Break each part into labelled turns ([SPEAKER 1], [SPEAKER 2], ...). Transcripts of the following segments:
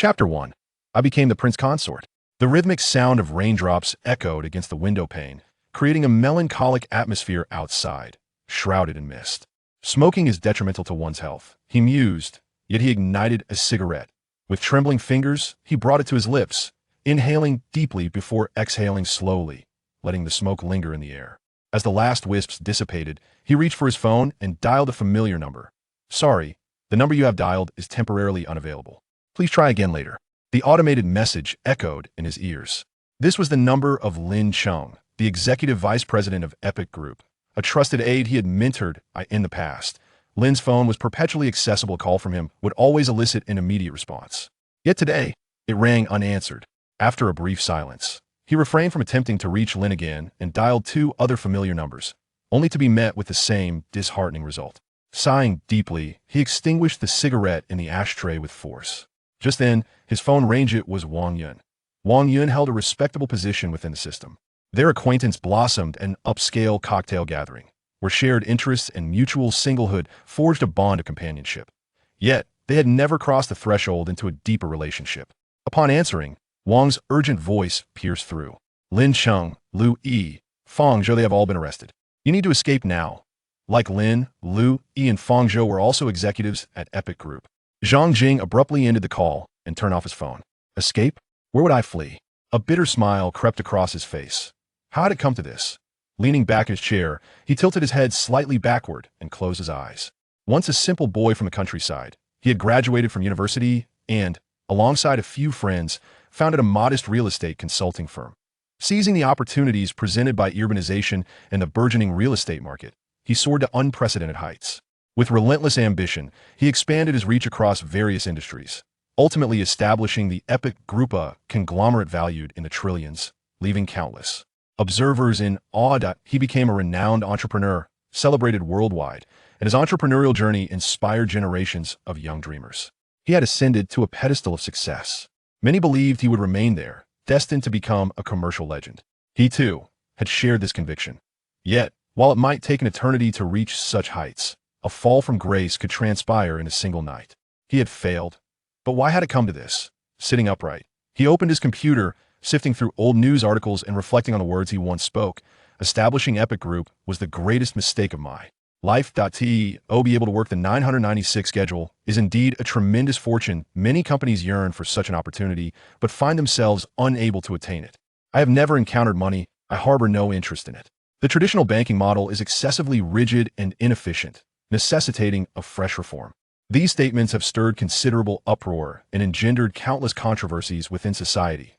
[SPEAKER 1] Chapter 1. I became the prince consort. The rhythmic sound of raindrops echoed against the window pane, creating a melancholic atmosphere outside, shrouded in mist. Smoking is detrimental to one's health, he mused, yet he ignited a cigarette. With trembling fingers, he brought it to his lips, inhaling deeply before exhaling slowly, letting the smoke linger in the air. As the last wisps dissipated, he reached for his phone and dialed a familiar number. "Sorry, the number you have dialed is temporarily unavailable. Please try again later." The automated message echoed in his ears. This was the number of Lin Chung, the executive vice president of Epic Group, a trusted aide he had mentored in the past. Lin's phone was perpetually accessible. A call from him would always elicit an immediate response. Yet today, it rang unanswered. After a brief silence, he refrained from attempting to reach Lin again and dialed two other familiar numbers, only to be met with the same disheartening result. Sighing deeply, he extinguished the cigarette in the ashtray with force. Just then, his phone rang. It was Wang Yun. Wang Yun held a respectable position within the system. Their acquaintance blossomed an upscale cocktail gathering, where shared interests and mutual singlehood forged a bond of companionship. Yet, they had never crossed the threshold into a deeper relationship. Upon answering, Wang's urgent voice pierced through. "Lin Chung, Lu Yi, Fang Zhou, they have all been arrested. You need to escape now." Like Lin, Lu Yi and Fang Zhou were also executives at Epic Group. Zhang Jing abruptly ended the call and turned off his phone. Escape? Where would I flee? A bitter smile crept across his face. How had it come to this? Leaning back in his chair, he tilted his head slightly backward and closed his eyes. Once a simple boy from the countryside, he had graduated from university and, alongside a few friends, founded a modest real estate consulting firm. Seizing the opportunities presented by urbanization and the burgeoning real estate market, he soared to unprecedented heights. With relentless ambition, he expanded his reach across various industries, ultimately establishing the Epic Group, a conglomerate valued in the trillions, leaving countless observers in awe. He became a renowned entrepreneur, celebrated worldwide, and his entrepreneurial journey inspired generations of young dreamers. He had ascended to a pedestal of success. Many believed he would remain there, destined to become a commercial legend. He, too, had shared this conviction. Yet, while it might take an eternity to reach such heights, a fall from grace could transpire in a single night. He had failed. But why had it come to this? Sitting upright, he opened his computer, sifting through old news articles and reflecting on the words he once spoke. Establishing Epic Group was the greatest mistake of my life. To be able to work the 996 schedule is indeed a tremendous fortune. Many companies yearn for such an opportunity, but find themselves unable to attain it. I have never encountered money. I harbor no interest in it. The traditional banking model is excessively rigid and inefficient, necessitating a fresh reform. These statements have stirred considerable uproar and engendered countless controversies within society.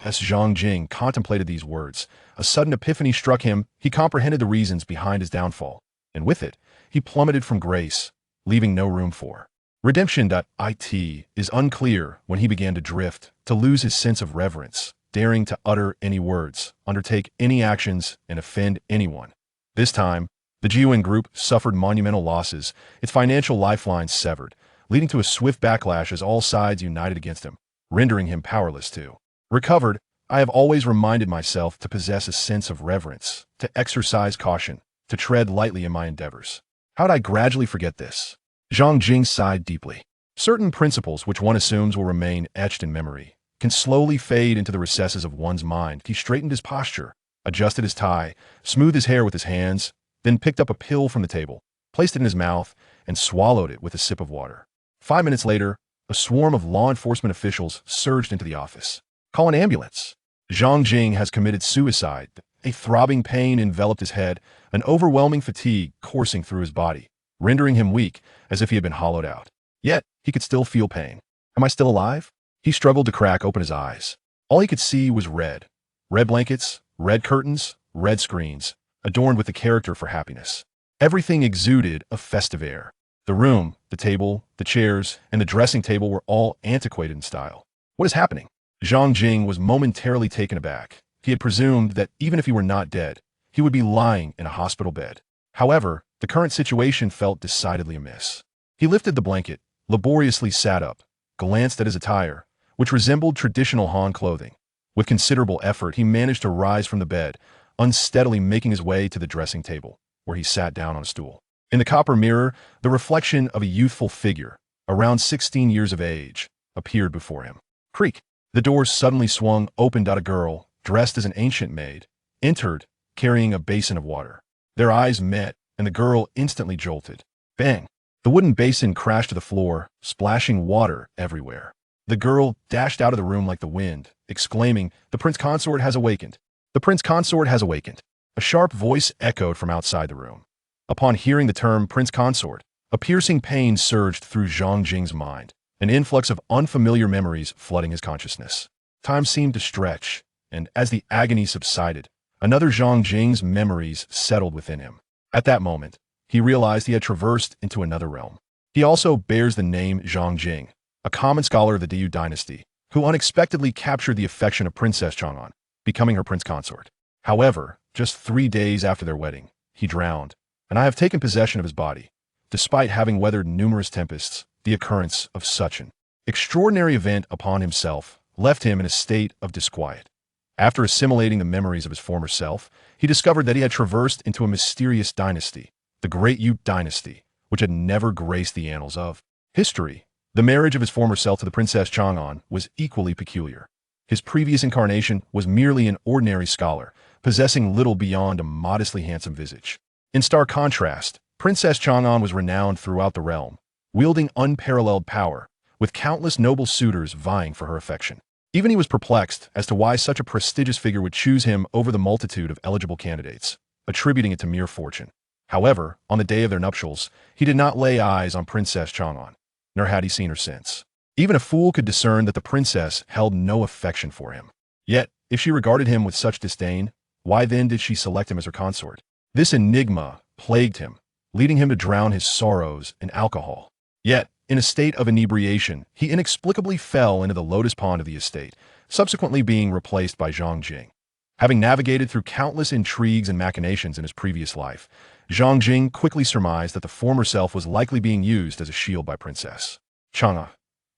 [SPEAKER 1] As Zhang Jing contemplated these words, a sudden epiphany struck him. He comprehended the reasons behind his downfall, and with it, he plummeted from grace, leaving no room for redemption. It is unclear when he began to drift, to lose his sense of reverence, daring to utter any words, undertake any actions, and offend anyone. This time, the GUN Group suffered monumental losses, its financial lifelines severed, leading to a swift backlash as all sides united against him, rendering him powerless to recovered. I have always reminded myself to possess a sense of reverence, to exercise caution, to tread lightly in my endeavors. How did I gradually forget this? Zhang Jing sighed deeply. Certain principles which one assumes will remain etched in memory can slowly fade into the recesses of one's mind. He straightened his posture, adjusted his tie, smoothed his hair with his hands, then picked up a pill from the table, placed it in his mouth, and swallowed it with a sip of water. 5 minutes later, a swarm of law enforcement officials surged into the office. "Call an ambulance. Zhang Jing has committed suicide." A throbbing pain enveloped his head, an overwhelming fatigue coursing through his body, rendering him weak as if he had been hollowed out. Yet, he could still feel pain. Am I still alive? He struggled to crack open his eyes. All he could see was red. Red blankets, red curtains, red screens, adorned with the character for happiness. Everything exuded a festive air. The room, the table, the chairs, and the dressing table were all antiquated in style. What is happening? Zhang Jing was momentarily taken aback. He had presumed that even if he were not dead, he would be lying in a hospital bed. However, the current situation felt decidedly amiss. He lifted the blanket, laboriously sat up, glanced at his attire, which resembled traditional Han clothing. With considerable effort, he managed to rise from the bed, unsteadily making his way to the dressing table, where he sat down on a stool. In the copper mirror, the reflection of a youthful figure, around 16 years of age, appeared before him. Creak! The doors suddenly swung open. A girl, dressed as an ancient maid, entered, carrying a basin of water. Their eyes met, and the girl instantly jolted. Bang! The wooden basin crashed to the floor, splashing water everywhere. The girl dashed out of the room like the wind, exclaiming, "The prince consort has awakened! The prince consort has awakened!" A sharp voice echoed from outside the room. Upon hearing the term prince consort, a piercing pain surged through Zhang Jing's mind, an influx of unfamiliar memories flooding his consciousness. Time seemed to stretch, and as the agony subsided, another Zhang Jing's memories settled within him. At that moment, he realized he had traversed into another realm. He also bears the name Zhang Jing, a common scholar of the Yu Dynasty, who unexpectedly captured the affection of Princess Chang'an, becoming her prince consort. However, just 3 days after their wedding, he drowned, and I have taken possession of his body. Despite having weathered numerous tempests, the occurrence of such an extraordinary event upon himself left him in a state of disquiet. After assimilating the memories of his former self, he discovered that he had traversed into a mysterious dynasty, the Grand Yu Dynasty, which had never graced the annals of history. The marriage of his former self to the Princess Chang'an was equally peculiar. His previous incarnation was merely an ordinary scholar, possessing little beyond a modestly handsome visage. In stark contrast, Princess Chang'an was renowned throughout the realm, wielding unparalleled power, with countless noble suitors vying for her affection. Even he was perplexed as to why such a prestigious figure would choose him over the multitude of eligible candidates, attributing it to mere fortune. However, on the day of their nuptials, he did not lay eyes on Princess Chang'an, nor had he seen her since. Even a fool could discern that the princess held no affection for him. Yet, if she regarded him with such disdain, why then did she select him as her consort? This enigma plagued him, leading him to drown his sorrows in alcohol. Yet, in a state of inebriation, he inexplicably fell into the lotus pond of the estate, subsequently being replaced by Zhang Jing. Having navigated through countless intrigues and machinations in his previous life, Zhang Jing quickly surmised that the former self was likely being used as a shield by Princess Chang'an.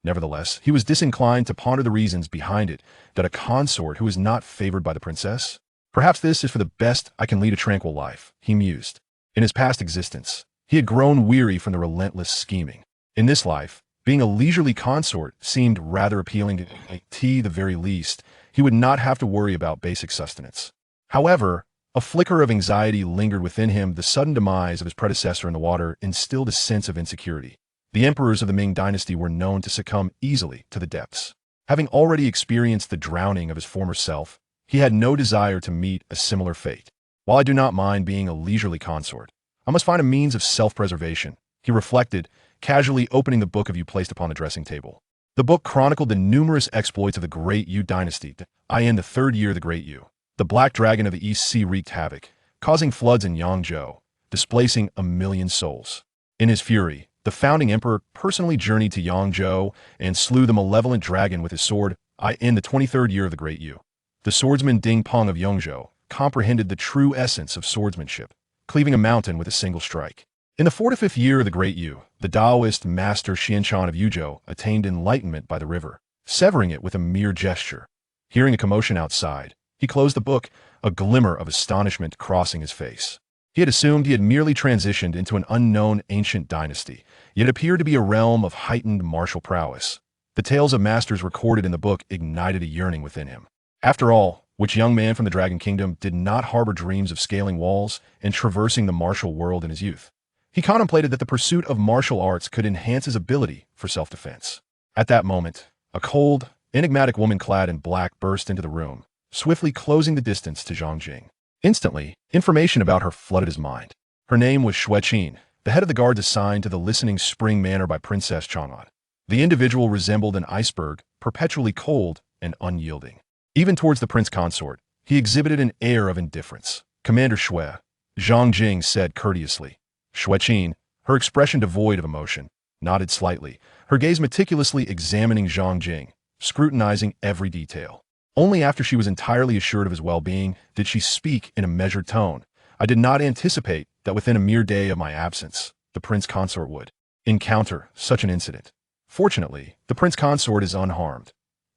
[SPEAKER 1] Nevertheless, he was disinclined to ponder the reasons behind it, that a consort who is not favored by the princess? Perhaps this is for the best I can lead a tranquil life, he mused. In his past existence, he had grown weary from the relentless scheming. In this life, being a leisurely consort seemed rather appealing to the very least. He would not have to worry about basic sustenance. However, a flicker of anxiety lingered within him. The sudden demise of his predecessor in the water instilled a sense of insecurity. The emperors of the Ming dynasty were known to succumb easily to the depths. Having already experienced the drowning of his former self, he had no desire to meet a similar fate. While I do not mind being a leisurely consort, I must find a means of self-preservation, he reflected, casually opening the book of Yu placed upon the dressing table. The book chronicled the numerous exploits of the Great Yu Dynasty. In the third year of the Great Yu, the Black Dragon of the East Sea wreaked havoc, causing floods in Yangzhou, displacing 1 million souls. In his fury, the founding emperor personally journeyed to Yangzhou and slew the malevolent dragon with his sword. In the 23rd year of the Great Yu, the swordsman Ding Peng of Yangzhou comprehended the true essence of swordsmanship, cleaving a mountain with a single strike. In the 4th to 5th year of the Great Yu, the Taoist master Xianshan of Yuzhou attained enlightenment by the river, severing it with a mere gesture. Hearing a commotion outside, he closed the book, a glimmer of astonishment crossing his face. He had assumed he had merely transitioned into an unknown ancient dynasty, yet it appeared to be a realm of heightened martial prowess. The tales of masters recorded in the book ignited a yearning within him. After all, which young man from the Dragon Kingdom did not harbor dreams of scaling walls and traversing the martial world in his youth? He contemplated that the pursuit of martial arts could enhance his ability for self-defense. At that moment, a cold, enigmatic woman clad in black burst into the room, swiftly closing the distance to Zhang Jing. Instantly, information about her flooded his mind. Her name was Xueqin, the head of the guards assigned to the Listening Spring Manor by Princess Chang'an. The individual resembled an iceberg, perpetually cold and unyielding. Even towards the prince consort, he exhibited an air of indifference. "Commander Xue," Zhang Jing said courteously. Xueqin, her expression devoid of emotion, nodded slightly, her gaze meticulously examining Zhang Jing, scrutinizing every detail. Only after she was entirely assured of his well-being did she speak in a measured tone. "I did not anticipate that within a mere day of my absence, the prince consort would encounter such an incident. Fortunately, the prince consort is unharmed."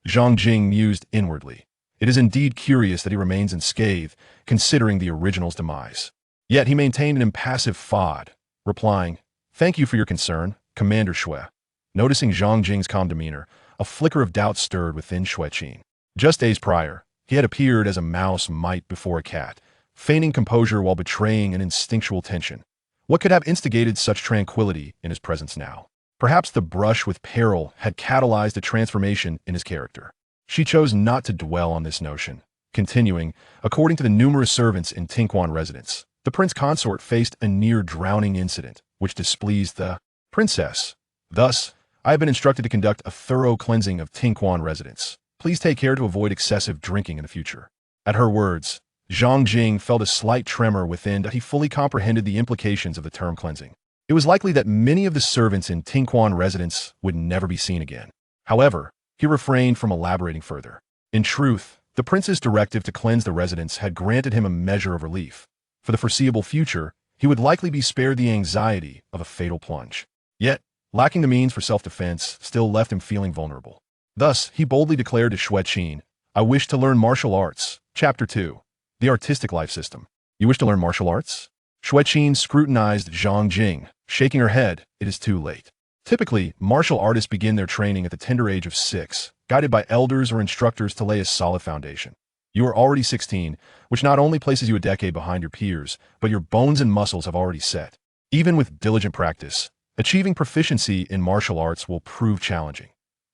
[SPEAKER 1] Zhang Jing mused inwardly. It is indeed curious that he remains unscathed, considering the original's demise. Yet he maintained an impassive facade, replying, "Thank you for your concern, Commander Xue." Noticing Zhang Jing's calm demeanor, a flicker of doubt stirred within Xueqin. Just days prior, he had appeared as a mouse might before a cat, feigning composure while betraying an instinctual tension. What could have instigated such tranquility in his presence now? Perhaps the brush with peril had catalyzed a transformation in his character. She chose not to dwell on this notion. Continuing, according to the numerous servants in Tinquan residence, the prince consort faced a near-drowning incident, which displeased the princess. Thus, I have been instructed to conduct a thorough cleansing of Tinquan residence. Please take care to avoid excessive drinking in the future. At her words, Zhang Jing felt a slight tremor within that he fully comprehended the implications of the term cleansing. It was likely that many of the servants in Tinquan residence would never be seen again. However, he refrained from elaborating further. In truth, the prince's directive to cleanse the residence had granted him a measure of relief. For the foreseeable future, he would likely be spared the anxiety of a fatal plunge. Yet, lacking the means for self-defense still left him feeling vulnerable. Thus, he boldly declared to Xueqin, "I wish to learn martial arts." Chapter 2. The Artistic Life System. You wish to learn martial arts? Xueqin scrutinized Zhang Jing, shaking her head. It is too late. Typically, martial artists begin their training at the tender age of 6, guided by elders or instructors to lay a solid foundation. You are already 16, which not only places you a decade behind your peers, but your bones and muscles have already set. Even with diligent practice, achieving proficiency in martial arts will prove challenging.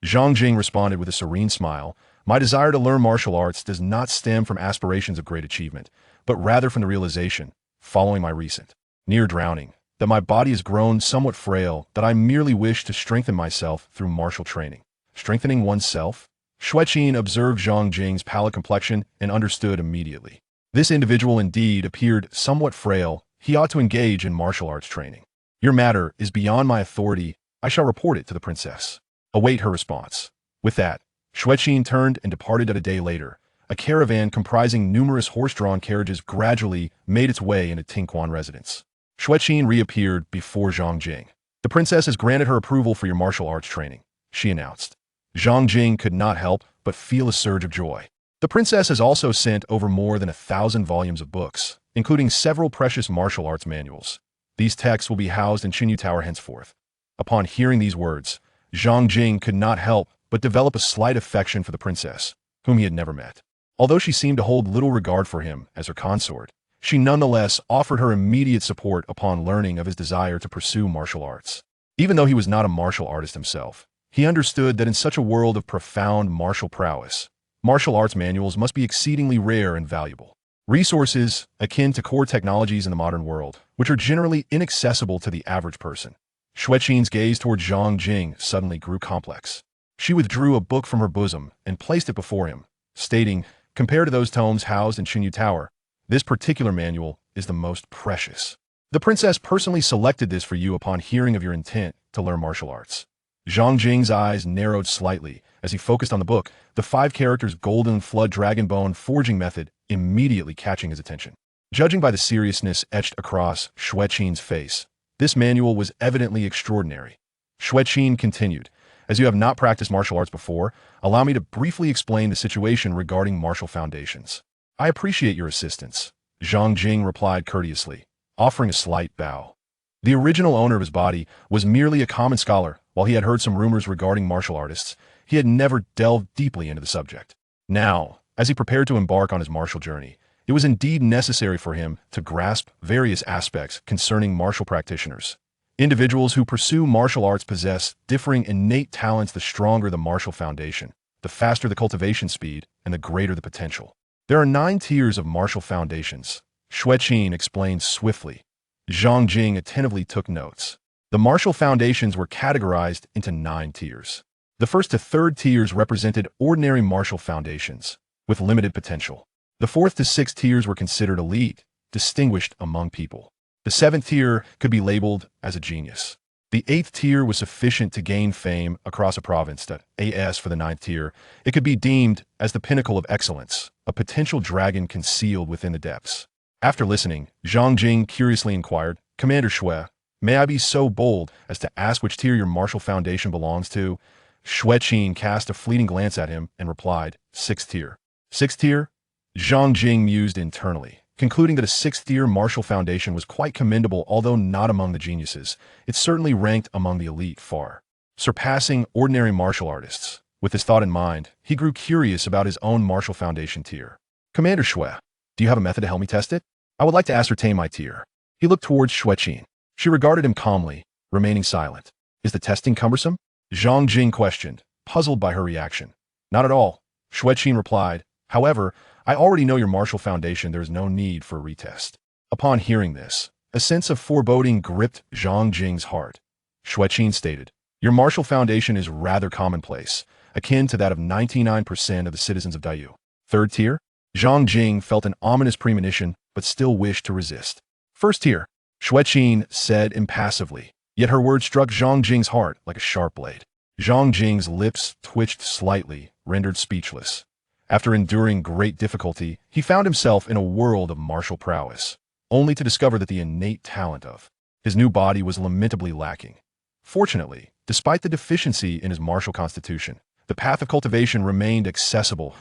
[SPEAKER 1] Zhang Jing responded with a serene smile. My desire to learn martial arts does not stem from aspirations of great achievement, but rather from the realization, following my recent near drowning, that my body has grown somewhat frail, that I merely wish to strengthen myself through martial training. Strengthening oneself? Xueqin observed Zhang Jing's pallid complexion and understood immediately. This individual indeed appeared somewhat frail. He ought to engage in martial arts training. Your matter is beyond my authority. I shall report it to the princess. Await her response. With that, Xueqin turned and departed. A day later, a caravan comprising numerous horse-drawn carriages gradually made its way into Tinquan residence. Xueqin reappeared before Zhang Jing. The princess has granted her approval for your martial arts training, she announced. Zhang Jing could not help but feel a surge of joy. The princess has also sent over more than 1,000 volumes of books, including several precious martial arts manuals. These texts will be housed in Qinyu Tower henceforth. Upon hearing these words, Zhang Jing could not help but develop a slight affection for the princess, whom he had never met. Although she seemed to hold little regard for him as her consort, she nonetheless offered her immediate support upon learning of his desire to pursue martial arts. Even though he was not a martial artist himself, he understood that in such a world of profound martial prowess, martial arts manuals must be exceedingly rare and valuable. Resources akin to core technologies in the modern world, which are generally inaccessible to the average person. Xueqin's gaze toward Zhang Jing suddenly grew complex. She withdrew a book from her bosom and placed it before him, stating, compared to those tomes housed in Qinyu Tower, this particular manual is the most precious. The princess personally selected this for you upon hearing of your intent to learn martial arts. Zhang Jing's eyes narrowed slightly as he focused on the book, the 5 characters Golden Flood Dragon Bone forging method immediately catching his attention. Judging by the seriousness etched across Xueqin's face, this manual was evidently extraordinary. Xueqin continued, as you have not practiced martial arts before, allow me to briefly explain the situation regarding martial foundations. I appreciate your assistance, Zhang Jing replied courteously, offering a slight bow. The original owner of his body was merely a common scholar. While he had heard some rumors regarding martial artists, he had never delved deeply into the subject. Now, as he prepared to embark on his martial journey, it was indeed necessary for him to grasp various aspects concerning martial practitioners. Individuals who pursue martial arts possess differing innate talents. The stronger the martial foundation, the faster the cultivation speed, and the greater the potential. There are 9 tiers of martial foundations, Xueqin explained swiftly. Zhang Jing attentively took notes. The martial foundations were categorized into 9 tiers. The first to third tiers represented ordinary martial foundations, with limited potential. The 4th to 6th tiers were considered elite, distinguished among people. The 7th tier could be labeled as a genius. The 8th tier was sufficient to gain fame across a province. As for the 9th tier, it could be deemed as the pinnacle of excellence, a potential dragon concealed within the depths. After listening, Zhang Jing curiously inquired, Commander Xue, may I be so bold as to ask which tier your martial foundation belongs to? Xueqin cast a fleeting glance at him and replied, 6th tier. 6th tier? Zhang Jing mused internally, concluding that a 6th tier martial foundation was quite commendable. Although not among the geniuses, it certainly ranked among the elite, far surpassing ordinary martial artists. With this thought in mind, he grew curious about his own martial foundation tier. Commander Shui, do you have a method to help me test it? I would like to ascertain my tier. He looked towards Xueqin. She regarded him calmly, remaining silent. Is the testing cumbersome? Zhang Jing questioned, puzzled by her reaction. Not at all, Xueqin replied. However, I already know your martial foundation. There is no need for a retest. Upon hearing this, a sense of foreboding gripped Zhang Jing's heart. Xueqin stated, your martial foundation is rather commonplace, akin to that of 99% of the citizens of Daiyu. Third tier? Zhang Jing felt an ominous premonition, but still wished to resist. First tier, Xueqin said impassively, yet her words struck Zhang Jing's heart like a sharp blade. Zhang Jing's lips twitched slightly, rendered speechless. After enduring great difficulty, he found himself in a world of martial prowess, only to discover that the innate talent of his new body was lamentably lacking. Fortunately, despite the deficiency in his martial constitution, the path of cultivation remained accessible.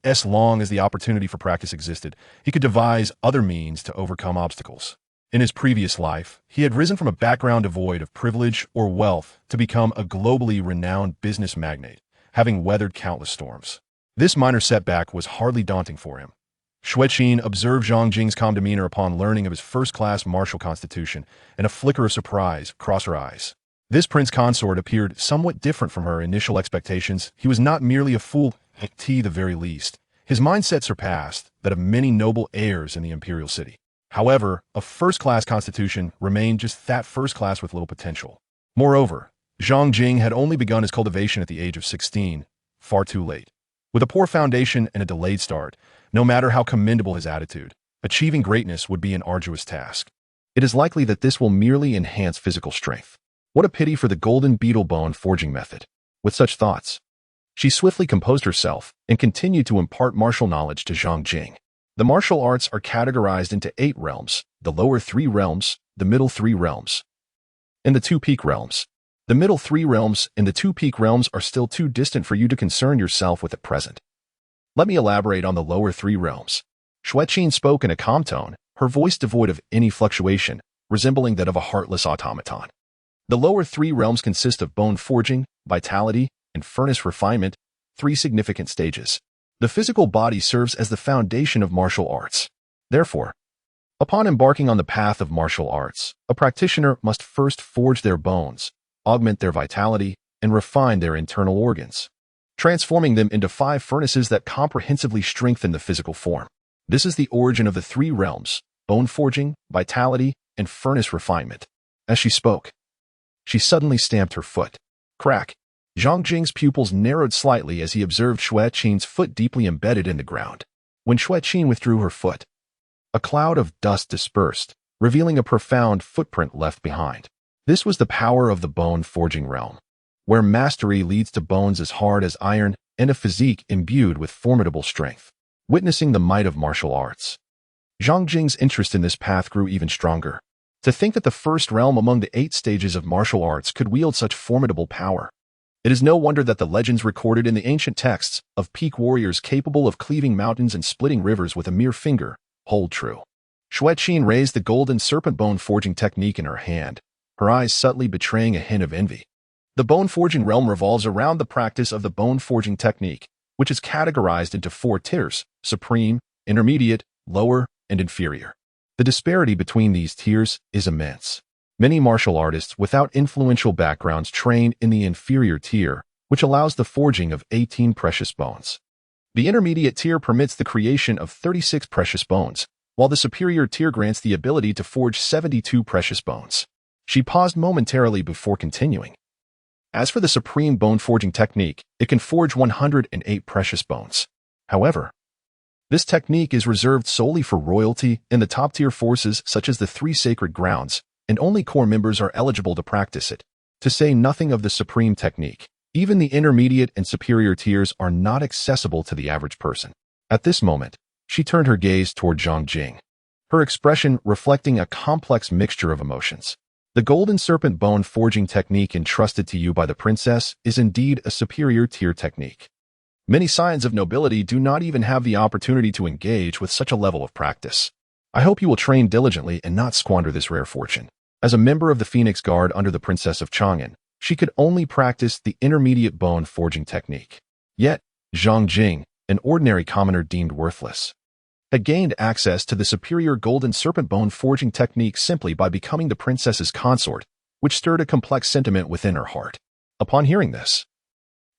[SPEAKER 1] As long as the opportunity for practice existed, he could devise other means to overcome obstacles. In his previous life, he had risen from a background devoid of privilege or wealth to become a globally renowned business magnate, having weathered countless storms. This minor setback was hardly daunting for him. Xueqin observed Zhang Jing's calm demeanor upon learning of his first-class martial constitution, and a flicker of surprise crossed her eyes. This prince consort appeared somewhat different from her initial expectations. He was not merely a fool, at the very least. His mindset surpassed that of many noble heirs in the imperial city. However, a first-class constitution remained just that first class with little potential. Moreover, Zhang Jing had only begun his cultivation at the age of 16, far too late. With a poor foundation and a delayed start, no matter how commendable his attitude, achieving greatness would be an arduous task. It is likely that this will merely enhance physical strength. What a pity for the golden beetle bone forging method. With such thoughts, she swiftly composed herself and continued to impart martial knowledge to Zhang Jing. The martial arts are categorized into 8 realms, the lower 3 realms, the middle 3 realms, and the 2 peak realms. The middle 3 realms and the 2 peak realms are still too distant for you to concern yourself with at present. Let me elaborate on the lower 3 realms. Xueqin spoke in a calm tone, her voice devoid of any fluctuation, resembling that of a heartless automaton. The lower 3 realms consist of bone forging, vitality, and furnace refinement, 3 significant stages. The physical body serves as the foundation of martial arts. Therefore, upon embarking on the path of martial arts, a practitioner must first forge their bones, augment their vitality, and refine their internal organs, transforming them into 5 furnaces that comprehensively strengthen the physical form. This is the origin of the 3 realms: bone forging, vitality, and furnace refinement. As she spoke, she suddenly stamped her foot. Crack! Zhang Jing's pupils narrowed slightly as he observed Xueqin's foot deeply embedded in the ground. When Xueqin withdrew her foot, a cloud of dust dispersed, revealing a profound footprint left behind. This was the power of the bone forging realm, where mastery leads to bones as hard as iron and a physique imbued with formidable strength. Witnessing the might of martial arts, Zhang Jing's interest in this path grew even stronger. To think that the first realm among the 8 stages of martial arts could wield such formidable power. It is no wonder that the legends recorded in the ancient texts of peak warriors capable of cleaving mountains and splitting rivers with a mere finger hold true. Xueqin raised the golden serpent bone forging technique in her hand, her eyes subtly betraying a hint of envy. The bone forging realm revolves around the practice of the bone forging technique, which is categorized into 4 tiers: supreme, intermediate, lower, and inferior. The disparity between these tiers is immense. Many martial artists without influential backgrounds train in the inferior tier, which allows the forging of 18 precious bones. The intermediate tier permits the creation of 36 precious bones, while the superior tier grants the ability to forge 72 precious bones. She paused momentarily before continuing. As for the supreme bone forging technique, it can forge 108 precious bones. However, this technique is reserved solely for royalty and the top-tier forces such as the 3 sacred grounds, and only core members are eligible to practice it. To say nothing of the supreme technique, even the intermediate and superior tiers are not accessible to the average person. At this moment, she turned her gaze toward Zhang Jing, her expression reflecting a complex mixture of emotions. The golden serpent bone forging technique entrusted to you by the princess is indeed a superior tier technique. Many scions of nobility do not even have the opportunity to engage with such a level of practice. I hope you will train diligently and not squander this rare fortune. As a member of the Phoenix Guard under the Princess of Chang'an, She could only practice the intermediate bone forging technique. Yet, Zhang Jing, an ordinary commoner deemed worthless, had gained access to the superior golden serpent bone forging technique simply by becoming the princess's consort, which stirred a complex sentiment within her heart. Upon hearing this,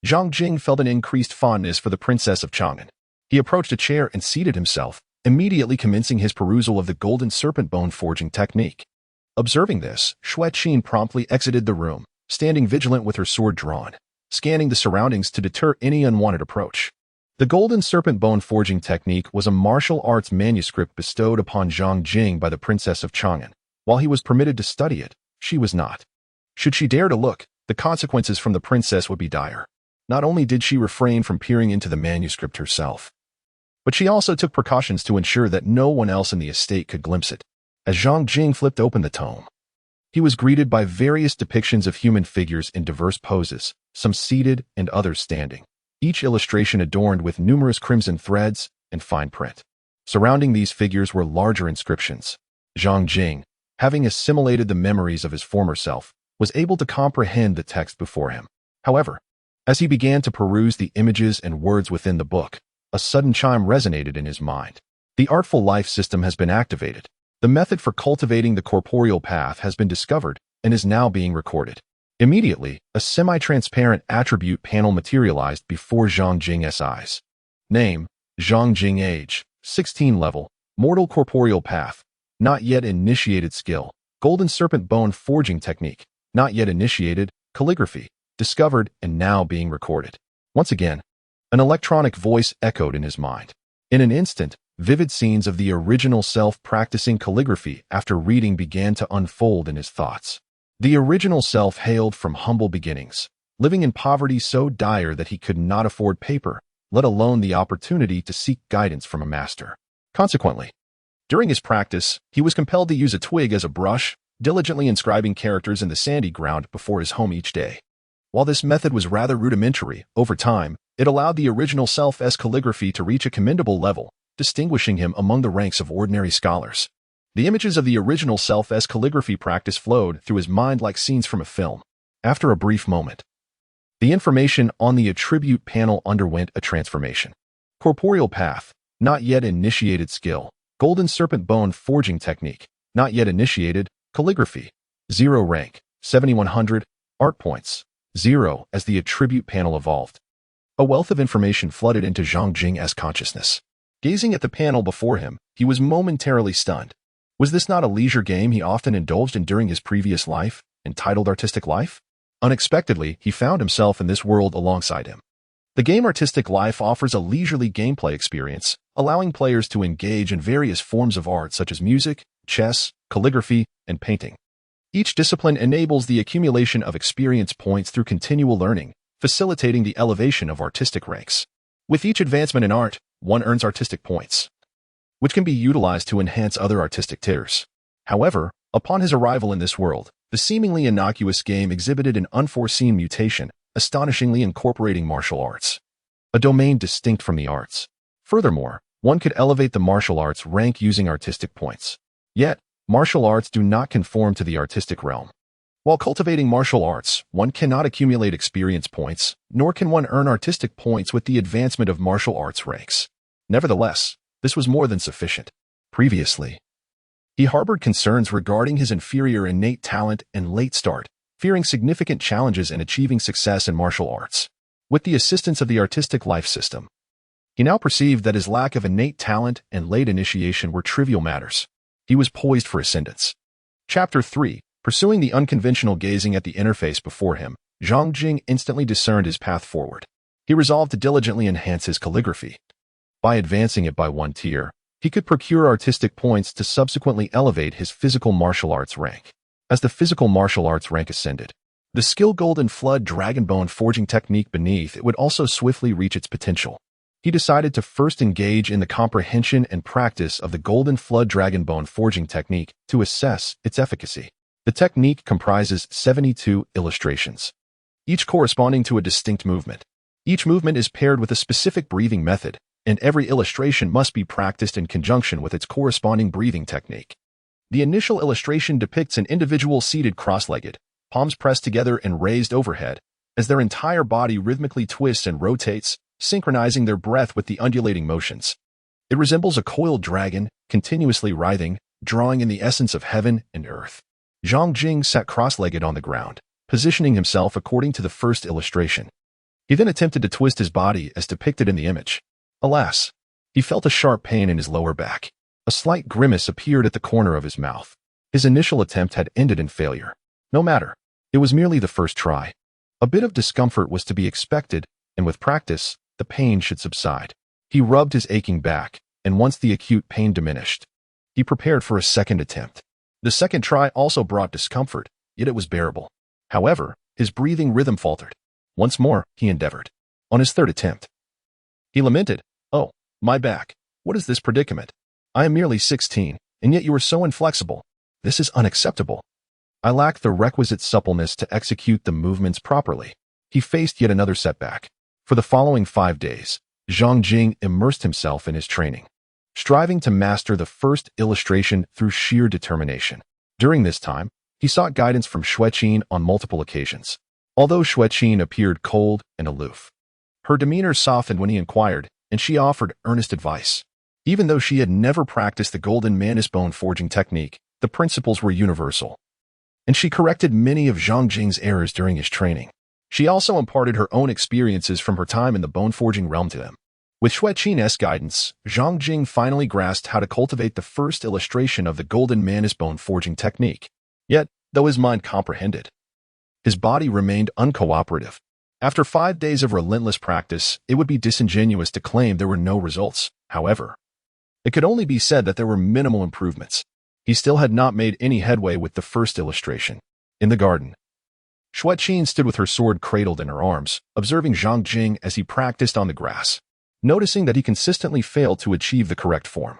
[SPEAKER 1] Zhang Jing felt an increased fondness for the princess of Chang'an. He approached a chair and seated himself, immediately commencing his perusal of the golden serpent bone forging technique. Observing this, Xue Qin promptly exited the room, standing vigilant with her sword drawn, scanning the surroundings to deter any unwanted approach. The golden serpent bone forging technique was a martial arts manuscript bestowed upon Zhang Jing by the princess of Chang'an. While he was permitted to study it, she was not. Should she dare to look, the consequences from the princess would be dire. Not only did she refrain from peering into the manuscript herself, but she also took precautions to ensure that no one else in the estate could glimpse it. As Zhang Jing flipped open the tome, he was greeted by various depictions of human figures in diverse poses, some seated and others standing, each illustration adorned with numerous crimson threads and fine print. Surrounding these figures were larger inscriptions. Zhang Jing, having assimilated the memories of his former self, was able to comprehend the text before him. However, as he began to peruse the images and words within the book, a sudden chime resonated in his mind. The artful life system has been activated. The method for cultivating the corporeal path has been discovered and is now being recorded. Immediately, a semi-transparent attribute panel materialized before Zhang Jing's eyes. Name: Zhang Jing. Age: 16 level. Mortal corporeal path. Not yet initiated skill. Golden serpent bone forging technique. Not yet initiated. Calligraphy. Discovered and now being recorded. Once again, an electronic voice echoed in his mind. In an instant, vivid scenes of the original self practicing calligraphy after reading began to unfold in his thoughts. The original self hailed from humble beginnings, living in poverty so dire that he could not afford paper, let alone the opportunity to seek guidance from a master. Consequently, during his practice, he was compelled to use a twig as a brush, diligently inscribing characters in the sandy ground before his home each day. While this method was rather rudimentary, over time, it allowed the original self's calligraphy to reach a commendable level, distinguishing him among the ranks of ordinary scholars. The images of the original self's calligraphy practice flowed through his mind like scenes from a film. After a brief moment, the information on the attribute panel underwent a transformation. Corporeal path, not yet initiated skill. Golden serpent bone forging technique, not yet initiated. Calligraphy, 0 rank, 7100. Art points, 0. As the attribute panel evolved, a wealth of information flooded into Zhang Jing's consciousness. Gazing at the panel before him, he was momentarily stunned. Was this not a leisure game he often indulged in during his previous life, entitled Artistic Life? Unexpectedly, he found himself in this world alongside him. The game Artistic Life offers a leisurely gameplay experience, allowing players to engage in various forms of art such as music, chess, calligraphy, and painting. Each discipline enables the accumulation of experience points through continual learning, facilitating the elevation of artistic ranks. With each advancement in art, one earns artistic points, which can be utilized to enhance other artistic tiers. However, upon his arrival in this world, the seemingly innocuous game exhibited an unforeseen mutation, astonishingly incorporating martial arts, a domain distinct from the arts. Furthermore, one could elevate the martial arts rank using artistic points. Yet, martial arts do not conform to the artistic realm. While cultivating martial arts, one cannot accumulate experience points, nor can one earn artistic points with the advancement of martial arts ranks. Nevertheless, this was more than sufficient. Previously, he harbored concerns regarding his inferior innate talent and late start, fearing significant challenges in achieving success in martial arts. With the assistance of the Artistic Life system, he now perceived that his lack of innate talent and late initiation were trivial matters. He was poised for ascendance. Chapter 3. Pursuing the unconventional. Gazing at the interface before him, Zhang Jing instantly discerned his path forward. He resolved to diligently enhance his calligraphy. By advancing it by one tier, he could procure artistic points to subsequently elevate his physical martial arts rank. As the physical martial arts rank ascended, the skill Golden Flood Dragonbone forging technique beneath it would also swiftly reach its potential. He decided to first engage in the comprehension and practice of the Golden Flood Dragonbone forging technique to assess its efficacy. The technique comprises 72 illustrations, each corresponding to a distinct movement. Each movement is paired with a specific breathing method, and every illustration must be practiced in conjunction with its corresponding breathing technique. The initial illustration depicts an individual seated cross-legged, palms pressed together and raised overhead, as their entire body rhythmically twists and rotates, synchronizing their breath with the undulating motions. It resembles a coiled dragon, continuously writhing, drawing in the essence of heaven and earth. Zhang Jing sat cross-legged on the ground, positioning himself according to the first illustration. He then attempted to twist his body as depicted in the image. Alas, he felt a sharp pain in his lower back. A slight grimace appeared at the corner of his mouth. His initial attempt had ended in failure. No matter, it was merely the first try. A bit of discomfort was to be expected, and with practice, the pain should subside. He rubbed his aching back, and once the acute pain diminished, he prepared for a second attempt. The second try also brought discomfort, yet it was bearable. However, his breathing rhythm faltered. Once more, he endeavored. On his third attempt, he lamented, "Oh, my back. What is this predicament? I am merely 16, and yet you are so inflexible. This is unacceptable. I lack the requisite suppleness to execute the movements properly." He faced yet another setback. For the following 5 days, Zhang Jing immersed himself in his training, striving to master the first illustration through sheer determination. During this time, he sought guidance from Xueqin on multiple occasions. Although Xueqin appeared cold and aloof, her demeanor softened when he inquired, and she offered earnest advice. Even though she had never practiced the golden mantis bone forging technique, the principles were universal, and she corrected many of Zhang Jing's errors during his training. She also imparted her own experiences from her time in the bone forging realm to him. With Xueqin's guidance, Zhang Jing finally grasped how to cultivate the first illustration of the golden mantis bone forging technique. Yet, though his mind comprehended, his body remained uncooperative. After 5 days of relentless practice, it would be disingenuous to claim there were no results. However, it could only be said that there were minimal improvements. He still had not made any headway with the first illustration. In the garden, Xueqin stood with her sword cradled in her arms, observing Zhang Jing as he practiced on the grass, noticing that he consistently failed to achieve the correct form.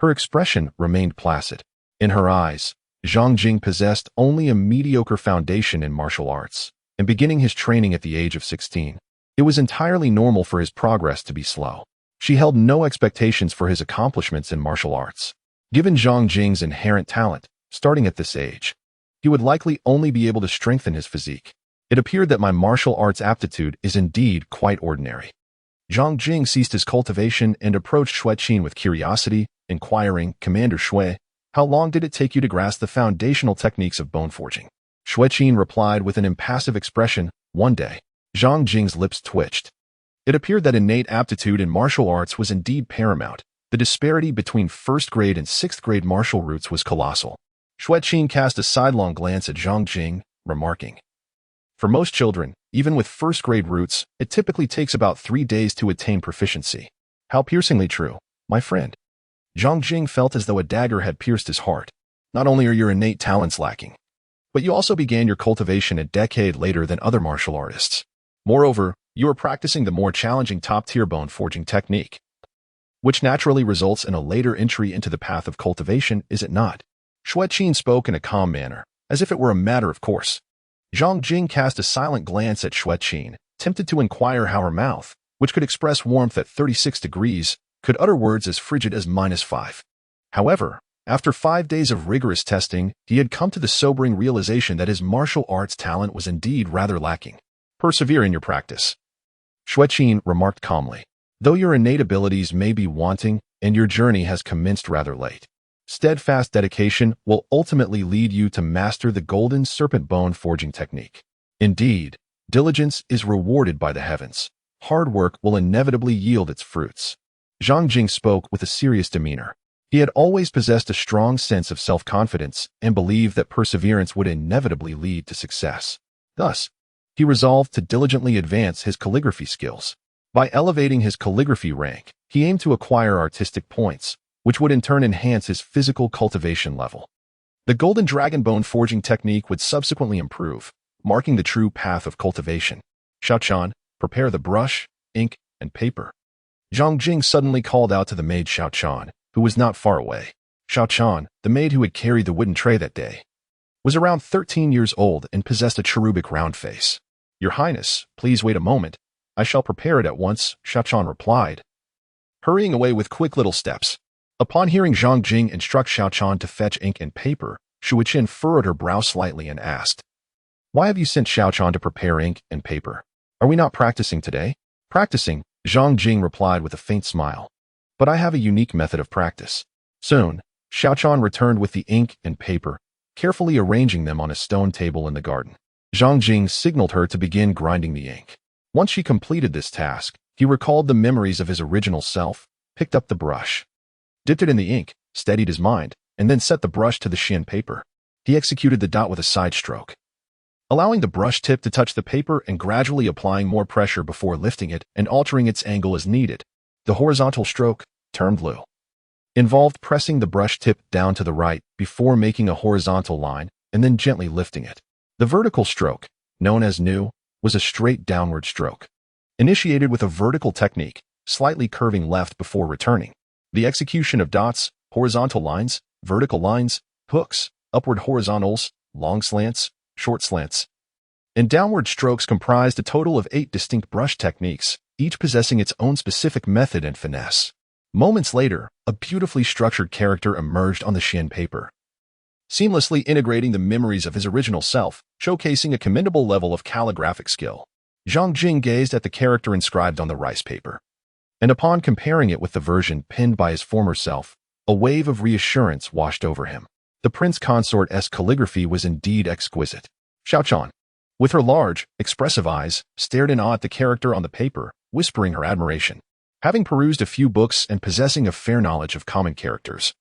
[SPEAKER 1] Her expression remained placid. In her eyes, Zhang Jing possessed only a mediocre foundation in martial arts, and beginning his training at the age of 16, it was entirely normal for his progress to be slow. She held no expectations for his accomplishments in martial arts. Given Zhang Jing's inherent talent, starting at this age, he would likely only be able to strengthen his physique. It appeared that my martial arts aptitude is indeed quite ordinary. Zhang Jing ceased his cultivation and approached Xueqin with curiosity, inquiring, "Commander Xue, how long did it take you to grasp the foundational techniques of bone forging?" Xueqin replied with an impassive expression, "1 day." Zhang Jing's lips twitched. It appeared that innate aptitude in martial arts was indeed paramount. The disparity between first-grade and sixth-grade martial roots was colossal. Xueqin cast a sidelong glance at Zhang Jing, remarking, "For most children, even with first-grade roots, it typically takes about 3 days to attain proficiency." How piercingly true, my friend. Zhang Jing felt as though a dagger had pierced his heart. Not only are your innate talents lacking, but you also began your cultivation a decade later than other martial artists. Moreover, you are practicing the more challenging top-tier bone forging technique, which naturally results in a later entry into the path of cultivation, is it not? Xueqin spoke in a calm manner, as if it were a matter of course. Zhang Jing cast a silent glance at Xueqin, tempted to inquire how her mouth, which could express warmth at 36 degrees, could utter words as frigid as -5. However, after 5 days of rigorous testing, he had come to the sobering realization that his martial arts talent was indeed rather lacking. "Persevere in your practice," Xueqin remarked calmly. "Though your innate abilities may be wanting and your journey has commenced rather late, steadfast dedication will ultimately lead you to master the golden serpent bone forging technique. Indeed, diligence is rewarded by the heavens. Hard work will inevitably yield its fruits." Zhang Jing spoke with a serious demeanor. He had always possessed a strong sense of self-confidence and believed that perseverance would inevitably lead to success. Thus, he resolved to diligently advance his calligraphy skills. By elevating his calligraphy rank, he aimed to acquire artistic points, which would in turn enhance his physical cultivation level. The golden dragon bone forging technique would subsequently improve, marking the true path of cultivation. "Xiaochan, prepare the brush, ink, and paper." Zhang Jing suddenly called out to the maid Xiaochan, who was not far away. Xiaochan, the maid who had carried the wooden tray that day, was around 13 years old and possessed a cherubic round face. "Your Highness, please wait a moment. I shall prepare it at once," Xiaochan replied, hurrying away with quick little steps. Upon hearing Zhang Jing instruct Xiaochan to fetch ink and paper, Xueqin furrowed her brow slightly and asked, Why have you sent Xiaochan to prepare ink and paper? Are we not practicing today? Practicing, Zhang Jing replied with a faint smile. But I have a unique method of practice. Soon, Xiaochan returned with the ink and paper, carefully arranging them on a stone table in the garden. Zhang Jing signaled her to begin grinding the ink. Once she completed this task, he recalled the memories of his original self, picked up the brush, dipped it in the ink, steadied his mind, and then set the brush to the Xian paper. He executed the dot with a side stroke, allowing the brush tip to touch the paper and gradually applying more pressure before lifting it and altering its angle as needed. The horizontal stroke, termed Lu, involved pressing the brush tip down to the right before making a horizontal line and then gently lifting it. The vertical stroke, known as Nu, was a straight downward stroke, initiated with a vertical technique, slightly curving left before returning. The execution of dots, horizontal lines, vertical lines, hooks, upward horizontals, long slants, short slants, and downward strokes comprised a total of 8 distinct brush techniques, each possessing its own specific method and finesse. Moments later, a beautifully structured character emerged on the Xian paper, seamlessly integrating the memories of his original self, showcasing a commendable level of calligraphic skill. Zhang Jing gazed at the character inscribed on the rice paper, and upon comparing it with the version penned by his former self, a wave of reassurance washed over him. The prince consort's calligraphy was indeed exquisite. Xiaochan, with her large, expressive eyes, stared in awe at the character on the paper, whispering her admiration. Having perused a few books and possessing a fair knowledge of common characters,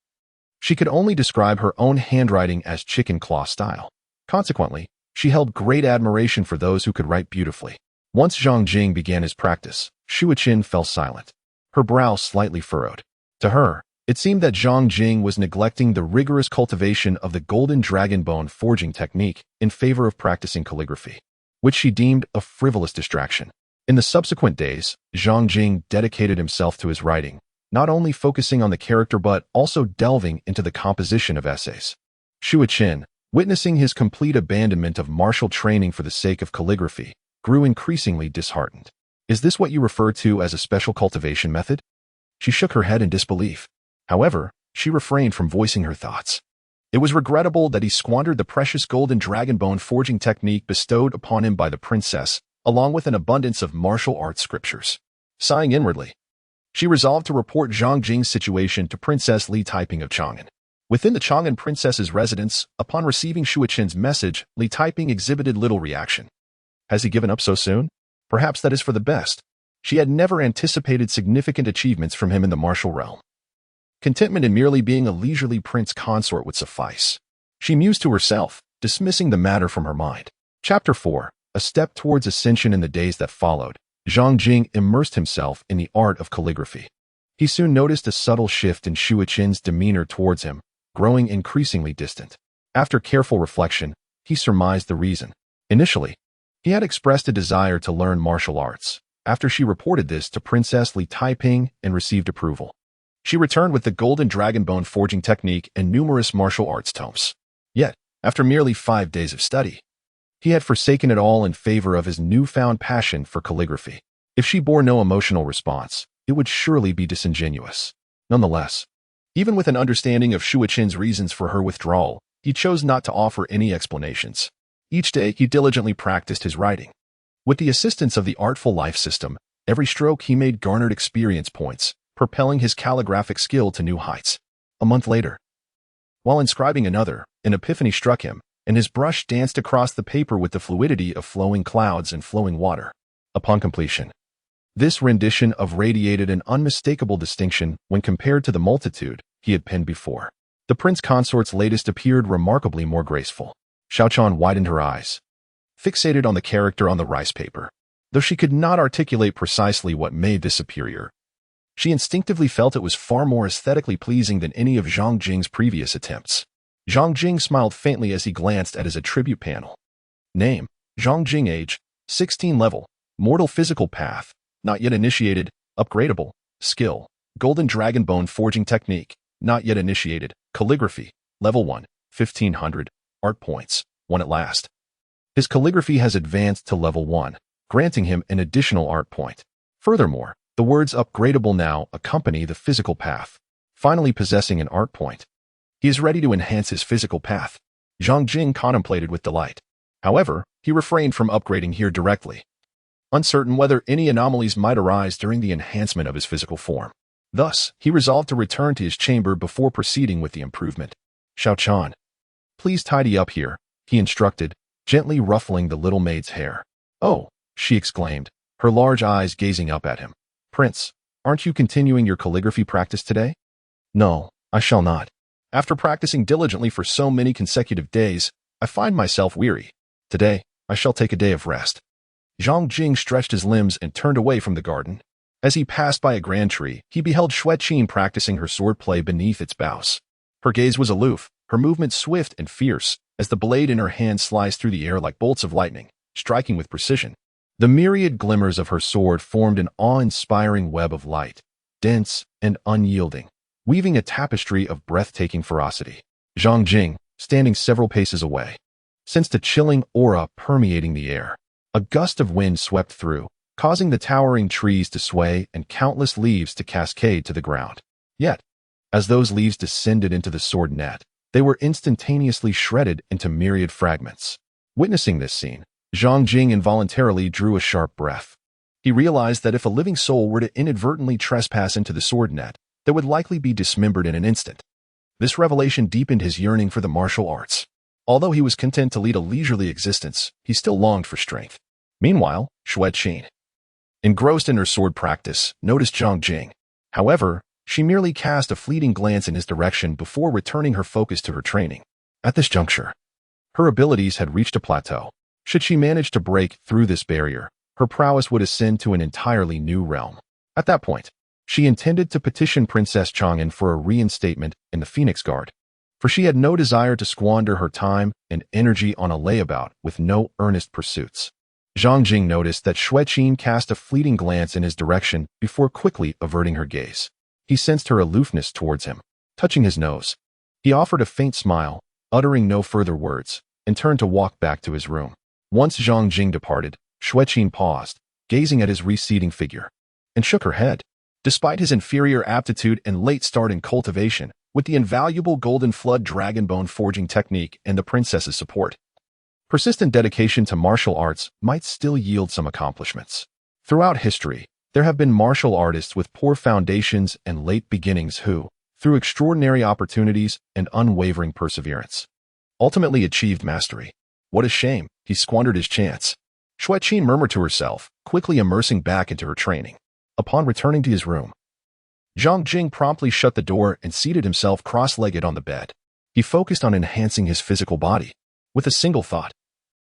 [SPEAKER 1] she could only describe her own handwriting as chicken claw style. Consequently, she held great admiration for those who could write beautifully. Once Zhang Jing began his practice, Shuiqin fell silent, her brow slightly furrowed. To her, it seemed that Zhang Jing was neglecting the rigorous cultivation of the golden dragon bone forging technique in favor of practicing calligraphy, which she deemed a frivolous distraction. In the subsequent days, Zhang Jing dedicated himself to his writing, not only focusing on the character but also delving into the composition of essays. Shuiqin, witnessing his complete abandonment of martial training for the sake of calligraphy, grew increasingly disheartened. Is this what you refer to as a special cultivation method? She shook her head in disbelief. However, she refrained from voicing her thoughts. It was regrettable that he squandered the precious golden dragon bone forging technique bestowed upon him by the princess, along with an abundance of martial arts scriptures. Sighing inwardly, she resolved to report Zhang Jing's situation to Princess Li Taiping of Chang'an. Within the Chang'an princess's residence, upon receiving Shuiqin's message, Li Taiping exhibited little reaction. Has he given up so soon? Perhaps that is for the best. She had never anticipated significant achievements from him in the martial realm. Contentment in merely being a leisurely prince consort would suffice. She mused to herself, dismissing the matter from her mind. Chapter 4. A step towards ascension. In the days that followed, Zhang Jing immersed himself in the art of calligraphy. He soon noticed a subtle shift in Shuiqin's demeanor towards him, growing increasingly distant. After careful reflection, he surmised the reason. Initially, he had expressed a desire to learn martial arts. After she reported this to Princess Li Taiping and received approval, she returned with the golden dragon bone forging technique and numerous martial arts tomes. Yet, after merely 5 days of study, he had forsaken it all in favor of his newfound passion for calligraphy. If she bore no emotional response, it would surely be disingenuous. Nonetheless, even with an understanding of Shuiqin's reasons for her withdrawal, he chose not to offer any explanations. Each day, he diligently practiced his writing. With the assistance of the artful life system, every stroke he made garnered experience points, propelling his calligraphic skill to new heights. A month later, while inscribing another, an epiphany struck him, and his brush danced across the paper with the fluidity of flowing clouds and flowing water. Upon completion, this rendition of radiated an unmistakable distinction when compared to the multitude he had penned before. The prince consort's latest appeared remarkably more graceful. Xiaochan widened her eyes, fixated on the character on the rice paper. Though she could not articulate precisely what made this superior, she instinctively felt it was far more aesthetically pleasing than any of Zhang Jing's previous attempts. Zhang Jing smiled faintly as he glanced at his attribute panel. Name: Zhang Jing. Age: 16. Level: Mortal Physical Path, not yet initiated. Upgradable. Skill: Golden Dragon Bone Forging Technique, not yet initiated. Calligraphy: Level 1, 1500. Art points: 1 at last. His calligraphy has advanced to Level 1, granting him an additional art point. Furthermore, the words upgradable now accompany the physical path. Finally possessing an art point, he is ready to enhance his physical path. Zhang Jing contemplated with delight. However, he refrained from upgrading here directly, uncertain whether any anomalies might arise during the enhancement of his physical form. Thus, he resolved to return to his chamber before proceeding with the improvement. Xiao-chan, please tidy up here, he instructed, gently ruffling the little maid's hair. Oh, she exclaimed, her large eyes gazing up at him. Prince, aren't you continuing your calligraphy practice today? No, I shall not. After practicing diligently for so many consecutive days, I find myself weary. Today, I shall take a day of rest. Zhang Jing stretched his limbs and turned away from the garden. As he passed by a grand tree, he beheld Xueqin practicing her swordplay beneath its boughs. Her gaze was aloof, her movement swift and fierce, as the blade in her hand sliced through the air like bolts of lightning, striking with precision. The myriad glimmers of her sword formed an awe-inspiring web of light, dense and unyielding, weaving a tapestry of breathtaking ferocity. Zhang Jing, standing several paces away, sensed a chilling aura permeating the air. A gust of wind swept through, causing the towering trees to sway and countless leaves to cascade to the ground. Yet, as those leaves descended into the sword net, they were instantaneously shredded into myriad fragments. Witnessing this scene, Zhang Jing involuntarily drew a sharp breath. He realized that if a living soul were to inadvertently trespass into the sword net, they would likely be dismembered in an instant. This revelation deepened his yearning for the martial arts. Although he was content to lead a leisurely existence, he still longed for strength. Meanwhile, Xueqin, engrossed in her sword practice, noticed Zhang Jing. However, she merely cast a fleeting glance in his direction before returning her focus to her training. At this juncture, her abilities had reached a plateau. Should she manage to break through this barrier, her prowess would ascend to an entirely new realm. At that point, she intended to petition Princess Chang'an for a reinstatement in the Phoenix Guard, for she had no desire to squander her time and energy on a layabout with no earnest pursuits. Zhang Jing noticed that Xueqin cast a fleeting glance in his direction before quickly averting her gaze. He sensed her aloofness towards him. Touching his nose, he offered a faint smile, uttering no further words, and turned to walk back to his room. Once Zhang Jing departed, Xueqin paused, gazing at his receding figure, and shook her head. Despite his inferior aptitude and late start in cultivation, with the invaluable Golden Flood dragon bone forging technique and the princess's support, persistent dedication to martial arts might still yield some accomplishments. Throughout history, there have been martial artists with poor foundations and late beginnings who, through extraordinary opportunities and unwavering perseverance, ultimately achieved mastery. What a shame, he squandered his chance. Xueqin murmured to herself, quickly immersing back into her training. Upon returning to his room, Zhang Jing promptly shut the door and seated himself cross-legged on the bed. He focused on enhancing his physical body, with a single thought.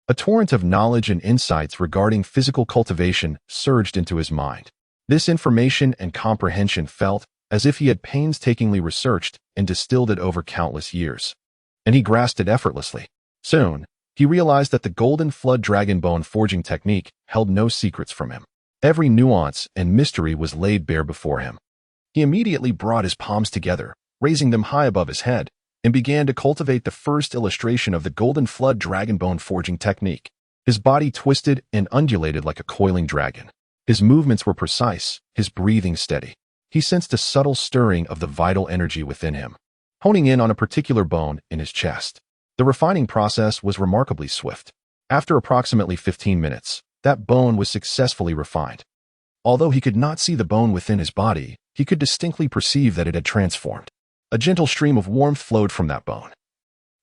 [SPEAKER 1] A torrent of knowledge and insights regarding physical cultivation surged into his mind. This information and comprehension felt as if he had painstakingly researched and distilled it over countless years, and he grasped it effortlessly. Soon, he realized that the Golden Flood dragon bone forging technique held no secrets from him. Every nuance and mystery was laid bare before him. He immediately brought his palms together, raising them high above his head, and began to cultivate the first illustration of the Golden Flood dragon bone forging technique. His body twisted and undulated like a coiling dragon. His movements were precise, his breathing steady. He sensed a subtle stirring of the vital energy within him, honing in on a particular bone in his chest. The refining process was remarkably swift. After approximately 15 minutes, that bone was successfully refined. Although he could not see the bone within his body, he could distinctly perceive that it had transformed. A gentle stream of warmth flowed from that bone,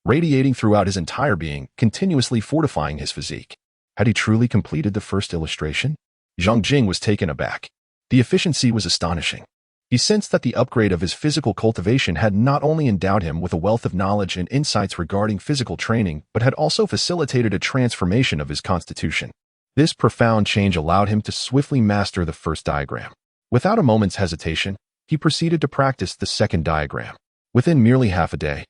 [SPEAKER 1] radiating throughout his entire being, continuously fortifying his physique. Had he truly completed the first illustration? Zhang Jing was taken aback. The efficiency was astonishing. He sensed that the upgrade of his physical cultivation had not only endowed him with a wealth of knowledge and insights regarding physical training, but had also facilitated a transformation of his constitution. This profound change allowed him to swiftly master the first diagram. Without a moment's hesitation, he proceeded to practice the second diagram. Within merely half a day,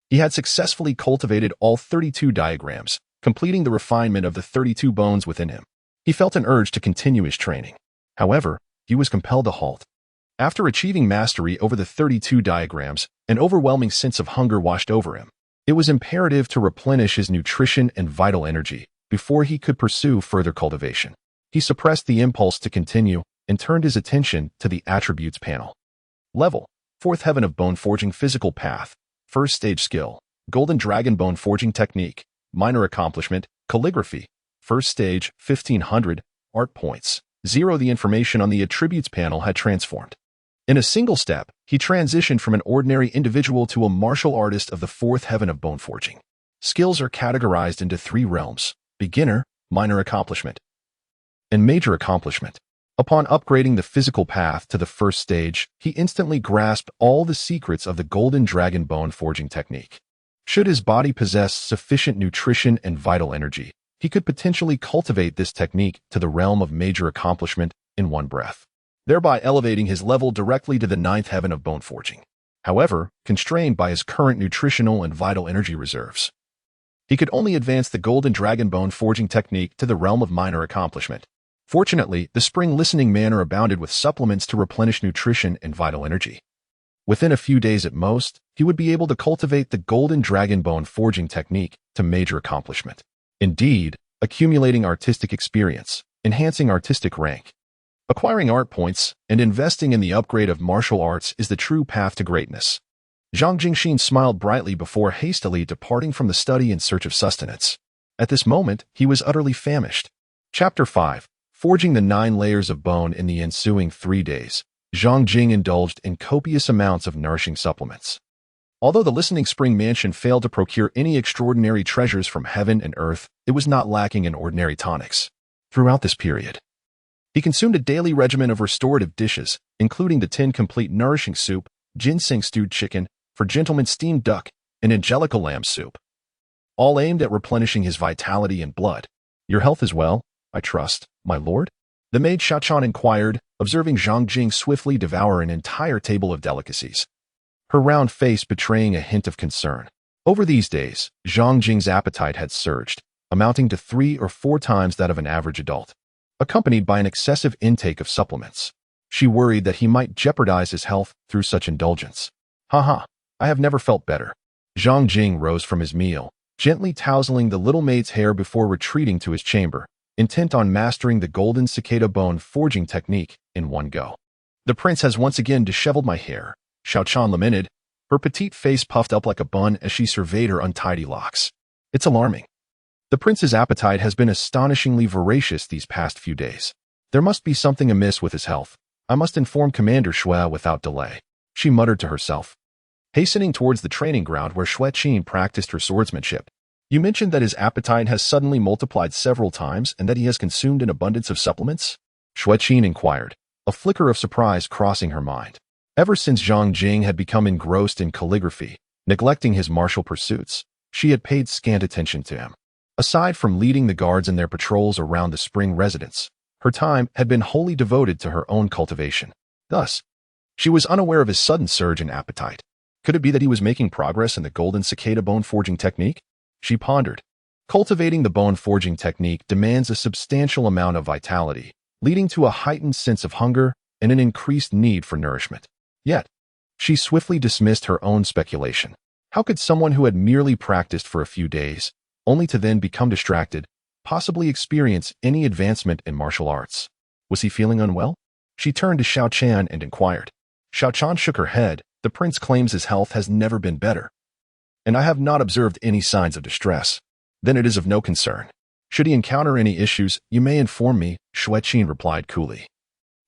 [SPEAKER 1] he had successfully cultivated all 32 diagrams, completing the refinement of the 32 bones within him. He felt an urge to continue his training. However, he was compelled to halt. After achieving mastery over the 32 diagrams, an overwhelming sense of hunger washed over him. It was imperative to replenish his nutrition and vital energy before he could pursue further cultivation. He suppressed the impulse to continue and turned his attention to the attributes panel. Level: 4th Heaven of Bone Forging Physical Path. First Stage Skill: Golden Dragon Bone Forging Technique. Minor Accomplishment: Calligraphy. First stage, 1500, art points. 0. The information on the attributes panel had transformed. In a single step, he transitioned from an ordinary individual to a martial artist of the fourth heaven of bone forging. Skills are categorized into 3 realms: beginner, minor accomplishment, and major accomplishment. Upon upgrading the physical path to the first stage, he instantly grasped all the secrets of the Golden Dragon bone forging technique. Should his body possess sufficient nutrition and vital energy, he could potentially cultivate this technique to the realm of major accomplishment in one breath, thereby elevating his level directly to the 9th heaven of bone forging. However, constrained by his current nutritional and vital energy reserves, he could only advance the Golden Dragon bone forging technique to the realm of minor accomplishment. Fortunately, the spring listening manor abounded with supplements to replenish nutrition and vital energy. Within a few days at most, he would be able to cultivate the Golden Dragon bone forging technique to major accomplishment. Indeed, accumulating artistic experience, enhancing artistic rank, acquiring art points, and investing in the upgrade of martial arts is the true path to greatness. Zhang Jing smiled brightly before hastily departing from the study in search of sustenance. At this moment, he was utterly famished. Chapter 5. Forging the 9 layers of bone. In the ensuing 3 days, Zhang Jing indulged in copious amounts of nourishing supplements. Although the listening spring mansion failed to procure any extraordinary treasures from heaven and earth, it was not lacking in ordinary tonics. Throughout this period, he consumed a daily regimen of restorative dishes, including the 10 complete nourishing soup, ginseng stewed chicken, for gentlemen steamed duck, and angelical lamb soup, all aimed at replenishing his vitality and blood. "Your health is well, I trust, my lord?" the maid Xiaochan inquired, observing Zhang Jing swiftly devour an entire table of delicacies, her round face betraying a hint of concern. Over these days, Zhang Jing's appetite had surged, amounting to 3 or 4 times that of an average adult, accompanied by an excessive intake of supplements. She worried that he might jeopardize his health through such indulgence. "Haha, I have never felt better." Zhang Jing rose from his meal, gently tousling the little maid's hair before retreating to his chamber, intent on mastering the Golden Cicada bone forging technique in one go. "The prince has once again disheveled my hair," Xiaochan lamented, her petite face puffed up like a bun as she surveyed her untidy locks. "It's alarming. The prince's appetite has been astonishingly voracious these past few days. There must be something amiss with his health. I must inform Commander Shui without delay," she muttered to herself, hastening towards the training ground where Shui Qin practiced her swordsmanship. "You mentioned that his appetite has suddenly multiplied several times and that he has consumed an abundance of supplements?" Shui Qin inquired, a flicker of surprise crossing her mind. Ever since Zhang Jing had become engrossed in calligraphy, neglecting his martial pursuits, she had paid scant attention to him. Aside from leading the guards in their patrols around the spring residence, her time had been wholly devoted to her own cultivation. Thus, she was unaware of his sudden surge in appetite. Could it be that he was making progress in the Golden Cicada bone forging technique? She pondered. Cultivating the bone forging technique demands a substantial amount of vitality, leading to a heightened sense of hunger and an increased need for nourishment. Yet, she swiftly dismissed her own speculation. How could someone who had merely practiced for a few days, only to then become distracted, possibly experience any advancement in martial arts? Was he feeling unwell? She turned to Xiaochan and inquired. Xiaochan shook her head. "The prince claims his health has never been better, and I have not observed any signs of distress." "Then it is of no concern. Should he encounter any issues, you may inform me," Shui Qin replied coolly,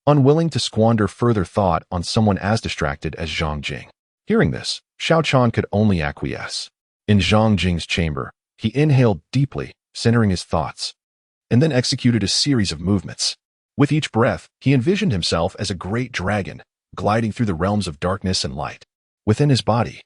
[SPEAKER 1] unwilling to squander further thought on someone as distracted as Zhang Jing. Hearing this, Xiaochan could only acquiesce. In Zhang Jing's chamber, he inhaled deeply, centering his thoughts, and then executed a series of movements. With each breath, he envisioned himself as a great dragon, gliding through the realms of darkness and light. Within his body,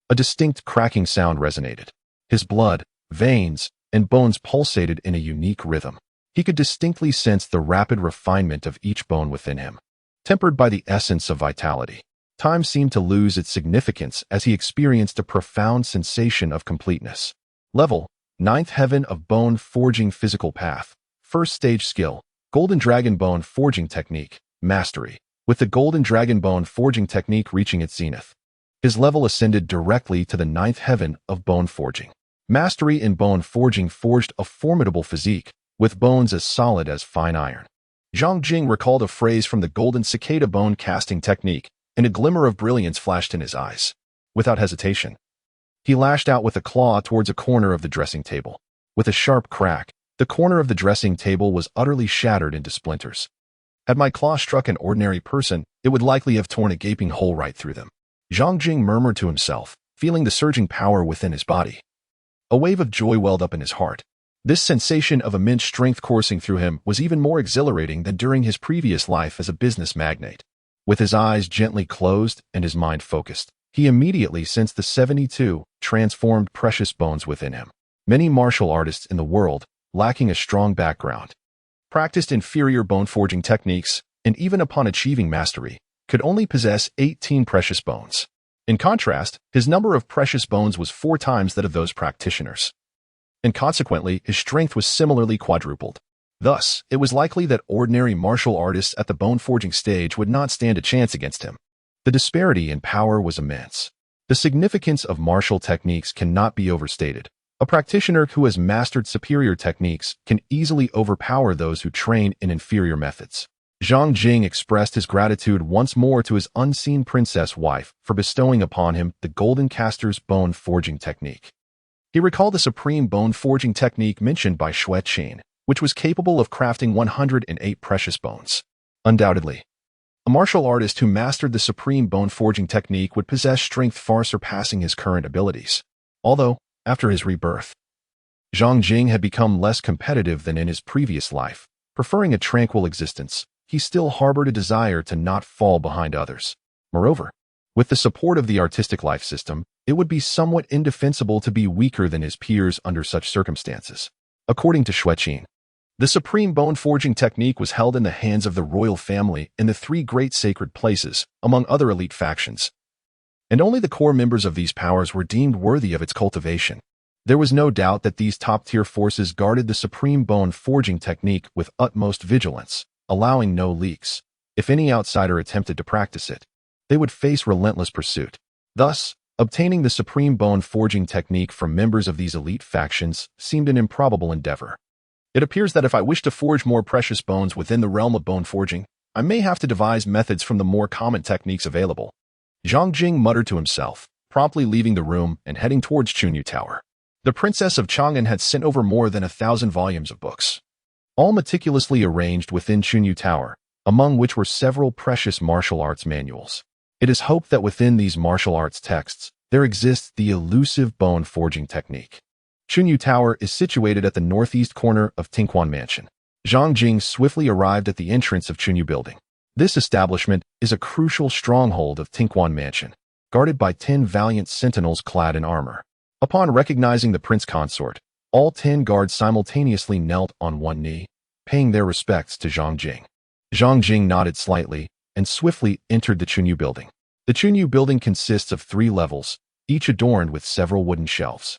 [SPEAKER 1] a distinct cracking sound resonated. His blood, veins, and bones pulsated in a unique rhythm. He could distinctly sense the rapid refinement of each bone within him, tempered by the essence of vitality. Time seemed to lose its significance as he experienced a profound sensation of completeness. Level: 9th Heaven of Bone Forging Physical Path. First Stage Skill: Golden Dragon Bone Forging Technique. Mastery. With the Golden Dragon Bone Forging Technique reaching its zenith, his level ascended directly to the 9th Heaven of Bone Forging. Mastery in bone forging forged a formidable physique, with bones as solid as fine iron. Zhang Jing recalled a phrase from the Golden Cicada bone casting technique, and a glimmer of brilliance flashed in his eyes. Without hesitation, he lashed out with a claw towards a corner of the dressing table. With a sharp crack, the corner of the dressing table was utterly shattered into splinters. Had my claw struck an ordinary person, it would likely have torn a gaping hole right through them. Zhang Jing murmured to himself, feeling the surging power within his body. A wave of joy welled up in his heart. This sensation of immense strength coursing through him was even more exhilarating than during his previous life as a business magnate. With his eyes gently closed and his mind focused, he immediately sensed the 72 transformed precious bones within him. Many martial artists in the world, lacking a strong background, practiced inferior bone-forging techniques, and even upon achieving mastery, could only possess 18 precious bones. In contrast, his number of precious bones was 4 times that of those practitioners, and consequently his strength was similarly quadrupled. Thus, it was likely that ordinary martial artists at the bone-forging stage would not stand a chance against him. The disparity in power was immense. The significance of martial techniques cannot be overstated. A practitioner who has mastered superior techniques can easily overpower those who train in inferior methods. Zhang Jing expressed his gratitude once more to his unseen princess wife for bestowing upon him the golden caster's bone-forging technique. He recalled the supreme bone-forging technique mentioned by Xueqin, which was capable of crafting 108 precious bones. Undoubtedly, a martial artist who mastered the supreme bone-forging technique would possess strength far surpassing his current abilities. Although, after his rebirth, Zhang Jing had become less competitive than in his previous life. Preferring a tranquil existence, he still harbored a desire to not fall behind others. Moreover, with the support of the artistic life system, it would be somewhat indefensible to be weaker than his peers under such circumstances. According to Xueqin, the supreme bone-forging technique was held in the hands of the royal family in the 3 great sacred places, among other elite factions, and only the core members of these powers were deemed worthy of its cultivation. There was no doubt that these top-tier forces guarded the supreme bone-forging technique with utmost vigilance, allowing no leaks. If any outsider attempted to practice it, they would face relentless pursuit. Thus, obtaining the supreme bone-forging technique from members of these elite factions seemed an improbable endeavor. It appears that if I wish to forge more precious bones within the realm of bone-forging, I may have to devise methods from the more common techniques available. Zhang Jing muttered to himself, promptly leaving the room and heading towards Chunyu Tower. The princess of Chang'an had sent over more than 1,000 volumes of books, all meticulously arranged within Chunyu Tower, among which were several precious martial arts manuals. It is hoped that within these martial arts texts, there exists the elusive bone-forging technique. Chunyu Tower is situated at the northeast corner of Tingquan Mansion. Zhang Jing swiftly arrived at the entrance of Chunyu Building. This establishment is a crucial stronghold of Tingquan Mansion, guarded by 10 valiant sentinels clad in armor. Upon recognizing the prince consort, all 10 guards simultaneously knelt on one knee, paying their respects to Zhang Jing. Zhang Jing nodded slightly and swiftly entered the Chunyu Building. The Chunyu Building consists of 3 levels, each adorned with several wooden shelves.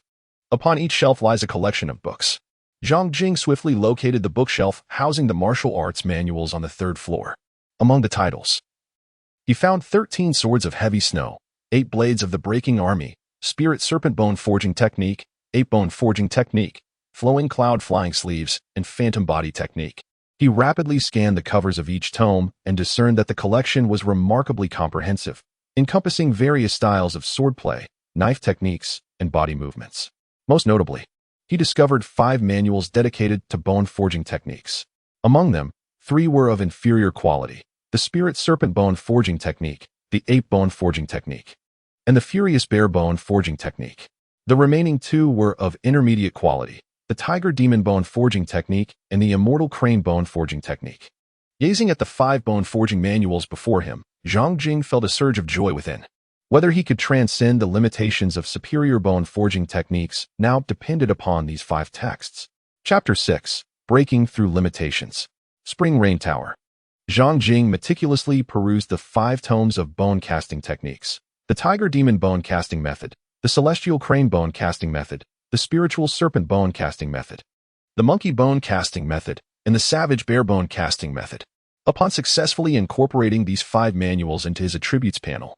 [SPEAKER 1] Upon each shelf lies a collection of books. Zhang Jing swiftly located the bookshelf housing the martial arts manuals on the 3rd floor. Among the titles, he found 13 swords of heavy snow, 8 blades of the breaking army, spirit serpent bone forging technique, 8 bone forging technique, flowing cloud flying sleeves, and phantom body technique. He rapidly scanned the covers of each tome and discerned that the collection was remarkably comprehensive, encompassing various styles of swordplay, knife techniques, and body movements. Most notably, he discovered 5 manuals dedicated to bone forging techniques. Among them, 3 were of inferior quality: the Spirit Serpent Bone Forging Technique, the Ape Bone Forging Technique, and the Furious Bear Bone Forging Technique. The remaining 2 were of intermediate quality: the Tiger Demon Bone Forging Technique and the Immortal Crane Bone Forging Technique. Gazing at the 5 bone forging manuals before him, Zhang Jing felt a surge of joy within. Whether he could transcend the limitations of superior bone forging techniques now depended upon these 5 texts. Chapter 6: Breaking Through Limitations. Spring Rain Tower. Zhang Jing meticulously perused the 5 tomes of bone casting techniques: the Tiger Demon Bone Casting Method, the Celestial Crane Bone Casting Method, the Spiritual Serpent Bone Casting Method, the Monkey Bone Casting Method, and the Savage Bear Bone Casting Method. Upon successfully incorporating these 5 manuals into his attributes panel,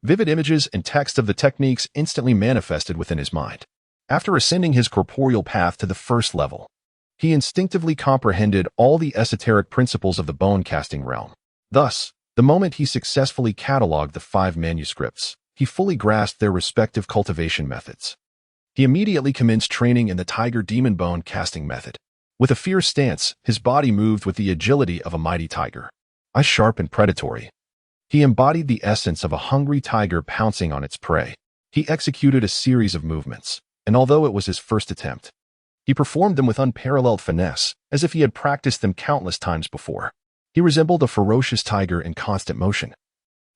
[SPEAKER 1] vivid images and text of the techniques instantly manifested within his mind. After ascending his corporeal path to the 1st level, he instinctively comprehended all the esoteric principles of the bone casting realm. Thus, the moment he successfully cataloged the 5 manuscripts, he fully grasped their respective cultivation methods. He immediately commenced training in the tiger demon bone casting method. With a fierce stance, his body moved with the agility of a mighty tiger. Eyes sharp and predatory. He embodied the essence of a hungry tiger pouncing on its prey. He executed a series of movements, and although it was his first attempt, he performed them with unparalleled finesse, as if he had practiced them countless times before. He resembled a ferocious tiger in constant motion,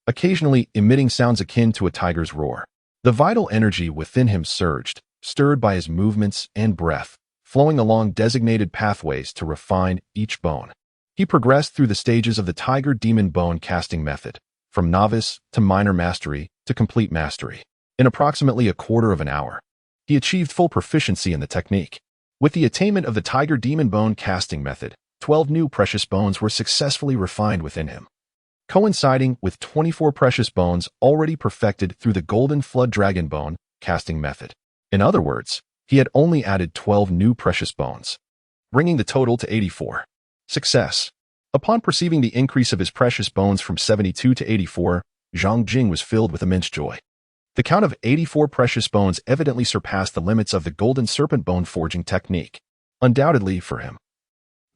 [SPEAKER 1] occasionally emitting sounds akin to a tiger's roar. The vital energy within him surged, stirred by his movements and breath, flowing along designated pathways to refine each bone. He progressed through the stages of the tiger demon bone casting method, from novice to minor mastery to complete mastery. In approximately a quarter of an hour, he achieved full proficiency in the technique. With the attainment of the tiger demon bone casting method, 12 new precious bones were successfully refined within him, coinciding with 24 precious bones already perfected through the golden flood dragon bone casting method. In other words, he had only added 12 new precious bones, bringing the total to 84. Success. Upon perceiving the increase of his precious bones from 72 to 84, Zhang Jing was filled with immense joy. The count of 84 precious bones evidently surpassed the limits of the golden serpent bone forging technique. Undoubtedly for him,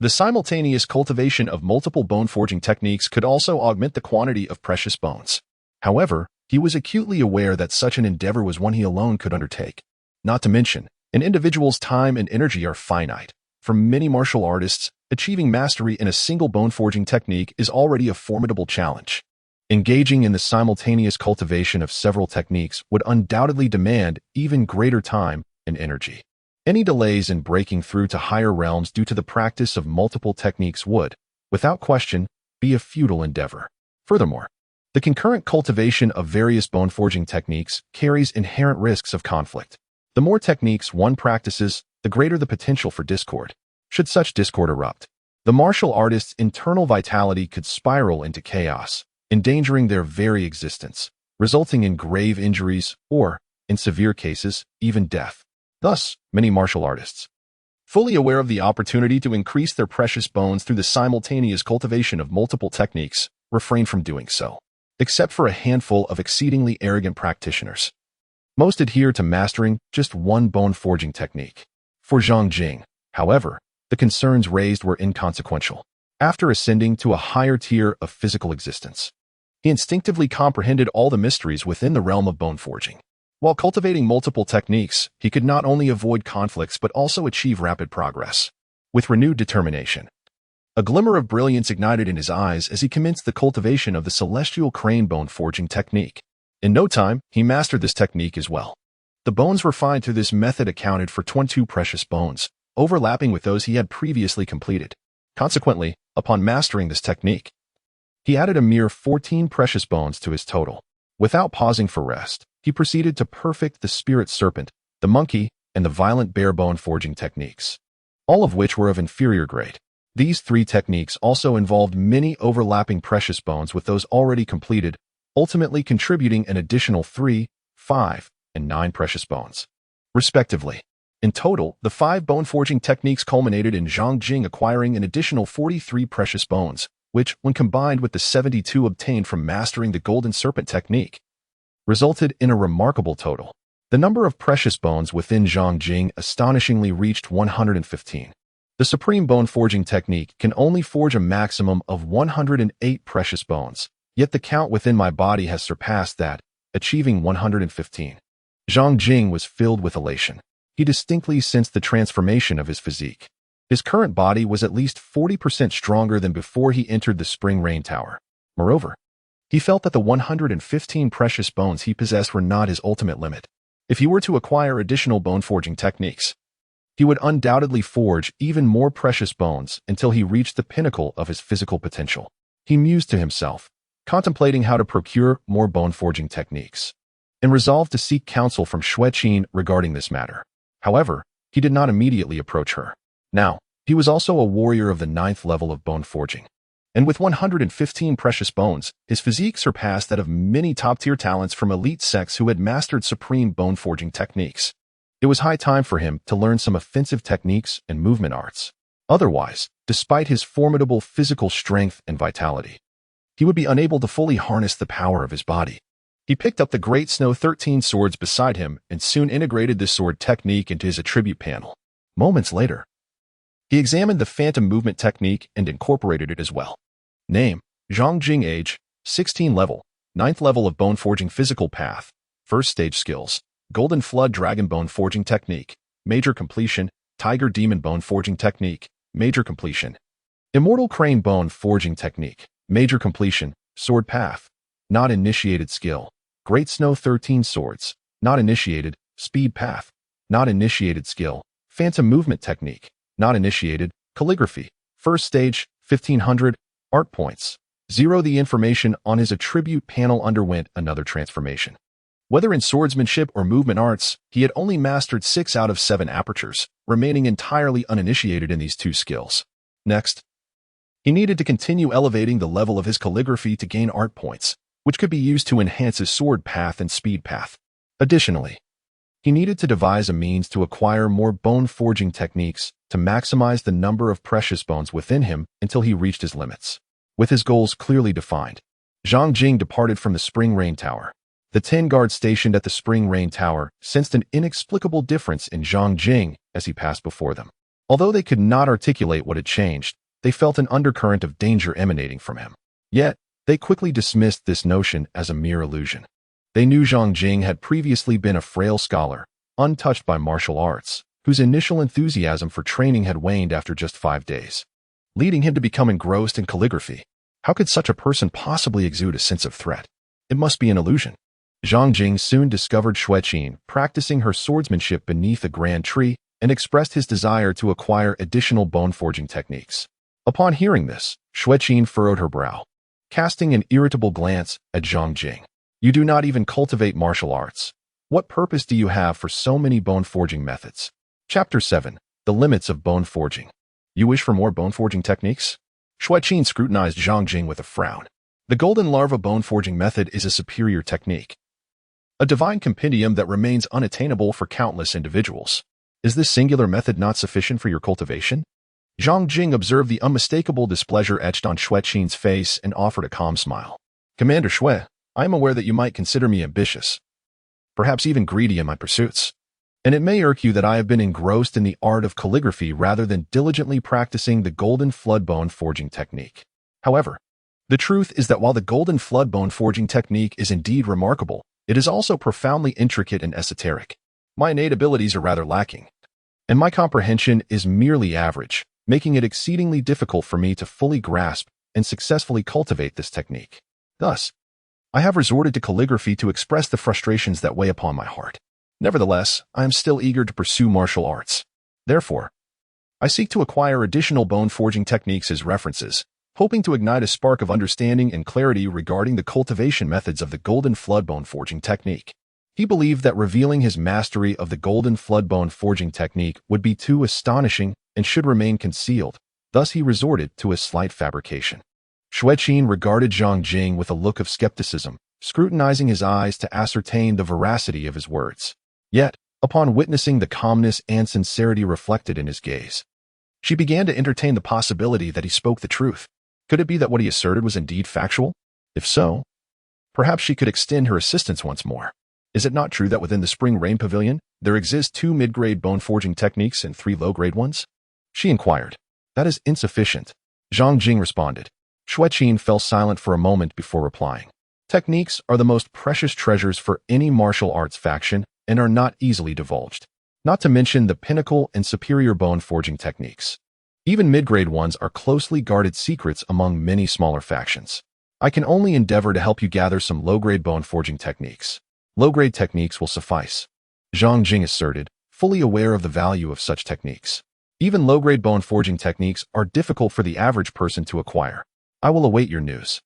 [SPEAKER 1] the simultaneous cultivation of multiple bone forging techniques could also augment the quantity of precious bones. However, he was acutely aware that such an endeavor was one he alone could undertake. Not to mention, an individual's time and energy are finite. For many martial artists, achieving mastery in a single bone forging technique is already a formidable challenge. Engaging in the simultaneous cultivation of several techniques would undoubtedly demand even greater time and energy. Any delays in breaking through to higher realms due to the practice of multiple techniques would, without question, be a futile endeavor. Furthermore, the concurrent cultivation of various bone forging techniques carries inherent risks of conflict. The more techniques one practices, the greater the potential for discord. Should such discord erupt, the martial artist's internal vitality could spiral into chaos, endangering their very existence, resulting in grave injuries or, in severe cases, even death. Thus, many martial artists, fully aware of the opportunity to increase their precious bones through the simultaneous cultivation of multiple techniques, refrain from doing so, except for a handful of exceedingly arrogant practitioners. Most adhere to mastering just one bone forging technique. For Zhang Jing, however, the concerns raised were inconsequential. After ascending to a higher tier of physical existence, he instinctively comprehended all the mysteries within the realm of bone forging. While cultivating multiple techniques, he could not only avoid conflicts but also achieve rapid progress. With renewed determination, a glimmer of brilliance ignited in his eyes as he commenced the cultivation of the celestial crane bone forging technique. In no time, he mastered this technique as well. The bones refined through this method accounted for 22 precious bones, overlapping with those he had previously completed. Consequently, upon mastering this technique, he added a mere 14 precious bones to his total. Without pausing for rest, he proceeded to perfect the spirit serpent, the monkey, and the violent bear bone forging techniques, all of which were of inferior grade. These 3 techniques also involved many overlapping precious bones with those already completed, ultimately contributing an additional 3, 5, and 9 precious bones, respectively. In total, the 5 bone forging techniques culminated in Zhang Jing acquiring an additional 43 precious bones, which, when combined with the 72 obtained from mastering the golden serpent technique, resulted in a remarkable total. The number of precious bones within Zhang Jing astonishingly reached 115. The supreme bone forging technique can only forge a maximum of 108 precious bones, yet the count within my body has surpassed that, achieving 115. Zhang Jing was filled with elation. He distinctly sensed the transformation of his physique. His current body was at least 40% stronger than before he entered the Spring Rain Tower. Moreover, he felt that the 115 precious bones he possessed were not his ultimate limit. If he were to acquire additional bone forging techniques, he would undoubtedly forge even more precious bones until he reached the pinnacle of his physical potential. He mused to himself, contemplating how to procure more bone forging techniques, and resolved to seek counsel from Xueqin regarding this matter. However, he did not immediately approach her. Now, he was also a warrior of the 9th level of bone forging, and with 115 precious bones, his physique surpassed that of many top-tier talents from elite sects who had mastered supreme bone forging techniques. It was high time for him to learn some offensive techniques and movement arts. Otherwise, despite his formidable physical strength and vitality, he would be unable to fully harness the power of his body. He picked up the Great Snow 13 swords beside him and soon integrated this sword technique into his attribute panel. Moments later, he examined the phantom movement technique and incorporated it as well. Name: Zhang Jing. Age: 16 level, 9th level of bone forging physical path. First stage skills: Golden Flood Dragon Bone Forging Technique, major completion. Tiger Demon Bone Forging Technique, major completion. Immortal Crane Bone Forging Technique, major completion. Sword Path, not initiated skill. Great Snow 13 swords, not initiated. Speed Path, not initiated skill. Phantom Movement Technique, not initiated. Calligraphy, first stage, 1500 art points. 0. The information on his attribute panel underwent another transformation. Whether in swordsmanship or movement arts, he had only mastered 6 out of 7 apertures, remaining entirely uninitiated in these 2 skills. Next, he needed to continue elevating the level of his calligraphy to gain art points, which could be used to enhance his sword path and speed path. Additionally, he needed to devise a means to acquire more bone forging techniques to maximize the number of precious bones within him until he reached his limits. With his goals clearly defined, Zhang Jing departed from the Spring Rain Tower. The 10 guards stationed at the Spring Rain Tower sensed an inexplicable difference in Zhang Jing as he passed before them. Although they could not articulate what had changed, they felt an undercurrent of danger emanating from him. Yet, they quickly dismissed this notion as a mere illusion. They knew Zhang Jing had previously been a frail scholar, untouched by martial arts, whose initial enthusiasm for training had waned after just 5 days, leading him to become engrossed in calligraphy. How could such a person possibly exude a sense of threat? It must be an illusion. Zhang Jing soon discovered Xueqin practicing her swordsmanship beneath a grand tree and expressed his desire to acquire additional bone forging techniques. Upon hearing this, Xueqin furrowed her brow, casting an irritable glance at Zhang Jing. You do not even cultivate martial arts. What purpose do you have for so many bone forging methods? Chapter 7. The Limits of Bone Forging. You wish for more bone forging techniques? Xueqin scrutinized Zhang Jing with a frown. The Golden Larva Bone Forging method is a superior technique, a divine compendium that remains unattainable for countless individuals. Is this singular method not sufficient for your cultivation? Zhang Jing observed the unmistakable displeasure etched on Xueqin's face and offered a calm smile. Commander Xue, I am aware that you might consider me ambitious, perhaps even greedy in my pursuits, and it may irk you that I have been engrossed in the art of calligraphy rather than diligently practicing the Golden Flood Bone Forging technique. However, the truth is that while the Golden Flood Bone Forging technique is indeed remarkable, it is also profoundly intricate and esoteric. My innate abilities are rather lacking, and my comprehension is merely average, making it exceedingly difficult for me to fully grasp and successfully cultivate this technique. Thus, I have resorted to calligraphy to express the frustrations that weigh upon my heart. Nevertheless, I am still eager to pursue martial arts. Therefore, I seek to acquire additional bone forging techniques as references, hoping to ignite a spark of understanding and clarity regarding the cultivation methods of the Golden Flood Bone Forging technique. He believed that revealing his mastery of the Golden Flood Bone Forging technique would be too astonishing and should remain concealed, thus he resorted to a slight fabrication. Xueqin regarded Zhang Jing with a look of skepticism, scrutinizing his eyes to ascertain the veracity of his words. Yet, upon witnessing the calmness and sincerity reflected in his gaze, she began to entertain the possibility that he spoke the truth. Could it be that what he asserted was indeed factual? If so, perhaps she could extend her assistance once more. Is it not true that within the Spring Rain Pavilion, there exist 2 mid-grade bone forging techniques and 3 low-grade ones? She inquired. That is insufficient. Zhang Jing responded. Xueqin fell silent for a moment before replying. Techniques are the most precious treasures for any martial arts faction and are not easily divulged, not to mention the pinnacle and superior bone forging techniques. Even mid-grade ones are closely guarded secrets among many smaller factions. I can only endeavor to help you gather some low-grade bone forging techniques. Low-grade techniques will suffice, Zhang Jing asserted, fully aware of the value of such techniques. Even low-grade bone forging techniques are difficult for the average person to acquire. I will await your news.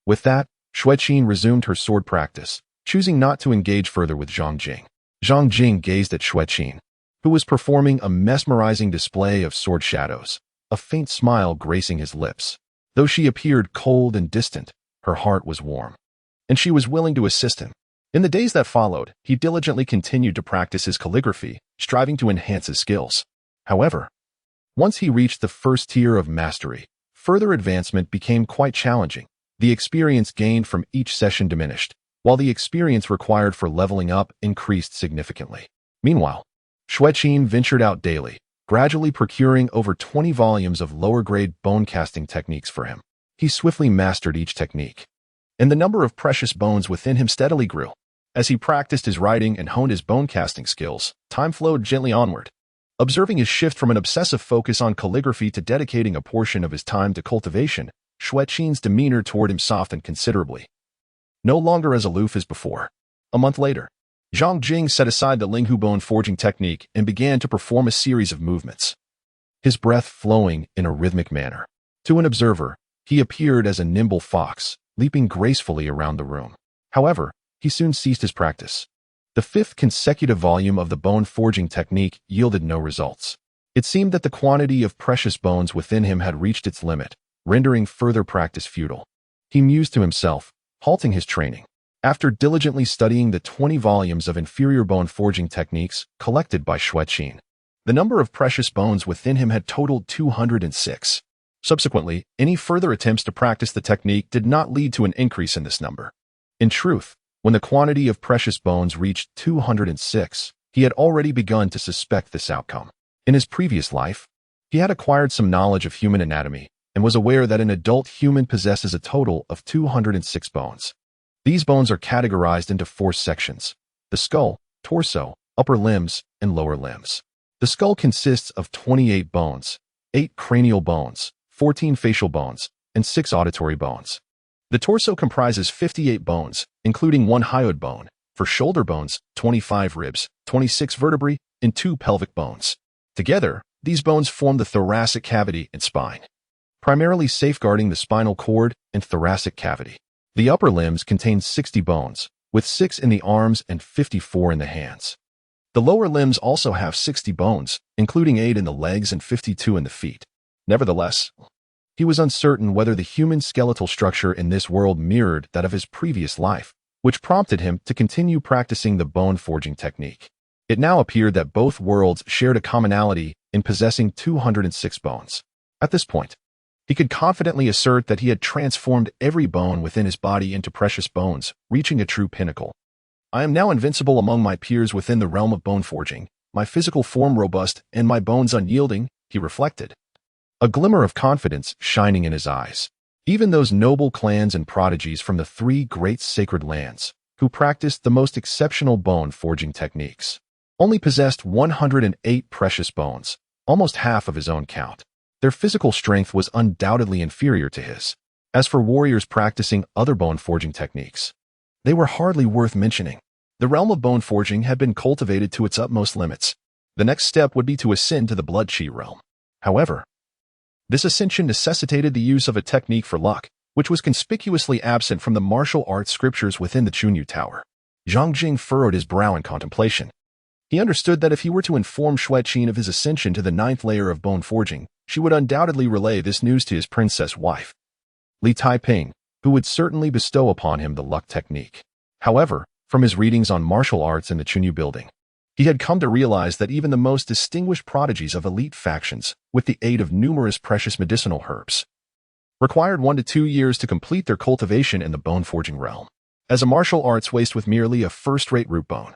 [SPEAKER 1] With that, Xueqin resumed her sword practice, choosing not to engage further with Zhang Jing. Zhang Jing gazed at Xueqin, who was performing a mesmerizing display of sword shadows, a faint smile gracing his lips. Though she appeared cold and distant, her heart was warm, and she was willing to assist him. In the days that followed, he diligently continued to practice his calligraphy, striving to enhance his skills. However, once he reached the first tier of mastery, further advancement became quite challenging. The experience gained from each session diminished, while the experience required for leveling up increased significantly. Meanwhile, Xueqin ventured out daily, gradually procuring over 20 volumes of lower-grade bone-casting techniques for him. He swiftly mastered each technique, and the number of precious bones within him steadily grew. As he practiced his writing and honed his bone-casting skills, time flowed gently onward. Observing his shift from an obsessive focus on calligraphy to dedicating a portion of his time to cultivation, Xueqin's demeanor toward him softened considerably. No longer as aloof as before. A month later, Zhang Jing set aside the Linghu bone forging technique and began to perform a series of movements, his breath flowing in a rhythmic manner. To an observer, he appeared as a nimble fox, leaping gracefully around the room. However, he soon ceased his practice. The fifth consecutive volume of the bone forging technique yielded no results. It seemed that the quantity of precious bones within him had reached its limit, rendering further practice futile. He mused to himself, halting his training. After diligently studying the 20 volumes of inferior bone forging techniques collected by Xueqin, the number of precious bones within him had totaled 206. Subsequently, any further attempts to practice the technique did not lead to an increase in this number. In truth, when the quantity of precious bones reached 206, he had already begun to suspect this outcome. In his previous life, he had acquired some knowledge of human anatomy and was aware that an adult human possesses a total of 206 bones. These bones are categorized into 4 sections: the skull, torso, upper limbs, and lower limbs. The skull consists of 28 bones, 8 cranial bones, 14 facial bones, and 6 auditory bones. The torso comprises 58 bones, including 1 hyoid bone, for shoulder bones, 25 ribs, 26 vertebrae, and 2 pelvic bones. Together, these bones form the thoracic cavity and spine, primarily safeguarding the spinal cord and thoracic cavity. The upper limbs contain 60 bones, with 6 in the arms and 54 in the hands. The lower limbs also have 60 bones, including 8 in the legs and 52 in the feet. Nevertheless, he was uncertain whether the human skeletal structure in this world mirrored that of his previous life, which prompted him to continue practicing the bone forging technique. It now appeared that both worlds shared a commonality in possessing 206 bones. At this point, he could confidently assert that he had transformed every bone within his body into precious bones, reaching a true pinnacle. I am now invincible among my peers within the realm of bone forging, my physical form robust and my bones unyielding, he reflected, a glimmer of confidence shining in his eyes. Even those noble clans and prodigies from the 3 great sacred lands, who practiced the most exceptional bone forging techniques, only possessed 108 precious bones, almost half of his own count. Their physical strength was undoubtedly inferior to his. As for warriors practicing other bone forging techniques, they were hardly worth mentioning. The realm of bone forging had been cultivated to its utmost limits. The next step would be to ascend to the blood chi realm. However, this ascension necessitated the use of a technique for luck, which was conspicuously absent from the martial arts scriptures within the Chunyu Tower. Zhang Jing furrowed his brow in contemplation. He understood that if he were to inform Xueqin of his ascension to the 9th layer of bone forging, she would undoubtedly relay this news to his princess wife, Li Taiping, who would certainly bestow upon him the luck technique. However, from his readings on martial arts in the Chunyu building, he had come to realize that even the most distinguished prodigies of elite factions, with the aid of numerous precious medicinal herbs, required 1 to 2 years to complete their cultivation in the bone forging realm. As a martial arts waste with merely a first-rate root bone,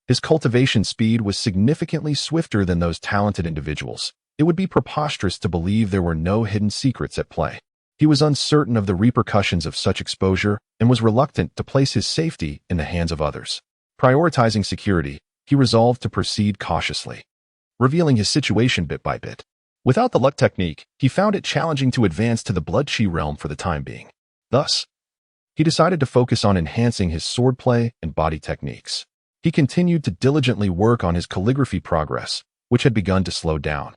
[SPEAKER 1] his cultivation speed was significantly swifter than those talented individuals. It would be preposterous to believe there were no hidden secrets at play. He was uncertain of the repercussions of such exposure and was reluctant to place his safety in the hands of others. Prioritizing security, he resolved to proceed cautiously, revealing his situation bit by bit. Without the luck technique, he found it challenging to advance to the blood chi realm for the time being. Thus, he decided to focus on enhancing his swordplay and body techniques. He continued to diligently work on his calligraphy progress, which had begun to slow down,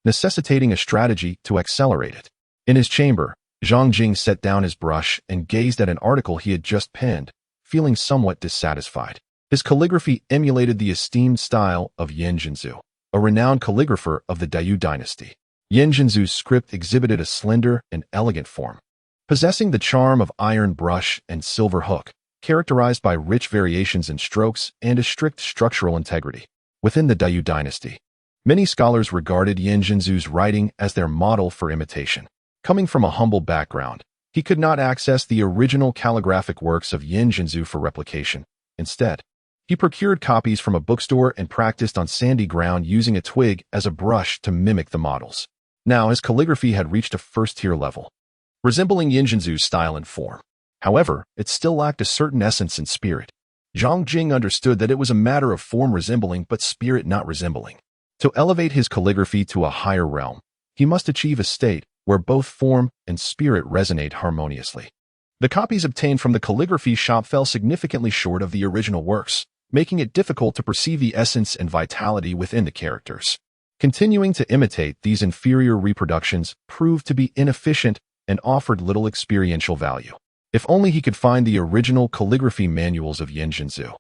[SPEAKER 1] necessitating a strategy to accelerate it. In his chamber, Zhang Jing set down his brush and gazed at an article he had just penned, feeling somewhat dissatisfied. His calligraphy emulated the esteemed style of Yan Zhenzu, a renowned calligrapher of the Yu Dynasty. Yan Zhenzu's script exhibited a slender and elegant form, possessing the charm of iron brush and silver hook, characterized by rich variations in strokes and a strict structural integrity. Within the Yu Dynasty, many scholars regarded Yan Zhenzu's writing as their model for imitation. Coming from a humble background, He could not access the original calligraphic works of Yin Jinzhu for replication. Instead, he procured copies from a bookstore and practiced on sandy ground using a twig as a brush to mimic the models. Now his calligraphy had reached a first-tier level, resembling Yin Jinzhu's style and form. However, it still lacked a certain essence and spirit. Zhang Jing understood that it was a matter of form resembling but spirit not resembling. To elevate his calligraphy to a higher realm, he must achieve a state where both form and spirit resonate harmoniously. The copies obtained from the calligraphy shop fell significantly short of the original works, making it difficult to perceive the essence and vitality within the characters. Continuing to imitate these inferior reproductions proved to be inefficient and offered little experiential value. If only he could find the original calligraphy manuals of Yin Jinzhu,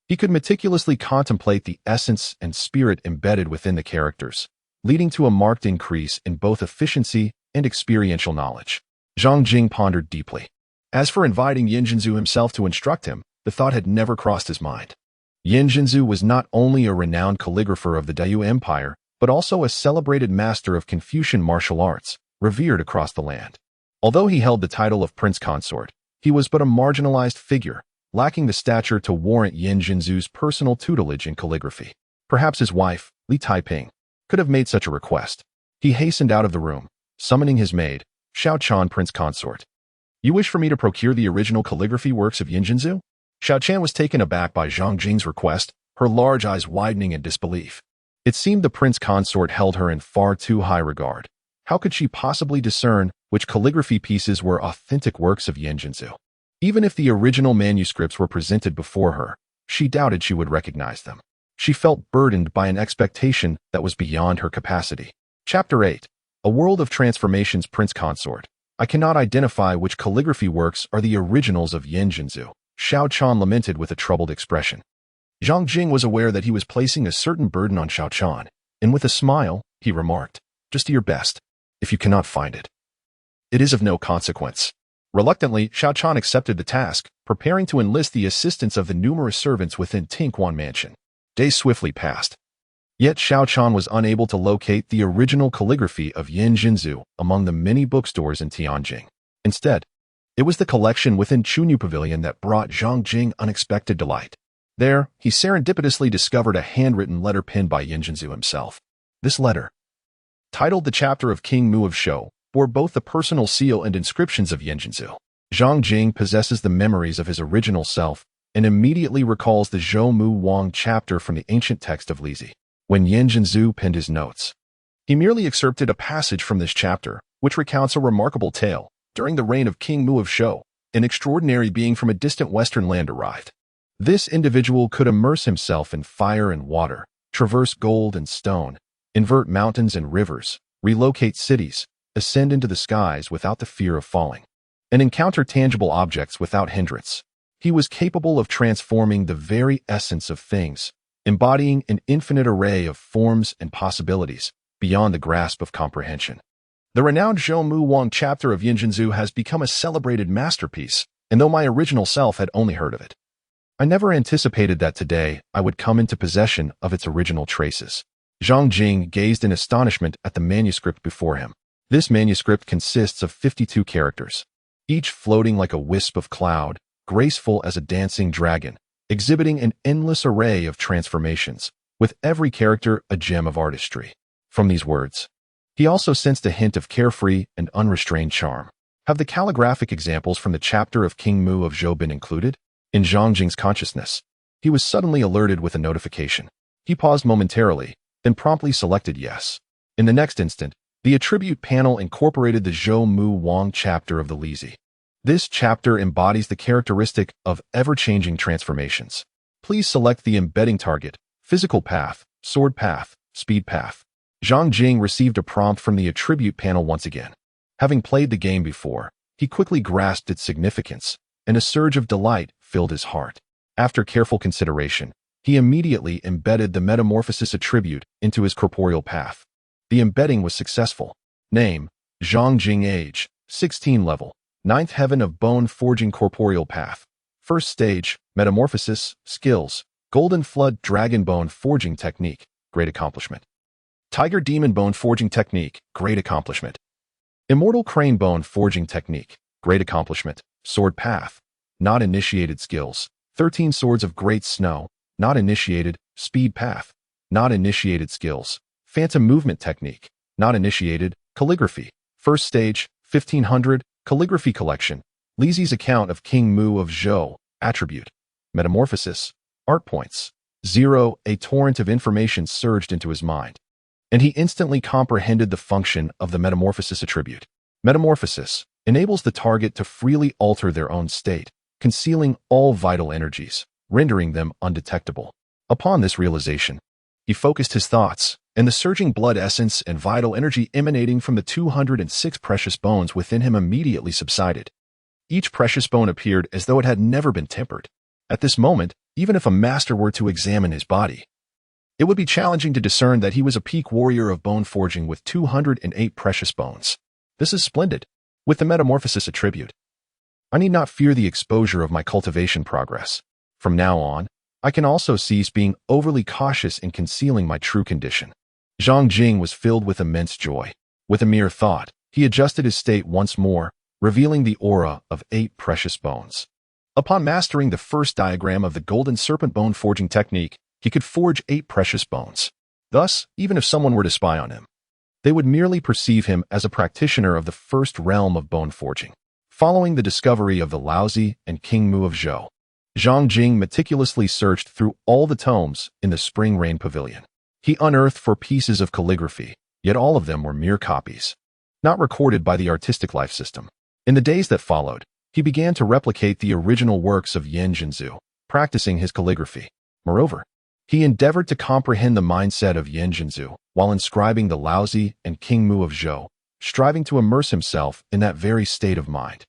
[SPEAKER 1] he could meticulously contemplate the essence and spirit embedded within the characters, leading to a marked increase in both efficiency and experiential knowledge. Zhang Jing pondered deeply. As for inviting Yin Jinzhu himself to instruct him, the thought had never crossed his mind. Yin Jinzhu was not only a renowned calligrapher of the Dayu Empire, but also a celebrated master of Confucian martial arts, revered across the land. Although he held the title of Prince Consort, he was but a marginalized figure, lacking the stature to warrant Yin Jinzhu's personal tutelage in calligraphy. Perhaps his wife, Li Taiping, could have made such a request. He hastened out of the room, summoning his maid, Xiao Chan, Prince Consort. "You wish for me to procure the original calligraphy works of Yin Jinzhu?" Xiao Chan was taken aback by Zhang Jing's request, her large eyes widening in disbelief. It seemed the Prince Consort held her in far too high regard. How could she possibly discern which calligraphy pieces were authentic works of Yin Jinzhu? Even if the original manuscripts were presented before her, she doubted she would recognize them. She felt burdened by an expectation that was beyond her capacity. Chapter 8. A World of Transformations. Prince Consort. "I cannot identify which calligraphy works are the originals of Yin Jinzhu," Xiao Chan lamented with a troubled expression. Zhang Jing was aware that he was placing a certain burden on Xiao Chan, and with a smile, he remarked, "Just do your best. If you cannot find it, it is of no consequence." Reluctantly, Xiao Chan accepted the task, preparing to enlist the assistance of the numerous servants within Tinquan Mansion. Days swiftly passed. Yet Xiao Chan was unable to locate the original calligraphy of Yin Jinzhu among the many bookstores in Tianjin. Instead, it was the collection within Chunyu Pavilion that brought Zhang Jing unexpected delight. There, he serendipitously discovered a handwritten letter penned by Yin Jinzhu himself. This letter, titled "The Chapter of King Mu of Shou," bore both the personal seal and inscriptions of Yin Jinzhu. Zhang Jing possesses the memories of his original self and immediately recalls the Zhou Mu Wang chapter from the ancient text of Lizi. When Yin Jinzhu penned his notes, he merely excerpted a passage from this chapter, which recounts a remarkable tale. During the reign of King Mu of Shou, an extraordinary being from a distant western land arrived. This individual could immerse himself in fire and water, traverse gold and stone, invert mountains and rivers, relocate cities, ascend into the skies without the fear of falling, and encounter tangible objects without hindrance. He was capable of transforming the very essence of things, embodying an infinite array of forms and possibilities beyond the grasp of comprehension. The renowned Zhou Mu Wang chapter of Yin Jinzhu has become a celebrated masterpiece, and though my original self had only heard of it, I never anticipated that today I would come into possession of its original traces. Zhang Jing gazed in astonishment at the manuscript before him. This manuscript consists of 52 characters, each floating like a wisp of cloud, graceful as a dancing dragon, exhibiting an endless array of transformations, with every character a gem of artistry. From these words, he also sensed a hint of carefree and unrestrained charm. Have the calligraphic examples from the chapter of King Mu of Zhou been included? In Zhang Jing's consciousness, he was suddenly alerted with a notification. He paused momentarily, then promptly selected yes. In the next instant, the attribute panel incorporated the Zhou Mu Wang chapter of the Lizi. This chapter embodies the characteristic of ever-changing transformations. Please select the embedding target, physical path, sword path, speed path. Zhang Jing received a prompt from the attribute panel once again. Having played the game before, he quickly grasped its significance, and a surge of delight filled his heart. After careful consideration, he immediately embedded the metamorphosis attribute into his corporeal path. The embedding was successful. Name, Zhang Jing. Age, 16 level. 9th heaven of bone forging corporeal path. First stage, metamorphosis, skills, golden flood dragon bone forging technique, great accomplishment. Tiger demon bone forging technique, great accomplishment. Immortal crane bone forging technique, Great accomplishment. Sword path. Not initiated skills. 13 swords of great snow. Not initiated. Speed path. Not initiated skills. Phantom movement technique. Not initiated. Calligraphy. First stage, 1500. Calligraphy collection. Lizi's account of King Mu of Zhou. Attribute. Metamorphosis. Art points. 0. A torrent of information surged into his mind, and he instantly comprehended the function of the metamorphosis attribute. Metamorphosis enables the target to freely alter their own state, concealing all vital energies, rendering them undetectable. Upon this realization, he focused his thoughts, and the surging blood essence and vital energy emanating from the 206 precious bones within him immediately subsided. Each precious bone appeared as though it had never been tempered. At this moment, even if a master were to examine his body, it would be challenging to discern that he was a peak warrior of bone forging with 208 precious bones. This is splendid. With the metamorphosis attribute, I need not fear the exposure of my cultivation progress. From now on, I can also cease being overly cautious in concealing my true condition. Zhang Jing was filled with immense joy. With a mere thought, he adjusted his state once more, revealing the aura of 8 precious bones. Upon mastering the first diagram of the golden serpent bone forging technique, he could forge 8 precious bones. Thus, even if someone were to spy on him, they would merely perceive him as a practitioner of the first realm of bone forging. Following the discovery of the Laozi and King Mu of Zhou, Zhang Jing meticulously searched through all the tomes in the Spring Rain Pavilion. He unearthed 4 pieces of calligraphy, yet all of them were mere copies, not recorded by the artistic life system. In the days that followed, he began to replicate the original works of Yan Zhenzu, practicing his calligraphy. Moreover, he endeavored to comprehend the mindset of Yan Zhenzu while inscribing the Laozi and King Mu of Zhou, striving to immerse himself in that very state of mind.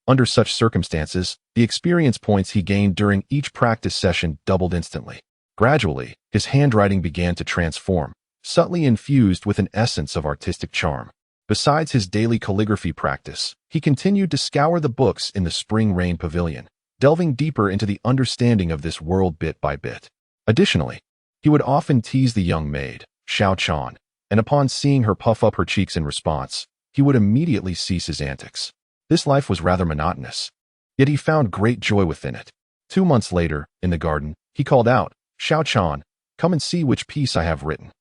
[SPEAKER 1] Under such circumstances, the experience points he gained during each practice session doubled instantly. Gradually, his handwriting began to transform, subtly infused with an essence of artistic charm. Besides his daily calligraphy practice, he continued to scour the books in the Spring Rain Pavilion, delving deeper into the understanding of this world bit by bit. Additionally, he would often tease the young maid, Xiao Chan, and upon seeing her puff up her cheeks in response, he would immediately cease his antics. This life was rather monotonous, yet he found great joy within it. 2 months later, in the garden, he called out, "Xiao Chan, come and see which piece I have written."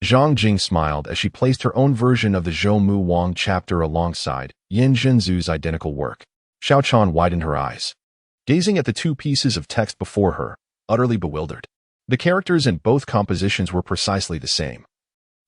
[SPEAKER 1] Zhang Jing smiled as she placed her own version of the Zhou Mu Wang chapter alongside Yan Zhenzu's identical work. Xiao Chan widened her eyes, gazing at the 2 pieces of text before her, utterly bewildered. The characters in both compositions were precisely the same,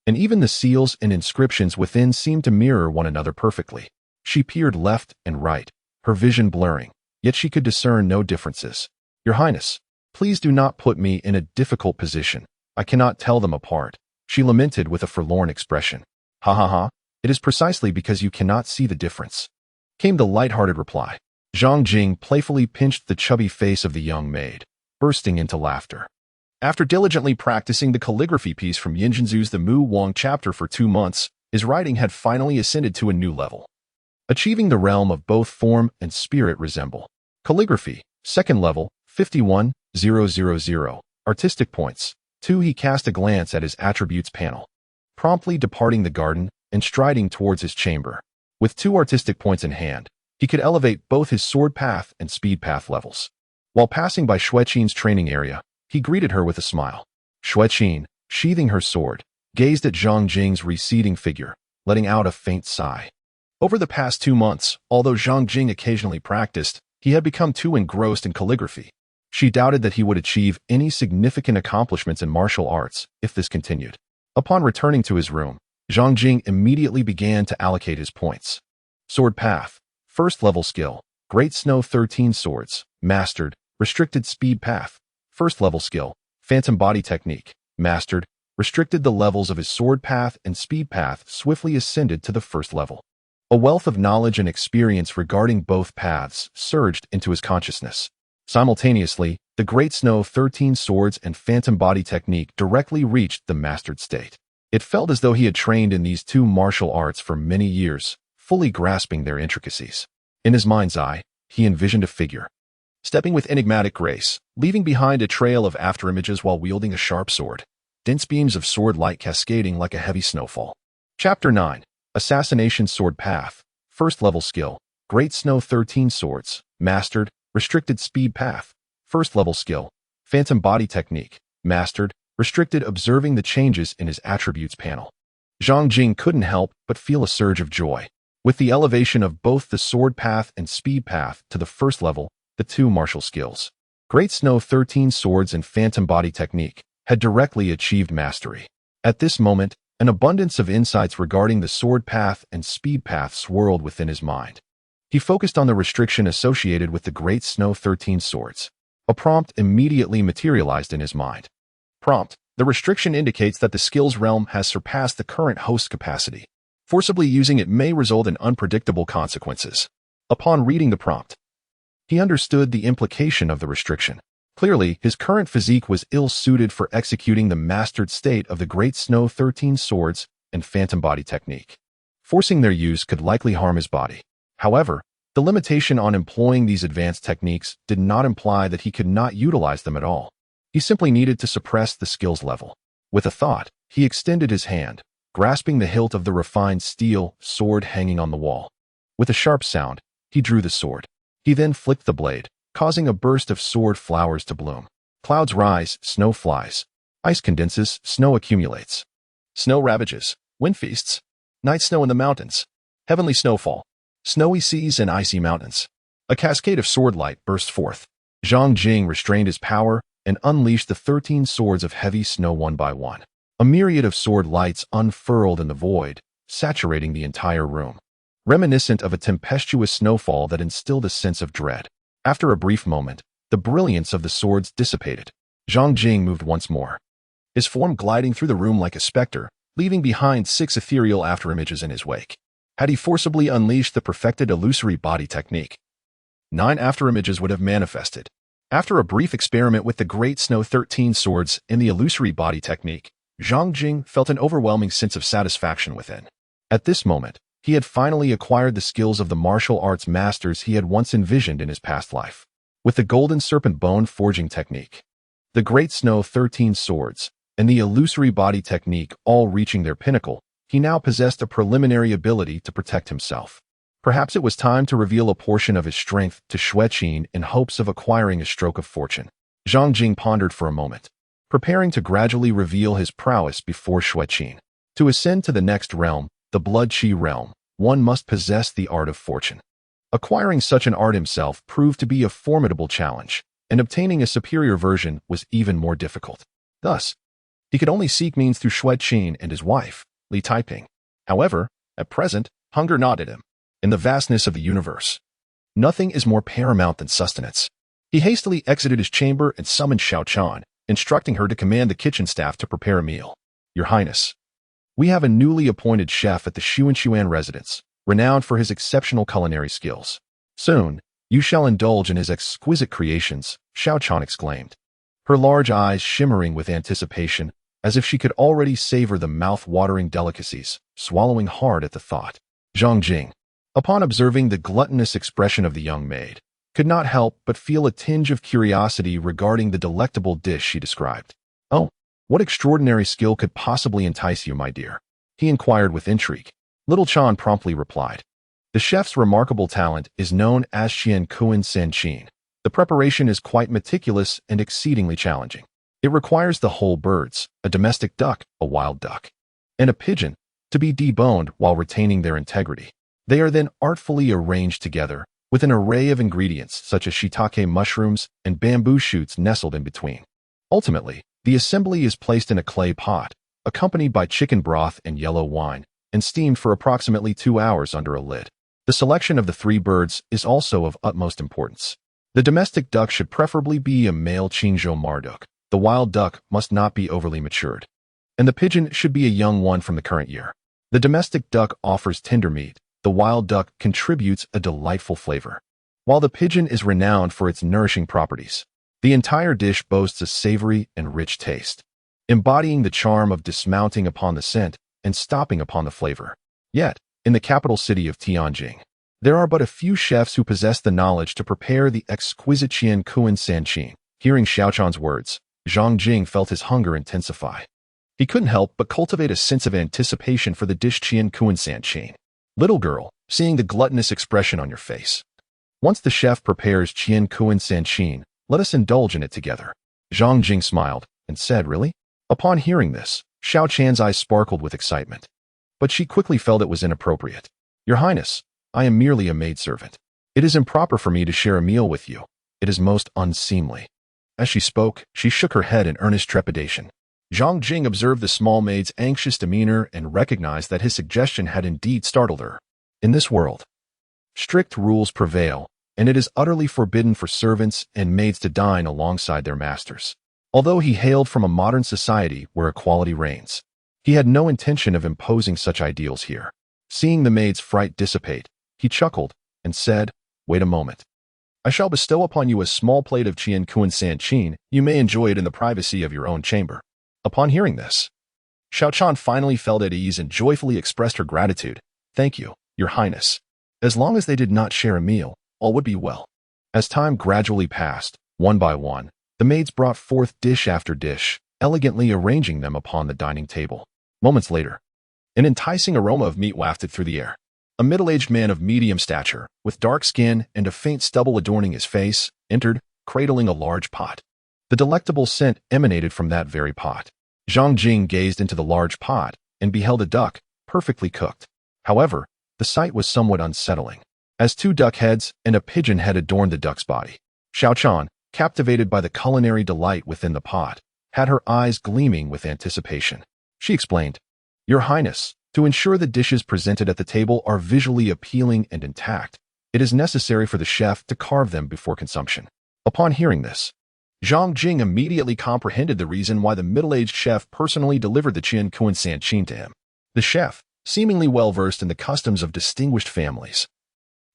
[SPEAKER 1] and even the seals and inscriptions within seemed to mirror one another perfectly. She peered left and right, her vision blurring, yet she could discern no differences. "Your Highness, please do not put me in a difficult position. I cannot tell them apart," she lamented with a forlorn expression. "Ha ha ha, it is precisely because you cannot see the difference," came the light-hearted reply. Zhang Jing playfully pinched the chubby face of the young maid, bursting into laughter. After diligently practicing the calligraphy piece from Yan Zhenzu's The Mu Wang chapter for 2 months, his writing had finally ascended to a new level, achieving the realm of both form and spirit resemble. Calligraphy, 2nd level, 51,000. Artistic points, 2. He cast a glance at his attributes panel, promptly departing the garden and striding towards his chamber. With 2 artistic points in hand, he could elevate both his sword path and speed path levels. While passing by Xueqin's training area, he greeted her with a smile. Xueqin, sheathing her sword, gazed at Zhang Jing's receding figure, letting out a faint sigh. Over the past 2 months, although Zhang Jing occasionally practiced, he had become too engrossed in calligraphy. She doubted that he would achieve any significant accomplishments in martial arts if this continued. Upon returning to his room, Zhang Jing immediately began to allocate his points. Sword path, 1st level skill, Great Snow 13 swords, mastered, restricted speed path. 1st level skill, Phantom Body Technique, mastered, restricted. The levels of his sword path and speed path swiftly ascended to the 1st level. A wealth of knowledge and experience regarding both paths surged into his consciousness. Simultaneously, the Great Snow 13 swords and Phantom Body Technique directly reached the mastered state. It felt as though he had trained in these 2 martial arts for many years, fully grasping their intricacies. In his mind's eye, he envisioned a figure, stepping with enigmatic grace, leaving behind a trail of afterimages while wielding a sharp sword, dense beams of sword light cascading like a heavy snowfall. Chapter 9. Assassination Sword Path, 1st level skill, Great Snow 13 Swords, Mastered, Restricted Speed Path, First Level Skill, Phantom Body Technique, Mastered, Restricted Observing the changes in his attributes panel. Zhang Jing couldn't help but feel a surge of joy. With the elevation of both the sword path and speed path to the first level, the two martial skills, Great Snow 13 Swords and Phantom Body Technique, had directly achieved mastery. At this moment, an abundance of insights regarding the sword path and speed path swirled within his mind. He focused on the restriction associated with the Great Snow 13 Swords. A prompt immediately materialized in his mind. Prompt: the restriction indicates that the skill's realm has surpassed the current host capacity. Forcibly using it may result in unpredictable consequences. Upon reading the prompt, he understood the implication of the restriction. Clearly, his current physique was ill-suited for executing the mastered state of the Great Snow 13 Swords and Phantom Body Technique. Forcing their use could likely harm his body. However, the limitation on employing these advanced techniques did not imply that he could not utilize them at all. He simply needed to suppress the skill's level. With a thought, he extended his hand, grasping the hilt of the refined steel sword hanging on the wall. With a sharp sound, he drew the sword. He then flicked the blade, causing a burst of sword flowers to bloom. Clouds rise, snow flies. Ice condenses, snow accumulates. Snow ravages, wind feasts. Night snow in the mountains. Heavenly snowfall. Snowy seas and icy mountains. A cascade of sword light burst forth. Zhang Jing restrained his power and unleashed the 13 swords of heavy snow one by one. A myriad of sword lights unfurled in the void, saturating the entire room, reminiscent of a tempestuous snowfall that instilled a sense of dread. After a brief moment, the brilliance of the swords dissipated. Zhang Jing moved once more, his form gliding through the room like a specter, leaving behind 6 ethereal afterimages in his wake. Had he forcibly unleashed the perfected illusory body technique, 9 afterimages would have manifested. After a brief experiment with the Great Snow 13 Swords and the illusory body technique, Zhang Jing felt an overwhelming sense of satisfaction within. At this moment, he had finally acquired the skills of the martial arts masters he had once envisioned in his past life. With the Golden Serpent Bone Forging Technique, the Great Snow 13 Swords, and the illusory body technique all reaching their pinnacle, he now possessed a preliminary ability to protect himself. Perhaps it was time to reveal a portion of his strength to Xueqin in hopes of acquiring a stroke of fortune. Zhang Jing pondered for a moment, preparing to gradually reveal his prowess before Xueqin. To ascend to the next realm, the Blood Qi realm, one must possess the art of fortune. Acquiring such an art himself proved to be a formidable challenge, and obtaining a superior version was even more difficult. Thus, he could only seek means through Xueqin and his wife, Li Taiping. However, at present, hunger gnawed at him. In the vastness of the universe, nothing is more paramount than sustenance. He hastily exited his chamber and summoned Xiaochan, instructing her to command the kitchen staff to prepare a meal. Your Highness, we have a newly appointed chef at the Xuan residence, renowned for his exceptional culinary skills. Soon, you shall indulge in his exquisite creations, Xiaochan exclaimed, her large eyes shimmering with anticipation, as if she could already savor the mouth-watering delicacies, swallowing hard at the thought. Zhang Jing, upon observing the gluttonous expression of the young maid, could not help but feel a tinge of curiosity regarding the delectable dish she described. Oh, what extraordinary skill could possibly entice you, my dear? He inquired with intrigue. Little Chan promptly replied. The chef's remarkable talent is known as Qian Kuan San Qin. The preparation is quite meticulous and exceedingly challenging. It requires the whole birds, a domestic duck, a wild duck, and a pigeon, to be deboned while retaining their integrity. They are then artfully arranged together, with an array of ingredients such as shiitake mushrooms and bamboo shoots nestled in between. Ultimately, the assembly is placed in a clay pot, accompanied by chicken broth and yellow wine, and steamed for approximately 2 hours under a lid. The selection of the 3 birds is also of utmost importance. The domestic duck should preferably be a male Qingzhou Marduk. The wild duck must not be overly matured, and the pigeon should be a young one from the current year. The domestic duck offers tender meat. The wild duck contributes a delightful flavor, while the pigeon is renowned for its nourishing properties. The entire dish boasts a savory and rich taste, embodying the charm of dismounting upon the scent and stopping upon the flavor. Yet, in the capital city of Tianjin, there are but a few chefs who possess the knowledge to prepare the exquisite Qian Kuan San Qin. Hearing Xiaochan's words, Zhang Jing felt his hunger intensify. He couldn't help but cultivate a sense of anticipation for the dish Qian Kuan San Qin. Little girl, seeing the gluttonous expression on your face. Once the chef prepares Chang'an.However, let us indulge in it together. Zhang Jing smiled and said, really? Upon hearing this, Xiao Chan's eyes sparkled with excitement. But she quickly felt it was inappropriate. Your Highness, I am merely a maidservant. It is improper for me to share a meal with you. It is most unseemly. As she spoke, she shook her head in earnest trepidation. Zhang Jing observed the small maid's anxious demeanor and recognized that his suggestion had indeed startled her. In this world, strict rules prevail, and it is utterly forbidden for servants and maids to dine alongside their masters. Although he hailed from a modern society where equality reigns, he had no intention of imposing such ideals here. Seeing the maid's fright dissipate, he chuckled and said, wait a moment. I shall bestow upon you a small plate of Chang'an.However. You may enjoy it in the privacy of your own chamber. Upon hearing this, Xiao Chan finally felt at ease and joyfully expressed her gratitude. Thank you, Your Highness. As long as they did not share a meal, all would be well. As time gradually passed, one by one, the maids brought forth dish after dish, elegantly arranging them upon the dining table. Moments later, an enticing aroma of meat wafted through the air. A middle-aged man of medium stature, with dark skin and a faint stubble adorning his face, entered, cradling a large pot. The delectable scent emanated from that very pot. Zhang Jing gazed into the large pot and beheld a duck, perfectly cooked. However, the sight was somewhat unsettling, as two duck heads and a pigeon head adorned the duck's body. Xiao Chan, captivated by the culinary delight within the pot, had her eyes gleaming with anticipation. She explained, Your Highness, to ensure the dishes presented at the table are visually appealing and intact, it is necessary for the chef to carve them before consumption. Upon hearing this, Zhang Jing immediately comprehended the reason why the middle-aged chef personally delivered the Chang'an.However to him. The chef, seemingly well-versed in the customs of distinguished families,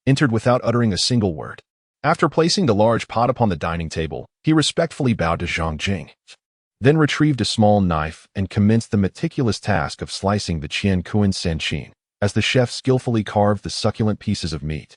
[SPEAKER 1] entered without uttering a single word. After placing the large pot upon the dining table, he respectfully bowed to Zhang Jing, then retrieved a small knife and commenced the meticulous task of slicing the Chang'an.However as the chef skillfully carved the succulent pieces of meat.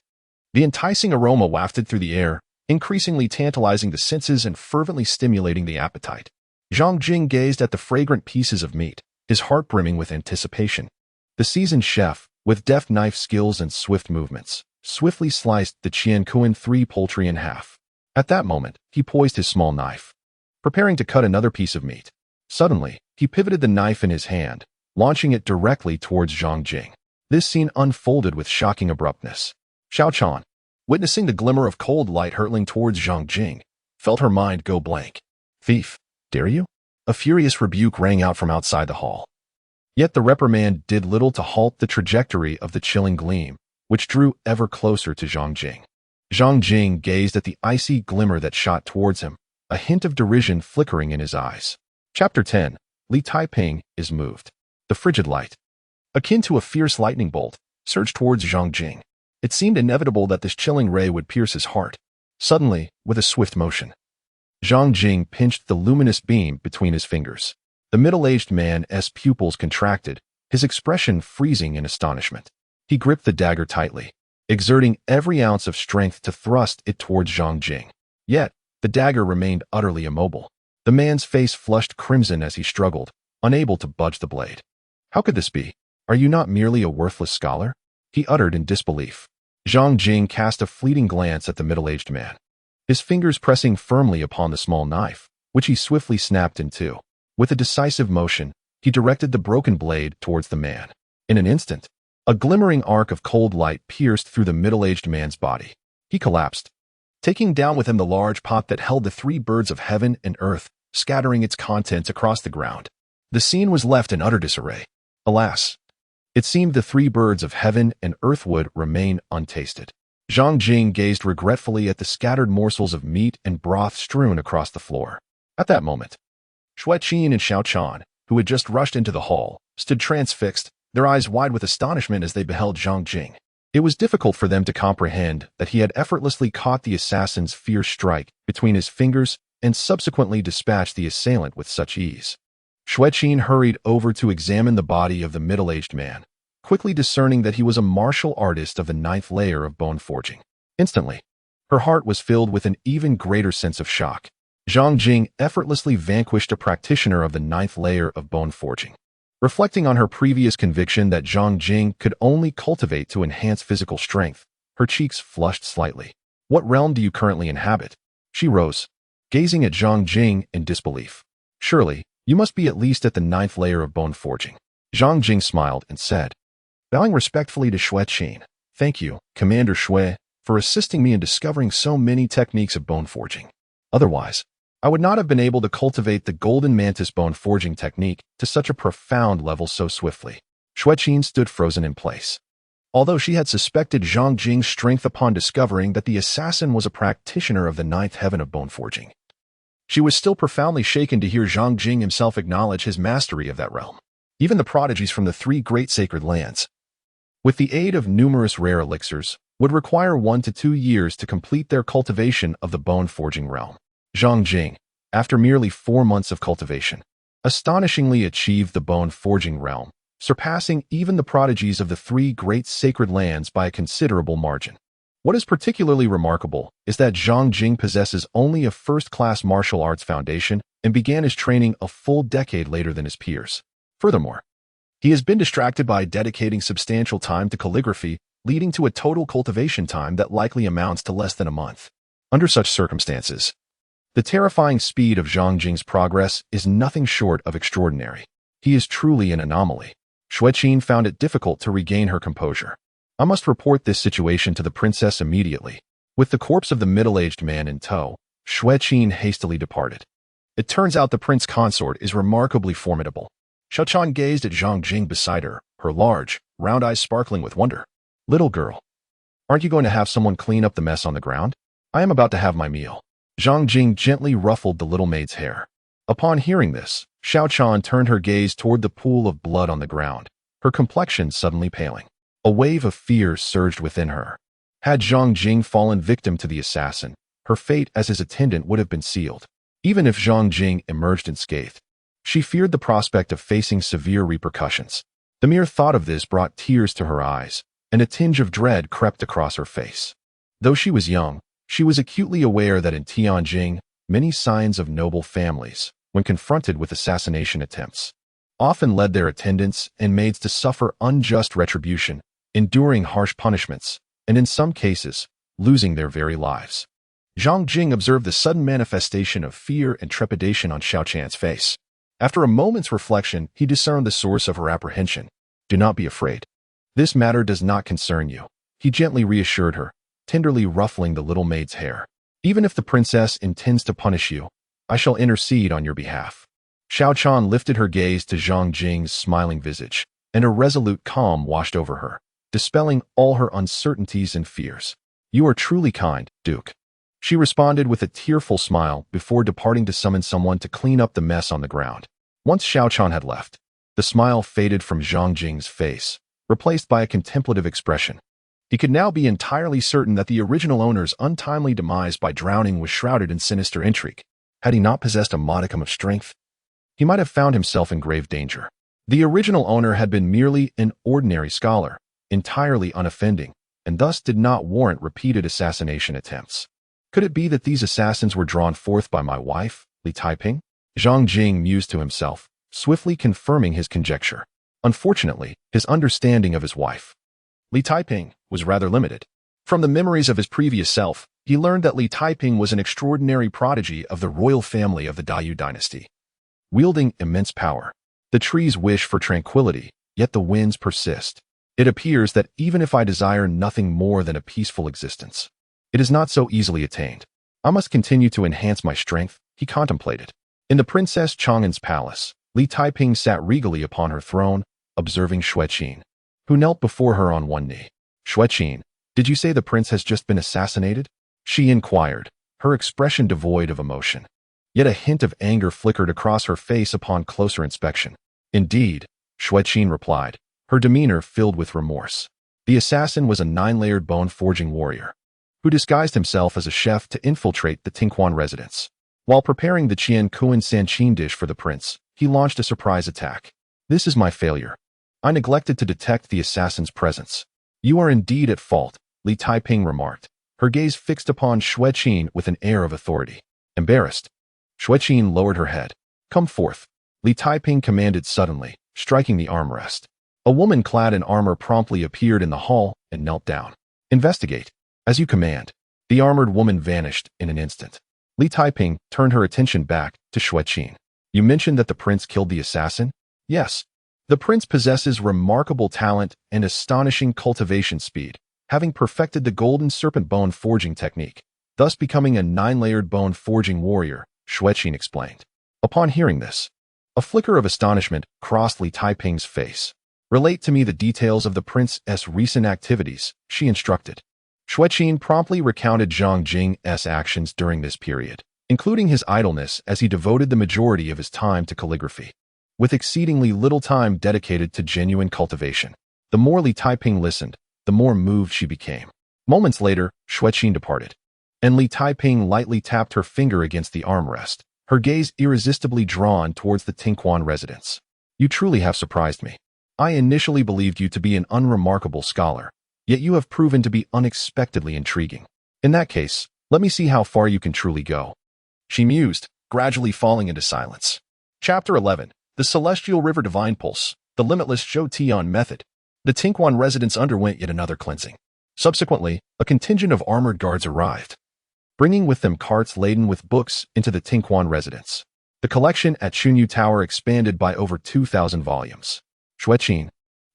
[SPEAKER 1] The enticing aroma wafted through the air, increasingly tantalizing the senses and fervently stimulating the appetite. Zhang Jing gazed at the fragrant pieces of meat, his heart brimming with anticipation. The seasoned chef, with deft knife skills and swift movements, swiftly sliced the Chang'an.However poultry in half. At that moment, he poised his small knife, preparing to cut another piece of meat. Suddenly, he pivoted the knife in his hand, launching it directly towards Zhang Jing. This scene unfolded with shocking abruptness. Xiao Chan, witnessing the glimmer of cold light hurtling towards Zhang Jing, felt her mind go blank. Thief, dare you? A furious rebuke rang out from outside the hall. Yet the reprimand did little to halt the trajectory of the chilling gleam, which drew ever closer to Zhang Jing. Zhang Jing gazed at the icy glimmer that shot towards him, a hint of derision flickering in his eyes. Chapter 10. Li Taiping is moved. The frigid light, akin to a fierce lightning bolt, surged towards Zhang Jing. It seemed inevitable that this chilling ray would pierce his heart. Suddenly, with a swift motion, Zhang Jing pinched the luminous beam between his fingers. The middle-aged man's pupils contracted, his expression freezing in astonishment. He gripped the dagger tightly, exerting every ounce of strength to thrust it towards Zhang Jing. Yet, the dagger remained utterly immobile. The man's face flushed crimson as he struggled, unable to budge the blade. How could this be? Are you not merely a worthless scholar? He uttered in disbelief. Zhang Jing cast a fleeting glance at the middle-aged man, his fingers pressing firmly upon the small knife, which he swiftly snapped in two. With a decisive motion, he directed the broken blade towards the man. In an instant, a glimmering arc of cold light pierced through the middle-aged man's body. He collapsed, taking down with him the large pot that held the three birds of heaven and earth, scattering its contents across the ground. The scene was left in utter disarray. Alas, it seemed the three birds of heaven and earth would remain untasted. Zhang Jing gazed regretfully at the scattered morsels of meat and broth strewn across the floor. At that moment, Shui Qin and Xiao Chan, who had just rushed into the hall, stood transfixed, their eyes wide with astonishment as they beheld Zhang Jing. It was difficult for them to comprehend that he had effortlessly caught the assassin's fierce strike between his fingers and subsequently dispatched the assailant with such ease. Shui Qin hurried over to examine the body of the middle-aged man, quickly discerning that he was a martial artist of the 9th layer of bone forging. Instantly, her heart was filled with an even greater sense of shock. Zhang Jing effortlessly vanquished a practitioner of the 9th layer of bone forging. Reflecting on her previous conviction that Zhang Jing could only cultivate to enhance physical strength, her cheeks flushed slightly. What realm do you currently inhabit? She rose, gazing at Zhang Jing in disbelief. Surely, you must be at least at the 9th layer of bone forging. Zhang Jing smiled and said, bowing respectfully to Xue Qin, thank you, Commander Xue, for assisting me in discovering so many techniques of bone forging. Otherwise, I would not have been able to cultivate the golden mantis bone forging technique to such a profound level so swiftly. Xue Qin stood frozen in place. Although she had suspected Zhang Jing's strength upon discovering that the assassin was a practitioner of the 9th heaven of bone forging, she was still profoundly shaken to hear Zhang Jing himself acknowledge his mastery of that realm. Even the prodigies from the 3 great sacred lands, with the aid of numerous rare elixirs, would require 1 to 2 years to complete their cultivation of the bone forging realm. Zhang Jing, after merely 4 months of cultivation, astonishingly achieved the bone forging realm, surpassing even the prodigies of the 3 great sacred lands by a considerable margin. What is particularly remarkable is that Zhang Jing possesses only a first-class martial arts foundation and began his training a full decade later than his peers. Furthermore, he has been distracted by dedicating substantial time to calligraphy, leading to a total cultivation time that likely amounts to less than a month. Under such circumstances, the terrifying speed of Zhang Jing's progress is nothing short of extraordinary. He is truly an anomaly. Xue Qin found it difficult to regain her composure. I must report this situation to the princess immediately. With the corpse of the middle-aged man in tow, Xue Qin hastily departed. It turns out the prince consort is remarkably formidable. Xiao Chan gazed at Zhang Jing beside her, her large, round eyes sparkling with wonder. Little girl, aren't you going to have someone clean up the mess on the ground? I am about to have my meal. Zhang Jing gently ruffled the little maid's hair. Upon hearing this, Xiao Chan turned her gaze toward the pool of blood on the ground, her complexion suddenly paling. A wave of fear surged within her. Had Zhang Jing fallen victim to the assassin, her fate as his attendant would have been sealed. Even if Zhang Jing emerged unscathed, she feared the prospect of facing severe repercussions. The mere thought of this brought tears to her eyes, and a tinge of dread crept across her face. Though she was young, she was acutely aware that in Tianjing, many scions of noble families, when confronted with assassination attempts, often led their attendants and maids to suffer unjust retribution, enduring harsh punishments, and in some cases, losing their very lives. Zhang Jing observed the sudden manifestation of fear and trepidation on Xiao Chan's face. After a moment's reflection, he discerned the source of her apprehension. Do not be afraid. This matter does not concern you, he gently reassured her, tenderly ruffling the little maid's hair. Even if the princess intends to punish you, I shall intercede on your behalf. Xiao Chan lifted her gaze to Zhang Jing's smiling visage, and a resolute calm washed over her, dispelling all her uncertainties and fears. You are truly kind, Duke. She responded with a tearful smile before departing to summon someone to clean up the mess on the ground. Once Xiao Chan had left, the smile faded from Zhang Jing's face, replaced by a contemplative expression. He could now be entirely certain that the original owner's untimely demise by drowning was shrouded in sinister intrigue. Had he not possessed a modicum of strength, he might have found himself in grave danger. The original owner had been merely an ordinary scholar, entirely unoffending, and thus did not warrant repeated assassination attempts. Could it be that these assassins were drawn forth by my wife, Li Taiping? Zhang Jing mused to himself, swiftly confirming his conjecture. Unfortunately, his understanding of his wife, Li Taiping, was rather limited. From the memories of his previous self, he learned that Li Taiping was an extraordinary prodigy of the royal family of the Grand Yu Dynasty. Wielding immense power, the trees wish for tranquility, yet the winds persist. It appears that even if I desire nothing more than a peaceful existence, it is not so easily attained. I must continue to enhance my strength, he contemplated. In the Princess Chang'an's palace, Li Taiping sat regally upon her throne, observing Xue Qin, who knelt before her on one knee. Xue Qin, did you say the prince has just been assassinated? She inquired, her expression devoid of emotion. Yet a hint of anger flickered across her face upon closer inspection. Indeed, Xue Qin replied, her demeanor filled with remorse. The assassin was a 9-layered bone-forging warrior, who disguised himself as a chef to infiltrate the Tinquan residence. While preparing the Qian Kuan Sanchin dish for the prince, he launched a surprise attack. This is my failure. I neglected to detect the assassin's presence. You are indeed at fault, Li Taiping remarked, her gaze fixed upon Xue Qin with an air of authority. Embarrassed, Xue Qin lowered her head. Come forth, Li Taiping commanded suddenly, striking the armrest. A woman clad in armor promptly appeared in the hall and knelt down. "Investigate. As you command." The armored woman vanished in an instant. Li Taiping turned her attention back to Xueqin. "You mentioned that the prince killed the assassin?" "Yes. The prince possesses remarkable talent and astonishing cultivation speed, having perfected the golden serpent bone forging technique, thus becoming a 9-layered bone forging warrior," Xueqin explained. Upon hearing this, a flicker of astonishment crossed Li Taiping's face. "Relate to me the details of the prince's recent activities," she instructed. Xueqin promptly recounted Zhang Jing's actions during this period, including his idleness as he devoted the majority of his time to calligraphy, with exceedingly little time dedicated to genuine cultivation. The more Li Taiping listened, the more moved she became. Moments later, Xueqin departed, and Li Taiping lightly tapped her finger against the armrest, her gaze irresistibly drawn towards the Tinquan residence. "You truly have surprised me. I initially believed you to be an unremarkable scholar, yet you have proven to be unexpectedly intriguing. In that case, let me see how far you can truly go." She mused, gradually falling into silence. Chapter 11. The Celestial River Divine Pulse, the Limitless Zhou Tian Method. The Tinquan residence underwent yet another cleansing. Subsequently, a contingent of armored guards arrived, bringing with them carts laden with books into the Tinquan residence. The collection at Chunyu Tower expanded by over 2,000 volumes. Xueqin,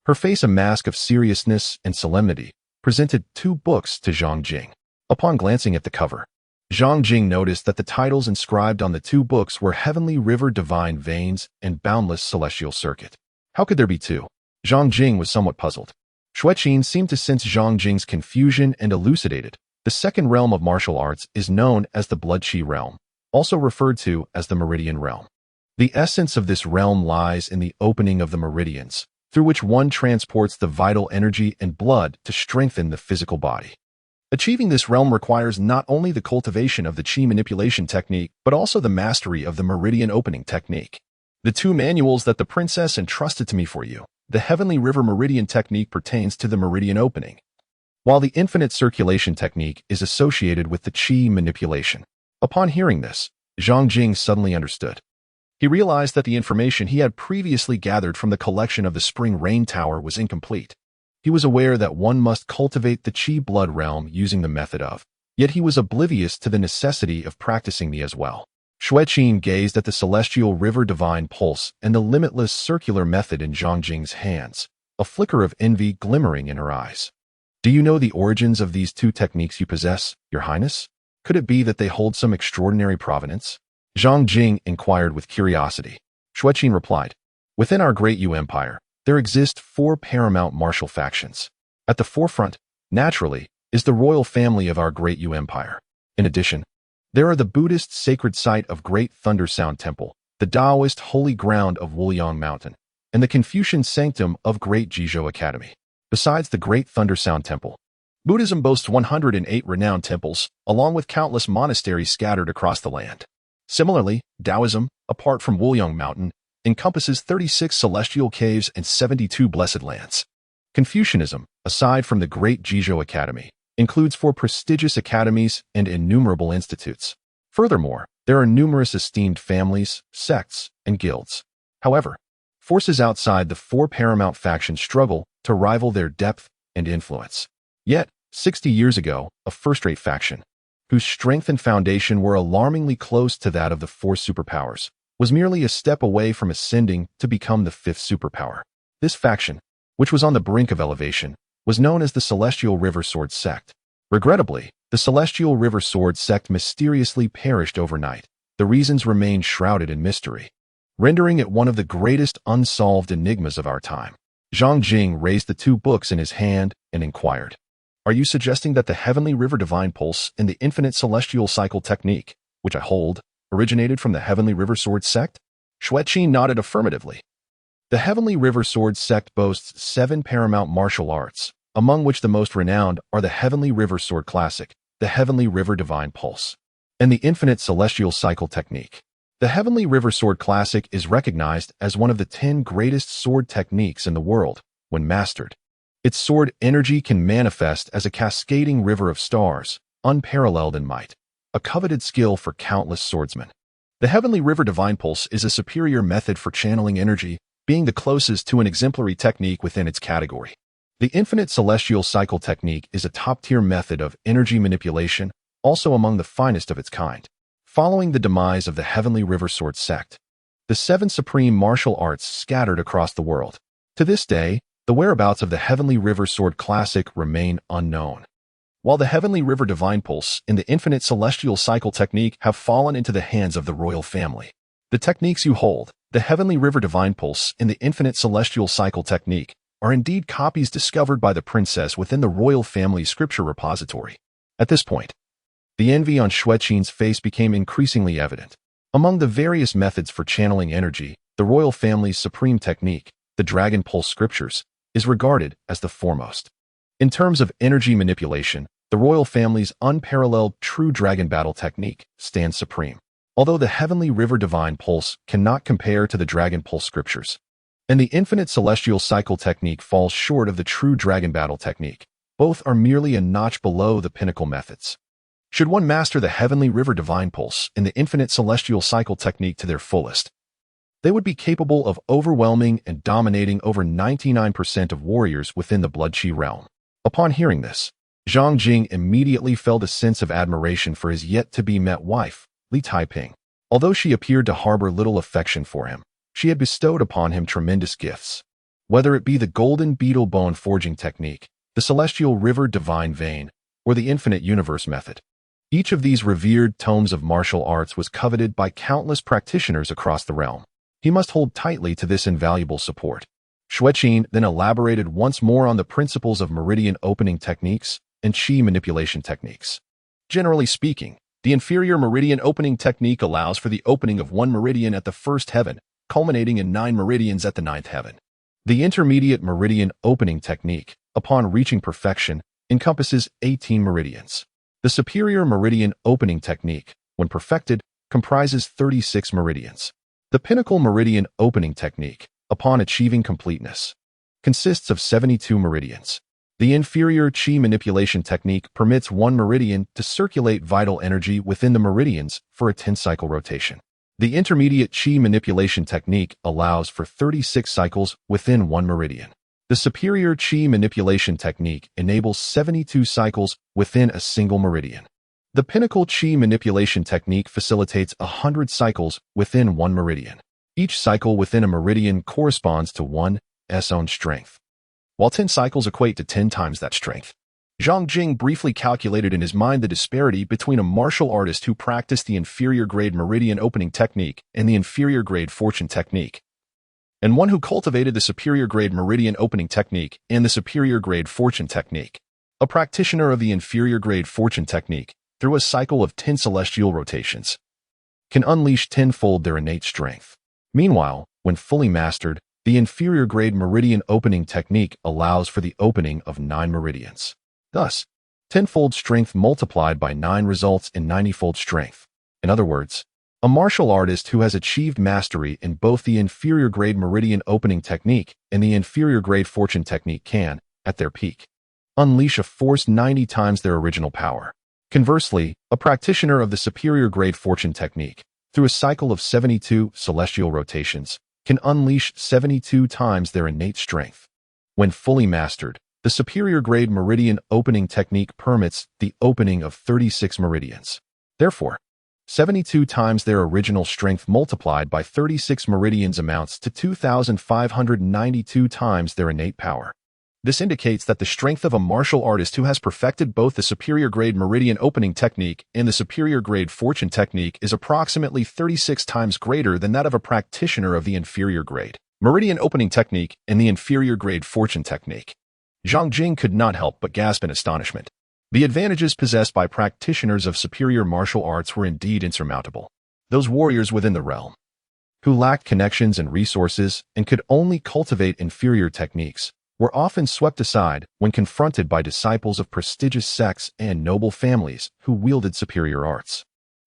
[SPEAKER 1] her face a mask of seriousness and solemnity, presented 2 books to Zhang Jing. Upon glancing at the cover, Zhang Jing noticed that the titles inscribed on the 2 books were Heavenly River Divine Veins and Boundless Celestial Circuit. How could there be 2? Zhang Jing was somewhat puzzled. Xueqin seemed to sense Zhang Jing's confusion and elucidated. The second realm of martial arts is known as the Blood Qi realm, also referred to as the Meridian realm. The essence of this realm lies in the opening of the meridians, through which one transports the vital energy and blood to strengthen the physical body. Achieving this realm requires not only the cultivation of the Qi manipulation technique, but also the mastery of the meridian opening technique. The 2 manuals that the princess entrusted to me for you, the Heavenly River Meridian technique pertains to the meridian opening, while the infinite circulation technique is associated with the Qi manipulation. Upon hearing this, Zhang Jing suddenly understood. He realized that the information he had previously gathered from the collection of the Spring Rain Tower was incomplete. He was aware that one must cultivate the Qi blood realm using the method of, yet he was oblivious to the necessity of practicing the as well. Xueqin gazed at the Celestial River Divine Pulse and the limitless circular method in Zhang Jing's hands, a flicker of envy glimmering in her eyes. "Do you know the origins of these 2 techniques you possess, Your Highness? Could it be that they hold some extraordinary provenance?" Zhang Jing inquired with curiosity. Xueqin replied, "Within our Great Yu Empire, there exist 4 paramount martial factions. At the forefront, naturally, is the royal family of our Great Yu Empire. In addition, there are the Buddhist sacred site of Great Thunder Sound Temple, the Taoist holy ground of Wuliang Mountain, and the Confucian sanctum of Great Jizhou Academy. Besides the Great Thunder Sound Temple, Buddhism boasts 108 renowned temples, along with countless monasteries scattered across the land. Similarly, Taoism, apart from Wuliang Mountain, encompasses 36 celestial caves and 72 blessed lands. Confucianism, aside from the Great Jizhou Academy, includes 4 prestigious academies and innumerable institutes. Furthermore, there are numerous esteemed families, sects, and guilds. However, forces outside the 4 paramount factions struggle to rival their depth and influence. Yet, 60 years ago, a first-rate faction, whose strength and foundation were alarmingly close to that of the 4 superpowers, was merely a step away from ascending to become the 5th superpower. This faction, which was on the brink of elevation, was known as the Celestial River Sword Sect. Regrettably, the Celestial River Sword Sect mysteriously perished overnight. The reasons remain shrouded in mystery, rendering it one of the greatest unsolved enigmas of our time. Zhang Jing raised the 2 books in his hand and inquired, "Are you suggesting that the Heavenly River Divine Pulse and the Infinite Celestial Cycle technique, which I hold, originated from the Heavenly River Sword Sect?" Xueqin nodded affirmatively. The Heavenly River Sword Sect boasts 7 paramount martial arts, among which the most renowned are the Heavenly River Sword Classic, the Heavenly River Divine Pulse, and the Infinite Celestial Cycle technique. The Heavenly River Sword Classic is recognized as one of the 10 greatest sword techniques in the world, when mastered. Its sword energy can manifest as a cascading river of stars, unparalleled in might, a coveted skill for countless swordsmen. The Heavenly River Divine Pulse is a superior method for channeling energy, being the closest to an exemplary technique within its category. The infinite celestial cycle technique is a top-tier method of energy manipulation, also among the finest of its kind. Following the demise of the Heavenly River Sword sect, the 7 supreme martial arts scattered across the world. To this day, the whereabouts of the Heavenly River Sword classic remain unknown. While the Heavenly River Divine Pulse and the infinite celestial cycle technique have fallen into the hands of the royal family, the techniques you hold, the Heavenly River Divine Pulse and the infinite celestial cycle technique, are indeed copies discovered by the princess within the royal family scripture repository. At this point, the envy on Xueqin's face became increasingly evident. Among the various methods for channeling energy, the royal family's supreme technique, the Dragon Pulse scriptures, is regarded as the foremost. In terms of energy manipulation, the royal family's unparalleled true dragon battle technique stands supreme. Although the Heavenly River Divine Pulse cannot compare to the Dragon Pulse scriptures, and the infinite celestial cycle technique falls short of the true dragon battle technique, both are merely a notch below the pinnacle methods. Should one master the Heavenly River Divine Pulse and the infinite celestial cycle technique to their fullest, they would be capable of overwhelming and dominating over 99% of warriors within the Blood Qi realm. Upon hearing this, Zhang Jing immediately felt a sense of admiration for his yet-to-be-met wife, Li Taiping. Although she appeared to harbor little affection for him, she had bestowed upon him tremendous gifts. Whether it be the Golden Beetle Bone Forging Technique, the Celestial River Divine Vein, or the Infinite Universe Method, each of these revered tomes of martial arts was coveted by countless practitioners across the realm. He must hold tightly to this invaluable support. Xueqin then elaborated once more on the principles of meridian opening techniques and qi manipulation techniques. Generally speaking, the inferior meridian opening technique allows for the opening of one meridian at the first heaven, culminating in 9 meridians at the 9th heaven. The intermediate meridian opening technique, upon reaching perfection, encompasses 18 meridians. The superior meridian opening technique, when perfected, comprises 36 meridians. The pinnacle meridian opening technique, upon achieving completeness, consists of 72 meridians. The inferior qi manipulation technique permits one meridian to circulate vital energy within the meridians for a 10-cycle rotation. The intermediate qi manipulation technique allows for 36 cycles within one meridian. The superior qi manipulation technique enables 72 cycles within a single meridian. The pinnacle qi manipulation technique facilitates 100 cycles within one meridian. Each cycle within a meridian corresponds to one's own strength, while 10 cycles equate to 10 times that strength. Zhang Jing briefly calculated in his mind the disparity between a martial artist who practiced the inferior grade meridian opening technique and the inferior grade fortune technique, and one who cultivated the superior grade meridian opening technique and the superior grade fortune technique. A practitioner of the inferior grade fortune technique, through a cycle of 10 celestial rotations, can unleash tenfold their innate strength. Meanwhile, when fully mastered, the inferior grade meridian opening technique allows for the opening of 9 meridians. Thus, tenfold strength multiplied by 9 results in 90-fold strength. In other words, a martial artist who has achieved mastery in both the inferior grade meridian opening technique and the inferior grade fortune technique can, at their peak, unleash a force 90 times their original power. Conversely, a practitioner of the superior grade fortune technique, through a cycle of 72 celestial rotations, can unleash 72 times their innate strength. When fully mastered, the superior grade meridian opening technique permits the opening of 36 meridians. Therefore, 72 times their original strength multiplied by 36 meridians amounts to 2,592 times their innate power. This indicates that the strength of a martial artist who has perfected both the superior grade meridian opening technique and the superior grade fortune technique is approximately 36 times greater than that of a practitioner of the inferior grade meridian opening technique and the inferior grade fortune technique. Zhang Jing could not help but gasp in astonishment. The advantages possessed by practitioners of superior martial arts were indeed insurmountable. Those warriors within the realm, who lacked connections and resources and could only cultivate inferior techniques, were often swept aside when confronted by disciples of prestigious sects and noble families who wielded superior arts.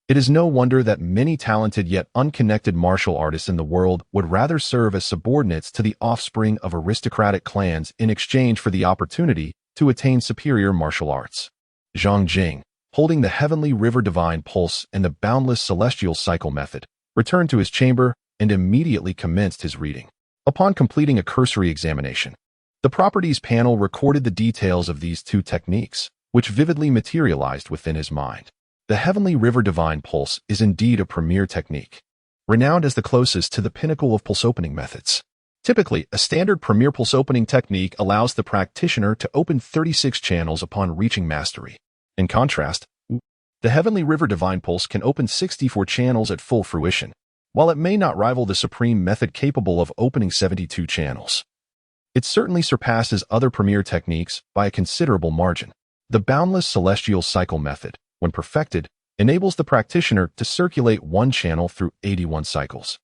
[SPEAKER 1] It is no wonder that many talented yet unconnected martial artists in the world would rather serve as subordinates to the offspring of aristocratic clans in exchange for the opportunity to attain superior martial arts. Zhang Jing, holding the Heavenly River Divine Pulse and the boundless celestial cycle method, returned to his chamber and immediately commenced his reading. Upon completing a cursory examination, the properties panel recorded the details of these two techniques, which vividly materialized within his mind. The Heavenly River Divine Pulse is indeed a premier technique, renowned as the closest to the pinnacle of pulse opening methods. Typically, a standard premier pulse opening technique allows the practitioner to open 36 channels upon reaching mastery. In contrast, the Heavenly River Divine Pulse can open 64 channels at full fruition, while it may not rival the supreme method capable of opening 72 channels. It certainly surpasses other premier techniques by a considerable margin. The boundless celestial cycle method, when perfected, enables the practitioner to circulate one channel through 81 cycles,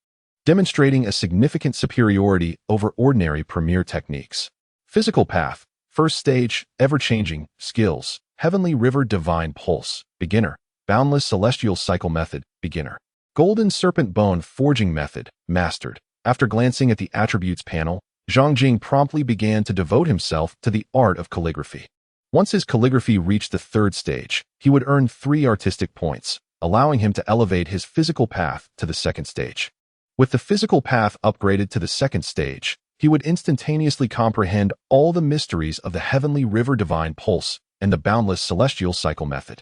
[SPEAKER 1] demonstrating a significant superiority over ordinary premier techniques. Physical path, first stage, ever-changing, skills, Heavenly River Divine Pulse, beginner, boundless celestial cycle method, beginner. Golden serpent bone forging method, mastered. After glancing at the attributes panel, Zhang Jing promptly began to devote himself to the art of calligraphy. Once his calligraphy reached the third stage, he would earn 3 artistic points, allowing him to elevate his physical path to the second stage. With the physical path upgraded to the second stage, he would instantaneously comprehend all the mysteries of the Heavenly River Divine Pulse and the boundless celestial cycle method.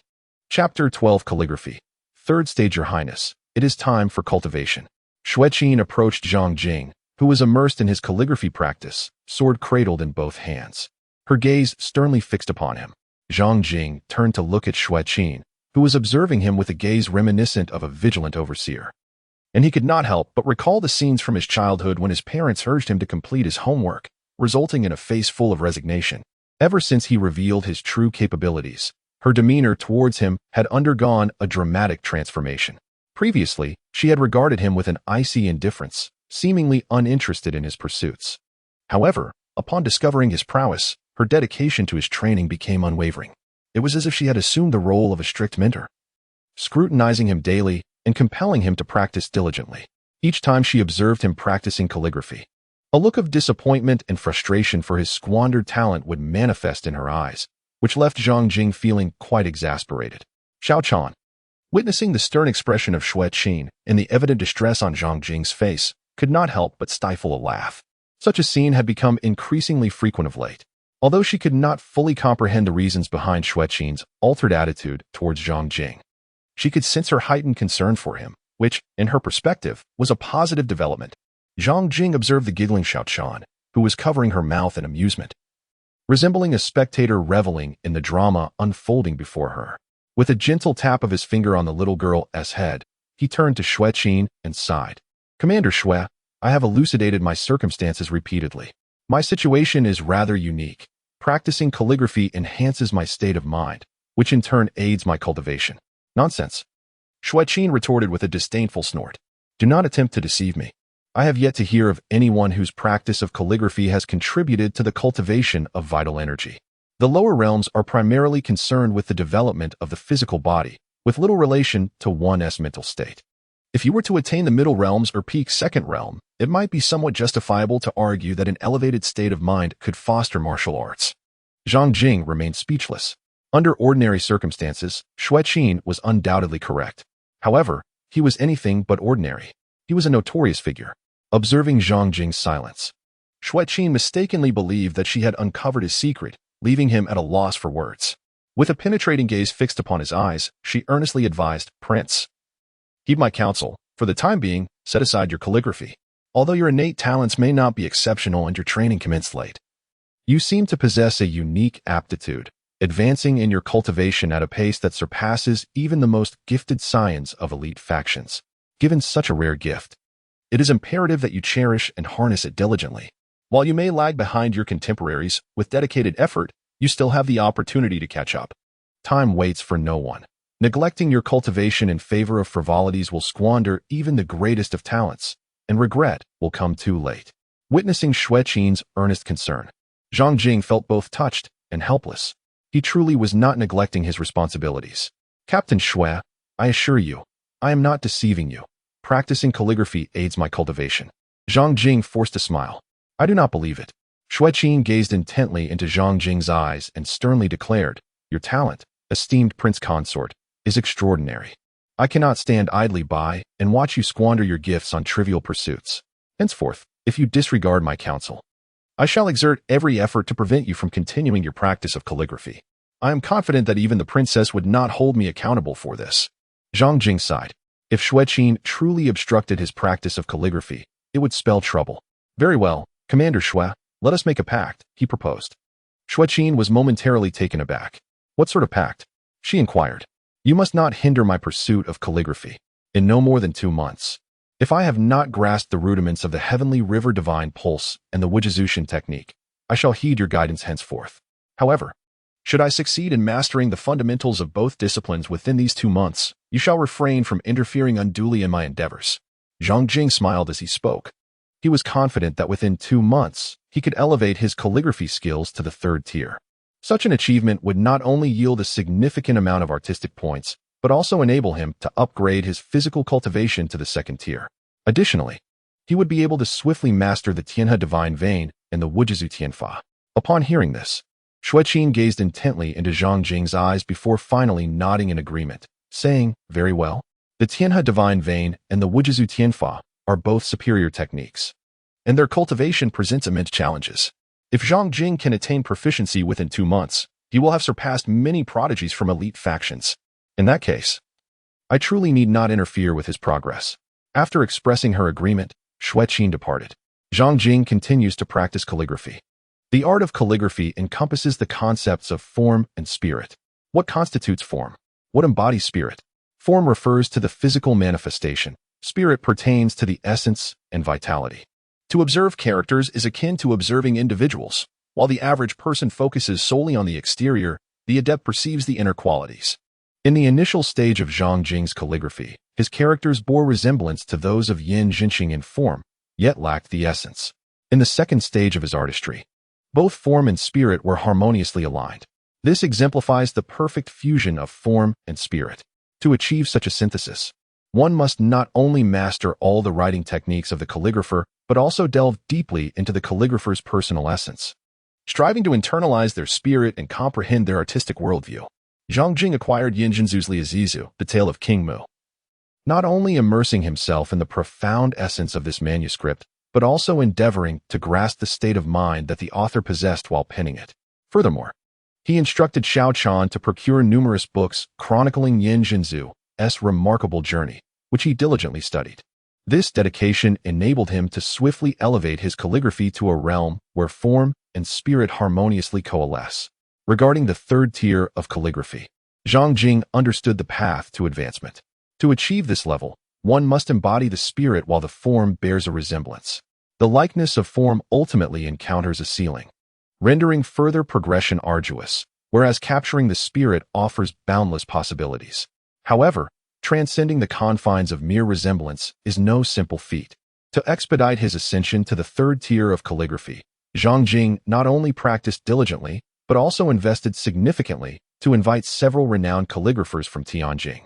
[SPEAKER 1] Chapter 12 Calligraphy. Third stage, Your Highness. It is time for cultivation. Xueqin approached Zhang Jing, who was immersed in his calligraphy practice, sword cradled in both hands. Her gaze sternly fixed upon him. Zhang Jing turned to look at Xueqin, who was observing him with a gaze reminiscent of a vigilant overseer. And he could not help but recall the scenes from his childhood when his parents urged him to complete his homework, resulting in a face full of resignation. Ever since he revealed his true capabilities, her demeanor towards him had undergone a dramatic transformation. Previously, she had regarded him with an icy indifference, seemingly uninterested in his pursuits. However, upon discovering his prowess, her dedication to his training became unwavering. It was as if she had assumed the role of a strict mentor, scrutinizing him daily and compelling him to practice diligently. Each time she observed him practicing calligraphy, a look of disappointment and frustration for his squandered talent would manifest in her eyes, which left Zhang Jing feeling quite exasperated. Xiao Chan, witnessing the stern expression of Xueqin and the evident distress on Zhang Jing's face, could not help but stifle a laugh. Such a scene had become increasingly frequent of late. Although she could not fully comprehend the reasons behind Xueqin's altered attitude towards Zhang Jing, she could sense her heightened concern for him, which, in her perspective, was a positive development. Zhang Jing observed the giggling Xiao Chan, who was covering her mouth in amusement, resembling a spectator reveling in the drama unfolding before her. With a gentle tap of his finger on the little girl's head, he turned to Xueqin and sighed. Commander Xue, I have elucidated my circumstances repeatedly. My situation is rather unique. Practicing calligraphy enhances my state of mind, which in turn aids my cultivation. Nonsense. Xueqin retorted with a disdainful snort. Do not attempt to deceive me. I have yet to hear of anyone whose practice of calligraphy has contributed to the cultivation of vital energy. The lower realms are primarily concerned with the development of the physical body, with little relation to one's mental state. If you were to attain the middle realms or peak second realm, it might be somewhat justifiable to argue that an elevated state of mind could foster martial arts. Zhang Jing remained speechless. Under ordinary circumstances, Xueqin was undoubtedly correct. However, he was anything but ordinary. He was a notorious figure. Observing Zhang Jing's silence, Xueqin mistakenly believed that she had uncovered his secret, leaving him at a loss for words. With a penetrating gaze fixed upon his eyes, she earnestly advised, Prince, heed my counsel. For the time being, set aside your calligraphy. Although your innate talents may not be exceptional and your training commenced late, you seem to possess a unique aptitude, advancing in your cultivation at a pace that surpasses even the most gifted scions of elite factions. Given such a rare gift, it is imperative that you cherish and harness it diligently. While you may lag behind your contemporaries, with dedicated effort, you still have the opportunity to catch up. Time waits for no one. Neglecting your cultivation in favor of frivolities will squander even the greatest of talents, and regret will come too late. Witnessing Xueqin's earnest concern, Zhang Jing felt both touched and helpless. He truly was not neglecting his responsibilities. Captain Xue, I assure you, I am not deceiving you. Practicing calligraphy aids my cultivation. Zhang Jing forced a smile. I do not believe it. Xueqin gazed intently into Zhang Jing's eyes and sternly declared, Your talent, esteemed prince consort, is extraordinary. I cannot stand idly by and watch you squander your gifts on trivial pursuits. Henceforth, if you disregard my counsel. I shall exert every effort to prevent you from continuing your practice of calligraphy. I am confident that even the princess would not hold me accountable for this." Zhang Jing sighed. If Xueqin truly obstructed his practice of calligraphy, it would spell trouble. "Very well, Commander Xue, let us make a pact," he proposed. Xueqin was momentarily taken aback. "What sort of pact?" she inquired. "You must not hinder my pursuit of calligraphy. In no more than 2 months. If I have not grasped the rudiments of the heavenly river divine pulse and the exhaustion technique, I shall heed your guidance henceforth. However, should I succeed in mastering the fundamentals of both disciplines within these 2 months, you shall refrain from interfering unduly in my endeavors." Zhang Jing smiled as he spoke. He was confident that within 2 months, he could elevate his calligraphy skills to the 3rd tier. Such an achievement would not only yield a significant amount of artistic points, but also enable him to upgrade his physical cultivation to the 2nd tier. Additionally, he would be able to swiftly master the Tianhe divine vein and the Wuzhu Tianfa. Upon hearing this, Xueqin gazed intently into Zhang Jing's eyes before finally nodding in agreement, saying, "Very well. The Tianhe divine vein and the Wuzhu Tianfa are both superior techniques, and their cultivation presents immense challenges. If Zhang Jing can attain proficiency within 2 months, he will have surpassed many prodigies from elite factions. In that case, I truly need not interfere with his progress." After expressing her agreement, Xueqin departed. Zhang Jing continues to practice calligraphy. The art of calligraphy encompasses the concepts of form and spirit. What constitutes form? What embodies spirit? Form refers to the physical manifestation. Spirit pertains to the essence and vitality. To observe characters is akin to observing individuals. While the average person focuses solely on the exterior, the adept perceives the inner qualities. In the initial stage of Zhang Jing's calligraphy, his characters bore resemblance to those of Yin Jinxing in form, yet lacked the essence. In the 2nd stage of his artistry, both form and spirit were harmoniously aligned. This exemplifies the perfect fusion of form and spirit. To achieve such a synthesis, one must not only master all the writing techniques of the calligrapher, but also delve deeply into the calligrapher's personal essence, striving to internalize their spirit and comprehend their artistic worldview. Zhang Jing acquired Yin Jinzu's Liazizu, the Tale of King Mu, not only immersing himself in the profound essence of this manuscript, but also endeavoring to grasp the state of mind that the author possessed while penning it. Furthermore, he instructed Xiao Chan to procure numerous books chronicling Yin Jinzu's remarkable journey, which he diligently studied. This dedication enabled him to swiftly elevate his calligraphy to a realm where form and spirit harmoniously coalesce. Regarding the 3rd tier of calligraphy, Zhang Jing understood the path to advancement. To achieve this level, one must embody the spirit while the form bears a resemblance. The likeness of form ultimately encounters a ceiling, rendering further progression arduous, whereas capturing the spirit offers boundless possibilities. However, transcending the confines of mere resemblance is no simple feat. To expedite his ascension to the 3rd tier of calligraphy, Zhang Jing not only practiced diligently, but also invested significantly to invite several renowned calligraphers from Tianjing,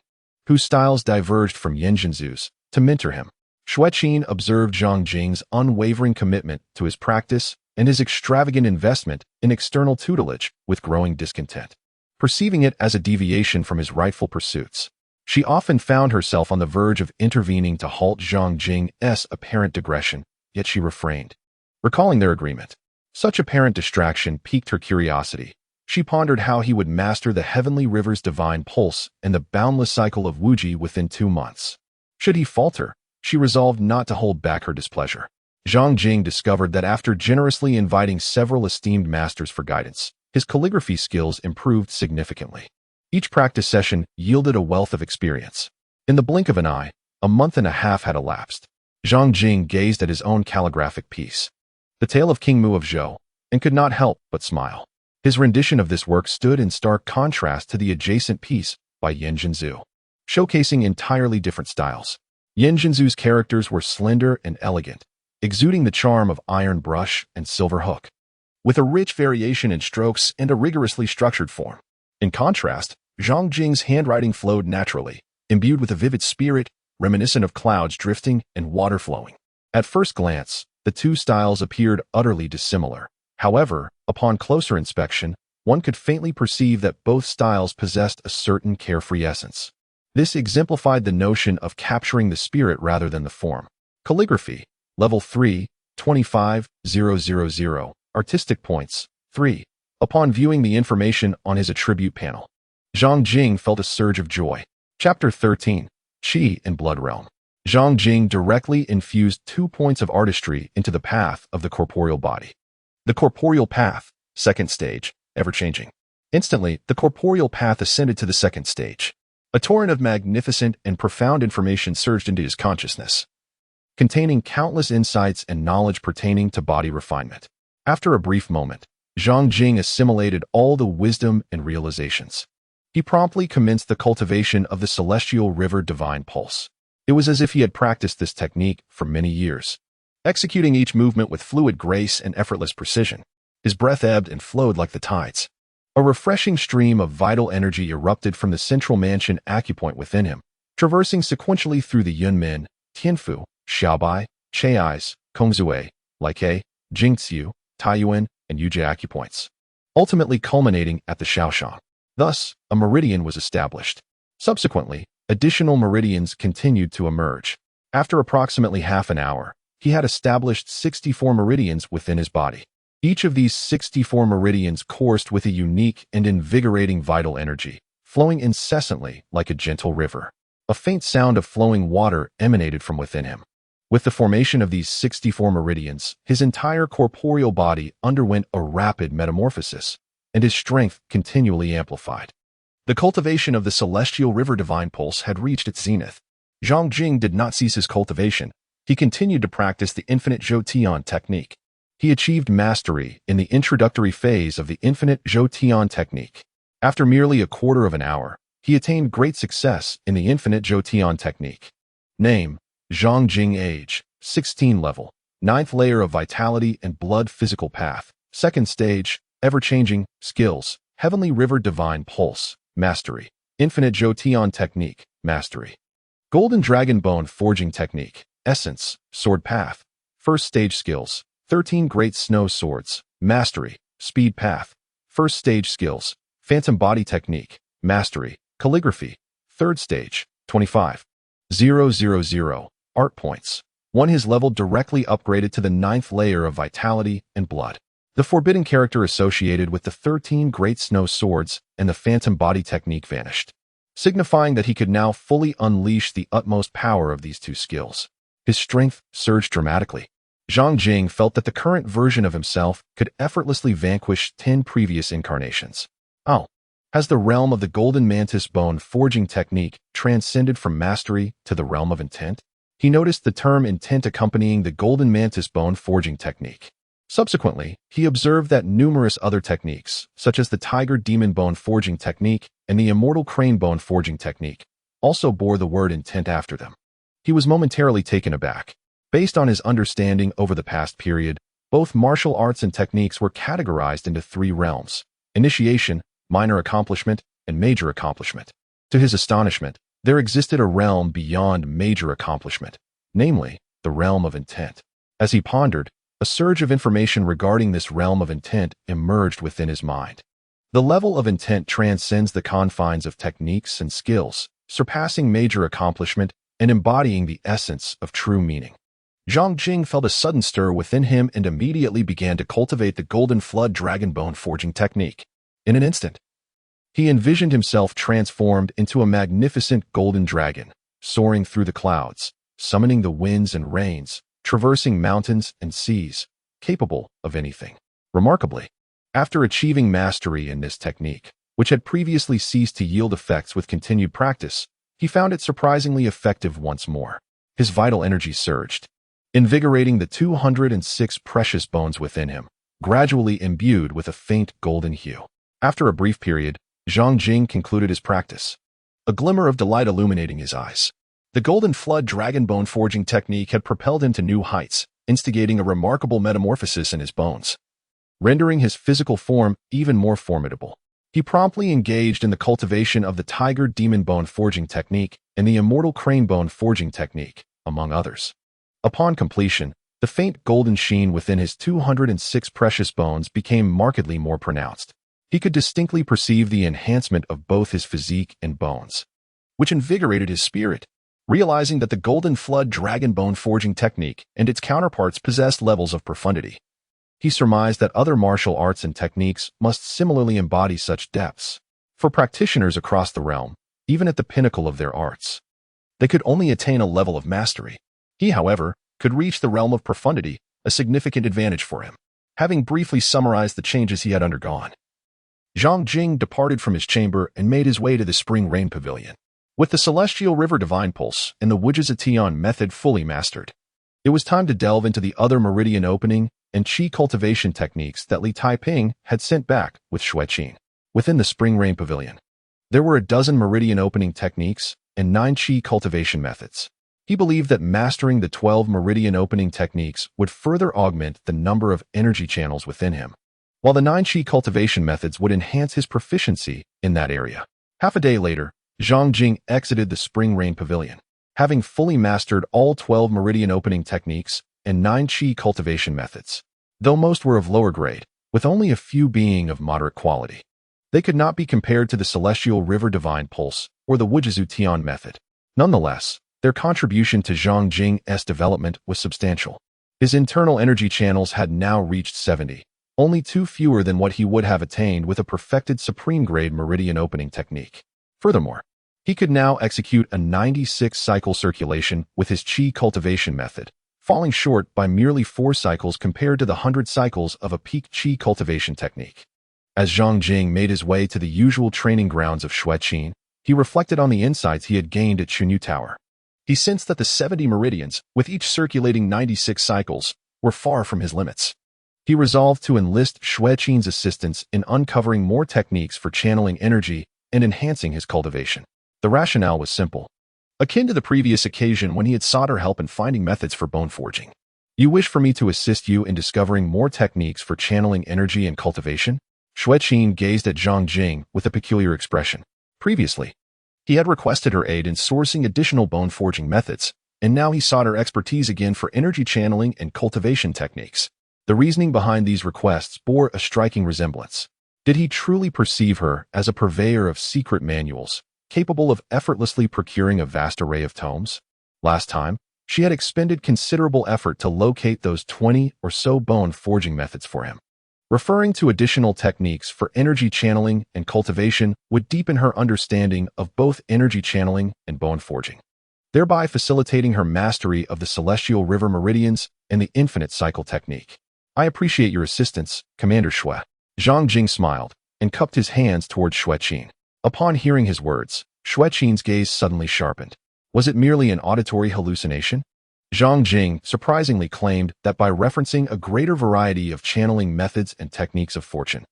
[SPEAKER 1] whose styles diverged from Yin Jinzu's, to mentor him. Xueqin observed Zhang Jing's unwavering commitment to his practice and his extravagant investment in external tutelage with growing discontent. Perceiving it as a deviation from his rightful pursuits, she often found herself on the verge of intervening to halt Zhang Jing's apparent digression, yet she refrained. Recalling their agreement, such apparent distraction piqued her curiosity. She pondered how he would master the heavenly river's divine pulse and the boundless cycle of Wuji within 2 months. Should he falter, she resolved not to hold back her displeasure. Zhang Jing discovered that after generously inviting several esteemed masters for guidance, his calligraphy skills improved significantly. Each practice session yielded a wealth of experience. In the blink of an eye, a month and a half had elapsed. Zhang Jing gazed at his own calligraphic piece, The Tale of King Mu of Zhou, and could not help but smile. His rendition of this work stood in stark contrast to the adjacent piece by Yin Jinzu, showcasing entirely different styles. Yin Jinzu's characters were slender and elegant, exuding the charm of iron brush and silver hook, with a rich variation in strokes and a rigorously structured form. In contrast, Zhang Jing's handwriting flowed naturally, imbued with a vivid spirit, reminiscent of clouds drifting and water flowing. At first glance, the two styles appeared utterly dissimilar. However, upon closer inspection, one could faintly perceive that both styles possessed a certain carefree essence. This exemplified the notion of capturing the spirit rather than the form. Calligraphy, Level 3, 25,000. Artistic points. 3. Upon viewing the information on his attribute panel, Zhang Jing felt a surge of joy. Chapter 13. Qi and Blood Realm. Zhang Jing directly infused 2 points of artistry into the path of the corporeal body. The corporeal path, second stage, ever-changing. Instantly, the corporeal path ascended to the second stage. A torrent of magnificent and profound information surged into his consciousness, containing countless insights and knowledge pertaining to body refinement. After a brief moment, Zhang Jing assimilated all the wisdom and realizations. He promptly commenced the cultivation of the celestial river divine pulse. It was as if he had practiced this technique for many years, executing each movement with fluid grace and effortless precision. His breath ebbed and flowed like the tides. A refreshing stream of vital energy erupted from the central mansion acupoint within him, traversing sequentially through the Yunmin, Tianfu, Xiaobai, Chai's, Kongzue, Laikei, Jingxiu, Taiyuan, and Yuzhe acupoints, ultimately culminating at the Shaoshang. Thus, a meridian was established. Subsequently, additional meridians continued to emerge. After approximately half an hour, he had established 64 meridians within his body. Each of these 64 meridians coursed with a unique and invigorating vital energy, flowing incessantly like a gentle river. A faint sound of flowing water emanated from within him. With the formation of these 64 meridians, his entire corporeal body underwent a rapid metamorphosis, and his strength continually amplified. The cultivation of the celestial river divine pulse had reached its zenith. Zhang Jing did not cease his cultivation. He continued to practice the infinite Zhou technique. He achieved mastery in the introductory phase of the infinite Zhou technique. After merely a quarter of an hour, he attained great success in the infinite Zhou technique. Name: Zhang Jing. Age: 16 level. 9th layer of vitality and blood physical path. Second stage, ever-changing. Skills: Heavenly River Divine Pulse, Mastery. Infinite Zhou Technique, Mastery. Golden Dragon Bone Forging Technique, Essence, Sword Path. First stage skills: 13 Great Snow Swords, Mastery. Speed Path. First stage skills: Phantom Body Technique, Mastery. Calligraphy. Third stage, 25,000. Art points. 1. His level directly upgraded to the 9th layer of vitality and blood. The forbidden character associated with the 13 Great Snow Swords and the Phantom Body Technique vanished, signifying that he could now fully unleash the utmost power of these 2 skills. His strength surged dramatically. Zhang Jing felt that the current version of himself could effortlessly vanquish 10 previous incarnations. Oh, has the realm of the Golden Mantis Bone Forging Technique transcended from mastery to the realm of intent? He noticed the term intent accompanying the Golden Mantis Bone Forging Technique. Subsequently, he observed that numerous other techniques, such as the Tiger Demon Bone Forging Technique and the Immortal Crane Bone Forging Technique, also bore the word intent after them. He was momentarily taken aback. Based on his understanding over the past period, both martial arts and techniques were categorized into 3 realms: initiation, minor accomplishment, and major accomplishment. To his astonishment, there existed a realm beyond major accomplishment, namely, the realm of intent. As he pondered, a surge of information regarding this realm of intent emerged within his mind. The level of intent transcends the confines of techniques and skills, surpassing major accomplishment and embodying the essence of true meaning. Zhang Jing felt a sudden stir within him and immediately began to cultivate the Golden Flood Dragon Bone Forging Technique. In an instant, he envisioned himself transformed into a magnificent golden dragon, soaring through the clouds, summoning the winds and rains, traversing mountains and seas, capable of anything. Remarkably, after achieving mastery in this technique, which had previously ceased to yield effects with continued practice, he found it surprisingly effective once more. His vital energy surged, invigorating the 206 precious bones within him, gradually imbued with a faint golden hue. After a brief period, Zhang Jing concluded his practice, a glimmer of delight illuminating his eyes. The Golden Flood Dragon Bone Forging Technique had propelled him to new heights, instigating a remarkable metamorphosis in his bones, rendering his physical form even more formidable. He promptly engaged in the cultivation of the Tiger Demon Bone Forging Technique and the Immortal Crane Bone Forging Technique, among others. Upon completion, the faint golden sheen within his 206 precious bones became markedly more pronounced. He could distinctly perceive the enhancement of both his physique and bones, which invigorated his spirit. realizing that the Golden Flood dragon bone forging technique and its counterparts possessed levels of profundity. He surmised that other martial arts and techniques must similarly embody such depths. For practitioners across the realm, even at the pinnacle of their arts, they could only attain a level of mastery. He, however, could reach the realm of profundity, a significant advantage for him. Having briefly summarized the changes he had undergone, Zhang Jing departed from his chamber and made his way to the Spring Rain Pavilion. With the Celestial River Divine Pulse and the Wujization method fully mastered, it was time to delve into the other meridian opening and qi cultivation techniques that Li Taiping had sent back with Xueqin. Within the Spring Rain Pavilion, there were a dozen meridian opening techniques and 9 qi cultivation methods. He believed that mastering the 12 meridian opening techniques would further augment the number of energy channels within him, while the 9 qi cultivation methods would enhance his proficiency in that area. Half a day later, Zhang Jing exited the Spring Rain Pavilion, having fully mastered all 12 meridian opening techniques and 9 qi cultivation methods. Though most were of lower grade, with only a few being of moderate quality, they could not be compared to the Celestial River Divine Pulse or the Wujization method. Nonetheless, their contribution to Zhang Jing's development was substantial. His internal energy channels had now reached 70, only 2 fewer than what he would have attained with a perfected supreme-grade meridian opening technique. Furthermore, he could now execute a 96-cycle circulation with his qi cultivation method, falling short by merely 4 cycles compared to the 100 cycles of a peak qi cultivation technique. As Zhang Jing made his way to the usual training grounds of Xueqin, he reflected on the insights he had gained at Chunyu Tower. He sensed that the 70 meridians, with each circulating 96 cycles, were far from his limits. He resolved to enlist Xueqin's assistance in uncovering more techniques for channeling energy and enhancing his cultivation. The rationale was simple, akin to the previous occasion when he had sought her help in finding methods for bone forging. "You wish for me to assist you in discovering more techniques for channeling energy and cultivation?" Xueqin gazed at Zhang Jing with a peculiar expression. Previously, he had requested her aid in sourcing additional bone forging methods, and now he sought her expertise again for energy channeling and cultivation techniques. The reasoning behind these requests bore a striking resemblance. Did he truly perceive her as a purveyor of secret manuals, capable of effortlessly procuring a vast array of tomes? Last time, she had expended considerable effort to locate those 20 or so bone forging methods for him. Referring to additional techniques for energy channeling and cultivation would deepen her understanding of both energy channeling and bone forging, thereby facilitating her mastery of the Celestial River Meridians and the Infinite Cycle technique. "I appreciate your assistance, Commander Xue." Zhang Jing smiled and cupped his hands toward Xueqin. Upon hearing his words, Xueqin's gaze suddenly sharpened. Was it merely an auditory hallucination? Zhang Jing surprisingly claimed that by referencing a greater variety of channeling methods and techniques of fortune,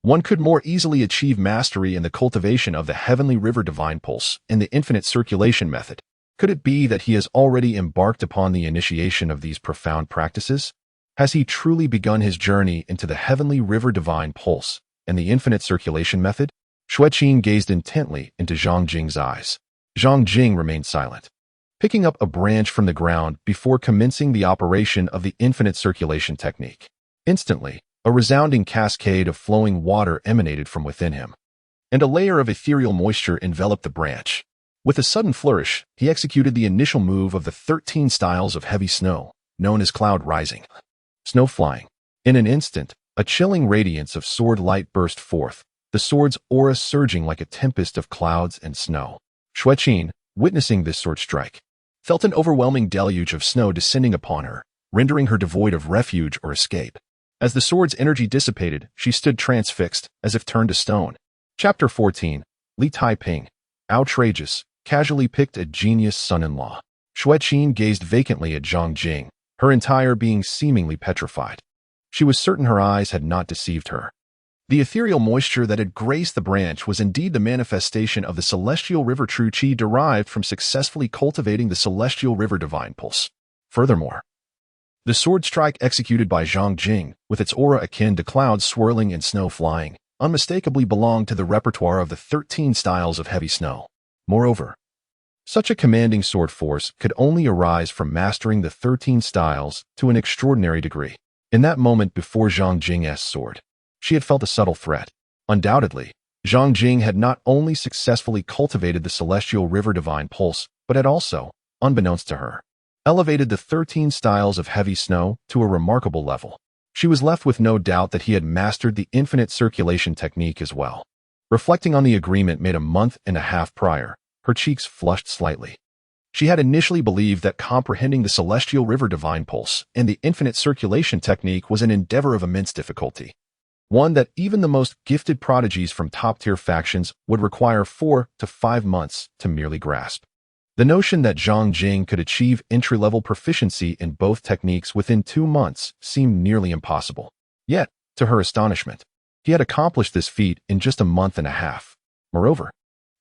[SPEAKER 1] one could more easily achieve mastery in the cultivation of the Heavenly River Divine Pulse and the Infinite Circulation method. Could it be that he has already embarked upon the initiation of these profound practices? Has he truly begun his journey into the Heavenly River Divine Pulse and the Infinite Circulation method? Xueqin gazed intently into Zhang Jing's eyes. Zhang Jing remained silent, picking up a branch from the ground before commencing the operation of the Infinite Circulation technique. Instantly, a resounding cascade of flowing water emanated from within him, and a layer of ethereal moisture enveloped the branch. With a sudden flourish, he executed the initial move of the 13 styles of heavy snow, known as cloud rising, snow flying. In an instant, a chilling radiance of sword light burst forth, the sword's aura surging like a tempest of clouds and snow. Xueqin, witnessing this sword strike, felt an overwhelming deluge of snow descending upon her, rendering her devoid of refuge or escape. As the sword's energy dissipated, she stood transfixed, as if turned to stone. Chapter 14. Li Taiping, outrageous, casually picked a genius son-in-law. Xueqin gazed vacantly at Zhang Jing, her entire being seemingly petrified. She was certain her eyes had not deceived her. The ethereal moisture that had graced the branch was indeed the manifestation of the Celestial River True Qi derived from successfully cultivating the Celestial River Divine Pulse. Furthermore, the sword strike executed by Zhang Jing, with its aura akin to clouds swirling and snow flying, unmistakably belonged to the repertoire of the 13 styles of heavy snow. Moreover, such a commanding sword force could only arise from mastering the 13 styles to an extraordinary degree. In that moment before Zhang Jing's sword, she had felt a subtle threat. Undoubtedly, Zhang Jing had not only successfully cultivated the Celestial River Divine Pulse, but had also, unbeknownst to her, elevated the 13 styles of heavy snow to a remarkable level. She was left with no doubt that he had mastered the infinite circulation technique as well. Reflecting on the agreement made a month and a half prior, her cheeks flushed slightly. She had initially believed that comprehending the celestial river divine pulse and the infinite circulation technique was an endeavor of immense difficulty, one that even the most gifted prodigies from top-tier factions would require 4 to 5 months to merely grasp. The notion that Zhang Jing could achieve entry-level proficiency in both techniques within 2 months seemed nearly impossible. Yet, to her astonishment, he had accomplished this feat in just a month and a half. Moreover,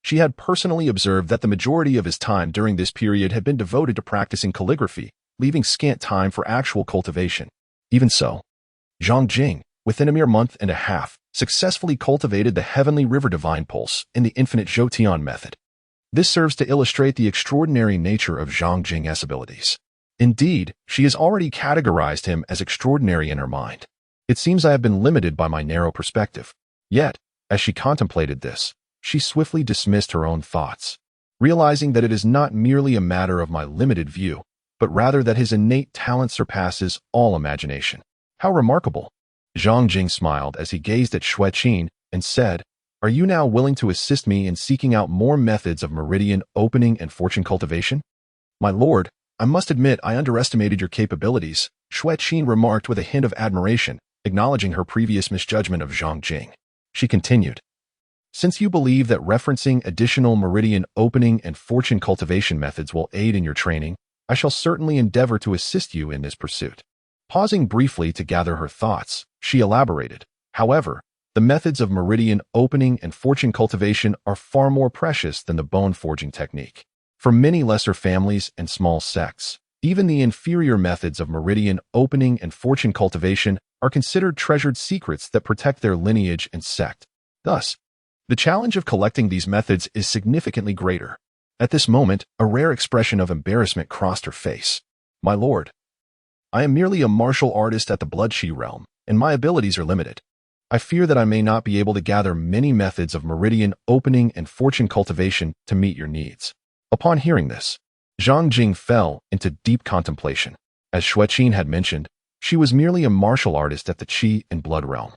[SPEAKER 1] she had personally observed that the majority of his time during this period had been devoted to practicing calligraphy, leaving scant time for actual cultivation. Even so, Zhang Jing, within a mere month and a half, successfully cultivated the heavenly river divine pulse in the infinite Zhoutian method. This serves to illustrate the extraordinary nature of Zhang Jing's abilities. Indeed, she has already categorized him as extraordinary in her mind. It seems I have been limited by my narrow perspective. Yet, as she contemplated this, she swiftly dismissed her own thoughts, realizing that it is not merely a matter of my limited view, but rather that his innate talent surpasses all imagination. How remarkable! Zhang Jing smiled as he gazed at Xue Qin and said, "Are you now willing to assist me in seeking out more methods of meridian opening and fortune cultivation?" "My lord, I must admit I underestimated your capabilities," Xue Qin remarked with a hint of admiration, acknowledging her previous misjudgment of Zhang Jing. She continued, "Since you believe that referencing additional meridian opening and fortune cultivation methods will aid in your training, I shall certainly endeavor to assist you in this pursuit." Pausing briefly to gather her thoughts, she elaborated, "However, the methods of meridian opening and fortune cultivation are far more precious than the bone forging technique. For many lesser families and small sects, even the inferior methods of meridian opening and fortune cultivation are considered treasured secrets that protect their lineage and sect. Thus, the challenge of collecting these methods is significantly greater." At this moment, a rare expression of embarrassment crossed her face. "My lord, I am merely a martial artist at the Bloodshi realm, and my abilities are limited. I fear that I may not be able to gather many methods of meridian opening and fortune cultivation to meet your needs." Upon hearing this, Zhang Jing fell into deep contemplation. As Xue Qin had mentioned, she was merely a martial artist at the Qi and Blood realm,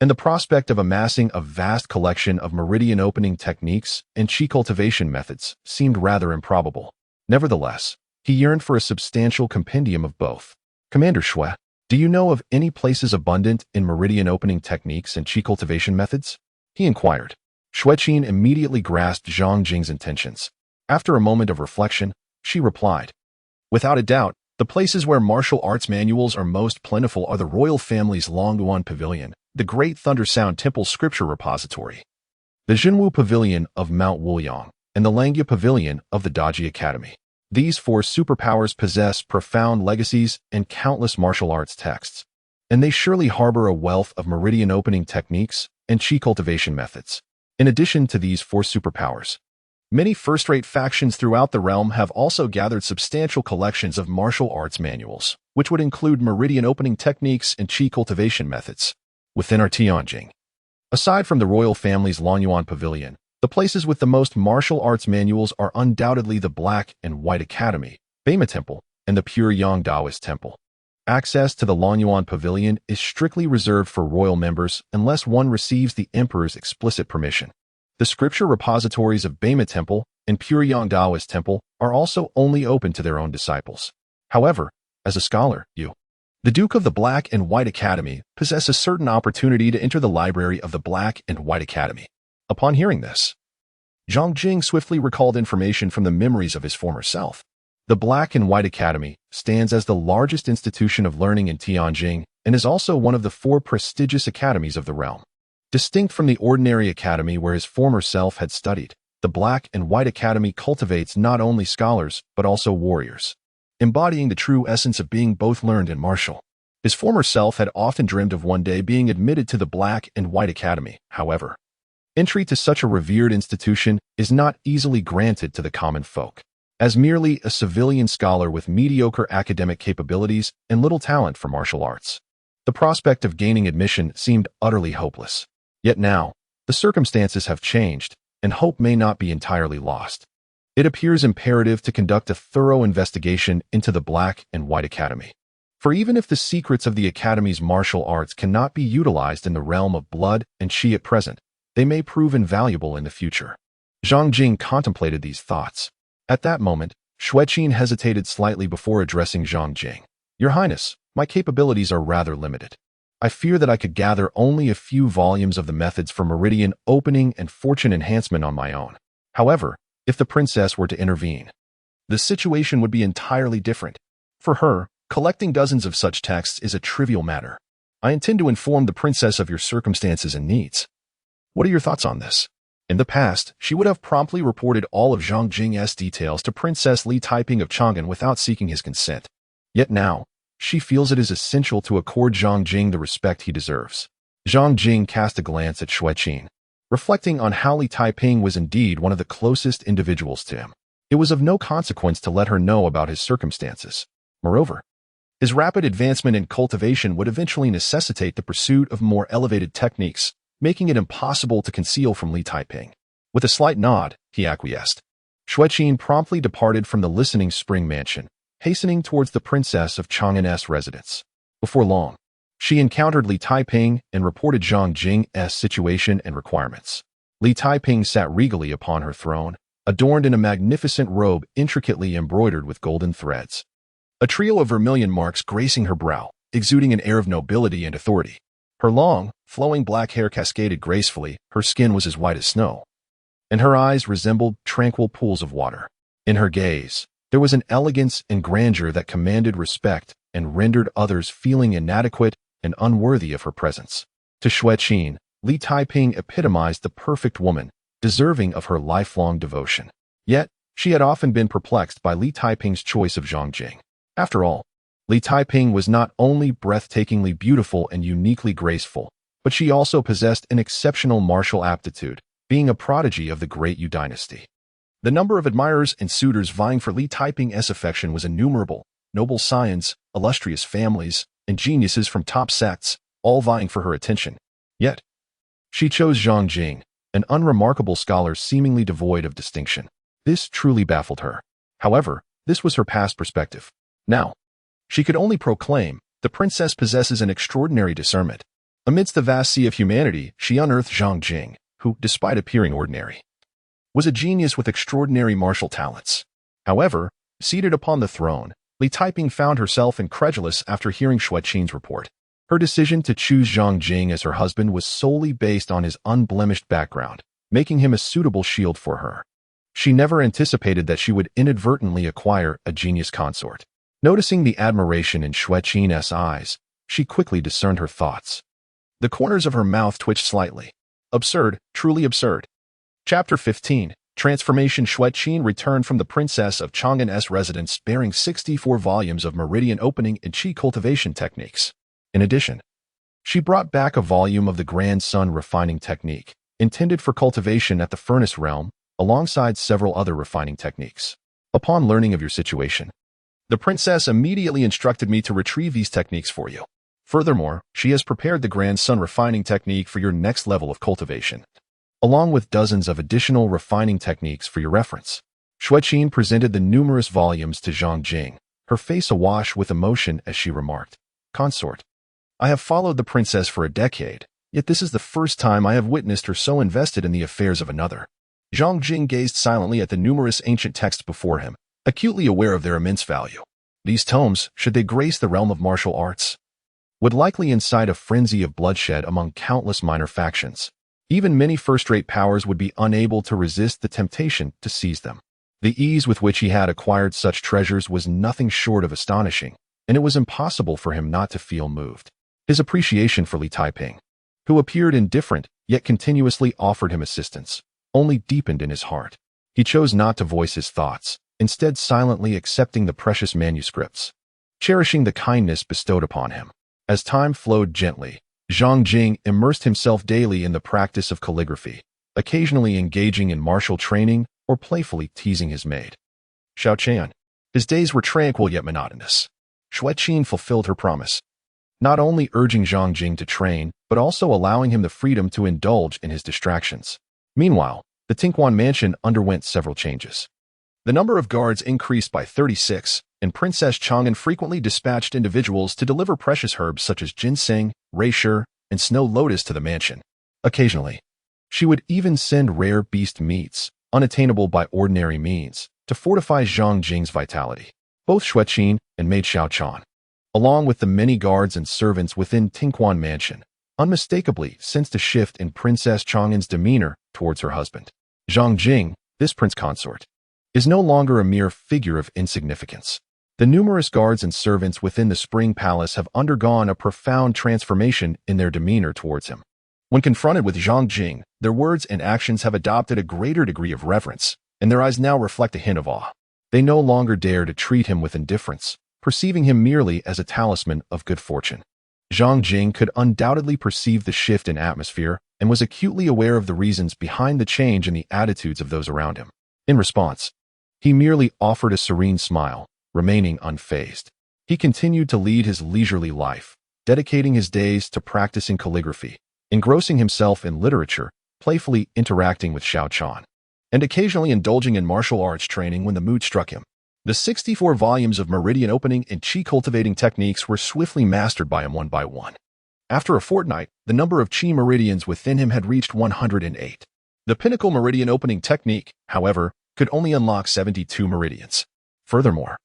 [SPEAKER 1] and the prospect of amassing a vast collection of meridian opening techniques and Qi cultivation methods seemed rather improbable. Nevertheless, he yearned for a substantial compendium of both. "Commander Xue, do you know of any places abundant in meridian opening techniques and Qi cultivation methods?" he inquired. Xue Qin immediately grasped Zhang Jing's intentions. After a moment of reflection, she replied, "Without a doubt, the places where martial arts manuals are most plentiful are the royal family's Longyuan Pavilion, the Great Thunder Sound Temple Scripture Repository, the Jinwu Pavilion of Mount Wuliang, and the Langya Pavilion of the Daji Academy. These 4 superpowers possess profound legacies and countless martial arts texts, and they surely harbor a wealth of meridian opening techniques and Qi cultivation methods. In addition to these 4 superpowers, many first-rate factions throughout the realm have also gathered substantial collections of martial arts manuals, which would include meridian opening techniques and Qi cultivation methods. Within our Tianjing, aside from the royal family's Longyuan Pavilion, the places with the most martial arts manuals are undoubtedly the Black and White Academy, Beima Temple, and the Pure Yang Taoist Temple. Access to the Longyuan Pavilion is strictly reserved for royal members unless one receives the emperor's explicit permission. The scripture repositories of Beima Temple and Pure Yang Taoist Temple are also only open to their own disciples. However, as a scholar, the Duke of the Black and White Academy, possess a certain opportunity to enter the library of the Black and White Academy. Upon hearing this, Zhang Jing swiftly recalled information from the memories of his former self. The Black and White Academy stands as the largest institution of learning in Tianjing and is also one of the 4 prestigious academies of the realm. Distinct from the ordinary academy where his former self had studied, the Black and White Academy cultivates not only scholars but also warriors, embodying the true essence of being both learned and martial. His former self had often dreamed of one day being admitted to the Black and White Academy. However, entry to such a revered institution is not easily granted to the common folk. As merely a civilian scholar with mediocre academic capabilities and little talent for martial arts, the prospect of gaining admission seemed utterly hopeless. Yet now, the circumstances have changed, and hope may not be entirely lost. It appears imperative to conduct a thorough investigation into the Black and White Academy. For even if the secrets of the Academy's martial arts cannot be utilized in the realm of blood and chi at present, they may prove invaluable in the future. Zhang Jing contemplated these thoughts. At that moment, Xueqin hesitated slightly before addressing Zhang Jing. Your Highness, my capabilities are rather limited. I fear that I could gather only a few volumes of the methods for meridian opening and fortune enhancement on my own. However, if the princess were to intervene, the situation would be entirely different. For her, collecting dozens of such texts is a trivial matter. I intend to inform the princess of your circumstances and needs. What are your thoughts on this? In the past, she would have promptly reported all of Zhang Jing's details to Princess Li Taiping of Chang'an without seeking his consent. Yet now, she feels it is essential to accord Zhang Jing the respect he deserves. Zhang Jing cast a glance at Xueqin, reflecting on how Li Taiping was indeed one of the closest individuals to him. It was of no consequence to let her know about his circumstances. Moreover, his rapid advancement in cultivation would eventually necessitate the pursuit of more elevated techniques, making it impossible to conceal from Li Taiping. With a slight nod, he acquiesced. Xueqin promptly departed from the listening spring mansion, hastening towards the princess of Chang'an's residence. Before long, she encountered Li Taiping and reported Zhang Jing's situation and requirements. Li Taiping sat regally upon her throne, adorned in a magnificent robe intricately embroidered with golden threads. A trio of vermilion marks gracing her brow, exuding an air of nobility and authority. Her long, flowing black hair cascaded gracefully, her skin was as white as snow, and her eyes resembled tranquil pools of water. In her gaze, there was an elegance and grandeur that commanded respect and rendered others feeling inadequate and unworthy of her presence. To Xueqin, Li Taiping epitomized the perfect woman, deserving of her lifelong devotion. Yet, she had often been perplexed by Li Taiping's choice of Zhang Jing. After all, Li Taiping was not only breathtakingly beautiful and uniquely graceful, but she also possessed an exceptional martial aptitude, being a prodigy of the Grand Yu Dynasty. The number of admirers and suitors vying for Li Taiping's affection was innumerable: noble scions, illustrious families, and geniuses from top sects, all vying for her attention. Yet, she chose Zhang Jing, an unremarkable scholar seemingly devoid of distinction. This truly baffled her. However, this was her past perspective. Now, she could only proclaim, the princess possesses an extraordinary discernment. Amidst the vast sea of humanity, she unearthed Zhang Jing, who, despite appearing ordinary, was a genius with extraordinary martial talents. However, seated upon the throne, Li Taiping found herself incredulous after hearing Xueqin's report. Her decision to choose Zhang Jing as her husband was solely based on his unblemished background, making him a suitable shield for her. She never anticipated that she would inadvertently acquire a genius consort. Noticing the admiration in Xueqin's eyes, she quickly discerned her thoughts. The corners of her mouth twitched slightly. Absurd, truly absurd. Chapter 15. Transformation. Xueqin returned from the Princess of Chang'an's residence bearing 64 volumes of meridian opening and qi cultivation techniques. In addition, she brought back a volume of the Grand Sun refining technique, intended for cultivation at the furnace realm, alongside several other refining techniques. Upon learning of your situation, the princess immediately instructed me to retrieve these techniques for you. Furthermore, she has prepared the Grand Sun refining technique for your next level of cultivation, along with dozens of additional refining techniques for your reference. Xueqin presented the numerous volumes to Zhang Jing, her face awash with emotion as she remarked, "Consort, I have followed the princess for a decade, yet this is the first time I have witnessed her so invested in the affairs of another." Zhang Jing gazed silently at the numerous ancient texts before him, acutely aware of their immense value. These tomes, should they grace the realm of martial arts, would likely incite a frenzy of bloodshed among countless minor factions. Even many first-rate powers would be unable to resist the temptation to seize them. The ease with which he had acquired such treasures was nothing short of astonishing, and it was impossible for him not to feel moved. His appreciation for Li Taiping, who appeared indifferent yet continuously offered him assistance, only deepened in his heart. He chose not to voice his thoughts, instead silently accepting the precious manuscripts, cherishing the kindness bestowed upon him. As time flowed gently, Zhang Jing immersed himself daily in the practice of calligraphy, occasionally engaging in martial training or playfully teasing his maid, Xiaoqian. His days were tranquil yet monotonous. Xueqin fulfilled her promise, not only urging Zhang Jing to train, but also allowing him the freedom to indulge in his distractions. Meanwhile, the Tinkwan mansion underwent several changes. The number of guards increased by 36, and Princess Chang'an frequently dispatched individuals to deliver precious herbs such as ginseng, reishi, and snow lotus to the mansion. Occasionally, she would even send rare beast meats, unattainable by ordinary means, to fortify Zhang Jing's vitality. Both Xueqin and maid Xiaochan, along with the many guards and servants within Tingquan Mansion, unmistakably sensed a shift in Princess Chang'an's demeanor towards her husband. Zhang Jing, this prince consort, is no longer a mere figure of insignificance. The numerous guards and servants within the Spring Palace have undergone a profound transformation in their demeanor towards him. When confronted with Zhang Jing, their words and actions have adopted a greater degree of reverence, and their eyes now reflect a hint of awe. They no longer dare to treat him with indifference, perceiving him merely as a talisman of good fortune. Zhang Jing could undoubtedly perceive the shift in atmosphere and was acutely aware of the reasons behind the change in the attitudes of those around him. In response, he merely offered a serene smile, remaining unfazed. He continued to lead his leisurely life, dedicating his days to practicing calligraphy, engrossing himself in literature, playfully interacting with Xiaochan, and occasionally indulging in martial arts training when the mood struck him. The 64 volumes of meridian opening and qi cultivating techniques were swiftly mastered by him one by one. After a fortnight, the number of qi meridians within him had reached 108. The pinnacle meridian opening technique, however, could only unlock 72 meridians. Furthermore,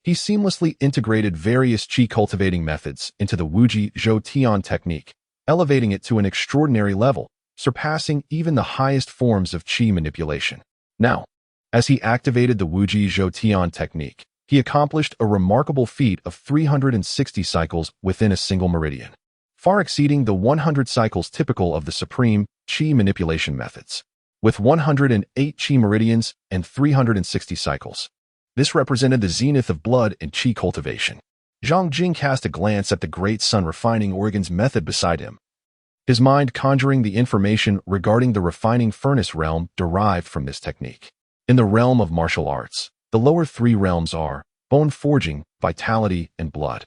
[SPEAKER 1] he seamlessly integrated various qi cultivating methods into the Wuji Zhou Tian technique, elevating it to an extraordinary level, surpassing even the highest forms of qi manipulation. Now, as he activated the Wuji Zhou Tian technique, he accomplished a remarkable feat of 360 cycles within a single meridian, far exceeding the 100 cycles typical of the supreme qi manipulation methods. With 108 qi meridians and 360 cycles, this represented the zenith of blood and qi cultivation. Zhang Jing cast a glance at the great sun refining organs method beside him, his mind conjuring the information regarding the refining furnace realm derived from this technique. In the realm of martial arts, the lower three realms are bone forging, vitality, and blood.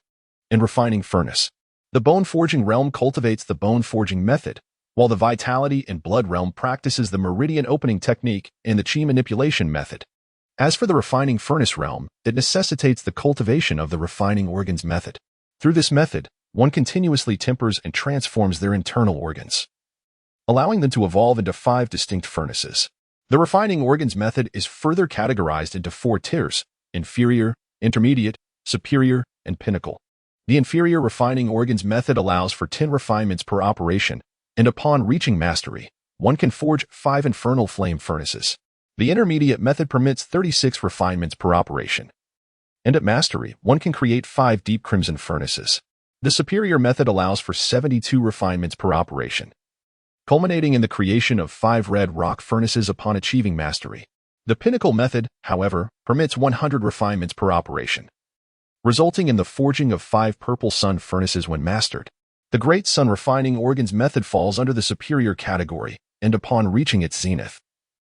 [SPEAKER 1] In refining furnace, the bone forging realm cultivates the bone forging method, while the vitality and blood realm practices the meridian opening technique and the qi manipulation method. As for the refining furnace realm, it necessitates the cultivation of the refining organs method. Through this method, one continuously tempers and transforms their internal organs, allowing them to evolve into 5 distinct furnaces. The refining organs method is further categorized into 4 tiers: inferior, intermediate, superior, and pinnacle. The inferior refining organs method allows for 10 refinements per operation, and upon reaching mastery, one can forge 5 infernal flame furnaces. The intermediate method permits 36 refinements per operation, and at mastery, one can create 5 deep crimson furnaces. The superior method allows for 72 refinements per operation, culminating in the creation of 5 red rock furnaces upon achieving mastery. The pinnacle method, however, permits 100 refinements per operation, resulting in the forging of 5 purple sun furnaces when mastered. The great sun refining organs method falls under the superior category, and upon reaching its zenith,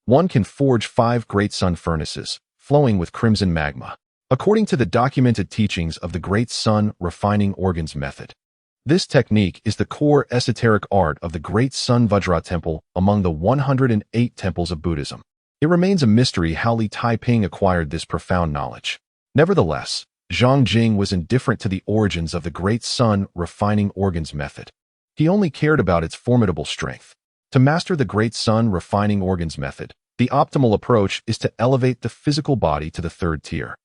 [SPEAKER 1] one can forge 5 great sun furnaces, flowing with crimson magma, according to the documented teachings of the great sun refining organs method. This technique is the core esoteric art of the Great Sun Vajra Temple among the 108 temples of Buddhism. It remains a mystery how Li Taiping acquired this profound knowledge. Nevertheless, Zhang Jing was indifferent to the origins of the Great Sun refining organs method. He only cared about its formidable strength. To master the Great Sun refining organs method, the optimal approach is to elevate the physical body to the 3rd tier,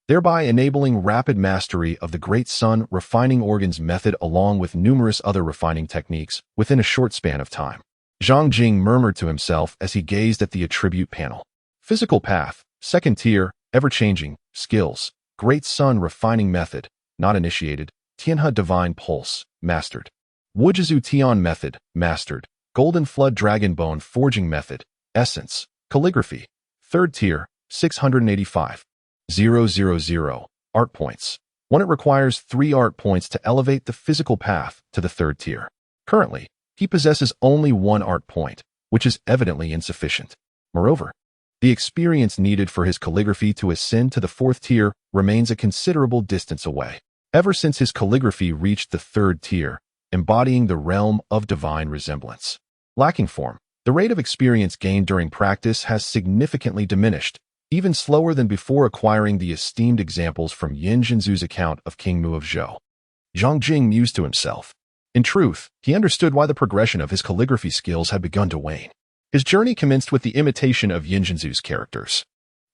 [SPEAKER 1] thereby enabling rapid mastery of the Great Sun refining organs method along with numerous other refining techniques within a short span of time. Zhang Jing murmured to himself as he gazed at the attribute panel. Physical path, 2nd tier, ever-changing, skills, Great Sun refining method, not initiated, Tianhe divine pulse, mastered. Wujizu Tian method, mastered. Golden Flood Dragon Bone Forging Method, Essence, Calligraphy, 3rd tier, 685. 000, Art Points. 1. It requires 3 art points to elevate the physical path to the 3rd tier. Currently, he possesses only 1 art point, which is evidently insufficient. Moreover, the experience needed for his calligraphy to ascend to the 4th tier remains a considerable distance away. Ever since his calligraphy reached the 3rd tier, embodying the realm of divine resemblance, lacking form, the rate of experience gained during practice has significantly diminished, even slower than before acquiring the esteemed examples from Yin Jinzu's account of King Mu of Zhou. Zhang Jing mused to himself. In truth, he understood why the progression of his calligraphy skills had begun to wane. His journey commenced with the imitation of Yin Jinzu's characters.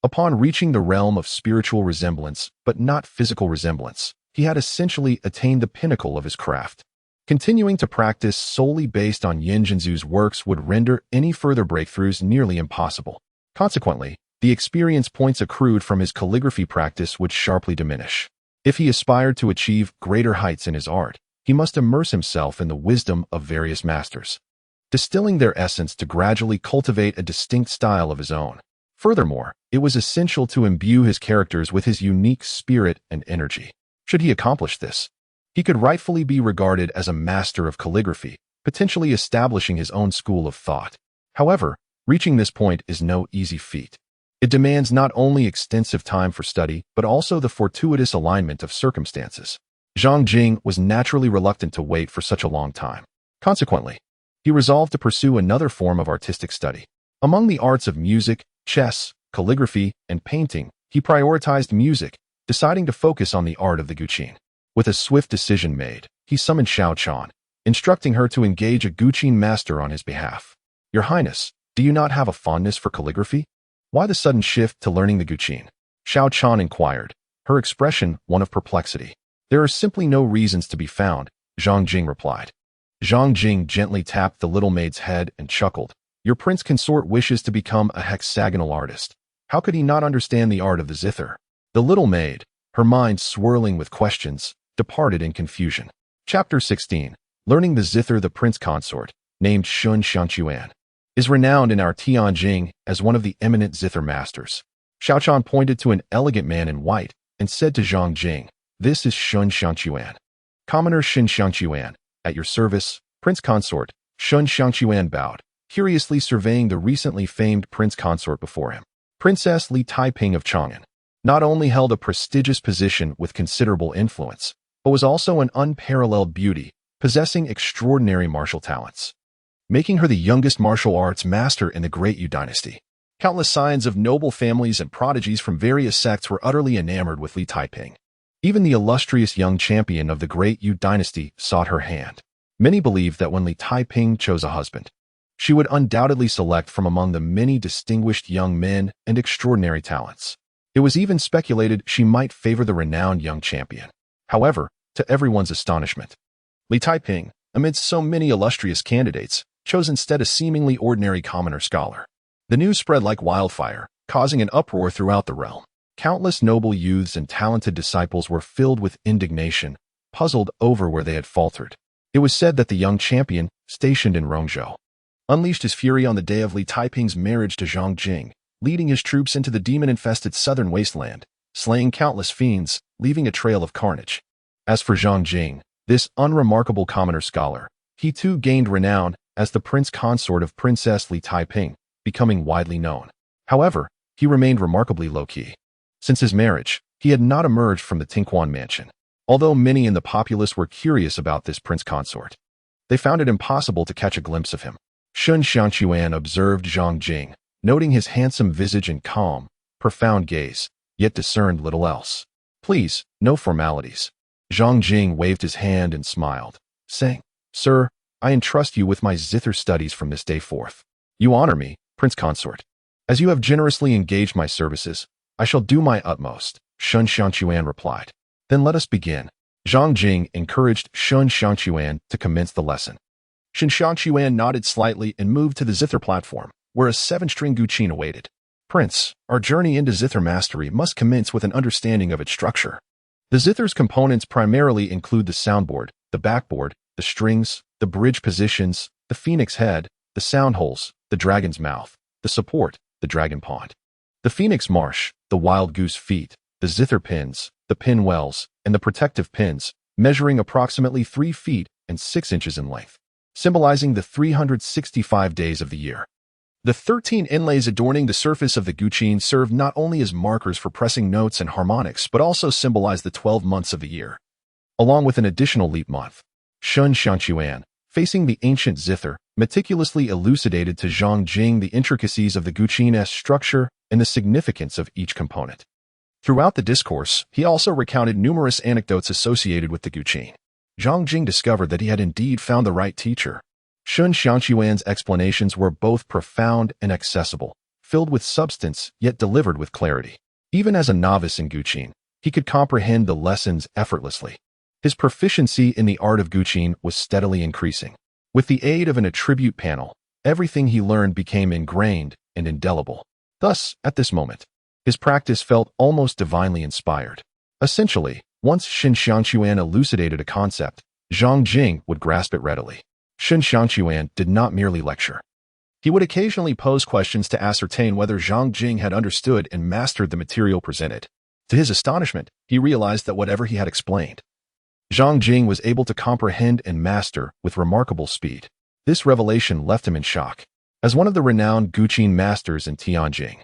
[SPEAKER 1] Upon reaching the realm of spiritual resemblance, but not physical resemblance, he had essentially attained the pinnacle of his craft. Continuing to practice solely based on Yin Jinzu's works would render any further breakthroughs nearly impossible. Consequently, the experience points accrued from his calligraphy practice would sharply diminish. If he aspired to achieve greater heights in his art, he must immerse himself in the wisdom of various masters, distilling their essence to gradually cultivate a distinct style of his own. Furthermore, it was essential to imbue his characters with his unique spirit and energy. Should he accomplish this, he could rightfully be regarded as a master of calligraphy, potentially establishing his own school of thought. However, reaching this point is no easy feat. It demands not only extensive time for study, but also the fortuitous alignment of circumstances. Zhang Jing was naturally reluctant to wait for such a long time. Consequently, he resolved to pursue another form of artistic study. Among the arts of music, chess, calligraphy, and painting, he prioritized music, deciding to focus on the art of the guqin. With a swift decision made, he summoned Xiao Quan, instructing her to engage a guqin master on his behalf. Your Highness, do you not have a fondness for calligraphy? Why the sudden shift to learning the guqin? Xiao Quan inquired, her expression one of perplexity. There are simply no reasons to be found, Zhang Jing replied. Zhang Jing gently tapped the little maid's head and chuckled. Your prince consort wishes to become a hexagonal artist. How could he not understand the art of the zither? The little maid, her mind swirling with questions, departed in confusion. Chapter 16. Learning the zither. The prince consort, named Shun Xiangquan, is renowned in our Tianjing as one of the eminent zither masters. Xiao Quan pointed to an elegant man in white and said to Zhang Jing, "This is Shun Xiangquan." Commoner Shun Xiangquan, at your service, prince consort. Shun Xiangquan bowed, curiously surveying the recently famed prince consort before him. Princess Li Taiping of Chang'an not only held a prestigious position with considerable influence, but was also an unparalleled beauty, possessing extraordinary martial talents, making her the youngest martial arts master in the Grand Yu Dynasty. Countless scions of noble families and prodigies from various sects were utterly enamored with Li Taiping. Even the illustrious young champion of the Grand Yu Dynasty sought her hand. Many believed that when Li Taiping chose a husband, she would undoubtedly select from among the many distinguished young men and extraordinary talents. It was even speculated she might favor the renowned young champion. However, to everyone's astonishment, Li Taiping, amidst so many illustrious candidates, chose instead a seemingly ordinary commoner scholar. The news spread like wildfire, causing an uproar throughout the realm. Countless noble youths and talented disciples were filled with indignation, puzzled over where they had faltered. It was said that the young champion, stationed in Rongzhou, unleashed his fury on the day of Li Taiping's marriage to Zhang Jing, leading his troops into the demon-infested southern wasteland, slaying countless fiends, leaving a trail of carnage. As for Zhang Jing, this unremarkable commoner scholar, he too gained renown as the prince consort of Princess Li Taiping, becoming widely known. However, he remained remarkably low-key. Since his marriage, he had not emerged from the Tinquan mansion. Although many in the populace were curious about this prince consort, they found it impossible to catch a glimpse of him. Shun Xiangquan observed Zhang Jing, noting his handsome visage and calm, profound gaze, yet discerned little else. Please, no formalities. Zhang Jing waved his hand and smiled, saying, Sir, I entrust you with my zither studies from this day forth. You honor me, prince consort. As you have generously engaged my services, I shall do my utmost, Shun Xiangquan replied. Then let us begin. Zhang Jing encouraged Shun Xiangquan to commence the lesson. Shun Xiangquan nodded slightly and moved to the zither platform, where a 7-string guqin awaited. Prince, our journey into zither mastery must commence with an understanding of its structure. The zither's components primarily include the soundboard, the backboard, the strings, the bridge positions, the phoenix head, the sound holes, the dragon's mouth, the support, the dragon pond, the phoenix marsh, the wild goose feet, the zither pins, the pin wells, and the protective pins, measuring approximately 3 feet and 6 inches in length, symbolizing the 365 days of the year. The 13 inlays adorning the surface of the guqin serve not only as markers for pressing notes and harmonics, but also symbolize the 12 months of the year, along with an additional leap month. Shun Xiangquan, facing the ancient zither, meticulously elucidated to Zhang Jing the intricacies of the Guqin's structure and the significance of each component. Throughout the discourse, he also recounted numerous anecdotes associated with the Guqin. Zhang Jing discovered that he had indeed found the right teacher. Shun Xiangquan's explanations were both profound and accessible, filled with substance yet delivered with clarity. Even as a novice in Guqin, he could comprehend the lessons effortlessly. His proficiency in the art of Guqin was steadily increasing. With the aid of an attribute panel, everything he learned became ingrained and indelible. Thus, at this moment, his practice felt almost divinely inspired. Essentially, once Shun Xiangquan elucidated a concept, Zhang Jing would grasp it readily. Shun Xiangquan did not merely lecture. He would occasionally pose questions to ascertain whether Zhang Jing had understood and mastered the material presented. To his astonishment, he realized that whatever he had explained, Zhang Jing was able to comprehend and master with remarkable speed. This revelation left him in shock. As one of the renowned Guqin masters in Tianjing,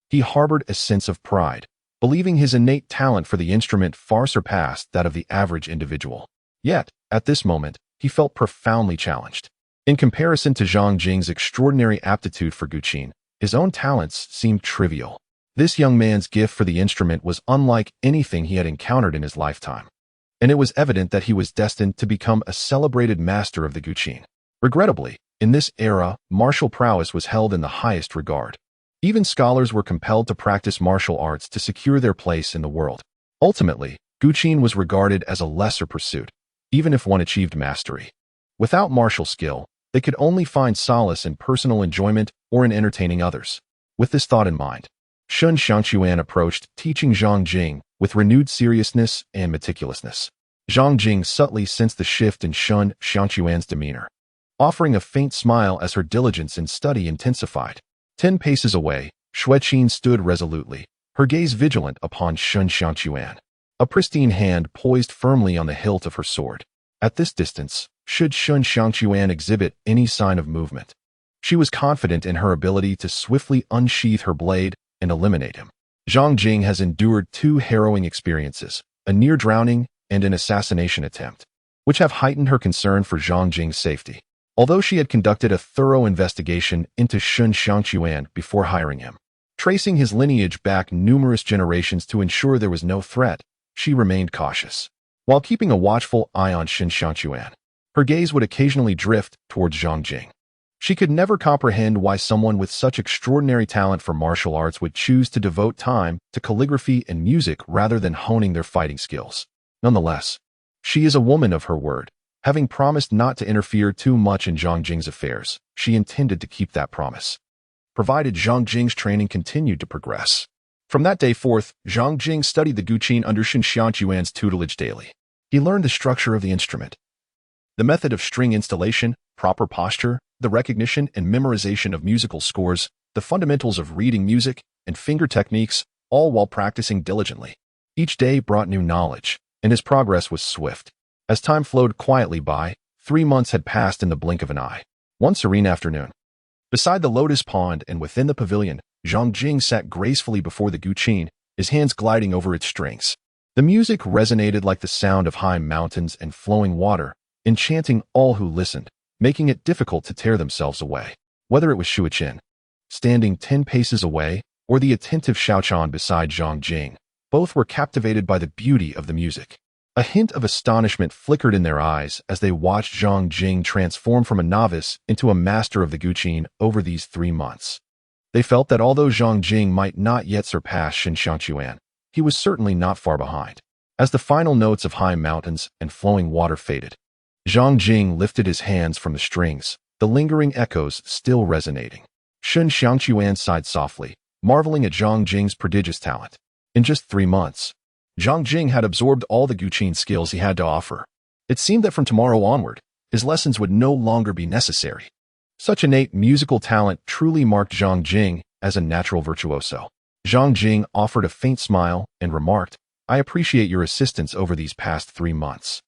[SPEAKER 1] he harbored a sense of pride, believing his innate talent for the instrument far surpassed that of the average individual. Yet, at this moment, he felt profoundly challenged. In comparison to Zhang Jing's extraordinary aptitude for Guqin, his own talents seemed trivial. This young man's gift for the instrument was unlike anything he had encountered in his lifetime, and it was evident that he was destined to become a celebrated master of the Guqin. Regrettably, in this era, martial prowess was held in the highest regard. Even scholars were compelled to practice martial arts to secure their place in the world. Ultimately, Guqin was regarded as a lesser pursuit, even if one achieved mastery. Without martial skill, they could only find solace in personal enjoyment or in entertaining others. With this thought in mind, Shun Xiangquan approached teaching Zhang Jing with renewed seriousness and meticulousness. Zhang Jing subtly sensed the shift in Shun Xiangquan's demeanor, offering a faint smile as her diligence in study intensified. 10 paces away, Xueqin stood resolutely, her gaze vigilant upon Shun Xiangquan, a pristine hand poised firmly on the hilt of her sword. At this distance, should Shun Xiangquan exhibit any sign of movement, she was confident in her ability to swiftly unsheath her blade and eliminate him. Zhang Jing has endured 2 harrowing experiences, a near drowning and an assassination attempt, which have heightened her concern for Zhang Jing's safety. Although she had conducted a thorough investigation into Shun Xiangquan before hiring him, tracing his lineage back numerous generations to ensure there was no threat, she remained cautious. While keeping a watchful eye on Shun Xiangquan, her gaze would occasionally drift towards Zhang Jing. She could never comprehend why someone with such extraordinary talent for martial arts would choose to devote time to calligraphy and music rather than honing their fighting skills. Nonetheless, she is a woman of her word. Having promised not to interfere too much in Zhang Jing's affairs, she intended to keep that promise, provided Zhang Jing's training continued to progress. From that day forth, Zhang Jing studied the Guqin under Shun Xiangquan's tutelage daily. He learned the structure of the instrument, the method of string installation, proper posture, the recognition and memorization of musical scores, the fundamentals of reading music, and finger techniques, all while practicing diligently. Each day brought new knowledge, and his progress was swift. As time flowed quietly by, 3 months had passed in the blink of an eye. One serene afternoon, beside the lotus pond and within the pavilion, Zhang Jing sat gracefully before the Guqin, his hands gliding over its strings. The music resonated like the sound of high mountains and flowing water, enchanting all who listened, making it difficult to tear themselves away. Whether it was Xueqin, standing 10 paces away, or the attentive Xiaochan beside Zhang Jing, both were captivated by the beauty of the music. A hint of astonishment flickered in their eyes as they watched Zhang Jing transform from a novice into a master of the Guqin over these 3 months. They felt that although Zhang Jing might not yet surpass Shun Xiangquan, he was certainly not far behind. As the final notes of high mountains and flowing water faded, Zhang Jing lifted his hands from the strings, the lingering echoes still resonating. Shun Xiangquan sighed softly, marveling at Zhang Jing's prodigious talent. In just 3 months, Zhang Jing had absorbed all the Guqin skills he had to offer. It seemed that from tomorrow onward, his lessons would no longer be necessary. Such innate musical talent truly marked Zhang Jing as a natural virtuoso. Zhang Jing offered a faint smile and remarked, "I appreciate your assistance over these past 3 months.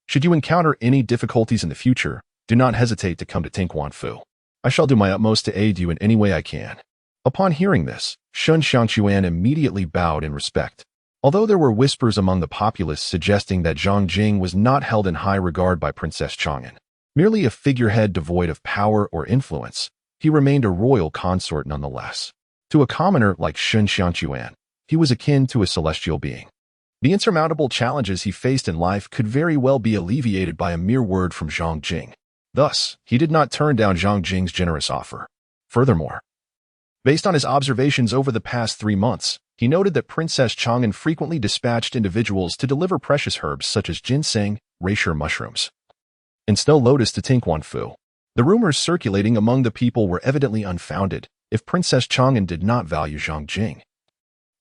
[SPEAKER 1] Should you encounter any difficulties in the future, do not hesitate to come to Taiping. I shall do my utmost to aid you in any way I can." Upon hearing this, Shun Xiangquan immediately bowed in respect. Although there were whispers among the populace suggesting that Zhang Jing was not held in high regard by Princess Chang'an, Merely a figurehead devoid of power or influence, he remained a royal consort nonetheless. To a commoner like Shun Xiangquan, he was akin to a celestial being. The insurmountable challenges he faced in life could very well be alleviated by a mere word from Zhang Jing. Thus, he did not turn down Zhang Jing's generous offer. Furthermore, based on his observations over the past 3 months, he noted that Princess Chang'an frequently dispatched individuals to deliver precious herbs such as ginseng, reishi mushrooms, and snow lotus to Taiping. The rumors circulating among the people were evidently unfounded. If Princess Chang'an did not value Zhang Jing,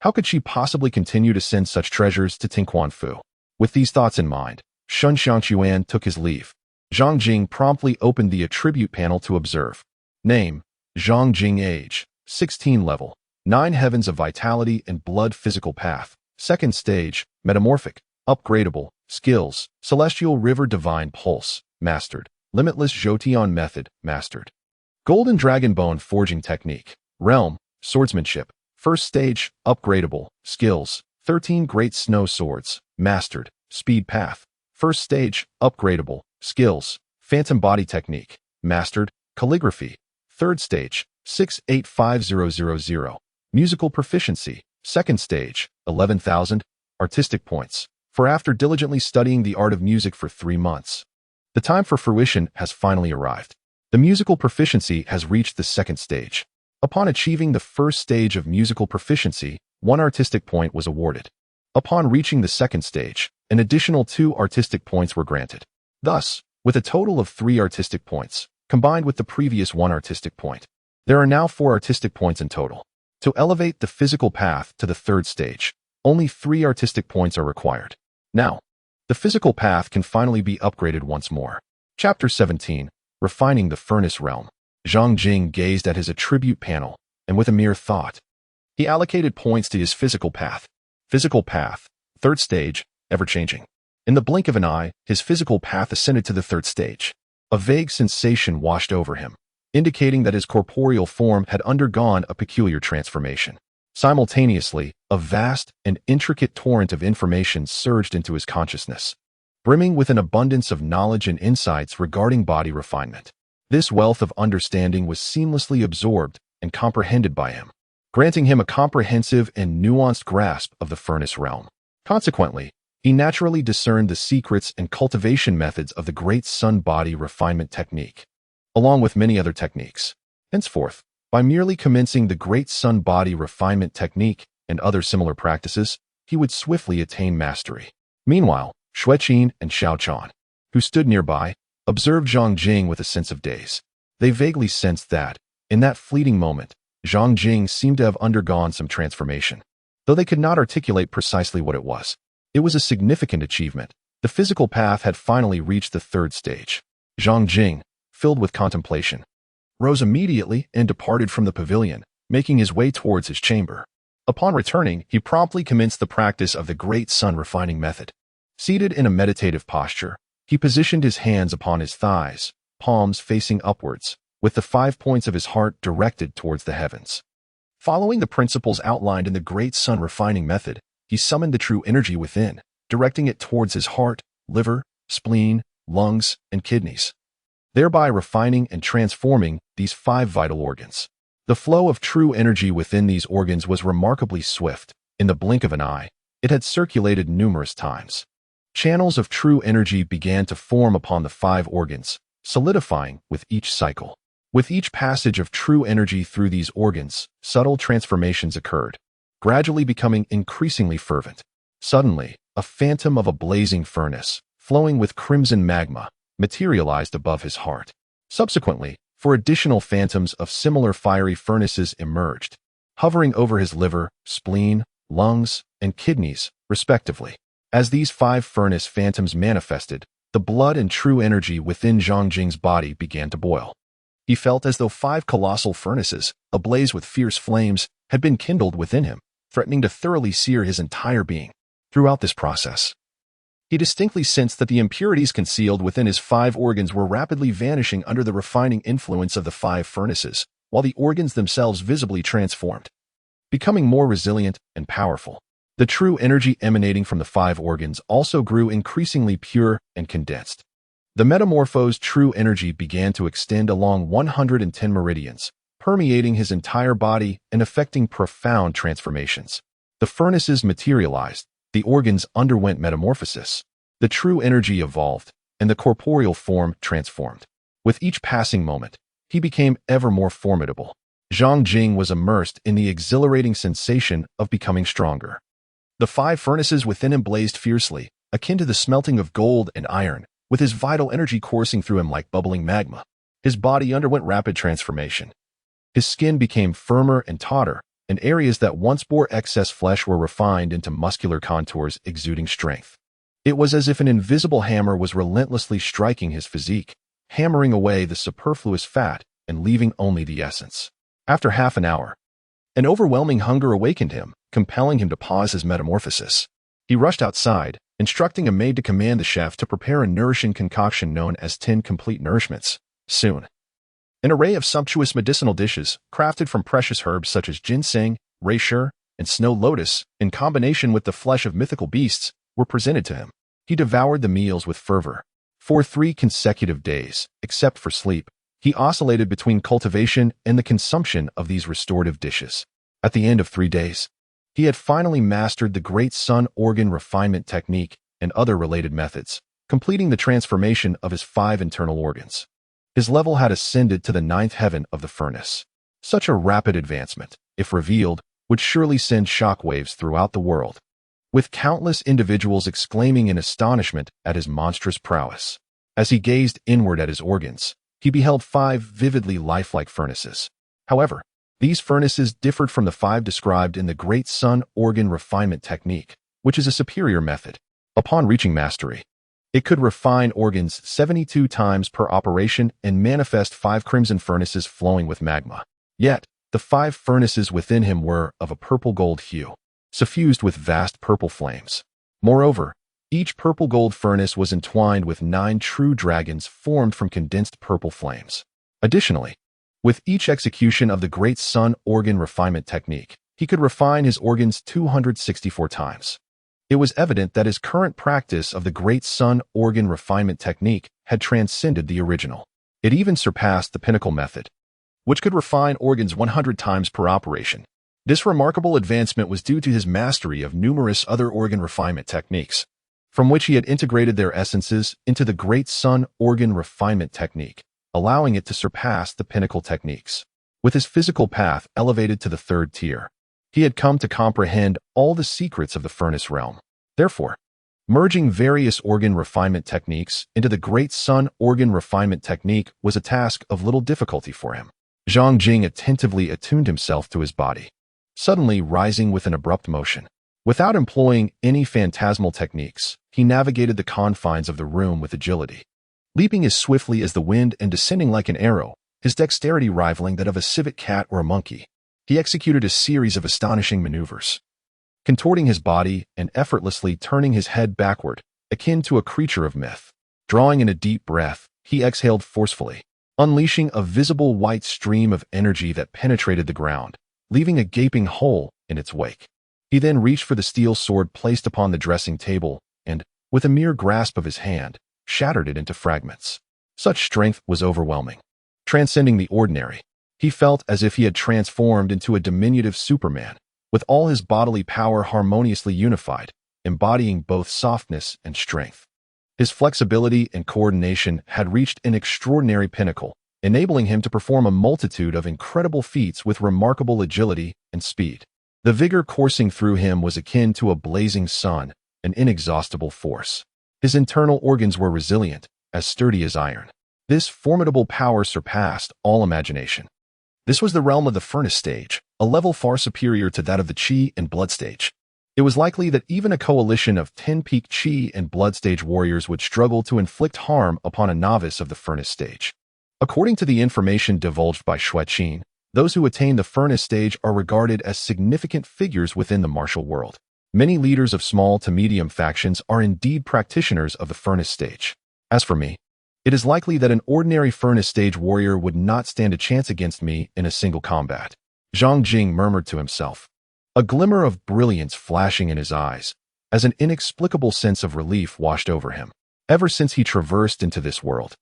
[SPEAKER 1] how could she possibly continue to send such treasures to Taiping? With these thoughts in mind, Shun Xiangquan took his leave. Zhang Jing promptly opened the attribute panel to observe. Name: Zhang Jing. Age: 16. Level: 9 Heavens of Vitality and Blood. Physical path: Second stage, Metamorphic. Upgradable. Skills: Celestial River, Divine Pulse, Mastered. Limitless Jotion Method, Mastered. Golden Dragon Bone Forging Technique. Realm: Swordsmanship. First stage, Upgradable. Skills: 13 Great Snow Swords, Mastered. Speed path: First stage, Upgradable. Skills: Phantom Body Technique, Mastered. Calligraphy. Third stage, 685000. Musical Proficiency. Second stage, 11,000. Artistic Points. For after diligently studying the art of music for 3 months, the time for fruition has finally arrived. The musical proficiency has reached the second stage. Upon achieving the first stage of musical proficiency, 1 artistic point was awarded. Upon reaching the second stage, an additional 2 artistic points were granted. Thus, with a total of 3 artistic points, combined with the previous 1 artistic point, there are now 4 artistic points in total. To elevate the physical path to the third stage, only 3 artistic points are required. Now, the physical path can finally be upgraded once more. Chapter 17, Refining the Furnace Realm. Zhang Jing gazed at his attribute panel, and with a mere thought, he allocated points to his physical path. Physical path, third stage, ever-changing. In the blink of an eye, his physical path ascended to the third stage. A vague sensation washed over him, indicating that his corporeal form had undergone a peculiar transformation. Simultaneously, a vast and intricate torrent of information surged into his consciousness, brimming with an abundance of knowledge and insights regarding body refinement. This wealth of understanding was seamlessly absorbed and comprehended by him, granting him a comprehensive and nuanced grasp of the furnace realm. Consequently, he naturally discerned the secrets and cultivation methods of the Great Sun Body Refinement Technique, along with many other techniques. Henceforth, by merely commencing the Great Sun Body Refinement Technique and other similar practices, he would swiftly attain mastery. Meanwhile, Xueqin and Xiaochan, who stood nearby, observed Zhang Jing with a sense of daze. They vaguely sensed that, in that fleeting moment, Zhang Jing seemed to have undergone some transformation. Though they could not articulate precisely what it was, it was a significant achievement. The physical path had finally reached the third stage. Zhang Jing, filled with contemplation, rose immediately and departed from the pavilion, making his way towards his chamber. Upon returning, he promptly commenced the practice of the Great Sun Refining Method. Seated in a meditative posture, he positioned his hands upon his thighs, palms facing upwards, with the 5 points of his heart directed towards the heavens. Following the principles outlined in the Great Sun Refining Method, he summoned the true energy within, directing it towards his heart, liver, spleen, lungs, and kidneys, thereby refining and transforming these 5 vital organs. The flow of true energy within these organs was remarkably swift. In the blink of an eye, it had circulated numerous times. Channels of true energy began to form upon the 5 organs, solidifying with each cycle. With each passage of true energy through these organs, subtle transformations occurred, gradually becoming increasingly fervent. Suddenly, a phantom of a blazing furnace, flowing with crimson magma, materialized above his heart. Subsequently, 4 additional phantoms of similar fiery furnaces emerged, hovering over his liver, spleen, lungs, and kidneys, respectively. As these 5 furnace phantoms manifested, the blood and true energy within Zhang Jing's body began to boil. He felt as though 5 colossal furnaces, ablaze with fierce flames, had been kindled within him, threatening to thoroughly sear his entire being. Throughout this process, he distinctly sensed that the impurities concealed within his 5 organs were rapidly vanishing under the refining influence of the 5 furnaces, while the organs themselves visibly transformed, becoming more resilient and powerful. The true energy emanating from the 5 organs also grew increasingly pure and condensed. The metamorphose's true energy began to extend along 110 meridians, permeating his entire body and effecting profound transformations. The furnaces materialized, the organs underwent metamorphosis, the true energy evolved, and the corporeal form transformed. With each passing moment, he became ever more formidable. Zhang Jing was immersed in the exhilarating sensation of becoming stronger. The 5 furnaces within him blazed fiercely, akin to the smelting of gold and iron, with his vital energy coursing through him like bubbling magma. His body underwent rapid transformation. His skin became firmer and tauter, and areas that once bore excess flesh were refined into muscular contours exuding strength. It was as if an invisible hammer was relentlessly striking his physique, hammering away the superfluous fat and leaving only the essence. After half an hour, an overwhelming hunger awakened him, compelling him to pause his metamorphosis. He rushed outside, instructing a maid to command the chef to prepare a nourishing concoction known as 10 complete nourishments. Soon, an array of sumptuous medicinal dishes, crafted from precious herbs such as ginseng, reishi, and snow lotus, in combination with the flesh of mythical beasts, were presented to him. He devoured the meals with fervor. For 3 consecutive days, except for sleep, he oscillated between cultivation and the consumption of these restorative dishes. At the end of 3 days, he had finally mastered the great sun organ refinement technique and other related methods, completing the transformation of his 5 internal organs. His level had ascended to the 9th heaven of the furnace. Such a rapid advancement, if revealed, would surely send shockwaves throughout the world, with countless individuals exclaiming in astonishment at his monstrous prowess. As he gazed inward at his organs, he beheld 5 vividly lifelike furnaces. However, these furnaces differed from the 5 described in the Great Sun Organ Refinement Technique, which is a superior method. Upon reaching mastery, it could refine organs 72 times per operation and manifest 5 crimson furnaces flowing with magma. Yet, the 5 furnaces within him were of a purple-gold hue, suffused with vast purple flames. Moreover, each purple-gold furnace was entwined with 9 true dragons formed from condensed purple flames. Additionally, with each execution of the Great Sun Organ Refinement Technique, he could refine his organs 264 times. It was evident that his current practice of the Great Sun Organ Refinement Technique had transcended the original. It even surpassed the Pinnacle method, which could refine organs 100 times per operation. This remarkable advancement was due to his mastery of numerous other organ refinement techniques, from which he had integrated their essences into the Great Sun Organ Refinement Technique, allowing it to surpass the Pinnacle techniques. With his physical path elevated to the 3rd tier, he had come to comprehend all the secrets of the furnace realm. Therefore, merging various organ refinement techniques into the Great Sun Organ Refinement Technique was a task of little difficulty for him. Zhang Jing attentively attuned himself to his body, suddenly rising with an abrupt motion. Without employing any phantasmal techniques, he navigated the confines of the room with agility, leaping as swiftly as the wind and descending like an arrow, his dexterity rivaling that of a civet cat or a monkey. He executed a series of astonishing maneuvers, contorting his body and effortlessly turning his head backward, akin to a creature of myth. Drawing in a deep breath, he exhaled forcefully, unleashing a visible white stream of energy that penetrated the ground, leaving a gaping hole in its wake. He then reached for the steel sword placed upon the dressing table and, with a mere grasp of his hand, shattered it into fragments. Such strength was overwhelming. Transcending the ordinary, he felt as if he had transformed into a diminutive Superman, with all his bodily power harmoniously unified, embodying both softness and strength. His flexibility and coordination had reached an extraordinary pinnacle, enabling him to perform a multitude of incredible feats with remarkable agility and speed. The vigor coursing through him was akin to a blazing sun, an inexhaustible force. His internal organs were resilient, as sturdy as iron. This formidable power surpassed all imagination. This was the realm of the furnace stage, a level far superior to that of the Qi and blood stage. It was likely that even a coalition of 10 peak Qi and blood stage warriors would struggle to inflict harm upon a novice of the furnace stage. According to the information divulged by Xueqin, those who attain the furnace stage are regarded as significant figures within the martial world. Many leaders of small to medium factions are indeed practitioners of the furnace stage. As for me, it is likely that an ordinary furnace stage warrior would not stand a chance against me in a single combat. Zhang Jing murmured to himself, a glimmer of brilliance flashing in his eyes, as an inexplicable sense of relief washed over him. ever since he traversed into this world.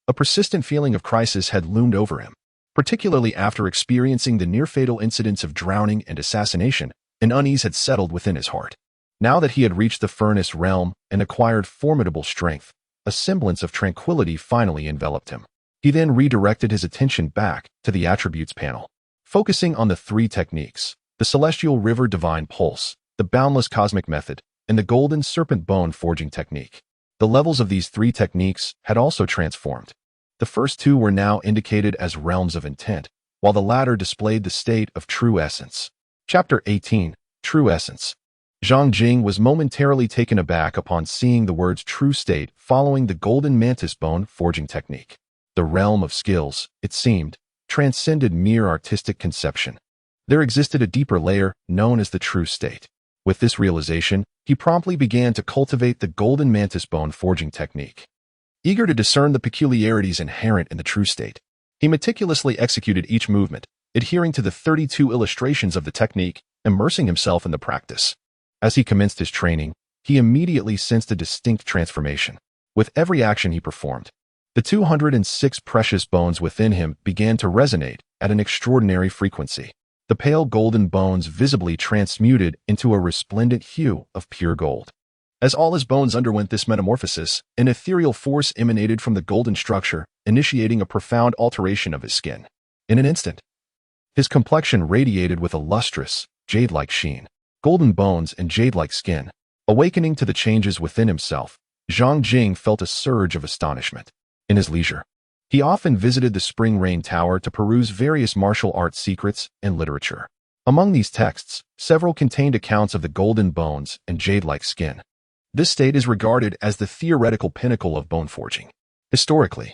[SPEAKER 1] A persistent feeling of crisis had loomed over him, particularly after experiencing the near-fatal incidents of drowning and assassination. An unease had settled within his heart. Now that he had reached the furnace realm and acquired formidable strength, a semblance of tranquility finally enveloped him. He then redirected his attention back to the attributes panel, focusing on the three techniques: the celestial river divine pulse, the boundless cosmic method, and the golden serpent bone forging technique. The levels of these three techniques had also transformed. The first two were now indicated as realms of intent, while the latter displayed the state of true essence. Chapter 18, True Essence. Zhang Jing was momentarily taken aback upon seeing the words true state following the golden mantis bone forging technique. The realm of skills, it seemed, transcended mere artistic conception. There existed a deeper layer known as the true state. With this realization, he promptly began to cultivate the golden mantis bone forging technique. Eager to discern the peculiarities inherent in the true state, he meticulously executed each movement, adhering to the 32 illustrations of the technique, immersing himself in the practice. As he commenced his training, he immediately sensed a distinct transformation. With every action he performed, the 206 precious bones within him began to resonate at an extraordinary frequency. The pale golden bones visibly transmuted into a resplendent hue of pure gold. As all his bones underwent this metamorphosis, an ethereal force emanated from the golden structure, initiating a profound alteration of his skin. In an instant, his complexion radiated with a lustrous, jade-like sheen. Golden bones and jade-like skin. Awakening to the changes within himself, Zhang Jing felt a surge of astonishment. In his leisure, he often visited the Spring Rain Tower to peruse various martial arts secrets and literature. Among these texts, several contained accounts of the golden bones and jade-like skin. This state is regarded as the theoretical pinnacle of bone forging. Historically,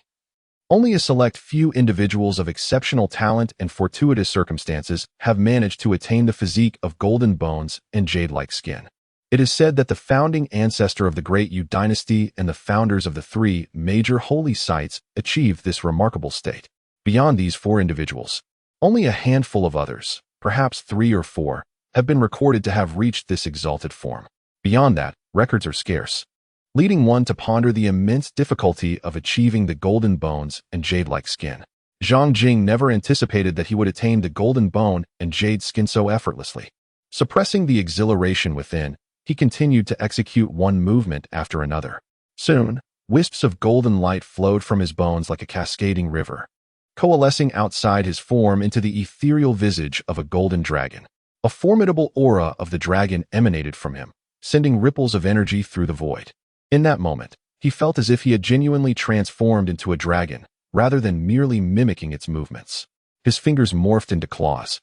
[SPEAKER 1] only a select few individuals of exceptional talent and fortuitous circumstances have managed to attain the physique of golden bones and jade-like skin. It is said that the founding ancestor of the Grand Yu Dynasty and the founders of the three major holy sites achieved this remarkable state. Beyond these four individuals, only a handful of others, perhaps 3 or 4, have been recorded to have reached this exalted form. Beyond that, records are scarce, leading one to ponder the immense difficulty of achieving the golden bones and jade-like skin. Zhang Jing never anticipated that he would attain the golden bone and jade skin so effortlessly. Suppressing the exhilaration within, he continued to execute one movement after another. Soon, wisps of golden light flowed from his bones like a cascading river, coalescing outside his form into the ethereal visage of a golden dragon. A formidable aura of the dragon emanated from him, sending ripples of energy through the void. In that moment, he felt as if he had genuinely transformed into a dragon, rather than merely mimicking its movements. His fingers morphed into claws,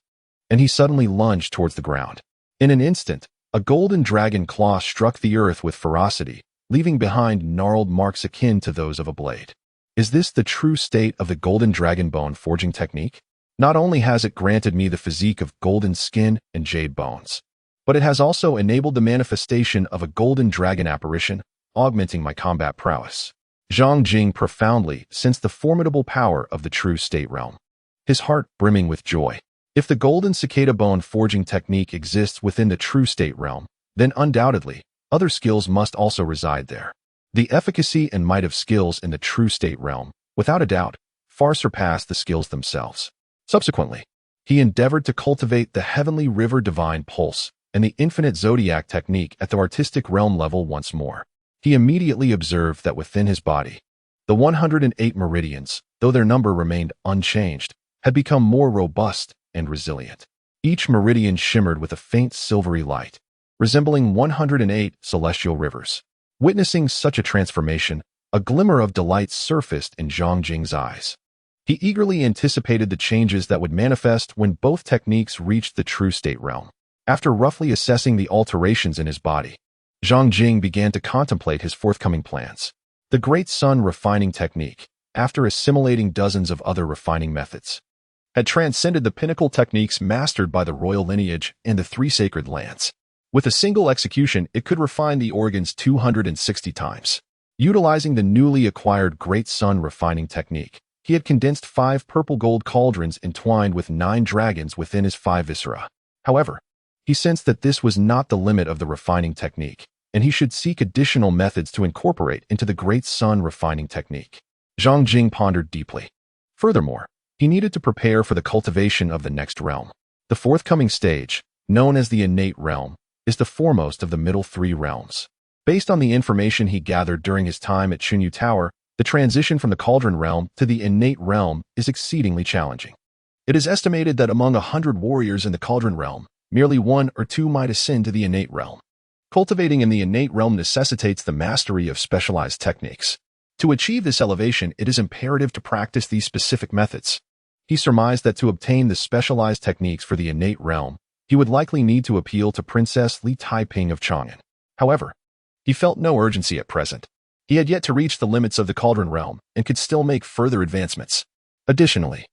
[SPEAKER 1] and he suddenly lunged towards the ground. In an instant, a golden dragon claw struck the earth with ferocity, leaving behind gnarled marks akin to those of a blade. Is this the true state of the golden dragon bone forging technique? Not only has it granted me the physique of golden skin and jade bones, but it has also enabled the manifestation of a golden dragon apparition, augmenting my combat prowess. Zhang Jing profoundly sensed the formidable power of the true state realm, his heart brimming with joy. If the golden cicada bone forging technique exists within the true state realm, then undoubtedly, other skills must also reside there. The efficacy and might of skills in the true state realm, without a doubt, far surpass the skills themselves. Subsequently, he endeavored to cultivate the heavenly river divine pulse and the infinite zodiac technique at the artistic realm level once more. He immediately observed that within his body, the 108 meridians, though their number remained unchanged, had become more robust and resilient. Each meridian shimmered with a faint silvery light, resembling 108 celestial rivers. Witnessing such a transformation, a glimmer of delight surfaced in Zhang Jing's eyes. He eagerly anticipated the changes that would manifest when both techniques reached the true state realm. After roughly assessing the alterations in his body, Zhang Jing began to contemplate his forthcoming plans. The Great Sun refining technique, after assimilating dozens of other refining methods, had transcended the pinnacle techniques mastered by the royal lineage and the three sacred lands. With a single execution, it could refine the organs 260 times. Utilizing the newly acquired Great Sun refining technique, he had condensed 5 purple gold cauldrons entwined with 9 dragons within his 5 viscera. However, he sensed that this was not the limit of the refining technique. and he should seek additional methods to incorporate into the great sun refining technique. Zhang Jing pondered deeply. Furthermore, he needed to prepare for the cultivation of the next realm. The forthcoming stage, known as the innate realm, is the foremost of the middle three realms. Based on the information he gathered during his time at Chun Yu Tower, the transition from the cauldron realm to the innate realm is exceedingly challenging. It is estimated that among 100 warriors in the cauldron realm, merely 1 or 2 might ascend to the innate realm. Cultivating in the innate realm necessitates the mastery of specialized techniques. To achieve this elevation, it is imperative to practice these specific methods. He surmised that to obtain the specialized techniques for the innate realm, he would likely need to appeal to Princess Li Taiping of Chang'an. However, he felt no urgency at present. He had yet to reach the limits of the cauldron realm and could still make further advancements. Additionally,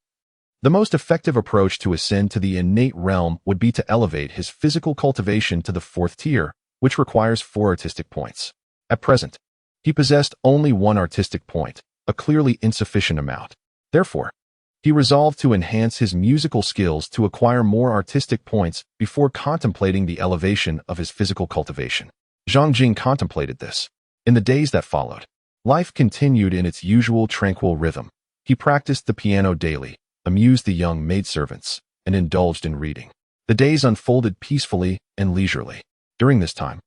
[SPEAKER 1] the most effective approach to ascend to the innate realm would be to elevate his physical cultivation to the 4th tier, which requires 4 artistic points. At present, he possessed only 1 artistic point, a clearly insufficient amount. Therefore, he resolved to enhance his musical skills to acquire more artistic points before contemplating the elevation of his physical cultivation. Zhang Jing contemplated this. In the days that followed, life continued in its usual tranquil rhythm. He practiced the piano daily, amused the young maidservants, and indulged in reading. The days unfolded peacefully and leisurely. During this time,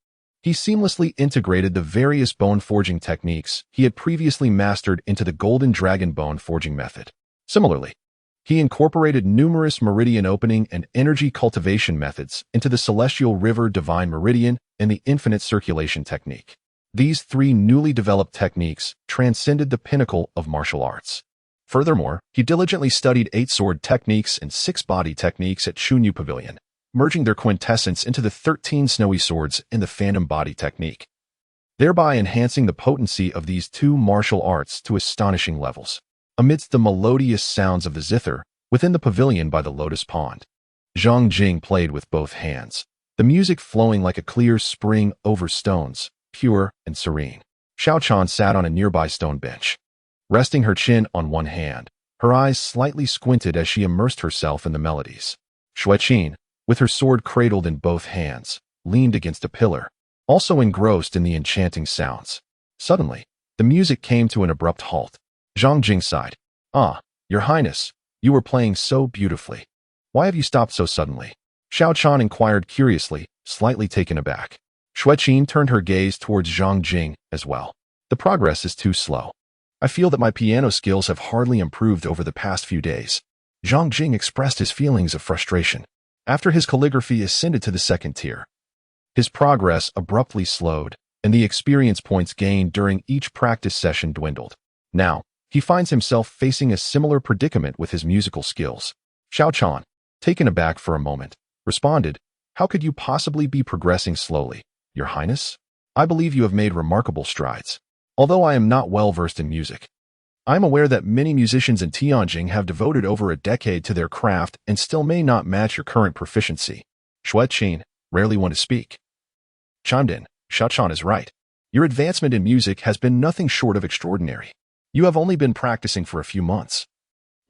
[SPEAKER 1] he seamlessly integrated the various bone forging techniques he had previously mastered into the Golden Dragon bone forging method. Similarly, he incorporated numerous meridian opening and energy cultivation methods into the Celestial River Divine Meridian and the Infinite Circulation technique. These 3 newly developed techniques transcended the pinnacle of martial arts. Furthermore, he diligently studied 8 sword techniques and 6 body techniques at Chun Yu Pavilion, merging their quintessence into the 13 snowy swords in the Phantom Body technique, thereby enhancing the potency of these 2 martial arts to astonishing levels. Amidst the melodious sounds of the zither, within the pavilion by the lotus pond, Zhang Jing played with both hands, the music flowing like a clear spring over stones, pure and serene. Xiaochan sat on a nearby stone bench, resting her chin on one hand, her eyes slightly squinted as she immersed herself in the melodies. Xueqin, with her sword cradled in both hands, leaned against a pillar, also engrossed in the enchanting sounds. Suddenly, the music came to an abrupt halt. Zhang Jing sighed. "Ah, Your Highness, you were playing so beautifully. Why have you stopped so suddenly?" Xiaochan inquired curiously, slightly taken aback. Xueqin turned her gaze towards Zhang Jing as well. "The progress is too slow. I feel that my piano skills have hardly improved over the past few days." Zhang Jing expressed his feelings of frustration. After his calligraphy ascended to the 2nd tier, his progress abruptly slowed, and the experience points gained during each practice session dwindled. Now, he finds himself facing a similar predicament with his musical skills. Xiaochan, taken aback for a moment, responded, "How could you possibly be progressing slowly, Your Highness? I believe you have made remarkable strides. Although I am not well versed in music, I am aware that many musicians in Tianjin have devoted over a decade to their craft and still may not match your current proficiency." Xueqin, rarely one to speak, chimed in. "Xiaochan is right. Your advancement in music has been nothing short of extraordinary. You have only been practicing for a few months.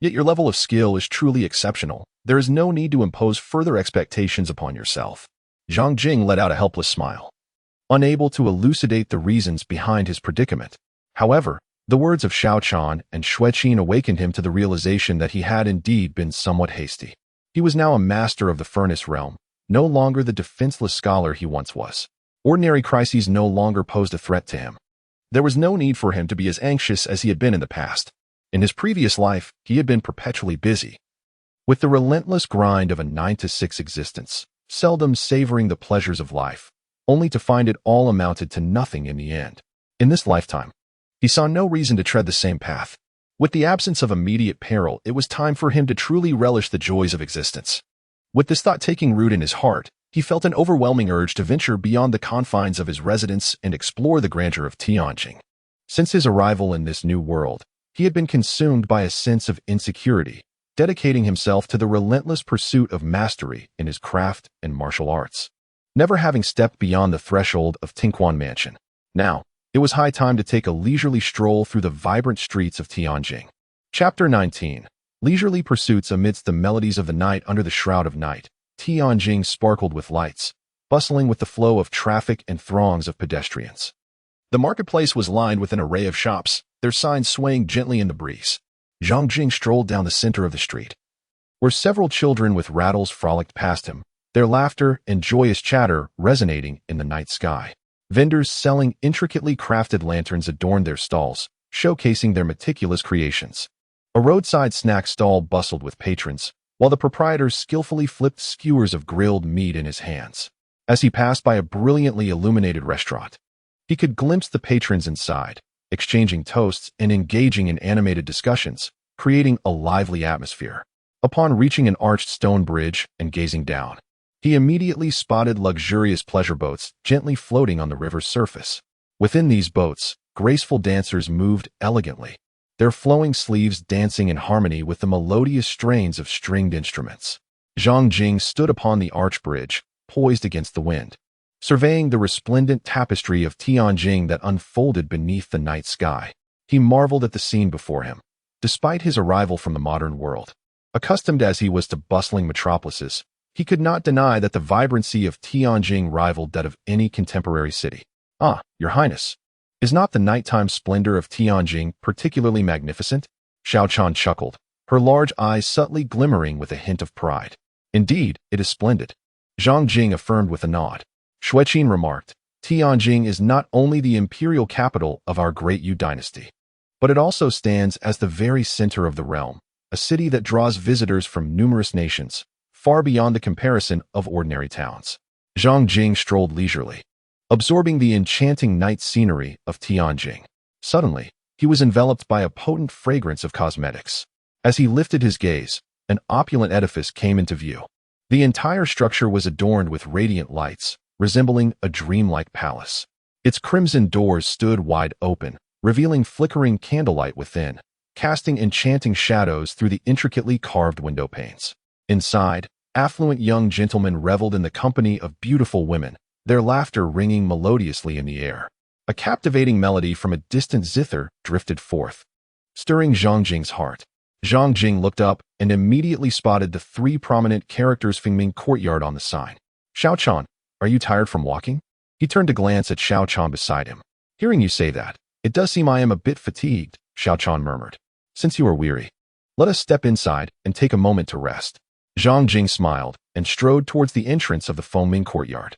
[SPEAKER 1] Yet your level of skill is truly exceptional. There is no need to impose further expectations upon yourself." Zhang Jing let out a helpless smile, unable to elucidate the reasons behind his predicament. However, the words of Xiaochan and Xueqin awakened him to the realization that he had indeed been somewhat hasty. He was now a master of the furnace realm, no longer the defenseless scholar he once was. Ordinary crises no longer posed a threat to him. There was no need for him to be as anxious as he had been in the past. In his previous life, he had been perpetually busy with the relentless grind of a 9-to-6 existence, seldom savoring the pleasures of life, only to find it all amounted to nothing in the end. In this lifetime, he saw no reason to tread the same path. With the absence of immediate peril, it was time for him to truly relish the joys of existence. With this thought taking root in his heart, he felt an overwhelming urge to venture beyond the confines of his residence and explore the grandeur of Tianjin. Since his arrival in this new world, he had been consumed by a sense of insecurity, dedicating himself to the relentless pursuit of mastery in his craft and martial arts, never having stepped beyond the threshold of Tinquan Mansion. Now, it was high time to take a leisurely stroll through the vibrant streets of Tianjin. Chapter 19. Leisurely pursuits amidst the melodies of the night under the shroud of night. Tianjin sparkled with lights, bustling with the flow of traffic and throngs of pedestrians. The marketplace was lined with an array of shops, their signs swaying gently in the breeze. Zhang Jing strolled down the center of the street, where several children with rattles frolicked past him, their laughter and joyous chatter resonating in the night sky. Vendors selling intricately crafted lanterns adorned their stalls, showcasing their meticulous creations. A roadside snack stall bustled with patrons, while the proprietor skillfully flipped skewers of grilled meat in his hands. As he passed by a brilliantly illuminated restaurant, he could glimpse the patrons inside, exchanging toasts and engaging in animated discussions, creating a lively atmosphere. Upon reaching an arched stone bridge and gazing down, he immediately spotted luxurious pleasure boats gently floating on the river's surface. Within these boats, graceful dancers moved elegantly, their flowing sleeves dancing in harmony with the melodious strains of stringed instruments. Zhang Jing stood upon the arch bridge, poised against the wind, surveying the resplendent tapestry of Tianjin that unfolded beneath the night sky. He marveled at the scene before him. Despite his arrival from the modern world, accustomed as he was to bustling metropolises, he could not deny that the vibrancy of Tianjin rivaled that of any contemporary city. "Ah, Your Highness, is not the nighttime splendor of Tianjin particularly magnificent?" Xiao Chan chuckled, her large eyes subtly glimmering with a hint of pride. "Indeed, it is splendid," Zhang Jing affirmed with a nod. Xueqin remarked, "Tianjin is not only the imperial capital of our Great Yu Dynasty, but it also stands as the very center of the realm, a city that draws visitors from numerous nations, far beyond the comparison of ordinary towns." Zhang Jing strolled leisurely, absorbing the enchanting night scenery of Tianjin. Suddenly, he was enveloped by a potent fragrance of cosmetics. As he lifted his gaze, an opulent edifice came into view. The entire structure was adorned with radiant lights, resembling a dreamlike palace. Its crimson doors stood wide open, revealing flickering candlelight within, casting enchanting shadows through the intricately carved window panes. Inside, affluent young gentlemen reveled in the company of beautiful women, their laughter ringing melodiously in the air. A captivating melody from a distant zither drifted forth, stirring Zhang Jing's heart. Zhang Jing looked up and immediately spotted the three prominent characters Fengming courtyard on the sign. "Xiao Chan, are you tired from walking?" He turned to glance at Xiao Chan beside him. "Hearing you say that, it does seem I am a bit fatigued," Xiao Chan murmured. "Since you are weary, let us step inside and take a moment to rest." Zhang Jing smiled and strode towards the entrance of the Fengming courtyard.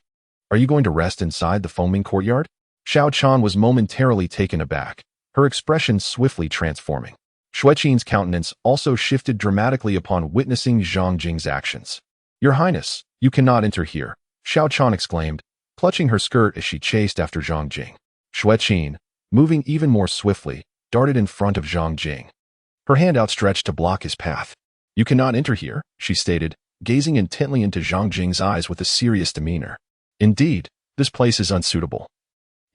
[SPEAKER 1] "Are you going to rest inside the Fengming courtyard?" Xiao Chan was momentarily taken aback, her expression swiftly transforming. Xueqin's countenance also shifted dramatically upon witnessing Zhang Jing's actions. "Your Highness, you cannot enter here," Xiao Chan exclaimed, clutching her skirt as she chased after Zhang Jing. Xueqin, moving even more swiftly, darted in front of Zhang Jing, her hand outstretched to block his path. "You cannot enter here," she stated, gazing intently into Zhang Jing's eyes with a serious demeanor. "Indeed, this place is unsuitable.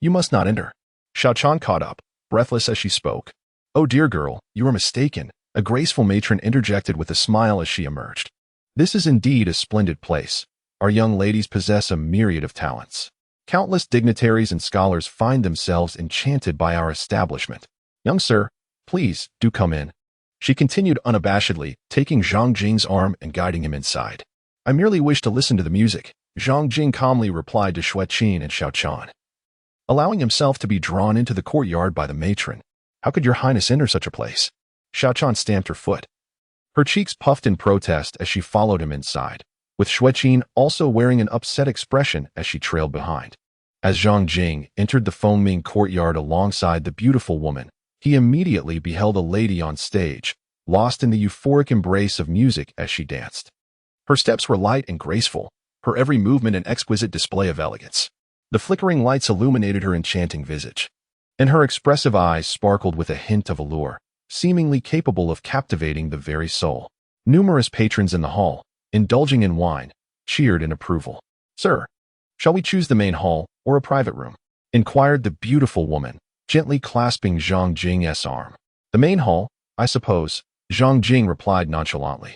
[SPEAKER 1] You must not enter." Xiao Chan caught up, breathless as she spoke. "Oh dear girl, you are mistaken," a graceful matron interjected with a smile as she emerged. "This is indeed a splendid place. Our young ladies possess a myriad of talents. Countless dignitaries and scholars find themselves enchanted by our establishment. Young sir, please do come in." She continued unabashedly, taking Zhang Jing's arm and guiding him inside. "I merely wish to listen to the music," Zhang Jing calmly replied to Xueqin and Xiao Chan, allowing himself to be drawn into the courtyard by the matron. "How could your highness enter such a place?" Xiao Chan stamped her foot. Her cheeks puffed in protest as she followed him inside, with Xueqin also wearing an upset expression as she trailed behind. As Zhang Jing entered the Fengming courtyard alongside the beautiful woman, he immediately beheld a lady on stage, lost in the euphoric embrace of music as she danced. Her steps were light and graceful, her every movement an exquisite display of elegance. The flickering lights illuminated her enchanting visage, and her expressive eyes sparkled with a hint of allure, seemingly capable of captivating the very soul. Numerous patrons in the hall, indulging in wine, cheered in approval. "Sir, shall we choose the main hall or a private room?" inquired the beautiful woman, gently clasping Zhang Jing's arm. "The main hall, I suppose," Zhang Jing replied nonchalantly.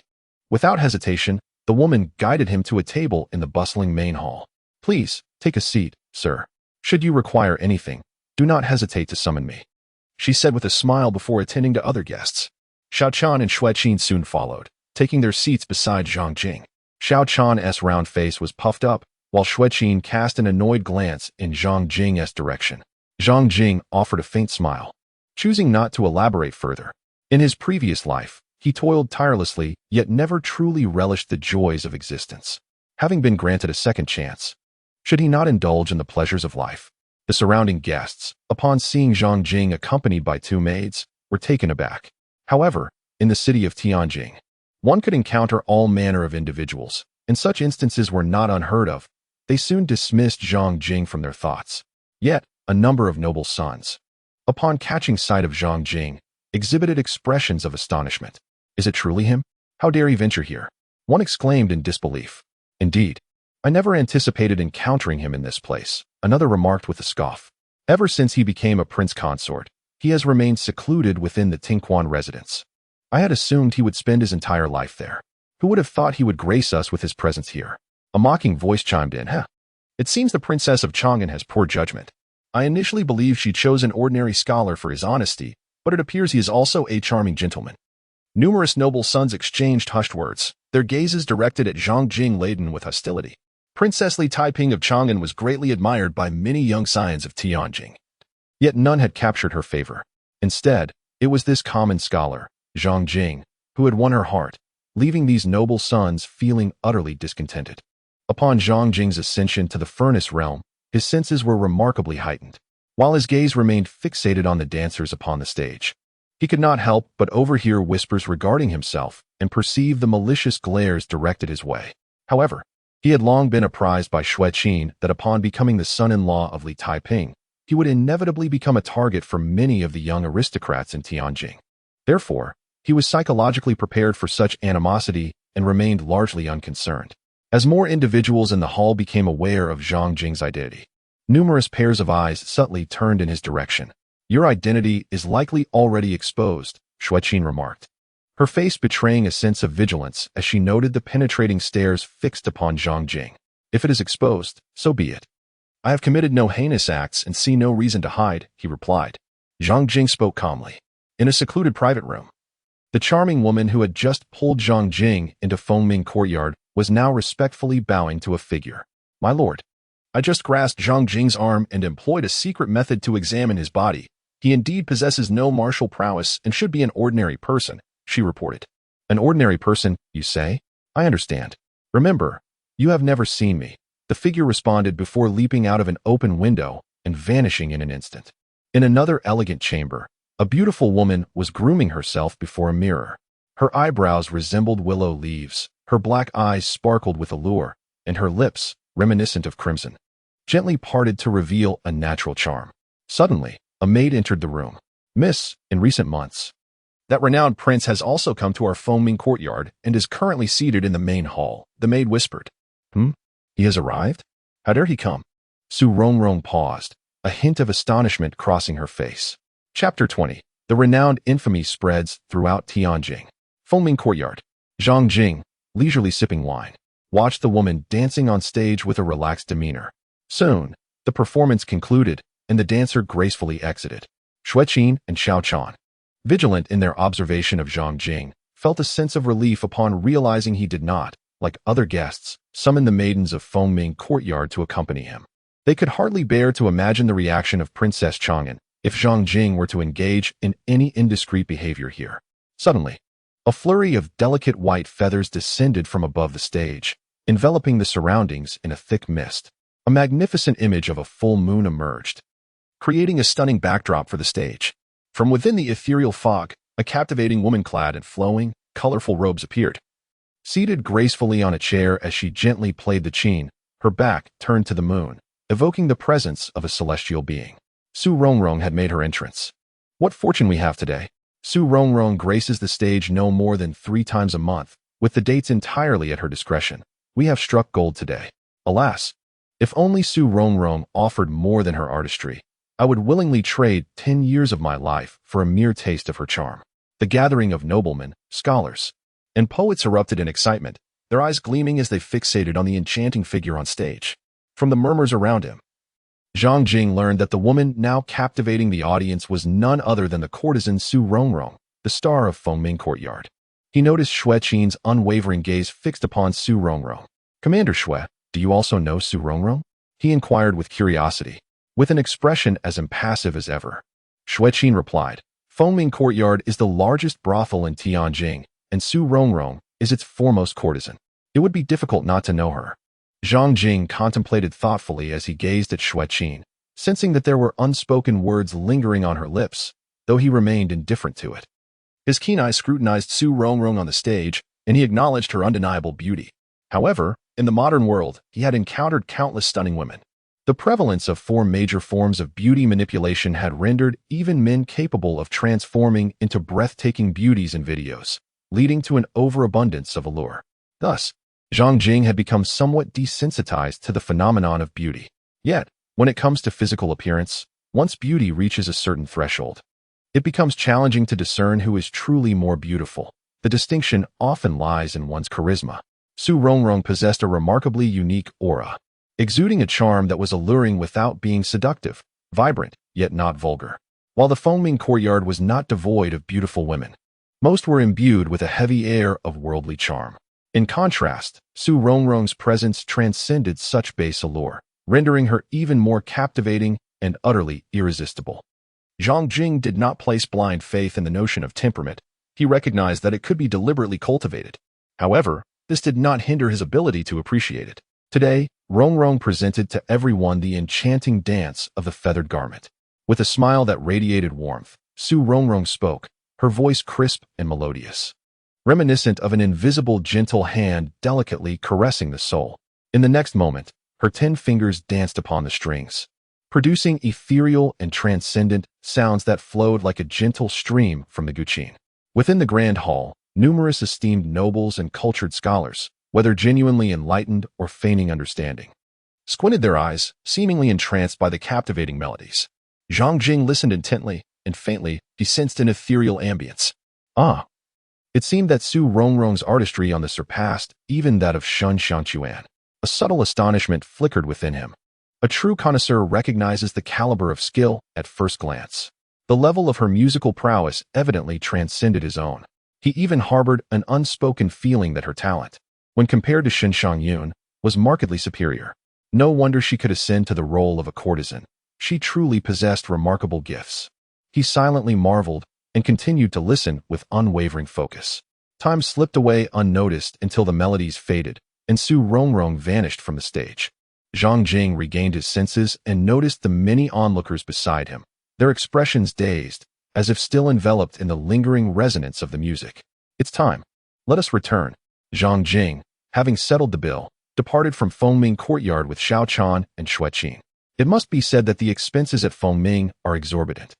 [SPEAKER 1] Without hesitation, the woman guided him to a table in the bustling main hall. "Please, take a seat, sir. Should you require anything, do not hesitate to summon me," she said with a smile before attending to other guests. Xiao Chan and Xueqin soon followed, taking their seats beside Zhang Jing. Xiao Chan's round face was puffed up, while Xueqin cast an annoyed glance in Zhang Jing's direction. Zhang Jing offered a faint smile, choosing not to elaborate further. In his previous life, he toiled tirelessly, yet never truly relished the joys of existence. Having been granted a second chance, should he not indulge in the pleasures of life? The surrounding guests, upon seeing Zhang Jing accompanied by two maids, were taken aback. However, in the city of Tianjing, one could encounter all manner of individuals, and such instances were not unheard of. They soon dismissed Zhang Jing from their thoughts. Yet, a number of noble sons, upon catching sight of Zhang Jing, exhibited expressions of astonishment. Is it truly him? How dare he venture here? One exclaimed in disbelief. Indeed, I never anticipated encountering him in this place, another remarked with a scoff. Ever since he became a prince consort, he has remained secluded within the Tinquan residence. I had assumed he would spend his entire life there. Who would have thought he would grace us with his presence here? A mocking voice chimed in. It seems the princess of Chang'an has poor judgment. I initially believed she chose an ordinary scholar for his honesty, but it appears he is also a charming gentleman. Numerous noble sons exchanged hushed words, their gazes directed at Zhang Jing laden with hostility. Princess Li Taiping of Chang'an was greatly admired by many young scions of Tianjing. Yet none had captured her favor. Instead, it was this common scholar, Zhang Jing, who had won her heart, leaving these noble sons feeling utterly discontented. Upon Zhang Jing's ascension to the furnace realm, his senses were remarkably heightened. While his gaze remained fixated on the dancers upon the stage, he could not help but overhear whispers regarding himself and perceive the malicious glares directed his way. However, he had long been apprised by Xueqin that upon becoming the son-in-law of Li Taiping, he would inevitably become a target for many of the young aristocrats in Tianjing. Therefore, he was psychologically prepared for such animosity and remained largely unconcerned. As more individuals in the hall became aware of Zhang Jing's identity, numerous pairs of eyes subtly turned in his direction. Your identity is likely already exposed, Xueqin remarked, her face betraying a sense of vigilance as she noted the penetrating stares fixed upon Zhang Jing. If it is exposed, so be it. I have committed no heinous acts and see no reason to hide, he replied. Zhang Jing spoke calmly. In a secluded private room, the charming woman who had just pulled Zhang Jing into Fengming Courtyard was now respectfully bowing to a figure. My lord, I just grasped Zhang Jing's arm and employed a secret method to examine his body. He indeed possesses no martial prowess and should be an ordinary person, she reported. An ordinary person, you say? I understand. Remember, you have never seen me, the figure responded before leaping out of an open window and vanishing in an instant. In another elegant chamber, a beautiful woman was grooming herself before a mirror. Her eyebrows resembled willow leaves, her black eyes sparkled with allure, and her lips, reminiscent of crimson, gently parted to reveal a natural charm. Suddenly, a maid entered the room. Miss, in recent months, that renowned prince has also come to our Fengming Courtyard and is currently seated in the main hall, the maid whispered. He has arrived? How dare he come? Su Rongrong paused, a hint of astonishment crossing her face. Chapter 20. The renowned infamy spreads throughout Tianjing. Fengming Courtyard. Zhang Jing, leisurely sipping wine, watched the woman dancing on stage with a relaxed demeanor. Soon, the performance concluded, and the dancer gracefully exited. Xueqin and Xiaochan, vigilant in their observation of Zhang Jing, felt a sense of relief upon realizing he did not, like other guests, summon the maidens of Fengming Courtyard to accompany him. They could hardly bear to imagine the reaction of Princess Chang'an if Zhang Jing were to engage in any indiscreet behavior here. Suddenly, a flurry of delicate white feathers descended from above the stage, enveloping the surroundings in a thick mist. A magnificent image of a full moon emerged, creating a stunning backdrop for the stage. From within the ethereal fog, a captivating woman clad in flowing, colorful robes appeared. Seated gracefully on a chair as she gently played the qin, her back turned to the moon, evoking the presence of a celestial being. Su Rongrong had made her entrance. What fortune we have today. Su Rongrong graces the stage no more than 3 times a month, with the dates entirely at her discretion. We have struck gold today. Alas, if only Su Rongrong offered more than her artistry, I would willingly trade 10 years of my life for a mere taste of her charm. The gathering of noblemen, scholars, and poets erupted in excitement, their eyes gleaming as they fixated on the enchanting figure on stage. From the murmurs around him, Zhang Jing learned that the woman now captivating the audience was none other than the courtesan Su Rongrong, the star of Fengming Courtyard. He noticed Xueqin's unwavering gaze fixed upon Su Rongrong. Commander Xue, "Do you also know Su Rongrong?" he inquired with curiosity, with an expression as impassive as ever. Xueqin replied, "Fengming Courtyard is the largest brothel in Tianjing, and Su Rongrong is its foremost courtesan. It would be difficult not to know her." Zhang Jing contemplated thoughtfully as he gazed at Xueqin, sensing that there were unspoken words lingering on her lips, though he remained indifferent to it. His keen eyes scrutinized Su Rongrong on the stage, and he acknowledged her undeniable beauty. However, in the modern world, he had encountered countless stunning women. The prevalence of 4 major forms of beauty manipulation had rendered even men capable of transforming into breathtaking beauties in videos, leading to an overabundance of allure. Thus, Zhang Jing had become somewhat desensitized to the phenomenon of beauty. Yet, when it comes to physical appearance, once beauty reaches a certain threshold, it becomes challenging to discern who is truly more beautiful. The distinction often lies in one's charisma. Su Rongrong possessed a remarkably unique aura, exuding a charm that was alluring without being seductive, vibrant, yet not vulgar. While the Fengming Courtyard was not devoid of beautiful women, most were imbued with a heavy air of worldly charm. In contrast, Su Rongrong's presence transcended such base allure, rendering her even more captivating and utterly irresistible. Zhang Jing did not place blind faith in the notion of temperament. He recognized that it could be deliberately cultivated. However, this did not hinder his ability to appreciate it. Today, Rongrong presented to everyone the enchanting dance of the feathered garment. With a smile that radiated warmth, Su Rongrong spoke, her voice crisp and melodious, reminiscent of an invisible gentle hand delicately caressing the soul. In the next moment, her 10 fingers danced upon the strings, producing ethereal and transcendent sounds that flowed like a gentle stream from the guqin. Within the grand hall, numerous esteemed nobles and cultured scholars, whether genuinely enlightened or feigning understanding, squinted their eyes, seemingly entranced by the captivating melodies. Zhang Jing listened intently, and faintly, he sensed an ethereal ambience. Ah! It seemed that Su Rongrong's artistry on the surpassed even that of Shun Xiangquan. A subtle astonishment flickered within him. A true connoisseur recognizes the caliber of skill at first glance. The level of her musical prowess evidently transcended his own. He even harbored an unspoken feeling that her talent, when compared to Shen Xiangyun, was markedly superior. No wonder she could ascend to the role of a courtesan. She truly possessed remarkable gifts. He silently marveled and continued to listen with unwavering focus. Time slipped away unnoticed until the melodies faded, and Su Rongrong vanished from the stage. Zhang Jing regained his senses and noticed the many onlookers beside him, their expressions dazed, as if still enveloped in the lingering resonance of the music. "It's time. Let us return." Zhang Jing, having settled the bill, departed from Fengming Courtyard with Xiao Chan and Xueqin. It must be said that the expenses at Fengming are exorbitant.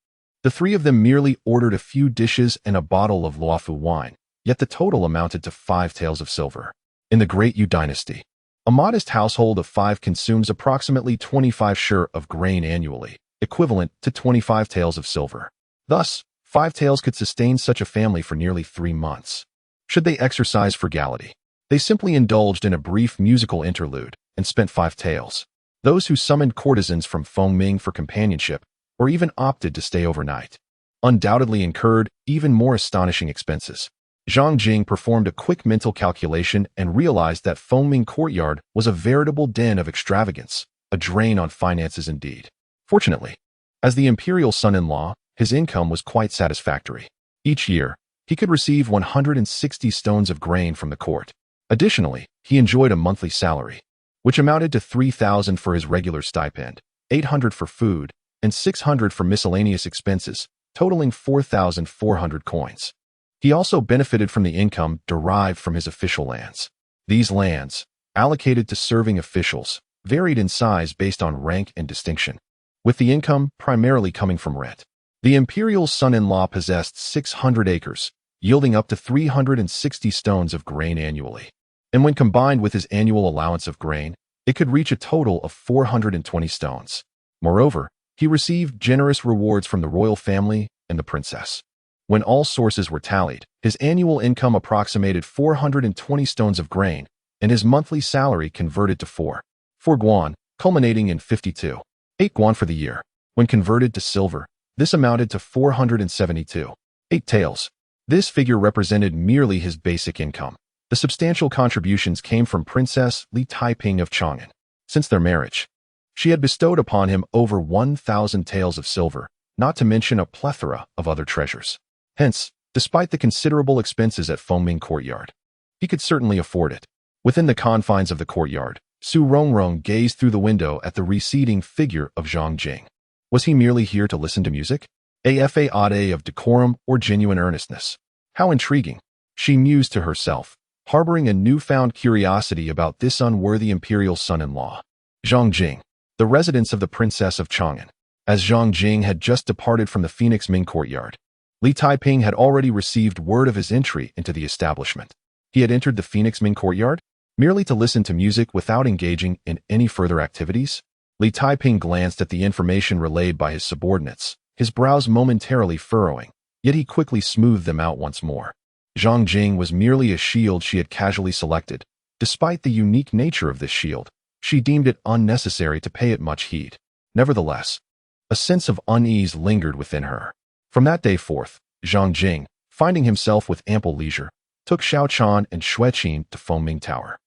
[SPEAKER 1] The 3 of them merely ordered a few dishes and a bottle of Luofu wine, yet the total amounted to 5 taels of silver. In the Grand Yu Dynasty, a modest household of 5 consumes approximately 25 shur of grain annually, equivalent to 25 taels of silver. Thus, 5 taels could sustain such a family for nearly 3 months. Should they exercise frugality, they simply indulged in a brief musical interlude and spent 5 taels. Those who summoned courtesans from Fengming for companionship, or even opted to stay overnight, undoubtedly incurred even more astonishing expenses. Zhang Jing performed a quick mental calculation and realized that Fengming Courtyard was a veritable den of extravagance, a drain on finances indeed. Fortunately, as the imperial son-in-law, his income was quite satisfactory. Each year, he could receive 160 stones of grain from the court. Additionally, he enjoyed a monthly salary, which amounted to 3,000 for his regular stipend, 800 for food, and 600 for miscellaneous expenses, totaling 4,400 coins. He also benefited from the income derived from his official lands. These lands, allocated to serving officials, varied in size based on rank and distinction, with the income primarily coming from rent. The imperial son-in-law possessed 600 acres, yielding up to 360 stones of grain annually. And when combined with his annual allowance of grain, it could reach a total of 420 stones. Moreover, he received generous rewards from the royal family and the princess. When all sources were tallied, his annual income approximated 420 stones of grain, and his monthly salary converted to 4 guan, culminating in 52.8 guan for the year. When converted to silver, this amounted to 472.8 taels. This figure represented merely his basic income. The substantial contributions came from Princess Li Taiping of Chang'an. Since their marriage, she had bestowed upon him over 1,000 taels of silver, not to mention a plethora of other treasures. Hence, despite the considerable expenses at Fengming courtyard, he could certainly afford it. Within the confines of the courtyard, Su Rongrong gazed through the window at the receding figure of Zhang Jing. Was he merely here to listen to music? A ode of decorum or genuine earnestness? How intriguing, she mused to herself, harboring a newfound curiosity about this unworthy imperial son-in-law. Zhang Jing, the residence of the Princess of Chang'an. As Zhang Jing had just departed from the Phoenix Ming courtyard, Li Taiping had already received word of his entry into the establishment. He had entered the Phoenix Ming courtyard merely to listen to music without engaging in any further activities. Li Taiping glanced at the information relayed by his subordinates, his brows momentarily furrowing, yet he quickly smoothed them out once more. Zhang Jing was merely a shield she had casually selected. Despite the unique nature of this shield, she deemed it unnecessary to pay it much heed. Nevertheless, a sense of unease lingered within her. From that day forth, Zhang Jing, finding himself with ample leisure, took Xiaochan and Xueqin to Fengming Tower.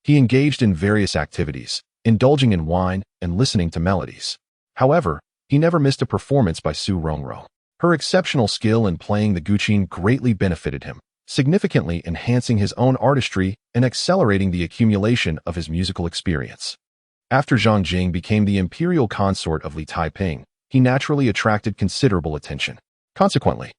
[SPEAKER 1] He engaged in various activities, indulging in wine and listening to melodies. However, he never missed a performance by Su Rongrong. Her exceptional skill in playing the guqin greatly benefited him, significantly enhancing his own artistry and accelerating the accumulation of his musical experience. After Zhang Jing became the imperial consort of Li Taiping, he naturally attracted considerable attention. Consequently,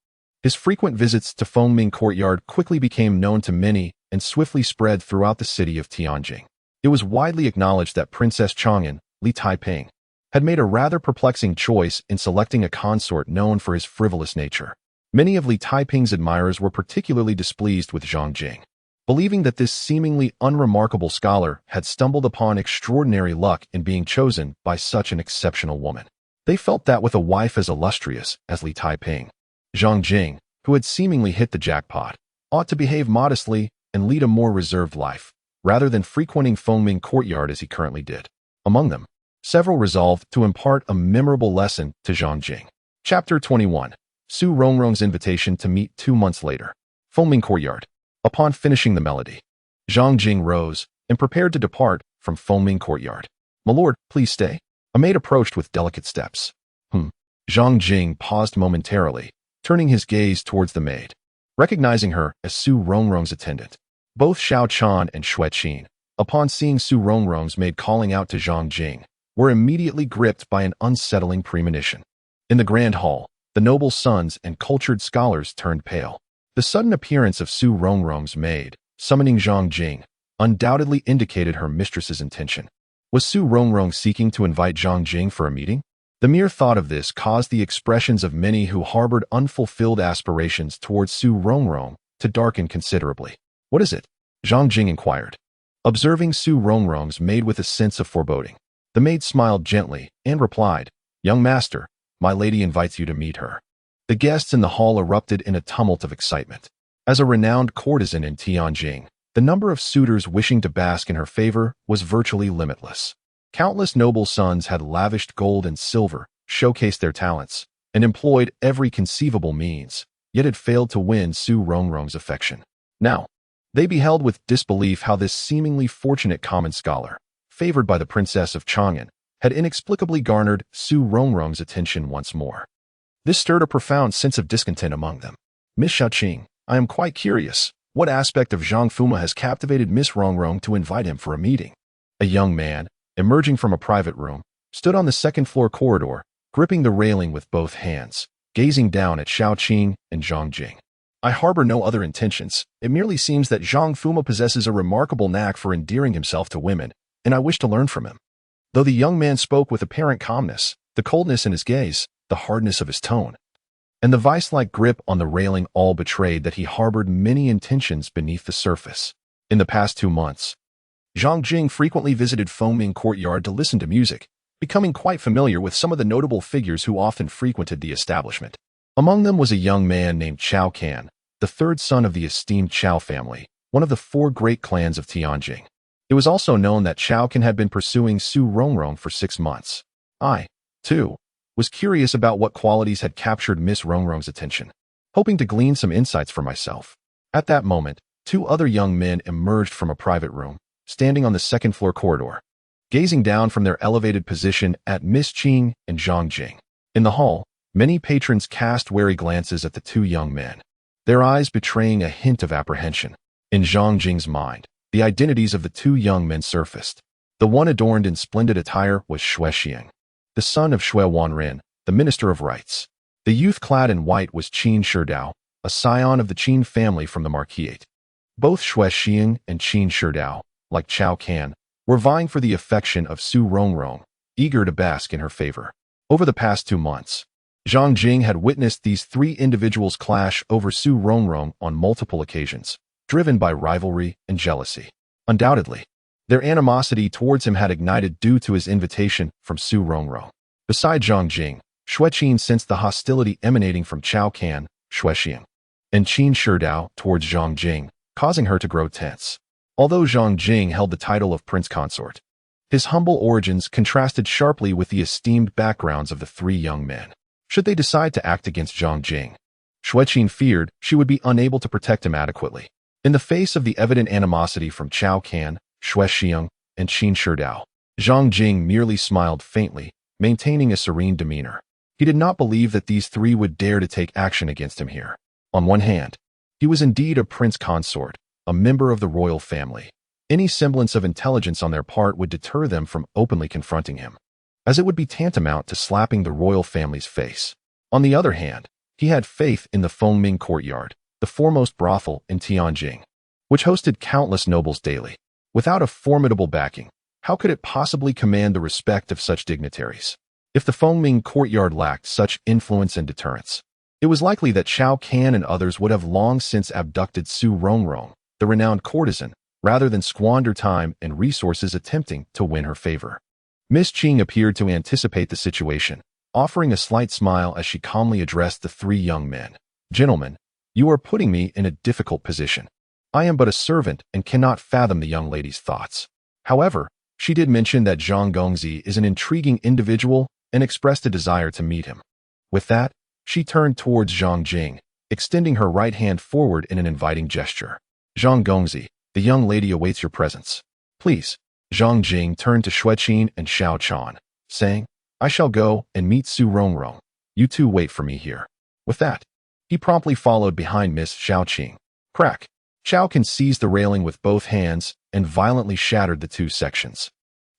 [SPEAKER 1] his frequent visits to Fengming courtyard quickly became known to many and swiftly spread throughout the city of Tianjin. It was widely acknowledged that Princess Chang'an, Li Taiping, had made a rather perplexing choice in selecting a consort known for his frivolous nature. Many of Li Taiping's admirers were particularly displeased with Zhang Jing, believing that this seemingly unremarkable scholar had stumbled upon extraordinary luck in being chosen by such an exceptional woman. They felt that with a wife as illustrious as Li Taiping, Zhang Jing, who had seemingly hit the jackpot, ought to behave modestly and lead a more reserved life, rather than frequenting Fengming courtyard as he currently did. Among them, several resolved to impart a memorable lesson to Zhang Jing. Chapter 21. Su Rongrong's invitation to meet 2 months later. Fengming courtyard. Upon finishing the melody, Zhang Jing rose and prepared to depart from Fengming courtyard. "My lord, please stay." A maid approached with delicate steps. Zhang Jing paused momentarily, turning his gaze towards the maid, recognizing her as Su Rongrong's attendant. Both Xiaochan and Xueqin, upon seeing Su Rongrong's maid calling out to Zhang Jing, were immediately gripped by an unsettling premonition. In the grand hall, the noble sons and cultured scholars turned pale. The sudden appearance of Su Rongrong's maid, summoning Zhang Jing, undoubtedly indicated her mistress's intention. Was Su Rongrong seeking to invite Zhang Jing for a meeting? The mere thought of this caused the expressions of many who harbored unfulfilled aspirations towards Su Rongrong to darken considerably. "What is it?" Zhang Jing inquired, observing Su Rongrong's maid with a sense of foreboding. The maid smiled gently and replied, "Young master, my lady invites you to meet her." The guests in the hall erupted in a tumult of excitement. As a renowned courtesan in Tianjin, the number of suitors wishing to bask in her favor was virtually limitless. Countless noble sons had lavished gold and silver, showcased their talents, and employed every conceivable means, yet had failed to win Su Rongrong's affection. Now, they beheld with disbelief how this seemingly fortunate common scholar, favored by the Princess of Chang'an, had inexplicably garnered Su Rongrong's attention once more. This stirred a profound sense of discontent among them. "Miss Xiaoqing, I am quite curious. What aspect of Zhang Fuma has captivated Miss Rongrong to invite him for a meeting?" A young man, emerging from a private room, stood on the second-floor corridor, gripping the railing with both hands, gazing down at Xiaoqing and Zhang Jing. "I harbor no other intentions. It merely seems that Zhang Fuma possesses a remarkable knack for endearing himself to women, and I wish to learn from him." Though the young man spoke with apparent calmness, the coldness in his gaze, the hardness of his tone, and the vice-like grip on the railing all betrayed that he harbored many intentions beneath the surface. In the past 2 months, Zhang Jing frequently visited Fengming courtyard to listen to music, becoming quite familiar with some of the notable figures who often frequented the establishment. Among them was a young man named Chao Can, the third son of the esteemed Chao family, one of the 4 great clans of Tianjin. It was also known that Chao Can had been pursuing Su Rongrong for 6 months. I, too, was curious about what qualities had captured Miss Rongrong's attention, hoping to glean some insights for myself. At that moment, Two other young men emerged from a private room, standing on the second-floor corridor, gazing down from their elevated position at Miss Qing and Zhang Jing. In the hall, many patrons cast wary glances at the two young men, their eyes betraying a hint of apprehension. In Zhang Jing's mind, the identities of the two young men surfaced. The one adorned in splendid attire was Xue Xiang, the son of Xue Wanren, the Minister of Rites. The youth clad in white was Qin Shidao, a scion of the Qin family from the Marquisate. Both Xue Xiang and Qin Shidao, like Chao Can, were vying for the affection of Su Rongrong, eager to bask in her favor. Over the past 2 months, Zhang Jing had witnessed these three individuals clash over Su Rongrong on multiple occasions, driven by rivalry and jealousy. Undoubtedly, their animosity towards him had ignited due to his invitation from Su Rongrong. Beside Zhang Jing, Xue Qin sensed the hostility emanating from Chao Can, Xue Xiang, and Qin Shidao towards Zhang Jing, causing her to grow tense. Although Zhang Jing held the title of Prince Consort, his humble origins contrasted sharply with the esteemed backgrounds of the three young men. Should they decide to act against Zhang Jing, Xue Qin feared she would be unable to protect him adequately. In the face of the evident animosity from Chao Can, Xue Xiang, and Qin Shidao, Zhang Jing merely smiled faintly, maintaining a serene demeanor. He did not believe that these three would dare to take action against him here. On one hand, he was indeed a prince consort, a member of the royal family. Any semblance of intelligence on their part would deter them from openly confronting him, as it would be tantamount to slapping the royal family's face. On the other hand, he had faith in the Fengming courtyard, the foremost brothel in Tianjin, which hosted countless nobles daily. Without a formidable backing, how could it possibly command the respect of such dignitaries? If the Fengming courtyard lacked such influence and deterrence, it was likely that Chao Can and others would have long since abducted Su Rongrong, the renowned courtesan, rather than squander time and resources attempting to win her favor. Miss Qing appeared to anticipate the situation, offering a slight smile as she calmly addressed the three young men. "Gentlemen, you are putting me in a difficult position. I am but a servant and cannot fathom the young lady's thoughts." However, she did mention that Zhang Gongzi is an intriguing individual and expressed a desire to meet him. With that, she turned towards Zhang Jing, extending her right hand forward in an inviting gesture. "Zhang Gongzi, the young lady awaits your presence. Please." Zhang Jing turned to Xue Qin and Xiao Chan, saying, "I shall go and meet Su Rongrong. You two wait for me here." With that, he promptly followed behind Miss Xiao Qing. Crack! Chao Can seized the railing with both hands and violently shattered the two sections.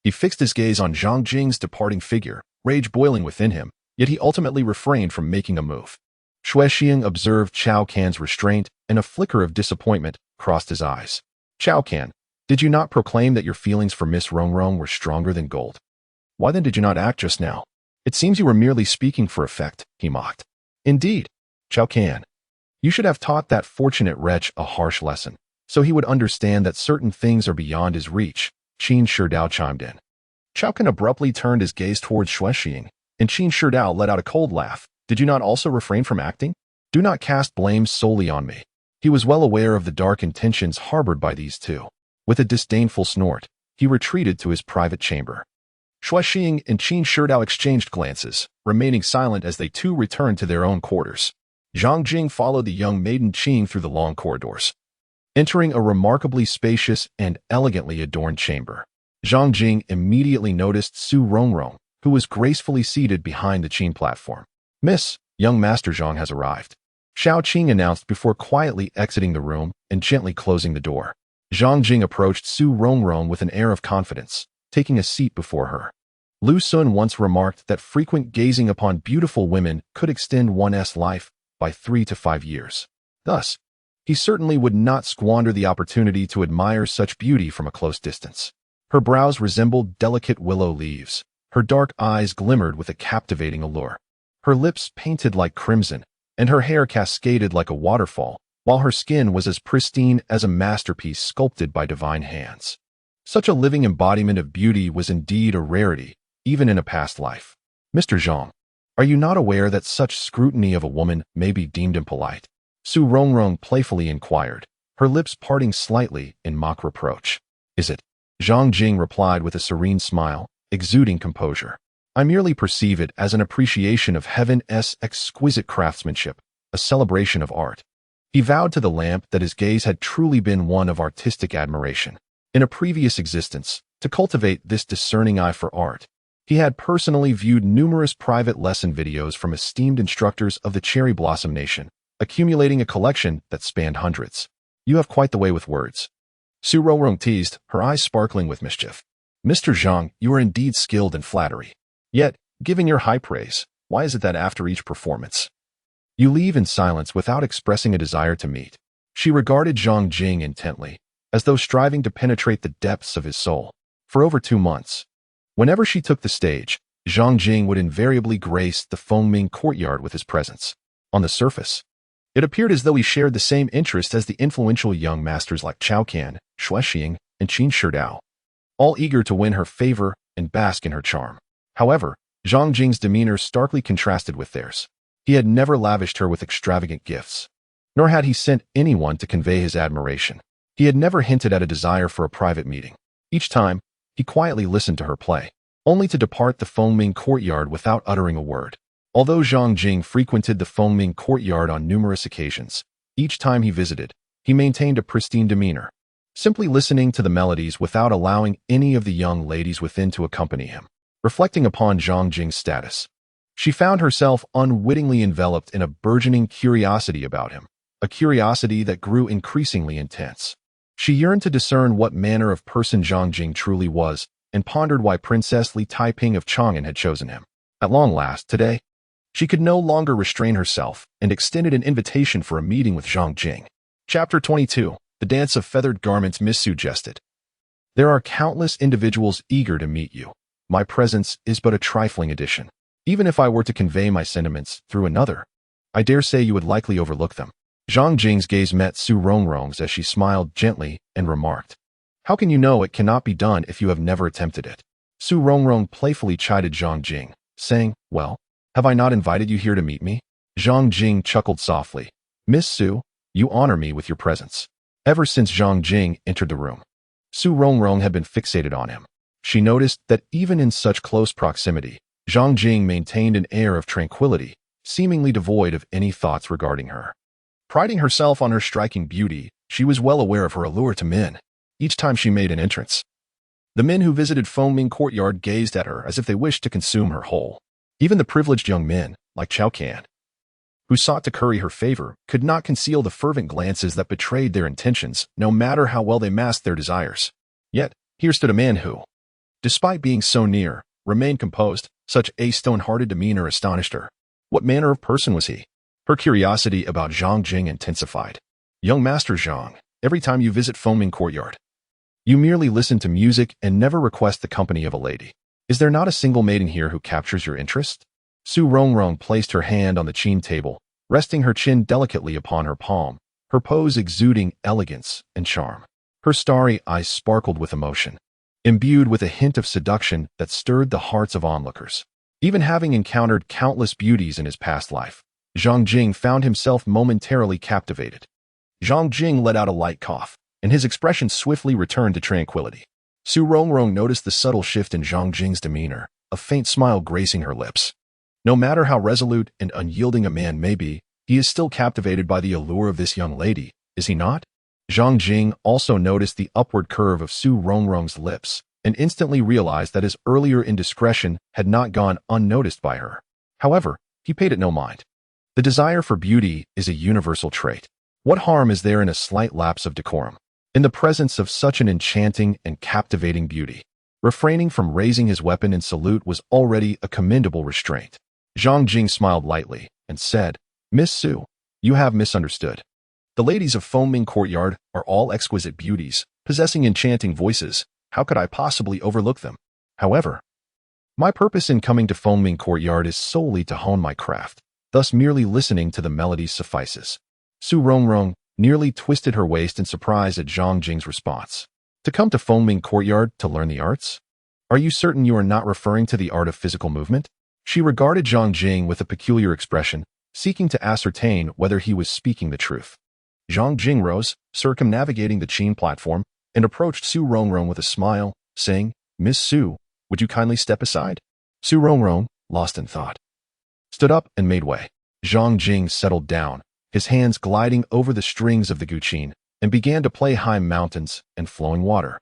[SPEAKER 1] He fixed his gaze on Zhang Jing's departing figure, rage boiling within him, yet he ultimately refrained from making a move. Xue Xiang observed Chao Can's restraint, and a flicker of disappointment crossed his eyes. "Chao Can, did you not proclaim that your feelings for Miss Rongrong were stronger than gold? Why then did you not act just now? It seems you were merely speaking for effect," he mocked. "Indeed, Chao Can. You should have taught that fortunate wretch a harsh lesson, so he would understand that certain things are beyond his reach," Qin Shidao chimed in. Chao Can abruptly turned his gaze towards Xue Xiang, and Qin Shidao let out a cold laugh. "Did you not also refrain from acting? Do not cast blame solely on me." He was well aware of the dark intentions harbored by these two. With a disdainful snort, he retreated to his private chamber. Xue Xiang and Qin Shidao exchanged glances, remaining silent as they too returned to their own quarters. Zhang Jing followed the young maiden Qing through the long corridors, entering a remarkably spacious and elegantly adorned chamber. Zhang Jing immediately noticed Su Rongrong, who was gracefully seated behind the Qin platform. "Miss, young Master Zhang has arrived," Xiao Qing announced before quietly exiting the room and gently closing the door. Zhang Jing approached Su Rongrong with an air of confidence, taking a seat before her. Lu Sun once remarked that frequent gazing upon beautiful women could extend one's life by 3 to 5 years. Thus, he certainly would not squander the opportunity to admire such beauty from a close distance. Her brows resembled delicate willow leaves. Her dark eyes glimmered with a captivating allure. Her lips painted like crimson, and her hair cascaded like a waterfall, while her skin was as pristine as a masterpiece sculpted by divine hands. Such a living embodiment of beauty was indeed a rarity, even in a past life. "Mr. Zhang, are you not aware that such scrutiny of a woman may be deemed impolite?" Su Rongrong playfully inquired, her lips parting slightly in mock reproach. "Is it?" Zhang Jing replied with a serene smile, exuding composure. "I merely perceive it as an appreciation of heaven's exquisite craftsmanship, a celebration of art." He vowed to the lamp that his gaze had truly been one of artistic admiration. In a previous existence, to cultivate this discerning eye for art, he had personally viewed numerous private lesson videos from esteemed instructors of the Cherry Blossom Nation, accumulating a collection that spanned hundreds. You have quite the way with words. Su Rongrong teased, her eyes sparkling with mischief. Mr. Zhang, you are indeed skilled in flattery. Yet, given your high praise, why is it that after each performance, you leave in silence without expressing a desire to meet? She regarded Zhang Jing intently, as though striving to penetrate the depths of his soul. For over 2 months, whenever she took the stage, Zhang Jing would invariably grace the Fengming courtyard with his presence. On the surface, it appeared as though he shared the same interest as the influential young masters like Cao Can, Shuexing, and Qin Shidao, all eager to win her favor and bask in her charm. However, Zhang Jing's demeanor starkly contrasted with theirs. He had never lavished her with extravagant gifts, nor had he sent anyone to convey his admiration. He had never hinted at a desire for a private meeting. Each time, he quietly listened to her play, only to depart the Fengming courtyard without uttering a word. Although Zhang Jing frequented the Fengming courtyard on numerous occasions, each time he visited, he maintained a pristine demeanor, simply listening to the melodies without allowing any of the young ladies within to accompany him. Reflecting upon Zhang Jing's status, she found herself unwittingly enveloped in a burgeoning curiosity about him, a curiosity that grew increasingly intense. She yearned to discern what manner of person Zhang Jing truly was, and pondered why Princess Li Taiping of Chang'an had chosen him. At long last, today, she could no longer restrain herself and extended an invitation for a meeting with Zhang Jing. Chapter 22. The Dance of Feathered Garments. Miss suggested. There are countless individuals eager to meet you. My presence is but a trifling addition. Even if I were to convey my sentiments through another, I dare say you would likely overlook them. Zhang Jing's gaze met Su Rongrong's as she smiled gently and remarked, how can you know it cannot be done if you have never attempted it? Su Rongrong playfully chided Zhang Jing, saying, well, have I not invited you here to meet me? Zhang Jing chuckled softly. Miss Su, you honor me with your presence. Ever since Zhang Jing entered the room, Su Rongrong had been fixated on him. She noticed that even in such close proximity, Zhang Jing maintained an air of tranquility, seemingly devoid of any thoughts regarding her. Priding herself on her striking beauty, she was well aware of her allure to men. Each time she made an entrance, the men who visited Fengming courtyard gazed at her as if they wished to consume her whole. Even the privileged young men, like Cao Can, who sought to curry her favor, could not conceal the fervent glances that betrayed their intentions, no matter how well they masked their desires. Yet, here stood a man who, despite being so near, remained composed. Such a stone-hearted demeanor astonished her. What manner of person was he? Her curiosity about Zhang Jing intensified. Young Master Zhang, every time you visit Fengming courtyard, you merely listen to music and never request the company of a lady. Is there not a single maiden here who captures your interest? Su Rongrong placed her hand on the chin table, resting her chin delicately upon her palm, her pose exuding elegance and charm. Her starry eyes sparkled with emotion, imbued with a hint of seduction that stirred the hearts of onlookers. Even having encountered countless beauties in his past life, Zhang Jing found himself momentarily captivated. Zhang Jing let out a light cough, and his expression swiftly returned to tranquility. Su Rongrong noticed the subtle shift in Zhang Jing's demeanor, a faint smile gracing her lips. No matter how resolute and unyielding a man may be, he is still captivated by the allure of this young lady, is he not? Zhang Jing also noticed the upward curve of Su Rongrong's lips and instantly realized that his earlier indiscretion had not gone unnoticed by her. However, he paid it no mind. The desire for beauty is a universal trait. What harm is there in a slight lapse of decorum? In the presence of such an enchanting and captivating beauty, refraining from raising his weapon in salute was already a commendable restraint. Zhang Jing smiled lightly and said, Miss Su, you have misunderstood. The ladies of Fengming courtyard are all exquisite beauties, possessing enchanting voices. How could I possibly overlook them? However, my purpose in coming to Fengming courtyard is solely to hone my craft, thus merely listening to the melodies suffices. Su Rongrong nearly twisted her waist in surprise at Zhang Jing's response. To come to Fengming courtyard to learn the arts? Are you certain you are not referring to the art of physical movement? She regarded Zhang Jing with a peculiar expression, seeking to ascertain whether he was speaking the truth. Zhang Jing rose, circumnavigating the Qin platform, and approached Su Rongrong with a smile, saying, Miss Su, would you kindly step aside? Su Rongrong, lost in thought, stood up and made way. Zhang Jing settled down, his hands gliding over the strings of the guqin, and began to play high mountains and flowing water.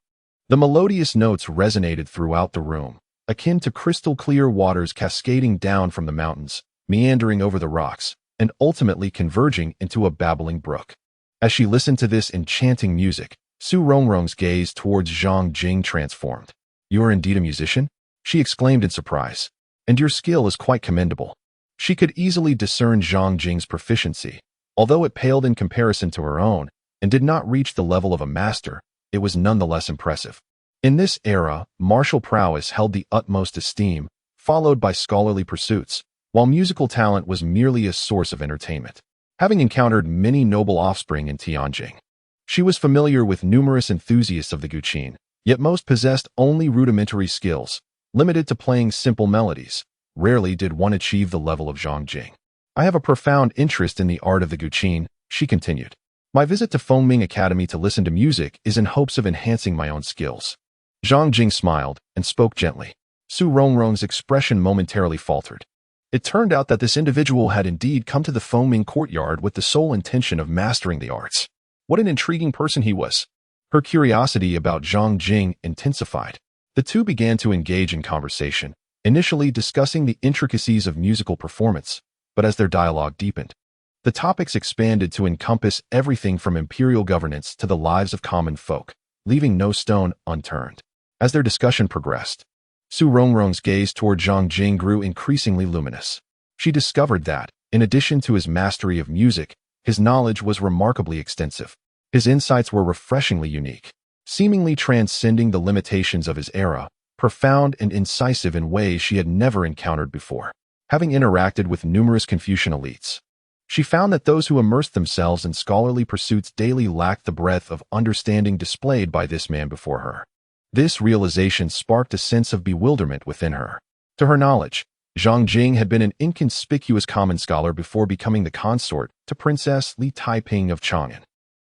[SPEAKER 1] The melodious notes resonated throughout the room, akin to crystal-clear waters cascading down from the mountains, meandering over the rocks, and ultimately converging into a babbling brook. As she listened to this enchanting music, Su Rongrong's gaze towards Zhang Jing transformed. "You are indeed a musician?" she exclaimed in surprise. "And your skill is quite commendable." She could easily discern Zhang Jing's proficiency. Although it paled in comparison to her own, and did not reach the level of a master, it was nonetheless impressive. In this era, martial prowess held the utmost esteem, followed by scholarly pursuits, while musical talent was merely a source of entertainment. Having encountered many noble offspring in Tianjing, she was familiar with numerous enthusiasts of the guqin, yet most possessed only rudimentary skills, limited to playing simple melodies. Rarely did one achieve the level of Zhang Jing. "I have a profound interest in the art of the guqin," she continued. "My visit to Fengming Academy to listen to music is in hopes of enhancing my own skills." Zhang Jing smiled and spoke gently. Su Rongrong's expression momentarily faltered. It turned out that this individual had indeed come to the Fengming courtyard with the sole intention of mastering the arts. What an intriguing person he was. Her curiosity about Zhang Jing intensified. The two began to engage in conversation, initially discussing the intricacies of musical performance, but as their dialogue deepened, the topics expanded to encompass everything from imperial governance to the lives of common folk, leaving no stone unturned. As their discussion progressed, Su Rongrong's gaze toward Zhang Jing grew increasingly luminous. She discovered that, in addition to his mastery of music, his knowledge was remarkably extensive. His insights were refreshingly unique, seemingly transcending the limitations of his era, profound and incisive in ways she had never encountered before. Having interacted with numerous Confucian elites, she found that those who immersed themselves in scholarly pursuits daily lacked the breadth of understanding displayed by this man before her. This realization sparked a sense of bewilderment within her. To her knowledge, Zhang Jing had been an inconspicuous common scholar before becoming the consort to Princess Li Taiping of Chang'an.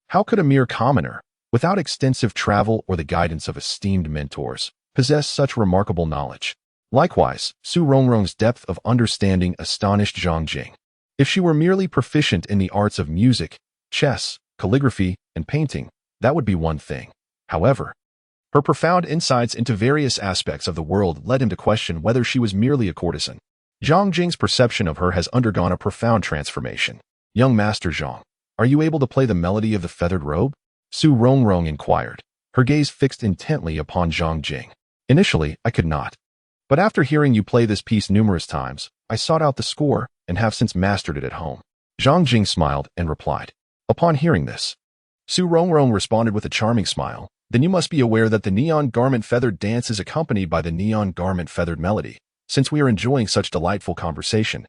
[SPEAKER 1] How could a mere commoner, without extensive travel or the guidance of esteemed mentors, possess such remarkable knowledge? Likewise, Su Rongrong's depth of understanding astonished Zhang Jing. If she were merely proficient in the arts of music, chess, calligraphy, and painting, that would be one thing. However, her profound insights into various aspects of the world led him to question whether she was merely a courtesan. Zhang Jing's perception of her has undergone a profound transformation. "Young Master Zhang, are you able to play the melody of the feathered robe?" Su Rongrong inquired, her gaze fixed intently upon Zhang Jing. "Initially, I could not. But after hearing you play this piece numerous times, I sought out the score and have since mastered it at home." Zhang Jing smiled and replied. Upon hearing this, Su Rongrong responded with a charming smile. "Then you must be aware that the neon garment feathered dance is accompanied by the neon garment feathered melody, since we are enjoying such delightful conversation.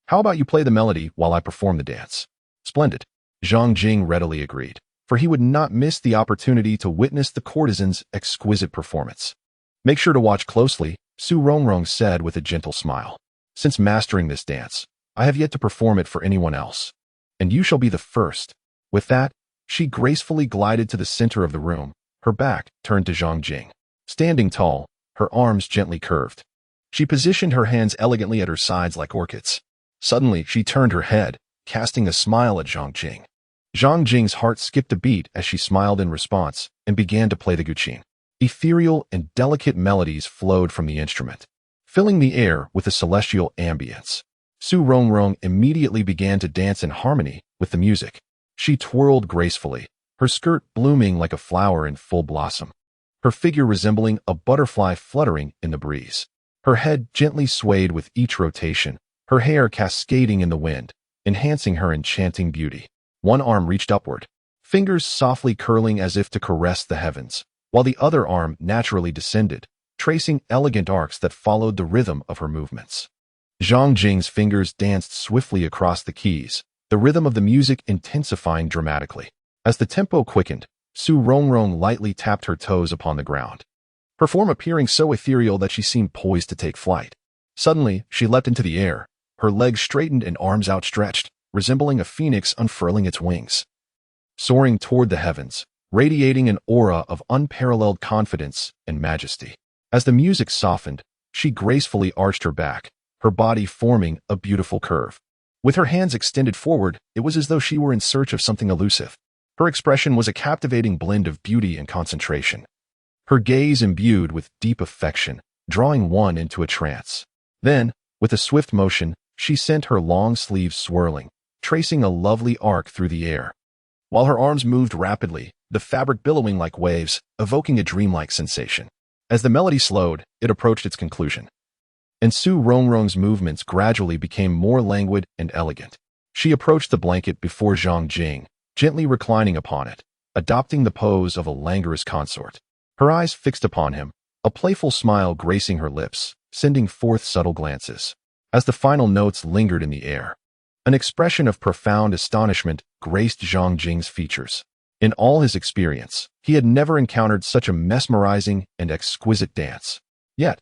[SPEAKER 1] How about you play the melody while I perform the dance?" "Splendid." Zhang Jing readily agreed, for he would not miss the opportunity to witness the courtesan's exquisite performance. "Make sure to watch closely," Su Rongrong said with a gentle smile. "Since mastering this dance, I have yet to perform it for anyone else, and you shall be the first." With that, she gracefully glided to the center of the room, her back turned to Zhang Jing. Standing tall, her arms gently curved, she positioned her hands elegantly at her sides like orchids. Suddenly, she turned her head, casting a smile at Zhang Jing. Zhang Jing's heart skipped a beat as she smiled in response and began to play the guqin. Ethereal and delicate melodies flowed from the instrument, filling the air with a celestial ambience. Su Rongrong immediately began to dance in harmony with the music. She twirled gracefully, her skirt blooming like a flower in full blossom, her figure resembling a butterfly fluttering in the breeze. Her head gently swayed with each rotation, her hair cascading in the wind, enhancing her enchanting beauty. One arm reached upward, fingers softly curling as if to caress the heavens, while the other arm naturally descended, tracing elegant arcs that followed the rhythm of her movements. Zhang Jing's fingers danced swiftly across the keys, the rhythm of the music intensifying dramatically. As the tempo quickened, Su Rongrong lightly tapped her toes upon the ground, her form appearing so ethereal that she seemed poised to take flight. Suddenly, she leapt into the air, her legs straightened and arms outstretched, resembling a phoenix unfurling its wings. Soaring toward the heavens, radiating an aura of unparalleled confidence and majesty. As the music softened, she gracefully arched her back, her body forming a beautiful curve. With her hands extended forward, it was as though she were in search of something elusive. Her expression was a captivating blend of beauty and concentration. Her gaze imbued with deep affection, drawing one into a trance. Then, with a swift motion, she sent her long sleeves swirling, tracing a lovely arc through the air. While her arms moved rapidly, the fabric billowing like waves, evoking a dreamlike sensation. As the melody slowed, it approached its conclusion. And Su Rongrong's movements gradually became more languid and elegant. She approached the blanket before Zhang Jing, gently reclining upon it, adopting the pose of a languorous consort. Her eyes fixed upon him, a playful smile gracing her lips, sending forth subtle glances. As the final notes lingered in the air, an expression of profound astonishment graced Zhang Jing's features. In all his experience, he had never encountered such a mesmerizing and exquisite dance. Yet,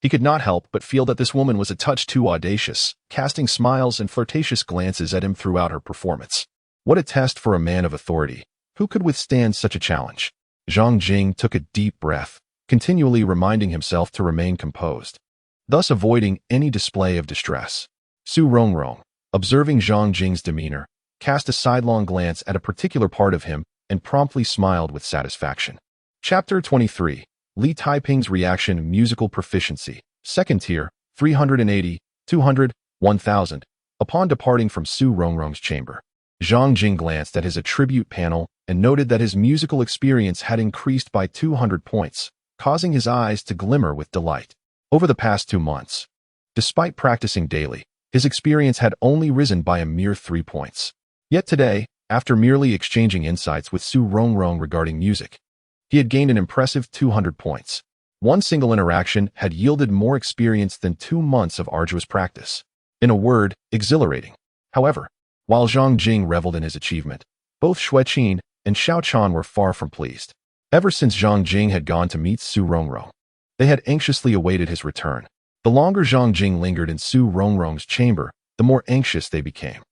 [SPEAKER 1] he could not help but feel that this woman was a touch too audacious, casting smiles and flirtatious glances at him throughout her performance. What a test for a man of authority! Who could withstand such a challenge? Zhang Jing took a deep breath, continually reminding himself to remain composed, thus avoiding any display of distress. Su Rongrong, observing Zhang Jing's demeanor, cast a sidelong glance at a particular part of him and promptly smiled with satisfaction. Chapter 23. Li Taiping's Reaction Musical Proficiency. Second Tier, 380, 200, 1000. Upon departing from Su Rongrong's chamber, Zhang Jing glanced at his attribute panel and noted that his musical experience had increased by 200 points, causing his eyes to glimmer with delight. Over the past 2 months, despite practicing daily, his experience had only risen by a mere 3 points. Yet today, after merely exchanging insights with Su Rongrong regarding music, he had gained an impressive 200 points. One single interaction had yielded more experience than 2 months of arduous practice. In a word, exhilarating. However, while Zhang Jing reveled in his achievement, both Xueqin and Xiao Chan were far from pleased. Ever since Zhang Jing had gone to meet Su Rongrong, they had anxiously awaited his return. The longer Zhang Jing lingered in Su Rongrong's chamber, the more anxious they became.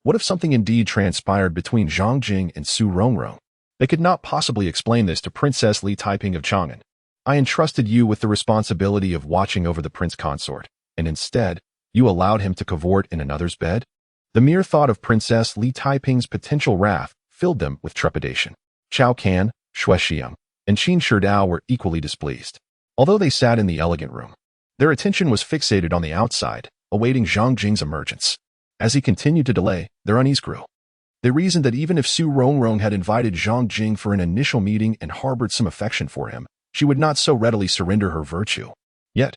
[SPEAKER 1] What if something indeed transpired between Zhang Jing and Su Rongrong? They could not possibly explain this to Princess Li Taiping of Chang'an. I entrusted you with the responsibility of watching over the prince consort, and instead, you allowed him to cavort in another's bed? The mere thought of Princess Li Taiping's potential wrath filled them with trepidation. Chao Can, Xuexiang, and Qin Shidao were equally displeased. Although they sat in the elegant room, their attention was fixated on the outside, awaiting Zhang Jing's emergence. As he continued to delay, their unease grew. They reasoned that even if Su Rongrong had invited Zhang Jing for an initial meeting and harbored some affection for him, she would not so readily surrender her virtue. Yet,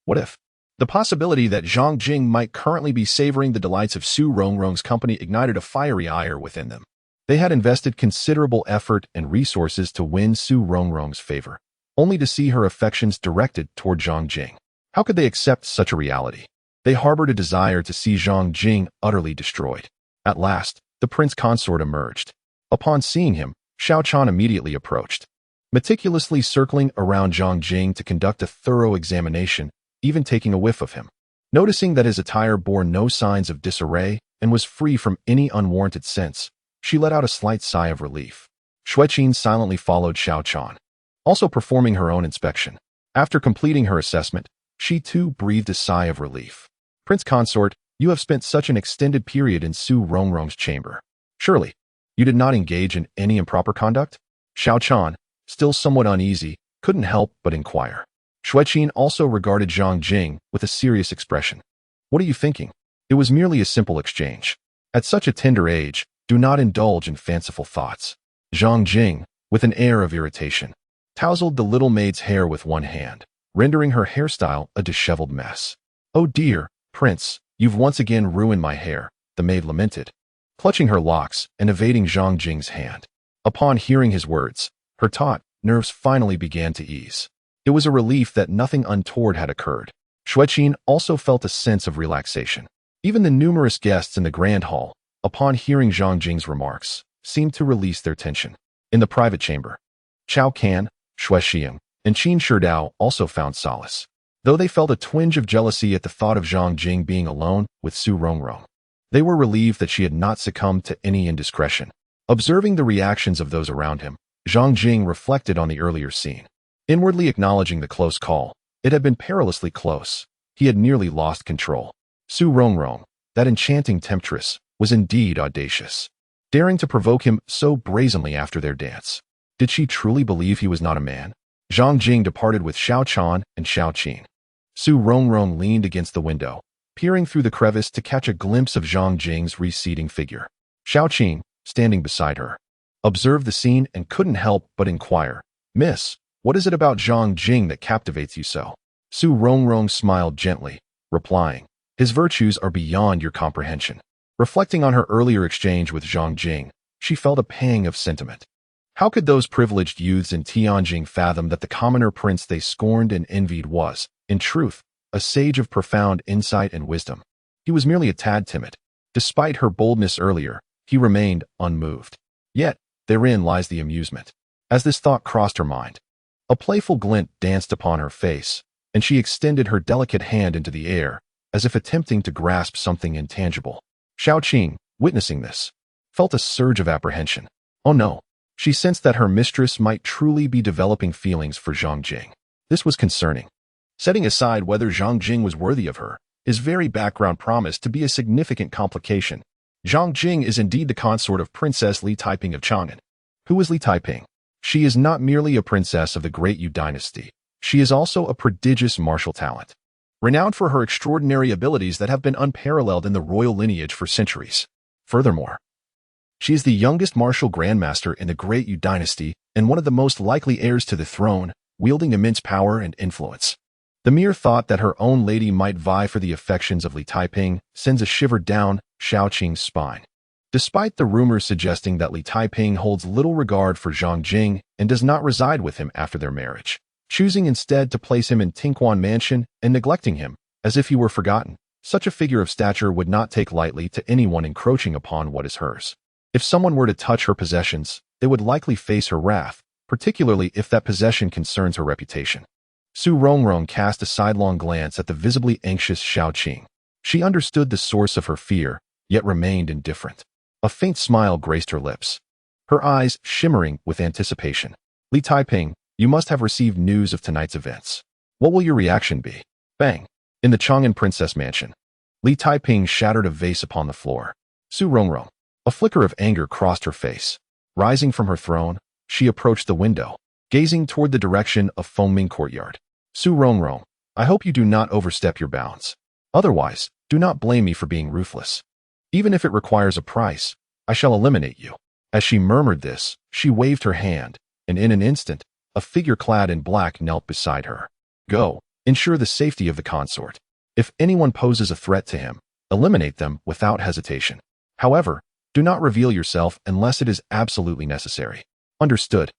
[SPEAKER 1] what if? The possibility that Zhang Jing might currently be savoring the delights of Su Rongrong's company ignited a fiery ire within them. They had invested considerable effort and resources to win Su Rongrong's favor, only to see her affections directed toward Zhang Jing. How could they accept such a reality? They harbored a desire to see Zhang Jing utterly destroyed. At last, the prince consort emerged. Upon seeing him, Xiao Chan immediately approached, meticulously circling around Zhang Jing to conduct a thorough examination, even taking a whiff of him. Noticing that his attire bore no signs of disarray and was free from any unwarranted scents, she let out a slight sigh of relief. Xueqin silently followed Xiao Chan, also performing her own inspection. After completing her assessment, she too breathed a sigh of relief. Prince Consort, you have spent such an extended period in Su Rongrong's chamber. Surely, you did not engage in any improper conduct? Xiao Chan, still somewhat uneasy, couldn't help but inquire. Xueqin also regarded Zhang Jing with a serious expression. What are you thinking? It was merely a simple exchange. At such a tender age, do not indulge in fanciful thoughts. Zhang Jing, with an air of irritation, tousled the little maid's hair with one hand, rendering her hairstyle a disheveled mess. Oh dear, Prince, you've once again ruined my hair, the maid lamented, clutching her locks and evading Zhang Jing's hand. Upon hearing his words, her taut nerves finally began to ease. It was a relief that nothing untoward had occurred. Xueqin also felt a sense of relaxation. Even the numerous guests in the grand hall, upon hearing Zhang Jing's remarks, seemed to release their tension. In the private chamber, Chao Can, Xuexiang, and Qin Shidao also found solace, though they felt a twinge of jealousy at the thought of Zhang Jing being alone with Su Rongrong. They were relieved that she had not succumbed to any indiscretion. Observing the reactions of those around him, Zhang Jing reflected on the earlier scene. Inwardly acknowledging the close call, it had been perilously close. He had nearly lost control. Su Rongrong, that enchanting temptress, was indeed audacious, daring to provoke him so brazenly after their dance. Did she truly believe he was not a man? Zhang Jing departed with Xiao Chan and Xiao Qin. Su Rongrong leaned against the window, peering through the crevice to catch a glimpse of Zhang Jing's receding figure. Xiao Qin, standing beside her, observed the scene and couldn't help but inquire, "Miss, what is it about Zhang Jing that captivates you so?" Su Rongrong smiled gently, replying, "His virtues are beyond your comprehension." Reflecting on her earlier exchange with Zhang Jing, she felt a pang of sentiment. How could those privileged youths in Tianjing fathom that the commoner prince they scorned and envied was, in truth, a sage of profound insight and wisdom? He was merely a tad timid. Despite her boldness earlier, he remained unmoved. Yet, therein lies the amusement. As this thought crossed her mind, a playful glint danced upon her face, and she extended her delicate hand into the air, as if attempting to grasp something intangible. Xiao Qing, witnessing this, felt a surge of apprehension. Oh no! She sensed that her mistress might truly be developing feelings for Zhang Jing. This was concerning. Setting aside whether Zhang Jing was worthy of her, his very background promised to be a significant complication. Zhang Jing is indeed the consort of Princess Li Taiping of Chang'an. Who is Li Taiping? She is not merely a princess of the Grand Yu Dynasty. She is also a prodigious martial talent, renowned for her extraordinary abilities that have been unparalleled in the royal lineage for centuries. Furthermore, she is the youngest martial grandmaster in the Grand Yu Dynasty and one of the most likely heirs to the throne, wielding immense power and influence. The mere thought that her own lady might vie for the affections of Li Taiping sends a shiver down Xiao Qing's spine. Despite the rumors suggesting that Li Taiping holds little regard for Zhang Jing and does not reside with him after their marriage, choosing instead to place him in Tinkwan Mansion and neglecting him, as if he were forgotten, such a figure of stature would not take lightly to anyone encroaching upon what is hers. If someone were to touch her possessions, they would likely face her wrath, particularly if that possession concerns her reputation. Su Rongrong cast a sidelong glance at the visibly anxious Xiao Qing. She understood the source of her fear, yet remained indifferent. A faint smile graced her lips, her eyes shimmering with anticipation. Li Taiping, you must have received news of tonight's events. What will your reaction be? Bang! In the Chang'an Princess Mansion, Li Taiping shattered a vase upon the floor. Su Rongrong. A flicker of anger crossed her face. Rising from her throne, she approached the window, gazing toward the direction of Fengming Courtyard. Su Rongrong, I hope you do not overstep your bounds. Otherwise, do not blame me for being ruthless. Even if it requires a price, I shall eliminate you. As she murmured this, she waved her hand, and in an instant, a figure clad in black knelt beside her. Go, ensure the safety of the consort. If anyone poses a threat to him, eliminate them without hesitation. However, do not reveal yourself unless it is absolutely necessary. Understood.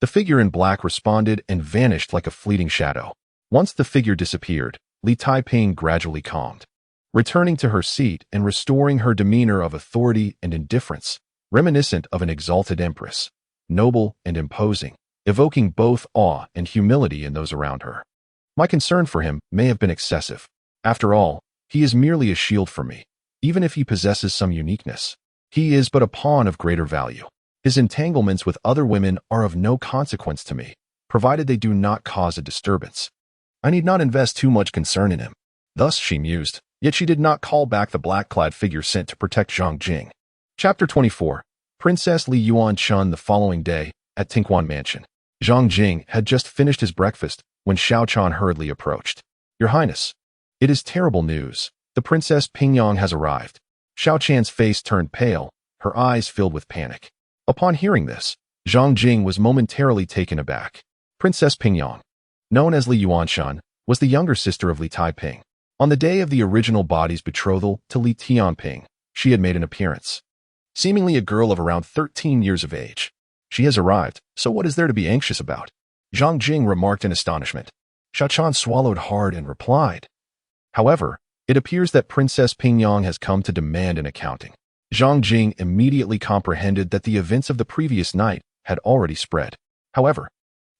[SPEAKER 1] The figure in black responded and vanished like a fleeting shadow. Once the figure disappeared, Li Taiping gradually calmed, returning to her seat and restoring her demeanor of authority and indifference, reminiscent of an exalted empress, noble and imposing, evoking both awe and humility in those around her. My concern for him may have been excessive. After all, he is merely a shield for me, even if he possesses some uniqueness. He is but a pawn of greater value. His entanglements with other women are of no consequence to me, provided they do not cause a disturbance. I need not invest too much concern in him. Thus she mused, yet she did not call back the black-clad figure sent to protect Zhang Jing. Chapter 24. Princess Li Yuan-chun. The following day, at Tinkwan Mansion, Zhang Jing had just finished his breakfast when Xiao Chan hurriedly approached. Your Highness, it is terrible news. The Princess Pingyang has arrived. Xiao Chan's face turned pale, her eyes filled with panic. Upon hearing this, Zhang Jing was momentarily taken aback. Princess Pingyang, known as Li Yuan-chun, was the younger sister of Li Taiping. On the day of the original body's betrothal to Li Tianping, she had made an appearance. Seemingly a girl of around 13 years of age. She has arrived, so what is there to be anxious about? Zhang Jing remarked in astonishment. Xiao Chan swallowed hard and replied. However, it appears that Princess Pingyang has come to demand an accounting. Zhang Jing immediately comprehended that the events of the previous night had already spread. However,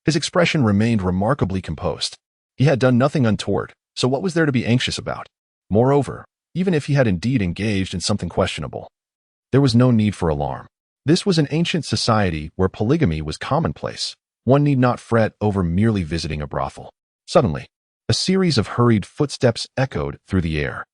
[SPEAKER 1] his expression remained remarkably composed. He had done nothing untoward, so what was there to be anxious about? Moreover, even if he had indeed engaged in something questionable, there was no need for alarm. This was an ancient society where polygamy was commonplace. One need not fret over merely visiting a brothel. Suddenly, a series of hurried footsteps echoed through the air.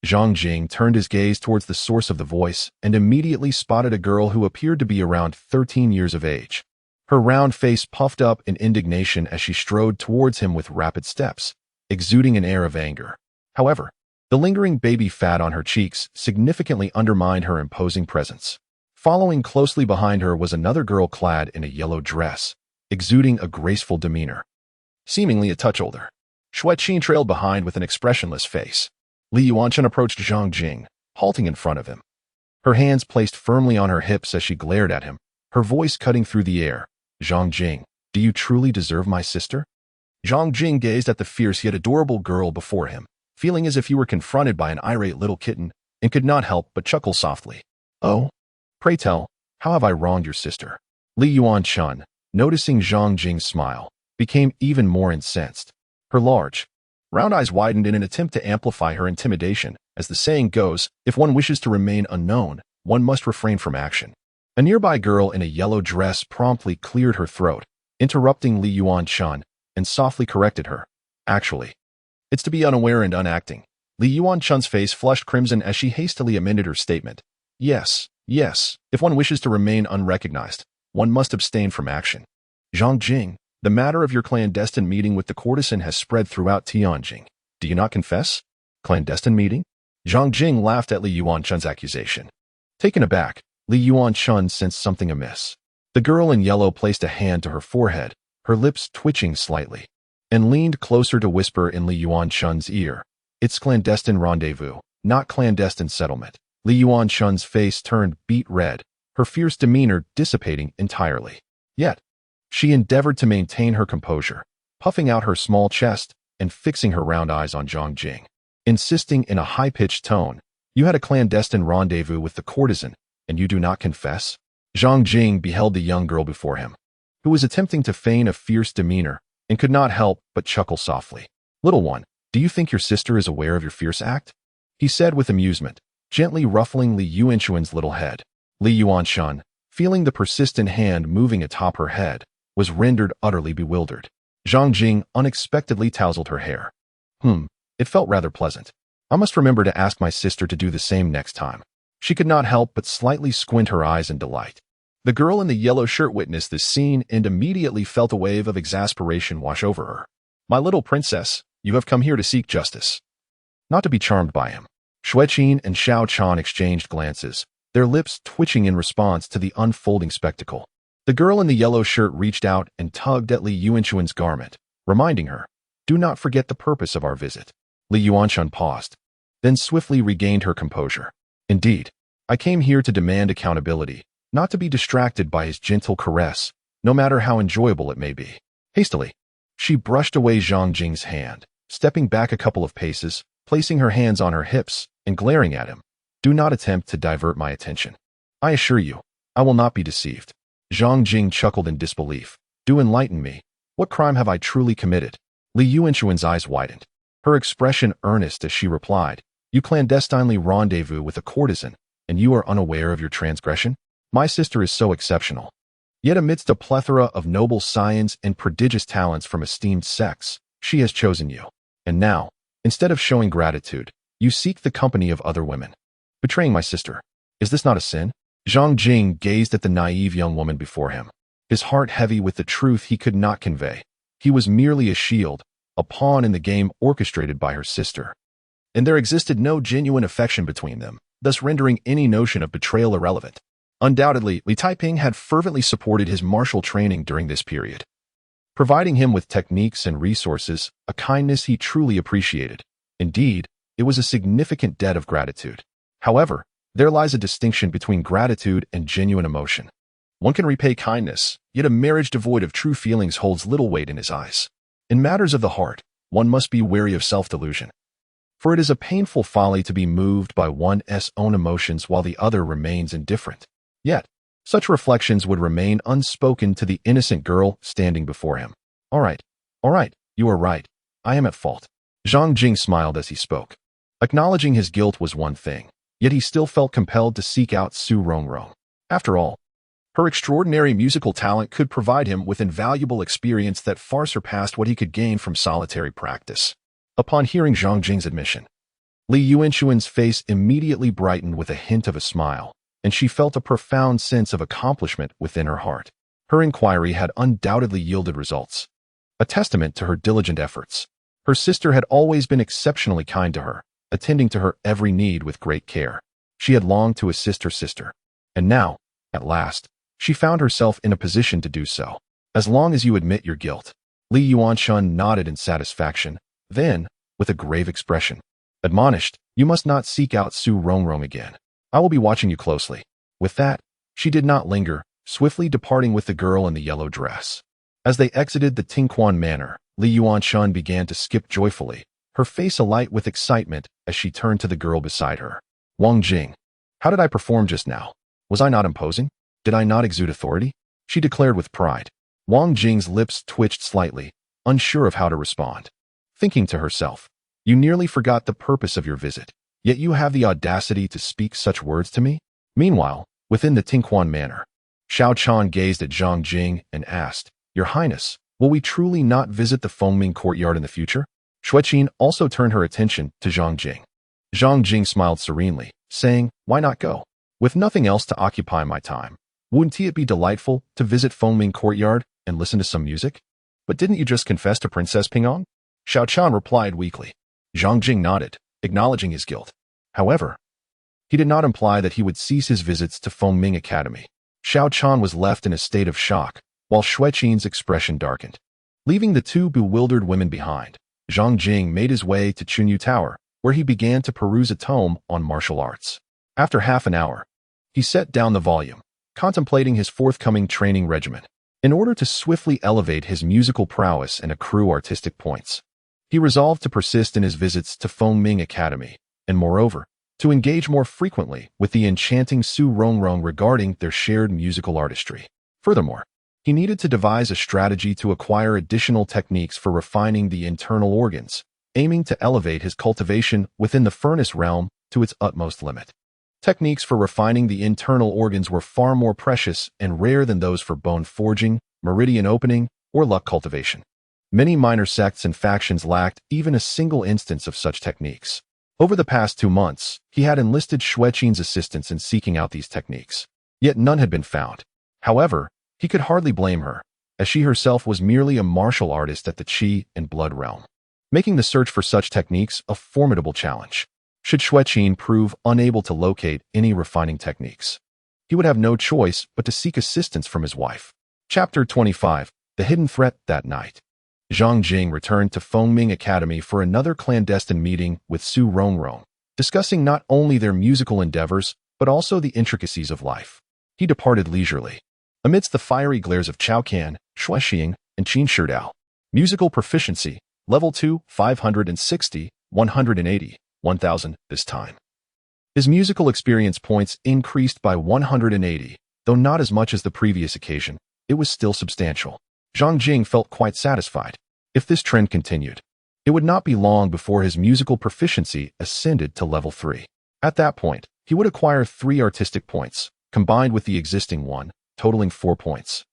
[SPEAKER 1] Zhang Jing turned his gaze towards the source of the voice and immediately spotted a girl who appeared to be around 13 years of age. Her round face puffed up in indignation as she strode towards him with rapid steps, exuding an air of anger. However, the lingering baby fat on her cheeks significantly undermined her imposing presence. Following closely behind her was another girl clad in a yellow dress, exuding a graceful demeanor. Seemingly a touch older, Shui Qin trailed behind with an expressionless face. Li Yuanchun approached Zhang Jing, halting in front of him. Her hands placed firmly on her hips as she glared at him, her voice cutting through the air. Zhang Jing, do you truly deserve my sister? Zhang Jing gazed at the fierce yet adorable girl before him, feeling as if he were confronted by an irate little kitten, and could not help but chuckle softly. Oh? Pray tell, how have I wronged your sister? Li Yuanchun, noticing Zhang Jing's smile, became even more incensed. Her large, round eyes widened in an attempt to amplify her intimidation. As the saying goes, if one wishes to remain unknown, one must refrain from action. A nearby girl in a yellow dress promptly cleared her throat, interrupting Li Yuanchun, and softly corrected her. Actually, it's to be unaware and unacting. Li Yuanchun's face flushed crimson as she hastily amended her statement. Yes, if one wishes to remain unrecognized, one must abstain from action. Zhang Jing, the matter of your clandestine meeting with the courtesan has spread throughout Tianjing. Do you not confess? Clandestine meeting? Zhang Jing laughed at Li Yuanchun's accusation. Taken aback, Li Yuanchun sensed something amiss. The girl in yellow placed a hand to her forehead, her lips twitching slightly, and leaned closer to whisper in Li Yuanchun's ear. It's clandestine rendezvous, not clandestine settlement. Li Yuanchun's face turned beet red, her fierce demeanor dissipating entirely. Yet, she endeavored to maintain her composure, puffing out her small chest and fixing her round eyes on Zhang Jing, insisting in a high-pitched tone, you had a clandestine rendezvous with the courtesan, and you do not confess? Zhang Jing beheld the young girl before him, who was attempting to feign a fierce demeanor, and could not help but chuckle softly. Little one, do you think your sister is aware of your fierce act? He said with amusement, gently ruffling Li Yuanchun's little head. Li Yuanchun, feeling the persistent hand moving atop her head, was rendered utterly bewildered. Zhang Jing unexpectedly tousled her hair. It felt rather pleasant. I must remember to ask my sister to do the same next time. She could not help but slightly squint her eyes in delight. The girl in the yellow shirt witnessed this scene and immediately felt a wave of exasperation wash over her. My little princess, you have come here to seek justice, not to be charmed by him. Shui Qin and Xiao Chan exchanged glances, their lips twitching in response to the unfolding spectacle. The girl in the yellow shirt reached out and tugged at Li Yuanchun's garment, reminding her, do not forget the purpose of our visit. Li Yuanchun paused, then swiftly regained her composure. Indeed, I came here to demand accountability, not to be distracted by his gentle caress, no matter how enjoyable it may be. Hastily, she brushed away Zhang Jing's hand, stepping back a couple of paces, placing her hands on her hips, and glaring at him. Do not attempt to divert my attention. I assure you, I will not be deceived. Zhang Jing chuckled in disbelief. Do enlighten me. What crime have I truly committed? Li Yuanchun's eyes widened, her expression earnest as she replied, you clandestinely rendezvous with a courtesan, and you are unaware of your transgression? My sister is so exceptional. Yet amidst a plethora of noble science and prodigious talents from esteemed sex, she has chosen you. And now, instead of showing gratitude, you seek the company of other women. Betraying my sister, is this not a sin? Zhang Jing gazed at the naive young woman before him, his heart heavy with the truth he could not convey. He was merely a shield, a pawn in the game orchestrated by her sister. And there existed no genuine affection between them, thus rendering any notion of betrayal irrelevant. Undoubtedly, Li Taiping had fervently supported his martial training during this period, providing him with techniques and resources, a kindness he truly appreciated. Indeed, it was a significant debt of gratitude. However, there lies a distinction between gratitude and genuine emotion. One can repay kindness, yet a marriage devoid of true feelings holds little weight in his eyes. In matters of the heart, one must be wary of self-delusion, for it is a painful folly to be moved by one's own emotions while the other remains indifferent. Yet, such reflections would remain unspoken to the innocent girl standing before him. All right, you are right. I am at fault. Zhang Jing smiled as he spoke. Acknowledging his guilt was one thing, yet he still felt compelled to seek out Su Rongrong. After all, her extraordinary musical talent could provide him with invaluable experience that far surpassed what he could gain from solitary practice. Upon hearing Zhang Jing's admission, Li Yuanxuan's face immediately brightened with a hint of a smile, and she felt a profound sense of accomplishment within her heart. Her inquiry had undoubtedly yielded results, a testament to her diligent efforts. Her sister had always been exceptionally kind to her, attending to her every need with great care. She had longed to assist her sister, and now, at last, she found herself in a position to do so. As long as you admit your guilt. Li Yuanxuan nodded in satisfaction, then, with a grave expression, admonished, you must not seek out Su Rongrong again. I will be watching you closely. With that, she did not linger, swiftly departing with the girl in the yellow dress. As they exited the Tingquan manor, Li Yuanxuan began to skip joyfully, her face alight with excitement as she turned to the girl beside her. Zhang Jing, how did I perform just now? Was I not imposing? Did I not exude authority? She declared with pride. Zhang Jing's lips twitched slightly, unsure of how to respond. Thinking to herself, you nearly forgot the purpose of your visit, yet you have the audacity to speak such words to me? Meanwhile, within the Tingquan manor, Xiao Chan gazed at Zhang Jing and asked, Your Highness, will we truly not visit the Fengming courtyard in the future? Xueqin also turned her attention to Zhang Jing. Zhang Jing smiled serenely, saying, Why not go? With nothing else to occupy my time, wouldn't it be delightful to visit Fengming courtyard and listen to some music? But didn't you just confess to Princess Ping'an? Xiao Chan replied weakly. Zhang Jing nodded, acknowledging his guilt. However, he did not imply that he would cease his visits to Fengming Academy. Xiao Chan was left in a state of shock, while Xueqin's expression darkened. Leaving the two bewildered women behind, Zhang Jing made his way to Chunyu Tower, where he began to peruse a tome on martial arts. After half an hour, he set down the volume, contemplating his forthcoming training regimen. In order to swiftly elevate his musical prowess and accrue artistic points, he resolved to persist in his visits to Fengming Academy, and moreover, to engage more frequently with the enchanting Su Rongrong regarding their shared musical artistry. Furthermore, he needed to devise a strategy to acquire additional techniques for refining the internal organs, aiming to elevate his cultivation within the furnace realm to its utmost limit. Techniques for refining the internal organs were far more precious and rare than those for bone forging, meridian opening, or luck cultivation. Many minor sects and factions lacked even a single instance of such techniques. Over the past 2 months, he had enlisted Xueqin's assistance in seeking out these techniques, yet none had been found. However, he could hardly blame her, as she herself was merely a martial artist at the Qi and Blood realm, making the search for such techniques a formidable challenge. Should Xueqin prove unable to locate any refining techniques, he would have no choice but to seek assistance from his wife. Chapter 25, The Hidden Threat that night. Zhang Jing returned to Fengming Academy for another clandestine meeting with Su Rongrong, discussing not only their musical endeavors, but also the intricacies of life. He departed leisurely, amidst the fiery glares of Chao Can, Shuixing, and Qin Shidao. Musical proficiency, level 2, 560, 180. 1,000 this time. His musical experience points increased by 180, though not as much as the previous occasion, it was still substantial. Zhang Jing felt quite satisfied. If this trend continued, it would not be long before his musical proficiency ascended to level 3. At that point, he would acquire 3 artistic points, combined with the existing one, totaling 4 points.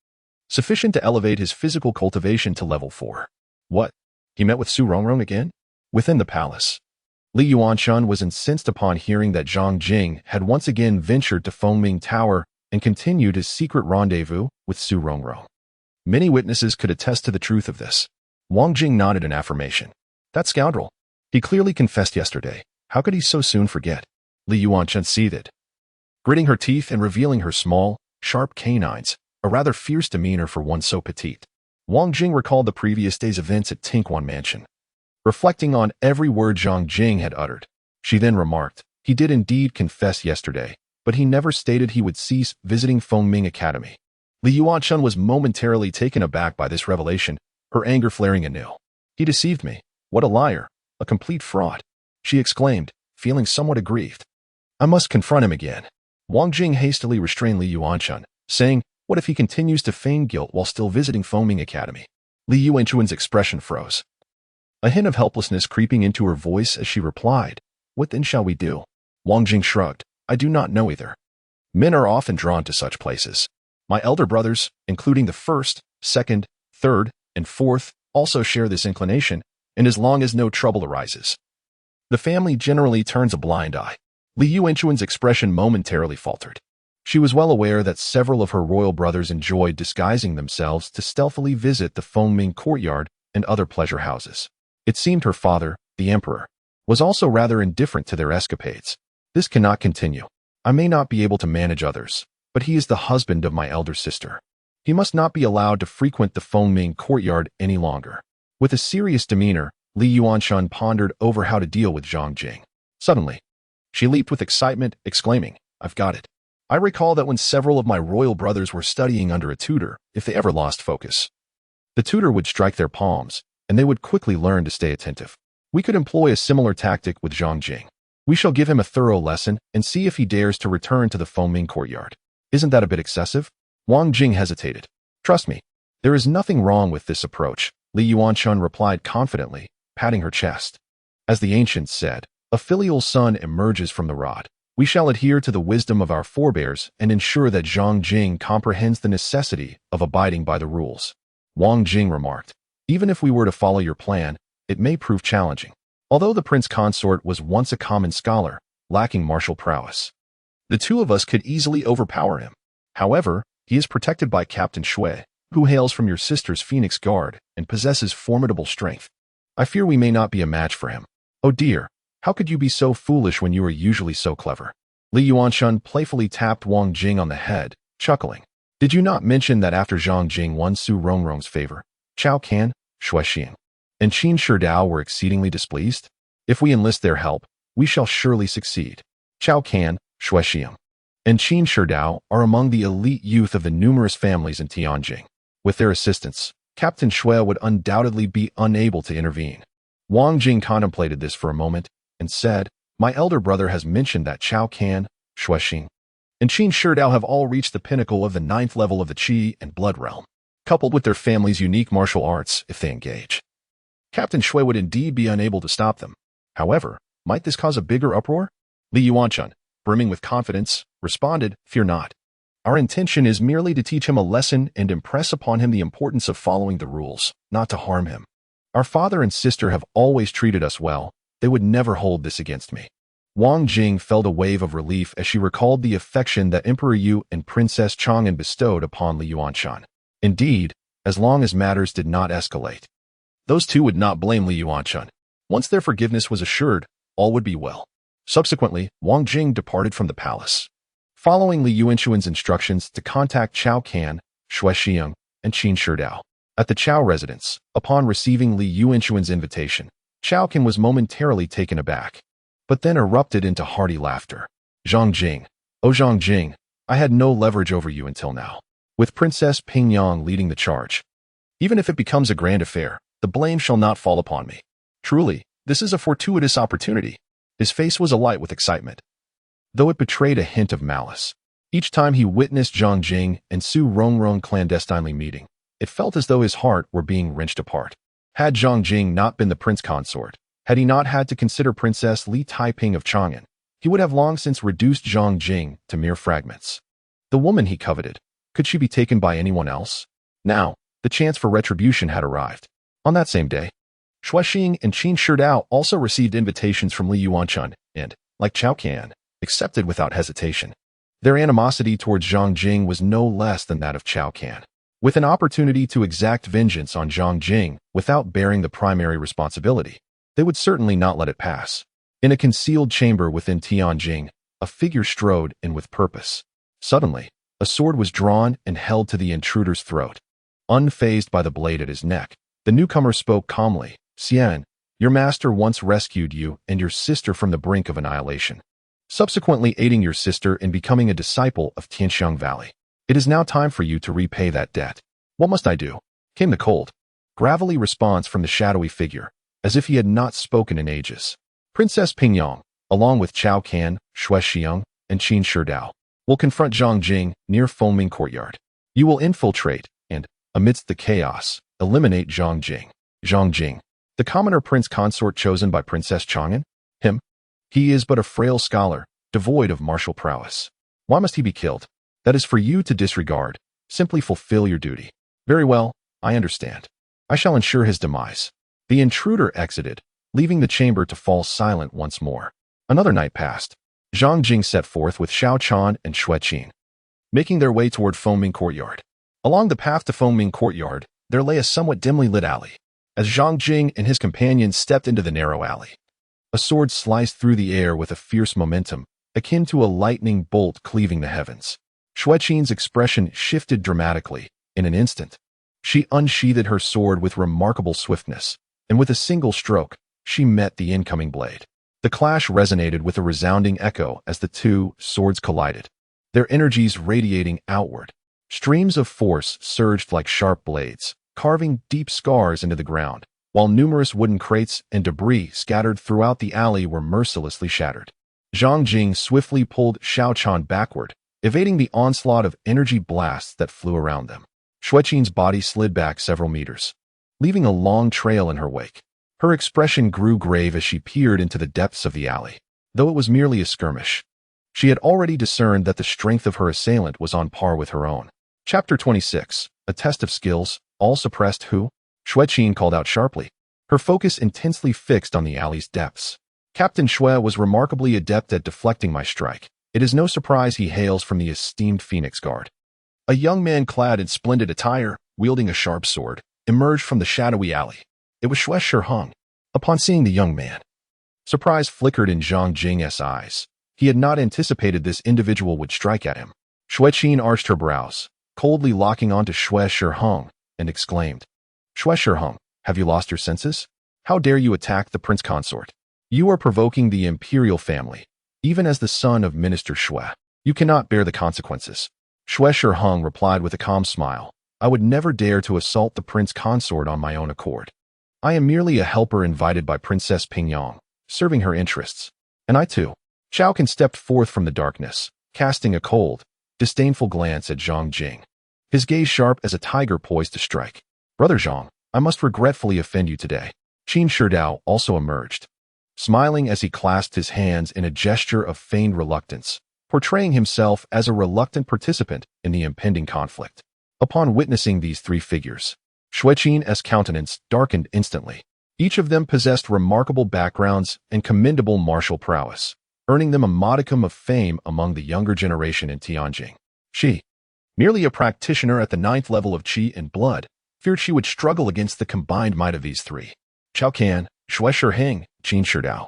[SPEAKER 1] Sufficient to elevate his physical cultivation to level 4. What? He met with Su Rongrong again? Within the palace, Li Yuanxuan was incensed upon hearing that Zhang Jing had once again ventured to Fengming Tower and continued his secret rendezvous with Su Rongrong. Many witnesses could attest to the truth of this. Zhang Jing nodded in affirmation. That scoundrel. He clearly confessed yesterday. How could he so soon forget? Li Yuanxuan seethed, gritting her teeth and revealing her small, sharp canines, a rather fierce demeanor for one so petite. Zhang Jing recalled the previous day's events at Tingquan Mansion. Reflecting on every word Zhang Jing had uttered, she then remarked, he did indeed confess yesterday, but he never stated he would cease visiting Fengming Academy. Li Yuanxuan was momentarily taken aback by this revelation, her anger flaring anew. He deceived me. What a liar. A complete fraud. She exclaimed, feeling somewhat aggrieved. I must confront him again. Zhang Jing hastily restrained Li Yuanxuan, saying, what if he continues to feign guilt while still visiting Fengming Academy? Li Yuanxuan's expression froze, a hint of helplessness creeping into her voice as she replied, what then shall we do? Zhang Jing shrugged, I do not know either. Men are often drawn to such places. My elder brothers, including the first, second, third, and fourth, also share this inclination, and as long as no trouble arises, The family generally turns a blind eye. Li Yuanchuan's expression momentarily faltered. She was well aware that several of her royal brothers enjoyed disguising themselves to stealthily visit the Fengming courtyard and other pleasure houses. It seemed her father, the emperor, was also rather indifferent to their escapades. This cannot continue. I may not be able to manage others, but he is the husband of my elder sister. He must not be allowed to frequent the Fengming courtyard any longer. With a serious demeanor, Li Yuanchun pondered over how to deal with Zhang Jing. Suddenly, she leaped with excitement, exclaiming, "I've got it. I recall that when several of my royal brothers were studying under a tutor, if they ever lost focus, the tutor would strike their palms, and they would quickly learn to stay attentive. We could employ a similar tactic with Zhang Jing. We shall give him a thorough lesson and see if he dares to return to the Fengming courtyard." Isn't that a bit excessive? Wang Jing hesitated. Trust me, there is nothing wrong with this approach, Li Yuanchun replied confidently, patting her chest. As the ancients said, a filial son emerges from the rod. We shall adhere to the wisdom of our forebears and ensure that Zhang Jing comprehends the necessity of abiding by the rules. Wang Jing remarked, even if we were to follow your plan, it may prove challenging. Although the prince consort was once a common scholar, lacking martial prowess, the two of us could easily overpower him. However, he is protected by Captain Shui, who hails from your sister's Phoenix Guard and possesses formidable strength. I fear we may not be a match for him. Oh dear, how could you be so foolish when you are usually so clever? Li Yuanchun playfully tapped Wang Jing on the head, chuckling. Did you not mention that after Zhang Jing won Su Rongrong's favor, Chao Can, Shui Xiang, and Qin Shidao were exceedingly displeased? If we enlist their help, we shall surely succeed. Chao Can, Shui Xiang, and Qin Shidao are among the elite youth of the numerous families in Tianjing. With their assistance, Captain Shui would undoubtedly be unable to intervene. Wang Jing contemplated this for a moment and said, my elder brother has mentioned that Chao Can, Shui Xiang, and Qin Shidao have all reached the pinnacle of the 9th level of the Qi and Blood realm, coupled with their family's unique martial arts if they engage. Captain Shui would indeed be unable to stop them. However, might this cause a bigger uproar? Li Yuanchun, brimming with confidence, responded, fear not. Our intention is merely to teach him a lesson and impress upon him the importance of following the rules, not to harm him. Our father and sister have always treated us well. They would never hold this against me. Wang Jing felt a wave of relief as she recalled the affection that Emperor Yu and Princess Chang'an bestowed upon Li Yuanchun. Indeed, as long as matters did not escalate, those two would not blame Li Yuanchun. Once their forgiveness was assured, all would be well. Subsequently, Wang Jing departed from the palace, following Li Yuanchuan's instructions to contact Chao Can, Shui Xiang, and Qin Shidao. At the Chao residence, upon receiving Li Yuanchuan's invitation, Chao Can was momentarily taken aback, but then erupted into hearty laughter. Zhang Jing, oh Zhang Jing, I had no leverage over you until now, with Princess Pingyang leading the charge. Even if it becomes a grand affair, the blame shall not fall upon me. Truly, this is a fortuitous opportunity. His face was alight with excitement, though it betrayed a hint of malice. Each time he witnessed Zhang Jing and Su Rongrong clandestinely meeting, it felt as though his heart were being wrenched apart. Had Zhang Jing not been the prince consort, had he not had to consider Princess Li Taiping of Chang'an, he would have long since reduced Zhang Jing to mere fragments. The woman he coveted, could she be taken by anyone else? Now, the chance for retribution had arrived. On that same day, Shui Xiang and Qin Shidao also received invitations from Li Yuanchun and, like Chao Can, accepted without hesitation. Their animosity towards Zhang Jing was no less than that of Chao Can. With an opportunity to exact vengeance on Zhang Jing without bearing the primary responsibility, they would certainly not let it pass. In a concealed chamber within Tianjing, a figure strode in with purpose. Suddenly, a sword was drawn and held to the intruder's throat. Unfazed by the blade at his neck, the newcomer spoke calmly, Xian, your master once rescued you and your sister from the brink of annihilation, subsequently aiding your sister in becoming a disciple of Tianxiang Valley. It is now time for you to repay that debt. What must I do? Came the cold, gravelly response from the shadowy figure, as if he had not spoken in ages. Princess Pingyang, along with Chao Can, Shui Xiang, and Qin Shidao, will confront Zhang Jing near Fengming courtyard. You will infiltrate and, amidst the chaos, eliminate Zhang Jing. Zhang Jing, the commoner prince consort chosen by Princess Chang'an? Him? He is but a frail scholar, devoid of martial prowess. Why must he be killed? That is for you to disregard. Simply fulfill your duty. Very well, I understand. I shall ensure his demise. The intruder exited, leaving the chamber to fall silent once more. Another night passed. Zhang Jing set forth with Xiao Chan and Xue Qin, making their way toward Fengming Courtyard. Along the path to Fengming Courtyard, there lay a somewhat dimly lit alley. As Zhang Jing and his companions stepped into the narrow alley, a sword sliced through the air with a fierce momentum, akin to a lightning bolt cleaving the heavens. Xue Qin's expression shifted dramatically. In an instant, she unsheathed her sword with remarkable swiftness, and with a single stroke, she met the incoming blade. The clash resonated with a resounding echo as the two swords collided, their energies radiating outward. Streams of force surged like sharp blades, carving deep scars into the ground, while numerous wooden crates and debris scattered throughout the alley were mercilessly shattered. Zhang Jing swiftly pulled Xiao Chan backward, evading the onslaught of energy blasts that flew around them. Xue Qin's body slid back several meters, leaving a long trail in her wake. Her expression grew grave as she peered into the depths of the alley. Though it was merely a skirmish, she had already discerned that the strength of her assailant was on par with her own. Chapter 26. A test of skills, all suppressed who? Xue Qin called out sharply, her focus intensely fixed on the alley's depths. Captain Xue was remarkably adept at deflecting my strike. It is no surprise he hails from the esteemed Phoenix Guard. A young man clad in splendid attire, wielding a sharp sword, emerged from the shadowy alley. It was Xue Shiheng. Upon seeing the young man, surprise flickered in Zhang Jing's eyes. He had not anticipated this individual would strike at him. Xue Qin arched her brows, coldly locking onto Xue Shiheng, and exclaimed, "Xue Shiheng, have you lost your senses? How dare you attack the prince consort? You are provoking the imperial family, even as the son of Minister Xue. You cannot bear the consequences." Xue Shiheng replied with a calm smile, "I would never dare to assault the prince consort on my own accord. I am merely a helper invited by Princess Pingyang, serving her interests. And I too." Chao Can stepped forth from the darkness, casting a cold, disdainful glance at Zhang Jing, his gaze sharp as a tiger poised to strike. "Brother Zhang, I must regretfully offend you today." Qin Shidao also emerged, smiling as he clasped his hands in a gesture of feigned reluctance, portraying himself as a reluctant participant in the impending conflict. Upon witnessing these three figures, Xue Qin's countenance darkened instantly. Each of them possessed remarkable backgrounds and commendable martial prowess, earning them a modicum of fame among the younger generation in Tianjin. She, merely a practitioner at the 9th level of Qi and blood, feared she would struggle against the combined might of these three. Chao Can, Xue Shiheng, Qin Shidao.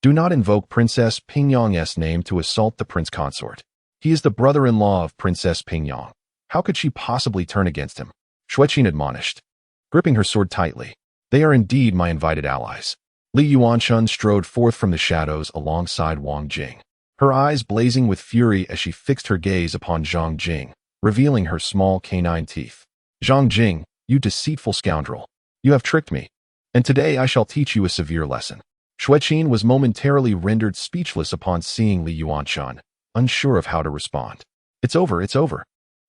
[SPEAKER 1] Do not invoke Princess Pingyang's name to assault the prince consort. He is the brother-in-law of Princess Pingyang. How could she possibly turn against him? Xue Qin admonished, gripping her sword tightly. They are indeed my invited allies. Li Yuanchun strode forth from the shadows alongside Wang Jing, her eyes blazing with fury as she fixed her gaze upon Zhang Jing, revealing her small canine teeth. "Zhang Jing, you deceitful scoundrel. You have tricked me, and today I shall teach you a severe lesson." Xue Qin was momentarily rendered speechless upon seeing Li Yuanchun, unsure of how to respond. It's over, it's over.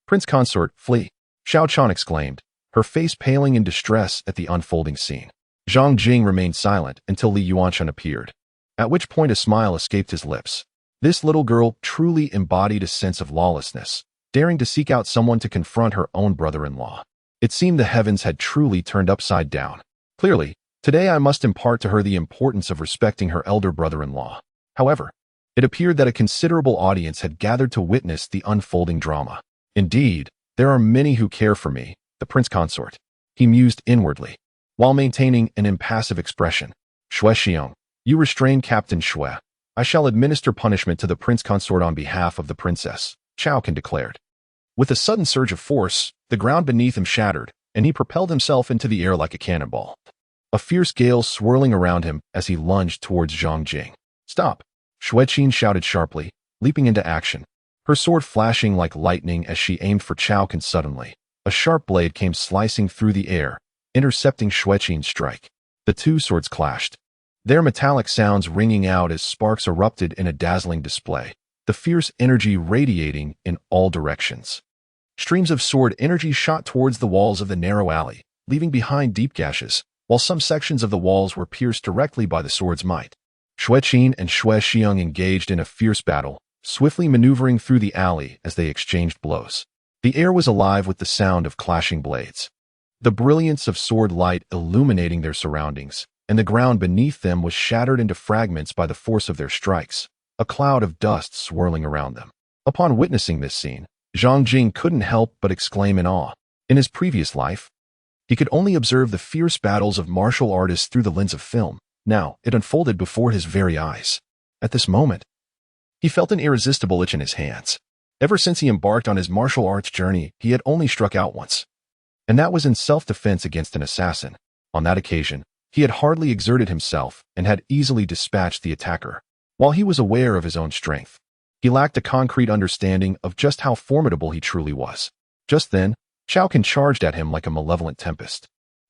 [SPEAKER 1] Prince consort, flee," Xiao Chan exclaimed, her face paling in distress at the unfolding scene. Zhang Jing remained silent until Li Yuanchun appeared, at which point a smile escaped his lips. This little girl truly embodied a sense of lawlessness, daring to seek out someone to confront her own brother-in-law. It seemed the heavens had truly turned upside down. Clearly, today I must impart to her the importance of respecting her elder brother-in-law. However, it appeared that a considerable audience had gathered to witness the unfolding drama. Indeed, there are many who care for me, the prince consort, he mused inwardly, while maintaining an impassive expression. "Xue Xiong, you restrain Captain Xue. I shall administer punishment to the prince consort on behalf of the princess," Chao Can declared. With a sudden surge of force, the ground beneath him shattered, and he propelled himself into the air like a cannonball, a fierce gale swirling around him as he lunged towards Zhang Jing. "Stop!" Xue Qin shouted sharply, leaping into action, her sword flashing like lightning as she aimed for Chao Can. Suddenly, a sharp blade came slicing through the air, intercepting Xue Qin's strike. The two swords clashed, their metallic sounds ringing out as sparks erupted in a dazzling display, the fierce energy radiating in all directions. Streams of sword energy shot towards the walls of the narrow alley, leaving behind deep gashes, while some sections of the walls were pierced directly by the sword's might. Xue Qin and Xue Xiong engaged in a fierce battle, swiftly maneuvering through the alley as they exchanged blows. The air was alive with the sound of clashing blades, the brilliance of sword light illuminating their surroundings, and the ground beneath them was shattered into fragments by the force of their strikes, a cloud of dust swirling around them. Upon witnessing this scene, Zhang Jing couldn't help but exclaim in awe. In his previous life, he could only observe the fierce battles of martial artists through the lens of film. Now, it unfolded before his very eyes. At this moment, he felt an irresistible itch in his hands. Ever since he embarked on his martial arts journey, he had only struck out once, and that was in self-defense against an assassin. On that occasion, he had hardly exerted himself and had easily dispatched the attacker. While he was aware of his own strength, he lacked a concrete understanding of just how formidable he truly was. Just then, Chang'an charged at him like a malevolent tempest,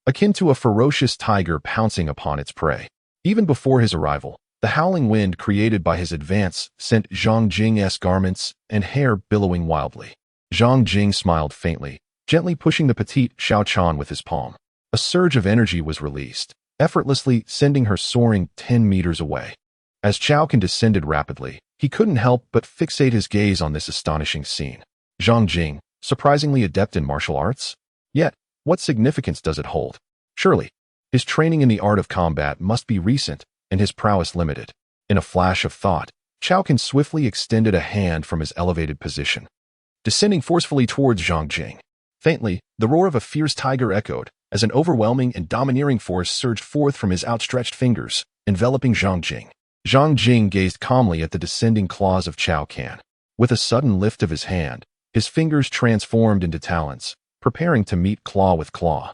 [SPEAKER 1] akin to a ferocious tiger pouncing upon its prey. Even before his arrival, the howling wind created by his advance sent Zhang Jing's garments and hair billowing wildly. Zhang Jing smiled faintly, gently pushing the petite Xiao Chan with his palm. A surge of energy was released, effortlessly sending her soaring 10 meters away. As Chang'an descended rapidly, he couldn't help but fixate his gaze on this astonishing scene. Zhang Jing, surprisingly adept in martial arts? Yet, what significance does it hold? Surely, his training in the art of combat must be recent and his prowess limited. In a flash of thought, Chang'an swiftly extended a hand from his elevated position, descending forcefully towards Zhang Jing. Faintly, the roar of a fierce tiger echoed as an overwhelming and domineering force surged forth from his outstretched fingers, enveloping Zhang Jing. Zhang Jing gazed calmly at the descending claws of Chang'an. With a sudden lift of his hand, his fingers transformed into talons, preparing to meet claw with claw.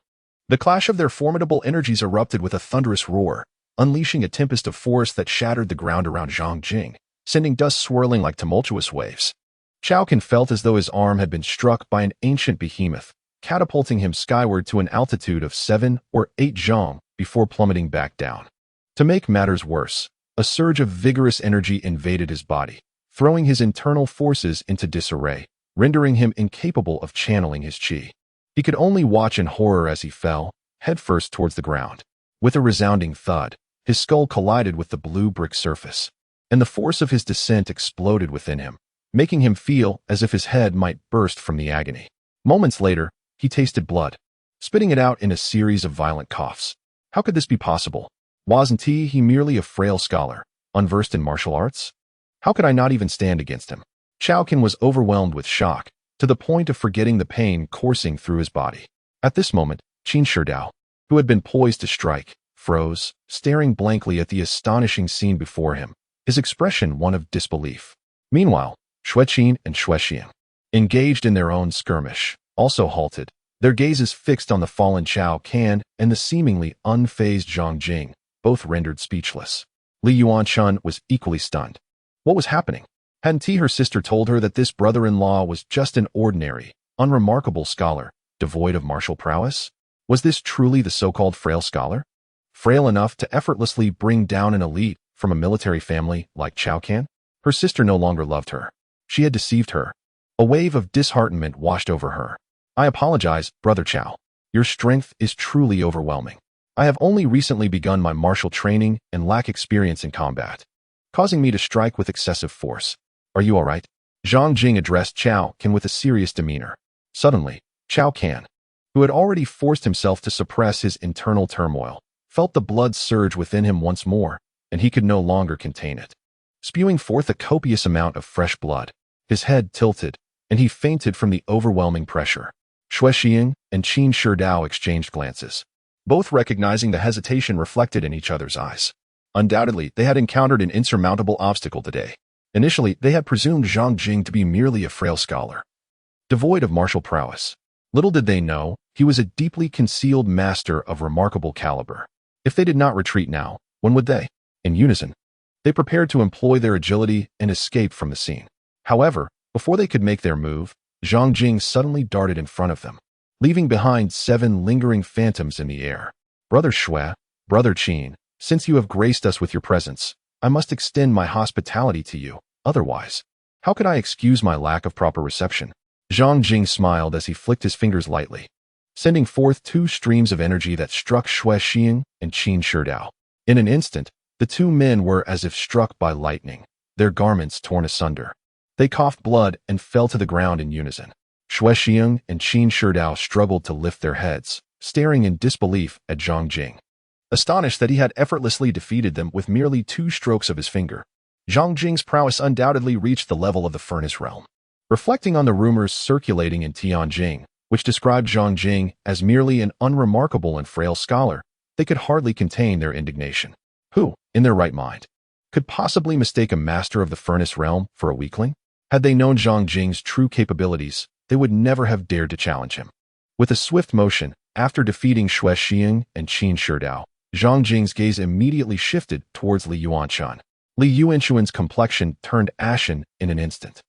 [SPEAKER 1] The clash of their formidable energies erupted with a thunderous roar, unleashing a tempest of force that shattered the ground around Zhang Jing, sending dust swirling like tumultuous waves. Chang'an felt as though his arm had been struck by an ancient behemoth, catapulting him skyward to an altitude of 7 or 8 zhang before plummeting back down. To make matters worse, a surge of vigorous energy invaded his body, throwing his internal forces into disarray, rendering him incapable of channeling his qi. He could only watch in horror as he fell, headfirst towards the ground. With a resounding thud, his skull collided with the blue brick surface, and the force of his descent exploded within him, making him feel as if his head might burst from the agony. Moments later, he tasted blood, spitting it out in a series of violent coughs. How could this be possible? Wasn't he merely a frail scholar, unversed in martial arts? How could I not even stand against him? Chang'an was overwhelmed with shock, to the point of forgetting the pain coursing through his body. At this moment, Qin Shidao, who had been poised to strike, froze, staring blankly at the astonishing scene before him, his expression one of disbelief. Meanwhile, Xueqin and Xuexiang, engaged in their own skirmish, also halted, their gazes fixed on the fallen Chang'an and the seemingly unfazed Zhang Jing, both rendered speechless. Li Yuanchun was equally stunned. What was happening? Hadn't her sister told her that this brother-in-law was just an ordinary, unremarkable scholar, devoid of martial prowess? Was this truly the so-called frail scholar? Frail enough to effortlessly bring down an elite from a military family like Chang'an? Her sister no longer loved her. She had deceived her. A wave of disheartenment washed over her. I apologize, Brother Chao. Your strength is truly overwhelming. I have only recently begun my martial training and lack experience in combat, causing me to strike with excessive force. Are you all right? Zhang Jing addressed Chang'an with a serious demeanor. Suddenly, Chang'an, who had already forced himself to suppress his internal turmoil, felt the blood surge within him once more, and he could no longer contain it. Spewing forth a copious amount of fresh blood, his head tilted, and he fainted from the overwhelming pressure. Xuexiang and Qin Shidao exchanged glances, both recognizing the hesitation reflected in each other's eyes. Undoubtedly, they had encountered an insurmountable obstacle today. Initially, they had presumed Zhang Jing to be merely a frail scholar, devoid of martial prowess. Little did they know, he was a deeply concealed master of remarkable caliber. If they did not retreat now, when would they? In unison, they prepared to employ their agility and escape from the scene. However, before they could make their move, Zhang Jing suddenly darted in front of them, leaving behind 7 lingering phantoms in the air. Brother Xue, Brother Qin, since you have graced us with your presence, I must extend my hospitality to you. Otherwise, how could I excuse my lack of proper reception? Zhang Jing smiled as he flicked his fingers lightly, sending forth 2 streams of energy that struck Xuexiang and Qin Shidao. In an instant, the 2 men were as if struck by lightning, their garments torn asunder. They coughed blood and fell to the ground in unison. Xuexiang and Qin Shidao struggled to lift their heads, staring in disbelief at Zhang Jing. astonished that he had effortlessly defeated them with merely 2 strokes of his finger. Zhang Jing's prowess undoubtedly reached the level of the furnace realm. Reflecting on the rumors circulating in Tianjing, which described Zhang Jing as merely an unremarkable and frail scholar, they could hardly contain their indignation. Who, in their right mind, could possibly mistake a master of the furnace realm for a weakling? Had they known Zhang Jing's true capabilities, they would never have dared to challenge him. With a swift motion, after defeating Xue Xiang and Qin Shidao, Zhang Jing's gaze immediately shifted towards Li Yuanshan. Li Yuanshan's complexion turned ashen in an instant.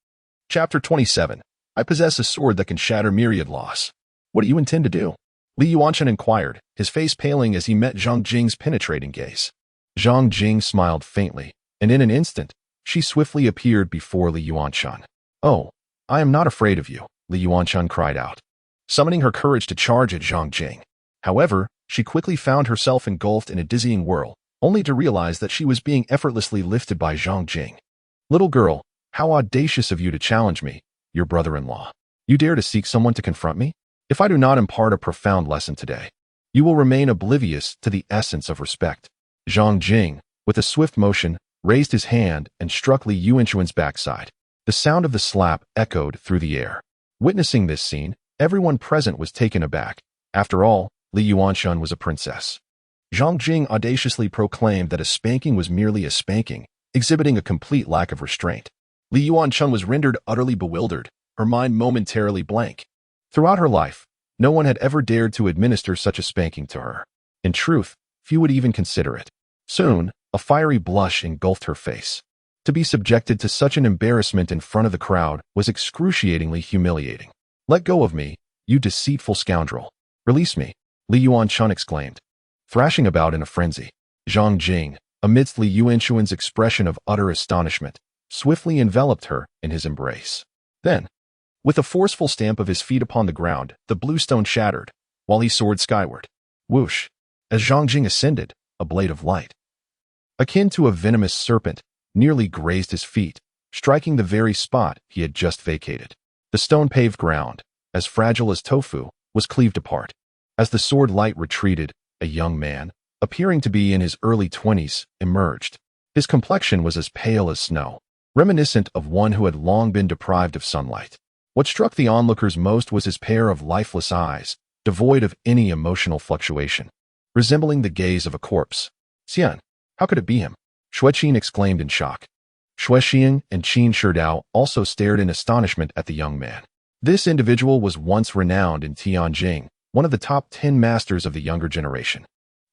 [SPEAKER 1] Chapter 27. I possess a sword that can shatter myriad laws. What do you intend to do? Li Yuanshan inquired, his face paling as he met Zhang Jing's penetrating gaze. Zhang Jing smiled faintly, and in an instant, she swiftly appeared before Li Yuanshan. Oh, I am not afraid of you, Li Yuanshan cried out, summoning her courage to charge at Zhang Jing. However, she quickly found herself engulfed in a dizzying whirl, only to realize that she was being effortlessly lifted by Zhang Jing. Little girl, how audacious of you to challenge me, your brother-in-law. You dare to seek someone to confront me? If I do not impart a profound lesson today, you will remain oblivious to the essence of respect. Zhang Jing, with a swift motion, raised his hand and struck Li Yuanshan's backside. The sound of the slap echoed through the air. Witnessing this scene, everyone present was taken aback. After all, Li Yuanshan was a princess. Zhang Jing audaciously proclaimed that a spanking was merely a spanking, exhibiting a complete lack of restraint. Li Yuanshan was rendered utterly bewildered, her mind momentarily blank. Throughout her life, no one had ever dared to administer such a spanking to her. In truth, few would even consider it. Soon, a fiery blush engulfed her face. To be subjected to such an embarrassment in front of the crowd was excruciatingly humiliating. Let go of me, you deceitful scoundrel. Release me, Li Yuanshan exclaimed, thrashing about in a frenzy. Zhang Jing, amidst Li Yuanshan's expression of utter astonishment, swiftly enveloped her in his embrace. Then, with a forceful stamp of his feet upon the ground, the blue stone shattered, while he soared skyward. Whoosh! As Zhang Jing ascended, a blade of light, akin to a venomous serpent, nearly grazed his feet, striking the very spot he had just vacated. The stone-paved ground, as fragile as tofu, was cleaved apart. As the sword light retreated, a young man, appearing to be in his early 20s, emerged. His complexion was as pale as snow, reminiscent of one who had long been deprived of sunlight. What struck the onlookers most was his pair of lifeless eyes, devoid of any emotional fluctuation, resembling the gaze of a corpse. Xian, how could it be him? Xue Qin exclaimed in shock. Xue Xiang and Qin Shidao also stared in astonishment at the young man. This individual was once renowned in Tianjing, one of the top 10 masters of the younger generation.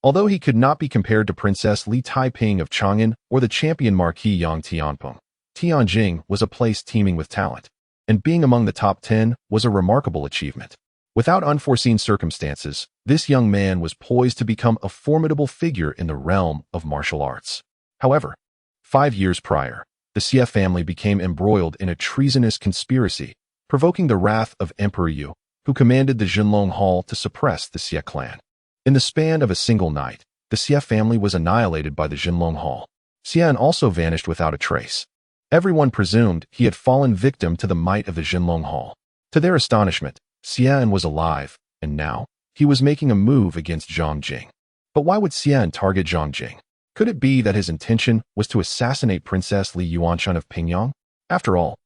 [SPEAKER 1] Although he could not be compared to Princess Li Taiping of Chang'an or the champion Marquis Yang Tianpeng, Tianjing was a place teeming with talent, and being among the top 10 was a remarkable achievement. Without unforeseen circumstances, this young man was poised to become a formidable figure in the realm of martial arts. However, 5 years prior, the Xie family became embroiled in a treasonous conspiracy, provoking the wrath of Emperor Yu, who commanded the Jinlong Hall to suppress the Xie clan. In the span of a single night, the Xie family was annihilated by the Jinlong Hall. Xian also vanished without a trace. Everyone presumed he had fallen victim to the might of the Jinlong Hall. To their astonishment, Xian was alive, and now, he was making a move against Zhang Jing. But why would Xian target Zhang Jing? Could it be that his intention was to assassinate Princess Li Yuanshan of Pingyang? After all,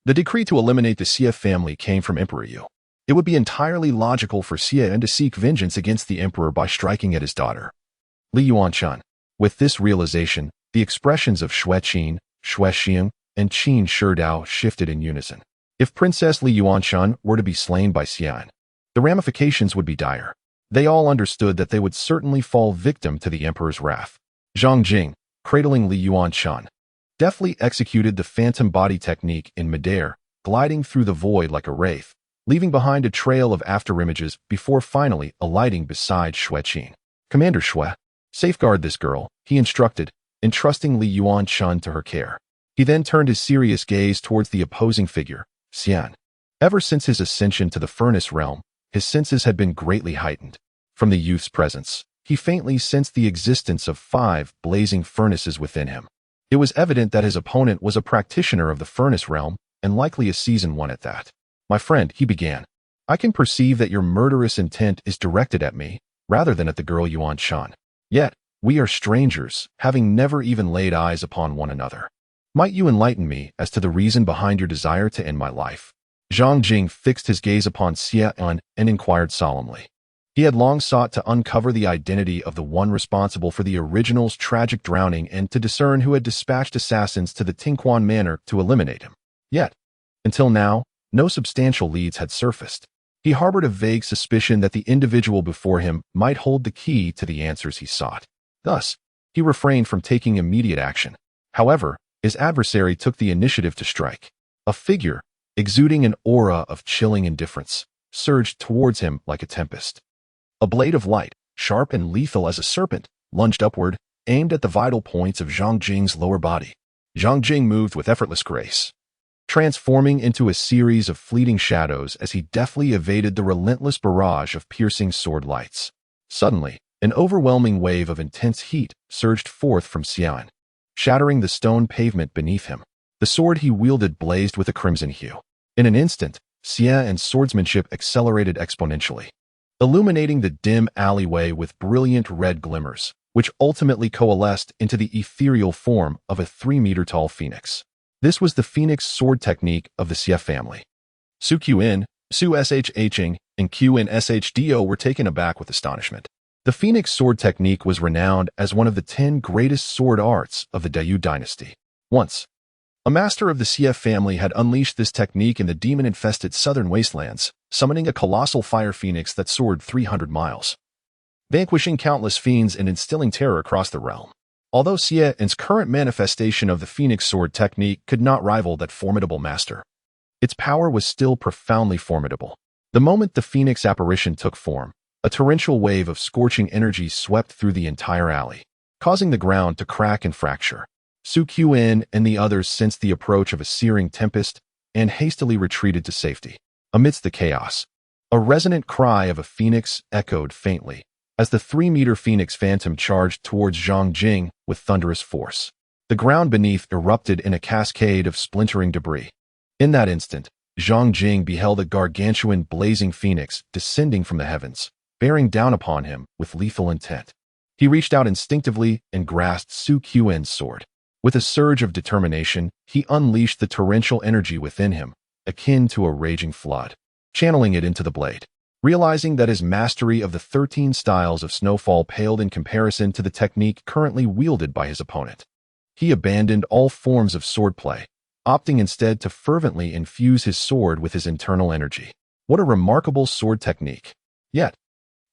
[SPEAKER 1] the decree to eliminate the Xie family came from Emperor Yu. It would be entirely logical for Xian to seek vengeance against the emperor by striking at his daughter, Li Yuanshan. With this realization, the expressions of Xue Qin, Xue Xiang, and Qin Shidao shifted in unison. If Princess Li Yuanshan were to be slain by Xian, the ramifications would be dire. They all understood that they would certainly fall victim to the emperor's wrath. Zhang Jing, cradling Li Yuanshan, deftly executed the phantom body technique in midair, gliding through the void like a wraith, leaving behind a trail of afterimages before finally alighting beside Xue Qin. Commander Xue, safeguard this girl, he instructed, entrusting Li Yuanshan to her care. He then turned his serious gaze towards the opposing figure, Xian. Ever since his ascension to the furnace realm, his senses had been greatly heightened. From the youth's presence, he faintly sensed the existence of 5 blazing furnaces within him. It was evident that his opponent was a practitioner of the furnace realm, and likely a seasoned one at that. My friend, he began, I can perceive that your murderous intent is directed at me, rather than at the girl Yuanshan. Yet, we are strangers, having never even laid eyes upon one another. Might you enlighten me as to the reason behind your desire to end my life?" Zhang Jing fixed his gaze upon Xie and inquired solemnly. He had long sought to uncover the identity of the one responsible for the original's tragic drowning and to discern who had dispatched assassins to the Tinquan Manor to eliminate him. Yet, until now, no substantial leads had surfaced. He harbored a vague suspicion that the individual before him might hold the key to the answers he sought. Thus, he refrained from taking immediate action. However, his adversary took the initiative to strike. A figure, exuding an aura of chilling indifference, surged towards him like a tempest. A blade of light, sharp and lethal as a serpent, lunged upward, aimed at the vital points of Zhang Jing's lower body. Zhang Jing moved with effortless grace, transforming into a series of fleeting shadows as he deftly evaded the relentless barrage of piercing sword lights. Suddenly, an overwhelming wave of intense heat surged forth from Xian, shattering the stone pavement beneath him. The sword he wielded blazed with a crimson hue. In an instant, Xian's swordsmanship accelerated exponentially, illuminating the dim alleyway with brilliant red glimmers, which ultimately coalesced into the ethereal form of a 3-meter-tall phoenix. This was the phoenix sword technique of the Xie family. Su Qin, Su Shing, and Qin Shdo were taken aback with astonishment. The phoenix sword technique was renowned as one of the 10 greatest sword arts of the Grand Yu Dynasty. Once, a master of the Xie family had unleashed this technique in the demon-infested southern wastelands, summoning a colossal fire phoenix that soared 300 miles, vanquishing countless fiends and instilling terror across the realm. Although Xian's current manifestation of the phoenix sword technique could not rival that formidable master, its power was still profoundly formidable. The moment the phoenix apparition took form, a torrential wave of scorching energy swept through the entire alley, causing the ground to crack and fracture. Su Qin and the others sensed the approach of a searing tempest and hastily retreated to safety. Amidst the chaos, a resonant cry of a phoenix echoed faintly as the 3-meter phoenix phantom charged towards Zhang Jing with thunderous force. The ground beneath erupted in a cascade of splintering debris. In that instant, Zhang Jing beheld a gargantuan blazing phoenix descending from the heavens, bearing down upon him with lethal intent. He reached out instinctively and grasped Su Qin's sword. With a surge of determination, he unleashed the torrential energy within him, akin to a raging flood, channeling it into the blade. Realizing that his mastery of the 13 styles of snowfall paled in comparison to the technique currently wielded by his opponent, he abandoned all forms of swordplay, opting instead to fervently infuse his sword with his internal energy. What a remarkable sword technique! Yet,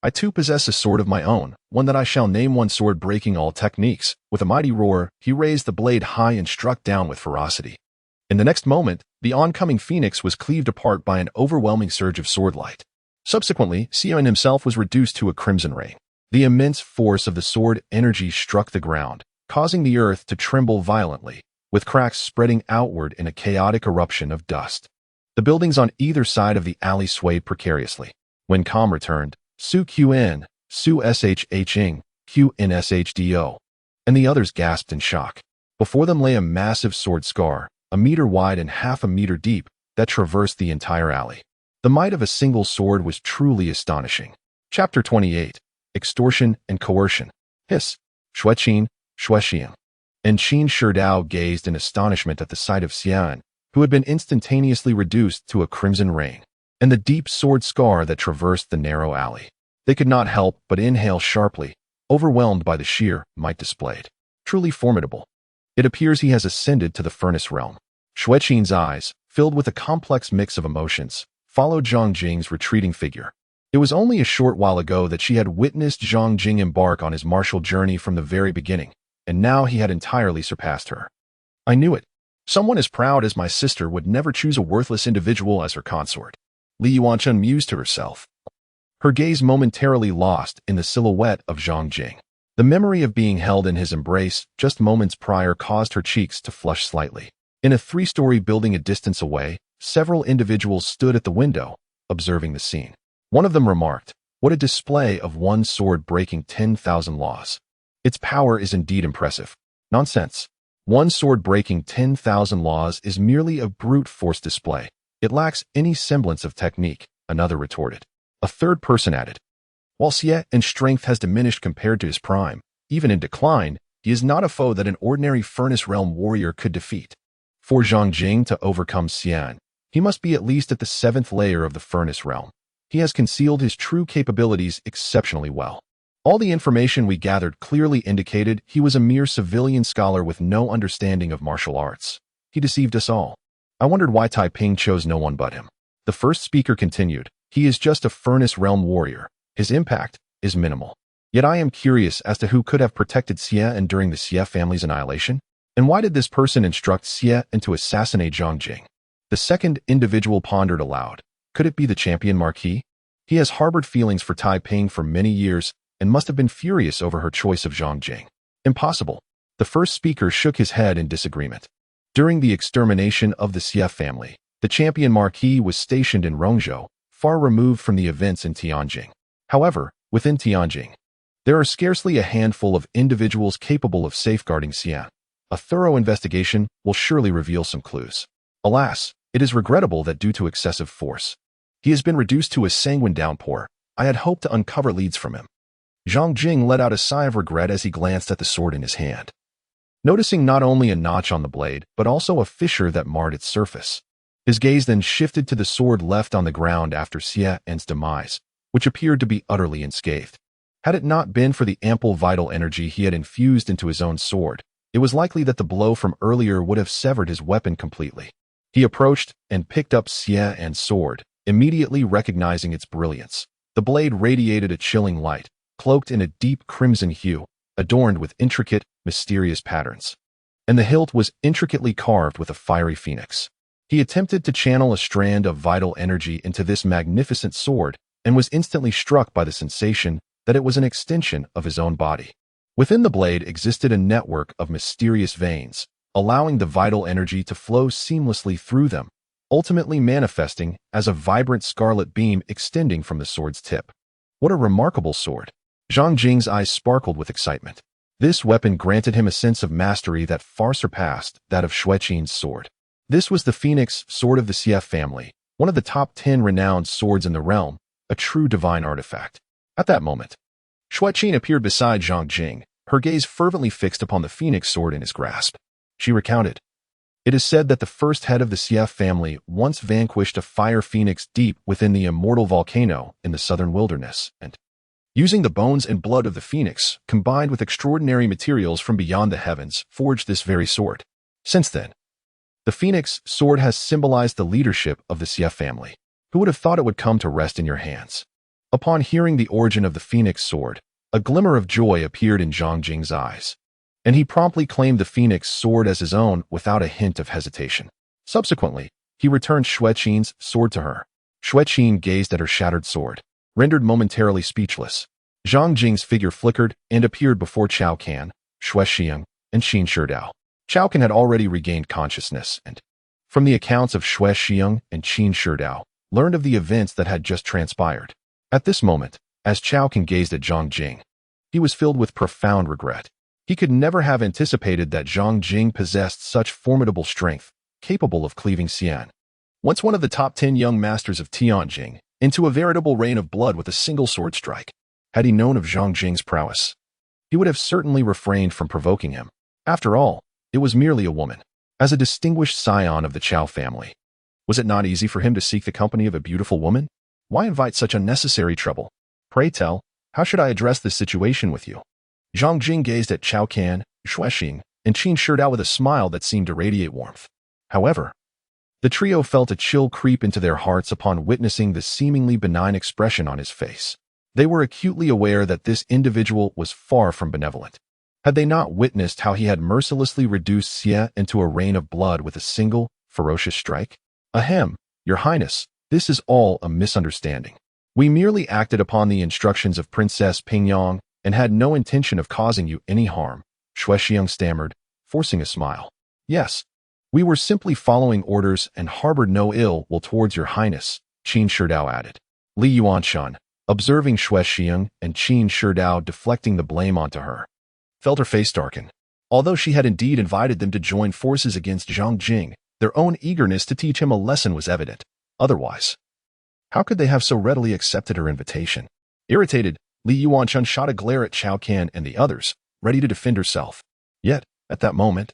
[SPEAKER 1] I too possess a sword of my own, one that I shall name one sword breaking all techniques. With a mighty roar, he raised the blade high and struck down with ferocity. In the next moment, the oncoming phoenix was cleaved apart by an overwhelming surge of sword light. Subsequently, Xian himself was reduced to a crimson ray. The immense force of the sword energy struck the ground, causing the earth to tremble violently, with cracks spreading outward in a chaotic eruption of dust. The buildings on either side of the alley swayed precariously. When calm returned, Su Qin, Su Shing, Qin Shdo, and the others gasped in shock. Before them lay a massive sword scar, 1 meter wide and half a meter deep, that traversed the entire alley. The might of a single sword was truly astonishing. Chapter 28. Extortion and Coercion. Hiss. Shueqin, Shuexian. And Qin Shidao gazed in astonishment at the sight of Xian, who had been instantaneously reduced to a crimson rain, and the deep sword scar that traversed the narrow alley. They could not help but inhale sharply, overwhelmed by the sheer might displayed. Truly formidable. It appears he has ascended to the furnace realm. Shueqin's eyes, filled with a complex mix of emotions, followed Zhang Jing's retreating figure. It was only a short while ago that she had witnessed Zhang Jing embark on his martial journey from the very beginning, and now he had entirely surpassed her. I knew it. Someone as proud as my sister would never choose a worthless individual as her consort. Li Yuanchun mused to herself, her gaze momentarily lost in the silhouette of Zhang Jing. The memory of being held in his embrace just moments prior caused her cheeks to flush slightly. In a 3-story building a distance away, several individuals stood at the window, observing the scene. One of them remarked, "What a display of one sword breaking 10,000 laws. Its power is indeed impressive." Nonsense. One sword breaking 10,000 laws is merely a brute force display. It lacks any semblance of technique, another retorted. A third person added, "While Xian's strength has diminished compared to his prime, even in decline, he is not a foe that an ordinary Furnace Realm warrior could defeat. For Zhang Jing to overcome Xian, he must be at least at the 7th layer of the Furnace Realm. He has concealed his true capabilities exceptionally well. All the information we gathered clearly indicated he was a mere civilian scholar with no understanding of martial arts. He deceived us all. I wondered why Taiping chose no one but him. The first speaker continued, he is just a Furnace Realm warrior. His impact is minimal. Yet I am curious as to who could have protected Xie during the Xie family's annihilation, and why did this person instruct Xie to assassinate Zhang Jing? The second individual pondered aloud. Could it be the champion Marquis? He has harbored feelings for Taiping for many years and must have been furious over her choice of Zhang Jing. Impossible. The first speaker shook his head in disagreement. During the extermination of the Xie family, the champion Marquis was stationed in Rongzhou, far removed from the events in Tianjing. However, within Tianjing, there are scarcely a handful of individuals capable of safeguarding Xian. A thorough investigation will surely reveal some clues. Alas, it is regrettable that due to excessive force, he has been reduced to a sanguine downpour. I had hoped to uncover leads from him. Zhang Jing let out a sigh of regret as he glanced at the sword in his hand, noticing not only a notch on the blade, but also a fissure that marred its surface. His gaze then shifted to the sword left on the ground after Xian's demise, which appeared to be utterly unscathed. Had it not been for the ample vital energy he had infused into his own sword, it was likely that the blow from earlier would have severed his weapon completely. He approached and picked up Xian's sword, immediately recognizing its brilliance. The blade radiated a chilling light, cloaked in a deep crimson hue, adorned with intricate, mysterious patterns. And the hilt was intricately carved with a fiery phoenix. He attempted to channel a strand of vital energy into this magnificent sword and was instantly struck by the sensation that it was an extension of his own body. Within the blade existed a network of mysterious veins, allowing the vital energy to flow seamlessly through them, ultimately manifesting as a vibrant scarlet beam extending from the sword's tip. What a remarkable sword! Zhang Jing's eyes sparkled with excitement. This weapon granted him a sense of mastery that far surpassed that of Xueqin's sword. This was the Phoenix Sword of the Xie family, one of the top 10 renowned swords in the realm, a true divine artifact. At that moment, Xueqin appeared beside Zhang Jing, her gaze fervently fixed upon the Phoenix sword in his grasp. She recounted, "It is said that the first head of the Xie family once vanquished a fire phoenix deep within the immortal volcano in the southern wilderness, and using the bones and blood of the phoenix, combined with extraordinary materials from beyond the heavens, forged this very sword. Since then, the Phoenix sword has symbolized the leadership of the Xie family. Who would have thought it would come to rest in your hands?" Upon hearing the origin of the Phoenix sword, a glimmer of joy appeared in Zhang Jing's eyes, and he promptly claimed the Phoenix sword as his own without a hint of hesitation. Subsequently, he returned Xueqin's sword to her. Xueqin gazed at her shattered sword, rendered momentarily speechless. Zhang Jing's figure flickered and appeared before Chao Can, Xuexiang, and Qin Shidao. Chao Can had already regained consciousness and, from the accounts of Xuexiang and Qin Shidao, learned of the events that had just transpired. At this moment, as Chao Can gazed at Zhang Jing, he was filled with profound regret. He could never have anticipated that Zhang Jing possessed such formidable strength, capable of cleaving Xian, once one of the top 10 young masters of Tianjing, into a veritable rain of blood with a single sword strike. Had he known of Zhang Jing's prowess, he would have certainly refrained from provoking him. After all, it was merely a woman. As a distinguished scion of the Chao family, was it not easy for him to seek the company of a beautiful woman? Why invite such unnecessary trouble? Pray tell, how should I address this situation with you? Zhang Jing gazed at Chao Can, Xuexing, and Qin Shidao with a smile that seemed to radiate warmth. However, the trio felt a chill creep into their hearts upon witnessing the seemingly benign expression on his face. They were acutely aware that this individual was far from benevolent. Had they not witnessed how he had mercilessly reduced Xie into a rain of blood with a single, ferocious strike? Ahem, Your Highness, this is all a misunderstanding. We merely acted upon the instructions of Princess Pingyang and had no intention of causing you any harm, Xuexiang stammered, forcing a smile. Yes, we were simply following orders and harbored no ill will towards Your Highness, Qin Shidao added. Li Yuanshan, observing Xuexiang and Qin Shidao deflecting the blame onto her, felt her face darken. Although she had indeed invited them to join forces against Zhang Jing, their own eagerness to teach him a lesson was evident. Otherwise, how could they have so readily accepted her invitation? Irritated, Li Yuanshan shot a glare at Chao Can and the others, ready to defend herself. Yet, at that moment,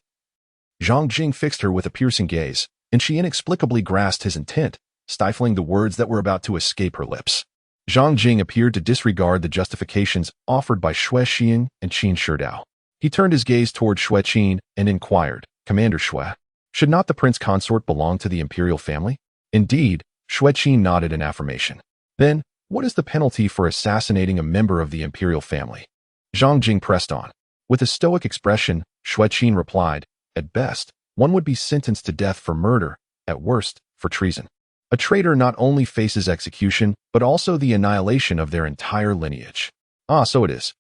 [SPEAKER 1] Zhang Jing fixed her with a piercing gaze, and she inexplicably grasped his intent, stifling the words that were about to escape her lips. Zhang Jing appeared to disregard the justifications offered by Xue Xiang and Qin Shidao. He turned his gaze toward Xue Qin and inquired, "Commander Xue, should not the prince consort belong to the imperial family?" Indeed, Xue Qin nodded in affirmation. "Then, what is the penalty for assassinating a member of the imperial family?" Zhang Jing pressed on. With a stoic expression, Xue Qin replied, "At best, one would be sentenced to death for murder, at worst, for treason. A traitor not only faces execution, but also the annihilation of their entire lineage." "Ah, so it is."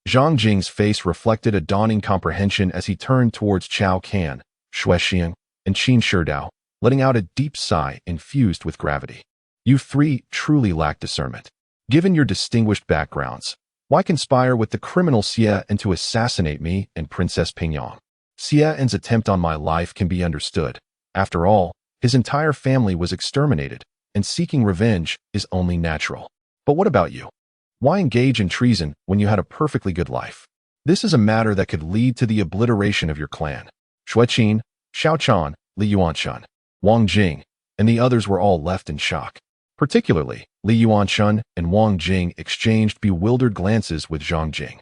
[SPEAKER 1] Zhang Jing's face reflected a dawning comprehension as he turned towards Chao Can, Xue Xiang, and Qin Shidao, letting out a deep sigh infused with gravity. "You three truly lack discernment. Given your distinguished backgrounds, why conspire with the criminal Xie and to assassinate me and Princess Pingyang? Xie En's attempt on my life can be understood. After all, his entire family was exterminated, and seeking revenge is only natural. But what about you? Why engage in treason when you had a perfectly good life? This is a matter that could lead to the obliteration of your clan." Xue Qin, Xiao Chan, Li Yuanshan, Wang Jing, and the others were all left in shock. Particularly, Li Yuanshan and Wang Jing exchanged bewildered glances with Zhang Jing.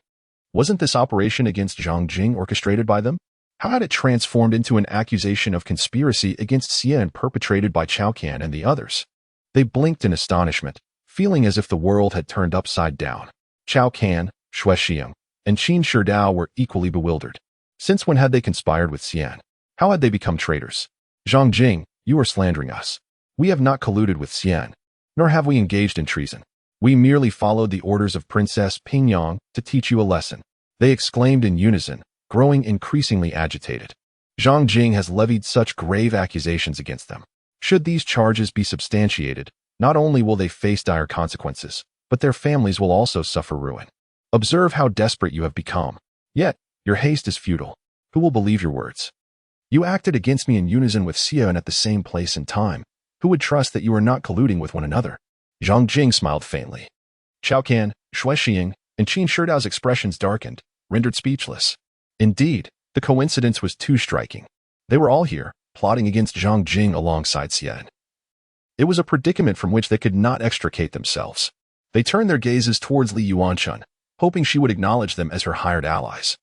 [SPEAKER 1] Wasn't this operation against Zhang Jing orchestrated by them? How had it transformed into an accusation of conspiracy against Xie and perpetrated by Chao Can and the others? They blinked in astonishment, feeling as if the world had turned upside down. Chao Can, Xue Xiang, and Qin Shidao were equally bewildered. Since when had they conspired with Xian? How had they become traitors? "Zhang Jing, you are slandering us. We have not colluded with Xian, nor have we engaged in treason. We merely followed the orders of Princess Pingyang to teach you a lesson," they exclaimed in unison, growing increasingly agitated. Zhang Jing has levied such grave accusations against them. Should these charges be substantiated, not only will they face dire consequences, but their families will also suffer ruin. Observe how desperate you have become. Yet, your haste is futile. Who will believe your words? You acted against me in unison with Xie and at the same place and time. Who would trust that you are not colluding with one another? Zhang Jing smiled faintly. Chao Can, Xue Xiang, and Qin Shidao's expressions darkened, rendered speechless. Indeed, the coincidence was too striking. They were all here, plotting against Zhang Jing alongside Xian. It was a predicament from which they could not extricate themselves. They turned their gazes towards Li Yuanshan, hoping she would acknowledge them as her hired allies.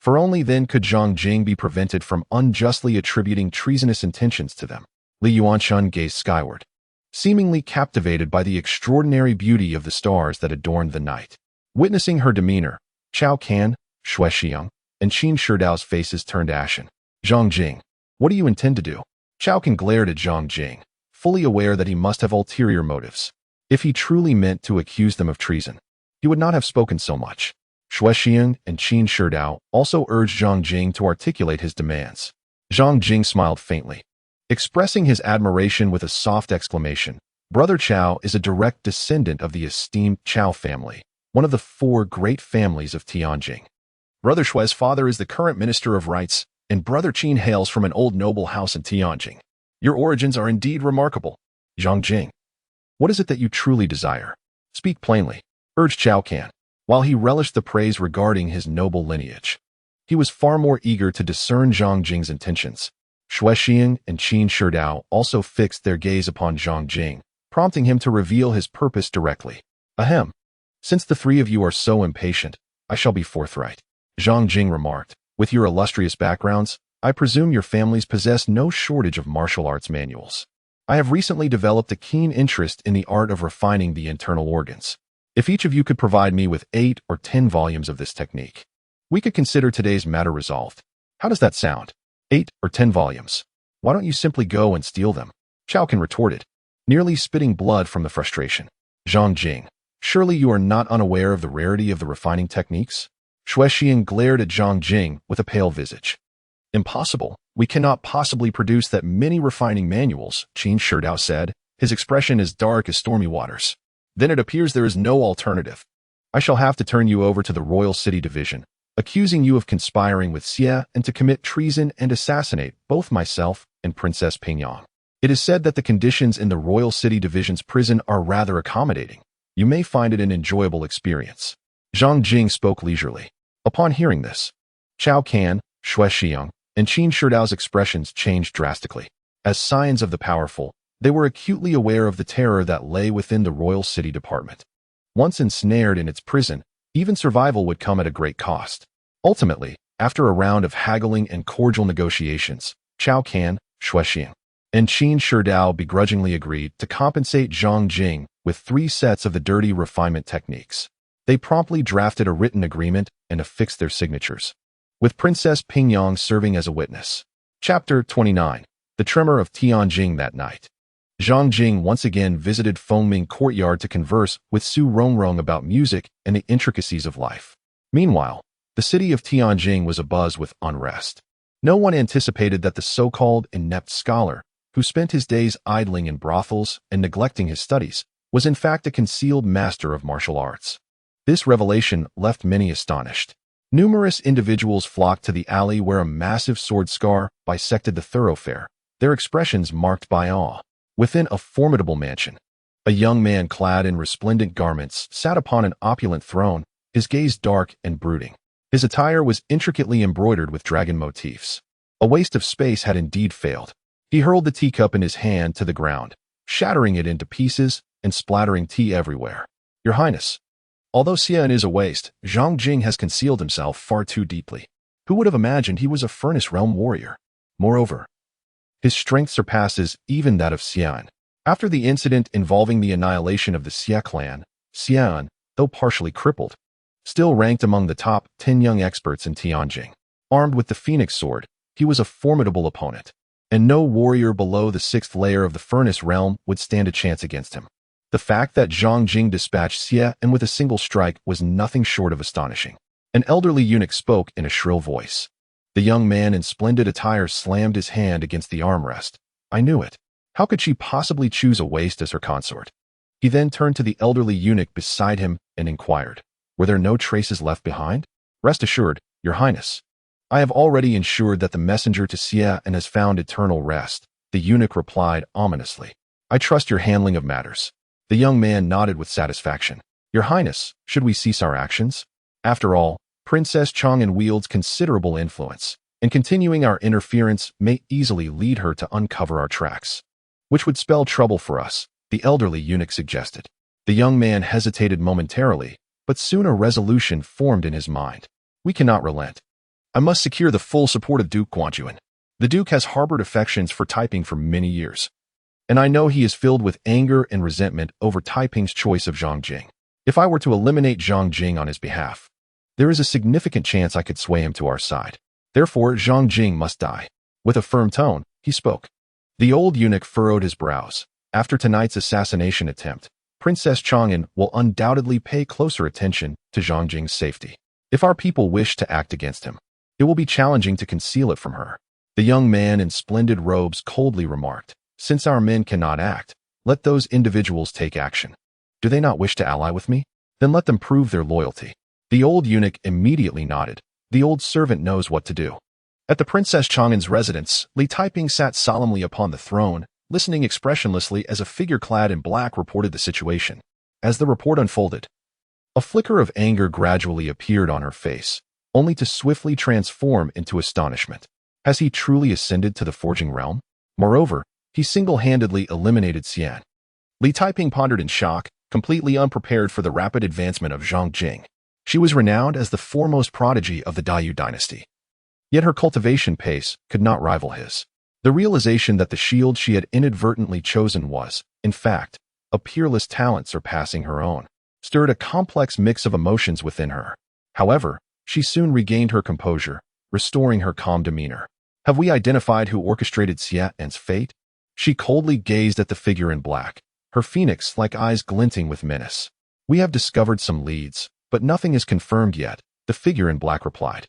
[SPEAKER 1] For only then could Zhang Jing be prevented from unjustly attributing treasonous intentions to them. Li Yuanshan gazed skyward, seemingly captivated by the extraordinary beauty of the stars that adorned the night. Witnessing her demeanor, Chao Can, Xue Xiang, and Qin Shidao's faces turned ashen. "Zhang Jing, what do you intend to do?" Chao Can glared at Zhang Jing, fully aware that he must have ulterior motives. If he truly meant to accuse them of treason, he would not have spoken so much. Xue Xiang and Qin Shidao also urged Zhang Jing to articulate his demands. Zhang Jing smiled faintly, expressing his admiration with a soft exclamation. Brother Chao is a direct descendant of the esteemed Chao family, one of the 4 great families of Tianjing. Brother Xue's father is the current Minister of Rights, and Brother Qin hails from an old noble house in Tianjing. Your origins are indeed remarkable. Zhang Jing, what is it that you truly desire? Speak plainly, urged Chao Can. While he relished the praise regarding his noble lineage, he was far more eager to discern Zhang Jing's intentions. Xue Xiang and Qin Shidao also fixed their gaze upon Zhang Jing, prompting him to reveal his purpose directly. Ahem. Since the 3 of you are so impatient, I shall be forthright. Zhang Jing remarked, with your illustrious backgrounds, I presume your families possess no shortage of martial arts manuals. I have recently developed a keen interest in the art of refining the internal organs. If each of you could provide me with 8 or 10 volumes of this technique, we could consider today's matter resolved. How does that sound? 8 or 10 volumes. Why don't you simply go and steal them? Chao Can retorted, nearly spitting blood from the frustration. Zhang Jing, surely you are not unaware of the rarity of the refining techniques? Xue Xiang glared at Zhang Jing with a pale visage. Impossible. We cannot possibly produce that many refining manuals, Qin Shidao said, his expression as dark as stormy waters. Then it appears there is no alternative. I shall have to turn you over to the Royal City Division, accusing you of conspiring with Xie and to commit treason and assassinate both myself and Princess Pingyang. It is said that the conditions in the Royal City Division's prison are rather accommodating. You may find it an enjoyable experience. Zhang Jing spoke leisurely. Upon hearing this, Chao Can, Shui Xiang, and Qin Shidao's expressions changed drastically. As scions of the powerful, they were acutely aware of the terror that lay within the royal city department. Once ensnared in its prison, even survival would come at a great cost. Ultimately, after a round of haggling and cordial negotiations, Chao Can, Shui Xiang, and Qin Shidao begrudgingly agreed to compensate Zhang Jing with 3 sets of the dirty refinement techniques. They promptly drafted a written agreement and affixed their signatures, with Princess Pingyang serving as a witness. Chapter 29. The Tremor of Tianjing that night. Zhang Jing once again visited Fengming Courtyard to converse with Su Rongrong about music and the intricacies of life. Meanwhile, the city of Tianjing was abuzz with unrest. No one anticipated that the so-called inept scholar, who spent his days idling in brothels and neglecting his studies, was in fact a concealed master of martial arts. This revelation left many astonished. Numerous individuals flocked to the alley where a massive sword scar bisected the thoroughfare, their expressions marked by awe. Within a formidable mansion, a young man clad in resplendent garments sat upon an opulent throne, his gaze dark and brooding. His attire was intricately embroidered with dragon motifs. A waste of space had indeed failed. He hurled the teacup in his hand to the ground, shattering it into pieces and splattering tea everywhere. Your Highness, although Xian is a waste, Zhang Jing has concealed himself far too deeply. Who would have imagined he was a Furnace Realm warrior? Moreover, his strength surpasses even that of Xian. After the incident involving the annihilation of the Xia clan, Xian, though partially crippled, still ranked among the top 10 young experts in Tianjing. Armed with the Phoenix Sword, he was a formidable opponent, and no warrior below the 6th layer of the Furnace Realm would stand a chance against him. The fact that Zhang Jing dispatched Xia and with a single strike was nothing short of astonishing. An elderly eunuch spoke in a shrill voice. The young man in splendid attire slammed his hand against the armrest. I knew it. How could she possibly choose a waste as her consort? He then turned to the elderly eunuch beside him and inquired, were there no traces left behind? Rest assured, Your Highness. I have already ensured that the messenger to Xia and has found eternal rest, the eunuch replied ominously. I trust your handling of matters. The young man nodded with satisfaction. Your Highness, should we cease our actions? After all, Princess Chang'an wields considerable influence, and continuing our interference may easily lead her to uncover our tracks, which would spell trouble for us, the elderly eunuch suggested. The young man hesitated momentarily, but soon a resolution formed in his mind. We cannot relent. I must secure the full support of Duke Guanjuan. The Duke has harbored affections for Taiping for many years, and I know he is filled with anger and resentment over Taiping's choice of Zhang Jing. If I were to eliminate Zhang Jing on his behalf, there is a significant chance I could sway him to our side. Therefore, Zhang Jing must die. With a firm tone, he spoke. The old eunuch furrowed his brows. After tonight's assassination attempt, Princess Chang'an will undoubtedly pay closer attention to Zhang Jing's safety. If our people wish to act against him, it will be challenging to conceal it from her. The young man in splendid robes coldly remarked, since our men cannot act, let those individuals take action. Do they not wish to ally with me? Then let them prove their loyalty. The old eunuch immediately nodded. The old servant knows what to do. At the Princess Chang'an's residence, Li Taiping sat solemnly upon the throne, listening expressionlessly as a figure clad in black reported the situation. As the report unfolded, a flicker of anger gradually appeared on her face, only to swiftly transform into astonishment. Has he truly ascended to the forging realm? Moreover, he single-handedly eliminated Xian. Li Taiping pondered in shock, completely unprepared for the rapid advancement of Zhang Jing. She was renowned as the foremost prodigy of the Grand Yu Dynasty. Yet her cultivation pace could not rival his. The realization that the shield she had inadvertently chosen was, in fact, a peerless talent surpassing her own, stirred a complex mix of emotions within her. However, she soon regained her composure, restoring her calm demeanor. Have we identified who orchestrated Xian's fate? She coldly gazed at the figure in black, her phoenix-like eyes glinting with menace. We have discovered some leads, but nothing is confirmed yet, the figure in black replied.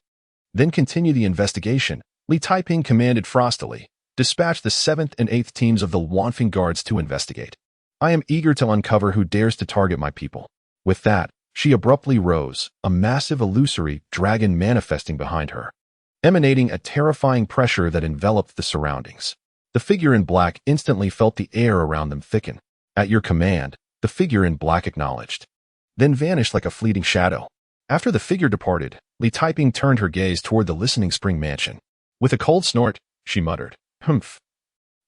[SPEAKER 1] Then continue the investigation, Li Taiping commanded frostily. Dispatch the 7th and 8th teams of the Wanfeng Guards to investigate. I am eager to uncover who dares to target my people. With that, she abruptly rose, a massive illusory dragon manifesting behind her, emanating a terrifying pressure that enveloped the surroundings. The figure in black instantly felt the air around them thicken. At your command, the figure in black acknowledged, then vanished like a fleeting shadow. After the figure departed, Taiping turned her gaze toward the listening spring mansion. With a cold snort, she muttered, "Humph."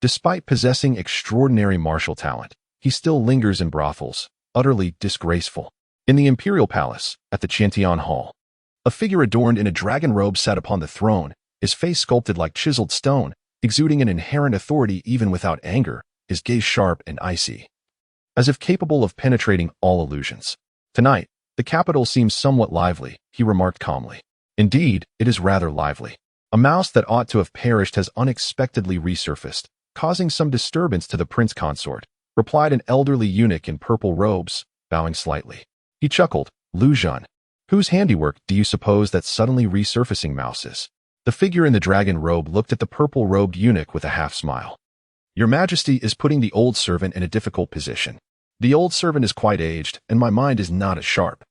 [SPEAKER 1] Despite possessing extraordinary martial talent, he still lingers in brothels, utterly disgraceful. In the imperial palace, at the Chang'an Hall, a figure adorned in a dragon robe sat upon the throne, his face sculpted like chiseled stone, exuding an inherent authority even without anger, his gaze sharp and icy, as if capable of penetrating all illusions. "Tonight, the capital seems somewhat lively," he remarked calmly. "Indeed, it is rather lively. A mouse that ought to have perished has unexpectedly resurfaced, causing some disturbance to the prince consort," replied an elderly eunuch in purple robes, bowing slightly. He chuckled. "Lu Zhan, whose handiwork do you suppose that suddenly resurfacing mouse is?" The figure in the dragon robe looked at the purple-robed eunuch with a half-smile. "Your Majesty is putting the old servant in a difficult position. The old servant is quite aged, and my mind is not as sharp.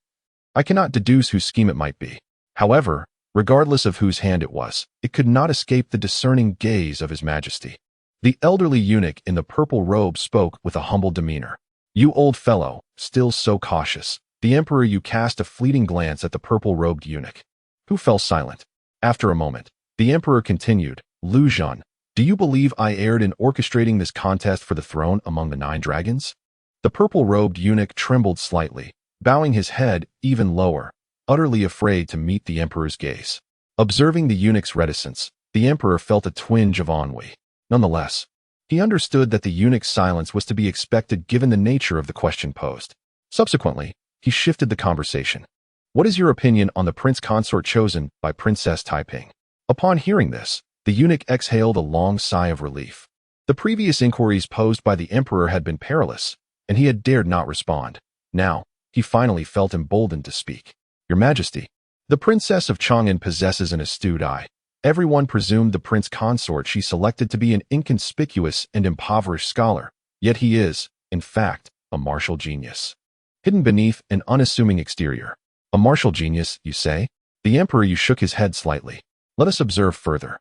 [SPEAKER 1] I cannot deduce whose scheme it might be. However, regardless of whose hand it was, it could not escape the discerning gaze of His Majesty." The elderly eunuch in the purple robe spoke with a humble demeanor. "You old fellow, still so cautious." The emperor you cast a fleeting glance at the purple-robed eunuch, who fell silent. After a moment, the emperor continued, "Lu Zhan, do you believe I erred in orchestrating this contest for the throne among the 9 dragons?" The purple-robed eunuch trembled slightly, bowing his head even lower, utterly afraid to meet the emperor's gaze. Observing the eunuch's reticence, the emperor felt a twinge of ennui. Nonetheless, he understood that the eunuch's silence was to be expected given the nature of the question posed. Subsequently, he shifted the conversation. "What is your opinion on the prince consort chosen by Princess Taiping?" Upon hearing this, the eunuch exhaled a long sigh of relief. The previous inquiries posed by the emperor had been perilous, and he had dared not respond. Now, he finally felt emboldened to speak. "Your Majesty, the Princess of Chang'an possesses an astute eye. Everyone presumed the prince consort she selected to be an inconspicuous and impoverished scholar, yet he is, in fact, a martial genius, hidden beneath an unassuming exterior." "A martial genius, you say?" The emperor shook his head slightly. "Let us observe further.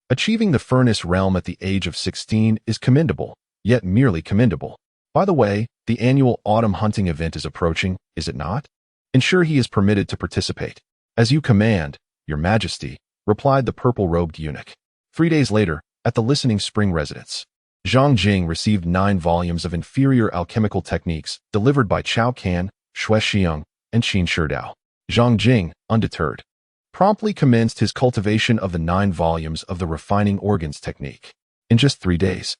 [SPEAKER 1] Achieving the furnace realm at the age of 16 is commendable, yet merely commendable. By the way, the annual autumn hunting event is approaching, is it not? Ensure he is permitted to participate." "As you command, Your Majesty," replied the purple-robed eunuch. 3 days later, at the listening spring residence, Zhang Jing received 9 volumes of inferior alchemical techniques delivered by Cao Can, Xue Xiong, and Qin Shidao. Zhang Jing, undeterred, promptly commenced his cultivation of the 9 volumes of the refining organs technique. In just 3 days,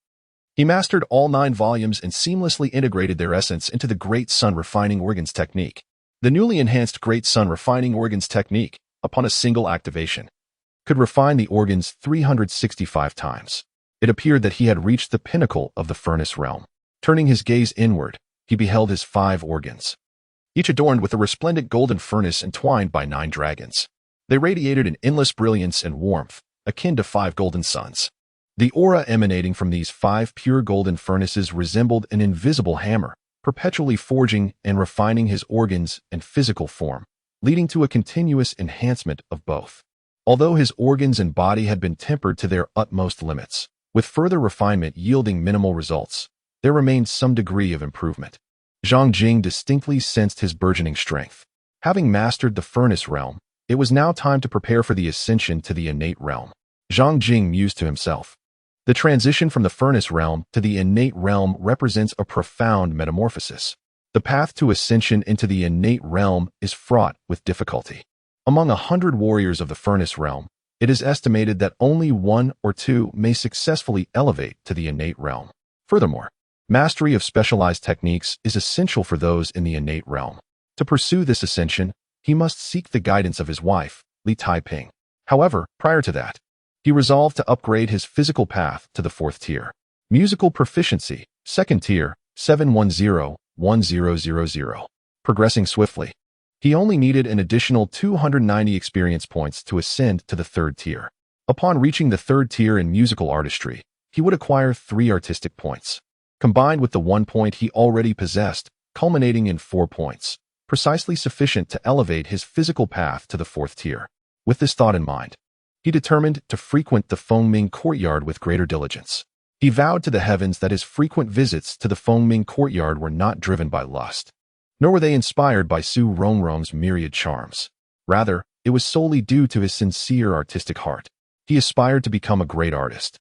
[SPEAKER 1] he mastered all 9 volumes and seamlessly integrated their essence into the Great Sun refining organs technique. The newly enhanced Great Sun refining organs technique, upon a single activation, could refine the organs 365 times. It appeared that he had reached the pinnacle of the furnace realm. Turning his gaze inward, he beheld his 5 organs, each adorned with a resplendent golden furnace entwined by 9 dragons. They radiated an endless brilliance and warmth, akin to 5 golden suns. The aura emanating from these 5 pure golden furnaces resembled an invisible hammer, perpetually forging and refining his organs and physical form, leading to a continuous enhancement of both. Although his organs and body had been tempered to their utmost limits, with further refinement yielding minimal results, there remained some degree of improvement. Zhang Jing distinctly sensed his burgeoning strength. Having mastered the furnace realm, it was now time to prepare for the ascension to the innate realm. Zhang Jing mused to himself. The transition from the furnace realm to the innate realm represents a profound metamorphosis. The path to ascension into the innate realm is fraught with difficulty. Among 100 warriors of the furnace realm, it is estimated that only 1 or 2 may successfully elevate to the innate realm. Furthermore, mastery of specialized techniques is essential for those in the innate realm. To pursue this ascension, he must seek the guidance of his wife, Taiping. However, prior to that, he resolved to upgrade his physical path to the 4th tier. Musical proficiency, 2nd tier, 710-1000. Progressing swiftly. He only needed an additional 290 experience points to ascend to the 3rd tier. Upon reaching the 3rd tier in musical artistry, he would acquire 3 artistic points, combined with the 1 point he already possessed, culminating in 4 points, precisely sufficient to elevate his physical path to the 4th tier. With this thought in mind, he determined to frequent the Fengming courtyard with greater diligence. He vowed to the heavens that his frequent visits to the Fengming courtyard were not driven by lust, nor were they inspired by Su Rongrong's myriad charms. Rather, it was solely due to his sincere artistic heart. He aspired to become a great artist.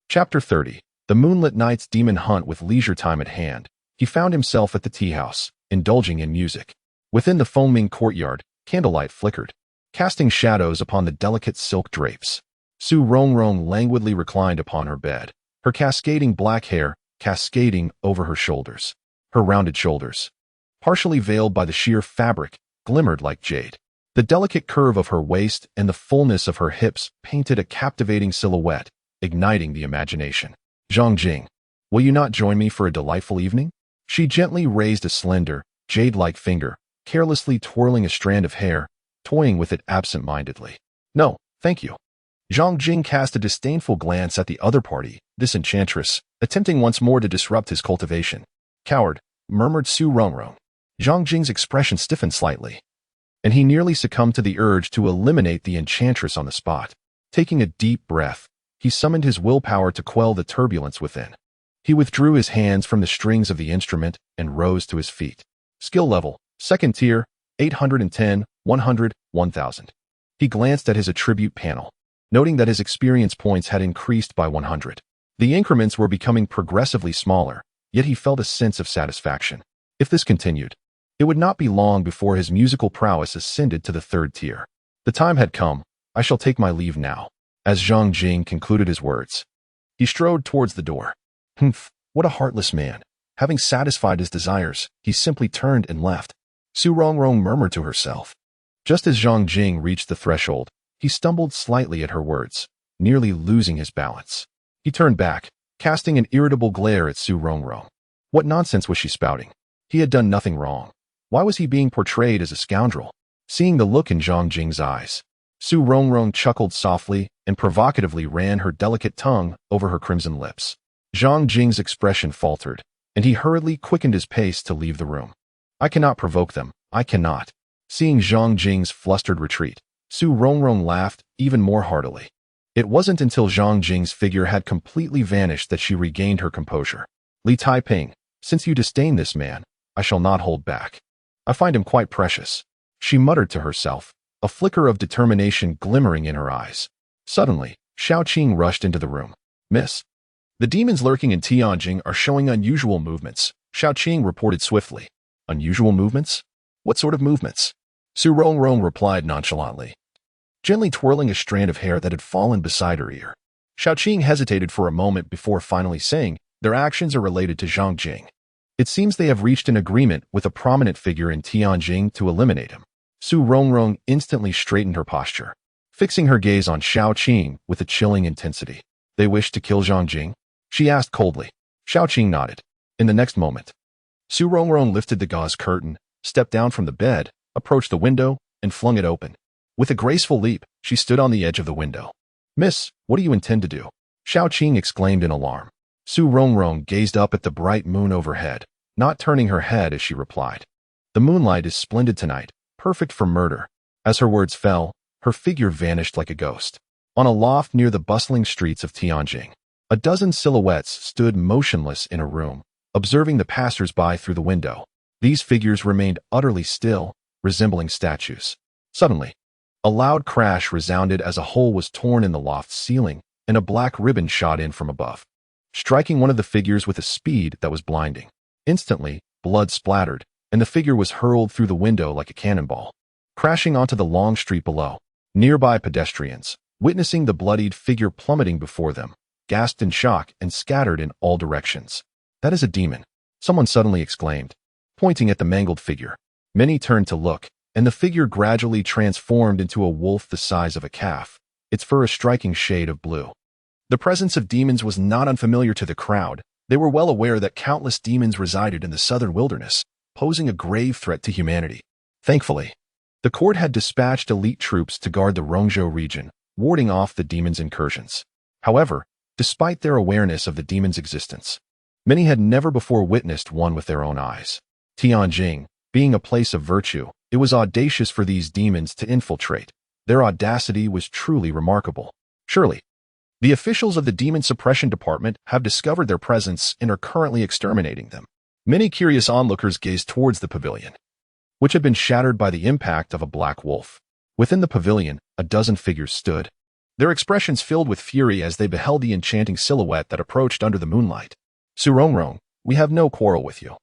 [SPEAKER 1] Chapter 30. The moonlit night's demon hunt. With leisure time at hand, he found himself at the tea house, indulging in music. Within the foaming courtyard, candlelight flickered, casting shadows upon the delicate silk drapes. Su Rongrong languidly reclined upon her bed, her cascading black hair cascading over her shoulders. Her rounded shoulders, partially veiled by the sheer fabric, glimmered like jade. The delicate curve of her waist and the fullness of her hips painted a captivating silhouette, igniting the imagination. Zhang Jing, will you not join me for a delightful evening? She gently raised a slender, jade-like finger, carelessly twirling a strand of hair, toying with it absent-mindedly. No, thank you. Zhang Jing cast a disdainful glance at the other party, this enchantress, attempting once more to disrupt his cultivation. Coward, murmured Su Rongrong. Zhang Jing's expression stiffened slightly, and he nearly succumbed to the urge to eliminate the enchantress on the spot. Taking a deep breath, he summoned his willpower to quell the turbulence within. He withdrew his hands from the strings of the instrument and rose to his feet. Skill level, 2nd tier, 810, 100, 1000. He glanced at his attribute panel, noting that his experience points had increased by 100. The increments were becoming progressively smaller, yet he felt a sense of satisfaction. If this continued, it would not be long before his musical prowess ascended to the 3rd tier. The time had come. I shall take my leave now. As Zhang Jing concluded his words, he strode towards the door. Humph, what a heartless man. Having satisfied his desires, he simply turned and left. Su Rongrong murmured to herself. Just as Zhang Jing reached the threshold, he stumbled slightly at her words, nearly losing his balance. He turned back, casting an irritable glare at Su Rongrong. What nonsense was she spouting? He had done nothing wrong. Why was he being portrayed as a scoundrel? Seeing the look in Zhang Jing's eyes, Su Rongrong chuckled softly and provocatively ran her delicate tongue over her crimson lips. Zhang Jing's expression faltered, and he hurriedly quickened his pace to leave the room. I cannot provoke them, I cannot. Seeing Zhang Jing's flustered retreat, Su Rongrong laughed even more heartily. It wasn't until Zhang Jing's figure had completely vanished that she regained her composure. Li Taiping, since you disdain this man, I shall not hold back. I find him quite precious, she muttered to herself, a flicker of determination glimmering in her eyes. Suddenly, Xiaoqing rushed into the room. Miss, the demons lurking in Tianjing are showing unusual movements, Xiaoqing reported swiftly. Unusual movements? What sort of movements? Su Rongrong replied nonchalantly, gently twirling a strand of hair that had fallen beside her ear. Xiaoqing hesitated for a moment before finally saying, their actions are related to Zhang Jing. It seems they have reached an agreement with a prominent figure in Tianjing to eliminate him. Su Rongrong instantly straightened her posture, fixing her gaze on Xiaoqing with a chilling intensity. They wish to kill Zhang Jing? She asked coldly. Xiaoqing nodded. In the next moment, Su Rongrong lifted the gauze curtain, stepped down from the bed, approached the window, and flung it open. With a graceful leap, she stood on the edge of the window. Miss, what do you intend to do? Xiaoqing exclaimed in alarm. Su Rongrong gazed up at the bright moon overhead, not turning her head as she replied. The moonlight is splendid tonight, perfect for murder. As her words fell, her figure vanished like a ghost. On a loft near the bustling streets of Tianjing, a dozen silhouettes stood motionless in a room, observing the passers-by through the window. These figures remained utterly still, resembling statues. Suddenly, a loud crash resounded as a hole was torn in the loft's ceiling, and a black ribbon shot in from above, striking one of the figures with a speed that was blinding. Instantly, blood splattered, and the figure was hurled through the window like a cannonball, crashing onto the long street below. Nearby pedestrians, witnessing the bloodied figure plummeting before them, gasped in shock and scattered in all directions. That is a demon, someone suddenly exclaimed, pointing at the mangled figure. Many turned to look, and the figure gradually transformed into a wolf the size of a calf, its fur a striking shade of blue. The presence of demons was not unfamiliar to the crowd. They were well aware that countless demons resided in the southern wilderness, posing a grave threat to humanity. Thankfully, the court had dispatched elite troops to guard the Rongzhou region, warding off the demons' incursions. However, despite their awareness of the demons' existence, many had never before witnessed one with their own eyes. Tianjing, being a place of virtue, it was audacious for these demons to infiltrate. Their audacity was truly remarkable. Surely, the officials of the Demon Suppression Department have discovered their presence and are currently exterminating them. Many curious onlookers gazed towards the pavilion, which had been shattered by the impact of a black wolf. Within the pavilion, a dozen figures stood, their expressions filled with fury as they beheld the enchanting silhouette that approached under the moonlight. Su Rongrong, we have no quarrel with you.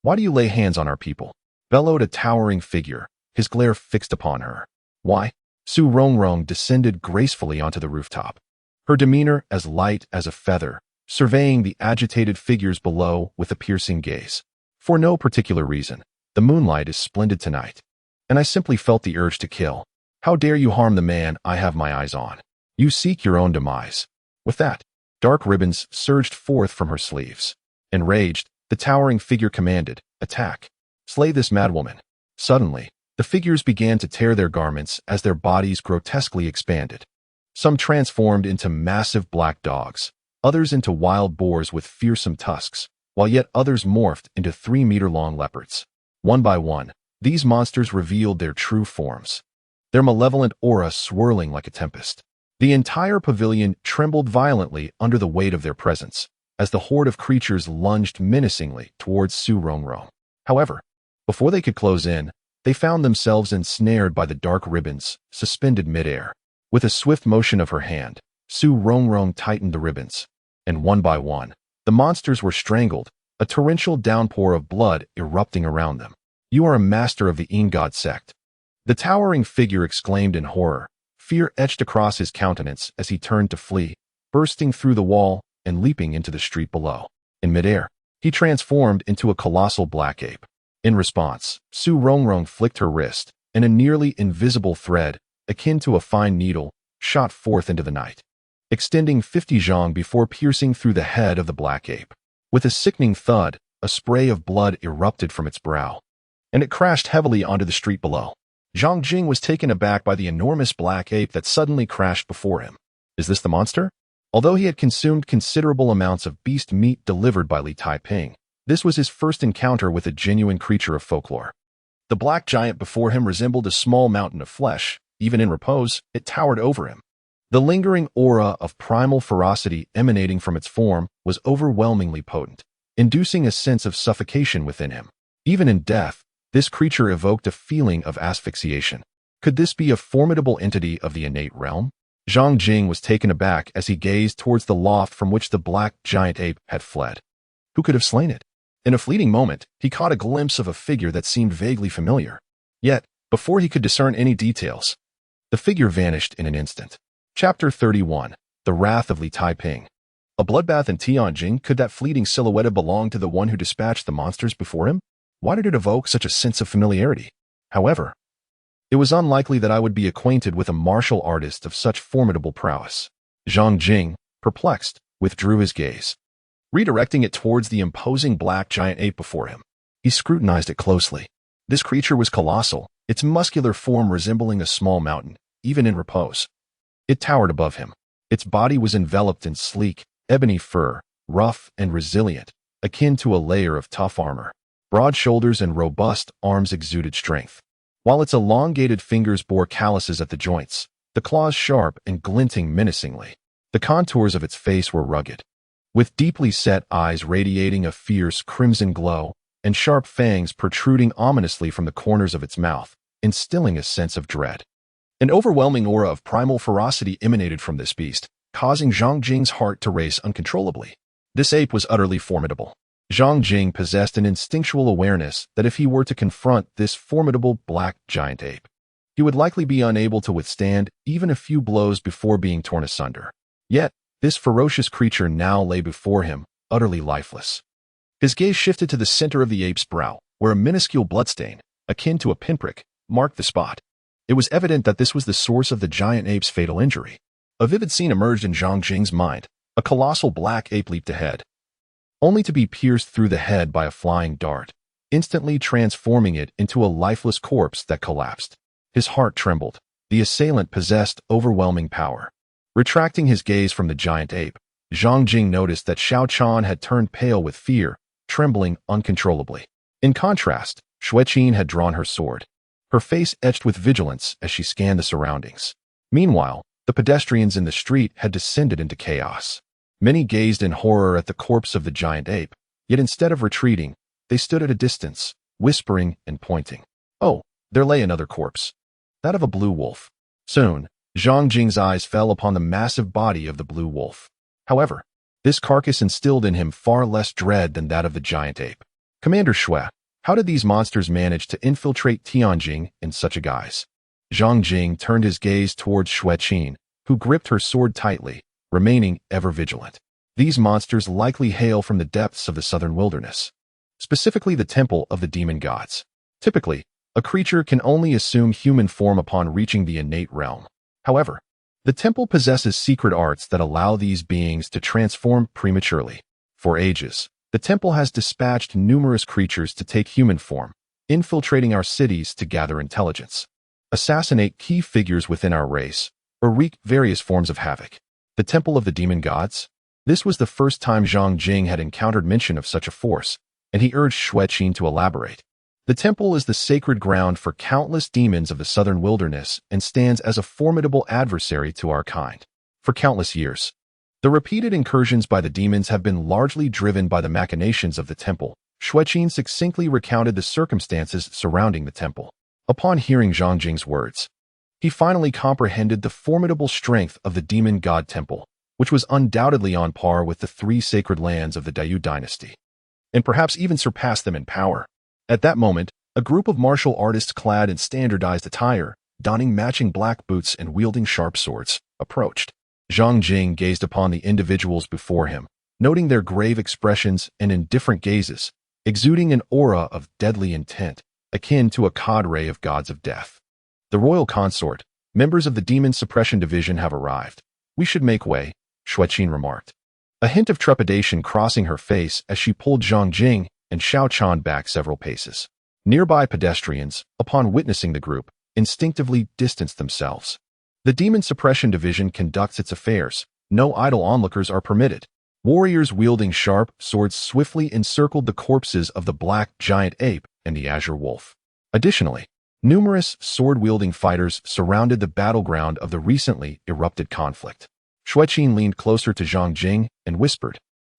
[SPEAKER 1] Why do you lay hands on our people? Bellowed a towering figure, his glare fixed upon her. Why? Su Rongrong descended gracefully onto the rooftop, her demeanor as light as a feather, surveying the agitated figures below with a piercing gaze. For no particular reason. The moonlight is splendid tonight, and I simply felt the urge to kill. How dare you harm the man I have my eyes on? You seek your own demise. With that, dark ribbons surged forth from her sleeves. Enraged, the towering figure commanded, attack. Slay this madwoman. Suddenly, the figures began to tear their garments as their bodies grotesquely expanded. Some transformed into massive black dogs, others into wild boars with fearsome tusks, while yet others morphed into 3-meter-long leopards. One by one, these monsters revealed their true forms, their malevolent aura swirling like a tempest. The entire pavilion trembled violently under the weight of their presence, as the horde of creatures lunged menacingly towards Su Rongrong. However, before they could close in, they found themselves ensnared by the dark ribbons, suspended midair. With a swift motion of her hand, Su Rongrong tightened the ribbons, and one by one, the monsters were strangled, a torrential downpour of blood erupting around them. You are a master of the God sect. The towering figure exclaimed in horror, fear etched across his countenance as he turned to flee, bursting through the wall and leaping into the street below. In midair, he transformed into a colossal black ape. In response, Su Rongrong flicked her wrist, and a nearly invisible thread, akin to a fine needle, shot forth into the night, extending 50 zhang before piercing through the head of the black ape. With a sickening thud, a spray of blood erupted from its brow, and it crashed heavily onto the street below. Zhang Jing was taken aback by the enormous black ape that suddenly crashed before him. Is this the monster? Although he had consumed considerable amounts of beast meat delivered by Li Taiping, this was his first encounter with a genuine creature of folklore. The black giant before him resembled a small mountain of flesh. Even in repose, it towered over him. The lingering aura of primal ferocity emanating from its form was overwhelmingly potent, inducing a sense of suffocation within him. Even in death, this creature evoked a feeling of asphyxiation. Could this be a formidable entity of the innate realm? Zhang Jing was taken aback as he gazed towards the loft from which the black giant ape had fled. Who could have slain it? In a fleeting moment, he caught a glimpse of a figure that seemed vaguely familiar. Yet, before he could discern any details, the figure vanished in an instant. Chapter 31. The Wrath of Li Taiping. A bloodbath in Tianjin. Could that fleeting silhouette belong to the one who dispatched the monsters before him? Why did it evoke such a sense of familiarity? However, it was unlikely that I would be acquainted with a martial artist of such formidable prowess. Zhang Jing, perplexed, withdrew his gaze, redirecting it towards the imposing black giant ape before him. He scrutinized it closely. This creature was colossal, its muscular form resembling a small mountain, even in repose. It towered above him. Its body was enveloped in sleek, ebony fur, rough and resilient, akin to a layer of tough armor. Broad shoulders and robust arms exuded strength, while its elongated fingers bore calluses at the joints, the claws sharp and glinting menacingly. The contours of its face were rugged, with deeply set eyes radiating a fierce crimson glow, and sharp fangs protruding ominously from the corners of its mouth, instilling a sense of dread. An overwhelming aura of primal ferocity emanated from this beast, causing Zhang Jing's heart to race uncontrollably. This ape was utterly formidable. Zhang Jing possessed an instinctual awareness that if he were to confront this formidable black giant ape, he would likely be unable to withstand even a few blows before being torn asunder. Yet, this ferocious creature now lay before him, utterly lifeless. His gaze shifted to the center of the ape's brow, where a minuscule bloodstain, akin to a pinprick, marked the spot. It was evident that this was the source of the giant ape's fatal injury. A vivid scene emerged in Zhang Jing's mind. A colossal black ape leaped ahead, only to be pierced through the head by a flying dart, instantly transforming it into a lifeless corpse that collapsed. His heart trembled. The assailant possessed overwhelming power. Retracting his gaze from the giant ape, Zhang Jing noticed that Xiao Chan had turned pale with fear, trembling uncontrollably. In contrast, Xueqin had drawn her sword, her face etched with vigilance as she scanned the surroundings. Meanwhile, the pedestrians in the street had descended into chaos. Many gazed in horror at the corpse of the giant ape, yet instead of retreating, they stood at a distance, whispering and pointing. Oh, there lay another corpse. that of a blue wolf. Soon, Zhang Jing's eyes fell upon the massive body of the blue wolf. However, this carcass instilled in him far less dread than that of the giant ape. Commander Shui, how did these monsters manage to infiltrate Tianjing in such a guise? Zhang Jing turned his gaze towards Xueqin, who gripped her sword tightly, remaining ever vigilant. These monsters likely hail from the depths of the southern wilderness, specifically the temple of the demon gods. Typically, a creature can only assume human form upon reaching the innate realm. However, the temple possesses secret arts that allow these beings to transform prematurely. For ages, the temple has dispatched numerous creatures to take human form, infiltrating our cities to gather intelligence, assassinate key figures within our race, or wreak various forms of havoc. The temple of the demon gods? This was the first time Zhang Jing had encountered mention of such a force, and he urged Xueqin to elaborate. The temple is the sacred ground for countless demons of the southern wilderness and stands as a formidable adversary to our kind. For countless years, the repeated incursions by the demons have been largely driven by the machinations of the temple. Xueqin succinctly recounted the circumstances surrounding the temple. Upon hearing Zhang Jing's words, he finally comprehended the formidable strength of the demon god temple, which was undoubtedly on par with the three sacred lands of the Yu Dynasty, and perhaps even surpassed them in power. At that moment, a group of martial artists clad in standardized attire, donning matching black boots and wielding sharp swords, approached. Zhang Jing gazed upon the individuals before him, noting their grave expressions and indifferent gazes, exuding an aura of deadly intent, akin to a cadre of gods of death. The royal consort, members of the Demon Suppression Division have arrived. We should make way, Xueqin remarked, a hint of trepidation crossing her face as she pulled Zhang Jing and Xiao Chan back several paces. Nearby pedestrians, upon witnessing the group, instinctively distanced themselves. The Demon Suppression Division conducts its affairs. No idle onlookers are permitted. Warriors wielding sharp swords swiftly encircled the corpses of the black giant ape and the azure wolf. Additionally, numerous sword-wielding fighters surrounded the battleground of the recently erupted conflict. Xueqin leaned closer to Zhang Jing and whispered,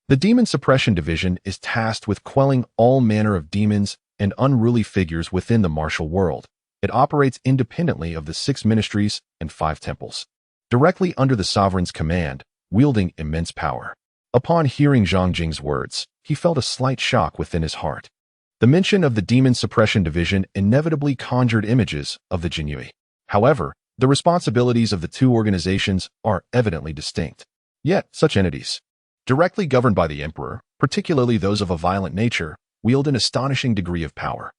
[SPEAKER 1] "The Demon Suppression Division is tasked with quelling all manner of demons and unruly figures within the martial world. It operates independently of the 6 ministries and 5 temples, directly under the sovereign's command, wielding immense power." Upon hearing Zhang Jing's words, he felt a slight shock within his heart. The mention of the Demon Suppression Division inevitably conjured images of the Jinyue. However, the responsibilities of the two organizations are evidently distinct. Yet, such entities, directly governed by the emperor, particularly those of a violent nature, wield an astonishing degree of power.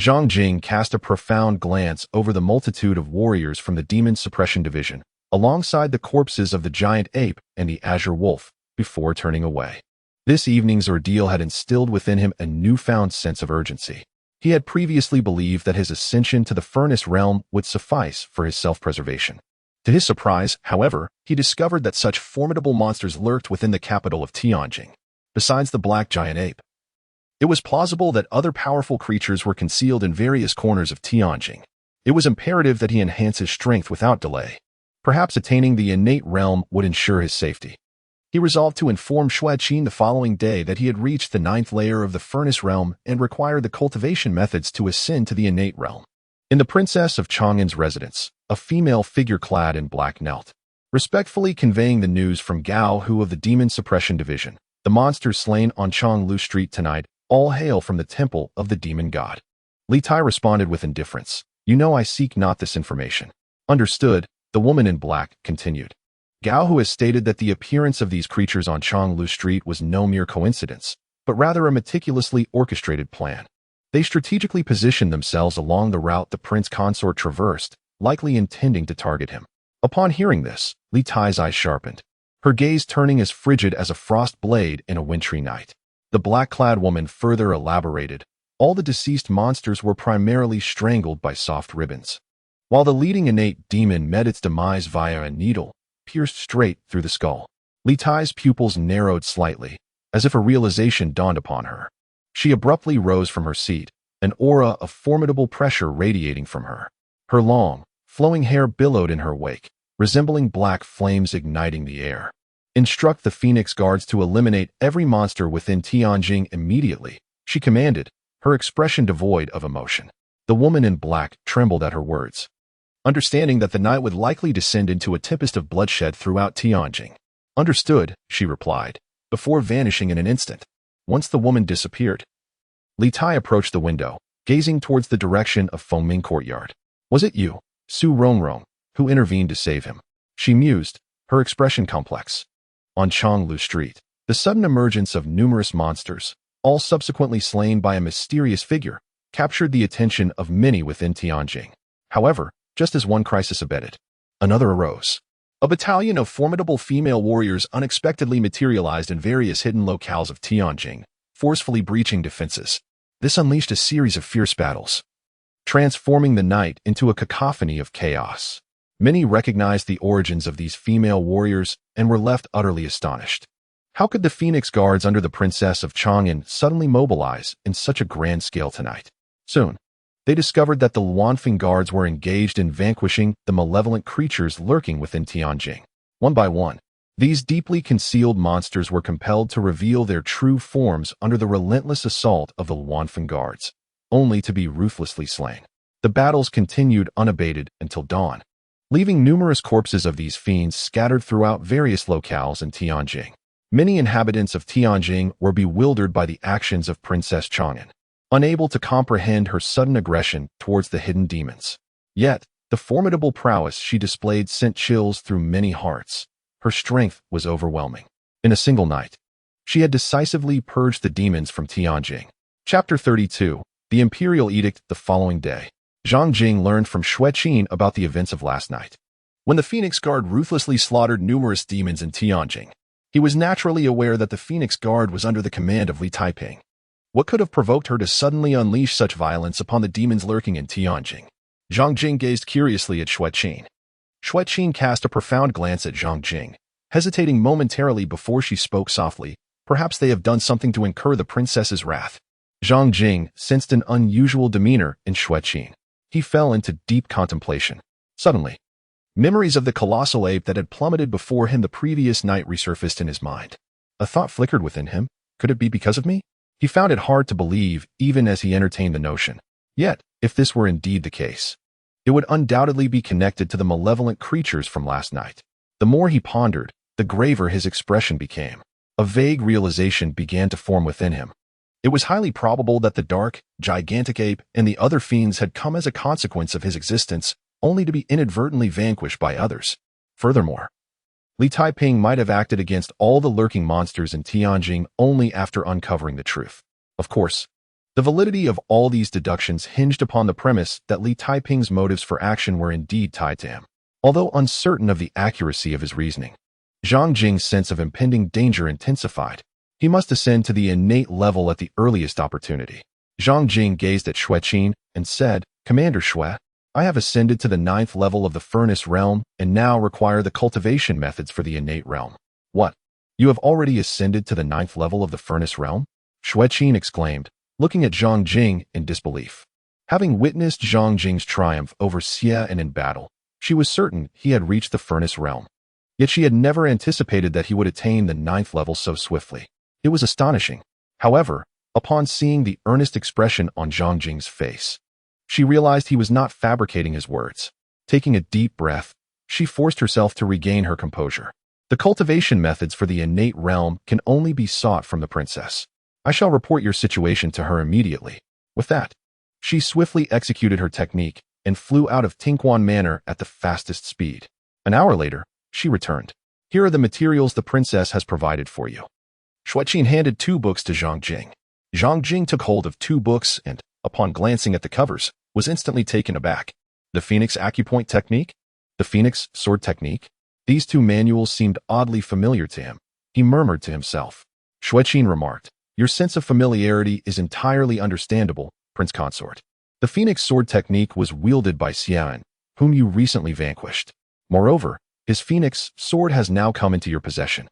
[SPEAKER 1] Zhang Jing cast a profound glance over the multitude of warriors from the Demon Suppression Division, alongside the corpses of the giant ape and the azure wolf, before turning away. This evening's ordeal had instilled within him a newfound sense of urgency. He had previously believed that his ascension to the furnace realm would suffice for his self-preservation. To his surprise, however, he discovered that such formidable monsters lurked within the capital of Tianjing. Besides the black giant ape, it was plausible that other powerful creatures were concealed in various corners of Tianjing. It was imperative that he enhance his strength without delay. Perhaps attaining the innate realm would ensure his safety. He resolved to inform Xueqin the following day that he had reached the 9th layer of the furnace realm and required the cultivation methods to ascend to the innate realm. In the princess of Chang'an's residence, a female figure clad in black knelt, respectfully conveying the news from Gao Hu of the Demon Suppression Division. The monsters slain on Changlu Street tonight all hail from the temple of the demon god. Li Tai responded with indifference. "You know I seek not this information." "Understood," the woman in black continued. Gao Hu has stated that the appearance of these creatures on Changlu Street was no mere coincidence, but rather a meticulously orchestrated plan. They strategically positioned themselves along the route the prince consort traversed, likely intending to target him. Upon hearing this, Li Tai's eyes sharpened, her gaze turning as frigid as a frost blade in a wintry night. The black-clad woman further elaborated, all the deceased monsters were primarily strangled by soft ribbons, while the leading innate demon met its demise via a needle pierced straight through the skull. Li Tai's pupils narrowed slightly, as if a realization dawned upon her. She abruptly rose from her seat, an aura of formidable pressure radiating from her. Her long, flowing hair billowed in her wake, resembling black flames igniting the air. "Instruct the Phoenix Guards to eliminate every monster within Tianjing immediately," she commanded, her expression devoid of emotion. The woman in black trembled at her words. understanding that the night would likely descend into a tempest of bloodshed throughout Tianjin. Understood, she replied, before vanishing in an instant. Once the woman disappeared, Li Tai approached the window, gazing towards the direction of Fengming courtyard. Was it you, Su Rongrong, who intervened to save him? She mused, her expression complex. On Changlu Street, the sudden emergence of numerous monsters, all subsequently slain by a mysterious figure, captured the attention of many within Tianjin. However, just as one crisis abated, another arose. A battalion of formidable female warriors unexpectedly materialized in various hidden locales of Tianjin, forcefully breaching defenses. This unleashed a series of fierce battles, transforming the night into a cacophony of chaos. Many recognized the origins of these female warriors and were left utterly astonished. How could the Phoenix Guards under the Princess of Chang'an suddenly mobilize in such a grand scale tonight? Soon, they discovered that the Luanfeng Guards were engaged in vanquishing the malevolent creatures lurking within Tianjin. One by one, these deeply concealed monsters were compelled to reveal their true forms under the relentless assault of the Luanfeng Guards, only to be ruthlessly slain. The battles continued unabated until dawn, leaving numerous corpses of these fiends scattered throughout various locales in Tianjin. Many inhabitants of Tianjin were bewildered by the actions of Princess Chang'an, unable to comprehend her sudden aggression towards the hidden demons. Yet, the formidable prowess she displayed sent chills through many hearts. Her strength was overwhelming. In a single night, she had decisively purged the demons from Tianjin. Chapter 32, The Imperial Edict. The following day, Zhang Jing learned from Xueqin about the events of last night. When the Phoenix Guard ruthlessly slaughtered numerous demons in Tianjin, he was naturally aware that the Phoenix Guard was under the command of Li Taiping. What could have provoked her to suddenly unleash such violence upon the demons lurking in Tianjin? Zhang Jing gazed curiously at Xueqin. Xueqin cast a profound glance at Zhang Jing, hesitating momentarily before she spoke softly. Perhaps they have done something to incur the princess's wrath. Zhang Jing sensed an unusual demeanor in Xueqin. He fell into deep contemplation. Suddenly, memories of the colossal ape that had plummeted before him the previous night resurfaced in his mind. A thought flickered within him. Could it be because of me? He found it hard to believe, even as he entertained the notion. Yet, if this were indeed the case, it would undoubtedly be connected to the malevolent creatures from last night. The more he pondered, the graver his expression became. A vague realization began to form within him. It was highly probable that the dark, gigantic ape and the other fiends had come as a consequence of his existence, only to be inadvertently vanquished by others. Furthermore, Li Taiping might have acted against all the lurking monsters in Tianjin only after uncovering the truth. Of course, the validity of all these deductions hinged upon the premise that Li Taiping's motives for action were indeed tied to him. Although uncertain of the accuracy of his reasoning, Zhang Jing's sense of impending danger intensified. He must ascend to the innate level at the earliest opportunity. Zhang Jing gazed at Xueqin and said, "Commander Xue, I have ascended to the 9th level of the furnace realm and now require the cultivation methods for the innate realm." "What? You have already ascended to the 9th level of the furnace realm?" Xueqin exclaimed, looking at Zhang Jing in disbelief. Having witnessed Zhang Jing's triumph over Xie and in battle, she was certain he had reached the furnace realm. Yet she had never anticipated that he would attain the 9th level so swiftly. It was astonishing. However, upon seeing the earnest expression on Zhang Jing's face, she realized he was not fabricating his words. Taking a deep breath, she forced herself to regain her composure. The cultivation methods for the innate realm can only be sought from the princess. I shall report your situation to her immediately. With that, she swiftly executed her technique and flew out of Tinquan Manor at the fastest speed. An hour later, she returned. "Here are the materials the princess has provided for you." Xueqin handed 2 books to Zhang Jing. Zhang Jing took hold of 2 books and, upon glancing at the covers, was instantly taken aback. The Phoenix Acupoint Technique? The Phoenix Sword Technique? These 2 manuals seemed oddly familiar to him. He murmured to himself. Xueqin remarked, "Your sense of familiarity is entirely understandable, Prince Consort. The Phoenix Sword Technique was wielded by Xian, whom you recently vanquished. Moreover, his Phoenix Sword has now come into your possession.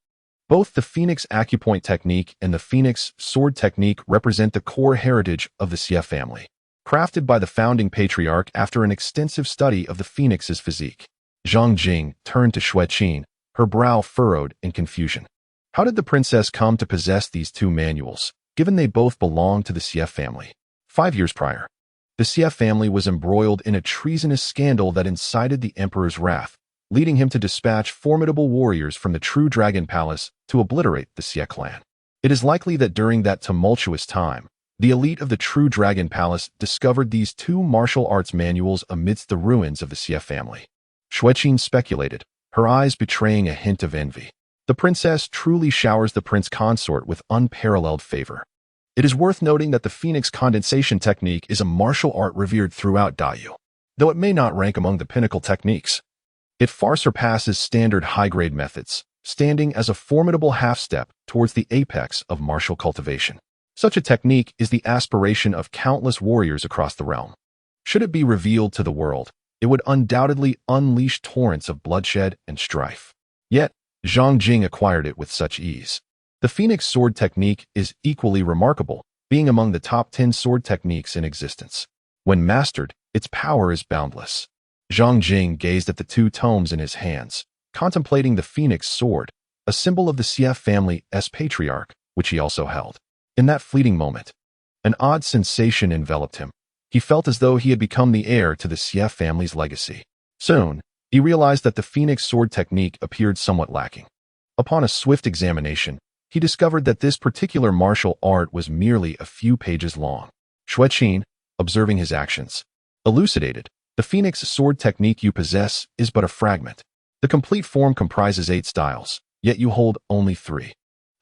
[SPEAKER 1] Both the Phoenix Acupoint Technique and the Phoenix Sword Technique represent the core heritage of the Xie family, crafted by the founding patriarch after an extensive study of the Phoenix's physique." Zhang Jing turned to Xueqin, her brow furrowed in confusion. How did the princess come to possess these 2 manuals, given they both belonged to the Xie family? 5 years prior, The Xie family was embroiled in a treasonous scandal that incited the emperor's wrath, leading him to dispatch formidable warriors from the True Dragon Palace to obliterate the Xie clan. It is likely that during that tumultuous time, the elite of the True Dragon Palace discovered these two martial arts manuals amidst the ruins of the Xie family. Xueqin speculated, her eyes betraying a hint of envy. The princess truly showers the prince consort with unparalleled favor. It is worth noting that the Phoenix condensation technique is a martial art revered throughout Daiyu. Though it may not rank among the pinnacle techniques, it far surpasses standard high-grade methods, standing as a formidable half-step towards the apex of martial cultivation. Such a technique is the aspiration of countless warriors across the realm. Should it be revealed to the world, it would undoubtedly unleash torrents of bloodshed and strife. Yet, Zhang Jing acquired it with such ease. The Phoenix sword technique is equally remarkable, being among the top 10 sword techniques in existence. When mastered, its power is boundless. Zhang Jing gazed at the two tomes in his hands, contemplating the Phoenix sword, a symbol of the Xie family's patriarch, which he also held. In that fleeting moment, an odd sensation enveloped him. He felt as though he had become the heir to the Xie family's legacy. Soon, he realized that the Phoenix sword technique appeared somewhat lacking. Upon a swift examination, he discovered that this particular martial art was merely a few pages long. Xueqin, observing his actions, elucidated, the Phoenix sword technique you possess is but a fragment. The complete form comprises 8 styles, yet you hold only 3.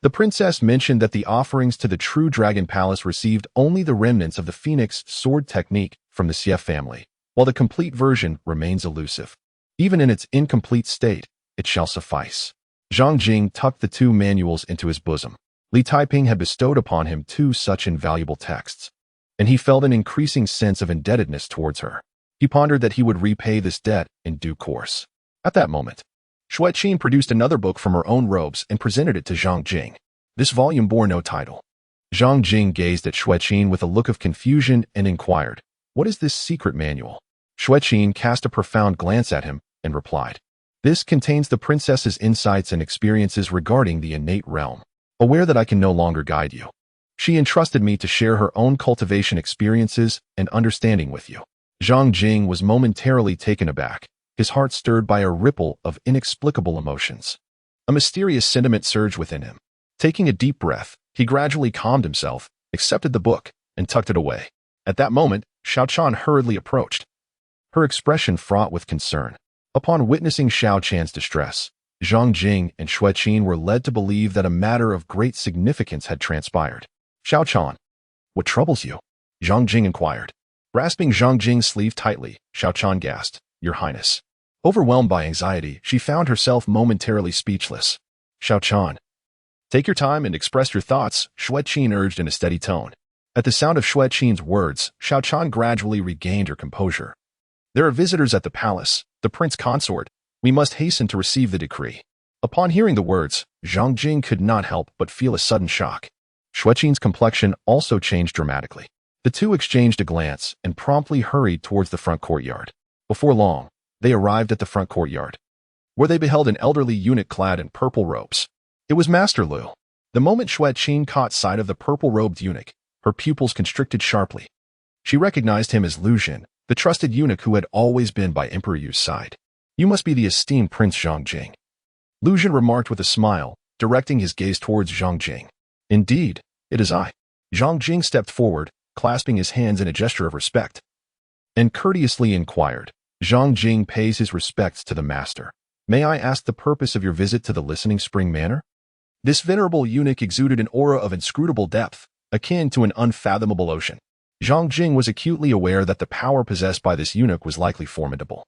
[SPEAKER 1] The princess mentioned that the offerings to the True Dragon Palace received only the remnants of the Phoenix sword technique from the Xie family, while the complete version remains elusive. Even in its incomplete state, it shall suffice. Zhang Jing tucked the 2 manuals into his bosom. Taiping had bestowed upon him 2 such invaluable texts, and he felt an increasing sense of indebtedness towards her. He pondered that he would repay this debt in due course. At that moment, Xueqin produced another book from her own robes and presented it to Zhang Jing. This volume bore no title. Zhang Jing gazed at Xueqin with a look of confusion and inquired, "What is this secret manual?" Xueqin cast a profound glance at him and replied, "This contains the princess's insights and experiences regarding the innate realm. Aware that I can no longer guide you, she entrusted me to share her own cultivation experiences and understanding with you." Zhang Jing was momentarily taken aback, his heart stirred by a ripple of inexplicable emotions. A mysterious sentiment surged within him. Taking a deep breath, he gradually calmed himself, accepted the book, and tucked it away. At that moment, Xiaochan hurriedly approached, her expression fraught with concern. Upon witnessing Xiaochan's distress, Zhang Jing and Xueqin were led to believe that a matter of great significance had transpired. "Xiaochan, what troubles you?" Zhang Jing inquired. Grasping Zhang Jing's sleeve tightly, Xiaochan gasped, "Your Highness." Overwhelmed by anxiety, she found herself momentarily speechless. "Xiaochan, take your time and express your thoughts," Xueqin urged in a steady tone. At the sound of Xueqin's words, Xiaochan gradually regained her composure. "There are visitors at the palace, the prince consort. We must hasten to receive the decree." Upon hearing the words, Zhang Jing could not help but feel a sudden shock. Xueqin's complexion also changed dramatically. The two exchanged a glance and promptly hurried towards the front courtyard. Before long, they arrived at the front courtyard, where they beheld an elderly eunuch clad in purple robes. It was Master Lu. The moment Xueqin caught sight of the purple-robed eunuch, her pupils constricted sharply. She recognized him as Lu Jin, the trusted eunuch who had always been by Emperor Yu's side. "You must be the esteemed Prince Zhang Jing," Lu Jin remarked with a smile, directing his gaze towards Zhang Jing. "Indeed, it is I." Zhang Jing stepped forward, clasping his hands in a gesture of respect, and courteously inquired, "Zhang Jing pays his respects to the master. May I ask the purpose of your visit to the Listening Spring Manor?" This venerable eunuch exuded an aura of inscrutable depth, akin to an unfathomable ocean. Zhang Jing was acutely aware that the power possessed by this eunuch was likely formidable,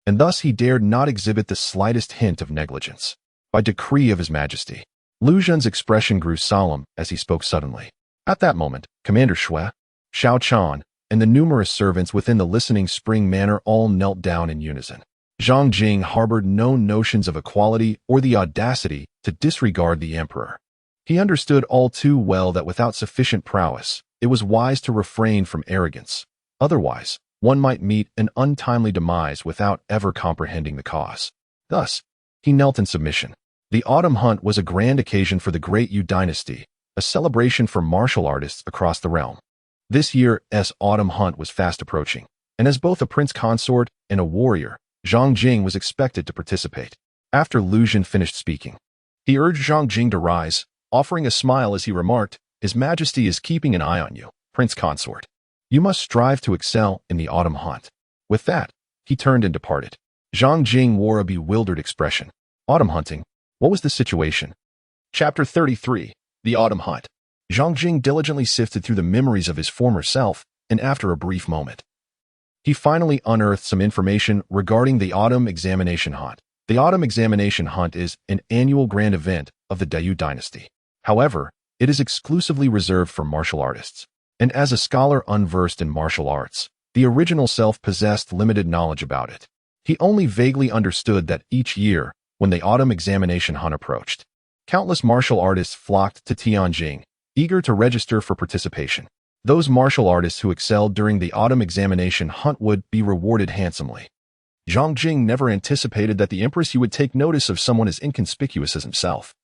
[SPEAKER 1] and thus he dared not exhibit the slightest hint of negligence. By decree of His Majesty. Lu Jin's expression grew solemn as he spoke suddenly. At that moment, Commander Xue, Xiaochan, and the numerous servants within the Listening Spring Manor all knelt down in unison. Zhang Jing harbored no notions of equality or the audacity to disregard the emperor. He understood all too well that without sufficient prowess, it was wise to refrain from arrogance. Otherwise, one might meet an untimely demise without ever comprehending the cause. Thus, he knelt in submission. The autumn hunt was a grand occasion for the Grand Yu Dynasty, a celebration for martial artists across the realm. This year's autumn hunt was fast approaching, and as both a prince consort and a warrior, Zhang Jing was expected to participate. After Lu Xun finished speaking, he urged Zhang Jing to rise, offering a smile as he remarked, "His Majesty is keeping an eye on you, Prince Consort. You must strive to excel in the autumn hunt." With that, he turned and departed. Zhang Jing wore a bewildered expression. Autumn hunting? What was the situation? Chapter 33. The Autumn Hunt. Zhang Jing diligently sifted through the memories of his former self, and after a brief moment, he finally unearthed some information regarding the Autumn Examination Hunt. The Autumn Examination Hunt is an annual grand event of the Grand Yu Dynasty. However, it is exclusively reserved for martial artists. And as a scholar unversed in martial arts, the original self possessed limited knowledge about it. He only vaguely understood that each year, when the Autumn Examination Hunt approached, countless martial artists flocked to Tianjin, eager to register for participation. Those martial artists who excelled during the Autumn Examination Hunt would be rewarded handsomely. Zhang Jing never anticipated that the Empress would take notice of someone as inconspicuous as himself,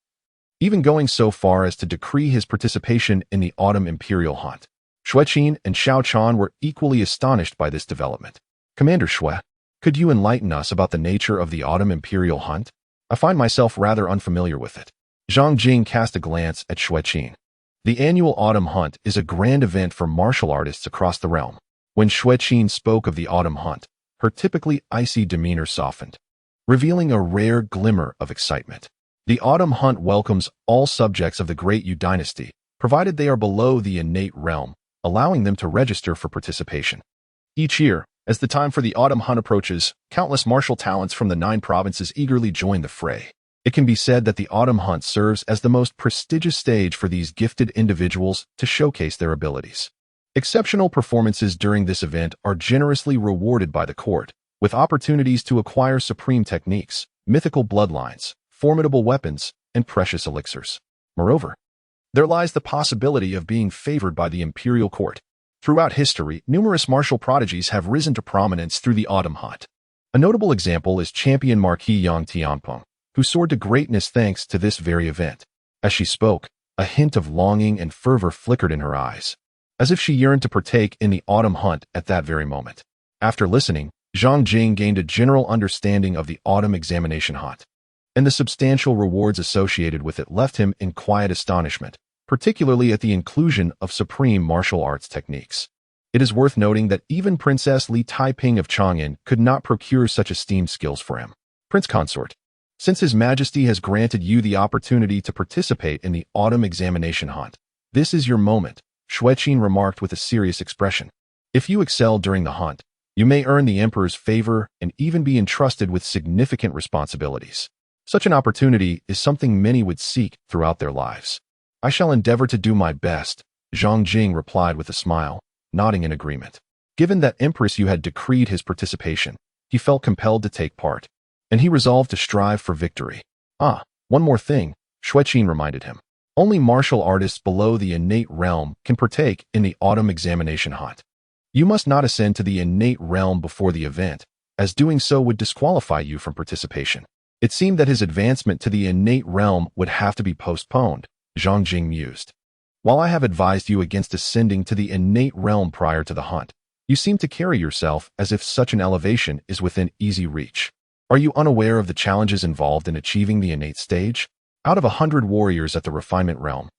[SPEAKER 1] even going so far as to decree his participation in the Autumn Imperial Hunt. Xueqin and Xiao Chan were equally astonished by this development. "Commander Xue, could you enlighten us about the nature of the Autumn Imperial Hunt? I find myself rather unfamiliar with it." Zhang Jing cast a glance at Xueqin. The annual Autumn Hunt is a grand event for martial artists across the realm. When Xueqin spoke of the Autumn Hunt, her typically icy demeanor softened, revealing a rare glimmer of excitement. The Autumn Hunt welcomes all subjects of the Grand Yu Dynasty, provided they are below the innate realm, allowing them to register for participation. Each year, as the time for the Autumn Hunt approaches, countless martial talents from the 9 provinces eagerly join the fray. It can be said that the Autumn Hunt serves as the most prestigious stage for these gifted individuals to showcase their abilities. Exceptional performances during this event are generously rewarded by the court, with opportunities to acquire supreme techniques, mythical bloodlines, formidable weapons, and precious elixirs. Moreover, there lies the possibility of being favored by the imperial court. Throughout history, numerous martial prodigies have risen to prominence through the Autumn Hunt. A notable example is champion Marquis Yang Tianpeng, who soared to greatness thanks to this very event. As she spoke, a hint of longing and fervor flickered in her eyes, as if she yearned to partake in the Autumn Hunt at that very moment. After listening, Zhang Jing gained a general understanding of the Autumn Examination Hunt, and the substantial rewards associated with it left him in quiet astonishment, particularly at the inclusion of supreme martial arts techniques. It is worth noting that even Princess Li Taiping of Chang'an could not procure such esteemed skills for him. "Prince Consort, since His Majesty has granted you the opportunity to participate in the Autumn Examination Hunt, this is your moment," Xueqin remarked with a serious expression. "If you excel during the hunt, you may earn the Emperor's favor and even be entrusted with significant responsibilities. Such an opportunity is something many would seek throughout their lives." "I shall endeavor to do my best," Zhang Jing replied with a smile, nodding in agreement. Given that Empress Yu had decreed his participation, he felt compelled to take part, and he resolved to strive for victory. One more thing, Xueqin reminded him. Only martial artists below the innate realm can partake in the Autumn Examination Hunt. You must not ascend to the innate realm before the event, as doing so would disqualify you from participation. It seemed that his advancement to the innate realm would have to be postponed, Zhang Jing mused. "While I have advised you against ascending to the innate realm prior to the hunt, you seem to carry yourself as if such an elevation is within easy reach. Are you unaware of the challenges involved in achieving the innate stage? Out of 100 warriors at the refinement realm,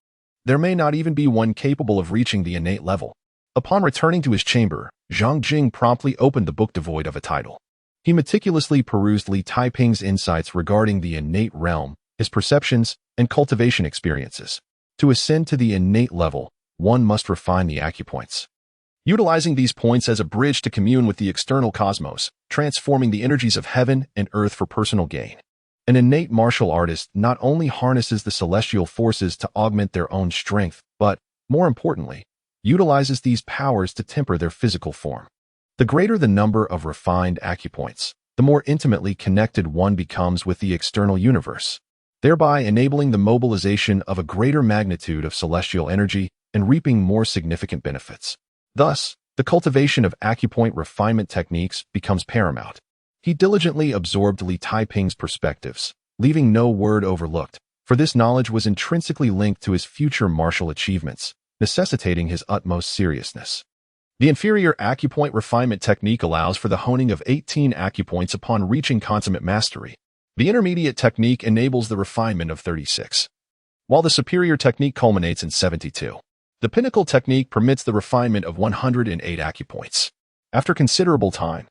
[SPEAKER 1] there may not even be one capable of reaching the innate level." Upon returning to his chamber, Zhang Jing promptly opened the book devoid of a title. He meticulously perused Li Taiping's insights regarding the innate realm, his perceptions, and cultivation experiences. To ascend to the innate level, one must refine the acupoints, utilizing these points as a bridge to commune with the external cosmos, transforming the energies of heaven and earth for personal gain. An innate martial artist not only harnesses the celestial forces to augment their own strength, but, more importantly, utilizes these powers to temper their physical form. The greater the number of refined acupoints, the more intimately connected one becomes with the external universe, thereby enabling the mobilization of a greater magnitude of celestial energy and reaping more significant benefits. Thus, the cultivation of acupoint refinement techniques becomes paramount. He diligently absorbed Li Taiping's perspectives, leaving no word overlooked, for this knowledge was intrinsically linked to his future martial achievements, necessitating his utmost seriousness. The inferior acupoint refinement technique allows for the honing of 18 acupoints upon reaching consummate mastery. The intermediate technique enables the refinement of 36, while the superior technique culminates in 72. The pinnacle technique permits the refinement of 108 acupoints. After considerable time,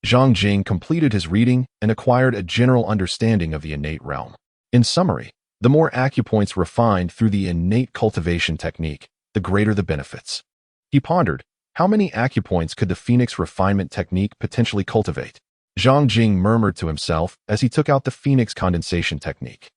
[SPEAKER 1] Zhang Jing completed his reading and acquired a general understanding of the innate realm. In summary, the more acupoints refined through the innate cultivation technique, the greater the benefits. He pondered, how many acupoints could the Phoenix refinement technique potentially cultivate? Zhang Jing murmured to himself as he took out the Phoenix condensation technique.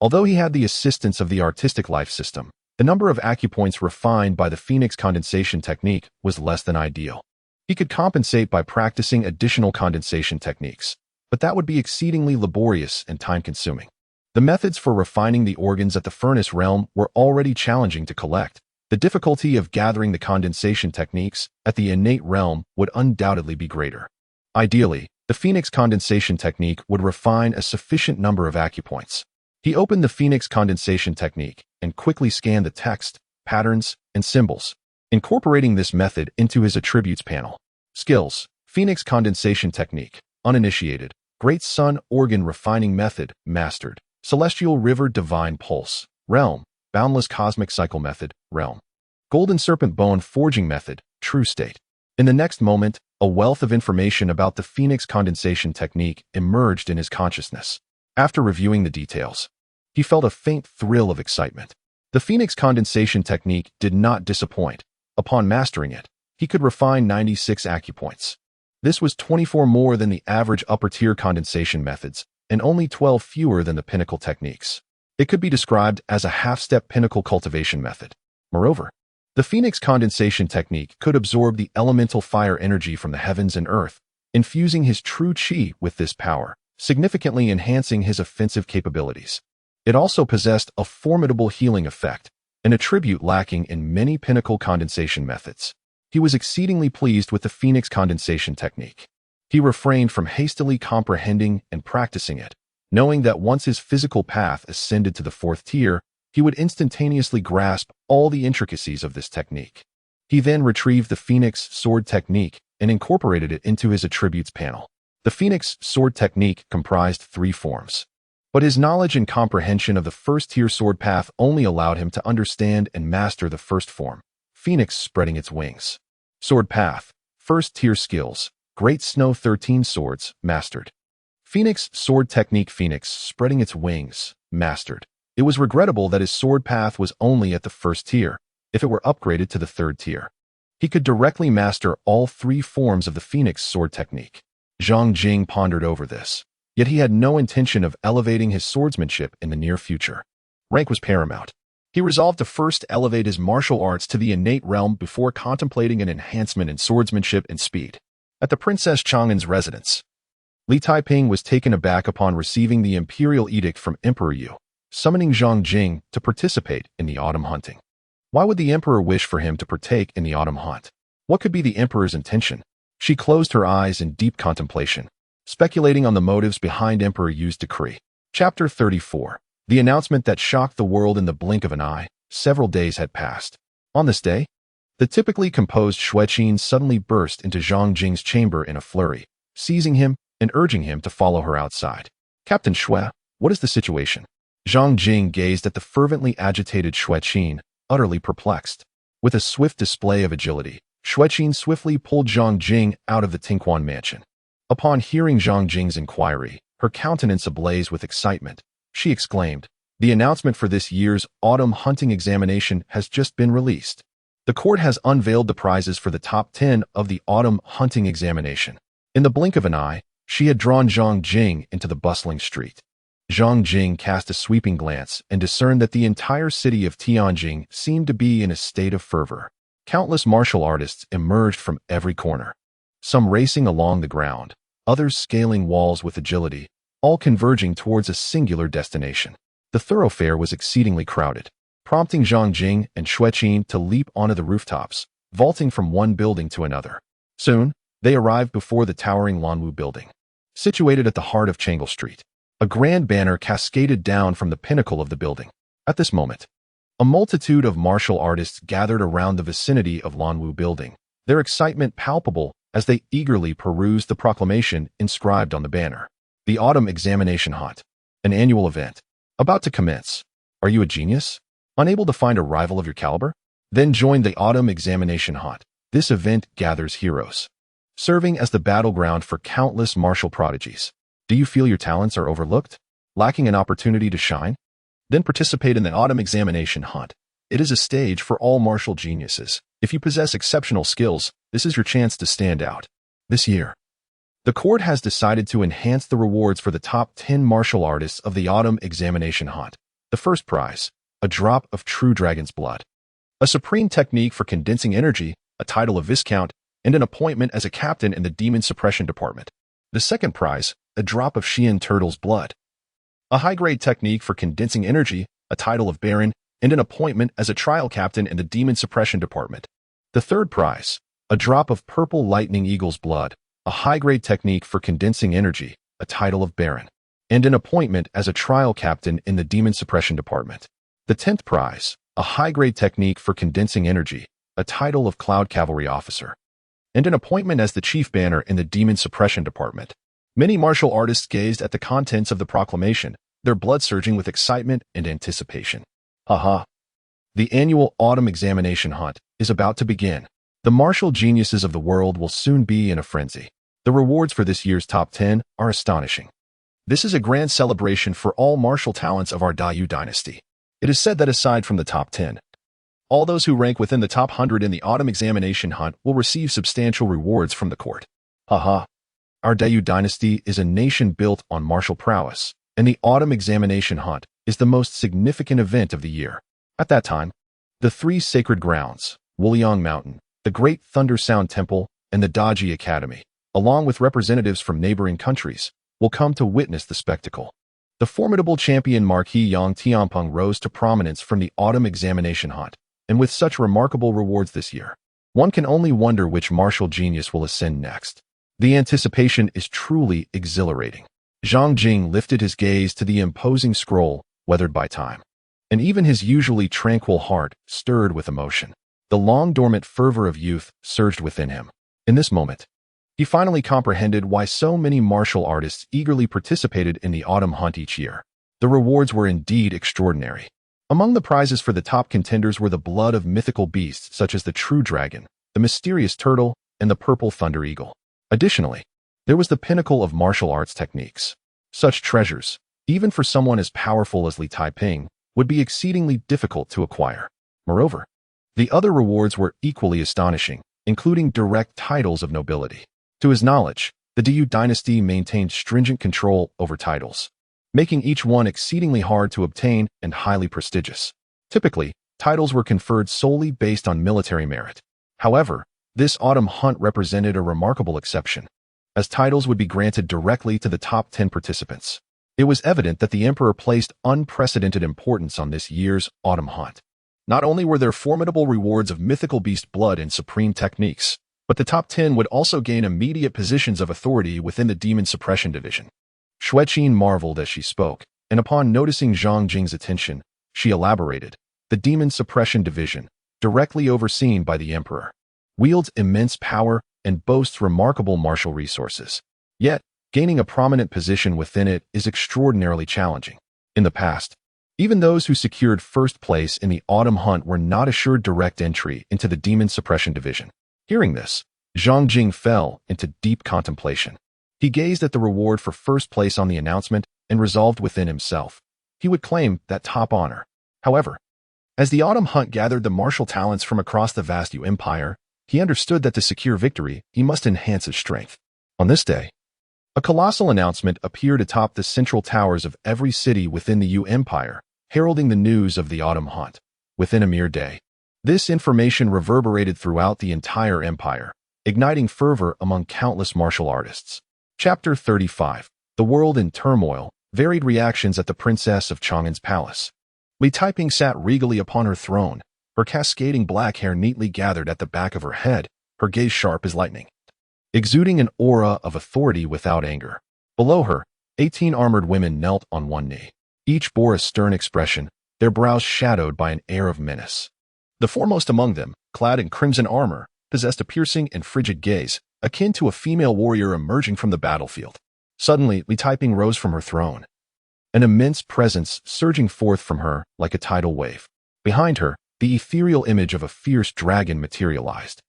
[SPEAKER 1] Although he had the assistance of the artistic life system, the number of acupoints refined by the Phoenix condensation technique was less than ideal. He could compensate by practicing additional condensation techniques, but that would be exceedingly laborious and time-consuming. The methods for refining the organs at the furnace realm were already challenging to collect. The difficulty of gathering the condensation techniques at the innate realm would undoubtedly be greater. Ideally, the Phoenix condensation technique would refine a sufficient number of acupoints. He opened the Phoenix condensation technique and quickly scanned the text, patterns, and symbols, incorporating this method into his attributes panel. Skills: Phoenix condensation technique, uninitiated. Great Sun organ refining method, mastered. Celestial river divine pulse, realm. Boundless cosmic cycle method, realm. Golden serpent bone forging method, true state. In the next moment, a wealth of information about the Phoenix condensation technique emerged in his consciousness. After reviewing the details, he felt a faint thrill of excitement. The Phoenix condensation technique did not disappoint. Upon mastering it, he could refine 96 acupoints. This was 24 more than the average upper-tier condensation methods, and only 12 fewer than the pinnacle techniques. It could be described as a half-step pinnacle cultivation method. Moreover, the Phoenix condensation technique could absorb the elemental fire energy from the heavens and earth, infusing his true qi with this power, significantly enhancing his offensive capabilities. It also possessed a formidable healing effect, an attribute lacking in many pinnacle condensation methods. He was exceedingly pleased with the Phoenix condensation technique. He refrained from hastily comprehending and practicing it, knowing that once his physical path ascended to the 4th tier, he would instantaneously grasp all the intricacies of this technique. He then retrieved the Phoenix sword technique and incorporated it into his attributes panel. The Phoenix sword technique comprised 3 forms, but his knowledge and comprehension of the 1st-tier sword path only allowed him to understand and master the 1st form, Phoenix spreading its wings. Sword path, 1st-tier skills, Great Snow 13 swords, mastered. Phoenix sword technique, Phoenix spreading its wings, mastered. It was regrettable that his sword path was only at the 1st tier. If it were upgraded to the 3rd tier, he could directly master all 3 forms of the Phoenix sword technique. Zhang Jing pondered over this, yet he had no intention of elevating his swordsmanship in the near future. Rank was paramount. He resolved to first elevate his martial arts to the innate realm before contemplating an enhancement in swordsmanship and speed. At the Princess Chang'an's residence, Li Taiping was taken aback upon receiving the imperial edict from Emperor Yu, summoning Zhang Jing to participate in the autumn hunting. Why would the emperor wish for him to partake in the autumn hunt? What could be the emperor's intention? She closed her eyes in deep contemplation, speculating on the motives behind Emperor Yu's decree. Chapter 34. The announcement that shocked the world in the blink of an eye. Several days had passed. On this day, the typically composed Xueqin suddenly burst into Zhang Jing's chamber in a flurry, seizing him and urging him to follow her outside. Captain Xue, what is the situation? Zhang Jing gazed at the fervently agitated Xueqin, utterly perplexed. With a swift display of agility, Xueqin swiftly pulled Zhang Jing out of the Tinquan mansion. Upon hearing Zhang Jing's inquiry, her countenance ablaze with excitement, she exclaimed, "The announcement for this year's autumn hunting examination has just been released. The court has unveiled the prizes for the top 10 of the autumn hunting examination." In the blink of an eye, she had drawn Zhang Jing into the bustling street. Zhang Jing cast a sweeping glance and discerned that the entire city of Tianjing seemed to be in a state of fervor. Countless martial artists emerged from every corner, some racing along the ground, others scaling walls with agility, all converging towards a singular destination. The thoroughfare was exceedingly crowded, prompting Zhang Jing and Xueqin to leap onto the rooftops, vaulting from one building to another. Soon, they arrived before the towering Lanwu building, situated at the heart of Chang'an Street. A grand banner cascaded down from the pinnacle of the building. At this moment, A multitude of martial artists gathered around the vicinity of Lanwu building, their excitement palpable as they eagerly perused the proclamation inscribed on the banner. The Autumn Examination Hunt, an annual event, about to commence. Are you a genius? Unable to find a rival of your caliber? Then join the Autumn Examination Hunt. This event gathers heroes, serving as the battleground for countless martial prodigies. Do you feel your talents are overlooked, lacking an opportunity to shine? Then participate in the Autumn Examination Hunt. It is a stage for all martial geniuses. If you possess exceptional skills, this is your chance to stand out. This year, the court has decided to enhance the rewards for the top 10 martial artists of the Autumn Examination Hunt. The first prize, a drop of true dragon's blood. A supreme technique for condensing energy, a title of Viscount, and an appointment as a captain in the Demon Suppression Department. The second prize, a drop of Xian turtle's blood. A high-grade technique for condensing energy, a title of Baron, and an appointment as a trial captain in the Demon Suppression Department. The third prize, a drop of purple lightning eagle's blood, a high-grade technique for condensing energy, a title of Baron, and an appointment as a trial captain in the Demon Suppression Department. The 10th prize, a high-grade technique for condensing energy, a title of Cloud Cavalry Officer, and an appointment as the Chief Banner in the Demon Suppression Department. Many martial artists gazed at the contents of the proclamation, their blood surging with excitement and anticipation. Haha! The annual Autumn Examination Hunt is about to begin. The martial geniuses of the world will soon be in a frenzy. The rewards for this year's top 10 are astonishing. This is a grand celebration for all martial talents of our Grand Yu Dynasty. It is said that aside from the top 10, all those who rank within the top 100 in the Autumn Examination Hunt will receive substantial rewards from the court. Haha! Our Grand Yu Dynasty is a nation built on martial prowess, and the Autumn Examination Hunt is the most significant event of the year. At that time, the three sacred grounds, Wuliang Mountain, the Great Thunder Sound Temple, and the Daji Academy, along with representatives from neighboring countries, will come to witness the spectacle. The formidable champion Marquis Yang Tianpeng rose to prominence from the Autumn Examination Hunt, and with such remarkable rewards this year, one can only wonder which martial genius will ascend next. The anticipation is truly exhilarating. Zhang Jing lifted his gaze to the imposing scroll, weathered by time, and even his usually tranquil heart stirred with emotion. The long-dormant fervor of youth surged within him. In this moment, he finally comprehended why so many martial artists eagerly participated in the Autumn Hunt each year. The rewards were indeed extraordinary. Among the prizes for the top contenders were the blood of mythical beasts such as the True Dragon, the Mysterious Turtle, and the Purple Thunder Eagle. Additionally, there was the pinnacle of martial arts techniques. Such treasures, even for someone as powerful as Li Taiping, would be exceedingly difficult to acquire. Moreover, the other rewards were equally astonishing, including direct titles of nobility. To his knowledge, the Grand Yu Dynasty maintained stringent control over titles, making each one exceedingly hard to obtain and highly prestigious. Typically, titles were conferred solely based on military merit. However, this Autumn Hunt represented a remarkable exception, as titles would be granted directly to the top 10 participants. It was evident that the Emperor placed unprecedented importance on this year's Autumn Hunt. Not only were there formidable rewards of mythical beast blood and supreme techniques, but the top 10 would also gain immediate positions of authority within the Demon Suppression Division. Xueqin marveled as she spoke, and upon noticing Zhang Jing's attention, she elaborated. The Demon Suppression Division, directly overseen by the Emperor, wields immense power and boasts remarkable martial resources. Yet, gaining a prominent position within it is extraordinarily challenging. In the past, even those who secured first place in the Autumn Hunt were not assured direct entry into the Demon Suppression Division. Hearing this, Zhang Jing fell into deep contemplation. He gazed at the reward for first place on the announcement and resolved within himself he would claim that top honor. However, as the Autumn Hunt gathered the martial talents from across the vast Yu Empire, he understood that to secure victory, he must enhance his strength. On this day, a colossal announcement appeared atop the central towers of every city within the Yu Empire, heralding the news of the Autumn Hunt. Within a mere day, this information reverberated throughout the entire empire, igniting fervor among countless martial artists. Chapter 35. The World in Turmoil. Varied reactions at the Princess of Chang'an's palace. Li Taiping sat regally upon her throne, her cascading black hair neatly gathered at the back of her head, her gaze sharp as lightning, exuding an aura of authority without anger. Below her, 18 armored women knelt on one knee. Each bore a stern expression, their brows shadowed by an air of menace. The foremost among them, clad in crimson armor, possessed a piercing and frigid gaze, akin to a female warrior emerging from the battlefield. Suddenly, Li Taiping rose from her throne, an immense presence surging forth from her like a tidal wave. Behind her, the ethereal image of a fierce dragon materialized.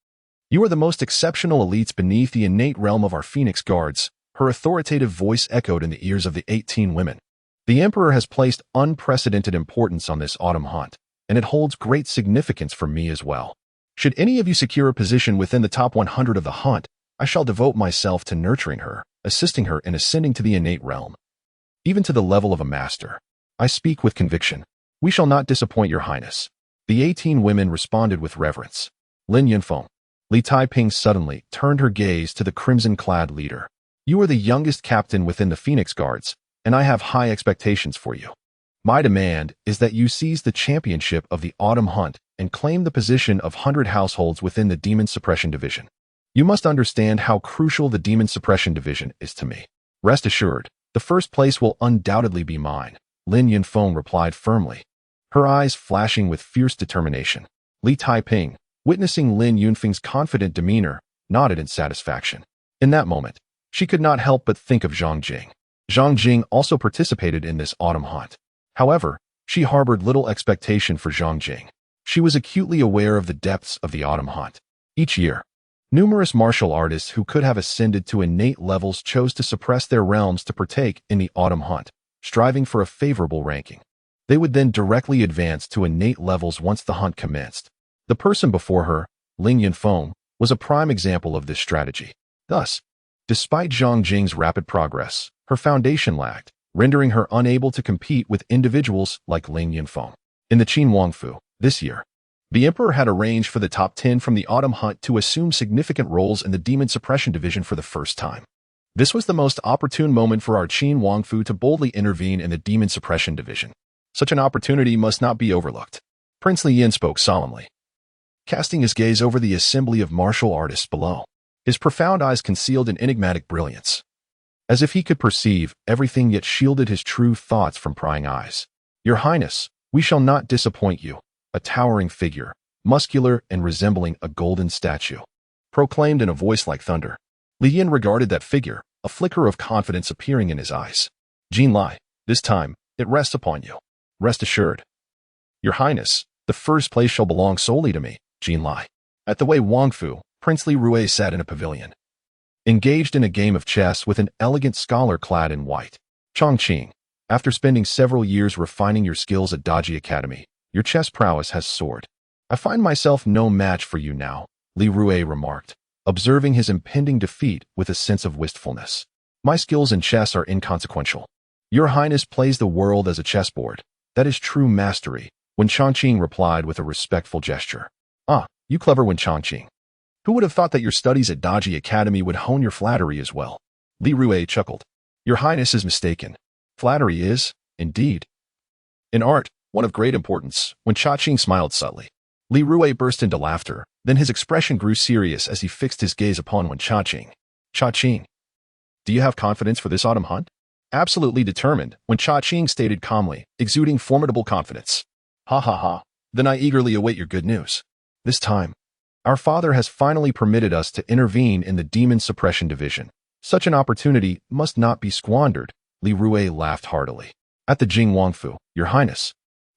[SPEAKER 1] "You are the most exceptional elites beneath the innate realm of our Phoenix Guards," her authoritative voice echoed in the ears of the 18 women. "The Emperor has placed unprecedented importance on this autumn hunt, and it holds great significance for me as well. Should any of you secure a position within the top 100 of the hunt, I shall devote myself to nurturing her, assisting her in ascending to the innate realm, even to the level of a master. I speak with conviction. We shall not disappoint your highness." The 18 women responded with reverence. Lin Yunfeng. Li Taiping suddenly turned her gaze to the crimson-clad leader. "You are the youngest captain within the Phoenix Guards, and I have high expectations for you. My demand is that you seize the championship of the autumn hunt and claim the position of 100 households within the Demon Suppression Division. You must understand how crucial the Demon Suppression Division is to me. Rest assured, the first place will undoubtedly be mine," Lin Yunfeng replied firmly, her eyes flashing with fierce determination. Li Taiping, witnessing Lin Yunfeng's confident demeanor, nodded in satisfaction. In that moment, she could not help but think of Zhang Jing. Zhang Jing also participated in this autumn hunt. However, she harbored little expectation for Zhang Jing. She was acutely aware of the depths of the autumn hunt. Each year, numerous martial artists who could have ascended to innate levels chose to suppress their realms to partake in the autumn hunt, striving for a favorable ranking. They would then directly advance to innate levels once the hunt commenced. The person before her, Lin Yunfeng, was a prime example of this strategy. Thus, despite Zhang Jing's rapid progress, her foundation lagged, rendering her unable to compete with individuals like Lin Yunfeng. In the Qin Wangfu, this year, the Emperor had arranged for the top 10 from the autumn hunt to assume significant roles in the Demon Suppression Division for the first time. This was the most opportune moment for our Qin Wangfu to boldly intervene in the Demon Suppression Division. Such an opportunity must not be overlooked. Prince Li Yin spoke solemnly, casting his gaze over the assembly of martial artists below. His profound eyes concealed an enigmatic brilliance, as if he could perceive everything yet shielded his true thoughts from prying eyes. "Your Highness, we shall not disappoint you," a towering figure, muscular and resembling a golden statue, proclaimed in a voice like thunder. Li Yin regarded that figure, a flicker of confidence appearing in his eyes. "Jin Lai, this time, it rests upon you. Rest assured. Your Highness, the first place shall belong solely to me, Jin Lai." At the Wei Wangfu, Prince Li Rui sat in a pavilion, engaged in a game of chess with an elegant scholar clad in white. "Changqing, after spending several years refining your skills at Daji Academy, your chess prowess has soared. I find myself no match for you now," Li Rui remarked, observing his impending defeat with a sense of wistfulness. "My skills in chess are inconsequential. Your Highness plays the world as a chessboard. That is true mastery," Wen Changqing replied with a respectful gesture. "Ah, you clever Wen Changqing. Who would have thought that your studies at Daji Academy would hone your flattery as well?" Li Rui chuckled. "Your Highness is mistaken. Flattery is, indeed, an art, one of great importance." When Changqing smiled subtly, Li Rui burst into laughter, then his expression grew serious as he fixed his gaze upon Wen Changqing. "Changqing, do you have confidence for this autumn hunt?" "Absolutely determined," Wen Changqing stated calmly, exuding formidable confidence. "Ha ha ha, then I eagerly await your good news. This time, our father has finally permitted us to intervene in the Demon Suppression Division. Such an opportunity must not be squandered." Li Rui laughed heartily. "At the Jing Wangfu, Your Highness,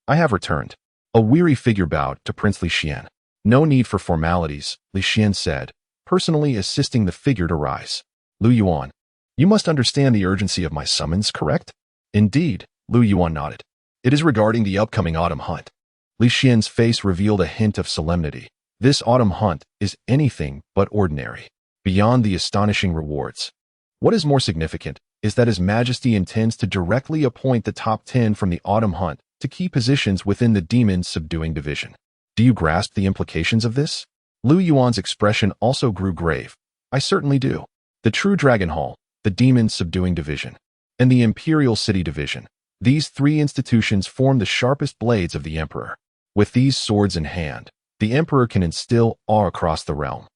[SPEAKER 1] I have returned." A weary figure bowed to Prince Li Xian. "No need for formalities," Li Xian said, personally assisting the figure to rise. "Lu Yuan, you must understand the urgency of my summons, correct?" "Indeed," Lu Yuan nodded. "It is regarding the upcoming autumn hunt." Li Xian's face revealed a hint of solemnity. This autumn hunt is anything but ordinary, beyond the astonishing rewards. What is more significant is that His Majesty intends to directly appoint the top 10 from the autumn hunt to key positions within the Demon Subduing Division. Do you grasp the implications of this? Lu Yuan's expression also grew grave. "I certainly do. The True Dragon Hall, the Demon Subduing Division, and the Imperial City Division. These three institutions form the sharpest blades of the Emperor. With these swords in hand, the Emperor can instill awe across the realm.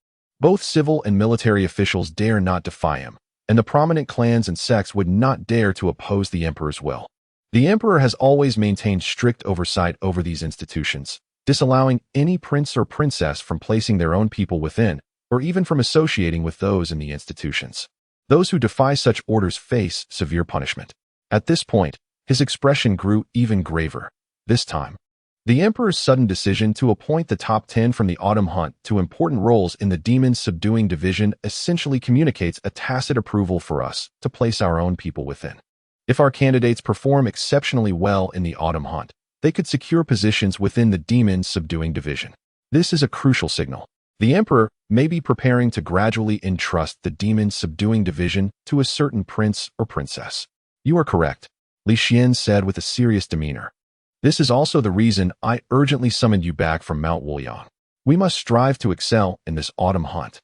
[SPEAKER 1] Both civil and military officials dare not defy him, and the prominent clans and sects would not dare to oppose the Emperor's will. The emperor has always maintained strict oversight over these institutions, disallowing any prince or princess from placing their own people within, or even from associating with those in the institutions. Those who defy such orders face severe punishment. At this point, his expression grew even graver. This time, the emperor's sudden decision to appoint the top 10 from the autumn hunt to important roles in the demon subduing division essentially communicates a tacit approval for us to place our own people within. If our candidates perform exceptionally well in the autumn hunt, they could secure positions within the demon subduing division. This is a crucial signal. The emperor may be preparing to gradually entrust the demon subduing division to a certain prince or princess. You are correct, Li Xian said with a serious demeanor. This is also the reason I urgently summoned you back from Mount Wuliang. We must strive to excel in this autumn hunt.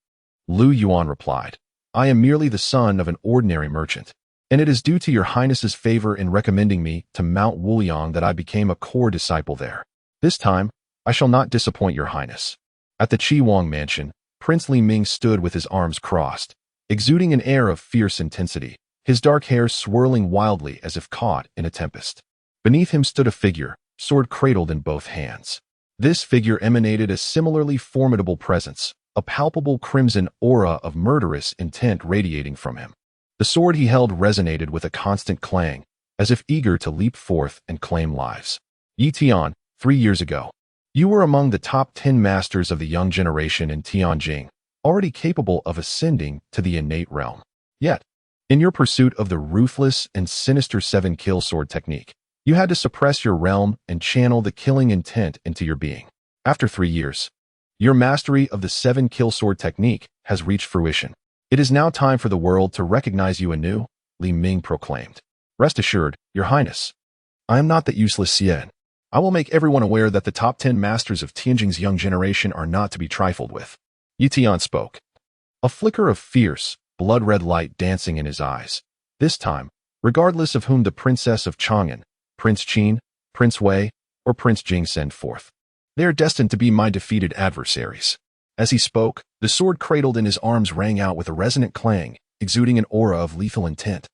[SPEAKER 1] Lu Yuan replied, I am merely the son of an ordinary merchant, and it is due to your highness's favor in recommending me to Mount Wuliang that I became a core disciple there. This time, I shall not disappoint your highness. At the Qiwang mansion, Prince Li Ming stood with his arms crossed, exuding an air of fierce intensity, his dark hair swirling wildly as if caught in a tempest. Beneath him stood a figure, sword cradled in both hands. This figure emanated a similarly formidable presence, a palpable crimson aura of murderous intent radiating from him. The sword he held resonated with a constant clang, as if eager to leap forth and claim lives. Yi Tian, 3 years ago, you were among the top 10 masters of the young generation in Tianjing, already capable of ascending to the innate realm. Yet, in your pursuit of the ruthless and sinister 7-kill sword technique, you had to suppress your realm and channel the killing intent into your being. After 3 years, your mastery of the 7-kill sword technique has reached fruition. It is now time for the world to recognize you anew, Li Ming proclaimed. Rest assured, your highness, I am not that useless Xian. I will make everyone aware that the top 10 masters of Tianjing's young generation are not to be trifled with. Yi Tian spoke, a flicker of fierce, blood-red light dancing in his eyes. This time, regardless of whom the princess of Chang'an, Prince Qin, Prince Wei, or Prince Jing send forth, they are destined to be my defeated adversaries. As he spoke, the sword cradled in his arms rang out with a resonant clang, exuding an aura of lethal intent.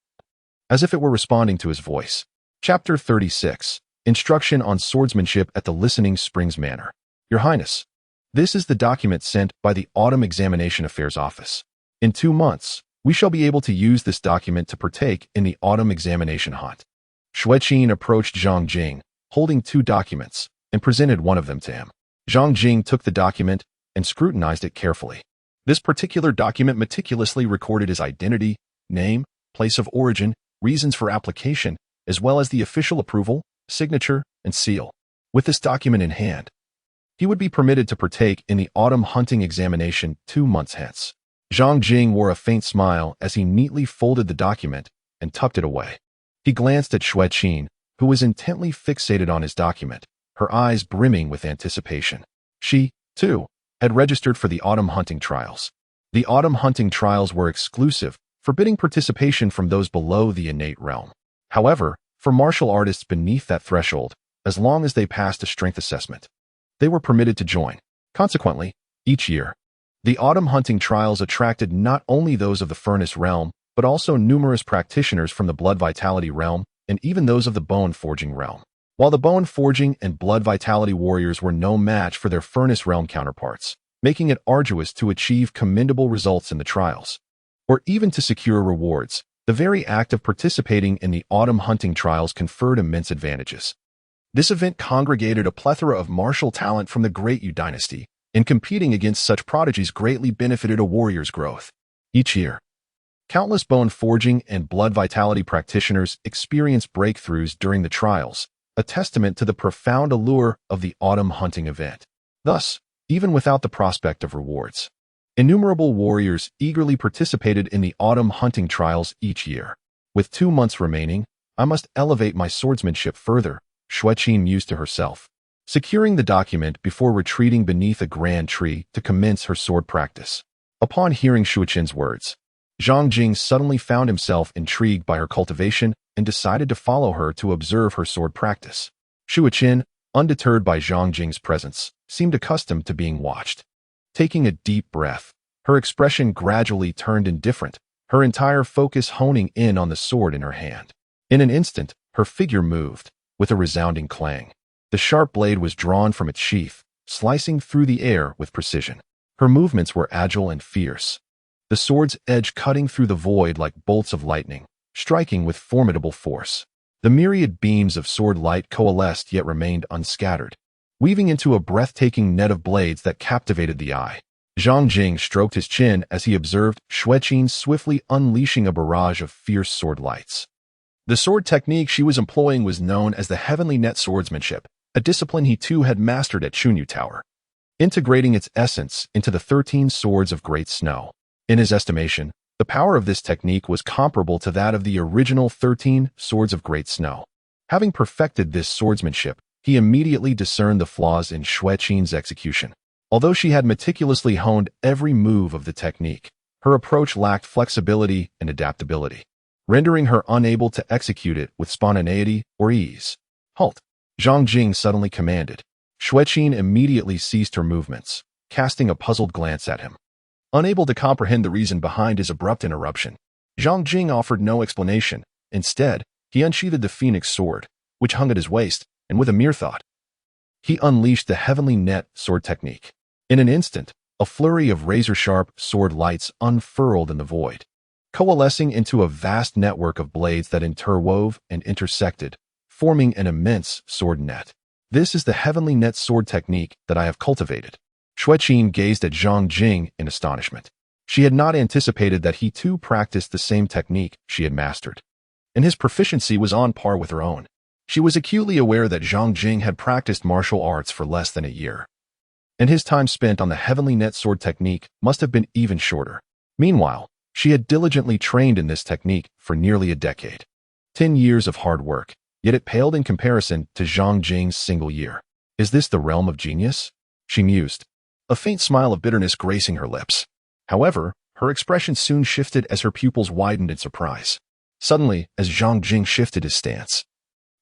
[SPEAKER 1] As if it were responding to his voice. Chapter 36. Instruction on Swordsmanship at the Listening Springs Manor. Your Highness, this is the document sent by the Autumn Examination Affairs Office. In 2 months, we shall be able to use this document to partake in the Autumn Examination Hunt. Xueqin approached Zhang Jing, holding 2 documents, and presented one of them to him. Zhang Jing took the document and scrutinized it carefully. This particular document meticulously recorded his identity, name, place of origin, reasons for application, as well as the official approval, signature, and seal. With this document in hand, he would be permitted to partake in the autumn hunting examination 2 months hence. Zhang Jing wore a faint smile as he neatly folded the document and tucked it away. He glanced at Xueqin, who was intently fixated on his document, her eyes brimming with anticipation. She, too, had registered for the autumn hunting trials. The autumn hunting trials were exclusive, forbidding participation from those below the innate realm. However, for martial artists beneath that threshold, as long as they passed a strength assessment, they were permitted to join. Consequently, each year, the autumn hunting trials attracted not only those of the furnace realm, but also numerous practitioners from the blood vitality realm and even those of the bone forging realm. While the bone forging and blood vitality warriors were no match for their furnace realm counterparts, making it arduous to achieve commendable results in the trials, or even to secure rewards, the very act of participating in the autumn hunting trials conferred immense advantages. This event congregated a plethora of martial talent from the Grand Yu Dynasty, and competing against such prodigies greatly benefited a warrior's growth. Each year, countless bone forging and blood vitality practitioners experienced breakthroughs during the trials, a testament to the profound allure of the autumn hunting event. Thus, even without the prospect of rewards, innumerable warriors eagerly participated in the autumn hunting trials each year. With 2 months remaining, I must elevate my swordsmanship further, Xueqin mused to herself, securing the document before retreating beneath a grand tree to commence her sword practice. Upon hearing Xueqin's words, Zhang Jing suddenly found himself intrigued by her cultivation and decided to follow her to observe her sword practice. Xueqin, undeterred by Zhang Jing's presence, seemed accustomed to being watched. Taking a deep breath, her expression gradually turned indifferent, her entire focus honing in on the sword in her hand. In an instant, Her figure moved, with a resounding clang. The sharp blade was drawn from its sheath, slicing through the air with precision. Her movements were agile and fierce, the sword's edge cutting through the void like bolts of lightning, striking with formidable force. The myriad beams of sword light coalesced yet remained unscattered, weaving into a breathtaking net of blades that captivated the eye. Zhang Jing stroked his chin as he observed Xueqin swiftly unleashing a barrage of fierce sword lights. The sword technique she was employing was known as the heavenly net swordsmanship, a discipline he too had mastered at Chunyu Tower, integrating its essence into the 13 swords of Great Snow. In his estimation, the power of this technique was comparable to that of the original 13 swords of Great Snow. Having perfected this swordsmanship, he immediately discerned the flaws in Xueqin's execution. Although she had meticulously honed every move of the technique, her approach lacked flexibility and adaptability, rendering her unable to execute it with spontaneity or ease. Halt! Zhang Jing suddenly commanded. Xueqin immediately ceased her movements, casting a puzzled glance at him. Unable to comprehend the reason behind his abrupt interruption, Zhang Jing offered no explanation. Instead, he unsheathed the phoenix sword, which hung at his waist, and with a mere thought, he unleashed the heavenly net sword technique. In an instant, a flurry of razor-sharp sword lights unfurled in the void, coalescing into a vast network of blades that interwove and intersected, forming an immense sword net. This is the heavenly net sword technique that I have cultivated. Xueqin gazed at Zhang Jing in astonishment. She had not anticipated that he too practiced the same technique she had mastered, and his proficiency was on par with her own. She was acutely aware that Zhang Jing had practiced martial arts for less than a year, and his time spent on the heavenly net sword technique must have been even shorter. Meanwhile, she had diligently trained in this technique for nearly a decade. 10 years of hard work, yet it paled in comparison to Zhang Jing's single year. Is this the realm of genius? She mused, a faint smile of bitterness gracing her lips. However, her expression soon shifted as her pupils widened in surprise. Suddenly, as Zhang Jing shifted his stance,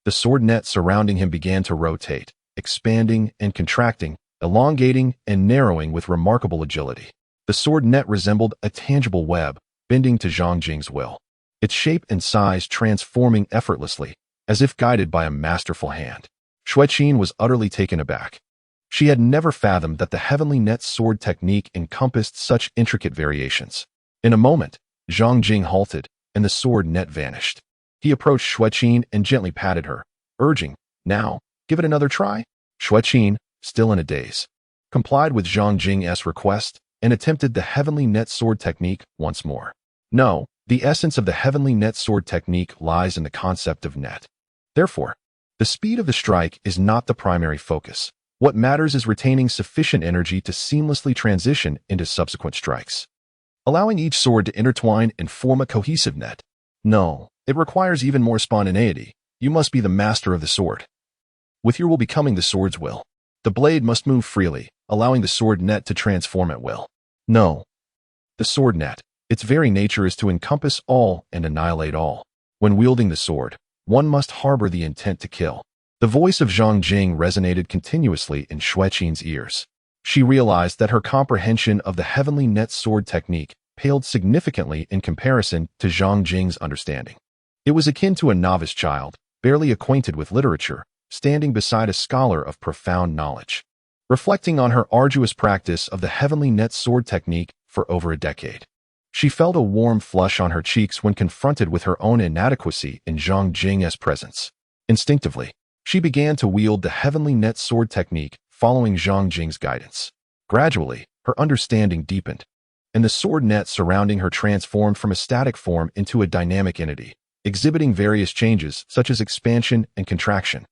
[SPEAKER 1] the sword net surrounding him began to rotate, expanding and contracting, elongating and narrowing with remarkable agility. The sword net resembled a tangible web, bending to Zhang Jing's will, its shape and size transforming effortlessly, as if guided by a masterful hand. Xueqin was utterly taken aback. She had never fathomed that the heavenly net sword technique encompassed such intricate variations. In a moment, Zhang Jing halted, and the sword net vanished. He approached Xueqin and gently patted her, urging, "Now, give it another try." Xueqin, still in a daze, complied with Zhang Jing's request and attempted the heavenly net sword technique once more. No, the essence of the heavenly net sword technique lies in the concept of net. Therefore, the speed of the strike is not the primary focus. What matters is retaining sufficient energy to seamlessly transition into subsequent strikes, allowing each sword to intertwine and form a cohesive net. No, it requires even more spontaneity. You must be the master of the sword. With your will becoming the sword's will. The blade must move freely, allowing the sword net to transform at will. No. The sword net, its very nature is to encompass all and annihilate all. When wielding the sword, one must harbor the intent to kill. The voice of Zhang Jing resonated continuously in Xueqin's ears. She realized that her comprehension of the heavenly net sword technique paled significantly in comparison to Zhang Jing's understanding. It was akin to a novice child, barely acquainted with literature, standing beside a scholar of profound knowledge, reflecting on her arduous practice of the heavenly net sword technique for over a decade. She felt a warm flush on her cheeks when confronted with her own inadequacy in Zhang Jing's presence. Instinctively, she began to wield the heavenly net sword technique, following Zhang Jing's guidance. Gradually, her understanding deepened, and the sword net surrounding her transformed from a static form into a dynamic entity, exhibiting various changes such as expansion and contraction.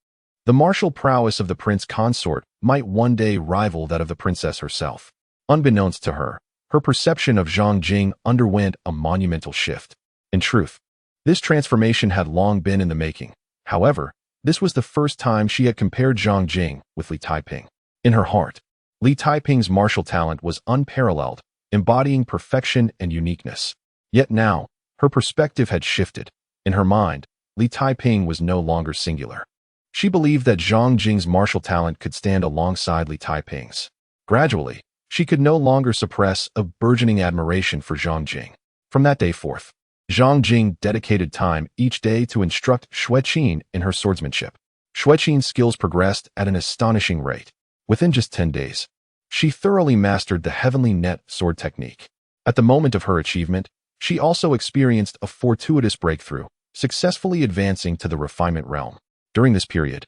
[SPEAKER 1] The martial prowess of the prince consort might one day rival that of the princess herself. Unbeknownst to her, her perception of Zhang Jing underwent a monumental shift. In truth, this transformation had long been in the making. However, this was the first time she had compared Zhang Jing with Li Taiping. In her heart, Li Taiping's martial talent was unparalleled, embodying perfection and uniqueness. Yet now, her perspective had shifted. In her mind, Li Taiping was no longer singular. She believed that Zhang Jing's martial talent could stand alongside Li Taiping's. Gradually, she could no longer suppress a burgeoning admiration for Zhang Jing. From that day forth, Zhang Jing dedicated time each day to instruct Xueqin in her swordsmanship. Xueqin's skills progressed at an astonishing rate. Within just 10 days, she thoroughly mastered the heavenly net sword technique. At the moment of her achievement, she also experienced a fortuitous breakthrough, successfully advancing to the refinement realm. During this period,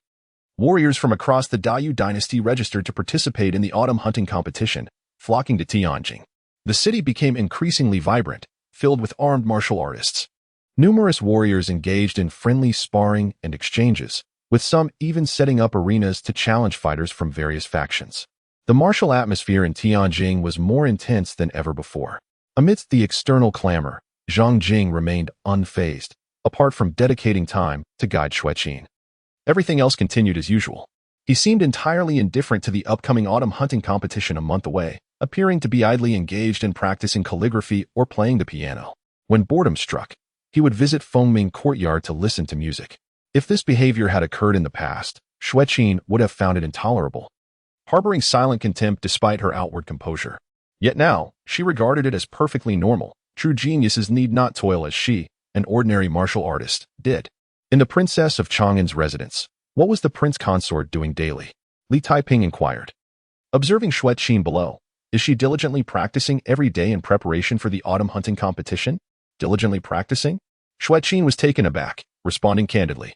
[SPEAKER 1] warriors from across the Grand Yu Dynasty registered to participate in the autumn hunting competition, flocking to Tianjin. The city became increasingly vibrant, filled with armed martial artists. Numerous warriors engaged in friendly sparring and exchanges, with some even setting up arenas to challenge fighters from various factions. The martial atmosphere in Tianjin was more intense than ever before. Amidst the external clamor, Zhang Jing remained unfazed, apart from dedicating time to guide Xueqin. Everything else continued as usual. He seemed entirely indifferent to the upcoming autumn hunting competition a month away, appearing to be idly engaged in practicing calligraphy or playing the piano. When boredom struck, he would visit Fengming Courtyard to listen to music. If this behavior had occurred in the past, Xueqin would have found it intolerable, harboring silent contempt despite her outward composure. Yet now, she regarded it as perfectly normal. True geniuses need not toil as she, an ordinary martial artist, did. In the princess of Chang'an's residence, what was the prince consort doing daily? Li Taiping inquired. Observing Xueqin below, is she diligently practicing every day in preparation for the autumn hunting competition? Diligently practicing? Xueqin was taken aback, responding candidly.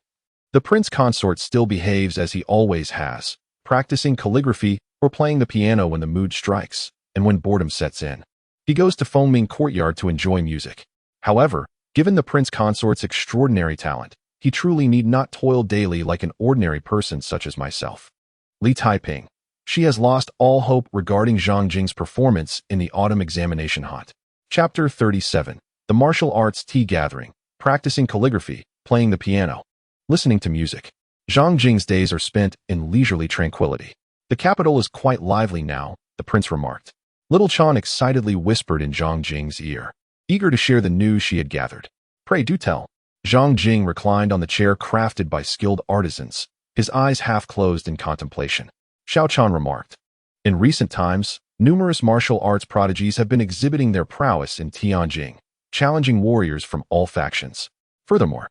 [SPEAKER 1] The prince consort still behaves as he always has, practicing calligraphy or playing the piano when the mood strikes, and when boredom sets in. He goes to Fengming Courtyard to enjoy music. However, given the prince consort's extraordinary talent, he truly need not toil daily like an ordinary person such as myself. Li Taiping. She has lost all hope regarding Zhang Jing's performance in the autumn examination hunt. Chapter 37. The Martial Arts Tea Gathering. Practicing calligraphy, playing the piano, listening to music. Zhang Jing's days are spent in leisurely tranquility. The capital is quite lively now, the prince remarked. Little Chan excitedly whispered in Zhang Jing's ear, eager to share the news she had gathered. Pray do tell. Zhang Jing reclined on the chair crafted by skilled artisans, his eyes half closed in contemplation. Xiao Chan remarked, in recent times, numerous martial arts prodigies have been exhibiting their prowess in Tianjin, challenging warriors from all factions. Furthermore,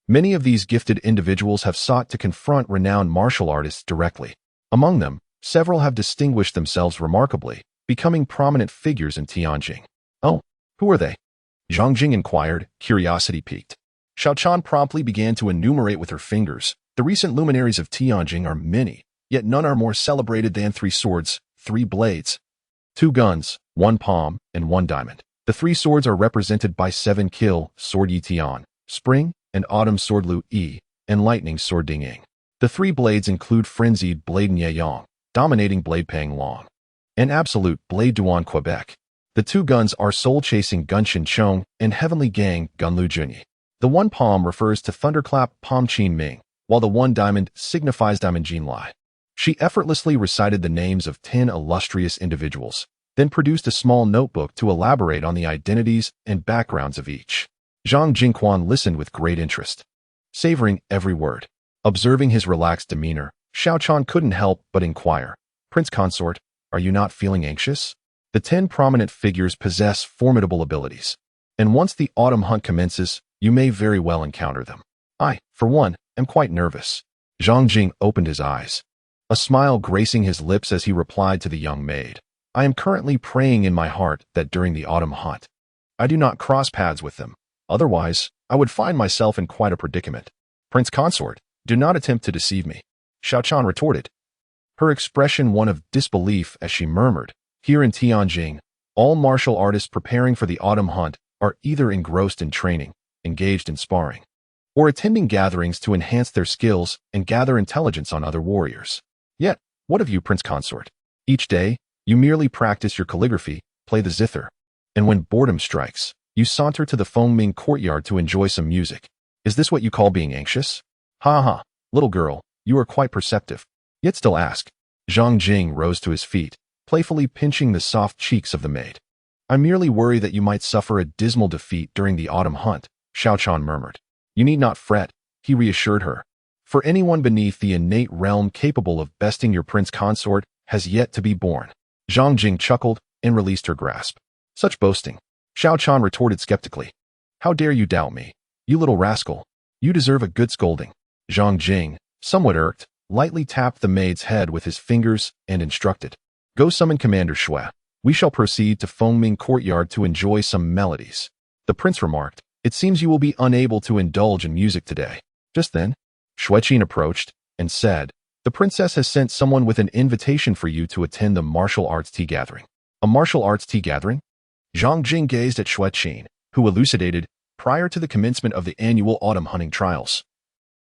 [SPEAKER 1] many of these gifted individuals have sought to confront renowned martial artists directly. Among them, several have distinguished themselves remarkably, becoming prominent figures in Tianjin. Oh, who are they? Zhang Jing inquired, curiosity piqued. Xiao Chan promptly began to enumerate with her fingers. The recent luminaries of Tianjin are many, yet none are more celebrated than 3 swords, 3 blades, 2 guns, 1 palm, and 1 diamond. The 3 swords are represented by 7 kill, sword Yi Tian, spring, and autumn sword Lu Yi, and lightning sword Ding Ying. The 3 blades include frenzied blade Nye Yang, dominating blade Pang Long, and absolute blade Duan Quebec. The 2 guns are soul-chasing Gun Shin Chong and heavenly gang Gun Lu Junyi. The 1 palm refers to thunderclap Palm Qin Ming, while the 1 diamond signifies Diamond Jin Lai. She effortlessly recited the names of 10 illustrious individuals, then produced a small notebook to elaborate on the identities and backgrounds of each. Zhang Jingquan listened with great interest, savoring every word. Observing his relaxed demeanor, Xiao Chan couldn't help but inquire, Prince Consort, are you not feeling anxious? The 10 prominent figures possess formidable abilities, and once the autumn hunt commences, you may very well encounter them. I, for one, am quite nervous. Zhang Jing opened his eyes, a smile gracing his lips as he replied to the young maid. I am currently praying in my heart that during the autumn hunt, I do not cross paths with them. Otherwise, I would find myself in quite a predicament. Prince Consort, do not attempt to deceive me, Xiao Chan retorted, her expression one of disbelief as she murmured, here in Tianjin, all martial artists preparing for the autumn hunt are either engrossed in training, engaged in sparring, or attending gatherings to enhance their skills and gather intelligence on other warriors. Yet, what of you, Prince Consort? Each day, you merely practice your calligraphy, play the zither, and when boredom strikes, you saunter to the Fengming Courtyard to enjoy some music. Is this what you call being anxious? Ha ha, little girl, you are quite perceptive. Yet still ask. Zhang Jing rose to his feet, playfully pinching the soft cheeks of the maid. I merely worry that you might suffer a dismal defeat during the autumn hunt, Xiao Chan murmured. You need not fret, he reassured her. For anyone beneath the innate realm capable of besting your prince consort has yet to be born. Zhang Jing chuckled and released her grasp. Such boasting, Xiao Chan retorted skeptically. How dare you doubt me? You little rascal. You deserve a good scolding. Zhang Jing, somewhat irked, lightly tapped the maid's head with his fingers and instructed, "Go summon Commander Shui. We shall proceed to Fengming Courtyard to enjoy some melodies." The prince remarked, "It seems you will be unable to indulge in music today." Just then, Shuiqin approached and said, "The princess has sent someone with an invitation for you to attend the martial arts tea gathering." A martial arts tea gathering? Zhang Jing gazed at Shuiqin, who elucidated, prior to the commencement of the annual autumn hunting trials,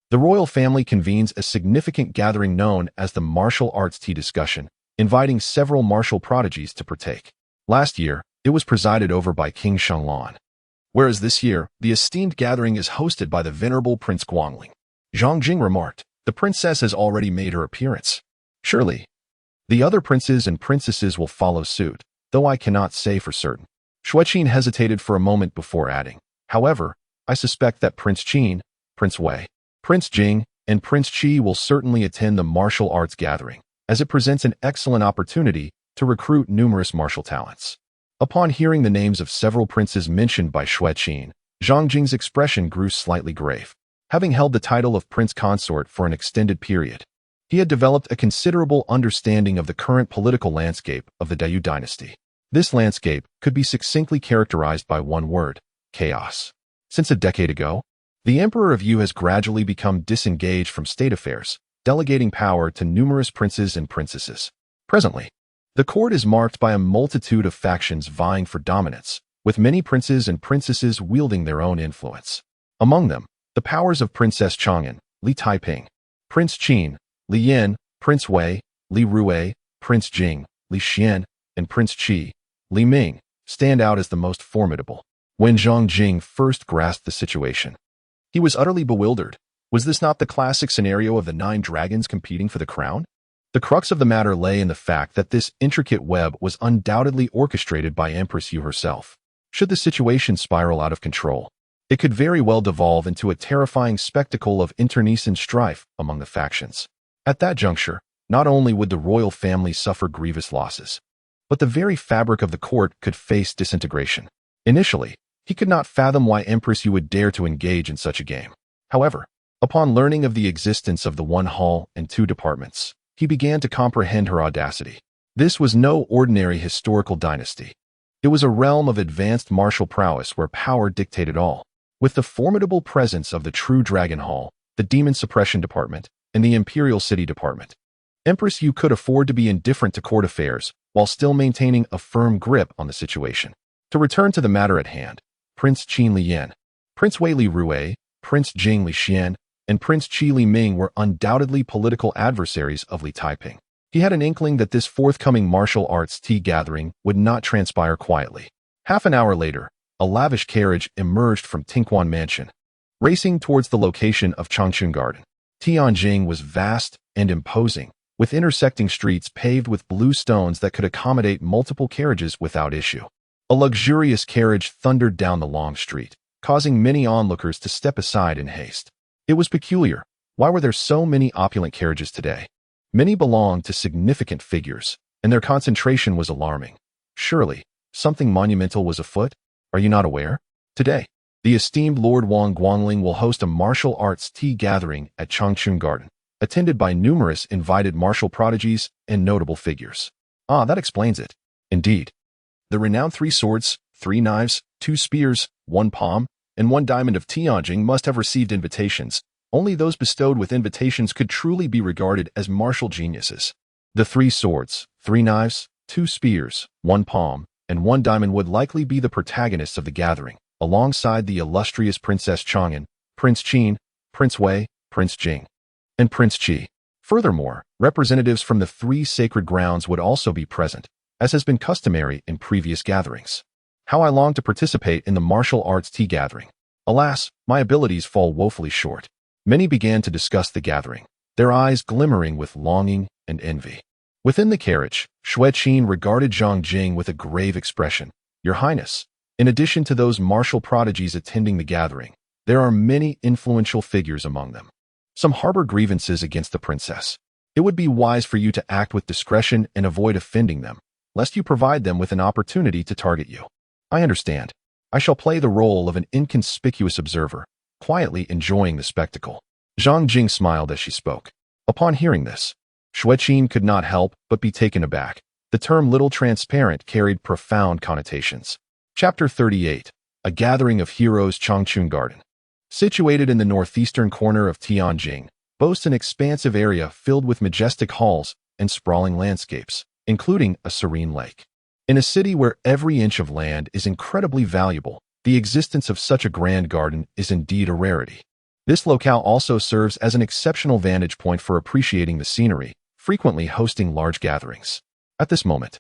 [SPEAKER 1] the royal family convenes a significant gathering known as the martial arts tea discussion, inviting several martial prodigies to partake. Last year, it was presided over by King Chang'an, whereas this year, the esteemed gathering is hosted by the venerable Prince Guangling. Zhang Jing remarked, "The princess has already made her appearance. Surely, the other princes and princesses will follow suit, though I cannot say for certain." Shuiqin hesitated for a moment before adding, "However, I suspect that Prince Qin, Prince Wei, Prince Jing, and Prince Qi will certainly attend the martial arts gathering, as it presents an excellent opportunity to recruit numerous martial talents." Upon hearing the names of several princes mentioned by Shuiqin, Zhang Jing's expression grew slightly grave. Having held the title of Prince Consort for an extended period, he had developed a considerable understanding of the current political landscape of the Yu Dynasty. This landscape could be succinctly characterized by one word: chaos. Since a decade ago, the Emperor of Yu has gradually become disengaged from state affairs, delegating power to numerous princes and princesses. Presently, the court is marked by a multitude of factions vying for dominance, with many princes and princesses wielding their own influence. Among them, the powers of Princess Chang'an, Taiping, Prince Qin, Li Yin, Prince Wei, Li Rui, Prince Jing, Li Xian, and Prince Qi, Li Ming, stand out as the most formidable. When Zhang Jing first grasped the situation, he was utterly bewildered. Was this not the classic scenario of the 9 dragons competing for the crown? The crux of the matter lay in the fact that this intricate web was undoubtedly orchestrated by Empress Yu herself. Should the situation spiral out of control, it could very well devolve into a terrifying spectacle of internecine strife among the factions. At that juncture, not only would the royal family suffer grievous losses, but the very fabric of the court could face disintegration. Initially, he could not fathom why Empress Yu would dare to engage in such a game. However, upon learning of the existence of the 1 hall and 2 departments, he began to comprehend her audacity. This was no ordinary historical dynasty. It was a realm of advanced martial prowess where power dictated all. With the formidable presence of the True Dragon Hall, the Demon Suppression Department, and the Imperial City Department, Empress Yu could afford to be indifferent to court affairs while still maintaining a firm grip on the situation. To return to the matter at hand, Prince Qin Li Yin, Prince Wei Li Rui, Prince Jing Li Xian, and Prince Qi Li Ming were undoubtedly political adversaries of Li Taiping. He had an inkling that this forthcoming martial arts tea gathering would not transpire quietly. Half an hour later, a lavish carriage emerged from Tinquan Mansion, racing towards the location of Changchun Garden. Tianjing was vast and imposing, with intersecting streets paved with blue stones that could accommodate multiple carriages without issue. A luxurious carriage thundered down the long street, causing many onlookers to step aside in haste. It was peculiar. Why were there so many opulent carriages today? Many belonged to significant figures, and their concentration was alarming. Surely, something monumental was afoot? Are you not aware? Today, the esteemed Lord Wang Guangling will host a martial arts tea gathering at Changchun Garden, attended by numerous invited martial prodigies and notable figures. Ah, that explains it. Indeed. The renowned 3 swords, 3 knives, 2 spears, 1 palm, and 1 diamond of Tianjing must have received invitations. Only those bestowed with invitations could truly be regarded as martial geniuses. The 3 swords, 3 knives, 2 spears, 1 palm, and 1 diamond would likely be the protagonists of the gathering, alongside the illustrious Princess Chang'an, Prince Qin, Prince Wei, Prince Jing, and Prince Qi. Furthermore, representatives from the 3 sacred grounds would also be present, as has been customary in previous gatherings. How I long to participate in the martial arts tea gathering. Alas, my abilities fall woefully short. Many began to discuss the gathering, their eyes glimmering with longing and envy. Within the carriage, Shuiqin regarded Zhang Jing with a grave expression. "Your Highness, in addition to those martial prodigies attending the gathering, there are many influential figures among them. Some harbor grievances against the princess. It would be wise for you to act with discretion and avoid offending them, lest you provide them with an opportunity to target you." "I understand." I shall play the role of an inconspicuous observer, quietly enjoying the spectacle." Zhang Jing smiled as she spoke. Upon hearing this, Xueqin could not help but be taken aback. The term little transparent carried profound connotations. Chapter 38. A Gathering of Heroes. Chang'an Garden, situated in the northeastern corner of Tianjin, boasts an expansive area filled with majestic halls and sprawling landscapes, including a serene lake. In a city where every inch of land is incredibly valuable, the existence of such a grand garden is indeed a rarity. This locale also serves as an exceptional vantage point for appreciating the scenery, frequently hosting large gatherings. At this moment,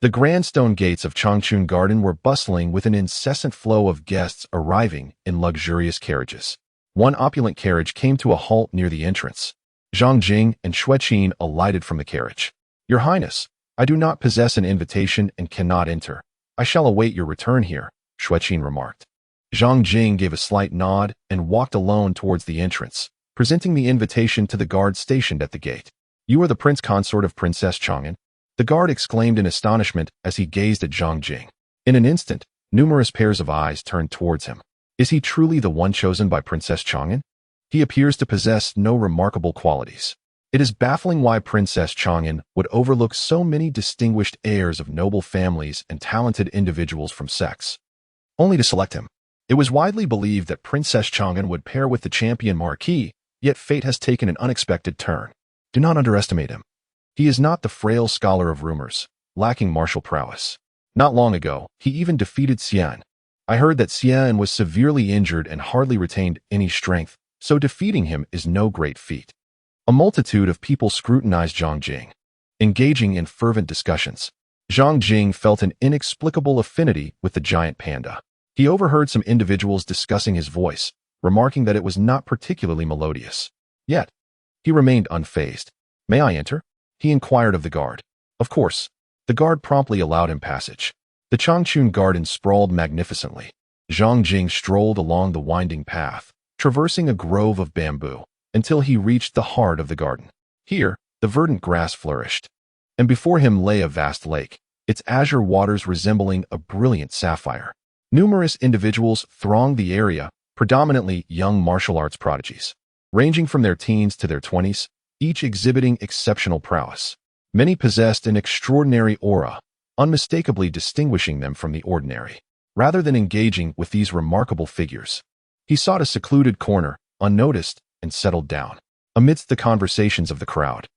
[SPEAKER 1] the grand stone gates of Chang'an Garden were bustling with an incessant flow of guests arriving in luxurious carriages. One opulent carriage came to a halt near the entrance. Zhang Jing and Xueqin alighted from the carriage. "Your Highness, I do not possess an invitation and cannot enter. I shall await your return here," Xueqin remarked. Zhang Jing gave a slight nod and walked alone towards the entrance, presenting the invitation to the guard stationed at the gate. "You are the prince consort of Princess Chang'an?" The guard exclaimed in astonishment as he gazed at Zhang Jing. In an instant, numerous pairs of eyes turned towards him. Is he truly the one chosen by Princess Chang'an? He appears to possess no remarkable qualities. It is baffling why Princess Chang'an would overlook so many distinguished heirs of noble families and talented individuals from sects, only to select him. It was widely believed that Princess Chang'an would pair with the champion Marquis, yet fate has taken an unexpected turn. Do not underestimate him. He is not the frail scholar of rumors, lacking martial prowess. Not long ago, he even defeated Xian. I heard that Xian was severely injured and hardly retained any strength, so defeating him is no great feat. A multitude of people scrutinized Zhang Jing, engaging in fervent discussions. Zhang Jing felt an inexplicable affinity with the giant panda. He overheard some individuals discussing his voice, remarking that it was not particularly melodious. Yet, he remained unfazed. "May I enter?" he inquired of the guard. Of course, the guard promptly allowed him passage. The Chang'an Garden sprawled magnificently. Zhang Jing strolled along the winding path, traversing a grove of bamboo, until he reached the heart of the garden. Here, the verdant grass flourished, and before him lay a vast lake, its azure waters resembling a brilliant sapphire. Numerous individuals thronged the area, predominantly young martial arts prodigies, ranging from their teens to their 20s, each exhibiting exceptional prowess. Many possessed an extraordinary aura, unmistakably distinguishing them from the ordinary. Rather than engaging with these remarkable figures, he sought a secluded corner, unnoticed, and settled down. Amidst the conversations of the crowd,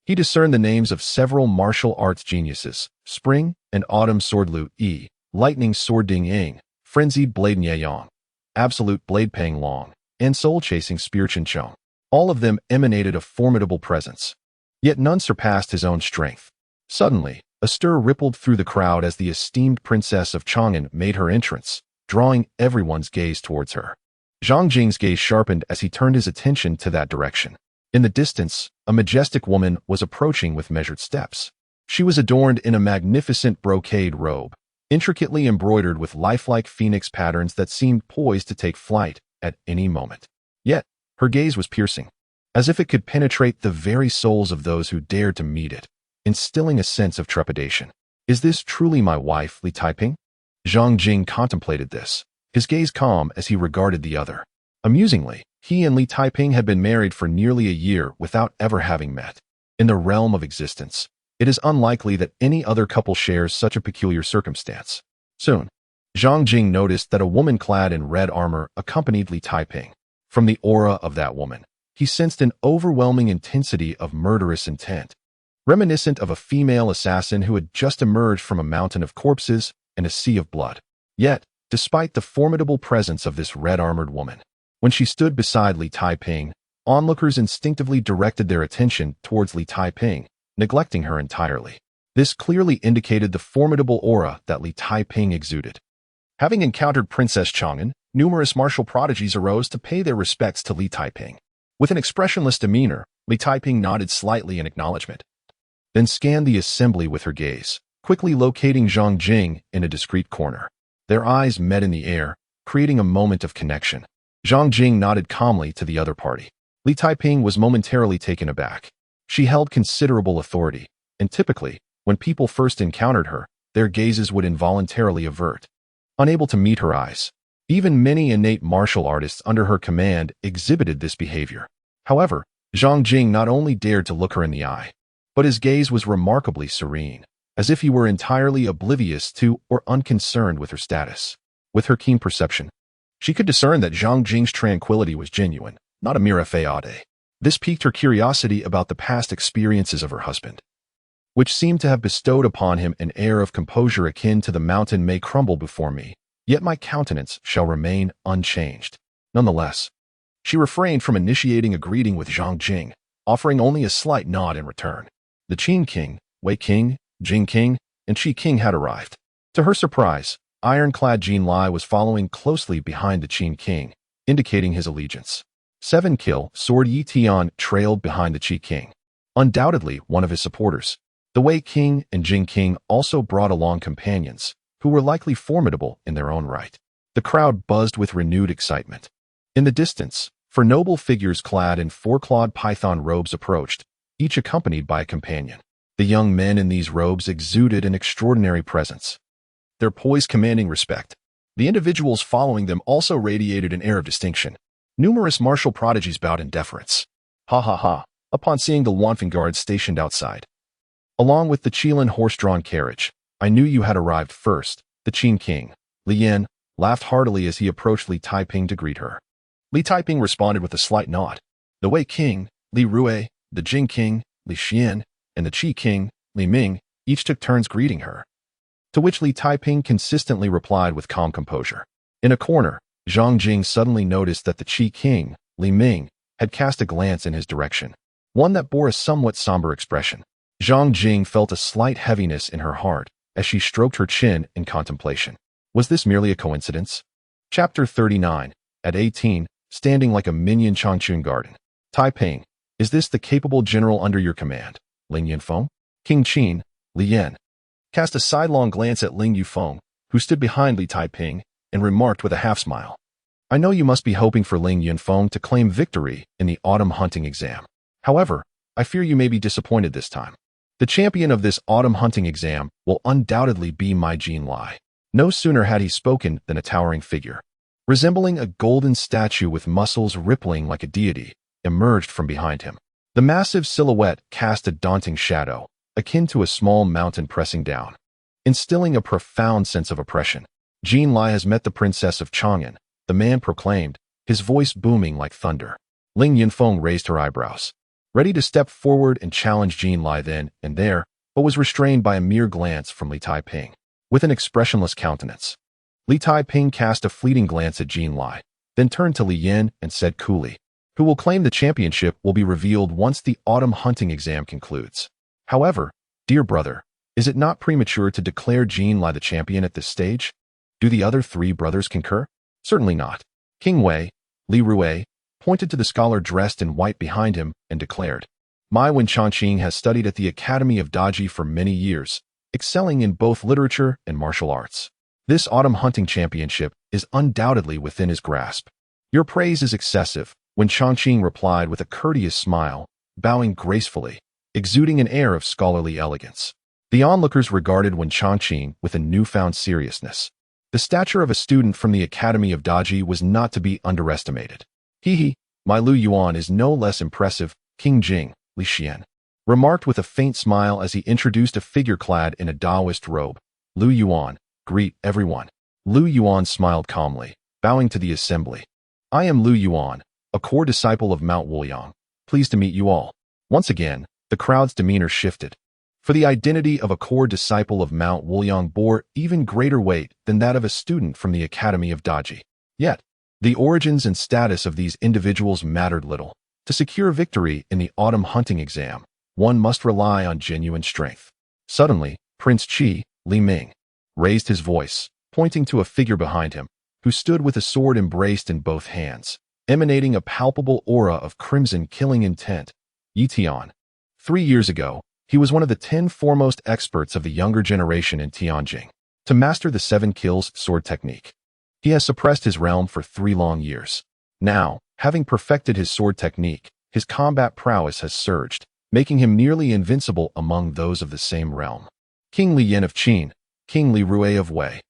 [SPEAKER 1] he discerned the names of several martial arts geniuses: Spring and Autumn Sword Lu Yi, Lightning Sword Ding Ying, Frenzied Blade Nye Yang, Absolute Blade Pang Long, and Soul-Chasing Spear Chen Chong. All of them emanated a formidable presence, yet none surpassed his own strength. Suddenly, a stir rippled through the crowd as the esteemed princess of Chang'an made her entrance, drawing everyone's gaze towards her. Zhang Jing's gaze sharpened as he turned his attention to that direction. In the distance, a majestic woman was approaching with measured steps. She was adorned in a magnificent brocade robe, intricately embroidered with lifelike phoenix patterns that seemed poised to take flight at any moment. Yet, her gaze was piercing, as if it could penetrate the very souls of those who dared to meet it, instilling a sense of trepidation. "Is this truly my wife, Li Taiping?" Zhang Jing contemplated this, his gaze calm as he regarded the other. Amusingly, he and Li Taiping had been married for nearly a year without ever having met. In the realm of existence, it is unlikely that any other couple shares such a peculiar circumstance. Soon, Zhang Jing noticed that a woman clad in red armor accompanied Li Taiping. From the aura of that woman, he sensed an overwhelming intensity of murderous intent, reminiscent of a female assassin who had just emerged from a mountain of corpses and a sea of blood. Yet, despite the formidable presence of this red-armored woman, when she stood beside Li Taiping, onlookers instinctively directed their attention towards Li Taiping, neglecting her entirely. This clearly indicated the formidable aura that Li Taiping exuded. Having encountered Princess Chang'an, numerous martial prodigies arose to pay their respects to Li Taiping. With an expressionless demeanor, Li Taiping nodded slightly in acknowledgement, then scanned the assembly with her gaze, quickly locating Zhang Jing in a discreet corner. Their eyes met in the air, creating a moment of connection. Zhang Jing nodded calmly to the other party. Li Taiping was momentarily taken aback. She held considerable authority, and typically, when people first encountered her, their gazes would involuntarily avert. unable to meet her eyes. Even many innate martial artists under her command exhibited this behavior. However, Zhang Jing not only dared to look her in the eye, but his gaze was remarkably serene, as if he were entirely oblivious to or unconcerned with her status. With her keen perception, she could discern that Zhang Jing's tranquility was genuine, not a mere fade. This piqued her curiosity about the past experiences of her husband, which seemed to have bestowed upon him an air of composure akin to the mountain may crumble before me, yet my countenance shall remain unchanged. Nonetheless, she refrained from initiating a greeting with Zhang Jing, offering only a slight nod in return. The Qin King, Wei King, Jing King, and Qi King had arrived. To her surprise, ironclad Jin Lai was following closely behind the Qin King, indicating his allegiance. 7-kill sword Yi Tian trailed behind the Qi King, undoubtedly one of his supporters. The Wei King and Jing King also brought along companions, who were likely formidable in their own right. The crowd buzzed with renewed excitement. In the distance, four noble figures clad in four-clawed python robes approached, each accompanied by a companion. The young men in these robes exuded an extraordinary presence, their poise commanding respect. The individuals following them also radiated an air of distinction. Numerous martial prodigies bowed in deference. Ha ha ha, upon seeing the Wanfeng guards stationed outside, along with the Qilin horse-drawn carriage, I knew you had arrived first. The Qin King, Li Yan, laughed heartily as he approached Li Taiping to greet her. Li Taiping responded with a slight nod. The Wei King, Li Rui, the Jing King, Li Xian, and the Qi King, Li Ming, each took turns greeting her, to which Li Taiping consistently replied with calm composure. In a corner, Zhang Jing suddenly noticed that the Qi King, Li Ming, had cast a glance in his direction, one that bore a somewhat somber expression. Zhang Jing felt a slight heaviness in her heart as she stroked her chin in contemplation. Was this merely a coincidence? Chapter 39. At 18, standing like a minion Changchun garden. Taiping, is this the capable general under your command? Ling Yunfeng? King Qin, Li Yan, cast a sidelong glance at Ling Yufeng, who stood behind Li Taiping, and remarked with a half-smile. I know you must be hoping for Ling Yunfeng to claim victory in the autumn hunting exam. However, I fear you may be disappointed this time. The champion of this autumn hunting exam will undoubtedly be my Jin Lai. No sooner had he spoken than a towering figure, resembling a golden statue with muscles rippling like a deity, emerged from behind him. The massive silhouette cast a daunting shadow, akin to a small mountain pressing down, instilling a profound sense of oppression. Jin Lai has met the princess of Chang'an, the man proclaimed, his voice booming like thunder. Ling Yunfeng raised her eyebrows, ready to step forward and challenge Jin Lai then and there, but was restrained by a mere glance from Li Taiping. With an expressionless countenance, Li Taiping cast a fleeting glance at Jin Lai, then turned to Li Yan and said coolly, who will claim the championship will be revealed once the autumn hunting exam concludes. However, dear brother, is it not premature to declare Jin Lai the champion at this stage? Do the other three brothers concur? Certainly not. King Wei, Li Rui, pointed to the scholar dressed in white behind him and declared, My Wen Changqing has studied at the Academy of Daji for many years, excelling in both literature and martial arts. This autumn hunting championship is undoubtedly within his grasp. Your praise is excessive, Wen Changqing replied with a courteous smile, bowing gracefully, exuding an air of scholarly elegance. The onlookers regarded Wen Changqing with a newfound seriousness. The stature of a student from the Academy of Daji was not to be underestimated. He, my Lu Yuan is no less impressive, King Jing, Li Xian, remarked with a faint smile as he introduced a figure clad in a Taoist robe. Lu Yuan, greet everyone. Lu Yuan smiled calmly, bowing to the assembly. I am Lu Yuan, a core disciple of Mount Wuliang. Pleased to meet you all. Once again, the crowd's demeanor shifted, for the identity of a core disciple of Mount Wuliang bore even greater weight than that of a student from the Academy of Daji. Yet, the origins and status of these individuals mattered little. To secure victory in the autumn hunting exam, one must rely on genuine strength. Suddenly, Prince Qi, Li Ming, raised his voice, pointing to a figure behind him, who stood with a sword embraced in both hands, emanating a palpable aura of crimson killing intent. Yi Tian. 3 years ago, he was one of the 10 foremost experts of the younger generation in Tianjing to master the 7 kills sword technique. He has suppressed his realm for 3 long years. Now, having perfected his sword technique, his combat prowess has surged, making him nearly invincible among those of the same realm. King Li Yan of Qin, King Li Rui of Wei,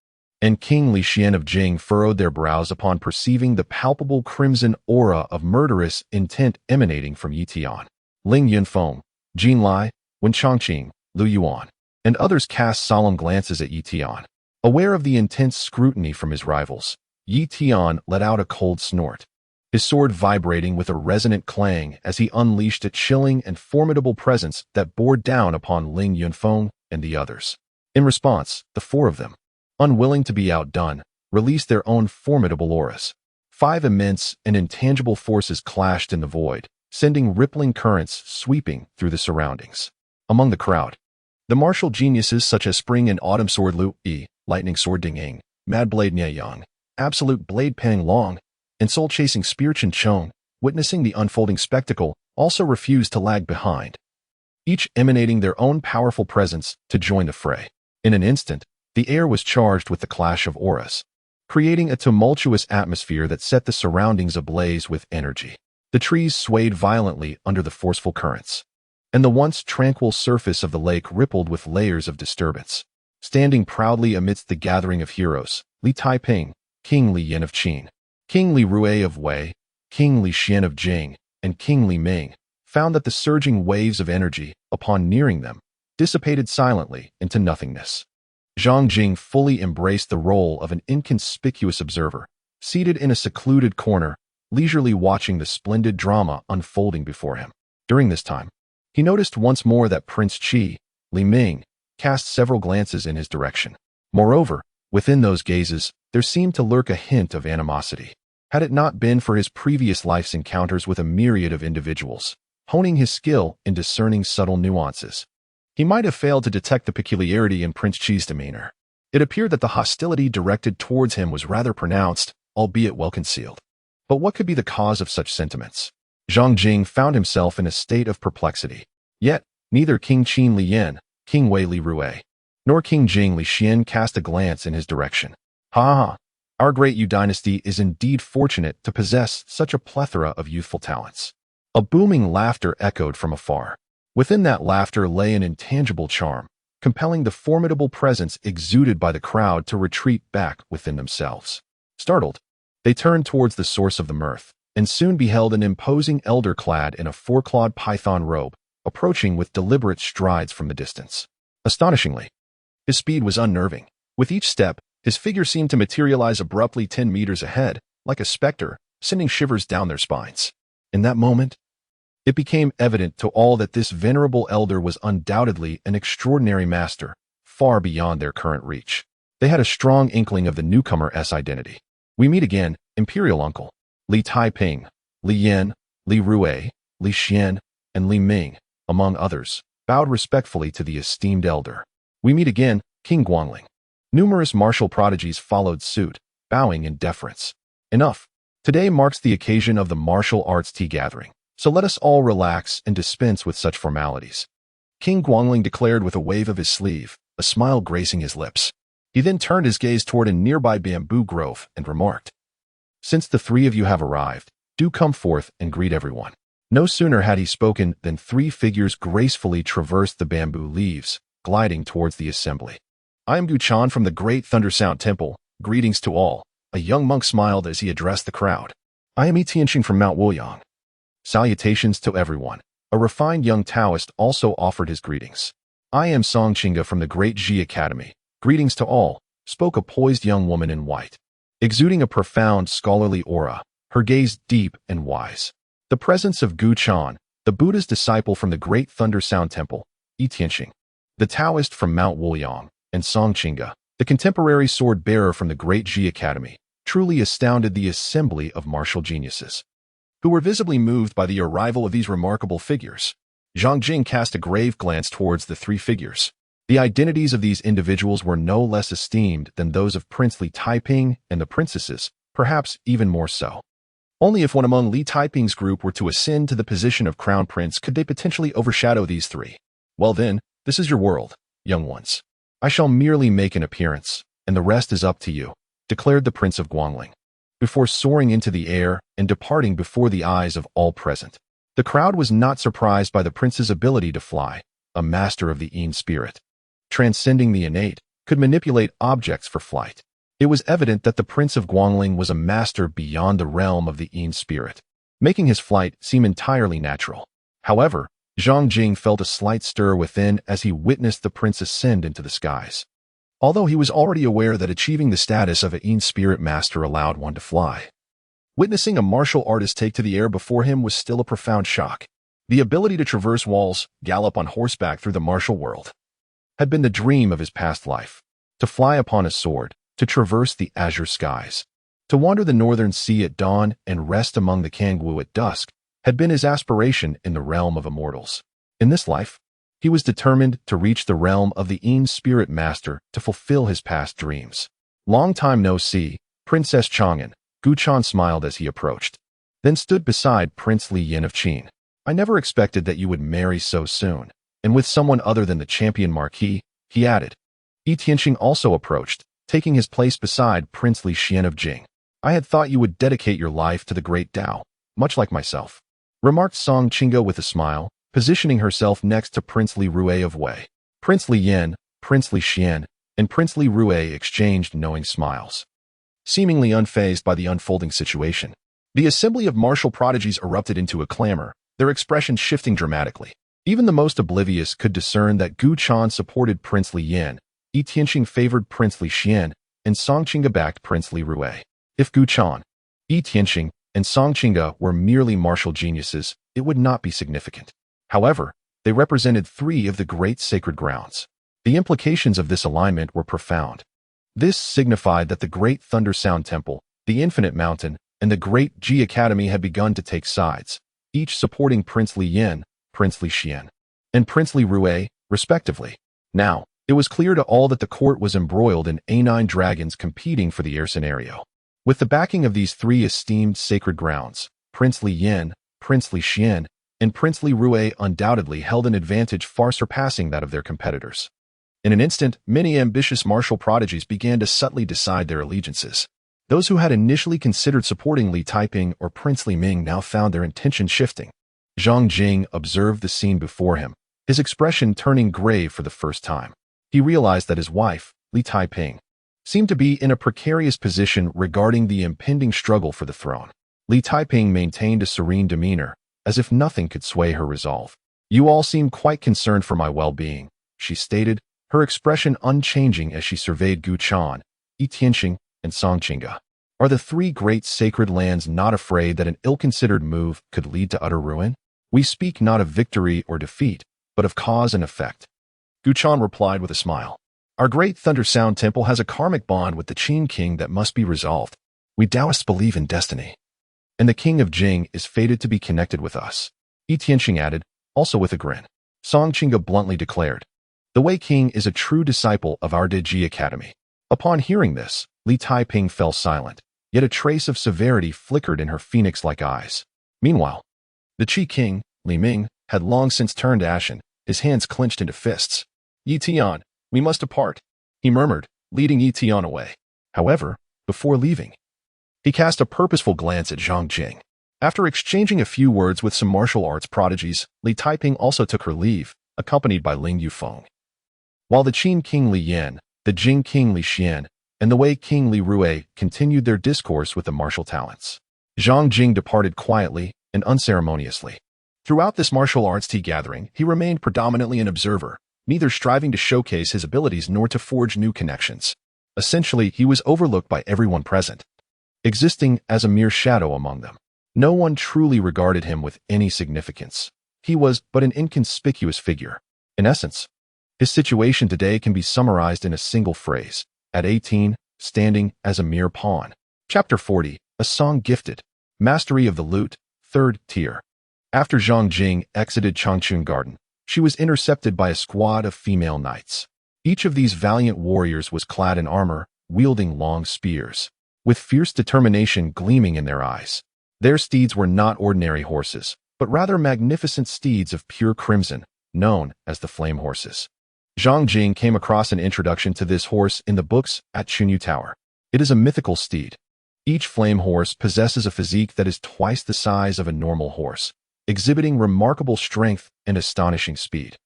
[SPEAKER 1] and King Li Xian of Jing furrowed their brows upon perceiving the palpable crimson aura of murderous intent emanating from Yi Tian. Ling Yunfeng, Jin Lai, Wen Chongqing, Lu Yuan, and others cast solemn glances at Yi Tian. Aware of the intense scrutiny from his rivals, Yi Tian let out a cold snort, his sword vibrating with a resonant clang as he unleashed a chilling and formidable presence that bore down upon Ling Yunfeng and the others. In response, the four of them, unwilling to be outdone, released their own formidable auras. 5 immense and intangible forces clashed in the void, sending rippling currents sweeping through the surroundings. Among the crowd, the martial geniuses such as Spring and Autumn Sword Lu Yi, Lightning Sword Ding Ying, Mad Blade Nie Yang, Absolute Blade Peng Long, and Soul-Chasing Spear Chen Chong, witnessing the unfolding spectacle, also refused to lag behind, each emanating their own powerful presence to join the fray. In an instant, the air was charged with the clash of auras, creating a tumultuous atmosphere that set the surroundings ablaze with energy. The trees swayed violently under the forceful currents, and the once tranquil surface of the lake rippled with layers of disturbance. Standing proudly amidst the gathering of heroes, Li Taiping, King Li Yin of Qin, King Li Rui of Wei, King Li Xian of Jing, and King Li Ming, found that the surging waves of energy, upon nearing them, dissipated silently into nothingness. Zhang Jing fully embraced the role of an inconspicuous observer, seated in a secluded corner, leisurely watching the splendid drama unfolding before him. During this time, he noticed once more that Prince Qi, Li Ming, cast several glances in his direction. Moreover, within those gazes, there seemed to lurk a hint of animosity. Had it not been for his previous life's encounters with a myriad of individuals, honing his skill in discerning subtle nuances, he might have failed to detect the peculiarity in Prince Qi's demeanor. It appeared that the hostility directed towards him was rather pronounced, albeit well concealed. But what could be the cause of such sentiments? Zhang Jing found himself in a state of perplexity. Yet, neither King Qin Li Yin, King Wei Li Rui, nor King Jing Li Xian cast a glance in his direction. Ha! Our Grand Yu Dynasty is indeed fortunate to possess such a plethora of youthful talents. A booming laughter echoed from afar. Within that laughter lay an intangible charm, compelling the formidable presence exuded by the crowd to retreat back within themselves. Startled, they turned towards the source of the mirth, and soon beheld an imposing elder clad in a 4-clawed python robe, approaching with deliberate strides from the distance. Astonishingly, his speed was unnerving. With each step, his figure seemed to materialize abruptly 10 meters ahead, like a specter, sending shivers down their spines. In that moment, it became evident to all that this venerable elder was undoubtedly an extraordinary master, far beyond their current reach. They had a strong inkling of the newcomer's identity. We meet again, Imperial Uncle. Li Taiping, Li Yin, Li Rui, Li Xian, and Li Ming, among others, bowed respectfully to the esteemed elder. We meet again, King Guangling. Numerous martial prodigies followed suit, bowing in deference. Enough. Today marks the occasion of the martial arts tea gathering, so let us all relax and dispense with such formalities. King Guangling declared with a wave of his sleeve, a smile gracing his lips. He then turned his gaze toward a nearby bamboo grove and remarked, "Since the 3 of you have arrived, do come forth and greet everyone." No sooner had he spoken than 3 figures gracefully traversed the bamboo leaves, gliding towards the assembly. "I am Gu Chan from the Great Thunder Sound Temple. Greetings to all." A young monk smiled as he addressed the crowd. "I am Yi Tianxing from Mount Wuliang." Salutations to everyone. A refined young Taoist also offered his greetings. "I am Song Qinga from the Great Ji Academy. Greetings to all," spoke a poised young woman in white, exuding a profound scholarly aura, her gaze deep and wise. The presence of Gu Chan, the Buddha's disciple from the Great Thunder Sound Temple, Yi Tianxing, the Taoist from Mount Wuliang, and Song Qinga, the contemporary sword-bearer from the Great Ji Academy, truly astounded the assembly of martial geniuses, who were visibly moved by the arrival of these remarkable figures. Zhang Jing cast a grave glance towards the 3 figures. The identities of these individuals were no less esteemed than those of Prince Li Taiping and the princesses, perhaps even more so. Only if one among Li Taiping's group were to ascend to the position of crown prince could they potentially overshadow these 3. Well then, this is your world, young ones. I shall merely make an appearance, and the rest is up to you, declared the Prince of Guangling, before soaring into the air and departing before the eyes of all present. The crowd was not surprised by the prince's ability to fly, a master of the Yin spirit, transcending the innate, could manipulate objects for flight. It was evident that the Prince of Guangling was a master beyond the realm of the Yin spirit, making his flight seem entirely natural. However, Zhang Jing felt a slight stir within as he witnessed the prince ascend into the skies. Although he was already aware that achieving the status of a Yin spirit master allowed one to fly, witnessing a martial artist take to the air before him was still a profound shock. The ability to traverse walls, gallop on horseback through the martial world, had been the dream of his past life. To fly upon a sword, to traverse the azure skies, to wander the northern sea at dawn and rest among the Kangwu at dusk, had been his aspiration in the realm of immortals. In this life, he was determined to reach the realm of the Yin spirit master to fulfill his past dreams. Long time no see, Princess Chang'an. Guchan smiled as he approached, then stood beside Prince Li Yin of Qin. I never expected that you would marry so soon, and with someone other than the champion marquis, he added. Yi Tianqing also approached, taking his place beside Prince Li Xian of Jing. I had thought you would dedicate your life to the great Tao, much like myself, remarked Song Qingge with a smile, positioning herself next to Prince Li Rui of Wei. Prince Li Yin, Prince Li Xian, and Prince Li Rui exchanged knowing smiles, seemingly unfazed by the unfolding situation. The assembly of martial prodigies erupted into a clamor, their expressions shifting dramatically. Even the most oblivious could discern that Gu Chan supported Prince Li Yin, Yi Tianqing favored Prince Li Xian, and Song Qingge backed Prince Li Rui. If Gu Chan, Yi Tianqing, and Song Qingge were merely martial geniuses, it would not be significant. However, they represented three of the great sacred grounds. The implications of this alignment were profound. This signified that the Great Thunder Sound Temple, the Infinite Mountain, and the Great Ji Academy had begun to take sides, each supporting Prince Li Yin, Prince Li Xian, and Prince Li Rui, respectively. Now, it was clear to all that the court was embroiled in A9 dragons competing for the air scenario. With the backing of these three esteemed sacred grounds, Prince Li Yin, Prince Li Xian, and Prince Li Rui undoubtedly held an advantage far surpassing that of their competitors. In an instant, many ambitious martial prodigies began to subtly decide their allegiances. Those who had initially considered supporting Li Taiping or Prince Li Ming now found their intentions shifting. Zhang Jing observed the scene before him, his expression turning grave for the first time. He realized that his wife, Li Taiping, seemed to be in a precarious position regarding the impending struggle for the throne. Li Taiping maintained a serene demeanor, as if nothing could sway her resolve. You all seem quite concerned for my well-being, she stated, her expression unchanging as she surveyed Gu Chan, Yi Tianqing, and Song Qingge. Are the three great sacred lands not afraid that an ill-considered move could lead to utter ruin? We speak not of victory or defeat, but of cause and effect. Gu Chan replied with a smile. Our great Thunder Sound Temple has a karmic bond with the Qin King that must be resolved. We Taoists believe in destiny, and the King of Jing is fated to be connected with us. Yi Tianqing added, also with a grin. Song Qingge bluntly declared. The Wei King is a true disciple of our Ji Academy. Upon hearing this, Li Taiping fell silent, yet a trace of severity flickered in her phoenix-like eyes. Meanwhile, the Qi King, Li Ming, had long since turned ashen, his hands clenched into fists. Yi Tian, we must depart, he murmured, leading Yi Tian away. However, before leaving, he cast a purposeful glance at Zhang Jing. After exchanging a few words with some martial arts prodigies, Li Taiping also took her leave, accompanied by Ling Yufeng. While the Qin King Li Yin, the Jing King Li Xian, and the Wei King Li Rui continued their discourse with the martial talents, Zhang Jing departed quietly and unceremoniously. Throughout this martial arts tea gathering, he remained predominantly an observer, neither striving to showcase his abilities nor to forge new connections. Essentially, he was overlooked by everyone present, existing as a mere shadow among them. No one truly regarded him with any significance. He was but an inconspicuous figure. In essence, his situation today can be summarized in a single phrase. At 18, standing as a mere pawn. Chapter 40, A Song Gifted. Mastery of the Lute, 3rd Tier. After Zhang Jing exited Changchun Garden, she was intercepted by a squad of female knights. Each of these valiant warriors was clad in armor, wielding long spears, with fierce determination gleaming in their eyes. Their steeds were not ordinary horses, but rather magnificent steeds of pure crimson, known as the Flame Horses. Zhang Jing came across an introduction to this horse in the books at Chunyu Tower. It is a mythical steed. Each flame horse possesses a physique that is twice the size of a normal horse, exhibiting remarkable strength and astonishing speed,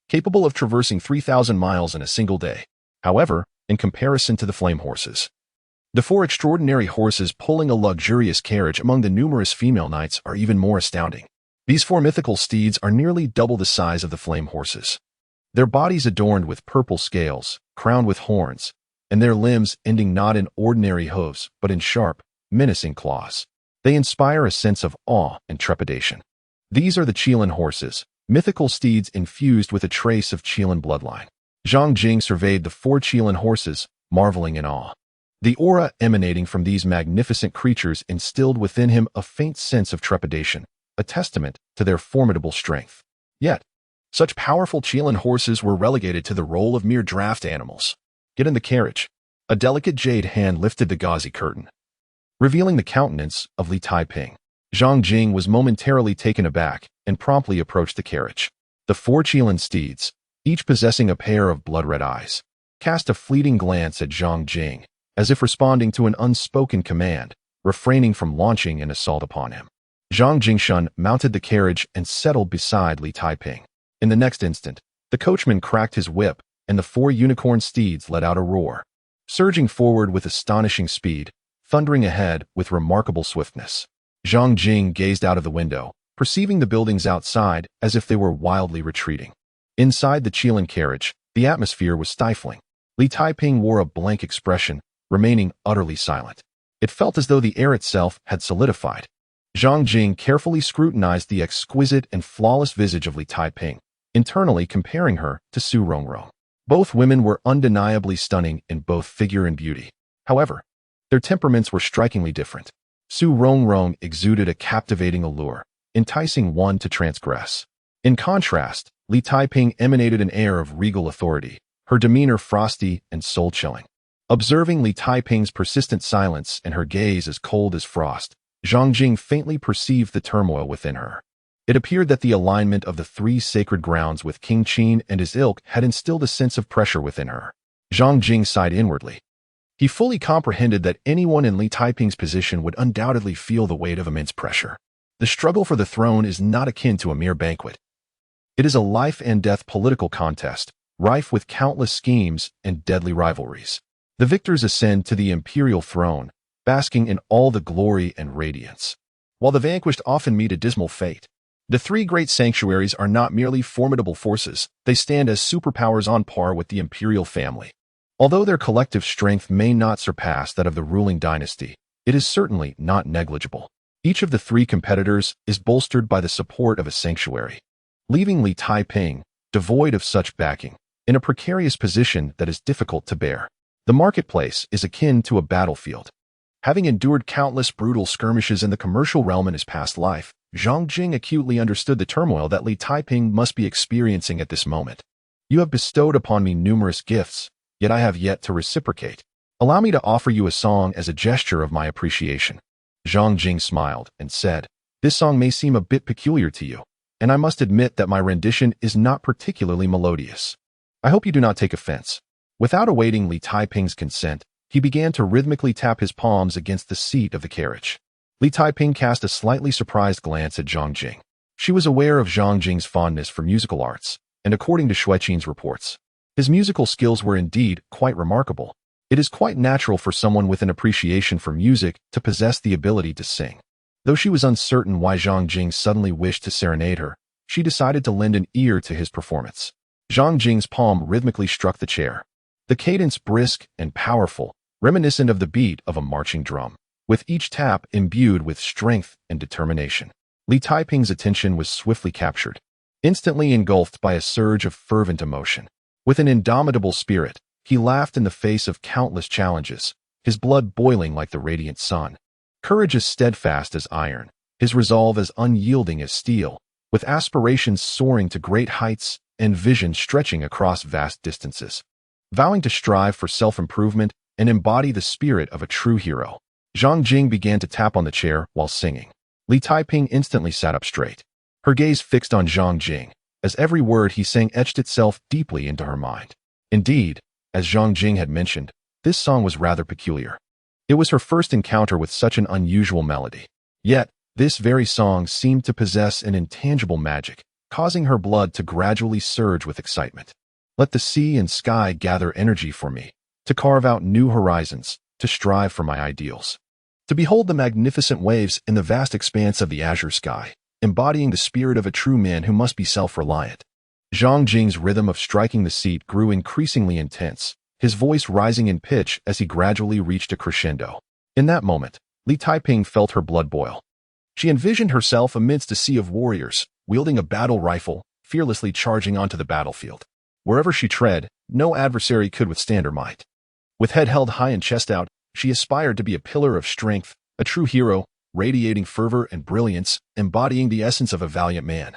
[SPEAKER 1] capable of traversing 3,000 miles in a single day. However, in comparison to the flame horses, The four extraordinary horses pulling a luxurious carriage among the numerous female knights are even more astounding. These four mythical steeds are nearly double the size of the flame horses. Their bodies adorned with purple scales, crowned with horns, and their limbs ending not in ordinary hooves, but in sharp, menacing claws. They inspire a sense of awe and trepidation. These are the Qilin horses, mythical steeds infused with a trace of Qilin bloodline. Zhang Jing surveyed the four Qilin horses, marveling in awe. The aura emanating from these magnificent creatures instilled within him a faint sense of trepidation, a testament to their formidable strength. Yet, such powerful Qilin horses were relegated to the role of mere draft animals. Get in the carriage. A delicate jade hand lifted the gauzy curtain, revealing the countenance of Li Taiping. Zhang Jing was momentarily taken aback and promptly approached the carriage. The four Qilin steeds, each possessing a pair of blood-red eyes, cast a fleeting glance at Zhang Jing, as if responding to an unspoken command, refraining from launching an assault upon him. Zhang Jingshun mounted the carriage and settled beside Li Taiping. In the next instant, the coachman cracked his whip, and the four unicorn steeds let out a roar, surging forward with astonishing speed, thundering ahead with remarkable swiftness. Zhang Jing gazed out of the window, perceiving the buildings outside as if they were wildly retreating. Inside the Qilin carriage, the atmosphere was stifling. Li Taiping wore a blank expression, remaining utterly silent. It felt as though the air itself had solidified. Zhang Jing carefully scrutinized the exquisite and flawless visage of Li Taiping, internally comparing her to Su Rongrong. Both women were undeniably stunning in both figure and beauty. However, their temperaments were strikingly different. Su Rongrong exuded a captivating allure, enticing one to transgress. In contrast, Li Taiping emanated an air of regal authority, her demeanor frosty and soul-chilling. Observing Li Taiping's persistent silence and her gaze as cold as frost, Zhang Jing faintly perceived the turmoil within her. It appeared that the alignment of the three sacred grounds with King Qin and his ilk had instilled a sense of pressure within her. Zhang Jing sighed inwardly. He fully comprehended that anyone in Li Taiping's position would undoubtedly feel the weight of immense pressure. The struggle for the throne is not akin to a mere banquet. It is a life-and-death political contest, rife with countless schemes and deadly rivalries. The victors ascend to the imperial throne, basking in all the glory and radiance, while the vanquished often meet a dismal fate. The three great sanctuaries are not merely formidable forces, they stand as superpowers on par with the imperial family. Although their collective strength may not surpass that of the ruling dynasty, it is certainly not negligible. Each of the three competitors is bolstered by the support of a sanctuary, leaving Li Taiping, devoid of such backing, in a precarious position that is difficult to bear. The marketplace is akin to a battlefield. Having endured countless brutal skirmishes in the commercial realm in his past life, Zhang Jing acutely understood the turmoil that Li Taiping must be experiencing at this moment. You have bestowed upon me numerous gifts, yet I have yet to reciprocate. Allow me to offer you a song as a gesture of my appreciation. Zhang Jing smiled and said, this song may seem a bit peculiar to you, and I must admit that my rendition is not particularly melodious. I hope you do not take offense. Without awaiting Li Taiping's consent, he began to rhythmically tap his palms against the seat of the carriage. Li Taiping cast a slightly surprised glance at Zhang Jing. She was aware of Zhang Jing's fondness for musical arts, and according to Xueqin's reports, his musical skills were indeed quite remarkable. It is quite natural for someone with an appreciation for music to possess the ability to sing. Though she was uncertain why Zhang Jing suddenly wished to serenade her, she decided to lend an ear to his performance. Zhang Jing's palm rhythmically struck the chair, the cadence brisk and powerful, reminiscent of the beat of a marching drum, with each tap imbued with strength and determination. Li Taiping's attention was swiftly captured, instantly engulfed by a surge of fervent emotion. With an indomitable spirit, he laughed in the face of countless challenges, his blood boiling like the radiant sun. Courage as steadfast as iron, his resolve as unyielding as steel, with aspirations soaring to great heights and vision stretching across vast distances. Vowing to strive for self-improvement and embody the spirit of a true hero, Zhang Jing began to tap on the chair while singing. Li Taiping instantly sat up straight, her gaze fixed on Zhang Jing, as every word he sang etched itself deeply into her mind. Indeed, as Zhang Jing had mentioned, this song was rather peculiar. It was her first encounter with such an unusual melody. Yet, this very song seemed to possess an intangible magic, causing her blood to gradually surge with excitement. Let the sea and sky gather energy for me, to carve out new horizons, to strive for my ideals. To behold the magnificent waves in the vast expanse of the azure sky, embodying the spirit of a true man who must be self-reliant. Zhang Jing's rhythm of striking the seat grew increasingly intense, his voice rising in pitch as he gradually reached a crescendo. In that moment, Li Taiping felt her blood boil. She envisioned herself amidst a sea of warriors, wielding a battle rifle, fearlessly charging onto the battlefield. Wherever she tread, no adversary could withstand her might. With head held high and chest out, she aspired to be a pillar of strength, a true hero, radiating fervor and brilliance, embodying the essence of a valiant man.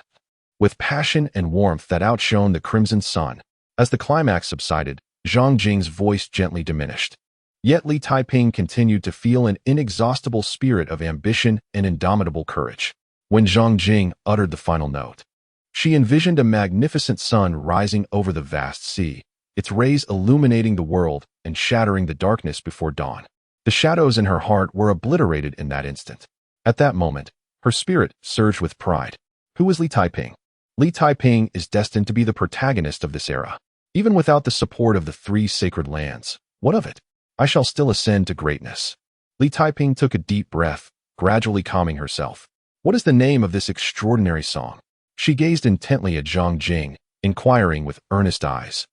[SPEAKER 1] With passion and warmth that outshone the crimson sun, as the climax subsided, Zhang Jing's voice gently diminished. Yet Li Taiping continued to feel an inexhaustible spirit of ambition and indomitable courage. When Zhang Jing uttered the final note, she envisioned a magnificent sun rising over the vast sea, its rays illuminating the world and shattering the darkness before dawn. The shadows in her heart were obliterated in that instant. At that moment, her spirit surged with pride. Who was Li Taiping? Li Taiping is destined to be the protagonist of this era. Even without the support of the three sacred lands, what of it? I shall still ascend to greatness. Li Taiping took a deep breath, gradually calming herself. What is the name of this extraordinary song? She gazed intently at Zhang Jing, inquiring with earnest eyes.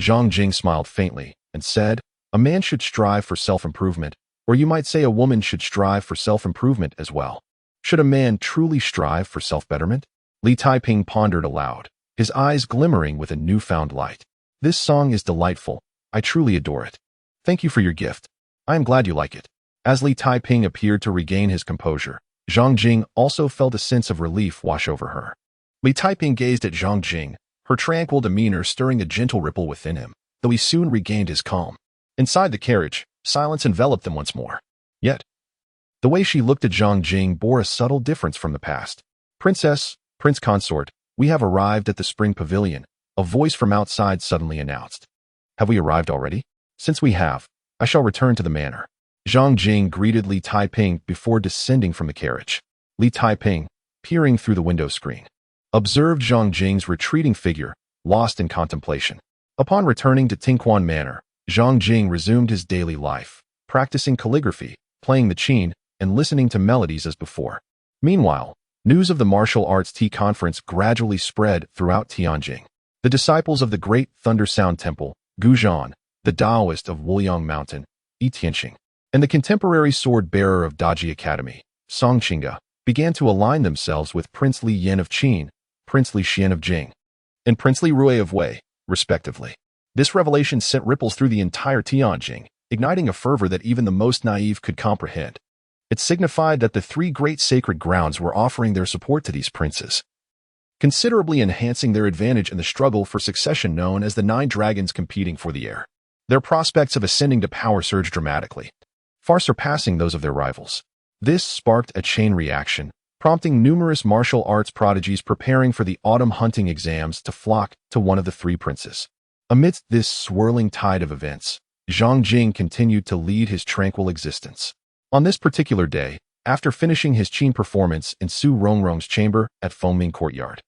[SPEAKER 1] Zhang Jing smiled faintly and said, "A man should strive for self-improvement, or you might say a woman should strive for self-improvement as well. Should a man truly strive for self-betterment?" Li Taiping pondered aloud, his eyes glimmering with a newfound light. "This song is delightful. I truly adore it. Thank you for your gift. I am glad you like it." As Li Taiping appeared to regain his composure, Zhang Jing also felt a sense of relief wash over her. Li Taiping gazed at Zhang Jing, her tranquil demeanor stirring a gentle ripple within him, though he soon regained his calm. Inside the carriage, silence enveloped them once more. Yet, the way she looked at Zhang Jing bore a subtle difference from the past. "Princess, Prince Consort, we have arrived at the spring pavilion," a voice from outside suddenly announced. "Have we arrived already? Since we have, I shall return to the manor." Zhang Jing greeted Li Taiping before descending from the carriage. Li Taiping, peering through the window screen, observed Zhang Jing's retreating figure, lost in contemplation. Upon returning to Tingquan Manor, Zhang Jing resumed his daily life, practicing calligraphy, playing the qin, and listening to melodies as before. Meanwhile, news of the martial arts tea conference gradually spread throughout Tianjin. The disciples of the Great Thunder Sound Temple, Guzhan, the Taoist of Wuliang Mountain, Yitianxing, and the contemporary sword-bearer of Daji Academy, Song Qingge, began to align themselves with Prince Li Yan of Qin, Prince Li Xian of Jing, and Prince Li Rui of Wei, respectively. This revelation sent ripples through the entire Tianjin, igniting a fervor that even the most naive could comprehend. It signified that the three great sacred grounds were offering their support to these princes, considerably enhancing their advantage in the struggle for succession known as the Nine Dragons competing for the heir. Their prospects of ascending to power surged dramatically, far surpassing those of their rivals. This sparked a chain reaction, prompting numerous martial arts prodigies preparing for the autumn hunting exams to flock to one of the three princes. Amidst this swirling tide of events, Zhang Jing continued to lead his tranquil existence. On this particular day, after finishing his qin performance in Su Rongrong's chamber at Fengming Courtyard,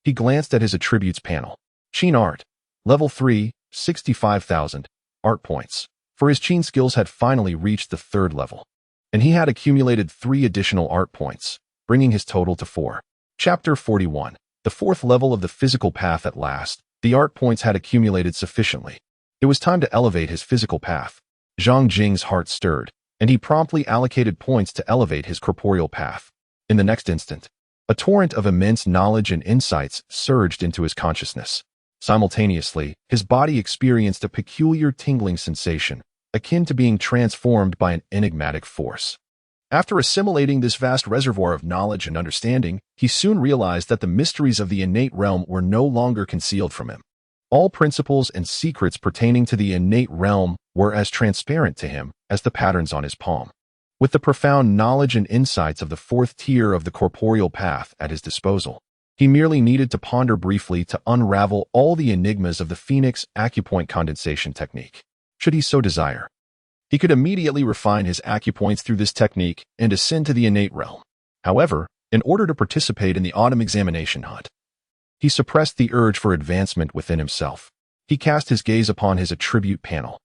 [SPEAKER 1] he glanced at his attributes panel. Qin Art, Level 3, 65,000 art points. For his qin skills had finally reached the third level, and he had accumulated 3 additional art points, bringing his total to 4. Chapter 41. The fourth level of the physical path at last. The art points had accumulated sufficiently. It was time to elevate his physical path. Zhang Jing's heart stirred, and he promptly allocated points to elevate his corporeal path. In the next instant, a torrent of immense knowledge and insights surged into his consciousness. Simultaneously, his body experienced a peculiar tingling sensation, akin to being transformed by an enigmatic force. After assimilating this vast reservoir of knowledge and understanding, he soon realized that the mysteries of the innate realm were no longer concealed from him. All principles and secrets pertaining to the innate realm were as transparent to him as the patterns on his palm. With the profound knowledge and insights of the fourth tier of the corporeal path at his disposal, he merely needed to ponder briefly to unravel all the enigmas of the Phoenix acupoint condensation technique. Should he so desire, he could immediately refine his acupoints through this technique and ascend to the innate realm. However, in order to participate in the autumn examination hunt, he suppressed the urge for advancement within himself. He cast his gaze upon his attribute panel.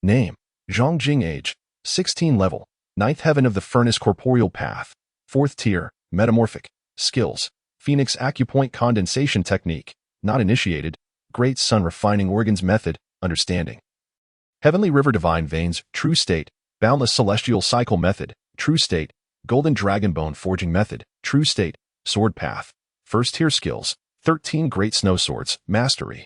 [SPEAKER 1] Name: Zhang Jing. Age: 16 level, 9th heaven of the furnace corporeal path, 4th tier, metamorphic, skills, Phoenix acupoint condensation technique, not initiated, Great Sun refining organs method, understanding. Heavenly river divine veins, true state, boundless celestial cycle method, true state, golden dragon bone forging method, true state, sword path, 1st tier skills, 13 great snow swords, mastery.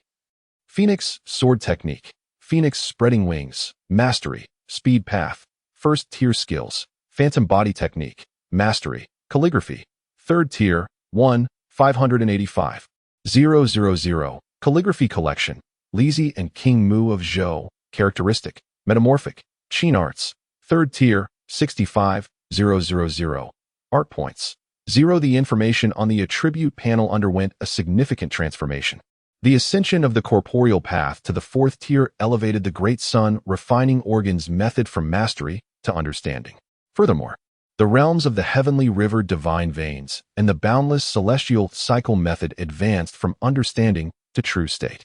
[SPEAKER 1] Phoenix sword technique, Phoenix spreading wings, mastery, speed path, 1st tier skills, phantom body technique, mastery, calligraphy, 3rd tier, 1, 585, 000, calligraphy collection, Lizzie and King Mu of Zhou, characteristic, metamorphic, Qin arts, 3rd tier, 65, 000, art points, 0. The information on the attribute panel underwent a significant transformation. The ascension of the corporeal path to the 4th tier elevated the Great Sun refining organs method from mastery to understanding. Furthermore, the realms of the heavenly river divine veins and the boundless celestial cycle method advanced from understanding to true state.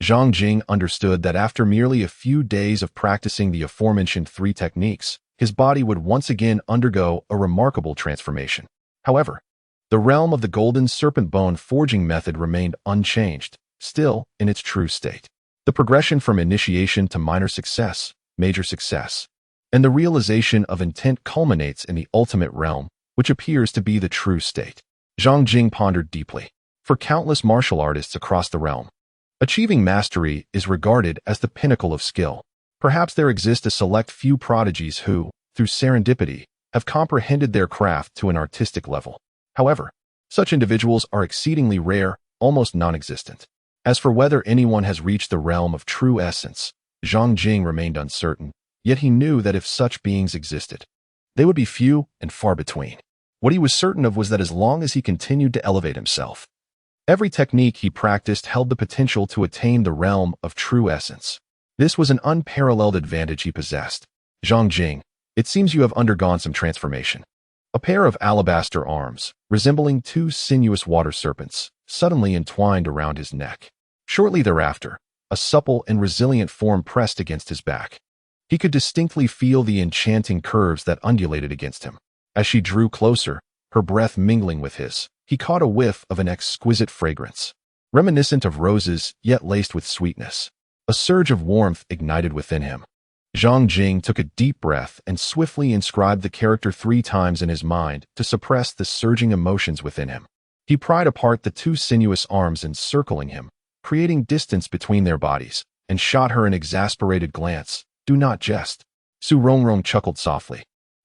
[SPEAKER 1] Zhang Jing understood that after merely a few days of practicing the aforementioned 3 techniques, his body would once again undergo a remarkable transformation. However, the realm of the golden serpent bone forging method remained unchanged, still in its true state. The progression from initiation to minor success, major success, and the realization of intent culminates in the ultimate realm, which appears to be the true state. Zhang Jing pondered deeply. For countless martial artists across the realm, achieving mastery is regarded as the pinnacle of skill. Perhaps there exist a select few prodigies who, through serendipity, have comprehended their craft to an artistic level. However, such individuals are exceedingly rare, almost non-existent. As for whether anyone has reached the realm of true essence, Zhang Jing remained uncertain, yet he knew that if such beings existed, they would be few and far between. What he was certain of was that as long as he continued to elevate himself, every technique he practiced held the potential to attain the realm of true essence. This was an unparalleled advantage he possessed. Zhang Jing, it seems you have undergone some transformation. A pair of alabaster arms, resembling 2 sinuous water serpents, suddenly entwined around his neck. Shortly thereafter, a supple and resilient form pressed against his back. He could distinctly feel the enchanting curves that undulated against him. As she drew closer, her breath mingling with his, he caught a whiff of an exquisite fragrance, reminiscent of roses yet laced with sweetness. A surge of warmth ignited within him. Zhang Jing took a deep breath and swiftly inscribed the character 3 times in his mind to suppress the surging emotions within him. He pried apart the 2 sinuous arms encircling him, creating distance between their bodies, and shot her an exasperated glance. Do not jest. Su Rongrong chuckled softly,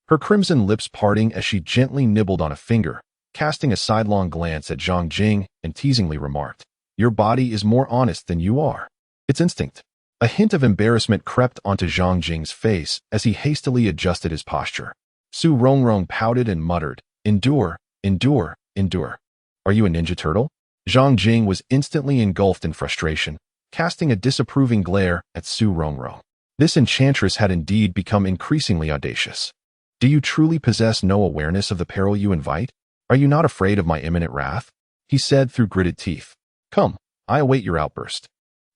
[SPEAKER 1] her crimson lips parting as she gently nibbled on a finger, casting a sidelong glance at Zhang Jing and teasingly remarked, your body is more honest than you are. It's instinct. A hint of embarrassment crept onto Zhang Jing's face as he hastily adjusted his posture. Su Rongrong pouted and muttered, endure, endure, endure. Are you a ninja turtle? Zhang Jing was instantly engulfed in frustration, casting a disapproving glare at Su Rongrong. This enchantress had indeed become increasingly audacious. Do you truly possess no awareness of the peril you invite? Are you not afraid of my imminent wrath? He said through gritted teeth. Come, I await your outburst.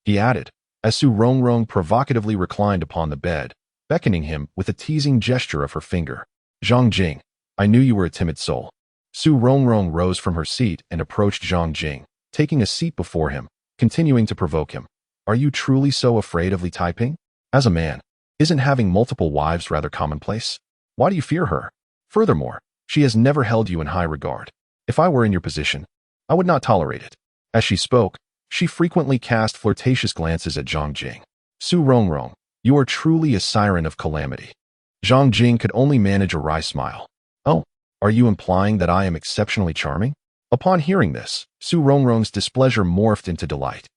[SPEAKER 1] He added, as Su Rongrong provocatively reclined upon the bed, beckoning him with a teasing gesture of her finger. Zhang Jing, I knew you were a timid soul. Su Rongrong rose from her seat and approached Zhang Jing, taking a seat before him, continuing to provoke him. Are you truly so afraid of Li Taiping? As a man, isn't having multiple wives rather commonplace? Why do you fear her? Furthermore, she has never held you in high regard. If I were in your position, I would not tolerate it. As she spoke, she frequently cast flirtatious glances at Zhang Jing. Su Rongrong, you are truly a siren of calamity. Zhang Jing could only manage a wry smile. Oh, are you implying that I am exceptionally charming? Upon hearing this, Su Rongrong's displeasure morphed into delight.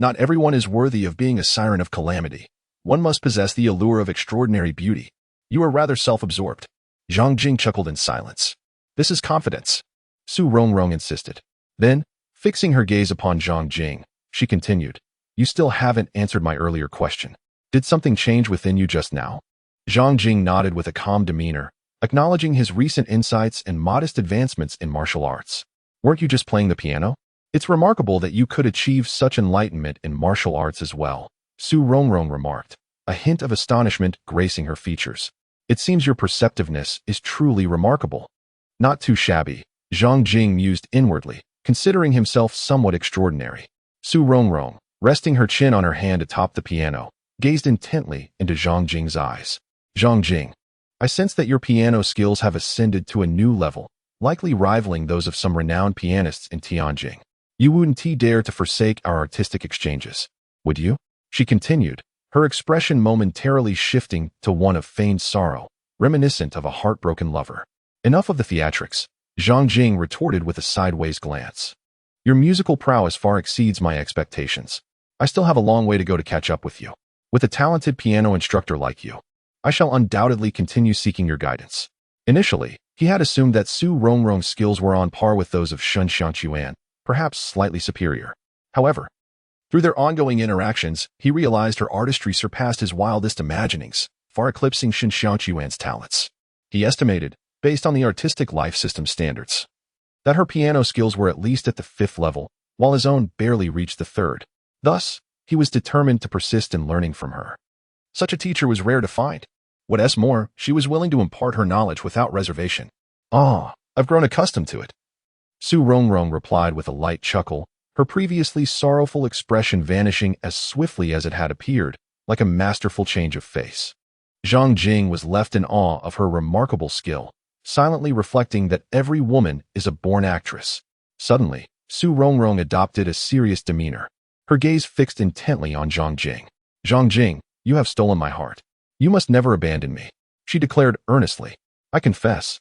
[SPEAKER 1] Not everyone is worthy of being a siren of calamity. One must possess the allure of extraordinary beauty. You are rather self-absorbed. Zhang Jing chuckled in silence. This is confidence, Su Rongrong insisted. Then, fixing her gaze upon Zhang Jing, she continued, you still haven't answered my earlier question. Did something change within you just now? Zhang Jing nodded with a calm demeanor, acknowledging his recent insights and modest advancements in martial arts. Weren't you just playing the piano? It's remarkable that you could achieve such enlightenment in martial arts as well, Su Rongrong remarked, a hint of astonishment gracing her features. It seems your perceptiveness is truly remarkable. Not too shabby, Zhang Jing mused inwardly, considering himself somewhat extraordinary. Su Rongrong, resting her chin on her hand atop the piano, gazed intently into Zhang Jing's eyes. Zhang Jing, I sense that your piano skills have ascended to a new level, likely rivaling those of some renowned pianists in Tianjin. You wouldn't dare to forsake our artistic exchanges, would you? She continued, her expression momentarily shifting to one of feigned sorrow, reminiscent of a heartbroken lover. Enough of the theatrics, Zhang Jing retorted with a sideways glance. Your musical prowess far exceeds my expectations. I still have a long way to go to catch up with you. With a talented piano instructor like you, I shall undoubtedly continue seeking your guidance. Initially, he had assumed that Su Rongrong's skills were on par with those of Shun Xiangquan, perhaps slightly superior. However, through their ongoing interactions, he realized her artistry surpassed his wildest imaginings, far eclipsing Shun Xiangquan's talents. He estimated, based on the artistic life system standards, that her piano skills were at least at the 5th level, while his own barely reached the 3rd. Thus, he was determined to persist in learning from her. Such a teacher was rare to find. What's more, she was willing to impart her knowledge without reservation. I've grown accustomed to it. Su Rongrong replied with a light chuckle, her previously sorrowful expression vanishing as swiftly as it had appeared, like a masterful change of face. Zhang Jing was left in awe of her remarkable skill, silently reflecting that every woman is a born actress. Suddenly, Su Rongrong adopted a serious demeanor, her gaze fixed intently on Zhang Jing. Zhang Jing, you have stolen my heart. You must never abandon me, she declared earnestly. I confess,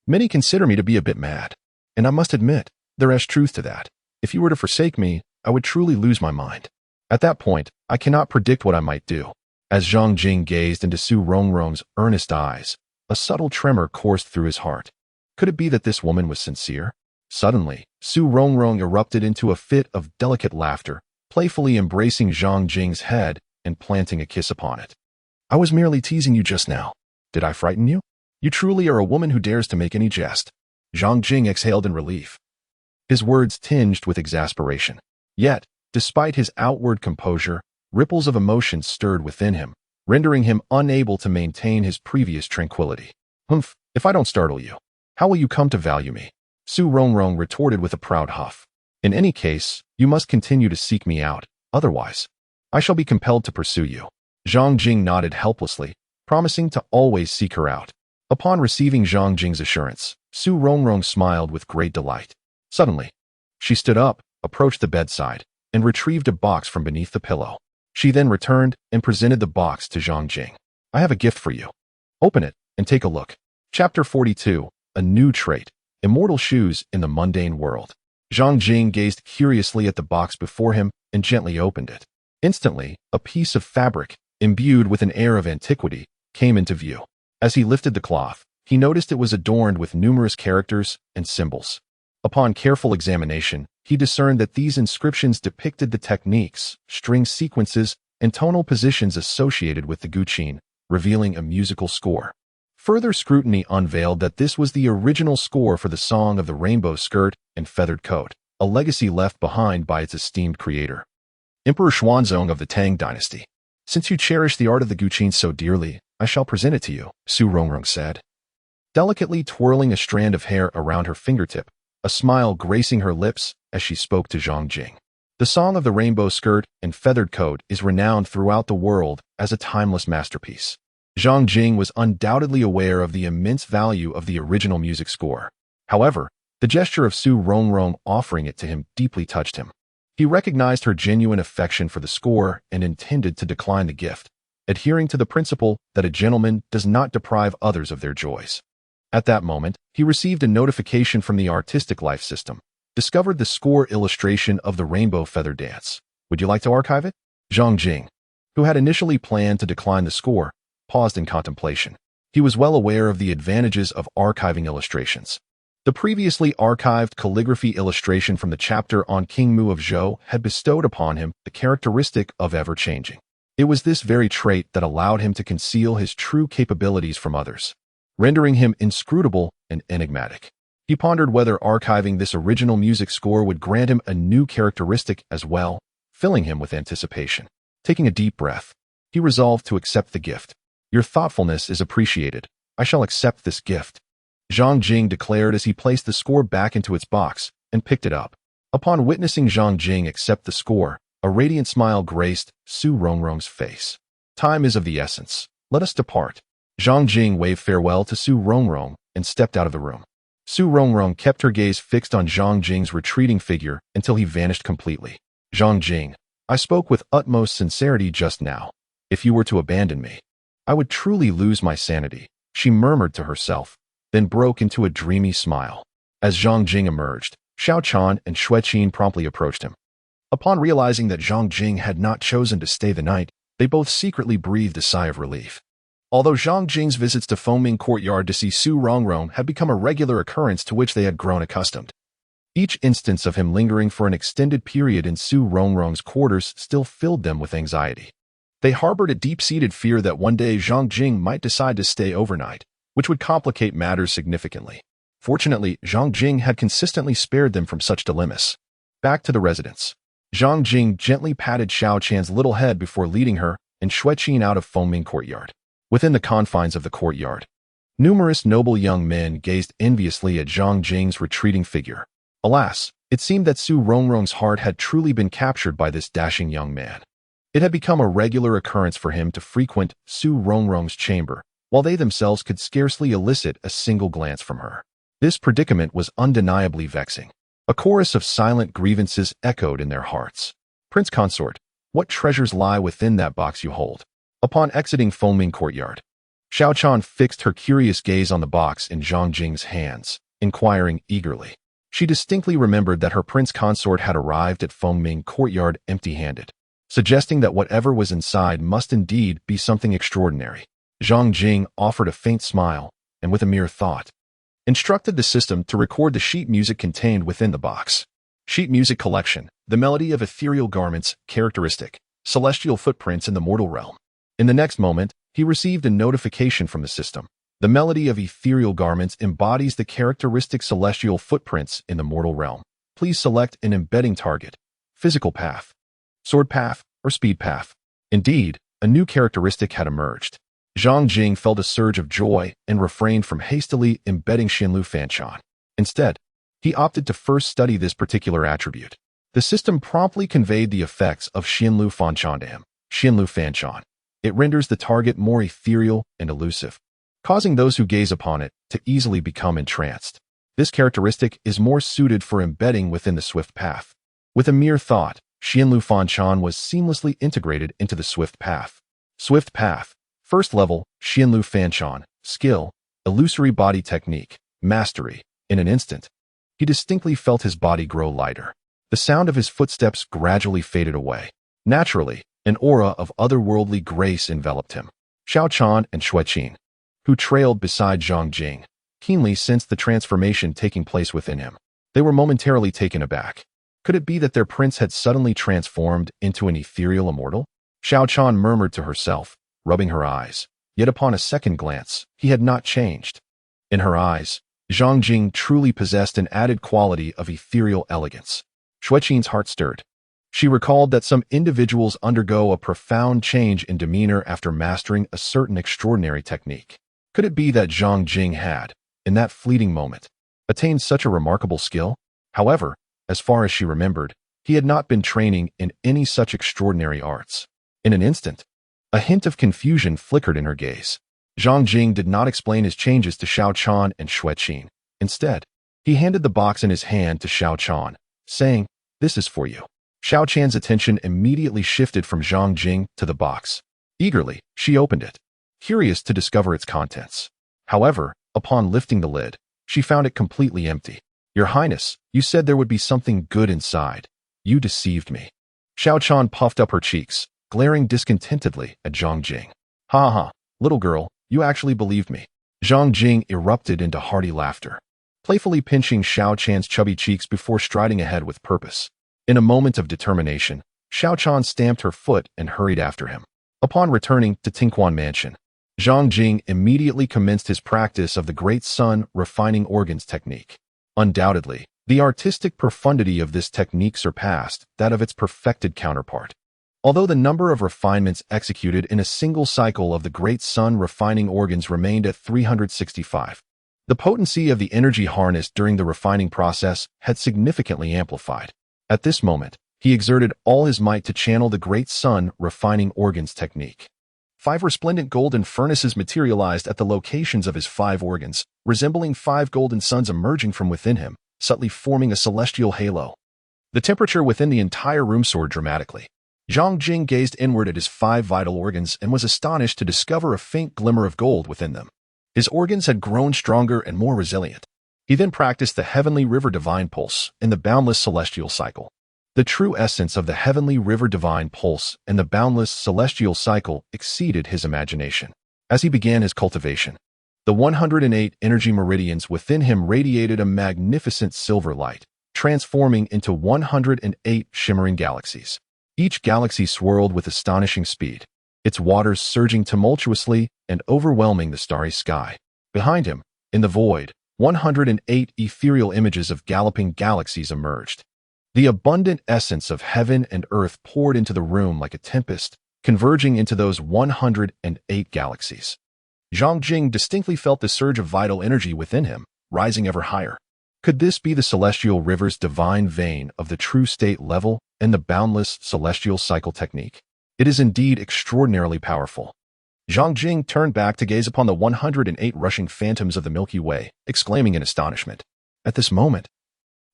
[SPEAKER 1] many consider me to be a bit mad, and I must admit, there is truth to that. If you were to forsake me, I would truly lose my mind. At that point, I cannot predict what I might do. As Zhang Jing gazed into Su Rongrong's earnest eyes, a subtle tremor coursed through his heart. Could it be that this woman was sincere? Suddenly, Su Rongrong erupted into a fit of delicate laughter, playfully embracing Zhang Jing's head and planting a kiss upon it. I was merely teasing you just now. Did I frighten you? You truly are a woman who dares to make any jest. Zhang Jing exhaled in relief, his words tinged with exasperation. Yet, despite his outward composure, ripples of emotion stirred within him, rendering him unable to maintain his previous tranquility. Humph, if I don't startle you, how will you come to value me? Su Rongrong retorted with a proud huff. In any case, you must continue to seek me out, otherwise, I shall be compelled to pursue you. Zhang Jing nodded helplessly, promising to always seek her out. Upon receiving Zhang Jing's assurance, Su Rongrong smiled with great delight. Suddenly, she stood up, approached the bedside, and retrieved a box from beneath the pillow. She then returned and presented the box to Zhang Jing. I have a gift for you. Open it and take a look. Chapter 42, A New Trait, Immortal Shoes in the Mundane World. Zhang Jing gazed curiously at the box before him and gently opened it. Instantly, a piece of fabric, imbued with an air of antiquity, came into view. As he lifted the cloth, he noticed it was adorned with numerous characters and symbols. Upon careful examination, he discerned that these inscriptions depicted the techniques, string sequences, and tonal positions associated with the guqin, revealing a musical score. Further scrutiny unveiled that this was the original score for the Song of the Rainbow Skirt and Feathered Coat, a legacy left behind by its esteemed creator, Emperor Xuanzong of the Tang Dynasty. Since you cherish the art of the guqin so dearly, I shall present it to you, Su Rongrong said. Delicately twirling a strand of hair around her fingertip, a smile gracing her lips as she spoke to Zhang Jing. The Song of the Rainbow Skirt and Feathered Coat is renowned throughout the world as a timeless masterpiece. Zhang Jing was undoubtedly aware of the immense value of the original music score. However, the gesture of Su Rongrong offering it to him deeply touched him. He recognized her genuine affection for the score and intended to decline the gift, adhering to the principle that a gentleman does not deprive others of their joys. At that moment, he received a notification from the artistic life system, discovered the score illustration of the Rainbow Feather Dance. Would you like to archive it? Zhang Jing, who had initially planned to decline the score, paused in contemplation. He was well aware of the advantages of archiving illustrations. The previously archived calligraphy illustration from the chapter on King Mu of Zhou had bestowed upon him the characteristic of ever-changing. It was this very trait that allowed him to conceal his true capabilities from others, rendering him inscrutable and enigmatic. He pondered whether archiving this original music score would grant him a new characteristic as well, filling him with anticipation. Taking a deep breath, he resolved to accept the gift. Your thoughtfulness is appreciated, I shall accept this gift," Zhang Jing declared as he placed the score back into its box and picked it up. Upon witnessing Zhang Jing accept the score, a radiant smile graced Su Rongrong's face. "Time is of the essence. Let us depart." Zhang Jing waved farewell to Su Rongrong and stepped out of the room. Su Rongrong kept her gaze fixed on Zhang Jing's retreating figure until he vanished completely. "Zhang Jing, I spoke with utmost sincerity just now. If you were to abandon me, I would truly lose my sanity," she murmured to herself, then broke into a dreamy smile. As Zhang Jing emerged, Xiao Chan and Xue Qin promptly approached him. Upon realizing that Zhang Jing had not chosen to stay the night, they both secretly breathed a sigh of relief. Although Zhang Jing's visits to Fengming Courtyard to see Su Rongrong had become a regular occurrence to which they had grown accustomed, each instance of him lingering for an extended period in Su Rongrong's quarters still filled them with anxiety. They harbored a deep-seated fear that one day Zhang Jing might decide to stay overnight, which would complicate matters significantly. Fortunately, Zhang Jing had consistently spared them from such dilemmas. Back to the residence. Zhang Jing gently patted Xiao Chan's little head before leading her and Xue Qin out of Fengming Courtyard. Within the confines of the courtyard, numerous noble young men gazed enviously at Zhang Jing's retreating figure. Alas, it seemed that Su Rongrong's heart had truly been captured by this dashing young man. It had become a regular occurrence for him to frequent Su Rongrong's chamber, while they themselves could scarcely elicit a single glance from her. This predicament was undeniably vexing. A chorus of silent grievances echoed in their hearts. "Prince Consort, what treasures lie within that box you hold?" Upon exiting Fengming Courtyard, Xiao Chan fixed her curious gaze on the box in Zhang Jing's hands, inquiring eagerly. She distinctly remembered that her prince consort had arrived at Fengming Courtyard empty-handed, suggesting that whatever was inside must indeed be something extraordinary. Zhang Jing offered a faint smile, and with a mere thought, instructed the system to record the sheet music contained within the box. Sheet music collection, the melody of ethereal garments, characteristic, celestial footprints in the mortal realm. In the next moment, he received a notification from the system. The melody of ethereal garments embodies the characteristic celestial footprints in the mortal realm. Please select an embedding target, physical path, sword path, or speed path. Indeed, a new characteristic had emerged. Zhang Jing felt a surge of joy and refrained from hastily embedding Xianlu Fanshan. Instead, he opted to first study this particular attribute. The system promptly conveyed the effects of Xianlu Fanshan to him. Xianlu Fanshan. It renders the target more ethereal and elusive, causing those who gaze upon it to easily become entranced. This characteristic is more suited for embedding within the swift path. With a mere thought, Xianlu Fanshan was seamlessly integrated into the swift path. Swift path. First level, Xianlu Fanshan. Skill, illusory body technique, mastery. In an instant, he distinctly felt his body grow lighter. The sound of his footsteps gradually faded away. Naturally, an aura of otherworldly grace enveloped him. Xiao Chan and Xue Qin, who trailed beside Zhang Jing, keenly sensed the transformation taking place within him. They were momentarily taken aback. Could it be that their prince had suddenly transformed into an ethereal immortal? Xiao Chan murmured to herself, rubbing her eyes. Yet upon a second glance, he had not changed. In her eyes, Zhang Jing truly possessed an added quality of ethereal elegance. Xue Qin's heart stirred. She recalled that some individuals undergo a profound change in demeanor after mastering a certain extraordinary technique. Could it be that Zhang Jing had, in that fleeting moment, attained such a remarkable skill? However, as far as she remembered, he had not been training in any such extraordinary arts. In an instant, a hint of confusion flickered in her gaze. Zhang Jing did not explain his changes to Xiao Chan and Xue Qin. Instead, he handed the box in his hand to Xiao Chan, saying, "This is for you." Xiao Chan's attention immediately shifted from Zhang Jing to the box. Eagerly, she opened it, curious to discover its contents. However, upon lifting the lid, she found it completely empty. "Your Highness, you said there would be something good inside. You deceived me." Xiao Chan puffed up her cheeks, glaring discontentedly at Zhang Jing. "Ha ha, little girl, you actually believed me." Zhang Jing erupted into hearty laughter, playfully pinching Xiao Chan's chubby cheeks before striding ahead with purpose. In a moment of determination, Xiao Chan stamped her foot and hurried after him. Upon returning to Tinquan Mansion, Zhang Jing immediately commenced his practice of the Great Sun refining organs technique. Undoubtedly, the artistic profundity of this technique surpassed that of its perfected counterpart. Although the number of refinements executed in a single cycle of the Great Sun refining organs remained at 365, the potency of the energy harnessed during the refining process had significantly amplified. At this moment, he exerted all his might to channel the Great Sun refining organs technique. 5 resplendent golden furnaces materialized at the locations of his 5 organs, resembling 5 golden suns emerging from within him, subtly forming a celestial halo. The temperature within the entire room soared dramatically. Zhang Jing gazed inward at his 5 vital organs and was astonished to discover a faint glimmer of gold within them. His organs had grown stronger and more resilient. He then practiced the Heavenly River Divine Pulse in the boundless celestial cycle. The true essence of the Heavenly River Divine Pulse and the boundless celestial cycle exceeded his imagination. As he began his cultivation, the 108 energy meridians within him radiated a magnificent silver light, transforming into 108 shimmering galaxies. Each galaxy swirled with astonishing speed, its waters surging tumultuously and overwhelming the starry sky. Behind him, in the void, 108 ethereal images of galloping galaxies emerged. The abundant essence of heaven and earth poured into the room like a tempest, converging into those 108 galaxies. Zhang Jing distinctly felt the surge of vital energy within him, rising ever higher. Could this be the celestial river's divine vein of the true state level and the boundless celestial cycle technique? It is indeed extraordinarily powerful. Zhang Jing turned back to gaze upon the 108 rushing phantoms of the Milky Way, exclaiming in astonishment. At this moment,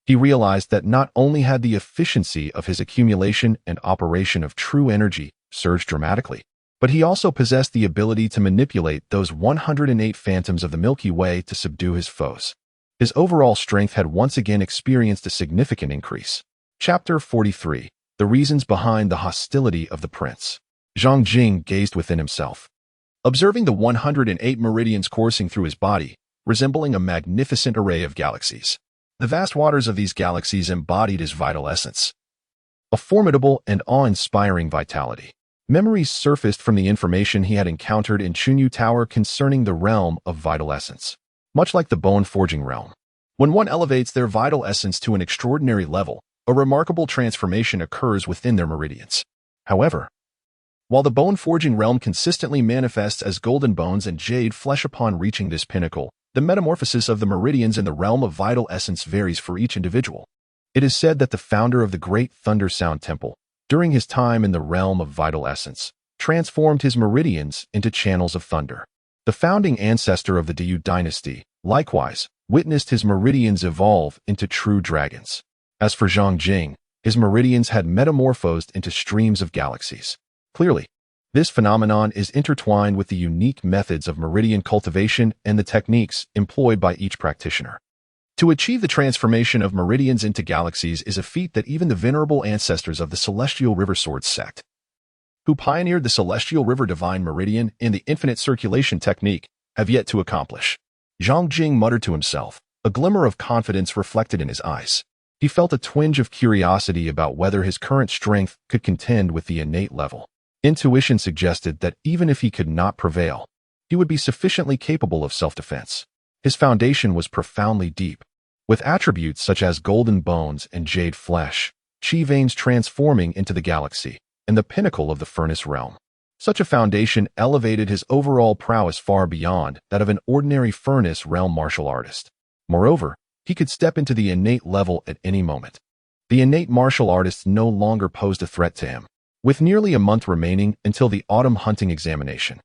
[SPEAKER 1] he realized that not only had the efficiency of his accumulation and operation of true energy surged dramatically, but he also possessed the ability to manipulate those 108 phantoms of the Milky Way to subdue his foes. His overall strength had once again experienced a significant increase. Chapter 43. The Reasons Behind the Hostility of the Prince. Zhang Jing gazed within himself, observing the 108 meridians coursing through his body, resembling a magnificent array of galaxies. The vast waters of these galaxies embodied his vital essence, a formidable and awe-inspiring vitality. Memories surfaced from the information he had encountered in Chunyu Tower concerning the realm of vital essence. Much like the bone-forging realm, when one elevates their vital essence to an extraordinary level, a remarkable transformation occurs within their meridians. However, while the bone-forging realm consistently manifests as golden bones and jade flesh upon reaching this pinnacle, the metamorphosis of the meridians in the realm of vital essence varies for each individual. It is said that the founder of the Great Thunder Sound Temple, during his time in the realm of vital essence, transformed his meridians into channels of thunder. The founding ancestor of the Yu Dynasty, likewise, witnessed his meridians evolve into true dragons. As for Zhang Jing, his meridians had metamorphosed into streams of galaxies. Clearly, this phenomenon is intertwined with the unique methods of meridian cultivation and the techniques employed by each practitioner. To achieve the transformation of meridians into galaxies is a feat that even the venerable ancestors of the Celestial River Sword sect, who pioneered the Celestial River Divine Meridian in the infinite circulation technique, have yet to accomplish. Zhang Jing muttered to himself, a glimmer of confidence reflected in his eyes. He felt a twinge of curiosity about whether his current strength could contend with the innate level. Intuition suggested that even if he could not prevail, he would be sufficiently capable of self-defense. His foundation was profoundly deep, with attributes such as golden bones and jade flesh, chi veins transforming into the galaxy, and the pinnacle of the furnace realm. Such a foundation elevated his overall prowess far beyond that of an ordinary furnace realm martial artist. Moreover, he could step into the innate level at any moment. The innate martial artist no longer posed a threat to him. With nearly a month remaining until the autumn hunting examination,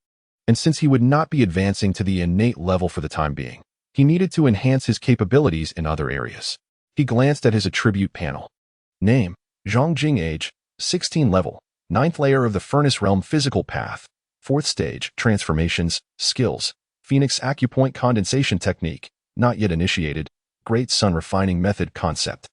[SPEAKER 1] and since he would not be advancing to the innate level for the time being, he needed to enhance his capabilities in other areas. He glanced at his attribute panel. Name: Zhang Jing. Age: 16. Level: 9th layer of the Furnace Realm. Physical path: 4th stage. Transformations. Skills: Phoenix Acupoint Condensation Technique, not yet initiated. Great Sun Refining Method Concept.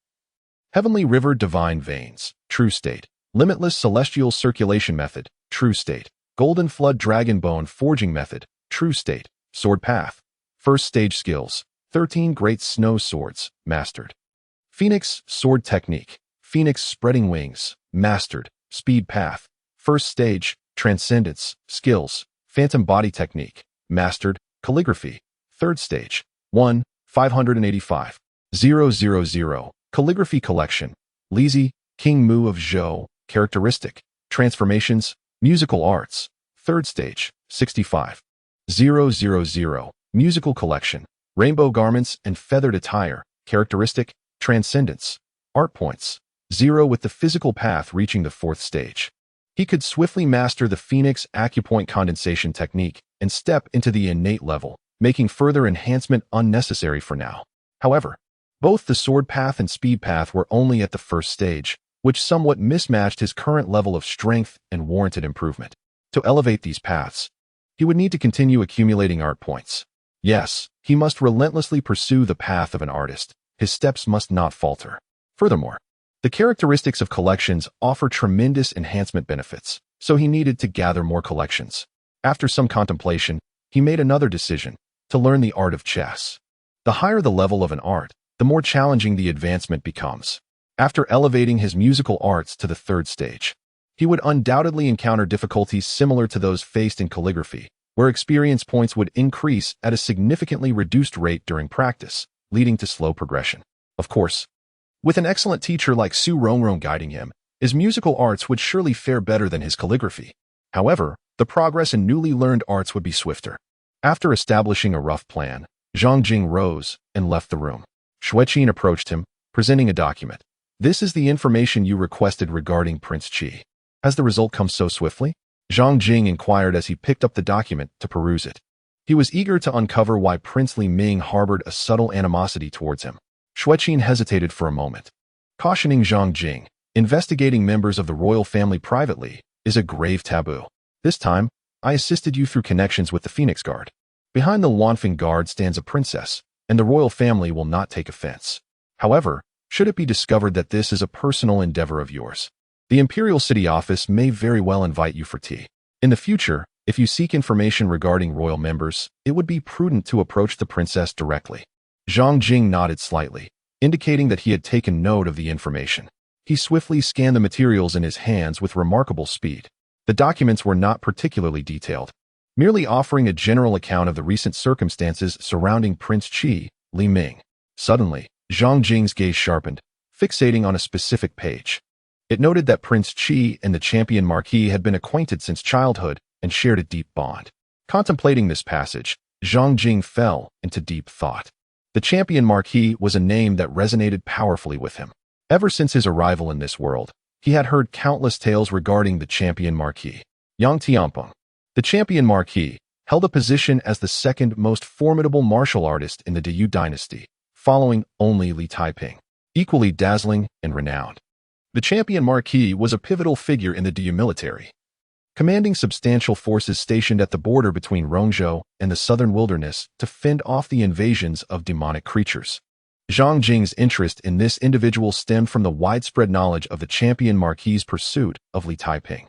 [SPEAKER 1] Heavenly River Divine Veins. True state: Limitless Celestial Circulation Method, True State. Golden Flood Dragon Bone Forging Method, True State. Sword Path. 1st Stage Skills: 13 Great Snow Swords, Mastered. Phoenix Sword Technique, Phoenix Spreading Wings, Mastered. Speed Path. 1st Stage, Transcendence, Skills: Phantom Body Technique, Mastered. Calligraphy. 3rd Stage, 1, 585. 000. Calligraphy Collection, Lizi, King Mu of Zhou. Characteristic: Transformations, musical arts. Third stage, 65,000. Musical collection, rainbow garments and feathered attire. Characteristic, transcendence. Art points, 0 with the physical path reaching the fourth stage. He could swiftly master the Phoenix acupoint condensation technique and step into the innate level, making further enhancement unnecessary for now. However, both the sword path and speed path were only at the first stage, which somewhat mismatched his current level of strength and warranted improvement. To elevate these paths, he would need to continue accumulating art points. Yes, he must relentlessly pursue the path of an artist. His steps must not falter. Furthermore, the characteristics of collections offer tremendous enhancement benefits, so he needed to gather more collections. After some contemplation, he made another decision: to learn the art of chess. The higher the level of an art, the more challenging the advancement becomes. After elevating his musical arts to the third stage, he would undoubtedly encounter difficulties similar to those faced in calligraphy, where experience points would increase at a significantly reduced rate during practice, leading to slow progression. Of course, with an excellent teacher like Su Rongrong guiding him, his musical arts would surely fare better than his calligraphy. However, the progress in newly learned arts would be swifter. After establishing a rough plan, Zhang Jing rose and left the room. Xueqin approached him, presenting a document. "This is the information you requested regarding Prince Qi. Has the result come so swiftly?" Zhang Jing inquired as he picked up the document to peruse it. He was eager to uncover why Prince Li Ming harbored a subtle animosity towards him. Xueqin hesitated for a moment, cautioning Zhang Jing, "Investigating members of the royal family privately is a grave taboo. This time, I assisted you through connections with the Phoenix Guard. Behind the Wanfeng Guard stands a princess, and the royal family will not take offense. However, should it be discovered that this is a personal endeavor of yours, the Imperial City Office may very well invite you for tea. In the future, if you seek information regarding royal members, it would be prudent to approach the princess directly." Zhang Jing nodded slightly, indicating that he had taken note of the information. He swiftly scanned the materials in his hands with remarkable speed. The documents were not particularly detailed, merely offering a general account of the recent circumstances surrounding Prince Qi, Li Ming. Suddenly, Zhang Jing's gaze sharpened, fixating on a specific page. It noted that Prince Qi and the champion marquis had been acquainted since childhood and shared a deep bond. Contemplating this passage, Zhang Jing fell into deep thought. The champion marquis was a name that resonated powerfully with him. Ever since his arrival in this world, he had heard countless tales regarding the champion marquis. Yang Tianpeng, the champion marquis, held a position as the second most formidable martial artist in the Yu Dynasty, following only Li Taiping, equally dazzling and renowned. The champion marquis was a pivotal figure in the Yu military, commanding substantial forces stationed at the border between Rongzhou and the southern wilderness to fend off the invasions of demonic creatures. Zhang Jing's interest in this individual stemmed from the widespread knowledge of the champion marquis's pursuit of Li Taiping.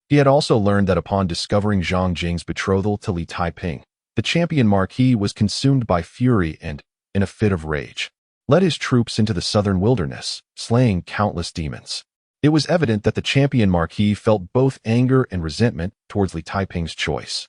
[SPEAKER 1] He had also learned that upon discovering Zhang Jing's betrothal to Li Taiping, the champion marquis was consumed by fury and, in a fit of rage, led his troops into the southern wilderness, slaying countless demons. It was evident that the champion marquis felt both anger and resentment towards Li Taiping's choice,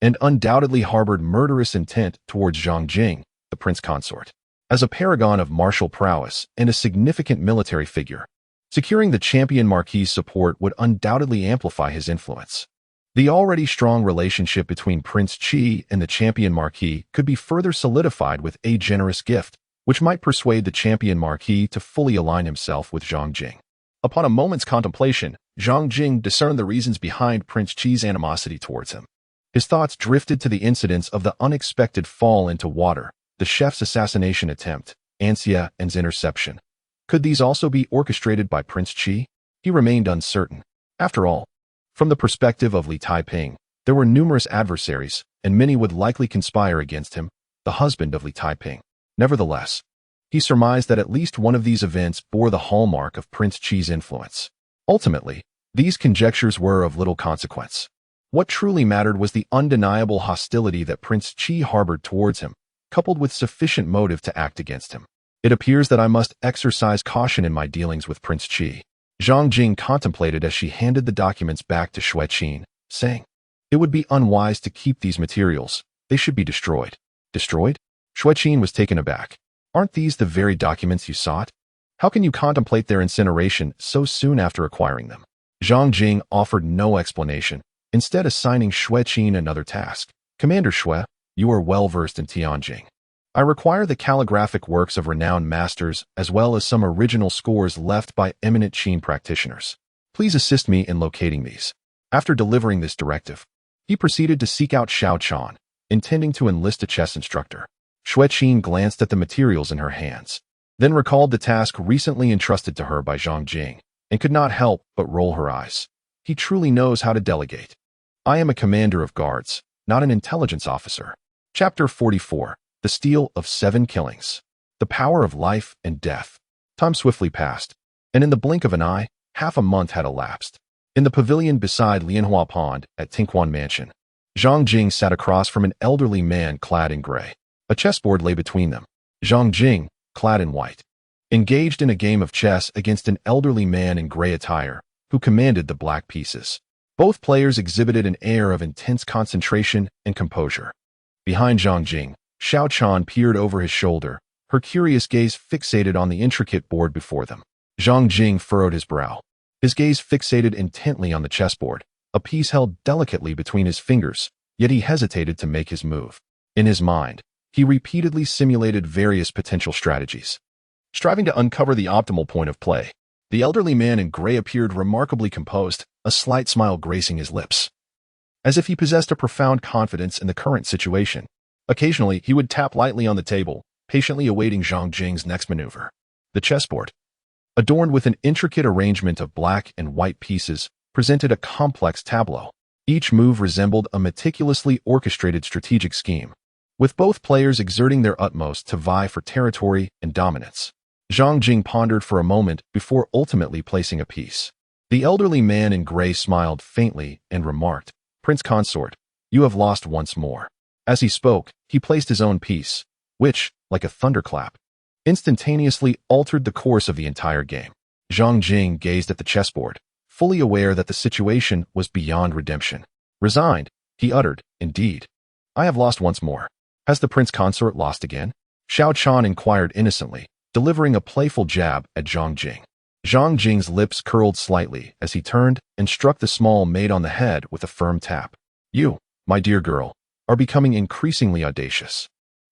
[SPEAKER 1] and undoubtedly harbored murderous intent towards Zhang Jing, the prince consort. As a paragon of martial prowess and a significant military figure, securing the champion marquis's support would undoubtedly amplify his influence. The already strong relationship between Prince Qi and the champion marquis could be further solidified with a generous gift, which might persuade the champion marquis to fully align himself with Zhang Jing. Upon a moment's contemplation, Zhang Jing discerned the reasons behind Prince Qi's animosity towards him. His thoughts drifted to the incidents of the unexpected fall into water, the chef's assassination attempt, Anxia and interception. Could these also be orchestrated by Prince Qi? He remained uncertain. After all, from the perspective of Li Taiping, there were numerous adversaries, and many would likely conspire against him, the husband of Li Taiping. Nevertheless, he surmised that at least one of these events bore the hallmark of Prince Qi's influence. Ultimately, these conjectures were of little consequence. What truly mattered was the undeniable hostility that Prince Qi harbored towards him, coupled with sufficient motive to act against him. It appears that I must exercise caution in my dealings with Prince Qi. Zhang Jing contemplated as she handed the documents back to Xueqin, saying, "It would be unwise to keep these materials. They should be destroyed." Destroyed? Xueqin was taken aback. "Aren't these the very documents you sought? How can you contemplate their incineration so soon after acquiring them?" Zhang Jing offered no explanation, instead assigning Xue Qin another task. Commander Xue, you are well-versed in Tianjing. I require the calligraphic works of renowned masters as well as some original scores left by eminent Qin practitioners. Please assist me in locating these. After delivering this directive, he proceeded to seek out Xiao Chan, intending to enlist a chess instructor. Xue Qin glanced at the materials in her hands, then recalled the task recently entrusted to her by Zhang Jing, and could not help but roll her eyes. He truly knows how to delegate. I am a commander of guards, not an intelligence officer. Chapter 44. The Steel of 7 Killings. The Power of Life and Death. Time swiftly passed, and in the blink of an eye, half a month had elapsed. In the pavilion beside Lianhua Pond at Tinkwan Mansion, Zhang Jing sat across from an elderly man clad in gray. A chessboard lay between them. Zhang Jing, clad in white, engaged in a game of chess against an elderly man in gray attire, who commanded the black pieces. Both players exhibited an air of intense concentration and composure. Behind Zhang Jing, Xiao Chan peered over his shoulder, her curious gaze fixated on the intricate board before them. Zhang Jing furrowed his brow, his gaze fixated intently on the chessboard, a piece held delicately between his fingers, yet he hesitated to make his move. In his mind, he repeatedly simulated various potential strategies, striving to uncover the optimal point of play. The elderly man in gray appeared remarkably composed, a slight smile gracing his lips, as if he possessed a profound confidence in the current situation. Occasionally, he would tap lightly on the table, patiently awaiting Zhang Jing's next maneuver. The chessboard, adorned with an intricate arrangement of black and white pieces, presented a complex tableau. Each move resembled a meticulously orchestrated strategic scheme, with both players exerting their utmost to vie for territory and dominance. Zhang Jing pondered for a moment before ultimately placing a piece. The elderly man in gray smiled faintly and remarked, "Prince Consort, you have lost once more." As he spoke, he placed his own piece, which, like a thunderclap, instantaneously altered the course of the entire game. Zhang Jing gazed at the chessboard, fully aware that the situation was beyond redemption. Resigned, he uttered, "Indeed. I have lost once more. Has the Prince Consort lost again?" Xiao Chan inquired innocently, delivering a playful jab at Zhang Jing. Zhang Jing's lips curled slightly as he turned and struck the small maid on the head with a firm tap. "You, my dear girl, are becoming increasingly audacious.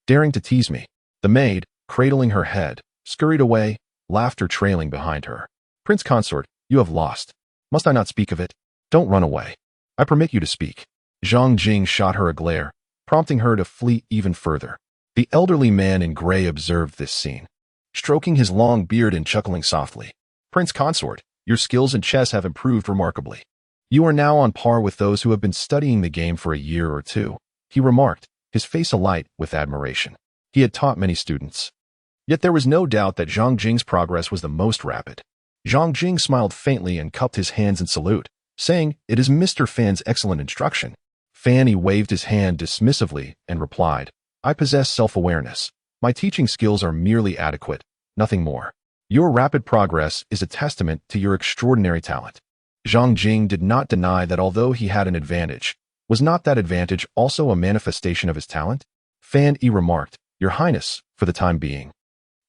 [SPEAKER 1] Daring to tease me." The maid, cradling her head, scurried away, laughter trailing behind her. "Prince Consort, you have lost. Must I not speak of it? Don't run away. I permit you to speak." Zhang Jing shot her a glare, prompting her to flee even further. The elderly man in gray observed this scene, stroking his long beard and chuckling softly. "Prince Consort, your skills in chess have improved remarkably. You are now on par with those who have been studying the game for a year or two," he remarked, his face alight with admiration. He had taught many students, yet there was no doubt that Zhang Jing's progress was the most rapid. Zhang Jing smiled faintly and cupped his hands in salute, saying, "It is Mr. Fan's excellent instruction." Fanny waved his hand dismissively and replied, "I possess self-awareness. My teaching skills are merely adequate, nothing more. Your rapid progress is a testament to your extraordinary talent." Zhang Jing did not deny that although he had an advantage, was not that advantage also a manifestation of his talent? Fan Yi remarked, "Your Highness, for the time being,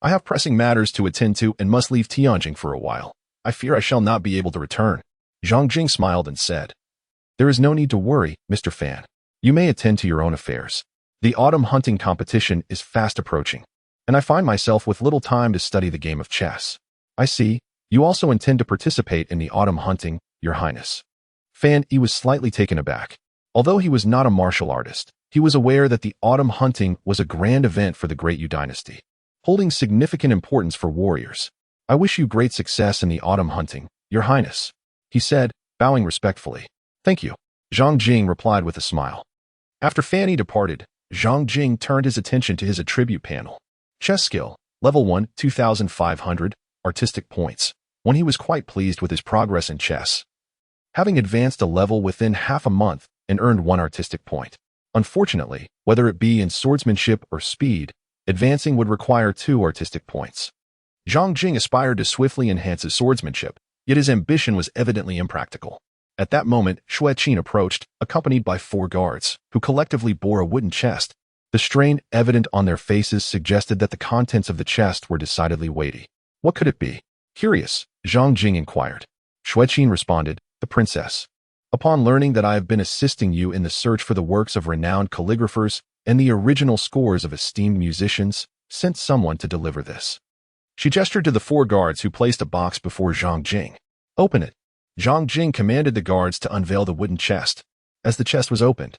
[SPEAKER 1] I have pressing matters to attend to and must leave Tianjing for a while. I fear I shall not be able to return." Zhang Jing smiled and said, "There is no need to worry, Mr. Fan. You may attend to your own affairs. The autumn hunting competition is fast approaching, and I find myself with little time to study the game of chess." "I see. You also intend to participate in the autumn hunting, Your Highness." Fan Yi was slightly taken aback. Although he was not a martial artist, he was aware that the autumn hunting was a grand event for the Grand Yu Dynasty, holding significant importance for warriors. "I wish you great success in the autumn hunting, Your Highness," he said, bowing respectfully. "Thank you," Zhang Jing replied with a smile. After Fanny departed, Zhang Jing turned his attention to his attribute panel. Chess skill, level 1, 2,500, artistic points. When he was quite pleased with his progress in chess, having advanced a level within half a month and earned 1 artistic point. Unfortunately, whether it be in swordsmanship or speed, advancing would require 2 artistic points. Zhang Jing aspired to swiftly enhance his swordsmanship, yet his ambition was evidently impractical. At that moment, Xue Qin approached, accompanied by 4 guards, who collectively bore a wooden chest. The strain evident on their faces suggested that the contents of the chest were decidedly weighty. What could it be? Curious, Zhang Jing inquired. Xue Qin responded, the princess. Upon learning that I have been assisting you in the search for the works of renowned calligraphers and the original scores of esteemed musicians, sent someone to deliver this. She gestured to the 4 guards who placed a box before Zhang Jing. Open it. Zhang Jing commanded the guards to unveil the wooden chest. As the chest was opened,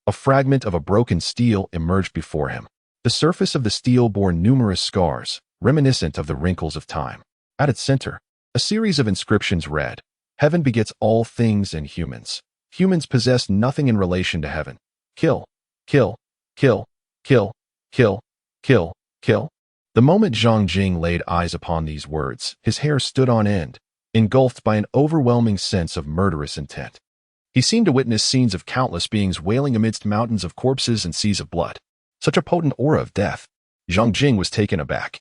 [SPEAKER 1] a fragment of a broken steel emerged before him. The surface of the steel bore numerous scars, reminiscent of the wrinkles of time. At its center, a series of inscriptions read, "Heaven begets all things and humans. Humans possess nothing in relation to heaven. Kill, kill, kill, kill, kill, kill, kill." The moment Zhang Jing laid eyes upon these words, his hair stood on end, engulfed by an overwhelming sense of murderous intent. He seemed to witness scenes of countless beings wailing amidst mountains of corpses and seas of blood. Such a potent aura of death. Zhang Jing was taken aback.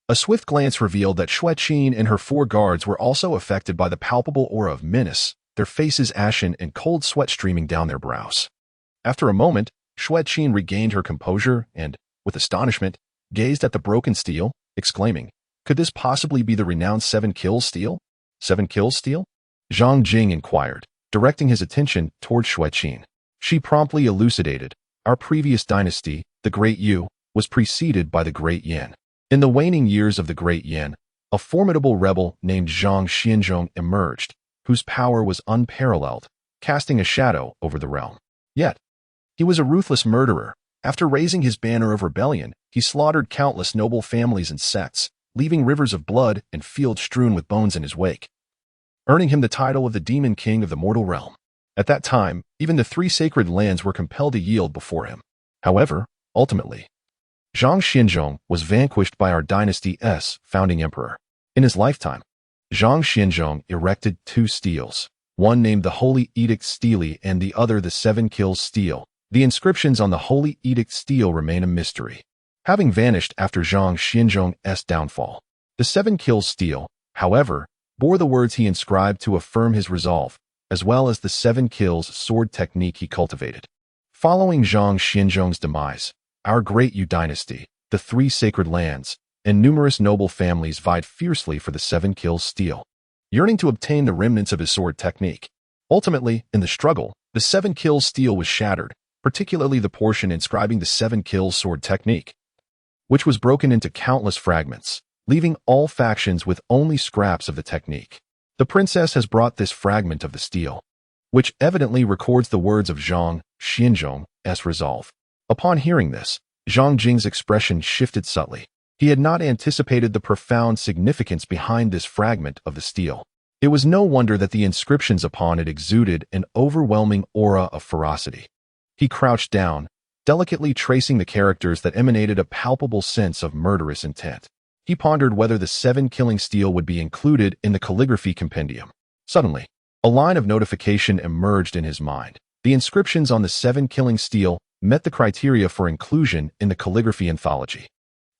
[SPEAKER 1] A swift glance revealed that Shui Qin and her 4 guards were also affected by the palpable aura of menace, their faces ashen and cold sweat streaming down their brows. After a moment, Shui Qin regained her composure and, with astonishment, gazed at the broken steel, exclaiming, "Could this possibly be the renowned 7 kills steel? 7 kills steel?" Zhang Jing inquired, directing his attention toward Shui Qin. She promptly elucidated, "Our previous dynasty, the Great Yu, was preceded by the Great Yan. In the waning years of the Great Yan, a formidable rebel named Zhang Xianzhong emerged, whose power was unparalleled, casting a shadow over the realm. Yet, he was a ruthless murderer. After raising his banner of rebellion, he slaughtered countless noble families and sects, leaving rivers of blood and fields strewn with bones in his wake, earning him the title of the Demon King of the mortal realm. At that time, even the 3 sacred lands were compelled to yield before him. However, ultimately, Zhang Xianzhong was vanquished by our dynasty's founding emperor. In his lifetime, Zhang Xianzhong erected 2 steels, one named the Holy Edict Stele and the other the 7 Kills Stele. The inscriptions on the Holy Edict Stele remain a mystery, having vanished after Zhang Xianzhong's downfall. The 7 Kills Stele, however, bore the words he inscribed to affirm his resolve, as well as the 7 Kills sword technique he cultivated. Following Zhang Xianzhong's demise, our Grand Yu Dynasty, the 3 sacred lands, and numerous noble families vied fiercely for the 7 Kills Stele, yearning to obtain the remnants of his sword technique. Ultimately, in the struggle, the 7 Kills Stele was shattered, particularly the portion inscribing the 7 Kills sword technique, which was broken into countless fragments, leaving all factions with only scraps of the technique. The princess has brought this fragment of the stele, which evidently records the words of Zhang Xianzhong's resolve. Upon hearing this, Zhang Jing's expression shifted subtly. He had not anticipated the profound significance behind this fragment of the stele. It was no wonder that the inscriptions upon it exuded an overwhelming aura of ferocity. He crouched down, delicately tracing the characters that emanated a palpable sense of murderous intent. He pondered whether the 7 killing stele would be included in the calligraphy compendium. Suddenly, a line of notification emerged in his mind. The inscriptions on the 7 killing stele met the criteria for inclusion in the calligraphy anthology.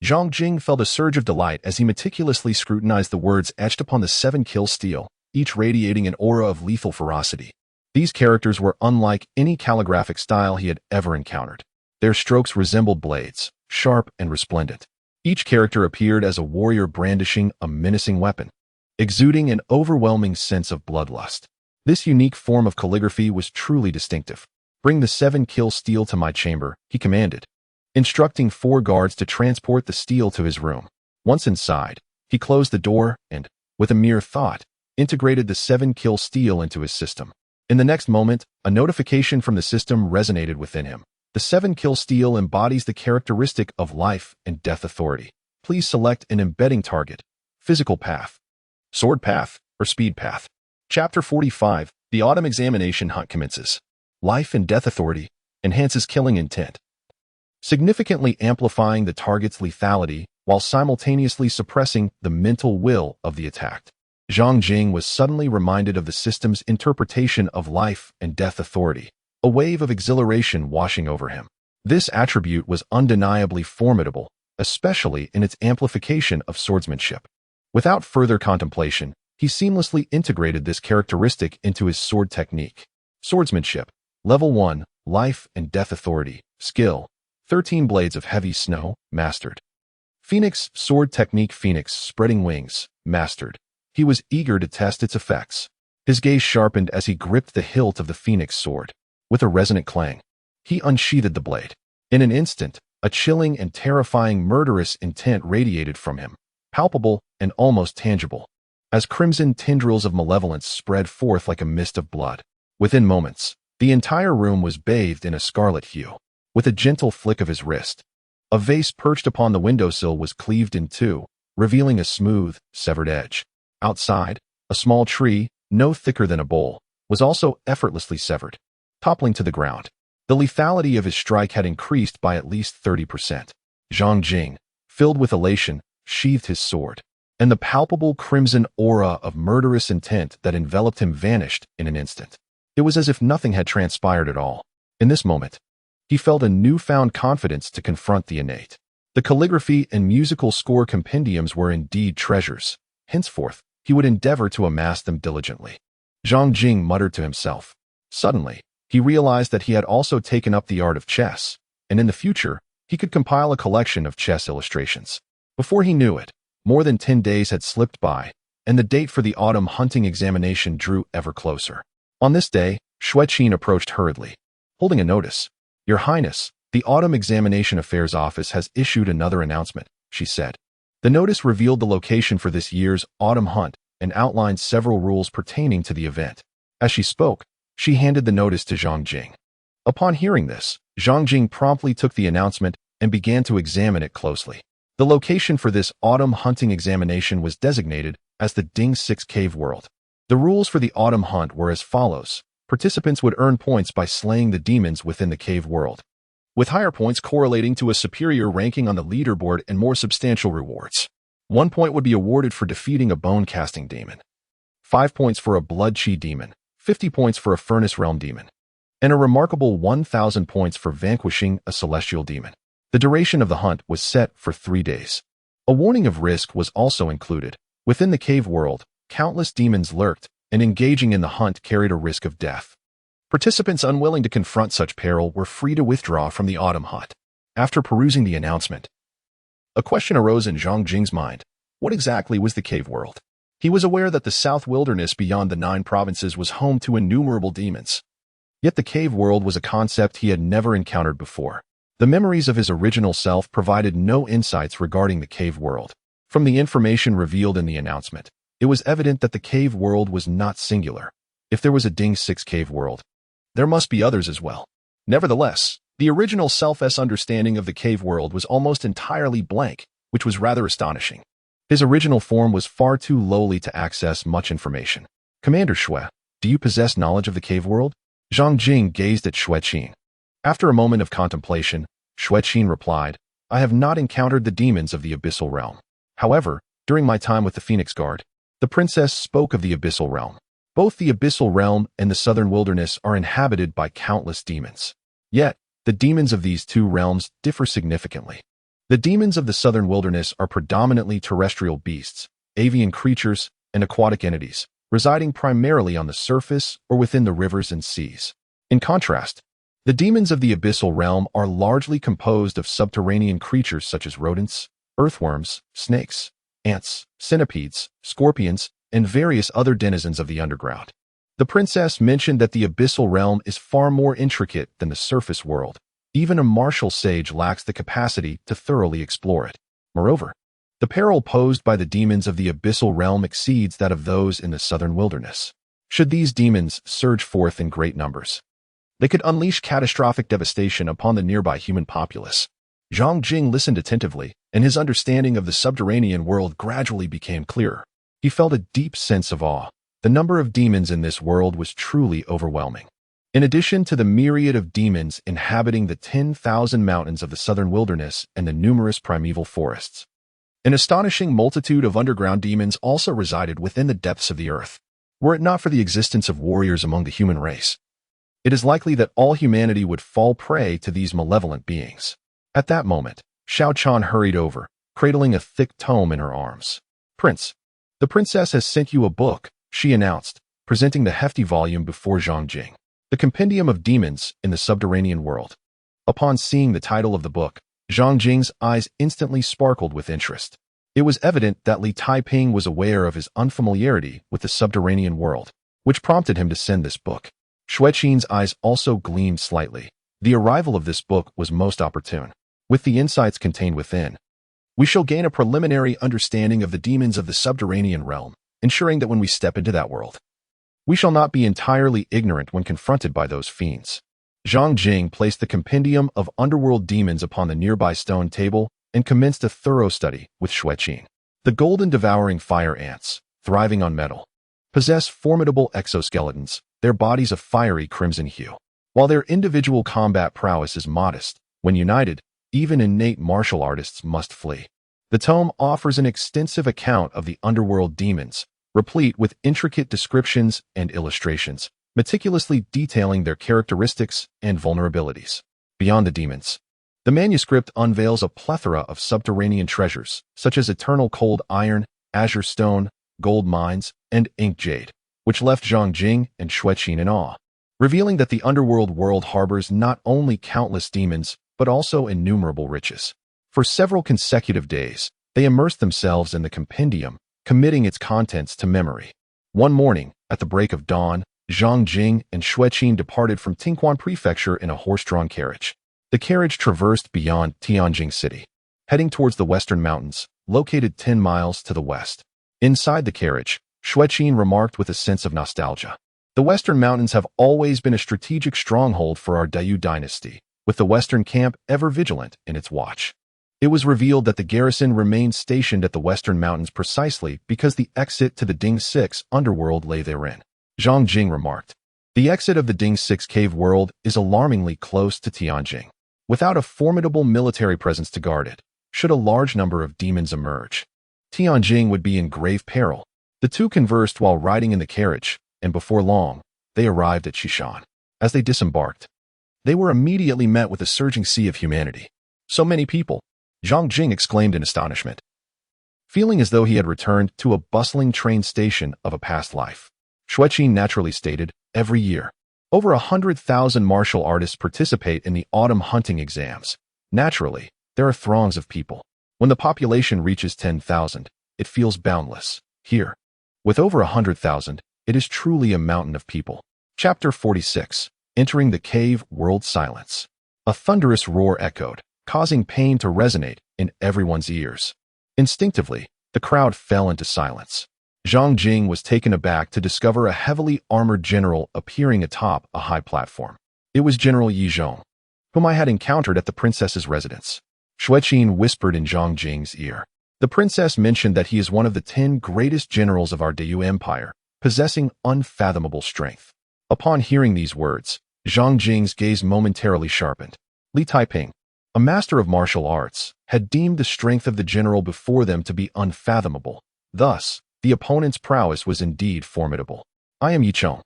[SPEAKER 1] Zhang Jing felt a surge of delight as he meticulously scrutinized the words etched upon the 7 kill stele, each radiating an aura of lethal ferocity. These characters were unlike any calligraphic style he had ever encountered. Their strokes resembled blades, sharp and resplendent. Each character appeared as a warrior brandishing a menacing weapon, exuding an overwhelming sense of bloodlust. This unique form of calligraphy was truly distinctive. "Bring the 7 kill stele to my chamber," he commanded, instructing 4 guards to transport the stele to his room. Once inside, he closed the door and, with a mere thought, integrated the 7 kill stele into his system. In the next moment, a notification from the system resonated within him. The 7 kill stele embodies the characteristic of life and death authority. Please select an embedding target: physical path, sword path, or speed path. Chapter 45, The Autumn Examination Hunt commences. Life and death authority enhances killing intent, significantly amplifying the target's lethality while simultaneously suppressing the mental will of the attacked. Zhang Jing was suddenly reminded of the system's interpretation of life and death authority, a wave of exhilaration washing over him. This attribute was undeniably formidable, especially in its amplification of swordsmanship. Without further contemplation, he seamlessly integrated this characteristic into his sword technique. Swordsmanship, Level 1, Life and Death Authority, Skill, 13 Blades of Heavy Snow, Mastered. Phoenix Sword Technique, Phoenix Spreading Wings, Mastered. He was eager to test its effects. His gaze sharpened as he gripped the hilt of the phoenix sword. With a resonant clang, he unsheathed the blade. In an instant, a chilling and terrifying murderous intent radiated from him, palpable and almost tangible, as crimson tendrils of malevolence spread forth like a mist of blood. Within moments, the entire room was bathed in a scarlet hue. With a gentle flick of his wrist, a vase perched upon the windowsill was cleaved in two, revealing a smooth, severed edge. Outside, a small tree, no thicker than a bowl, was also effortlessly severed, toppling to the ground. The lethality of his strike had increased by at least 30%. Zhang Jing, filled with elation, sheathed his sword, and the palpable crimson aura of murderous intent that enveloped him vanished in an instant. It was as if nothing had transpired at all. In this moment, he felt a newfound confidence to confront the innate. The calligraphy and musical score compendiums were indeed treasures. Henceforth, he would endeavor to amass them diligently. Zhang Jing muttered to himself. Suddenly, he realized that he had also taken up the art of chess, and in the future, he could compile a collection of chess illustrations. Before he knew it, more than 10 days had slipped by, and the date for the autumn hunting examination drew ever closer. On this day, Xueqin approached hurriedly, holding a notice. "Your Highness, the Autumn Examination Affairs Office has issued another announcement," she said. The notice revealed the location for this year's autumn hunt and outlined several rules pertaining to the event. As she spoke, she handed the notice to Zhang Jing. Upon hearing this, Zhang Jing promptly took the announcement and began to examine it closely. The location for this autumn hunting examination was designated as the Ding 6 Cave World. The rules for the autumn hunt were as follows. Participants would earn points by slaying the demons within the cave world, with higher points correlating to a superior ranking on the leaderboard and more substantial rewards. 1 point would be awarded for defeating a bone-casting demon, 5 points for a blood-chi demon, 50 points for a furnace realm demon, and a remarkable 1,000 points for vanquishing a celestial demon. The duration of the hunt was set for 3 days. A warning of risk was also included. Within the cave world, countless demons lurked, and engaging in the hunt carried a risk of death. Participants unwilling to confront such peril were free to withdraw from the autumn hunt. After perusing the announcement, a question arose in Zhang Jing's mind. What exactly was the cave world? He was aware that the South Wilderness beyond the 9 provinces was home to innumerable demons. Yet the cave world was a concept he had never encountered before. The memories of his original self provided no insights regarding the cave world. From the information revealed in the announcement, it was evident that the cave world was not singular. If there was a Ding 6 cave world, there must be others as well. Nevertheless, the original self's understanding of the cave world was almost entirely blank, which was rather astonishing. His original form was far too lowly to access much information. "Commander Xue, do you possess knowledge of the cave world?" Zhang Jing gazed at Xueqin. After a moment of contemplation, Xueqin replied, "I have not encountered the demons of the Abyssal Realm. However, during my time with the Phoenix Guard, the princess spoke of the Abyssal Realm. Both the Abyssal Realm and the Southern Wilderness are inhabited by countless demons. Yet, the demons of these two realms differ significantly. The demons of the Southern Wilderness are predominantly terrestrial beasts, avian creatures, and aquatic entities, residing primarily on the surface or within the rivers and seas. In contrast, the demons of the Abyssal Realm are largely composed of subterranean creatures such as rodents, earthworms, snakes, ants, centipedes, scorpions, and various other denizens of the underground. The princess mentioned that the Abyssal Realm is far more intricate than the surface world. Even a martial sage lacks the capacity to thoroughly explore it. Moreover, the peril posed by the demons of the Abyssal Realm exceeds that of those in the Southern Wilderness. Should these demons surge forth in great numbers, they could unleash catastrophic devastation upon the nearby human populace. Zhang Jing listened attentively, and his understanding of the subterranean world gradually became clearer. He felt a deep sense of awe. The number of demons in this world was truly overwhelming. In addition to the myriad of demons inhabiting the 10,000 mountains of the Southern Wilderness and the numerous primeval forests, an astonishing multitude of underground demons also resided within the depths of the earth. Were it not for the existence of warriors among the human race, it is likely that all humanity would fall prey to these malevolent beings. At that moment, Xiao Chan hurried over, cradling a thick tome in her arms. "Prince, the princess has sent you a book," she announced, presenting the hefty volume before Zhang Jing. "The Compendium of Demons in the Subterranean World." Upon seeing the title of the book, Zhang Jing's eyes instantly sparkled with interest. It was evident that Taiping was aware of his unfamiliarity with the subterranean world. which prompted him to send this book. Xueqin's eyes also gleamed slightly. The arrival of this book was most opportune. With the insights contained within, we shall gain a preliminary understanding of the demons of the subterranean realm, ensuring that when we step into that world, we shall not be entirely ignorant when confronted by those fiends. Zhang Jing placed the compendium of underworld demons upon the nearby stone table and commenced a thorough study with Xueqin. The golden devouring fire ants, thriving on metal, possess formidable exoskeletons, their bodies a fiery crimson hue. While their individual combat prowess is modest, when united, even innate martial artists must flee. The tome offers an extensive account of the underworld demons, replete with intricate descriptions and illustrations, meticulously detailing their characteristics and vulnerabilities. Beyond the demons, the manuscript unveils a plethora of subterranean treasures, such as eternal cold iron, azure stone, gold mines, and ink jade, which left Zhang Jing and Xueqin in awe, revealing that the underworld world harbors not only countless demons, but also innumerable riches. For several consecutive days, they immersed themselves in the compendium, committing its contents to memory. One morning, at the break of dawn, Zhang Jing and Xueqin departed from Tinquan Prefecture in a horse-drawn carriage. The carriage traversed beyond Tianjing City, heading towards the Western Mountains, located 10 miles to the west. Inside the carriage, Xueqin remarked with a sense of nostalgia. The Western Mountains have always been a strategic stronghold for our Grand Yu Dynasty, with the Western camp ever vigilant in its watch. It was revealed that the garrison remained stationed at the Western Mountains precisely because the exit to the Ding 6 underworld lay therein. Zhang Jing remarked, "The exit of the Ding 6 cave world is alarmingly close to Tianjing. Without a formidable military presence to guard it, should a large number of demons emerge, Tianjing would be in grave peril." The two conversed while riding in the carriage, and before long, they arrived at Xishan. As they disembarked, they were immediately met with a surging sea of humanity. "So many people," Zhang Jing exclaimed in astonishment, feeling as though he had returned to a bustling train station of a past life. Xueqin naturally stated, "Every year, over 100,000 martial artists participate in the autumn hunting exams. Naturally, there are throngs of people. When the population reaches 10,000, it feels boundless. Here, with over 100,000, it is truly a mountain of people." Chapter 46. Entering the Cave World Silence. A thunderous roar echoed, causing pain to resonate in everyone's ears. Instinctively, the crowd fell into silence. Zhang Jing was taken aback to discover a heavily armored general appearing atop a high platform. It was General Yi Zhong, whom I had encountered at the princess's residence. Xueqin whispered in Zhang Jing's ear. The princess mentioned that he is one of the 10 greatest generals of our Dayu Empire, possessing unfathomable strength. Upon hearing these words, Zhang Jing's gaze momentarily sharpened. Li Taiping, a master of martial arts, had deemed the strength of the general before them to be unfathomable. Thus, the opponent's prowess was indeed formidable. "I am Yi Chong,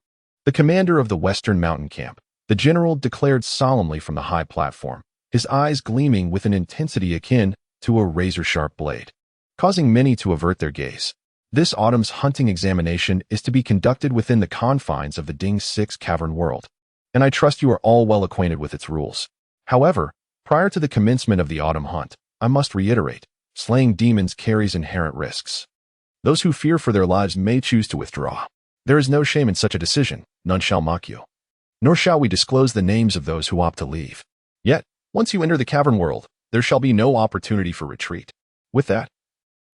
[SPEAKER 1] the commander of the Western Mountain Camp," the general declared solemnly from the high platform, his eyes gleaming with an intensity akin to a razor-sharp blade, causing many to avert their gaze. "This autumn's hunting examination is to be conducted within the confines of the Ding 6 cavern world, and I trust you are all well acquainted with its rules. However, prior to the commencement of the autumn hunt, I must reiterate, slaying demons carries inherent risks. Those who fear for their lives may choose to withdraw. There is no shame in such a decision, none shall mock you. Nor shall we disclose the names of those who opt to leave. Yet, once you enter the cavern world, there shall be no opportunity for retreat." With that,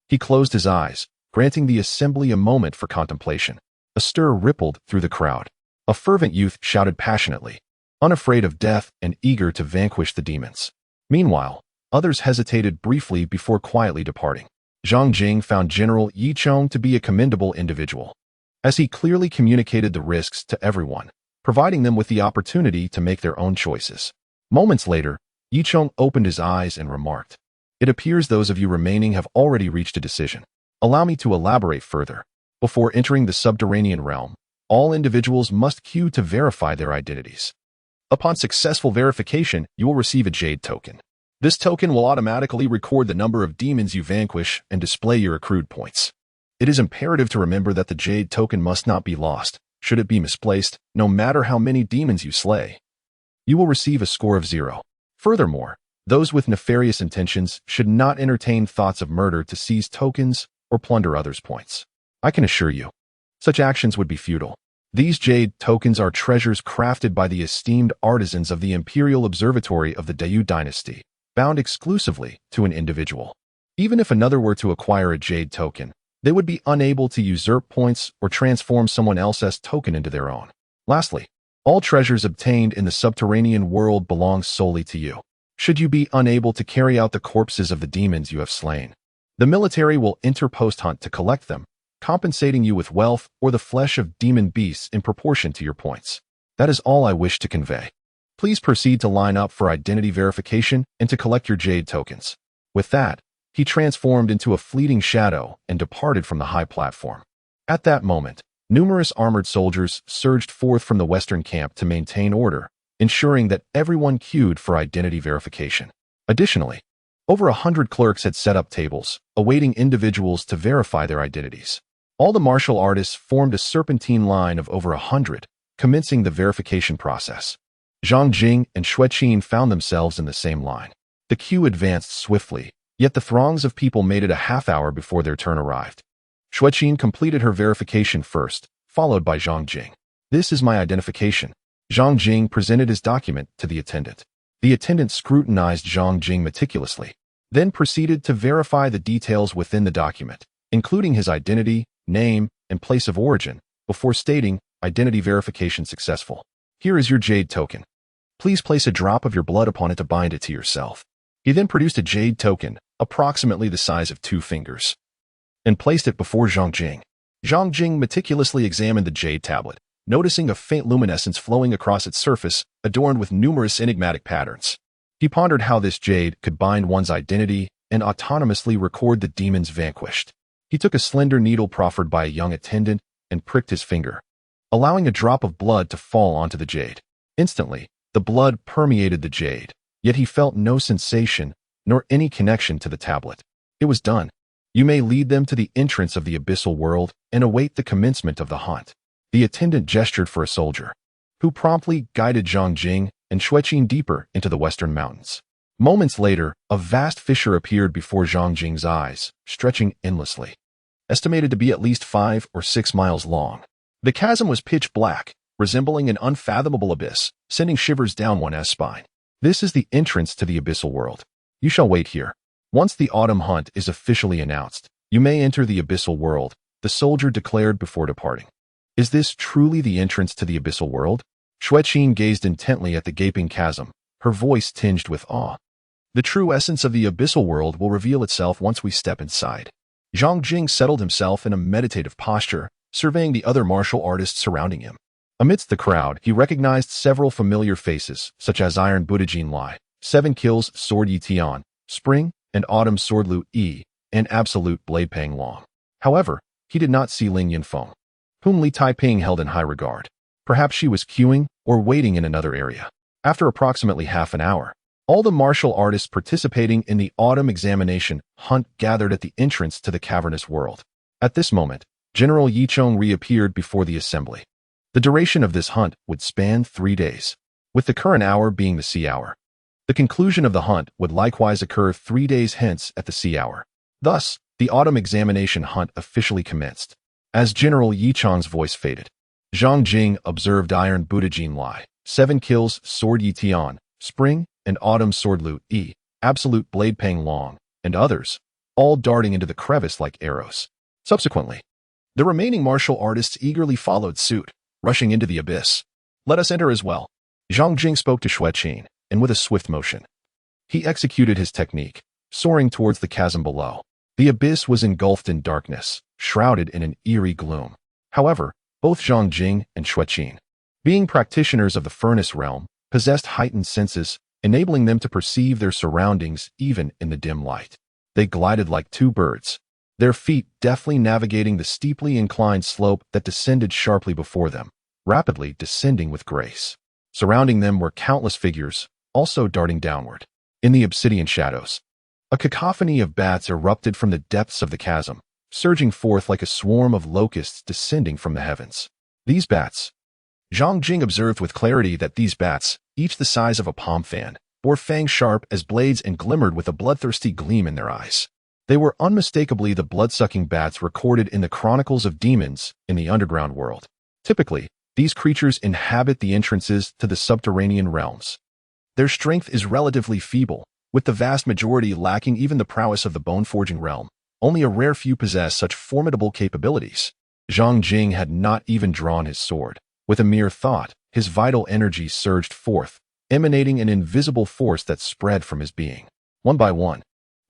[SPEAKER 1] he closed his eyes, granting the assembly a moment for contemplation. A stir rippled through the crowd. A fervent youth shouted passionately, unafraid of death and eager to vanquish the demons. Meanwhile, others hesitated briefly before quietly departing. Zhang Jing found General Yi Chong to be a commendable individual, as he clearly communicated the risks to everyone, providing them with the opportunity to make their own choices. Moments later, Yi Chong opened his eyes and remarked, "It appears those of you remaining have already reached a decision. Allow me to elaborate further. Before entering the subterranean realm, all individuals must queue to verify their identities. Upon successful verification, you will receive a jade token. This token will automatically record the number of demons you vanquish and display your accrued points. It is imperative to remember that the jade token must not be lost. Should it be misplaced, no matter how many demons you slay, you will receive a score of 0. Furthermore, those with nefarious intentions should not entertain thoughts of murder to seize tokens or plunder others' points. I can assure you, such actions would be futile. These jade tokens are treasures crafted by the esteemed artisans of the Imperial Observatory of the Yu Dynasty, bound exclusively to an individual. Even if another were to acquire a jade token, they would be unable to usurp points or transform someone else's token into their own. Lastly, all treasures obtained in the subterranean world belong solely to you. Should you be unable to carry out the corpses of the demons you have slain, the military will enter post-hunt to collect them, compensating you with wealth or the flesh of demon beasts in proportion to your points. That is all I wish to convey. Please proceed to line up for identity verification and to collect your jade tokens. With that, he transformed into a fleeting shadow and departed from the high platform. At that moment, numerous armored soldiers surged forth from the western camp to maintain order, ensuring that everyone queued for identity verification. Additionally, over 100 clerks had set up tables, awaiting individuals to verify their identities. All the martial artists formed a serpentine line of over 100, commencing the verification process. Zhang Jing and Xueqin found themselves in the same line. The queue advanced swiftly, yet the throngs of people made it a half hour before their turn arrived. Xueqin completed her verification first, followed by Zhang Jing. "This is my identification." Zhang Jing presented his document to the attendant. The attendant scrutinized Zhang Jing meticulously, then proceeded to verify the details within the document, including his identity, name, and place of origin, before stating, "Identity verification successful. Here is your jade token. Please place a drop of your blood upon it to bind it to yourself." He then produced a jade token, approximately the size of 2 fingers, and placed it before Zhang Jing. Zhang Jing meticulously examined the jade tablet, noticing a faint luminescence flowing across its surface, adorned with numerous enigmatic patterns. He pondered how this jade could bind one's identity and autonomously record the demons vanquished. He took a slender needle proffered by a young attendant and pricked his finger, allowing a drop of blood to fall onto the jade. Instantly, the blood permeated the jade, yet he felt no sensation nor any connection to the tablet. It was done. You may lead them to the entrance of the abyssal world and await the commencement of the hunt. The attendant gestured for a soldier, who promptly guided Zhang Jing and Xueqin deeper into the western mountains. Moments later, a vast fissure appeared before Zhang Jing's eyes, stretching endlessly, estimated to be at least 5 or 6 miles long. The chasm was pitch black, resembling an unfathomable abyss, sending shivers down one's spine. "This is the entrance to the abyssal world. You shall wait here. Once the autumn hunt is officially announced, you may enter the abyssal world," the soldier declared before departing. "Is this truly the entrance to the abyssal world?" Xueqin gazed intently at the gaping chasm, her voice tinged with awe. "The true essence of the abyssal world will reveal itself once we step inside." Zhang Jing settled himself in a meditative posture, surveying the other martial artists surrounding him. Amidst the crowd, he recognized several familiar faces, such as Iron Buddha Jin Lai, 7 Kills Sword Yi Tian, Spring and Autumn Sword Lu Yi, and Absolute Blade Pang Long. However, he did not see Ling Yinfeng, whom Li Taiping held in high regard. Perhaps she was queuing or waiting in another area. After approximately half an hour, all the martial artists participating in the autumn examination hunt gathered at the entrance to the cavernous world. At this moment, General Yichong reappeared before the assembly. The duration of this hunt would span 3 days, with the current hour being the sea hour. The conclusion of the hunt would likewise occur 3 days hence at the sea hour. Thus, the autumn examination hunt officially commenced. As General Yichong's voice faded, Zhang Jing observed Iron Buddha Jin Lai, 7 Kills Sword Yi Tian, Spring and Autumn Sword Lu Yi, Absolute Blade Pang Long, and others, all darting into the crevice like arrows. Subsequently, the remaining martial artists eagerly followed suit, rushing into the abyss. "Let us enter as well." Zhang Jing spoke to Xueqin, and with a swift motion, he executed his technique, soaring towards the chasm below. The abyss was engulfed in darkness, shrouded in an eerie gloom. However, both Zhang Jing and Xueqin, being practitioners of the furnace realm, possessed heightened senses, enabling them to perceive their surroundings even in the dim light. They glided like 2 birds, their feet deftly navigating the steeply inclined slope that descended sharply before them, rapidly descending with grace. Surrounding them were countless figures, also darting downward. In the obsidian shadows, a cacophony of bats erupted from the depths of the chasm, surging forth like a swarm of locusts descending from the heavens. These bats, Zhang Jing observed with clarity that these bats, each the size of a palm fan, bore fangs sharp as blades and glimmered with a bloodthirsty gleam in their eyes. They were unmistakably the blood-sucking bats recorded in the chronicles of demons in the underground world. Typically, These creatures inhabit the entrances to the subterranean realms. Their strength is relatively feeble, with the vast majority lacking even the prowess of the bone-forging realm. Only a rare few possess such formidable capabilities. Zhang Jing had not even drawn his sword. With a mere thought, his vital energy surged forth, emanating an invisible force that spread from his being. One by one,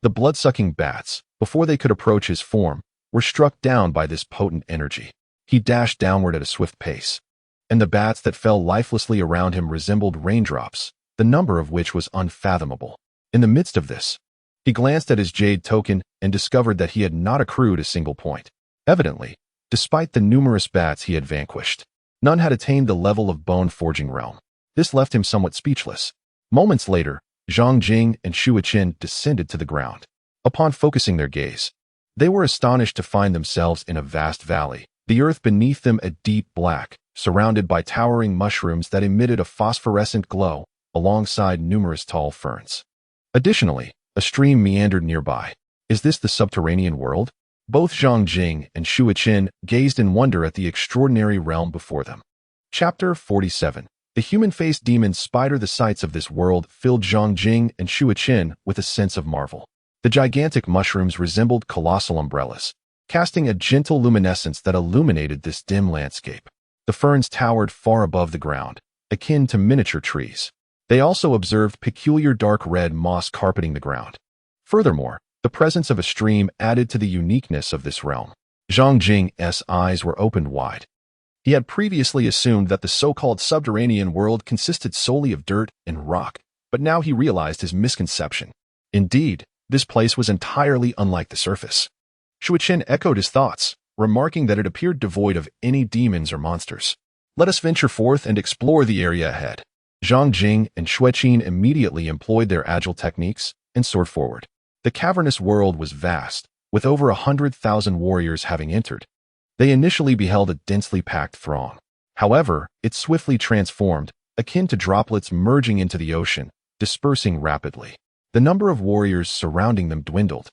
[SPEAKER 1] the blood-sucking bats, before they could approach his form, were struck down by this potent energy. He dashed downward at a swift pace, and the bats that fell lifelessly around him resembled raindrops, the number of which was unfathomable. In the midst of this, he glanced at his jade token and discovered that he had not accrued a single point. Evidently, despite the numerous bats he had vanquished, none had attained the level of bone-forging realm. This left him somewhat speechless. Moments later, Zhang Jing and Shu Qin descended to the ground. Upon focusing their gaze, they were astonished to find themselves in a vast valley, the earth beneath them a deep black, surrounded by towering mushrooms that emitted a phosphorescent glow, alongside numerous tall ferns. Additionally, a stream meandered nearby. Is this the subterranean world? Both Zhang Jing and Shu Qin gazed in wonder at the extraordinary realm before them. Chapter 47. The human-faced demon spider. The sights of this world filled Zhang Jing and Shu Qin with a sense of marvel. The gigantic mushrooms resembled colossal umbrellas, casting a gentle luminescence that illuminated this dim landscape. The ferns towered far above the ground, akin to miniature trees. They also observed peculiar dark red moss carpeting the ground. Furthermore, the presence of a stream added to the uniqueness of this realm. Zhang Jing's eyes were opened wide. He had previously assumed that the so-called subterranean world consisted solely of dirt and rock, but now he realized his misconception. Indeed, this place was entirely unlike the surface. Shu Qin echoed his thoughts, remarking that it appeared devoid of any demons or monsters. Let us venture forth and explore the area ahead. Zhang Jing and Shu Qin immediately employed their agile techniques and soared forward. The cavernous world was vast, with over 100,000 warriors having entered. They initially beheld a densely packed throng. However, it swiftly transformed, akin to droplets merging into the ocean, dispersing rapidly. The number of warriors surrounding them dwindled,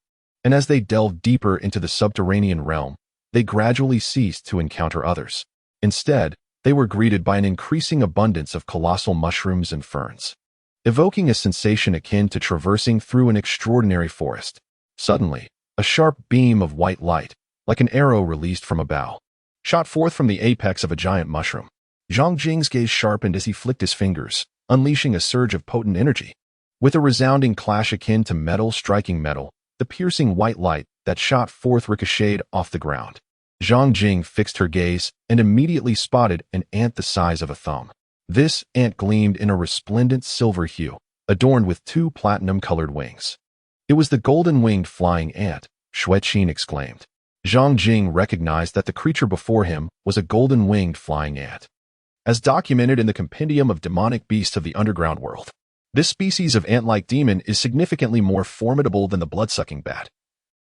[SPEAKER 1] and as they delved deeper into the subterranean realm, they gradually ceased to encounter others. Instead, they were greeted by an increasing abundance of colossal mushrooms and ferns, evoking a sensation akin to traversing through an extraordinary forest. Suddenly, a sharp beam of white light, like an arrow released from a bow, shot forth from the apex of a giant mushroom. Zhang Jing's gaze sharpened as he flicked his fingers, unleashing a surge of potent energy. With a resounding clash akin to metal striking metal, the piercing white light that shot forth ricocheted off the ground. Zhang Jing fixed her gaze and immediately spotted an ant the size of a thumb. This ant gleamed in a resplendent silver hue, adorned with two platinum-colored wings. It was the golden-winged flying ant, Shu Qin exclaimed. Zhang Jing recognized that the creature before him was a golden-winged flying ant, as documented in the Compendium of Demonic Beasts of the Underground World. This species of ant-like demon is significantly more formidable than the blood-sucking bat,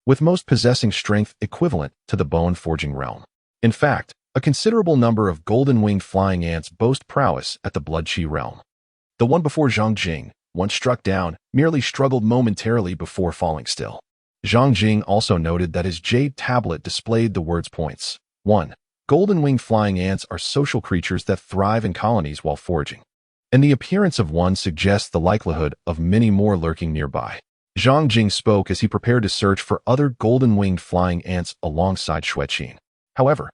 [SPEAKER 1] with most possessing strength equivalent to the bone-forging realm. In fact, a considerable number of golden-winged flying ants boast prowess at the blood-chi realm. The one before Zhang Jing, once struck down, merely struggled momentarily before falling still. Zhang Jing also noted that his jade tablet displayed the words points. 1. Golden-winged flying ants are social creatures that thrive in colonies while foraging, and the appearance of one suggests the likelihood of many more lurking nearby. Zhang Jing spoke as he prepared to search for other golden-winged flying ants alongside Shu Qin. However,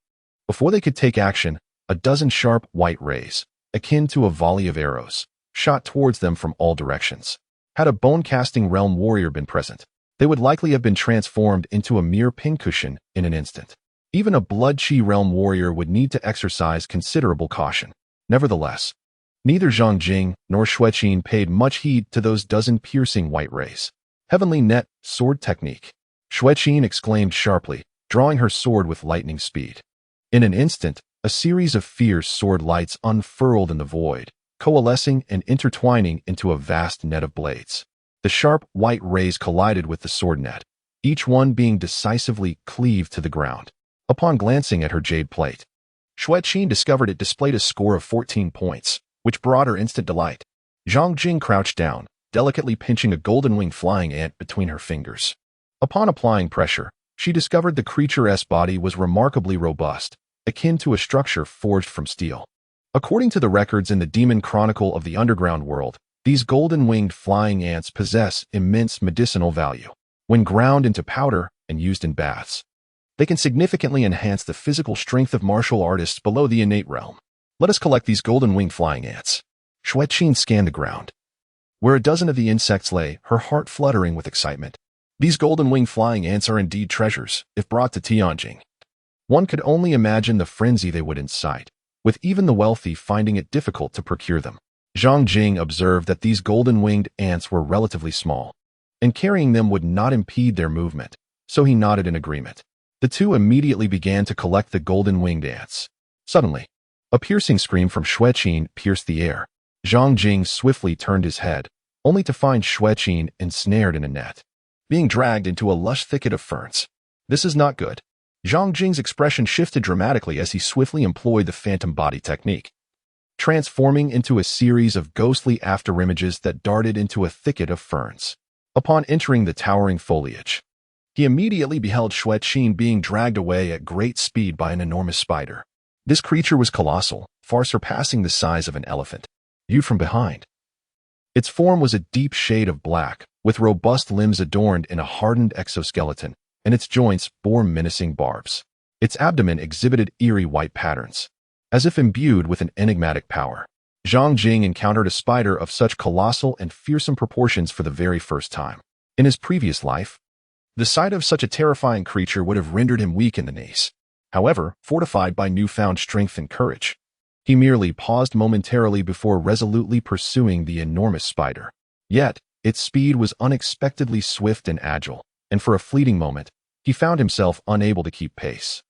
[SPEAKER 1] before they could take action, a dozen sharp white rays, akin to a volley of arrows, shot towards them from all directions. Had a bone-casting realm warrior been present, they would likely have been transformed into a mere pincushion in an instant. Even a blood-chi realm warrior would need to exercise considerable caution. Nevertheless, neither Zhang Jing nor Shu Qin paid much heed to those dozen piercing white rays. Heavenly net, sword technique. Shu Qin exclaimed sharply, drawing her sword with lightning speed. In an instant, a series of fierce sword lights unfurled in the void, coalescing and intertwining into a vast net of blades. The sharp white rays collided with the sword net, each one being decisively cleaved to the ground. Upon glancing at her jade plate, Shu Qin discovered it displayed a score of 14 points, which brought her instant delight. Zhang Jing crouched down, delicately pinching a golden-winged flying ant between her fingers. Upon applying pressure, she discovered the creature's body was remarkably robust, akin to a structure forged from steel. According to the records in the Demon Chronicle of the Underground World, these golden-winged flying ants possess immense medicinal value. When ground into powder and used in baths, they can significantly enhance the physical strength of martial artists below the innate realm. Let us collect these golden-winged flying ants. Xueqin scanned the ground, where a dozen of the insects lay, her heart fluttering with excitement. These golden-winged flying ants are indeed treasures, if brought to Tianjin. One could only imagine the frenzy they would incite, with even the wealthy finding it difficult to procure them. Zhang Jing observed that these golden-winged ants were relatively small, and carrying them would not impede their movement, so he nodded in agreement. The two immediately began to collect the golden-winged ants. Suddenly, a piercing scream from Xueqin pierced the air. Zhang Jing swiftly turned his head, only to find Xueqin ensnared in a net, being dragged into a lush thicket of ferns. This is not good. Zhang Jing's expression shifted dramatically as he swiftly employed the phantom body technique, transforming into a series of ghostly afterimages that darted into a thicket of ferns. Upon entering the towering foliage, he immediately beheld Xueqin being dragged away at great speed by an enormous spider. This creature was colossal, far surpassing the size of an elephant. Viewed from behind, its form was a deep shade of black, with robust limbs adorned in a hardened exoskeleton, and its joints bore menacing barbs. Its abdomen exhibited eerie white patterns, as if imbued with an enigmatic power. Zhang Jing encountered a spider of such colossal and fearsome proportions for the very first time. In his previous life, the sight of such a terrifying creature would have rendered him weak in the knees. However, fortified by newfound strength and courage, he merely paused momentarily before resolutely pursuing the enormous spider. Yet, its speed was unexpectedly swift and agile, and for a fleeting moment, he found himself unable to keep pace.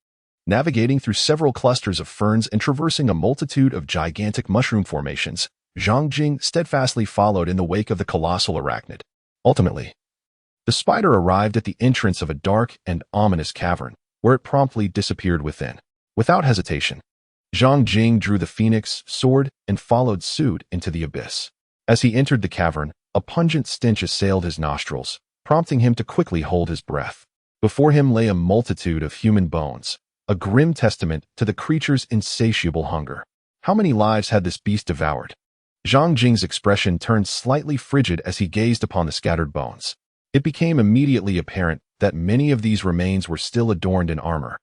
[SPEAKER 1] Navigating through several clusters of ferns and traversing a multitude of gigantic mushroom formations, Zhang Jing steadfastly followed in the wake of the colossal arachnid. Ultimately, the spider arrived at the entrance of a dark and ominous cavern, where it promptly disappeared within. Without hesitation, Zhang Jing drew the phoenix sword and followed suit into the abyss. As he entered the cavern, a pungent stench assailed his nostrils, prompting him to quickly hold his breath. Before him lay a multitude of human bones, a grim testament to the creature's insatiable hunger. How many lives had this beast devoured? Zhang Jing's expression turned slightly frigid as he gazed upon the scattered bones. It became immediately apparent that many of these remains were still adorned in armor,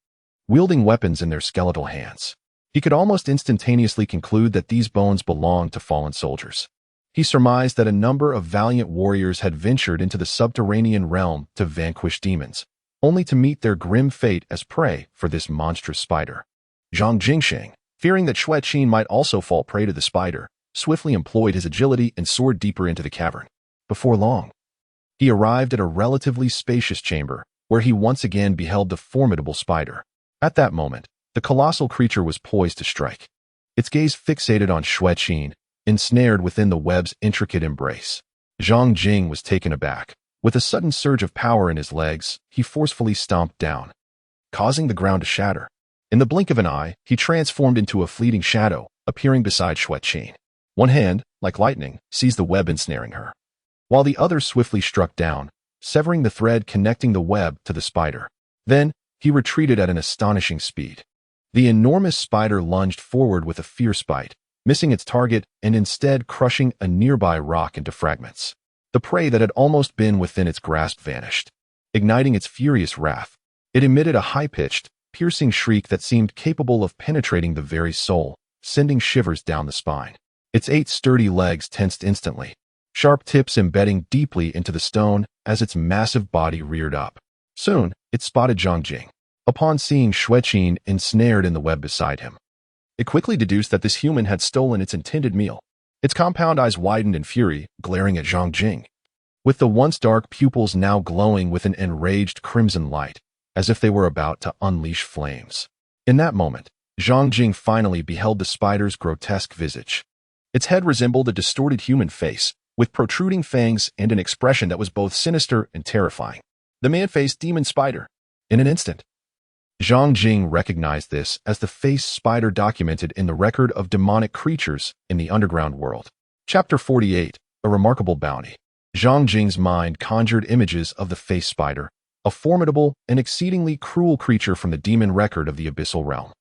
[SPEAKER 1] wielding weapons in their skeletal hands. He could almost instantaneously conclude that these bones belonged to fallen soldiers. He surmised that a number of valiant warriors had ventured into the subterranean realm to vanquish demons, only to meet their grim fate as prey for this monstrous spider. Zhang Jingsheng, fearing that Xueqin might also fall prey to the spider, swiftly employed his agility and soared deeper into the cavern. Before long, he arrived at a relatively spacious chamber, where he once again beheld the formidable spider. At that moment, the colossal creature was poised to strike, its gaze fixated on Xueqin, ensnared within the web's intricate embrace. Zhang Jing was taken aback. With a sudden surge of power in his legs, he forcefully stomped down, causing the ground to shatter. In the blink of an eye, he transformed into a fleeting shadow, appearing beside Xueqin. One hand, like lightning, seized the web ensnaring her, while the other swiftly struck down, severing the thread connecting the web to the spider. Then, he retreated at an astonishing speed. The enormous spider lunged forward with a fierce bite, missing its target and instead crushing a nearby rock into fragments. The prey that had almost been within its grasp vanished. Igniting its furious wrath, it emitted a high-pitched, piercing shriek that seemed capable of penetrating the very soul, sending shivers down the spine. Its 8 sturdy legs tensed instantly, sharp tips embedding deeply into the stone as its massive body reared up. Soon, it spotted Zhang Jing. Upon seeing Xueqin ensnared in the web beside him, it quickly deduced that this human had stolen its intended meal. Its compound eyes widened in fury, glaring at Zhang Jing, with the once dark pupils now glowing with an enraged crimson light, as if they were about to unleash flames. In that moment, Zhang Jing finally beheld the spider's grotesque visage. Its head resembled a distorted human face, with protruding fangs and an expression that was both sinister and terrifying. The man-faced demon spider. In an instant, Zhang Jing recognized this as the face spider documented in the record of demonic creatures in the underground world. Chapter 48, A Remarkable Bounty. Zhang Jing's mind conjured images of the face spider, a formidable and exceedingly cruel creature from the demon record of the abyssal realm.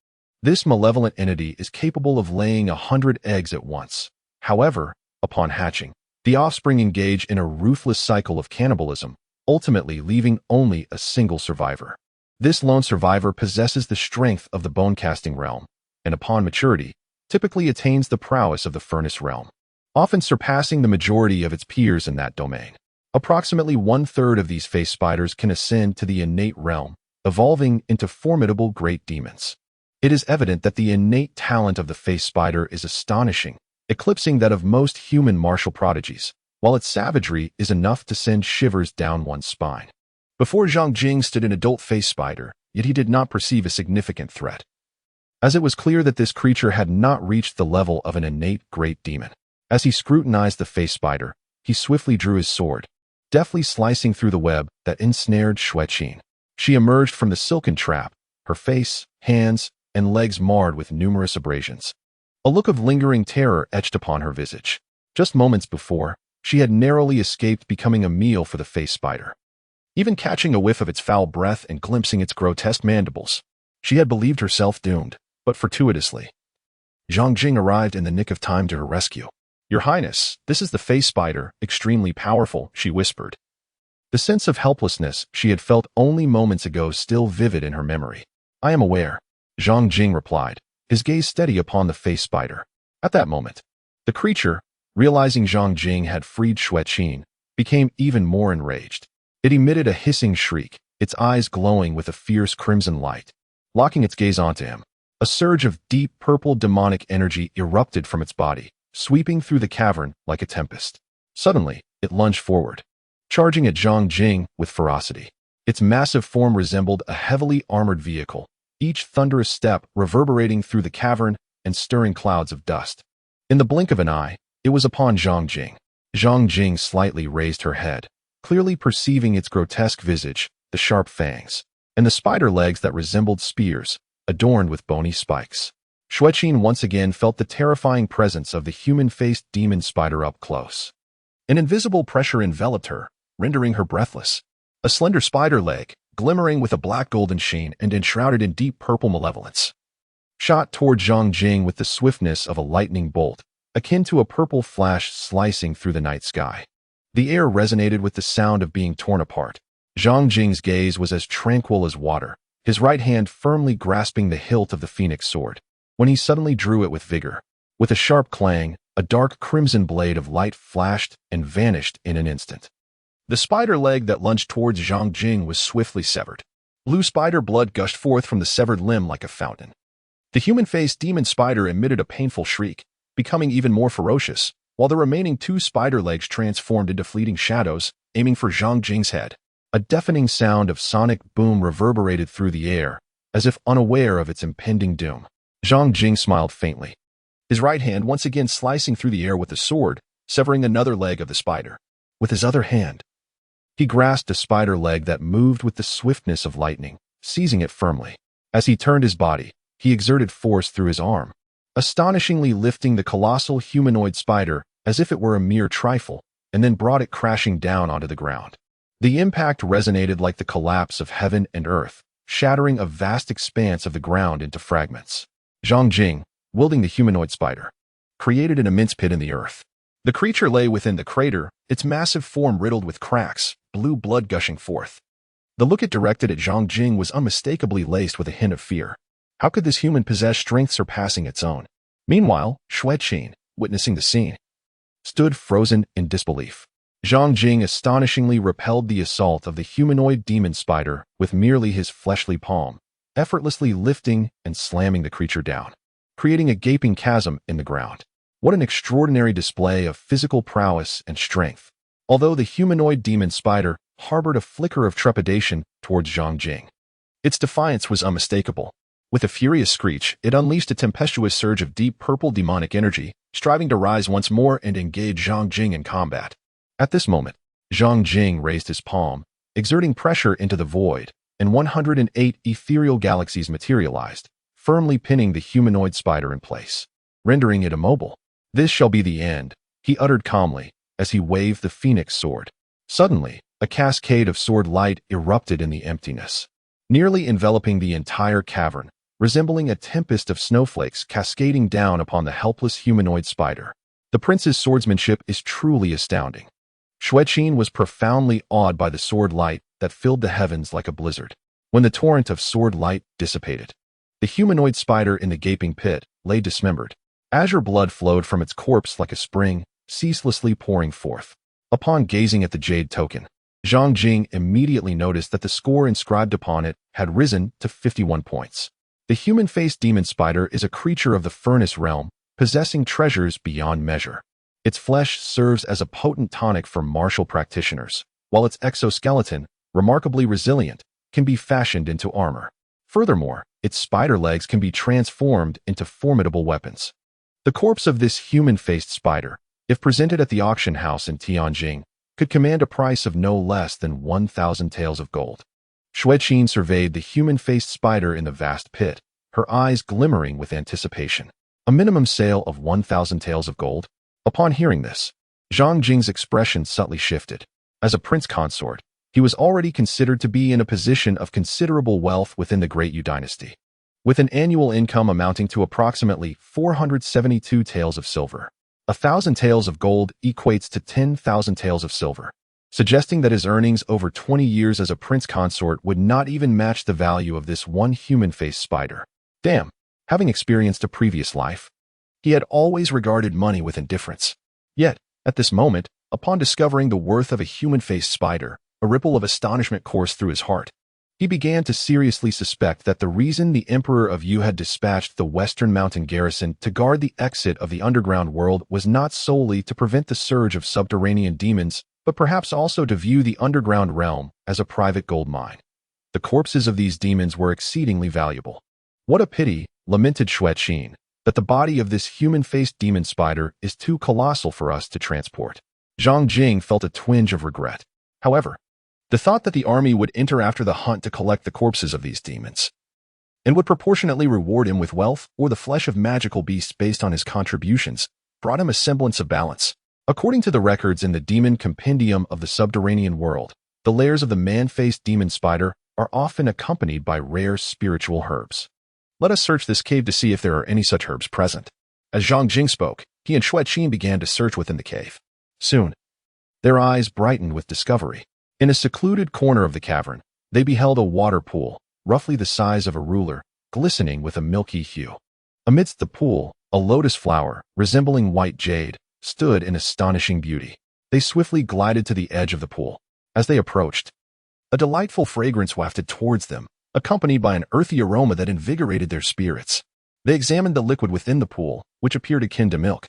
[SPEAKER 1] This malevolent entity is capable of laying 100 eggs at once. However, upon hatching, the offspring engage in a ruthless cycle of cannibalism, ultimately leaving only a single survivor. This lone survivor possesses the strength of the bone-casting realm, and upon maturity, typically attains the prowess of the furnace realm, often surpassing the majority of its peers in that domain. Approximately 1/3 of these face spiders can ascend to the innate realm, evolving into formidable great demons. It is evident that the innate talent of the face spider is astonishing, eclipsing that of most human martial prodigies, while its savagery is enough to send shivers down one's spine. Before Zhang Jing stood an adult face spider, yet he did not perceive a significant threat, as it was clear that this creature had not reached the level of an innate great demon. As he scrutinized the face spider, he swiftly drew his sword, deftly slicing through the web that ensnared Xueqin. She emerged from the silken trap, her face, hands, and legs marred with numerous abrasions. A look of lingering terror etched upon her visage. Just moments before, she had narrowly escaped becoming a meal for the face spider. Even catching a whiff of its foul breath and glimpsing its grotesque mandibles, she had believed herself doomed, but fortuitously, Zhang Jing arrived in the nick of time to her rescue. "Your Highness, this is the face spider, extremely powerful," she whispered. The sense of helplessness she had felt only moments ago still vivid in her memory. "I am aware," Zhang Jing replied, his gaze steady upon the face spider. At that moment, the creature, realizing Zhang Jing had freed Xueqin, became even more enraged. It emitted a hissing shriek, its eyes glowing with a fierce crimson light. Locking its gaze onto him, a surge of deep purple demonic energy erupted from its body, sweeping through the cavern like a tempest. Suddenly, it lunged forward, charging at Zhang Jing with ferocity. Its massive form resembled a heavily armored vehicle, each thunderous step reverberating through the cavern and stirring clouds of dust. In the blink of an eye, it was upon Zhang Jing. Zhang Jing slightly raised her head, clearly perceiving its grotesque visage, the sharp fangs, and the spider legs that resembled spears, adorned with bony spikes. Xueqin once again felt the terrifying presence of the human-faced demon spider up close. An invisible pressure enveloped her, rendering her breathless. A slender spider leg, glimmering with a black golden sheen and enshrouded in deep purple malevolence, shot toward Zhang Jing with the swiftness of a lightning bolt, akin to a purple flash slicing through the night sky. The air resonated with the sound of being torn apart. Zhang Jing's gaze was as tranquil as water, his right hand firmly grasping the hilt of the phoenix sword, when he suddenly drew it with vigor. With a sharp clang, a dark crimson blade of light flashed and vanished in an instant. The spider leg that lunged towards Zhang Jing was swiftly severed. Blue spider blood gushed forth from the severed limb like a fountain. The human-faced demon spider emitted a painful shriek, becoming even more ferocious, while the remaining two spider legs transformed into fleeting shadows, aiming for Zhang Jing's head. A deafening sound of sonic boom reverberated through the air, as if unaware of its impending doom. Zhang Jing smiled faintly, his right hand once again slicing through the air with the sword, severing another leg of the spider. With his other hand, he grasped a spider leg that moved with the swiftness of lightning, seizing it firmly. As he turned his body, he exerted force through his arm, astonishingly lifting the colossal humanoid spider as if it were a mere trifle, and then brought it crashing down onto the ground. The impact resonated like the collapse of heaven and earth, shattering a vast expanse of the ground into fragments. Zhang Jing, wielding the humanoid spider, created an immense pit in the earth. The creature lay within the crater, its massive form riddled with cracks, blue blood gushing forth. The look it directed at Zhang Jing was unmistakably laced with a hint of fear. How could this human possess strength surpassing its own? Meanwhile, Xueqin, witnessing the scene, stood frozen in disbelief. Zhang Jing astonishingly repelled the assault of the humanoid demon spider with merely his fleshly palm, effortlessly lifting and slamming the creature down, creating a gaping chasm in the ground. What an extraordinary display of physical prowess and strength! Although the humanoid demon spider harbored a flicker of trepidation towards Zhang Jing, its defiance was unmistakable. With a furious screech, it unleashed a tempestuous surge of deep purple demonic energy, striving to rise once more and engage Zhang Jing in combat. At this moment, Zhang Jing raised his palm, exerting pressure into the void, and 108 ethereal galaxies materialized, firmly pinning the humanoid spider in place, rendering it immobile. "This shall be the end," he uttered calmly, as he waved the phoenix sword. Suddenly, a cascade of sword light erupted in the emptiness, nearly enveloping the entire cavern, resembling a tempest of snowflakes cascading down upon the helpless humanoid spider. The prince's swordsmanship is truly astounding. Xueqin was profoundly awed by the sword light that filled the heavens like a blizzard. When the torrent of sword light dissipated, the humanoid spider in the gaping pit lay dismembered. Azure blood flowed from its corpse like a spring, ceaselessly pouring forth. Upon gazing at the jade token, Zhang Jing immediately noticed that the score inscribed upon it had risen to 51 points. The human-faced demon spider is a creature of the furnace realm, possessing treasures beyond measure. Its flesh serves as a potent tonic for martial practitioners, while its exoskeleton, remarkably resilient, can be fashioned into armor. Furthermore, its spider legs can be transformed into formidable weapons. The corpse of this human-faced spider, if presented at the auction house in Tianjin, could command a price of no less than 1,000 taels of gold. Xueqin surveyed the human-faced spider in the vast pit, her eyes glimmering with anticipation. A minimum sale of 1,000 taels of gold? Upon hearing this, Zhang Jing's expression subtly shifted. As a prince consort, he was already considered to be in a position of considerable wealth within the Grand Yu Dynasty, with an annual income amounting to approximately 472 taels of silver. 1,000 taels of gold equates to 10,000 taels of silver, suggesting that his earnings over 20 years as a prince consort would not even match the value of this one human-faced spider. Damn, having experienced a previous life, he had always regarded money with indifference. Yet, at this moment, upon discovering the worth of a human-faced spider, a ripple of astonishment coursed through his heart. He began to seriously suspect that the reason the Emperor of Yu had dispatched the Western Mountain garrison to guard the exit of the underground world was not solely to prevent the surge of subterranean demons, but perhaps also to view the underground realm as a private gold mine. The corpses of these demons were exceedingly valuable. What a pity, lamented Xueqin, that the body of this human-faced demon spider is too colossal for us to transport. Zhang Jing felt a twinge of regret. However, the thought that the army would enter after the hunt to collect the corpses of these demons, and would proportionately reward him with wealth or the flesh of magical beasts based on his contributions, brought him a semblance of balance. According to the records in the Demon Compendium of the Subterranean World, the layers of the man-faced demon spider are often accompanied by rare spiritual herbs. Let us search this cave to see if there are any such herbs present. As Zhang Jing spoke, he and Xueqin began to search within the cave. Soon, their eyes brightened with discovery. In a secluded corner of the cavern, they beheld a water pool, roughly the size of a ruler, glistening with a milky hue. Amidst the pool, a lotus flower, resembling white jade, stood in astonishing beauty. They swiftly glided to the edge of the pool. As they approached, a delightful fragrance wafted towards them, accompanied by an earthy aroma that invigorated their spirits. They examined the liquid within the pool, which appeared akin to milk,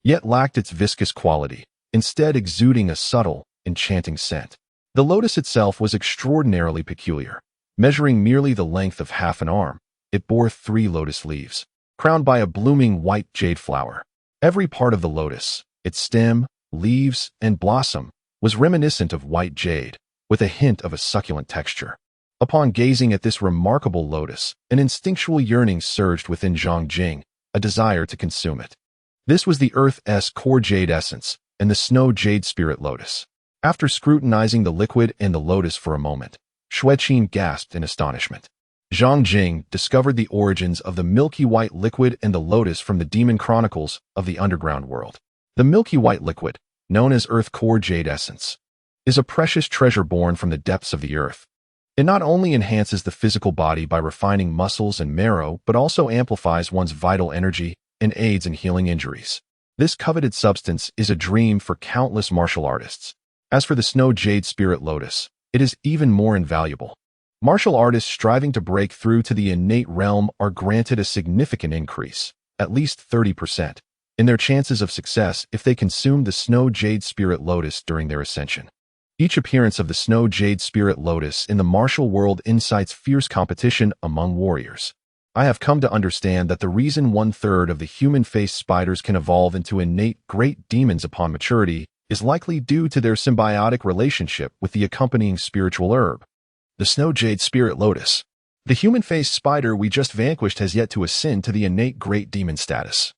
[SPEAKER 1] yet lacked its viscous quality, instead exuding a subtle, enchanting scent. The lotus itself was extraordinarily peculiar. Measuring merely the length of half an arm, it bore 3 lotus leaves, crowned by a blooming white jade flower. Every part of the lotus, its stem, leaves, and blossom, was reminiscent of white jade, with a hint of a succulent texture. Upon gazing at this remarkable lotus, an instinctual yearning surged within Zhang Jing, a desire to consume it. This was the Earth's core jade essence, and the snow jade spirit lotus. After scrutinizing the liquid and the lotus for a moment, Xueqin gasped in astonishment. Zhang Jing discovered the origins of the milky white liquid and the lotus from the Demon Chronicles of the Underground World. The milky white liquid, known as Earth Core Jade Essence, is a precious treasure born from the depths of the earth. It not only enhances the physical body by refining muscles and marrow, but also amplifies one's vital energy and aids in healing injuries. This coveted substance is a dream for countless martial artists. As for the snow jade spirit lotus, it is even more invaluable. Martial artists striving to break through to the innate realm are granted a significant increase, at least 30%, in their chances of success if they consume the snow jade spirit lotus during their ascension. Each appearance of the snow jade spirit lotus in the martial world incites fierce competition among warriors. I have come to understand that the reason 1/3 of the human-faced spiders can evolve into innate great demons upon maturity is likely due to their symbiotic relationship with the accompanying spiritual herb, the snow jade spirit lotus. The human-faced spider we just vanquished has yet to ascend to the innate great demon status,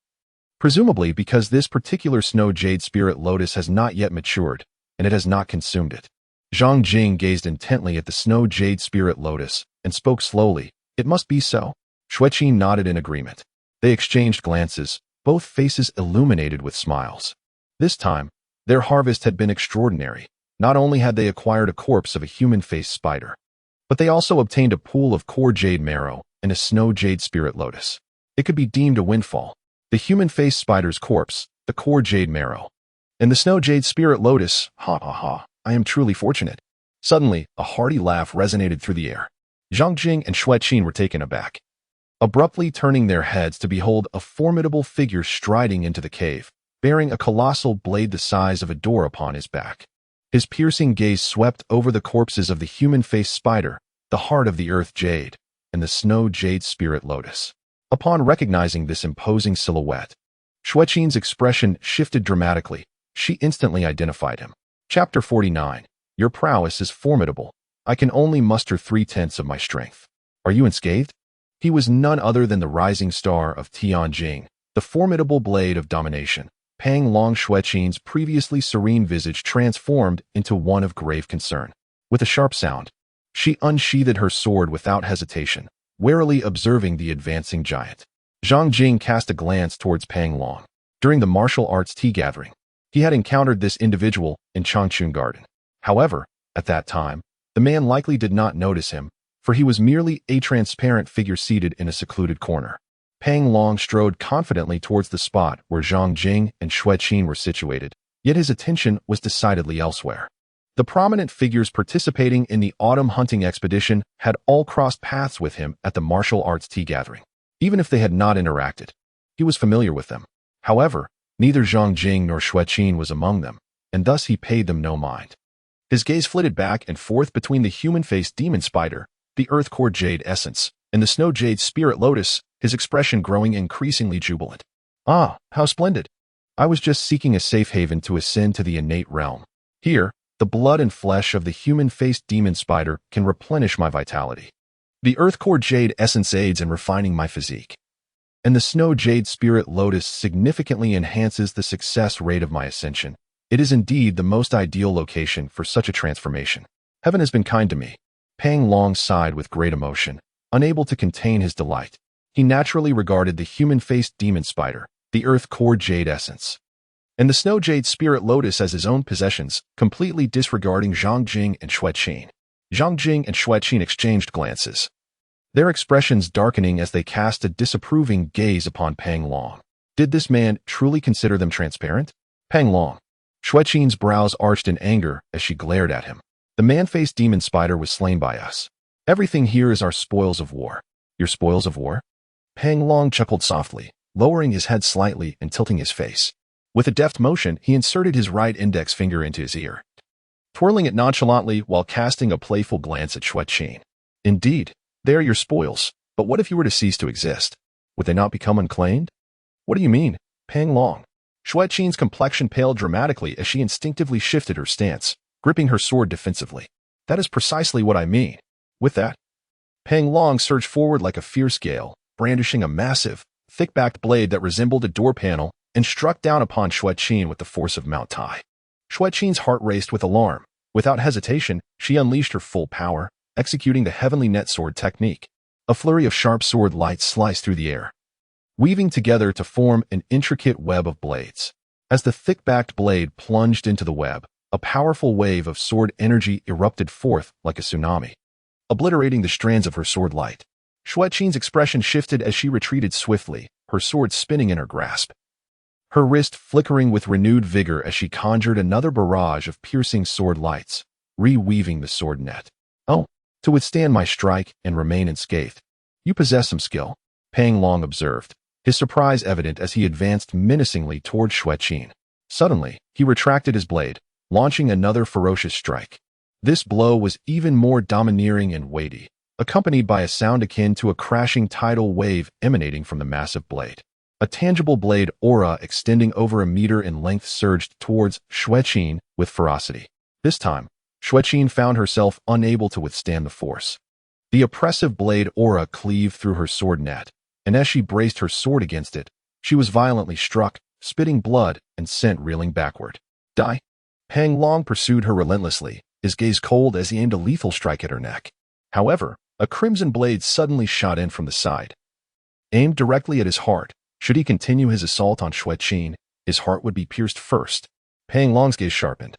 [SPEAKER 1] presumably because this particular snow jade spirit lotus has not yet matured, and it has not consumed it. Zhang Jing gazed intently at the snow jade spirit lotus and spoke slowly. It must be so. Xueqin nodded in agreement. They exchanged glances, both faces illuminated with smiles. This time, their harvest had been extraordinary. Not only had they acquired a corpse of a human-faced spider, but they also obtained a pool of core jade marrow and a snow jade spirit lotus. It could be deemed a windfall. The human-faced spider's corpse, the core jade marrow, and the snow jade spirit lotus. Ha ha ha, I am truly fortunate. Suddenly, a hearty laugh resonated through the air. Zhang Jing and Xueqin were taken aback, abruptly turning their heads to behold a formidable figure striding into the cave, bearing a colossal blade the size of a door upon his back. His piercing gaze swept over the corpses of the human-faced spider, the heart of the earth jade, and the snow jade spirit lotus. Upon recognizing this imposing silhouette, Xueqin's expression shifted dramatically. She instantly identified him. Chapter 49. Your prowess is formidable. I can only muster 3/10 of my strength. Are you unscathed? He was none other than the rising star of Tianjing, the formidable blade of domination. Pang Long. Xueqin's previously serene visage transformed into one of grave concern. With a sharp sound, she unsheathed her sword without hesitation, warily observing the advancing giant. Zhang Jing cast a glance towards Pang Long. During the martial arts tea gathering, he had encountered this individual in Chang'an Garden. However, at that time, the man likely did not notice him, for he was merely a transparent figure seated in a secluded corner. Pang Long strode confidently towards the spot where Zhang Jing and Xueqin were situated, yet his attention was decidedly elsewhere. The prominent figures participating in the autumn hunting expedition had all crossed paths with him at the martial arts tea gathering. Even if they had not interacted, he was familiar with them. However, neither Zhang Jing nor Xueqin was among them, and thus he paid them no mind. His gaze flitted back and forth between the human-faced demon spider, the earth core jade essence, and the snow jade spirit lotus, his expression growing increasingly jubilant. Ah, how splendid! I was just seeking a safe haven to ascend to the innate realm. Here, the blood and flesh of the human-faced demon spider can replenish my vitality. The earth core jade essence aids in refining my physique, and the snow jade spirit lotus significantly enhances the success rate of my ascension. It is indeed the most ideal location for such a transformation. Heaven has been kind to me. Pang Long sighed with great emotion, unable to contain his delight. He naturally regarded the human-faced demon spider, the earth core jade essence, and the snow jade spirit lotus as his own possessions, completely disregarding Zhang Jing and Xueqin. Zhang Jing and Xueqin exchanged glances, their expressions darkening as they cast a disapproving gaze upon Pang Long. Did this man truly consider them transparent? Pang Long. Xueqin's brows arched in anger as she glared at him. The man-faced demon spider was slain by us. Everything here is our spoils of war. Your spoils of war? Pang Long chuckled softly, lowering his head slightly and tilting his face. With a deft motion, he inserted his right index finger into his ear, twirling it nonchalantly while casting a playful glance at Xueqin. Indeed, they are your spoils, but what if you were to cease to exist? Would they not become unclaimed? What do you mean, Pang Long? Xueqin's complexion paled dramatically as she instinctively shifted her stance, gripping her sword defensively. That is precisely what I mean. With that, Pang Long surged forward like a fierce gale, brandishing a massive, thick-backed blade that resembled a door panel, and struck down upon Xueqin with the force of Mount Tai. Xueqin's heart raced with alarm. Without hesitation, she unleashed her full power, executing the heavenly net sword technique. A flurry of sharp sword lights sliced through the air, weaving together to form an intricate web of blades. As the thick-backed blade plunged into the web, a powerful wave of sword energy erupted forth like a tsunami, obliterating the strands of her sword light. Xueqin's expression shifted as she retreated swiftly, her sword spinning in her grasp, her wrist flickering with renewed vigor as she conjured another barrage of piercing sword lights, reweaving the sword net. Oh, to withstand my strike and remain unscathed. You possess some skill, Pang Long observed, his surprise evident as he advanced menacingly toward Xueqin. Suddenly, he retracted his blade, launching another ferocious strike. This blow was even more domineering and weighty, accompanied by a sound akin to a crashing tidal wave emanating from the massive blade. A tangible blade aura extending over a meter in length surged towards Xueqin with ferocity. This time, Xueqin found herself unable to withstand the force. The oppressive blade aura cleaved through her sword net, and as she braced her sword against it, she was violently struck, spitting blood, and sent reeling backward. Die! Pang Long pursued her relentlessly, his gaze cold as he aimed a lethal strike at her neck. However, a crimson blade suddenly shot in from the side, aimed directly at his heart. Should he continue his assault on Xueqin, his heart would be pierced first. Pang Long's gaze sharpened,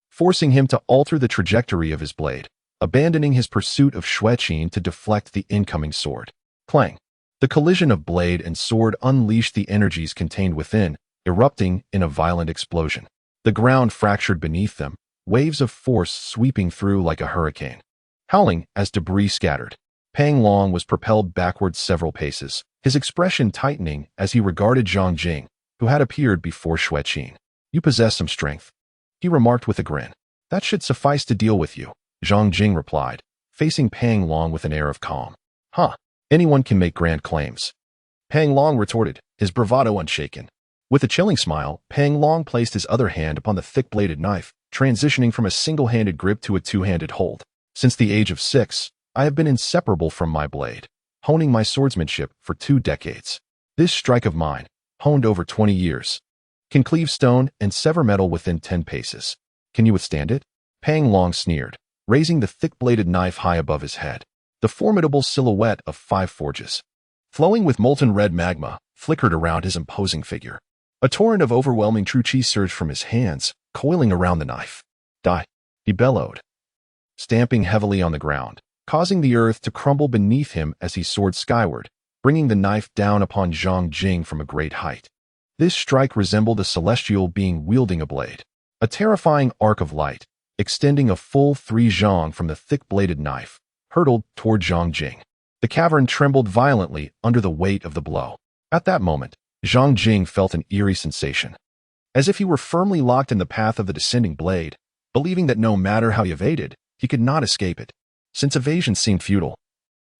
[SPEAKER 1] forcing him to alter the trajectory of his blade, abandoning his pursuit of Xueqin to deflect the incoming sword. Clang! The collision of blade and sword unleashed the energies contained within, erupting in a violent explosion. The ground fractured beneath them, waves of force sweeping through like a hurricane. Howling as debris scattered, Pang Long was propelled backward several paces, his expression tightening as he regarded Zhang Jing, who had appeared before Xueqin. "You possess some strength," he remarked with a grin. "That should suffice to deal with you," Zhang Jing replied, facing Pang Long with an air of calm. "Huh, anyone can make grand claims," Pang Long retorted, his bravado unshaken. With a chilling smile, Pang Long placed his other hand upon the thick-bladed knife, transitioning from a single-handed grip to a two-handed hold. "Since the age of 6, I have been inseparable from my blade, honing my swordsmanship for 2 decades. This strike of mine, honed over 20 years, can cleave stone and sever metal within 10 paces. Can you withstand it?" Pang Long sneered, raising the thick-bladed knife high above his head. The formidable silhouette of 5 forges, flowing with molten red magma, flickered around his imposing figure. A torrent of overwhelming true chi surged from his hands, coiling around the knife. "Die!" he bellowed, stamping heavily on the ground, causing the earth to crumble beneath him as he soared skyward, bringing the knife down upon Zhang Jing from a great height. This strike resembled a celestial being wielding a blade. A terrifying arc of light, extending a full 3 zhang from the thick-bladed knife, hurtled toward Zhang Jing. The cavern trembled violently under the weight of the blow. At that moment, Zhang Jing felt an eerie sensation, as if he were firmly locked in the path of the descending blade, believing that no matter how he evaded, he could not escape it. Since evasion seemed futile,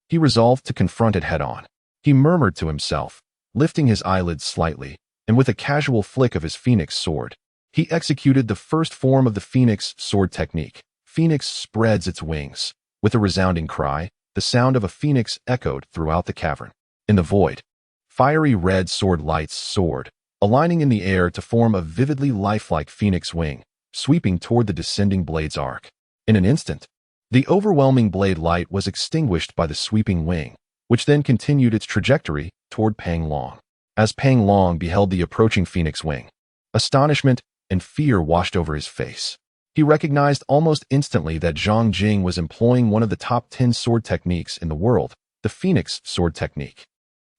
[SPEAKER 1] he resolved to confront it head-on. He murmured to himself, lifting his eyelids slightly, and with a casual flick of his phoenix sword, he executed the first form of the phoenix sword technique. Phoenix spreads its wings. With a resounding cry, the sound of a phoenix echoed throughout the cavern. In the void, fiery red sword lights soared, aligning in the air to form a vividly lifelike phoenix wing, sweeping toward the descending blade's arc. In an instant, the overwhelming blade light was extinguished by the sweeping wing, which then continued its trajectory toward Pang Long. As Pang Long beheld the approaching phoenix wing, astonishment and fear washed over his face. He recognized almost instantly that Zhang Jing was employing one of the top 10 sword techniques in the world, the phoenix sword technique.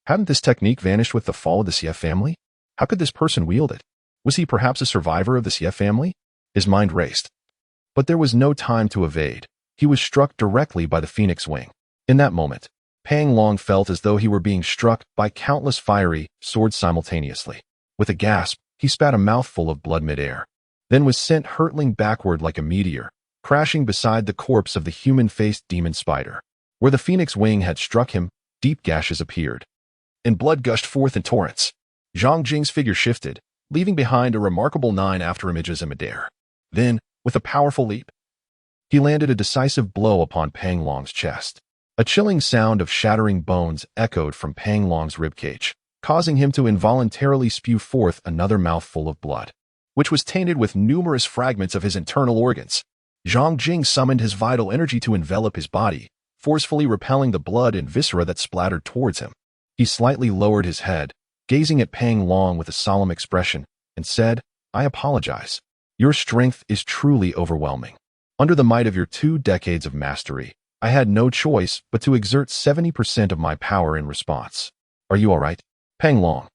[SPEAKER 1] Hadn't this technique vanished with the fall of the Xie family? How could this person wield it? Was he perhaps a survivor of the Xie family? His mind raced. But there was no time to evade. He was struck directly by the phoenix wing. In that moment, Pang Long felt as though he were being struck by countless fiery swords simultaneously. With a gasp, he spat a mouthful of blood mid-air, then was sent hurtling backward like a meteor, crashing beside the corpse of the human-faced demon spider. Where the phoenix wing had struck him, deep gashes appeared, and blood gushed forth in torrents. Zhang Jing's figure shifted, leaving behind a remarkable 9 afterimages in midair. Then, with a powerful leap, he landed a decisive blow upon Pang Long's chest. A chilling sound of shattering bones echoed from Pang Long's ribcage, causing him to involuntarily spew forth another mouthful of blood, which was tainted with numerous fragments of his internal organs. Zhang Jing summoned his vital energy to envelop his body, forcefully repelling the blood and viscera that splattered towards him. He slightly lowered his head, gazing at Pang Long with a solemn expression, and said, "I apologize. Your strength is truly overwhelming. Under the might of your 2 decades of mastery, I had no choice but to exert 70% of my power in response. Are you all right?" Pang Long,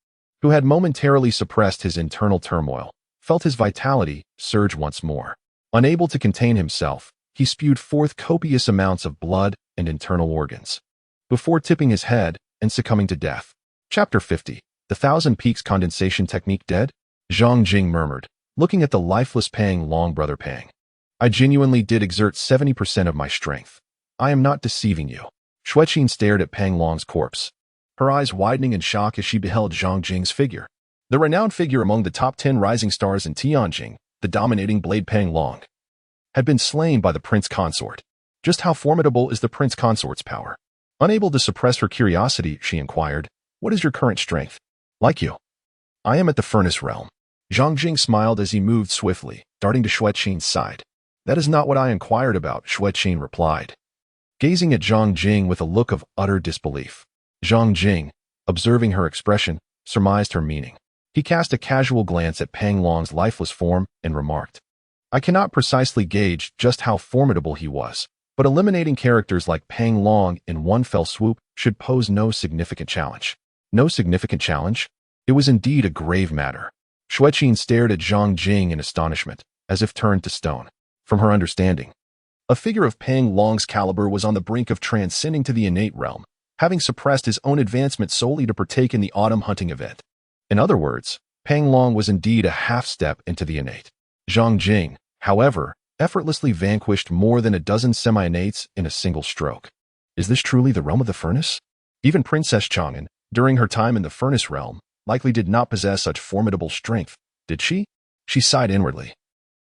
[SPEAKER 1] who had momentarily suppressed his internal turmoil, felt his vitality surge once more. Unable to contain himself, he spewed forth copious amounts of blood and internal organs, before tipping his head and succumbing to death. Chapter 50. The Thousand Peaks Condensation Technique Dead? Zhang Jing murmured, looking at the lifeless Pang Long. "Brother Pang, I genuinely did exert 70% of my strength. I am not deceiving you." Xueqin stared at Pang Long's corpse, her eyes widening in shock as she beheld Zhang Jing's figure. The renowned figure among the top 10 rising stars in Tianjing, the dominating blade Pang Long, had been slain by the prince consort. Just how formidable is the prince consort's power? Unable to suppress her curiosity, she inquired, "What is your current strength?" "Like you, I am at the furnace realm." Zhang Jing smiled as he moved swiftly, darting to Xueqin's side. "That is not what I inquired about," Xueqin replied, gazing at Zhang Jing with a look of utter disbelief. "Zhang Jing, observing her expression, surmised her meaning. He cast a casual glance at Pang Long's lifeless form and remarked, "I cannot precisely gauge just how formidable he was, but eliminating characters like Pang Long in one fell swoop should pose no significant challenge." No significant challenge? It was indeed a grave matter. Xueqin stared at Zhang Jing in astonishment, as if turned to stone. From her understanding, a figure of Pang Long's caliber was on the brink of transcending to the innate realm, having suppressed his own advancement solely to partake in the autumn hunting event. In other words, Pang Long was indeed a half-step into the innate. Zhang Jing, however, effortlessly vanquished more than a dozen semi-innates in a single stroke. Is this truly the realm of the furnace? Even Princess Chang'an, during her time in the furnace realm, likely did not possess such formidable strength, did she? She sighed inwardly,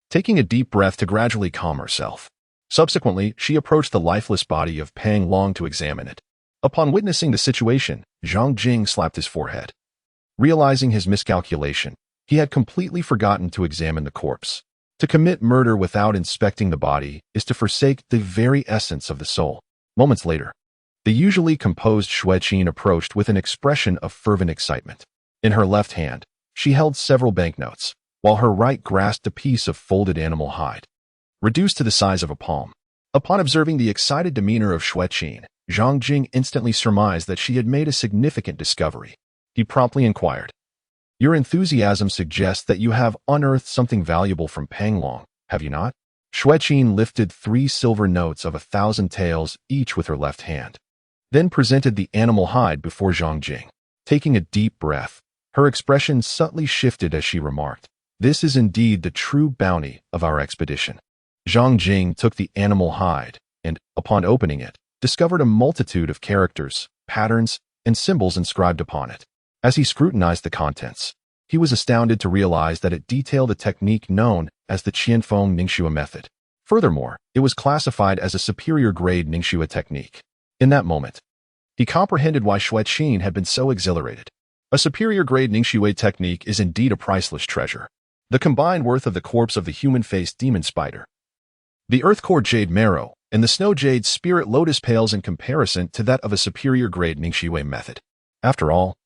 [SPEAKER 1] taking a deep breath to gradually calm herself. Subsequently, she approached the lifeless body of Pang Long to examine it. Upon witnessing the situation, Zhang Jing slapped his forehead. Realizing his miscalculation, he had completely forgotten to examine the corpse. To commit murder without inspecting the body is to forsake the very essence of the soul. Moments later, the usually composed Xueqin approached with an expression of fervent excitement. In her left hand, she held several banknotes, while her right grasped a piece of folded animal hide, reduced to the size of a palm. Upon observing the excited demeanor of Xueqin, Zhang Jing instantly surmised that she had made a significant discovery. He promptly inquired, "Your enthusiasm suggests that you have unearthed something valuable from Pang Long, have you not?" Xueqin lifted 3 silver notes of 1,000 taels each with her left hand, then presented the animal hide before Zhang Jing. Taking a deep breath, her expression subtly shifted as she remarked, "This is indeed the true bounty of our expedition." Zhang Jing took the animal hide and, upon opening it, discovered a multitude of characters, patterns, and symbols inscribed upon it. As he scrutinized the contents, he was astounded to realize that it detailed a technique known as the Qianfeng Ningxue method. Furthermore, it was classified as a superior-grade Ningxue technique. In that moment, he comprehended why Xueqin had been so exhilarated. A superior-grade Ningxue technique is indeed a priceless treasure. The combined worth of the corpse of the human-faced demon spider, the earth-core jade marrow, and the snow jade spirit lotus pales in comparison to that of a superior-grade Ningxue method. After all,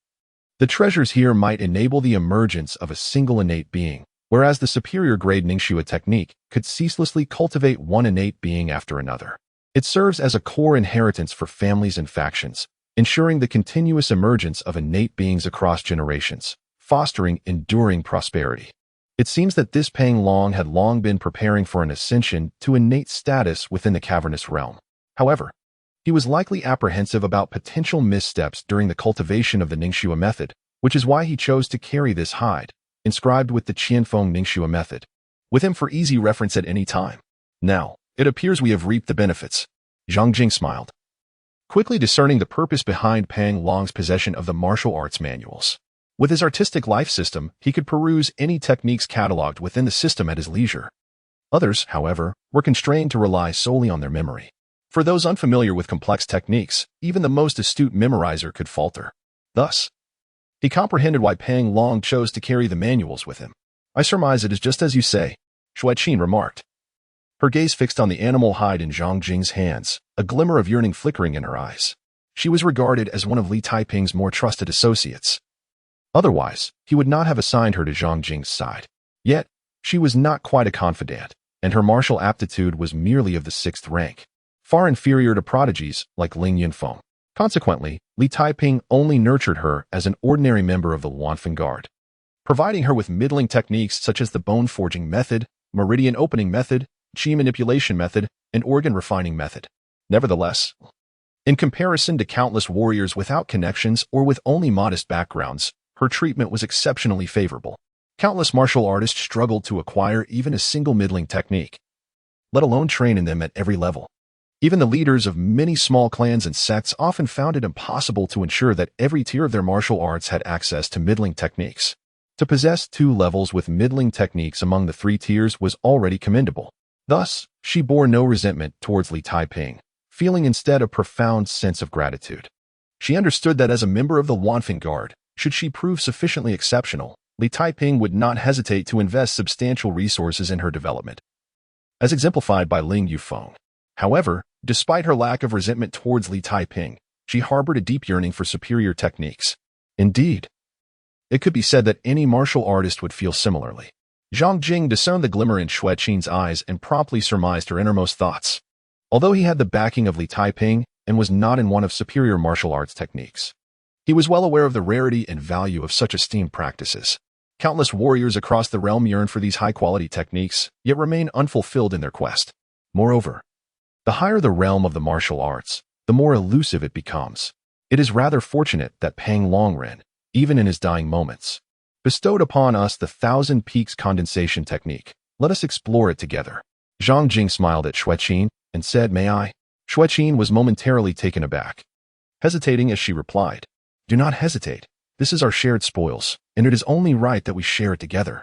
[SPEAKER 1] the treasures here might enable the emergence of a single innate being, whereas the superior-grade Ningxue technique could ceaselessly cultivate one innate being after another. It serves as a core inheritance for families and factions, ensuring the continuous emergence of innate beings across generations, fostering enduring prosperity. It seems that this Pang Long had long been preparing for an ascension to innate status within the cavernous realm. However, he was likely apprehensive about potential missteps during the cultivation of the Ningxue method, which is why he chose to carry this hide, inscribed with the Qianfeng Ningxue method, with him for easy reference at any time. Now, it appears we have reaped the benefits. Zhang Jing smiled, quickly discerning the purpose behind Pang Long's possession of the martial arts manuals. With his artistic life system, he could peruse any techniques cataloged within the system at his leisure. Others, however, were constrained to rely solely on their memory. For those unfamiliar with complex techniques, even the most astute memorizer could falter. Thus, he comprehended why Pang Long chose to carry the manuals with him. "I surmise it is just as you say," Xueqin remarked, her gaze fixed on the animal hide in Zhang Jing's hands, a glimmer of yearning flickering in her eyes. She was regarded as one of Li Taiping's more trusted associates. Otherwise, he would not have assigned her to Zhang Jing's side. Yet, she was not quite a confidant, and her martial aptitude was merely of the 6th rank, far inferior to prodigies like Ling Yunfeng. Consequently, Li Taiping only nurtured her as an ordinary member of the Luanfeng Guard, providing her with middling techniques such as the bone forging method, meridian opening method, chi manipulation method, and organ refining method. Nevertheless, in comparison to countless warriors without connections or with only modest backgrounds, her treatment was exceptionally favorable. Countless martial artists struggled to acquire even a single middling technique, let alone train in them at every level. Even the leaders of many small clans and sects often found it impossible to ensure that every tier of their martial arts had access to middling techniques. To possess 2 levels with middling techniques among the 3 tiers was already commendable. Thus, she bore no resentment towards Li Taiping, feeling instead a profound sense of gratitude. She understood that as a member of the Luanfeng Guard, should she prove sufficiently exceptional, Li Taiping would not hesitate to invest substantial resources in her development, as exemplified by Ling Yufeng. However, despite her lack of resentment towards Li Taiping, she harbored a deep yearning for superior techniques. Indeed, it could be said that any martial artist would feel similarly. Zhang Jing discerned the glimmer in Xue Qin's eyes and promptly surmised her innermost thoughts. Although he had the backing of Li Taiping and was not in one of superior martial arts techniques, he was well aware of the rarity and value of such esteemed practices. Countless warriors across the realm yearn for these high-quality techniques, yet remain unfulfilled in their quest. Moreover, the higher the realm of the martial arts, the more elusive it becomes. It is rather fortunate that Pang Longren, even in his dying moments, bestowed upon us the Thousand Peaks condensation technique. Let us explore it together. Zhang Jing smiled at Xue Qin and said, "May I?" Xue Qin was momentarily taken aback, hesitating as she replied, "Do not hesitate. This is our shared spoils, and it is only right that we share it together."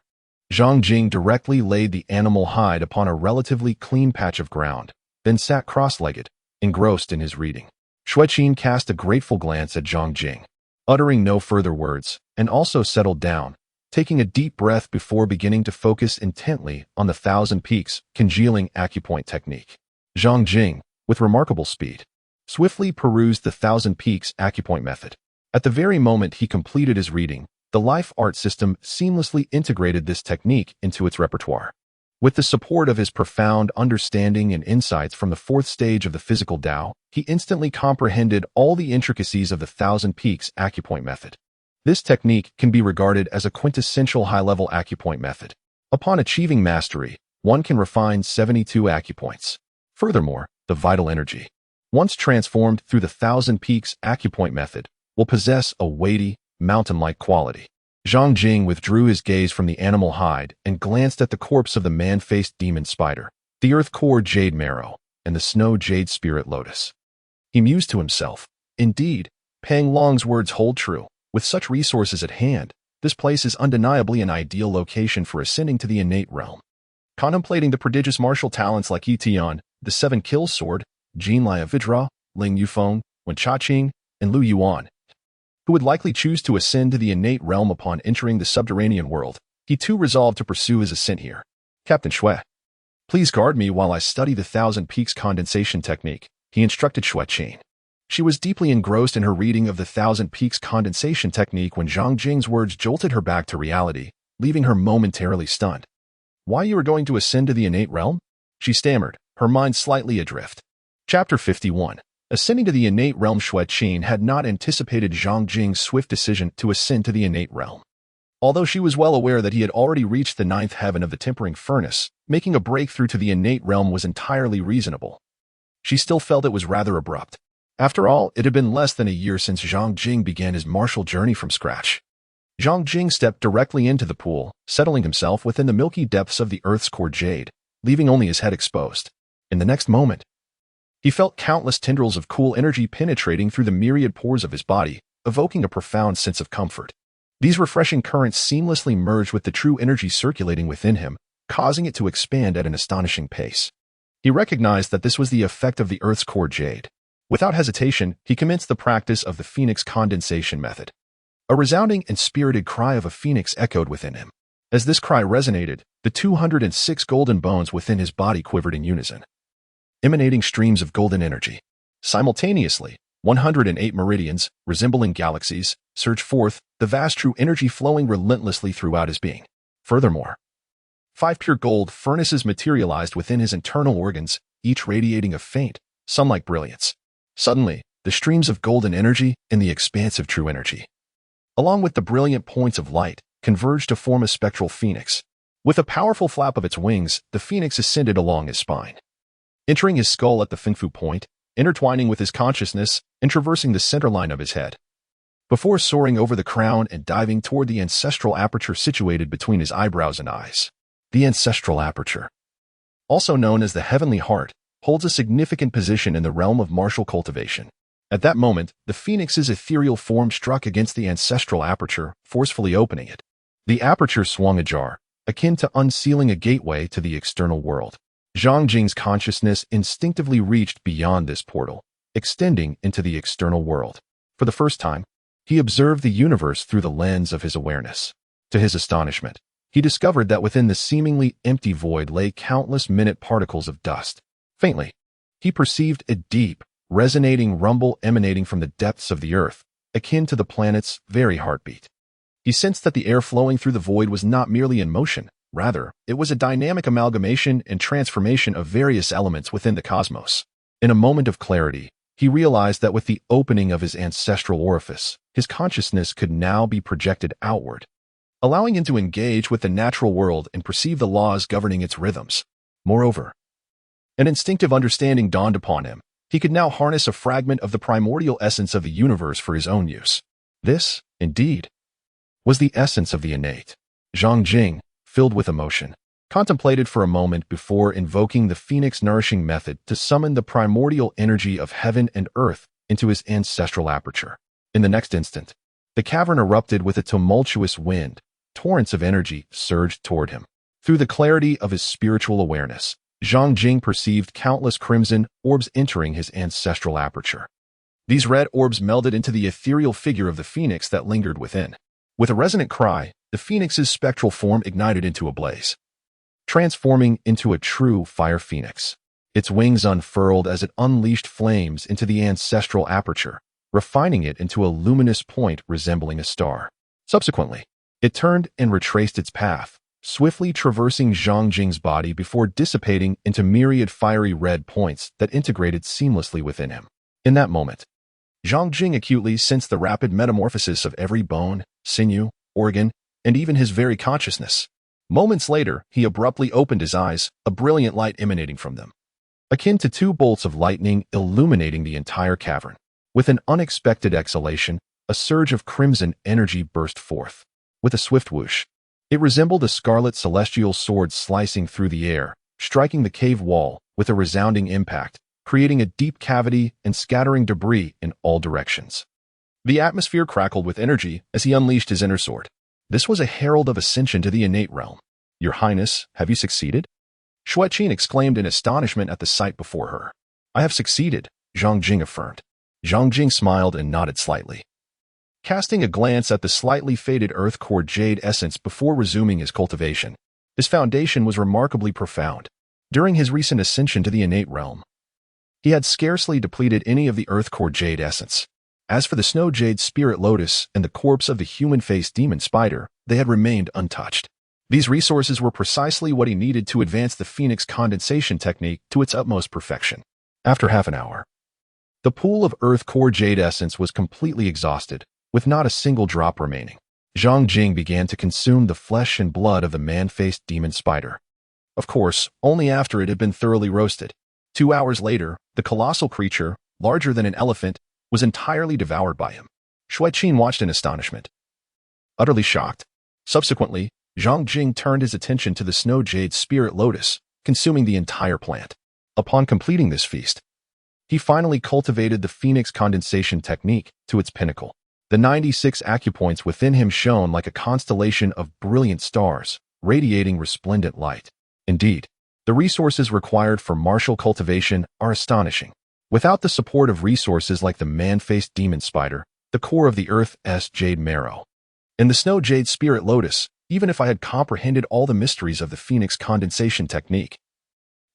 [SPEAKER 1] Zhang Jing directly laid the animal hide upon a relatively clean patch of ground, then sat cross-legged, engrossed in his reading. Xue Qin cast a grateful glance at Zhang Jing, uttering no further words, and also settled down, taking a deep breath before beginning to focus intently on the Thousand Peaks congealing acupoint technique. Zhang Jing, with remarkable speed, swiftly perused the Thousand Peaks acupoint method. At the very moment he completed his reading, the life art system seamlessly integrated this technique into its repertoire. With the support of his profound understanding and insights from the fourth stage of the physical Tao, he instantly comprehended all the intricacies of the Thousand Peaks acupoint method. This technique can be regarded as a quintessential high-level acupoint method. Upon achieving mastery, one can refine 72 acupoints. Furthermore, the vital energy, once transformed through the Thousand Peaks acupoint method, will possess a weighty, mountain-like quality. Zhang Jing withdrew his gaze from the animal hide and glanced at the corpse of the man-faced demon spider, the earth core jade marrow, and the snow jade spirit lotus. He mused to himself, "Indeed, Pang Long's words hold true. With such resources at hand, this place is undeniably an ideal location for ascending to the innate realm." Contemplating the prodigious martial talents like Yi Tian, the Seven Kills Sword, Jin Lai of Vidra, Ling Yufeng, Wen Chaqing, and Lu Yuan, who would likely choose to ascend to the innate realm upon entering the subterranean world, he too resolved to pursue his ascent here. "Captain Xue, please guard me while I study the Thousand Peaks condensation technique," he instructed Xue Qin. She was deeply engrossed in her reading of the Thousand Peaks condensation technique when Zhang Jing's words jolted her back to reality, leaving her momentarily stunned. "Why you are going to ascend to the innate realm?" she stammered, her mind slightly adrift. Chapter 51. Ascending to the innate realm. Xue Qin had not anticipated Zhang Jing's swift decision to ascend to the innate realm. Although she was well aware that he had already reached the ninth heaven of the tempering furnace, making a breakthrough to the innate realm was entirely reasonable. She still felt it was rather abrupt. After all, it had been less than a year since Zhang Jing began his martial journey from scratch. Zhang Jing stepped directly into the pool, settling himself within the milky depths of the earth's core jade, leaving only his head exposed. In the next moment, he felt countless tendrils of cool energy penetrating through the myriad pores of his body, evoking a profound sense of comfort. These refreshing currents seamlessly merged with the true energy circulating within him, causing it to expand at an astonishing pace. He recognized that this was the effect of the earth's core jade. Without hesitation, he commenced the practice of the phoenix condensation method. A resounding and spirited cry of a phoenix echoed within him. As this cry resonated, the 206 golden bones within his body quivered in unison, emanating streams of golden energy. Simultaneously, 108 meridians, resembling galaxies, surged forth, the vast true energy flowing relentlessly throughout his being. Furthermore, 5 pure gold furnaces materialized within his internal organs, each radiating a faint, sun-like brilliance. Suddenly, the streams of golden energy and the expansive true energy, along with the brilliant points of light, converged to form a spectral phoenix. With a powerful flap of its wings, the phoenix ascended along his spine, entering his skull at the Fengfu point, intertwining with his consciousness and traversing the center line of his head, before soaring over the crown and diving toward the ancestral aperture situated between his eyebrows and eyes. The ancestral aperture, also known as the heavenly heart, holds a significant position in the realm of martial cultivation. At that moment, the phoenix's ethereal form struck against the ancestral aperture, forcefully opening it. The aperture swung ajar, akin to unsealing a gateway to the external world. Zhang Jing's consciousness instinctively reached beyond this portal, extending into the external world. For the first time, he observed the universe through the lens of his awareness. To his astonishment, he discovered that within the seemingly empty void lay countless minute particles of dust. Faintly, he perceived a deep, resonating rumble emanating from the depths of the earth, akin to the planet's very heartbeat. He sensed that the air flowing through the void was not merely in motion, rather, it was a dynamic amalgamation and transformation of various elements within the cosmos. In a moment of clarity, he realized that with the opening of his ancestral orifice, his consciousness could now be projected outward, allowing him to engage with the natural world and perceive the laws governing its rhythms. Moreover, an instinctive understanding dawned upon him. He could now harness a fragment of the primordial essence of the universe for his own use. This, indeed, was the essence of the innate. Zhang Jing, filled with emotion, contemplated for a moment before invoking the phoenix nourishing method to summon the primordial energy of heaven and earth into his ancestral aperture. In the next instant, the cavern erupted with a tumultuous wind. Torrents of energy surged toward him. Through the clarity of his spiritual awareness, Zhang Jing perceived countless crimson orbs entering his ancestral aperture. These red orbs melded into the ethereal figure of the phoenix that lingered within. With a resonant cry, the phoenix's spectral form ignited into a blaze, transforming into a true fire phoenix. Its wings unfurled as it unleashed flames into the ancestral aperture, refining it into a luminous point resembling a star. Subsequently, it turned and retraced its path, swiftly traversing Zhang Jing's body before dissipating into myriad fiery red points that integrated seamlessly within him. In that moment, Zhang Jing acutely sensed the rapid metamorphosis of every bone, sinew, organ, and even his very consciousness. Moments later, he abruptly opened his eyes, a brilliant light emanating from them, akin to two bolts of lightning illuminating the entire cavern. With an unexpected exhalation, a surge of crimson energy burst forth. With a swift whoosh, it resembled a scarlet celestial sword slicing through the air, striking the cave wall with a resounding impact, creating a deep cavity and scattering debris in all directions. The atmosphere crackled with energy as he unleashed his inner sword. This was a herald of ascension to the innate realm. "Your Highness, have you succeeded?" Xueqin exclaimed in astonishment at the sight before her. "I have succeeded," Zhang Jing affirmed. Zhang Jing smiled and nodded slightly, casting a glance at the slightly faded earth core jade essence before resuming his cultivation. His foundation was remarkably profound. During his recent ascension to the innate realm, he had scarcely depleted any of the earth core jade essence. As for the snow jade spirit lotus and the corpse of the human-faced demon spider, they had remained untouched. These resources were precisely what he needed to advance the phoenix condensation technique to its utmost perfection. After half an hour, the pool of earth core jade essence was completely exhausted, with not a single drop remaining. Zhang Jing began to consume the flesh and blood of the man-faced demon spider. Of course, only after it had been thoroughly roasted. 2 hours later, the colossal creature, larger than an elephant, was entirely devoured by him. Xueqin watched in astonishment, utterly shocked. Subsequently, Zhang Jing turned his attention to the snow jade spirit lotus, consuming the entire plant. Upon completing this feast, he finally cultivated the phoenix condensation technique to its pinnacle. The 96 acupoints within him shone like a constellation of brilliant stars, radiating resplendent light. Indeed, the resources required for martial cultivation are astonishing. Without the support of resources like the man-faced demon spider, the core of the earth's jade marrow, and the snow jade spirit lotus, even if I had comprehended all the mysteries of the phoenix condensation technique,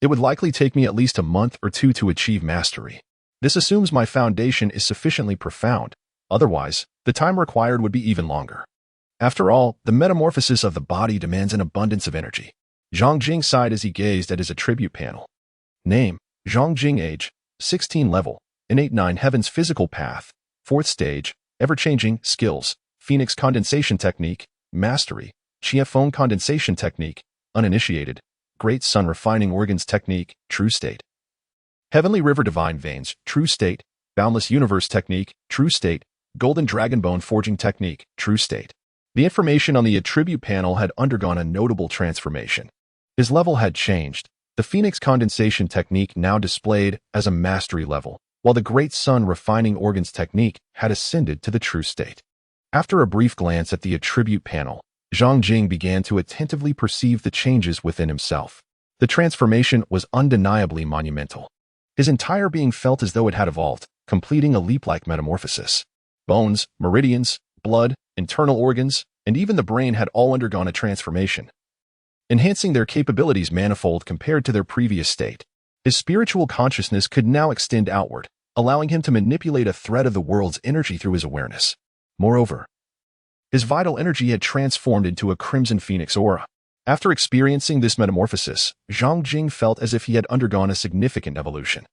[SPEAKER 1] it would likely take me at least a month or two to achieve mastery. This assumes my foundation is sufficiently profound. Otherwise, the time required would be even longer. After all, the metamorphosis of the body demands an abundance of energy. Zhang Jing sighed as he gazed at his attribute panel. Name: Zhang Jing. Age: 16 level, innate 9 heavens physical path, 4th stage, ever-changing, skills, phoenix condensation technique, mastery, Chiaphone condensation technique, uninitiated, great sun refining organs technique, true state, heavenly river divine veins, true state, boundless universe technique, true state, golden dragon bone forging technique, true state. The information on the attribute panel had undergone a notable transformation. His level had changed. The phoenix condensation technique now displayed as a mastery level, while the great sun refining organs technique had ascended to the true state. After a brief glance at the attribute panel, Zhang Jing began to attentively perceive the changes within himself. The transformation was undeniably monumental. His entire being felt as though it had evolved, completing a leap-like metamorphosis. Bones, meridians, blood, internal organs, and even the brain had all undergone a transformation, enhancing their capabilities manifold compared to their previous state. His spiritual consciousness could now extend outward, allowing him to manipulate a thread of the world's energy through his awareness. Moreover, his vital energy had transformed into a crimson phoenix aura. After experiencing this metamorphosis, Zhang Jing felt as if he had undergone a significant evolution,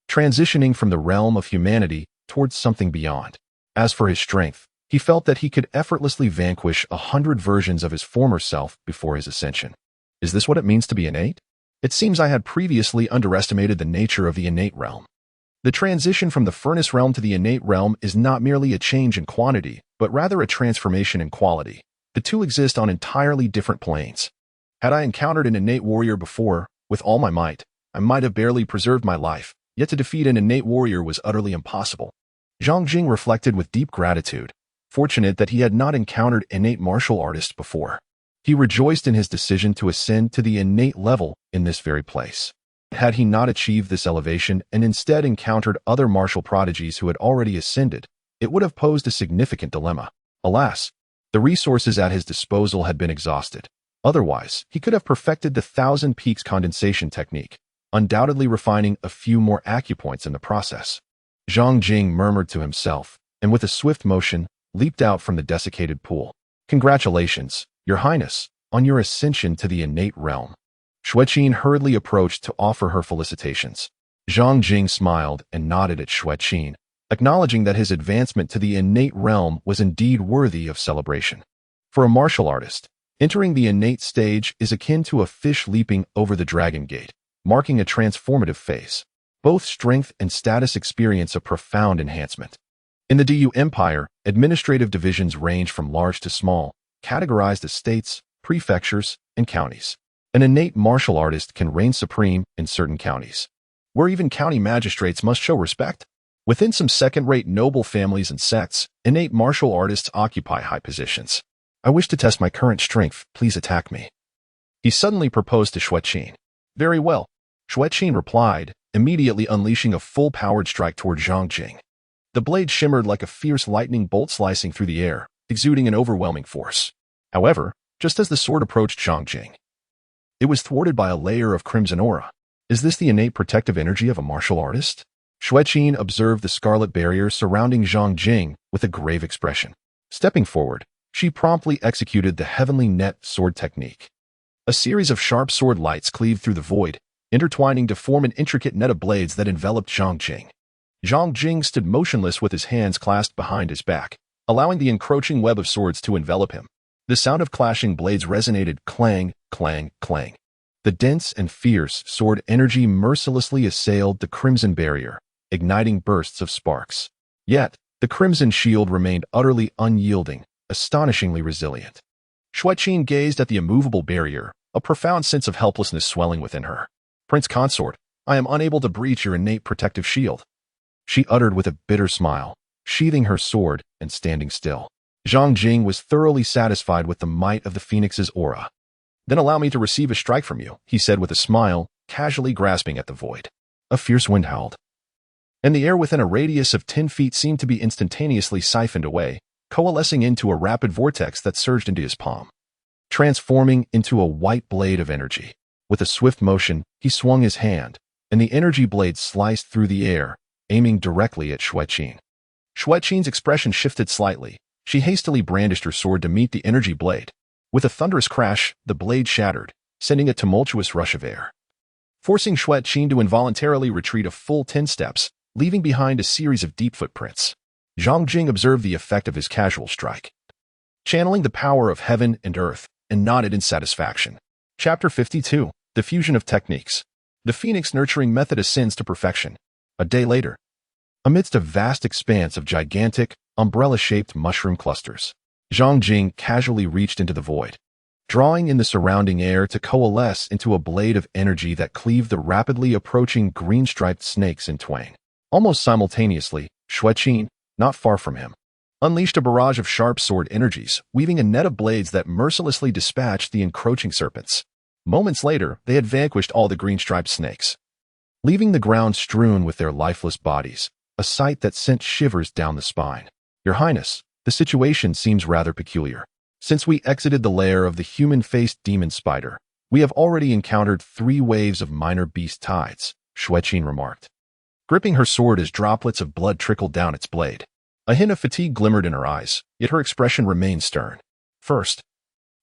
[SPEAKER 1] transitioning from the realm of humanity towards something beyond. As for his strength, he felt that he could effortlessly vanquish 100 versions of his former self before his ascension. Is this what it means to be innate? It seems I had previously underestimated the nature of the innate realm. The transition from the furnace realm to the innate realm is not merely a change in quantity, but rather a transformation in quality. The two exist on entirely different planes. Had I encountered an innate warrior before, with all my might, I might have barely preserved my life, yet to defeat an innate warrior was utterly impossible. Zhang Jing reflected with deep gratitude, fortunate that he had not encountered innate martial artists before. He rejoiced in his decision to ascend to the innate level in this very place. Had he not achieved this elevation and instead encountered other martial prodigies who had already ascended, it would have posed a significant dilemma. Alas, the resources at his disposal had been exhausted. Otherwise, he could have perfected the Thousand Peaks condensation technique, undoubtedly refining a few more acupoints in the process. Zhang Jing murmured to himself, and with a swift motion, leaped out from the desiccated pool. Congratulations, Your Highness, on your ascension to the innate realm. Xueqin hurriedly approached to offer her felicitations. Zhang Jing smiled and nodded at Xueqin, acknowledging that his advancement to the innate realm was indeed worthy of celebration. For a martial artist, entering the innate stage is akin to a fish leaping over the dragon gate, marking a transformative phase. Both strength and status experience a profound enhancement. In the Du Empire, administrative divisions range from large to small, categorized as states, prefectures, and counties. An innate martial artist can reign supreme in certain counties, where even county magistrates must show respect. Within some second-rate noble families and sects, innate martial artists occupy high positions. I wish to test my current strength, please attack me. He suddenly proposed to Xueqin. Very well, Xueqin replied, immediately unleashing a full-powered strike toward Zhang Jing. The blade shimmered like a fierce lightning bolt slicing through the air, exuding an overwhelming force. However, just as the sword approached Zhang Jing, it was thwarted by a layer of crimson aura. Is this the innate protective energy of a martial artist? Xueqin observed the scarlet barrier surrounding Zhang Jing with a grave expression. Stepping forward, she promptly executed the heavenly net sword technique. A series of sharp sword lights cleaved through the void, intertwining to form an intricate net of blades that enveloped Zhang Jing. Zhang Jing stood motionless with his hands clasped behind his back, allowing the encroaching web of swords to envelop him. The sound of clashing blades resonated clang, clang, clang. The dense and fierce sword energy mercilessly assailed the crimson barrier, igniting bursts of sparks. Yet, the crimson shield remained utterly unyielding, astonishingly resilient. Xueqin gazed at the immovable barrier, a profound sense of helplessness swelling within her. Prince Consort, I am unable to breach your innate protective shield, she uttered with a bitter smile, sheathing her sword and standing still. Zhang Jing was thoroughly satisfied with the might of the phoenix's aura. Then allow me to receive a strike from you, he said with a smile, casually grasping at the void. A fierce wind howled, and the air within a radius of 10 feet seemed to be instantaneously siphoned away, coalescing into a rapid vortex that surged into his palm, transforming into a white blade of energy. With a swift motion, he swung his hand, and the energy blade sliced through the air, aiming directly at Xueqin. Xueqin's expression shifted slightly. She hastily brandished her sword to meet the energy blade. With a thunderous crash, the blade shattered, sending a tumultuous rush of air, forcing Xueqin to involuntarily retreat a full 10 steps, leaving behind a series of deep footprints. Zhang Jing observed the effect of his casual strike, channeling the power of heaven and earth, and nodded in satisfaction. Chapter 52. The Fusion of Techniques. The Phoenix Nurturing Method ascends to perfection. A day later, amidst a vast expanse of gigantic, umbrella-shaped mushroom clusters, Zhang Jing casually reached into the void, drawing in the surrounding air to coalesce into a blade of energy that cleaved the rapidly approaching green-striped snakes in twain. Almost simultaneously, Xueqin, not far from him, unleashed a barrage of sharp sword energies, weaving a net of blades that mercilessly dispatched the encroaching serpents. Moments later, they had vanquished all the green-striped snakes, leaving the ground strewn with their lifeless bodies, a sight that sent shivers down the spine. Your Highness, the situation seems rather peculiar. Since we exited the lair of the human-faced demon spider, we have already encountered 3 waves of minor beast tides, Xueqin remarked. gripping her sword as droplets of blood trickled down its blade. A hint of fatigue glimmered in her eyes, yet her expression remained stern. First,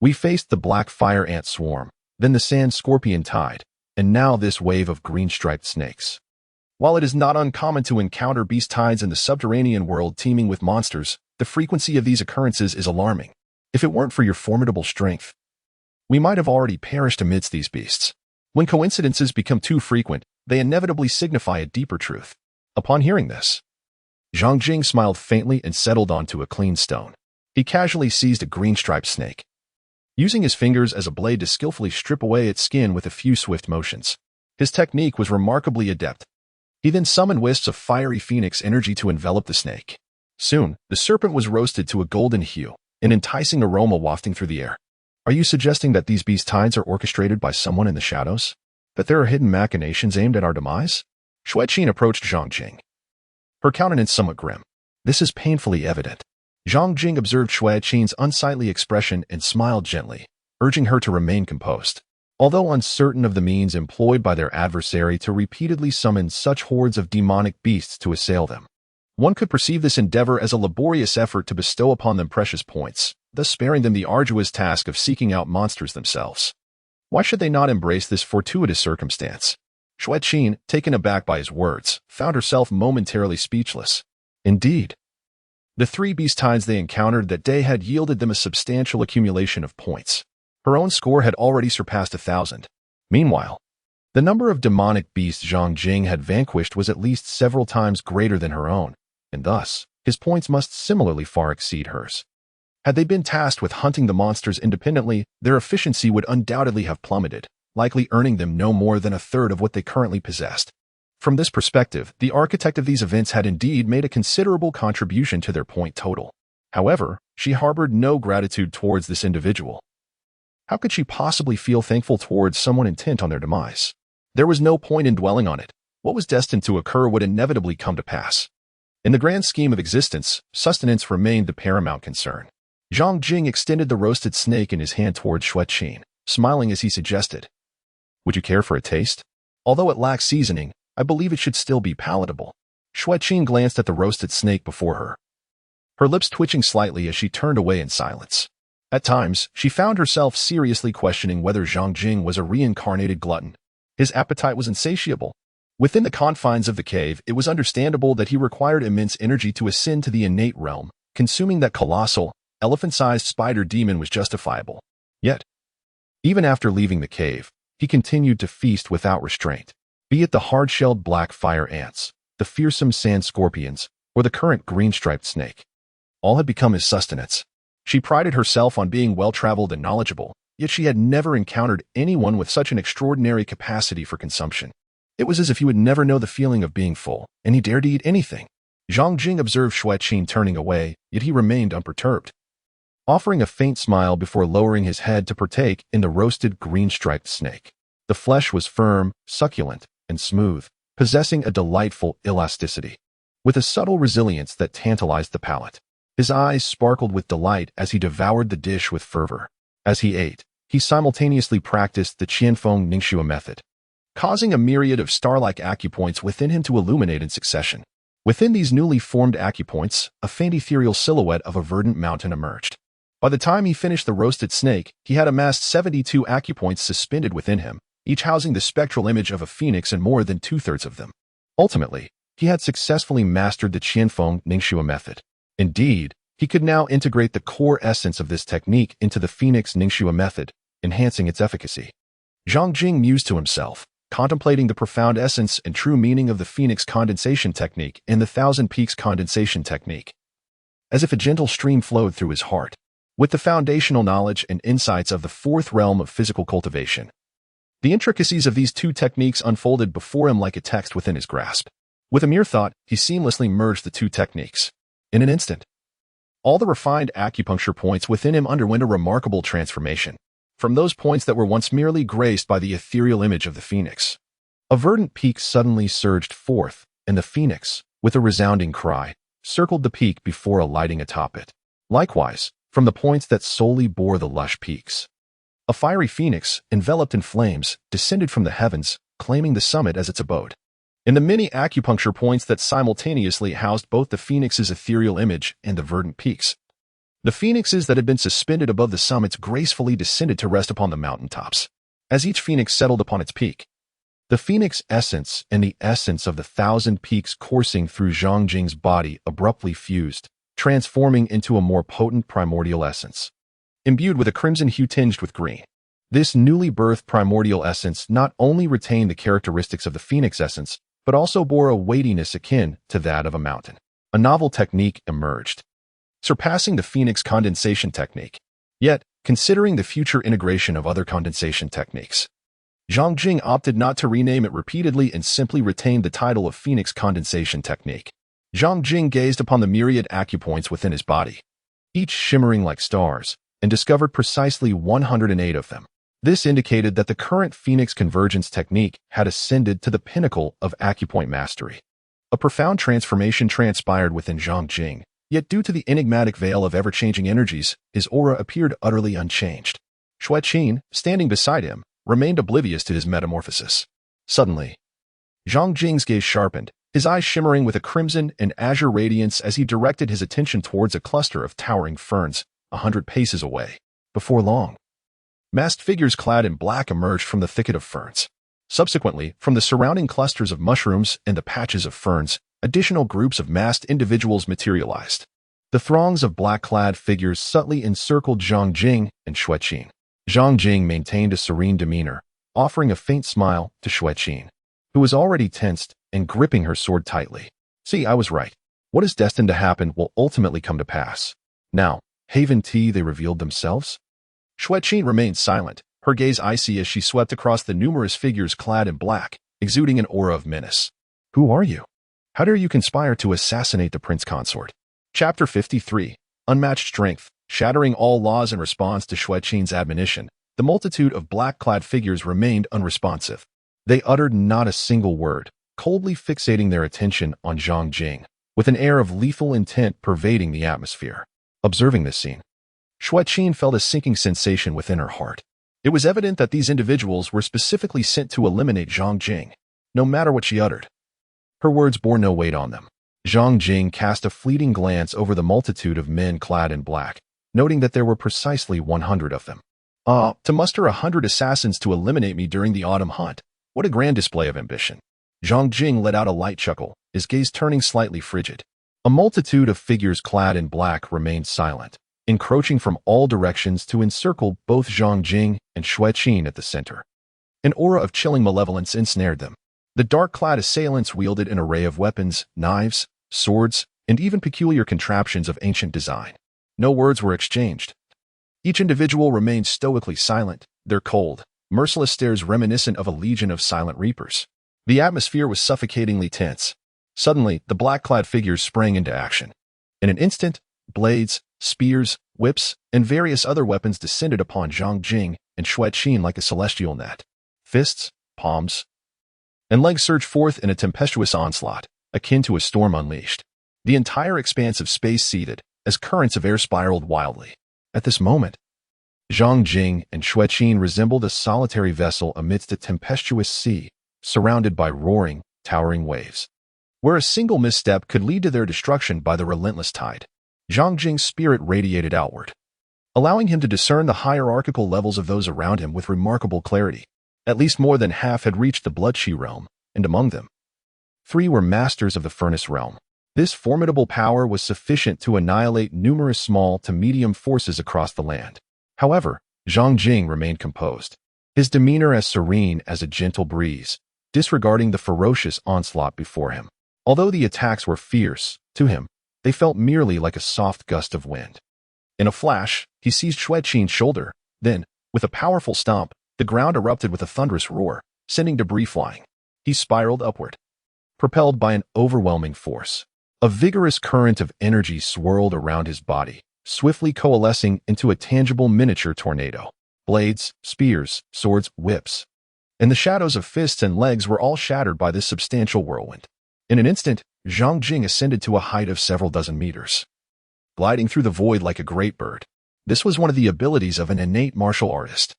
[SPEAKER 1] we faced the black fire ant swarm, then the sand scorpion tide, and now this wave of green-striped snakes. While it is not uncommon to encounter beast tides in the subterranean world teeming with monsters, the frequency of these occurrences is alarming. If it weren't for your formidable strength, we might have already perished amidst these beasts. When coincidences become too frequent, they inevitably signify a deeper truth. Upon hearing this, Zhang Jing smiled faintly and settled onto a clean stone. He casually seized a green-striped snake, using his fingers as a blade to skillfully strip away its skin with a few swift motions. His technique was remarkably adept. He then summoned wisps of fiery phoenix energy to envelop the snake. Soon, the serpent was roasted to a golden hue, an enticing aroma wafting through the air. Are you suggesting that these beast tides are orchestrated by someone in the shadows? That there are hidden machinations aimed at our demise? Xueqin approached Zhang Jing, her countenance somewhat grim. This is painfully evident. Zhang Jing observed Xueqin's unsightly expression and smiled gently, urging her to remain composed. Although uncertain of the means employed by their adversary to repeatedly summon such hordes of demonic beasts to assail them, one could perceive this endeavor as a laborious effort to bestow upon them precious points, thus sparing them the arduous task of seeking out monsters themselves. Why should they not embrace this fortuitous circumstance? Xueqin, taken aback by his words, found herself momentarily speechless. Indeed, the three beast tides they encountered that day had yielded them a substantial accumulation of points. Her own score had already surpassed 1,000. Meanwhile, the number of demonic beasts Zhang Jing had vanquished was at least several times greater than her own, and thus, his points must similarly far exceed hers. Had they been tasked with hunting the monsters independently, their efficiency would undoubtedly have plummeted, likely earning them no more than a third of what they currently possessed. From this perspective, the architect of these events had indeed made a considerable contribution to their point total. However, she harbored no gratitude towards this individual. How could she possibly feel thankful towards someone intent on their demise? There was no point in dwelling on it. What was destined to occur would inevitably come to pass. In the grand scheme of existence, sustenance remained the paramount concern. Zhang Jing extended the roasted snake in his hand towards Xueqin, smiling as he suggested, "Would you care for a taste? Although it lacks seasoning, I believe it should still be palatable." Xueqin glanced at the roasted snake before her, her lips twitching slightly as she turned away in silence. At times, she found herself seriously questioning whether Zhang Jing was a reincarnated glutton. His appetite was insatiable. Within the confines of the cave, it was understandable that he required immense energy to ascend to the innate realm. Consuming that colossal, elephant-sized spider demon was justifiable. Yet, even after leaving the cave, he continued to feast without restraint. Be it the hard-shelled black fire ants, the fearsome sand scorpions, or the current green-striped snake, all had become his sustenance. She prided herself on being well-traveled and knowledgeable, yet she had never encountered anyone with such an extraordinary capacity for consumption. It was as if he would never know the feeling of being full, and he dared to eat anything. Zhang Jing observed Xueqin turning away, yet he remained unperturbed, offering a faint smile before lowering his head to partake in the roasted green-striped snake. The flesh was firm, succulent, and smooth, possessing a delightful elasticity, with a subtle resilience that tantalized the palate. His eyes sparkled with delight as he devoured the dish with fervor. As he ate, he simultaneously practiced the Qianfeng Ningxue method, causing a myriad of star-like acupoints within him to illuminate in succession. Within these newly formed acupoints, a faint ethereal silhouette of a verdant mountain emerged. By the time he finished the roasted snake, he had amassed 72 acupoints suspended within him, each housing the spectral image of a phoenix in more than two-thirds of them. Ultimately, he had successfully mastered the Qianfeng Ningxue method. Indeed, he could now integrate the core essence of this technique into the Phoenix Ningxue method, enhancing its efficacy. Zhang Jing mused to himself, contemplating the profound essence and true meaning of the Phoenix condensation technique and the Thousand Peaks condensation technique. As if a gentle stream flowed through his heart, with the foundational knowledge and insights of the fourth realm of physical cultivation. The intricacies of these two techniques unfolded before him like a text within his grasp. With a mere thought, he seamlessly merged the two techniques. In an instant, all the refined acupuncture points within him underwent a remarkable transformation, from those points that were once merely graced by the ethereal image of the phoenix. A verdant peak suddenly surged forth, and the phoenix, with a resounding cry, circled the peak before alighting atop it. Likewise, from the points that solely bore the lush peaks, a fiery phoenix, enveloped in flames, descended from the heavens, claiming the summit as its abode. in the many acupuncture points that simultaneously housed both the phoenix's ethereal image and the verdant peaks. The phoenixes that had been suspended above the summits gracefully descended to rest upon the mountaintops. As each phoenix settled upon its peak, the phoenix essence and the essence of the 1,000 peaks coursing through Zhang Jing's body abruptly fused, transforming into a more potent primordial essence. Imbued with a crimson hue tinged with green, this newly birthed primordial essence not only retained the characteristics of the phoenix essence, but also bore a weightiness akin to that of a mountain. A novel technique emerged, surpassing the phoenix condensation technique. Yet, considering the future integration of other condensation techniques, Zhang Jing opted not to rename it repeatedly and simply retained the title of Phoenix Condensation Technique. Zhang Jing gazed upon the myriad acupoints within his body, each shimmering like stars, and discovered precisely 108 of them. This indicated that the current Phoenix Convergence technique had ascended to the pinnacle of acupoint mastery. A profound transformation transpired within Zhang Jing, yet due to the enigmatic veil of ever-changing energies, his aura appeared utterly unchanged. Xueqin, standing beside him, remained oblivious to his metamorphosis. Suddenly, Zhang Jing's gaze sharpened, his eyes shimmering with a crimson and azure radiance as he directed his attention towards a cluster of towering ferns 100 paces away. Before long, masked figures clad in black emerged from the thicket of ferns. Subsequently, from the surrounding clusters of mushrooms and the patches of ferns, additional groups of masked individuals materialized. The throngs of black-clad figures subtly encircled Zhang Jing and Xueqin. Zhang Jing maintained a serene demeanor, offering a faint smile to Xueqin, who was already tensed and gripping her sword tightly. See, I was right. What is destined to happen will ultimately come to pass. Now, Haven Tea, they revealed themselves? Xueqin remained silent, her gaze icy as she swept across the numerous figures clad in black, exuding an aura of menace. Who are you? How dare you conspire to assassinate the prince consort? Chapter 53. Unmatched Strength. Shattering all laws in response to Xueqin's admonition, the multitude of black-clad figures remained unresponsive. They uttered not a single word, coldly fixating their attention on Zhang Jing, with an air of lethal intent pervading the atmosphere. Observing this scene, Xueqin felt a sinking sensation within her heart. It was evident that these individuals were specifically sent to eliminate Zhang Jing, no matter what she uttered. Her words bore no weight on them. Zhang Jing cast a fleeting glance over the multitude of men clad in black, noting that there were precisely 100 of them. To muster 100 assassins to eliminate me during the autumn hunt. What a grand display of ambition. Zhang Jing let out a light chuckle, his gaze turning slightly frigid. A multitude of figures clad in black remained silent, encroaching from all directions to encircle both Zhang Jing and Xueqin at the center. An aura of chilling malevolence ensnared them. The dark-clad assailants wielded an array of weapons, knives, swords, and even peculiar contraptions of ancient design. No words were exchanged. Each individual remained stoically silent, their cold, merciless stares reminiscent of a legion of silent reapers. The atmosphere was suffocatingly tense. Suddenly, the black-clad figures sprang into action. In an instant, blades, spears, whips, and various other weapons descended upon Zhang Jing and Xueqin like a celestial net. Fists, palms, and legs surged forth in a tempestuous onslaught, akin to a storm unleashed. The entire expanse of space seethed, as currents of air spiraled wildly. At this moment, Zhang Jing and Xueqin resembled a solitary vessel amidst a tempestuous sea, surrounded by roaring, towering waves, where a single misstep could lead to their destruction by the relentless tide. Zhang Jing's spirit radiated outward, allowing him to discern the hierarchical levels of those around him with remarkable clarity. At least more than half had reached the Blood-Chi realm, and among them, 3 were masters of the Furnace realm. This formidable power was sufficient to annihilate numerous small to medium forces across the land. However, Zhang Jing remained composed, his demeanor as serene as a gentle breeze, disregarding the ferocious onslaught before him. Although the attacks were fierce, to him, they felt merely like a soft gust of wind. In a flash, he seized Xueqin's shoulder. Then, with a powerful stomp, the ground erupted with a thunderous roar, sending debris flying. He spiraled upward, propelled by an overwhelming force. A vigorous current of energy swirled around his body, swiftly coalescing into a tangible miniature tornado. Blades, spears, swords, whips, and the shadows of fists and legs were all shattered by this substantial whirlwind. In an instant, Zhang Jing ascended to a height of several dozen meters, gliding through the void like a great bird. This was one of the abilities of an innate martial artist.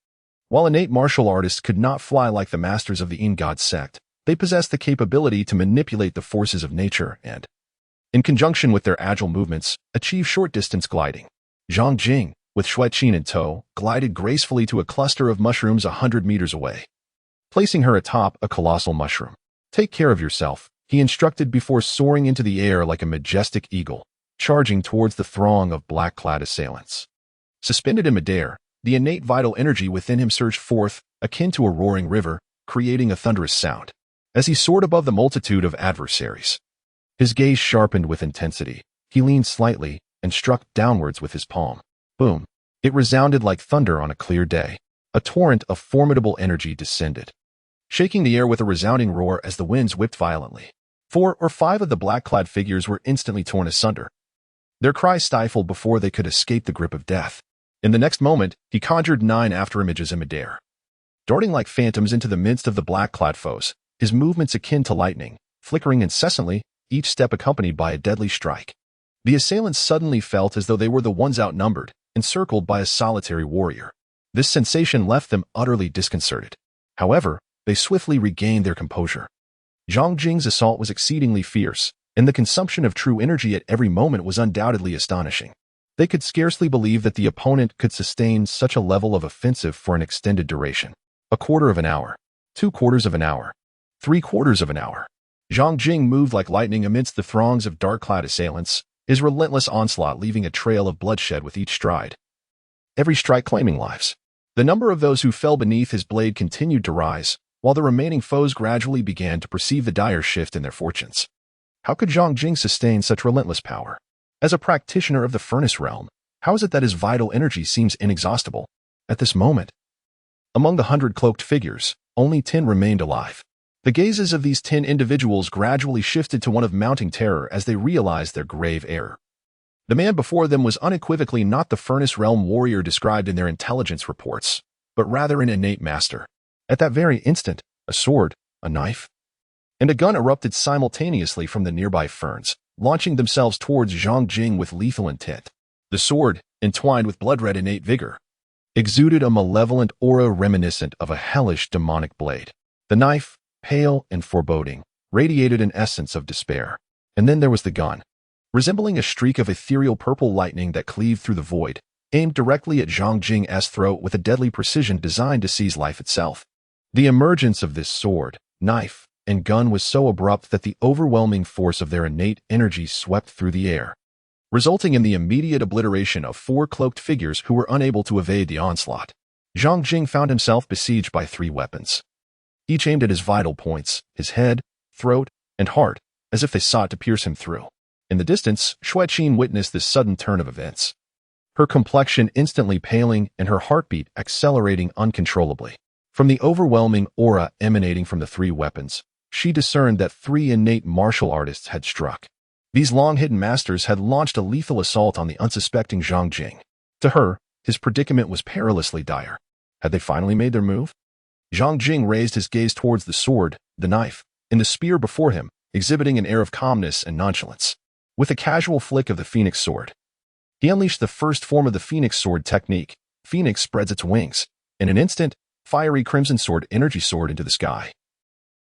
[SPEAKER 1] While innate martial artists could not fly like the masters of the In God sect, They possessed the capability to manipulate the forces of nature and, in conjunction with their agile movements, achieve short-distance gliding. Zhang Jing, with Xueqin in tow, glided gracefully to a cluster of mushrooms 100 meters away, placing her atop a colossal mushroom. "Take care of yourself," he instructed before soaring into the air like a majestic eagle, charging towards the throng of black-clad assailants. Suspended in midair, the innate vital energy within him surged forth, akin to a roaring river, creating a thunderous sound. As he soared above the multitude of adversaries, his gaze sharpened with intensity. He leaned slightly and struck downwards with his palm. Boom! It resounded like thunder on a clear day. A torrent of formidable energy descended, shaking the air with a resounding roar as the winds whipped violently. 4 or 5 of the black-clad figures were instantly torn asunder, their cries stifled before they could escape the grip of death. In the next moment, he conjured 9 afterimages in midair, darting like phantoms into the midst of the black-clad foes, his movements akin to lightning, flickering incessantly, each step accompanied by a deadly strike. The assailants suddenly felt as though they were the ones outnumbered, encircled by a solitary warrior. This sensation left them utterly disconcerted. However, they swiftly regained their composure. Zhang Jing's assault was exceedingly fierce, and the consumption of true energy at every moment was undoubtedly astonishing. They could scarcely believe that the opponent could sustain such a level of offensive for an extended duration. A quarter of an hour, 2/4 of an hour, 3/4 of an hour. Zhang Jing moved like lightning amidst the throngs of dark-clad assailants, his relentless onslaught leaving a trail of bloodshed with each stride, every strike claiming lives. The number of those who fell beneath his blade continued to rise, while the remaining foes gradually began to perceive the dire shift in their fortunes. How could Zhang Jing sustain such relentless power? As a practitioner of the furnace realm, how is it that his vital energy seems inexhaustible? At this moment, among the 100 cloaked figures, only 10 remained alive. The gazes of these 10 individuals gradually shifted to one of mounting terror as they realized their grave error. The man before them was unequivocally not the furnace realm warrior described in their intelligence reports, but rather an innate master. At that very instant, a sword, a knife, and a gun erupted simultaneously from the nearby ferns, launching themselves towards Zhang Jing with lethal intent. The sword, entwined with blood-red innate vigor, exuded a malevolent aura reminiscent of a hellish demonic blade. The knife, pale and foreboding, radiated an essence of despair. And then there was the gun, resembling a streak of ethereal purple lightning that cleaved through the void, aimed directly at Zhang Jing's throat with a deadly precision designed to seize life itself. The emergence of this sword, knife, and gun was so abrupt that the overwhelming force of their innate energy swept through the air, resulting in the immediate obliteration of 4 cloaked figures who were unable to evade the onslaught. Zhang Jing found himself besieged by 3 weapons, each aimed at his vital points, his head, throat, and heart, as if they sought to pierce him through. In the distance, Xueqin witnessed this sudden turn of events, her complexion instantly paling and her heartbeat accelerating uncontrollably. From the overwhelming aura emanating from the 3 weapons, she discerned that 3 innate martial artists had struck. These long-hidden masters had launched a lethal assault on the unsuspecting Zhang Jing. To her, his predicament was perilously dire. Had they finally made their move? Zhang Jing raised his gaze towards the sword, the knife, and the spear before him, exhibiting an air of calmness and nonchalance. With a casual flick of the Phoenix sword, he unleashed the first form of the Phoenix sword technique. Phoenix spreads its wings. In an instant, fiery crimson sword energy soared into the sky,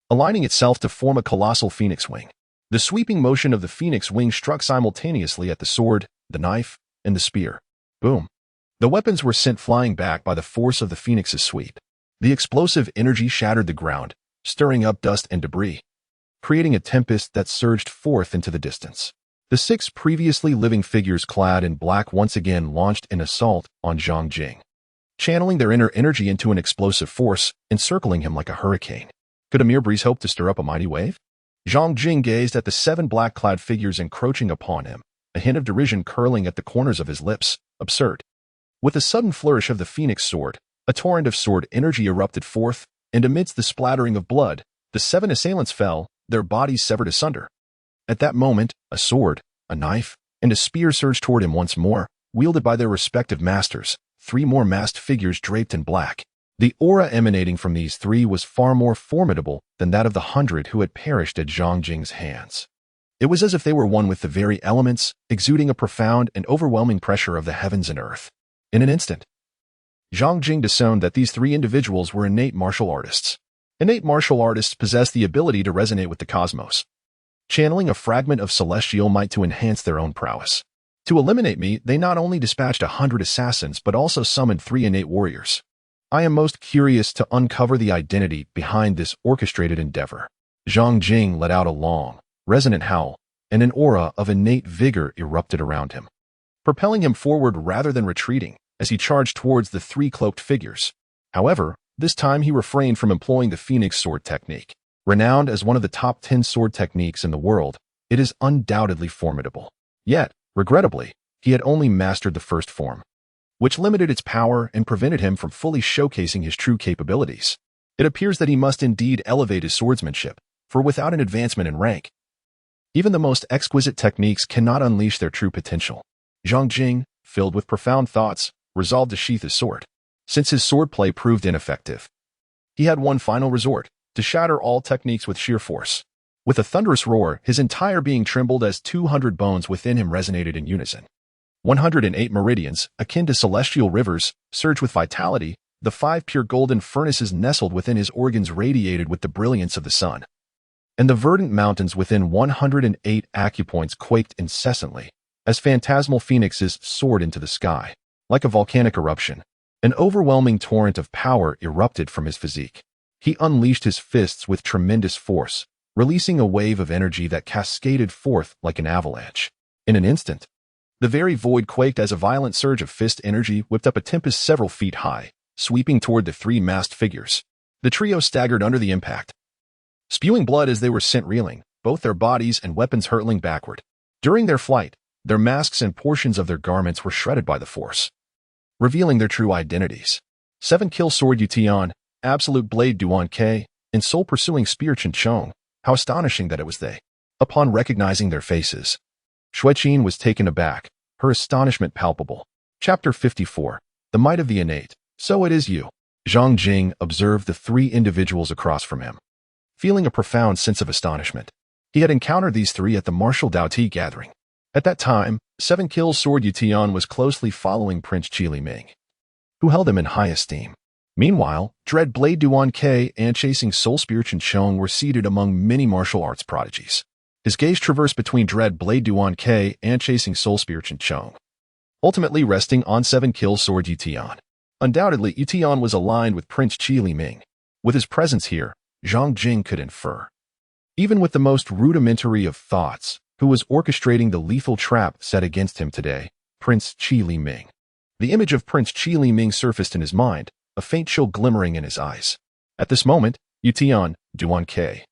[SPEAKER 1] aligning itself to form a colossal phoenix wing. The sweeping motion of the phoenix wing struck simultaneously at the sword, the knife, and the spear. Boom! The weapons were sent flying back by the force of the phoenix's sweep. The explosive energy shattered the ground, stirring up dust and debris, creating a tempest that surged forth into the distance. The 6 previously living figures clad in black once again launched an assault on Zhang Jing, channeling their inner energy into an explosive force, encircling him like a hurricane. Could a mere breeze hope to stir up a mighty wave? Zhang Jing gazed at the 7 black-clad figures encroaching upon him, a hint of derision curling at the corners of his lips. Absurd. With a sudden flourish of the phoenix sword, a torrent of sword energy erupted forth, and amidst the splattering of blood, the 7 assailants fell, their bodies severed asunder. At that moment, a sword, a knife, and a spear surged toward him once more, wielded by their respective masters, 3 more masked figures draped in black. The aura emanating from these 3 was far more formidable than that of the 100 who had perished at Zhang Jing's hands. It was as if they were one with the very elements, exuding a profound and overwhelming pressure of the heavens and earth. In an instant, Zhang Jing discerned that these 3 individuals were innate martial artists. Innate martial artists possess the ability to resonate with the cosmos, channeling a fragment of celestial might to enhance their own prowess. To eliminate me, they not only dispatched 100 assassins but also summoned 3 innate warriors. I am most curious to uncover the identity behind this orchestrated endeavor. Zhang Jing let out a long, resonant howl, and an aura of innate vigor erupted around him, propelling him forward rather than retreating as he charged towards the 3 cloaked figures. However, this time he refrained from employing the Phoenix Sword technique. Renowned as one of the top 10 sword techniques in the world, it is undoubtedly formidable. Yet, regrettably, he had only mastered the first form, which limited its power and prevented him from fully showcasing his true capabilities. It appears that he must indeed elevate his swordsmanship, for without an advancement in rank, even the most exquisite techniques cannot unleash their true potential. Zhang Jing, filled with profound thoughts, resolved to sheath his sword. Since his swordplay proved ineffective, he had one final resort, to shatter all techniques with sheer force. With a thunderous roar, his entire being trembled as 200 bones within him resonated in unison. 108 meridians, akin to celestial rivers, surged with vitality. The 5 pure golden furnaces nestled within his organs radiated with the brilliance of the sun, and the verdant mountains within 108 acupoints quaked incessantly, as phantasmal phoenixes soared into the sky. Like a volcanic eruption, an overwhelming torrent of power erupted from his physique. He unleashed his fists with tremendous force, releasing a wave of energy that cascaded forth like an avalanche. In an instant, the very void quaked as a violent surge of fist energy whipped up a tempest several feet high, sweeping toward the 3 masked figures. The trio staggered under the impact, spewing blood as they were sent reeling, both their bodies and weapons hurtling backward. During their flight, their masks and portions of their garments were shredded by the force, revealing their true identities. 7 Kill Sword Yutian, Absolute Blade Duan Ke, and Soul Pursuing Spear Chen Chong. How astonishing that it was they. Upon recognizing their faces, Xueqin was taken aback, her astonishment palpable. Chapter 54. The Might of the Innate. So it is you. Zhang Jing observed the 3 individuals across from him, feeling a profound sense of astonishment. He had encountered these 3 at the Martial Dao Ti gathering. At that time, 7 Kill Sword Yutian was closely following Prince Qi Li Ming, who held him in high esteem. Meanwhile, Dread Blade Duan Ke and Chasing Soul Spear Chen Chong were seated among many martial arts prodigies. His gaze traversed between Dread Blade Duan Ke and Chasing Soul Spear Chen Chong, ultimately resting on 7 Kill Sword Yutian. Undoubtedly, Yutian was aligned with Prince Qi Li Ming. With his presence here, Zhang Jing could infer, even with the most rudimentary of thoughts, who was orchestrating the lethal trap set against him today, Prince Qi Li Ming. The image of Prince Qi Li Ming surfaced in his mind, a faint chill glimmering in his eyes. At this moment, Yutian, Duan Ke,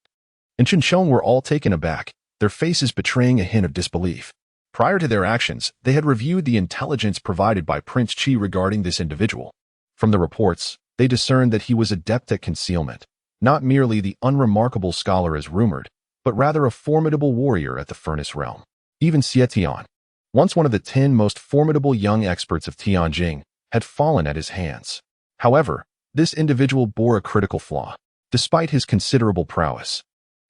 [SPEAKER 1] and Chen Chong were all taken aback, their faces betraying a hint of disbelief. Prior to their actions, they had reviewed the intelligence provided by Prince Qi regarding this individual. From the reports, they discerned that he was adept at concealment, not merely the unremarkable scholar as rumored, but rather a formidable warrior at the Furnace Realm. Even Xie Tian, once one of the 10 most formidable young experts of Tianjing, had fallen at his hands. However, this individual bore a critical flaw. Despite his considerable prowess,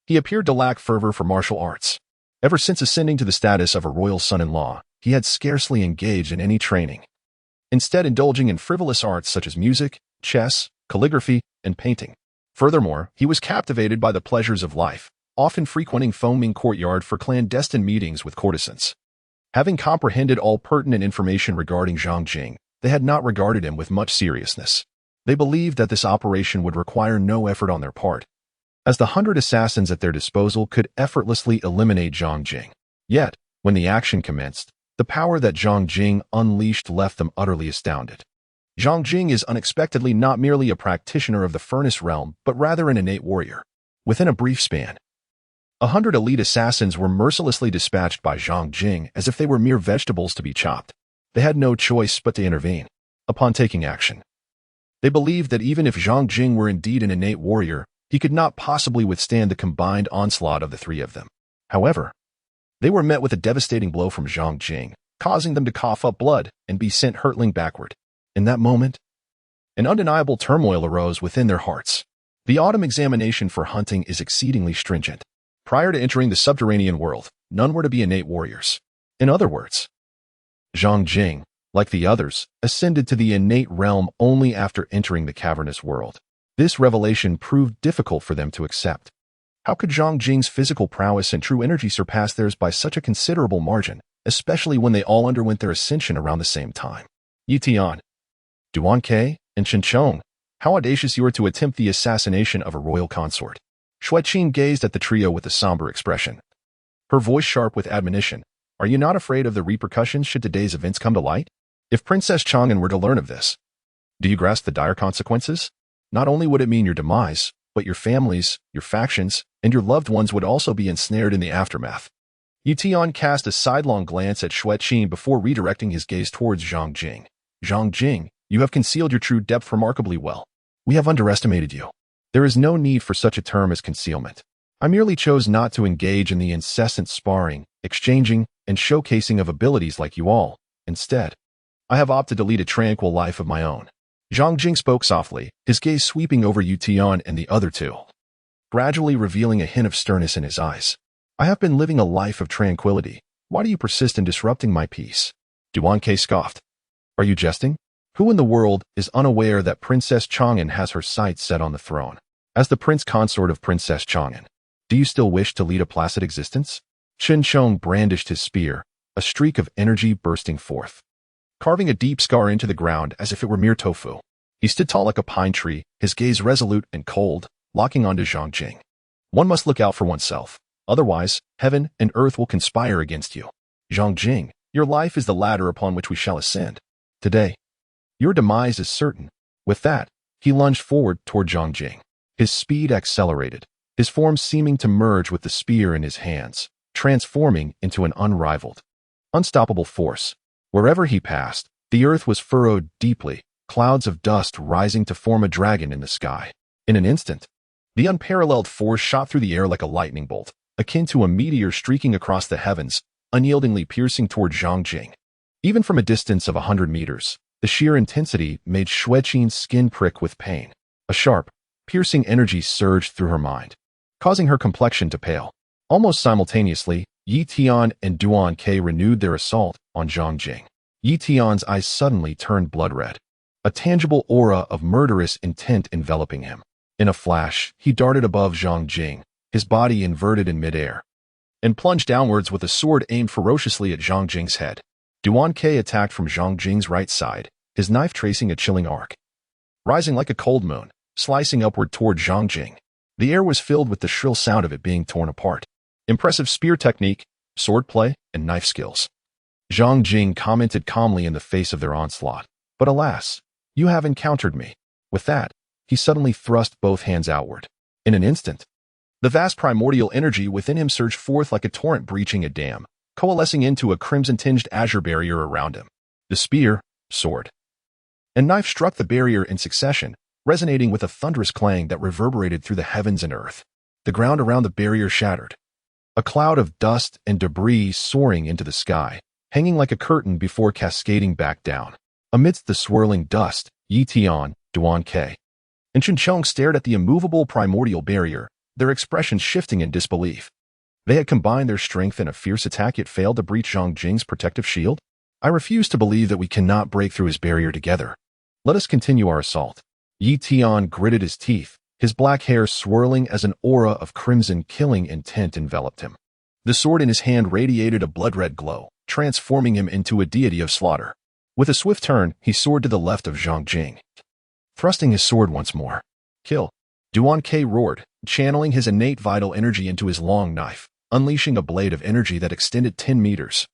[SPEAKER 1] he appeared to lack fervor for martial arts. Ever since ascending to the status of a royal son-in-law, he had scarcely engaged in any training, instead indulging in frivolous arts such as music, chess, calligraphy, and painting. Furthermore, he was captivated by the pleasures of life, often frequenting Fengming Courtyard for clandestine meetings with courtesans. Having comprehended all pertinent information regarding Zhang Jing, they had not regarded him with much seriousness. They believed that this operation would require no effort on their part, as the 100 assassins at their disposal could effortlessly eliminate Zhang Jing. Yet, when the action commenced, the power that Zhang Jing unleashed left them utterly astounded. Zhang Jing is unexpectedly not merely a practitioner of the Furnace Realm, but rather an innate warrior. Within a brief span, 100 elite assassins were mercilessly dispatched by Zhang Jing as if they were mere vegetables to be chopped. They had no choice but to intervene. Upon taking action, they believed that even if Zhang Jing were indeed an innate warrior, he could not possibly withstand the combined onslaught of the 3 of them. However, they were met with a devastating blow from Zhang Jing, causing them to cough up blood and be sent hurtling backward. In that moment, an undeniable turmoil arose within their hearts. The autumn examination for hunting is exceedingly stringent. Prior to entering the subterranean world, none were to be innate warriors. In other words, Zhang Jing, like the others, ascended to the innate realm only after entering the cavernous world. This revelation proved difficult for them to accept. How could Zhang Jing's physical prowess and true energy surpass theirs by such a considerable margin, especially when they all underwent their ascension around the same time? Yi Tian, Duan Ke, and Chen Chong, how audacious you are to attempt the assassination of a royal consort. Shui Qin gazed at the trio with a somber expression. Her voice sharp with admonition. Are you not afraid of the repercussions should today's events come to light? If Princess Chang'an were to learn of this, do you grasp the dire consequences? Not only would it mean your demise, but your families, your factions, and your loved ones would also be ensnared in the aftermath. Yi Tian cast a sidelong glance at Shui Qin before redirecting his gaze towards Zhang Jing. Zhang Jing, you have concealed your true depth remarkably well. We have underestimated you. There is no need for such a term as concealment. I merely chose not to engage in the incessant sparring, exchanging, and showcasing of abilities like you all. Instead, I have opted to lead a tranquil life of my own. Zhang Jing spoke softly, his gaze sweeping over Yi Tian and the other two, gradually revealing a hint of sternness in his eyes. I have been living a life of tranquility. Why do you persist in disrupting my peace? Duan Ke scoffed. Are you jesting? Who in the world is unaware that Princess Chang'an has her sights set on the throne? As the prince consort of Princess Chang'an, do you still wish to lead a placid existence? Chen Chong brandished his spear, a streak of energy bursting forth, carving a deep scar into the ground as if it were mere tofu. He stood tall like a pine tree, his gaze resolute and cold, locking onto Zhang Jing. One must look out for oneself. Otherwise, heaven and earth will conspire against you. Zhang Jing, your life is the ladder upon which we shall ascend. Today, your demise is certain. With that, he lunged forward toward Zhang Jing. His speed accelerated, his form seeming to merge with the spear in his hands, transforming into an unrivaled, unstoppable force. Wherever he passed, the earth was furrowed deeply, clouds of dust rising to form a dragon in the sky. In an instant, the unparalleled force shot through the air like a lightning bolt, akin to a meteor streaking across the heavens, unyieldingly piercing toward Zhang Jing. Even from a distance of 100 meters, the sheer intensity made Shui Qin's skin prick with pain. A sharp, piercing energy surged through her mind, causing her complexion to pale. Almost simultaneously, Yi Tian and Duan Ke renewed their assault on Zhang Jing. Yi Tian's eyes suddenly turned blood red, a tangible aura of murderous intent enveloping him. In a flash, he darted above Zhang Jing, his body inverted in midair, and plunged downwards with a sword aimed ferociously at Zhang Jing's head. Duan Ke attacked from Zhang Jing's right side, his knife tracing a chilling arc, rising like a cold moon, slicing upward toward Zhang Jing. The air was filled with the shrill sound of it being torn apart. Impressive spear technique, swordplay, and knife skills. Zhang Jing commented calmly in the face of their onslaught. But alas, you have encountered me. With that, he suddenly thrust both hands outward. In an instant, the vast primordial energy within him surged forth like a torrent breaching a dam, coalescing into a crimson-tinged azure barrier around him. The spear, sword, and knife struck the barrier in succession, resonating with a thunderous clang that reverberated through the heavens and earth. The ground around the barrier shattered, a cloud of dust and debris soaring into the sky, hanging like a curtain before cascading back down. Amidst the swirling dust, Yi Tian, Duan Ke, and Chen Chong stared at the immovable primordial barrier, their expressions shifting in disbelief. They had combined their strength in a fierce attack yet failed to breach Zhang Jing's protective shield? I refuse to believe that we cannot break through his barrier together. Let us continue our assault. Yi Tian gritted his teeth, his black hair swirling as an aura of crimson killing intent enveloped him. The sword in his hand radiated a blood-red glow, transforming him into a deity of slaughter. With a swift turn, he soared to the left of Zhang Jing, thrusting his sword once more. Kill! Duan Ke roared, channeling his innate vital energy into his long knife, unleashing a blade of energy that extended 10 meters,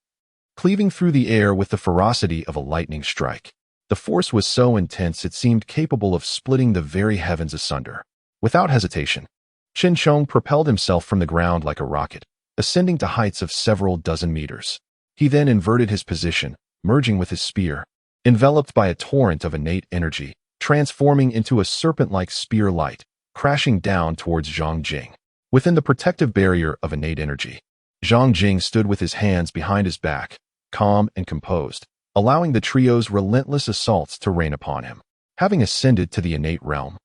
[SPEAKER 1] cleaving through the air with the ferocity of a lightning strike. The force was so intense it seemed capable of splitting the very heavens asunder. Without hesitation, Chen Chong propelled himself from the ground like a rocket, ascending to heights of several dozen meters. He then inverted his position, merging with his spear, enveloped by a torrent of innate energy, transforming into a serpent-like spear light, crashing down towards Zhang Jing. Within the protective barrier of innate energy, Zhang Jing stood with his hands behind his back, calm and composed, allowing the trio's relentless assaults to rain upon him. Having ascended to the innate realm,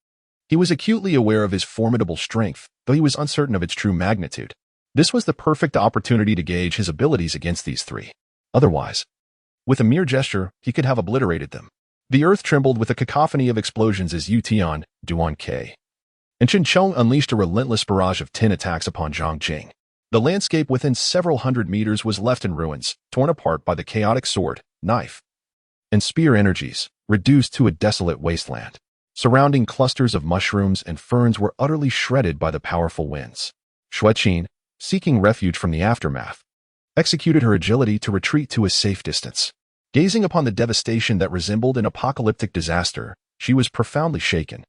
[SPEAKER 1] he was acutely aware of his formidable strength, though he was uncertain of its true magnitude. This was the perfect opportunity to gauge his abilities against these three. Otherwise, with a mere gesture, he could have obliterated them. The earth trembled with a cacophony of explosions as Yi Tian, Duan-Ke. And Cheng unleashed a relentless barrage of 10 attacks upon Zhang Jing. The landscape within several hundred meters was left in ruins, torn apart by the chaotic sword, knife, and spear energies, reduced to a desolate wasteland. Surrounding clusters of mushrooms and ferns were utterly shredded by the powerful winds. Xueqin, seeking refuge from the aftermath, executed her agility to retreat to a safe distance. Gazing upon the devastation that resembled an apocalyptic disaster, she was profoundly shaken.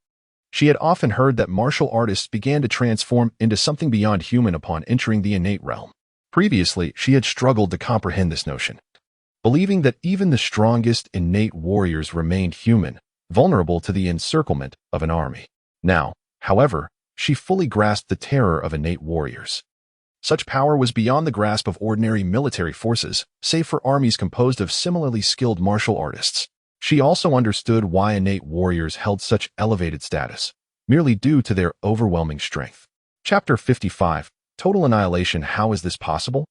[SPEAKER 1] She had often heard that martial artists began to transform into something beyond human upon entering the innate realm. Previously, she had struggled to comprehend this notion, believing that even the strongest innate warriors remained human, vulnerable to the encirclement of an army. Now, however, she fully grasped the terror of innate warriors. Such power was beyond the grasp of ordinary military forces, save for armies composed of similarly skilled martial artists. She also understood why innate warriors held such elevated status, merely due to their overwhelming strength. Chapter 55, Total Annihilation. How is this possible?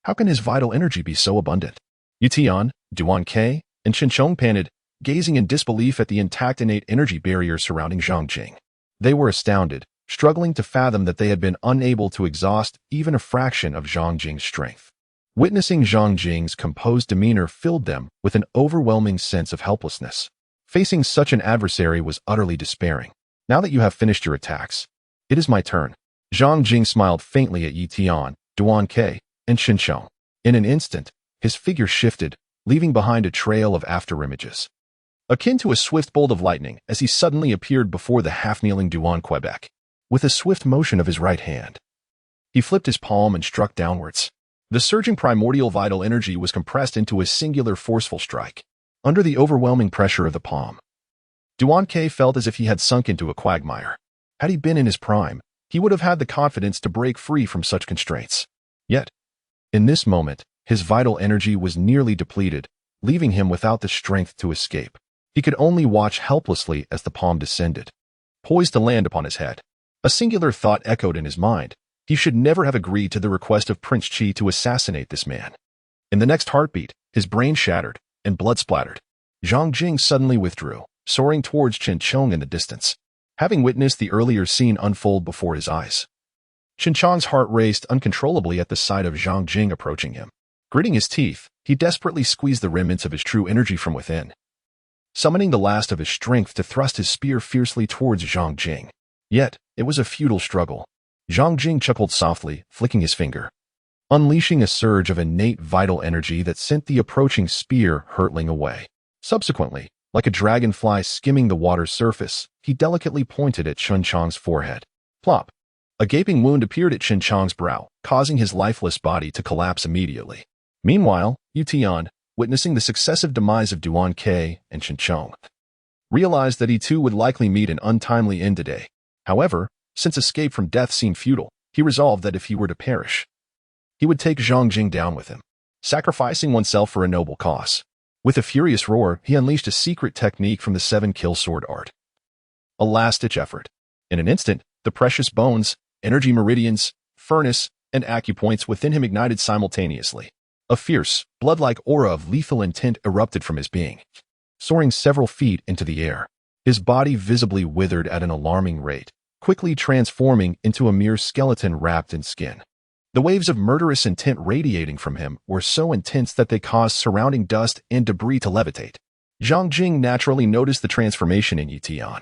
[SPEAKER 1] How can his vital energy be so abundant? Yutian, Duan-Ke, and Cheng panted, gazing in disbelief at the intact innate energy barrier surrounding Zhang Jing. They were astounded, struggling to fathom that they had been unable to exhaust even a fraction of Zhang Jing's strength. Witnessing Zhang Jing's composed demeanor filled them with an overwhelming sense of helplessness. Facing such an adversary was utterly despairing. Now that you have finished your attacks, it is my turn. Zhang Jing smiled faintly at Yitian, Duan-Ke, and Cheng. In an instant, his figure shifted, leaving behind a trail of afterimages, akin to a swift bolt of lightning, as he suddenly appeared before the half-kneeling Duan-Quebec. With a swift motion of his right hand, he flipped his palm and struck downwards. The surging primordial vital energy was compressed into a singular forceful strike. Under the overwhelming pressure of the palm, Duan-Ke felt as if he had sunk into a quagmire. Had he been in his prime, he would have had the confidence to break free from such constraints. Yet, in this moment, his vital energy was nearly depleted, leaving him without the strength to escape. He could only watch helplessly as the palm descended, poised to land upon his head. A singular thought echoed in his mind. He should never have agreed to the request of Prince Qi to assassinate this man. In the next heartbeat, his brain shattered and blood splattered. Zhang Jing suddenly withdrew, soaring towards Cheng in the distance, having witnessed the earlier scene unfold before his eyes. Cheng's heart raced uncontrollably at the sight of Zhang Jing approaching him. Gritting his teeth, he desperately squeezed the remnants of his true energy from within, summoning the last of his strength to thrust his spear fiercely towards Zhang Jing. Yet, it was a futile struggle. Zhang Jing chuckled softly, flicking his finger, unleashing a surge of innate vital energy that sent the approaching spear hurtling away. Subsequently, like a dragonfly skimming the water's surface, he delicately pointed at Cheng's forehead. Plop! A gaping wound appeared at Cheng's brow, causing his lifeless body to collapse immediately. Meanwhile, Yutian, witnessing the successive demise of Duan-Ke and Cheng, realized that he too would likely meet an untimely end today. However, since escape from death seemed futile, he resolved that if he were to perish, he would take Zhang Jing down with him, sacrificing oneself for a noble cause. With a furious roar, he unleashed a secret technique from the 7-kill sword art. A last-ditch effort. In an instant, the precious bones, energy meridians, furnace, and acupoints within him ignited simultaneously. A fierce, blood-like aura of lethal intent erupted from his being, soaring several feet into the air. His body visibly withered at an alarming rate, quickly transforming into a mere skeleton wrapped in skin. The waves of murderous intent radiating from him were so intense that they caused surrounding dust and debris to levitate. Zhang Jing naturally noticed the transformation in Yitian,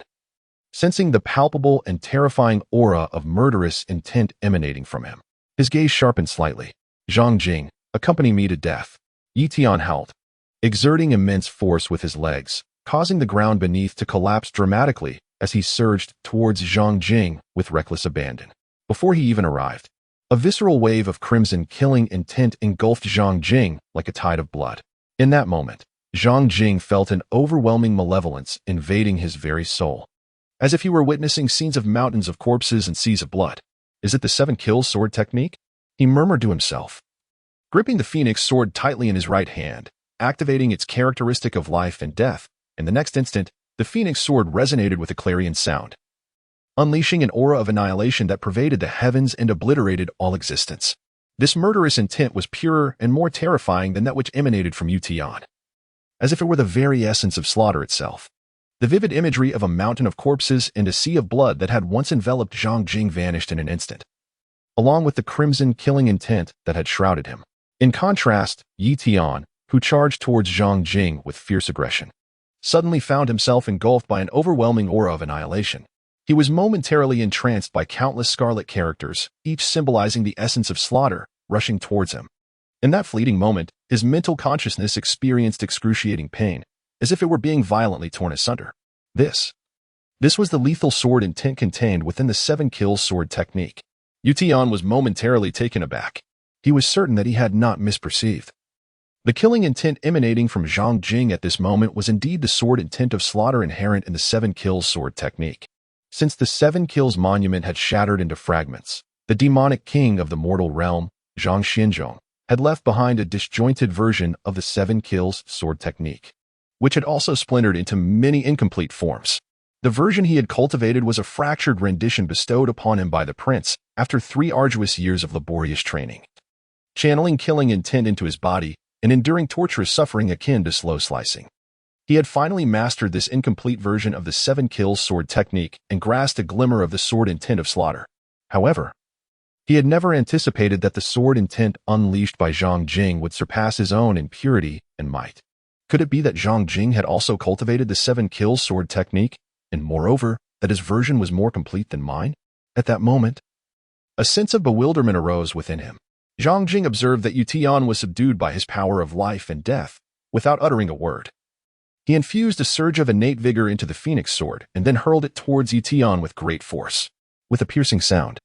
[SPEAKER 1] sensing the palpable and terrifying aura of murderous intent emanating from him. His gaze sharpened slightly. Zhang Jing, accompany me to death. Yitian howled, exerting immense force with his legs, causing the ground beneath to collapse dramatically as he surged towards Zhang Jing with reckless abandon. Before he even arrived, a visceral wave of crimson killing intent engulfed Zhang Jing like a tide of blood. In that moment, Zhang Jing felt an overwhelming malevolence invading his very soul, as if he were witnessing scenes of mountains of corpses and seas of blood. Is it the 7-kill sword technique? He murmured to himself, gripping the phoenix sword tightly in his right hand, activating its characteristic of life and death. In the next instant, the phoenix sword resonated with a clarion sound, unleashing an aura of annihilation that pervaded the heavens and obliterated all existence. This murderous intent was purer and more terrifying than that which emanated from Yutian, as if it were the very essence of slaughter itself. The vivid imagery of a mountain of corpses and a sea of blood that had once enveloped Zhang Jing vanished in an instant, along with the crimson killing intent that had shrouded him. In contrast, Yi Tian, who charged towards Zhang Jing with fierce aggression, suddenly found himself engulfed by an overwhelming aura of annihilation. He was momentarily entranced by countless scarlet characters, each symbolizing the essence of slaughter, rushing towards him. In that fleeting moment, his mental consciousness experienced excruciating pain, as if it were being violently torn asunder. This was the lethal sword intent contained within the 7 kills sword technique. Yu Tian was momentarily taken aback. He was certain that he had not misperceived. The killing intent emanating from Zhang Jing at this moment was indeed the sword intent of slaughter inherent in the 7 kills sword technique. Since the 7 kills monument had shattered into fragments, the demonic king of the mortal realm, Zhang Xianzhong, had left behind a disjointed version of the 7 kills sword technique, which had also splintered into many incomplete forms. The version he had cultivated was a fractured rendition bestowed upon him by the prince after 3 arduous years of laborious training, channeling killing intent into his body and enduring torturous suffering akin to slow slicing. He had finally mastered this incomplete version of the 7 kills sword technique and grasped a glimmer of the sword intent of slaughter. However, he had never anticipated that the sword intent unleashed by Zhang Jing would surpass his own in purity and might. Could it be that Zhang Jing had also cultivated the 7 kills sword technique, and moreover, that his version was more complete than mine? At that moment, a sense of bewilderment arose within him. Zhang Jing observed that Yu Tian was subdued by his power of life and death, without uttering a word. He infused a surge of innate vigor into the phoenix sword and then hurled it towards Yu Tian with great force. With a piercing sound,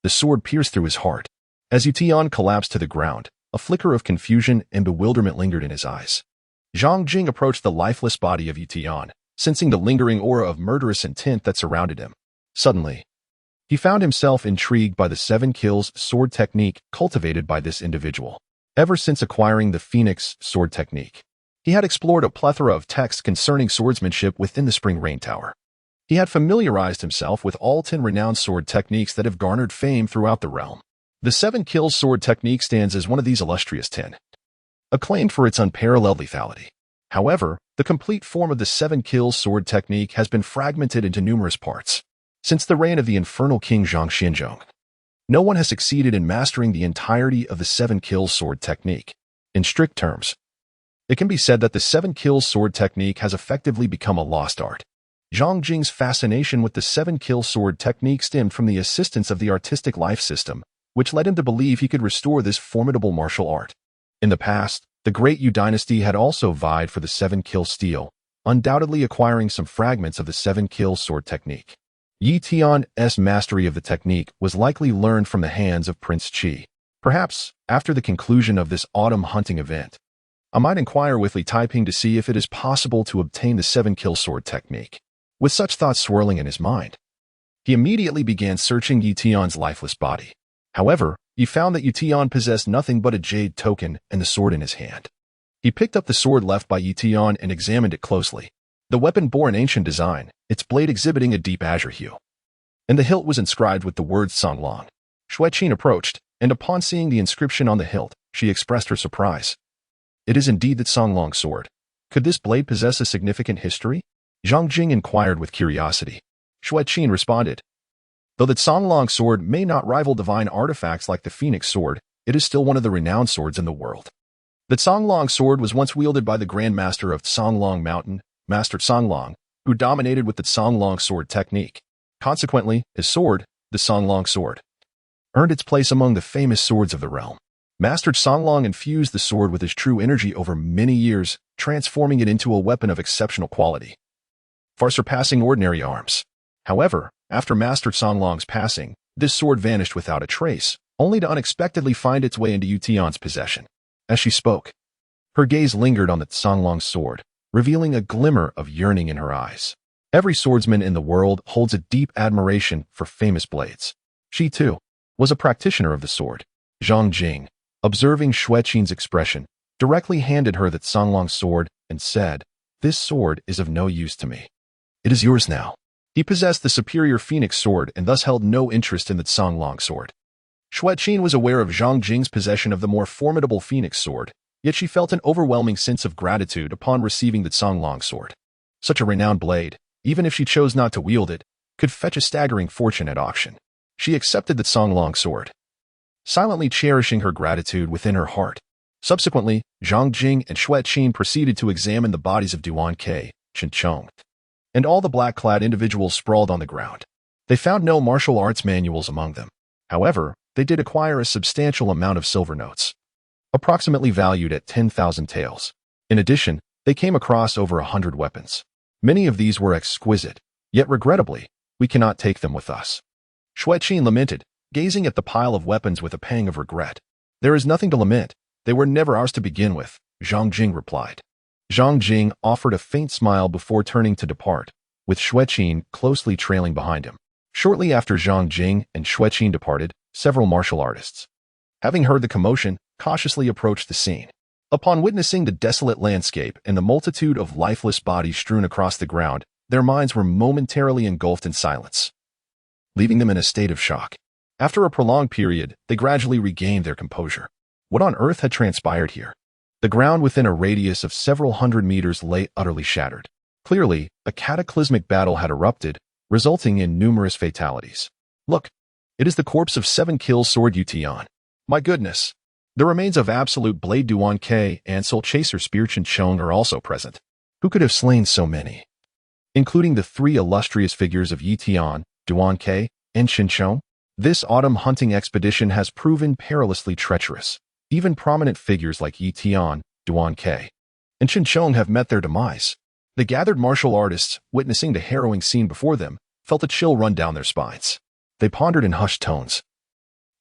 [SPEAKER 1] the sword pierced through his heart. As Yu Tian collapsed to the ground, a flicker of confusion and bewilderment lingered in his eyes. Zhang Jing approached the lifeless body of Yu Tian, sensing the lingering aura of murderous intent that surrounded him. Suddenly, he found himself intrigued by the 7 kills sword technique cultivated by this individual. Ever since acquiring the Phoenix sword technique, he had explored a plethora of texts concerning swordsmanship within the Spring Rain Tower. He had familiarized himself with all 10 renowned sword techniques that have garnered fame throughout the realm. The 7 kills sword technique stands as one of these illustrious 10, acclaimed for its unparalleled lethality. However, the complete form of the 7 kills sword technique has been fragmented into numerous parts. Since the reign of the infernal king Zhang Xianzhong, no one has succeeded in mastering the entirety of the 7 kills sword technique. In strict terms, it can be said that the 7 kills sword technique has effectively become a lost art. Zhang Jing's fascination with the 7 kills sword technique stemmed from the assistance of the artistic life system, which led him to believe he could restore this formidable martial art. In the past, the Grand Yu Dynasty had also vied for the 7 kills steel, undoubtedly acquiring some fragments of the 7 kills sword technique. Yi Tian's mastery of the technique was likely learned from the hands of Prince Qi. Perhaps, after the conclusion of this autumn hunting event, I might inquire with Li Taiping to see if it is possible to obtain the 7 kills sword technique. With such thoughts swirling in his mind, he immediately began searching Yi Tian's lifeless body. However, he found that Yu Tian possessed nothing but a jade token and the sword in his hand. He picked up the sword left by Yu Tian and examined it closely. The weapon bore an ancient design, its blade exhibiting a deep azure hue, and the hilt was inscribed with the words Songlong. Xueqin approached, and upon seeing the inscription on the hilt, she expressed her surprise. It is indeed the Songlong sword. Could this blade possess a significant history? Zhang Jing inquired with curiosity. Xueqin responded, though the Songlong sword may not rival divine artifacts like the Phoenix sword, it is still one of the renowned swords in the world. The Songlong sword was once wielded by the Grand Master of Songlong Mountain, Master Songlong, who dominated with the Songlong sword technique. Consequently, his sword, the Songlong sword, earned its place among the famous swords of the realm. Master Songlong infused the sword with his true energy over many years, transforming it into a weapon of exceptional quality, far surpassing ordinary arms. However, after Master Songlong's passing, this sword vanished without a trace, only to unexpectedly find its way into Yu Tian's possession. As she spoke, her gaze lingered on the Songlong sword, revealing a glimmer of yearning in her eyes. Every swordsman in the world holds a deep admiration for famous blades. She, too, was a practitioner of the sword. Zhang Jing, observing Xueqin's expression, directly handed her the Songlong sword and said, "This sword is of no use to me. It is yours now." He possessed the superior Phoenix sword and thus held no interest in the Songlong sword. Xueqin was aware of Zhang Jing's possession of the more formidable Phoenix sword, yet she felt an overwhelming sense of gratitude upon receiving the Songlong sword. Such a renowned blade, even if she chose not to wield it, could fetch a staggering fortune at auction. She accepted the Songlong sword, silently cherishing her gratitude within her heart. Subsequently, Zhang Jing and Xue Qin proceeded to examine the bodies of Duan Ke, Chen Chong, and all the black-clad individuals sprawled on the ground. They found no martial arts manuals among them. However, they did acquire a substantial amount of silver notes, approximately valued at 10,000 taels. In addition, they came across over 100 weapons. Many of these were exquisite, yet regrettably, we cannot take them with us. Xue Qin lamented, gazing at the pile of weapons with a pang of regret. There is nothing to lament. They were never ours to begin with, Zhang Jing replied. Zhang Jing offered a faint smile before turning to depart, with Xue Qin closely trailing behind him. Shortly after Zhang Jing and Xue Qin departed, several martial artists, having heard the commotion, cautiously approached the scene. Upon witnessing the desolate landscape and the multitude of lifeless bodies strewn across the ground, their minds were momentarily engulfed in silence, leaving them in a state of shock. After a prolonged period, they gradually regained their composure. What on earth had transpired here? The ground within a radius of several hundred meters lay utterly shattered. Clearly, a cataclysmic battle had erupted, resulting in numerous fatalities. Look, it is the corpse of 7 kills Sword Yu Tian. My goodness! The remains of Absolute Blade Duan Ke and Soul Chaser Spear Chen Chong are also present. Who could have slain so many? Including the 3 illustrious figures of Yi Tian, Duan Ke, and Chen Chong? This autumn hunting expedition has proven perilously treacherous. Even prominent figures like Yi Tian, Duan Ke, and Chen Chong have met their demise. The gathered martial artists, witnessing the harrowing scene before them, felt a chill run down their spines. They pondered in hushed tones,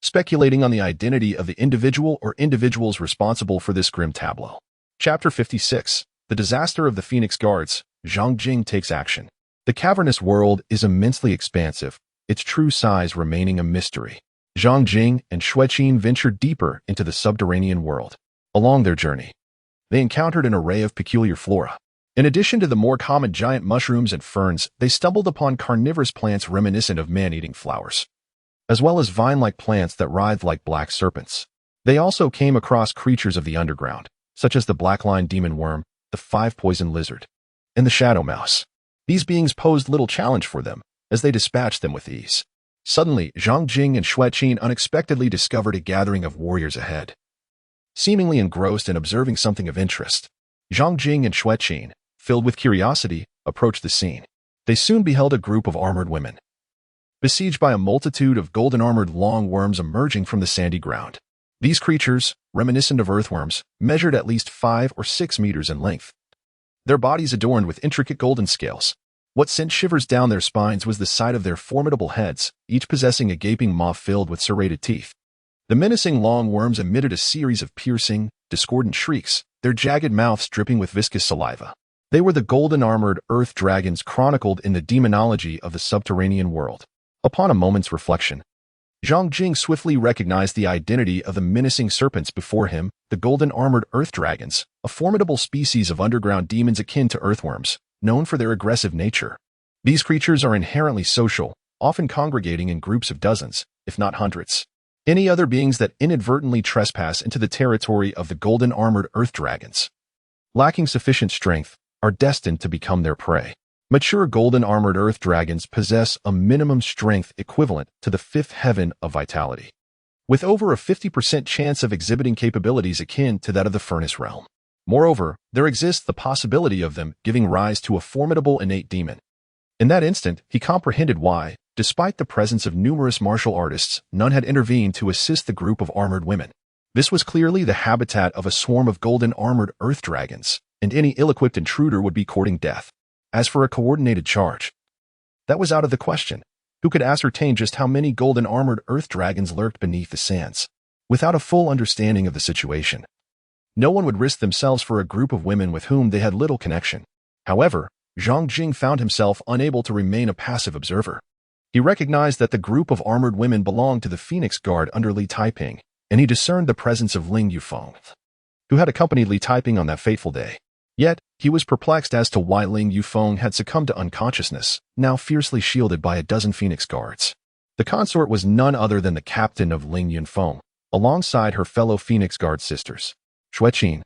[SPEAKER 1] speculating on the identity of the individual or individuals responsible for this grim tableau. Chapter 56. The Disaster of the Phoenix Guards. Zhang Jing takes action. The cavernous world is immensely expansive, its true size remaining a mystery. Zhang Jing and Xue Qin ventured deeper into the subterranean world. Along their journey, they encountered an array of peculiar flora. In addition to the more common giant mushrooms and ferns, they stumbled upon carnivorous plants reminiscent of man-eating flowers, as well as vine-like plants that writhed like black serpents. They also came across creatures of the underground, such as the black-line demon worm, the 5-poison lizard, and the shadow mouse. These beings posed little challenge for them, as they dispatched them with ease. Suddenly, Zhang Jing and Xue Qin unexpectedly discovered a gathering of warriors ahead. Seemingly engrossed in observing something of interest, Zhang Jing and Xue Qin, filled with curiosity, approached the scene. They soon beheld a group of armored women, besieged by a multitude of golden-armored long worms emerging from the sandy ground. These creatures, reminiscent of earthworms, measured at least 5 or 6 meters in length, their bodies adorned with intricate golden scales. What sent shivers down their spines was the sight of their formidable heads, each possessing a gaping maw filled with serrated teeth. The menacing long worms emitted a series of piercing, discordant shrieks, their jagged mouths dripping with viscous saliva. They were the golden-armored earth dragons chronicled in the demonology of the subterranean world. Upon a moment's reflection, Zhang Jing swiftly recognized the identity of the menacing serpents before him, the golden-armored earth dragons, a formidable species of underground demons akin to earthworms, known for their aggressive nature. These creatures are inherently social, often congregating in groups of dozens, if not hundreds. Any other beings that inadvertently trespass into the territory of the golden-armored earth dragons, lacking sufficient strength, are destined to become their prey. Mature golden-armored earth dragons possess a minimum strength equivalent to the 5th heaven of vitality, with over a 50% chance of exhibiting capabilities akin to that of the furnace realm. Moreover, there exists the possibility of them giving rise to a formidable innate demon. In that instant, he comprehended why, despite the presence of numerous martial artists, none had intervened to assist the group of armored women. This was clearly the habitat of a swarm of golden-armored earth dragons, and any ill-equipped intruder would be courting death. As for a coordinated charge, that was out of the question. Who could ascertain just how many golden-armored earth dragons lurked beneath the sands? Without a full understanding of the situation, no one would risk themselves for a group of women with whom they had little connection. However, Zhang Jing found himself unable to remain a passive observer. He recognized that the group of armored women belonged to the Phoenix Guard under Li Taiping, and he discerned the presence of Ling Yufeng, who had accompanied Li Taiping on that fateful day. Yet, he was perplexed as to why Ling Yufeng had succumbed to unconsciousness, now fiercely shielded by a dozen Phoenix Guards. The consort was none other than the captain of Ling Yunfeng, alongside her fellow Phoenix Guard sisters, Xue Qin,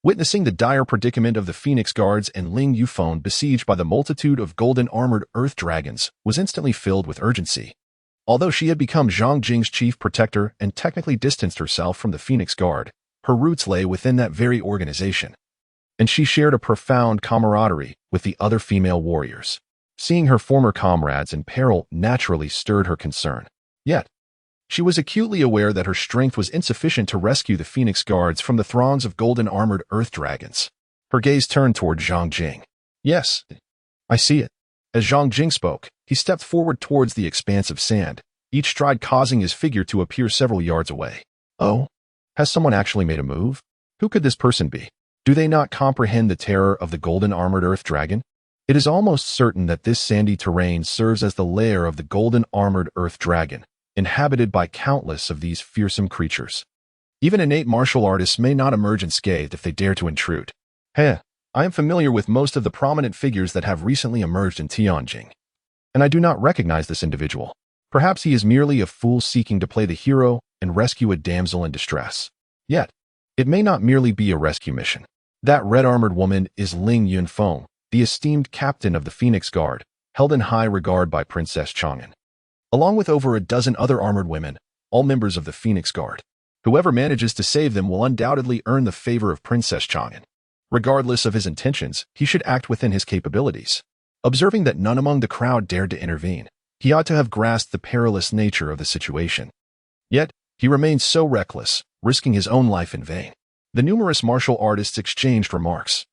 [SPEAKER 1] Witnessing the dire predicament of the Phoenix Guards and Ling Yufeng besieged by the multitude of golden-armored earth dragons was instantly filled with urgency. Although she had become Zhang Jing's chief protector and technically distanced herself from the Phoenix Guard, her roots lay within that very organization. And she shared a profound camaraderie with the other female warriors. Seeing her former comrades in peril naturally stirred her concern. Yet, she was acutely aware that her strength was insufficient to rescue the Phoenix Guards from the throngs of golden-armored earth dragons. Her gaze turned toward Zhang Jing. Yes, I see it. As Zhang Jing spoke, he stepped forward towards the expanse of sand, each stride causing his figure to appear several yards away. Oh, has someone actually made a move? Who could this person be? Do they not comprehend the terror of the golden-armored earth dragon? It is almost certain that this sandy terrain serves as the lair of the golden-armored earth dragon, inhabited by countless of these fearsome creatures. Even innate martial artists may not emerge unscathed if they dare to intrude. I am familiar with most of the prominent figures that have recently emerged in Tianjing, and I do not recognize this individual. Perhaps he is merely a fool seeking to play the hero and rescue a damsel in distress. Yet, it may not merely be a rescue mission. That red-armored woman is Ling Yunfeng, the esteemed captain of the Phoenix Guard, held in high regard by Princess Chang'an, along with over a dozen other armored women, all members of the Phoenix Guard. Whoever manages to save them will undoubtedly earn the favor of Princess Chang'an. Regardless of his intentions, he should act within his capabilities. Observing that none among the crowd dared to intervene, he ought to have grasped the perilous nature of the situation. Yet, he remained so reckless, risking his own life in vain. The numerous martial artists exchanged remarks,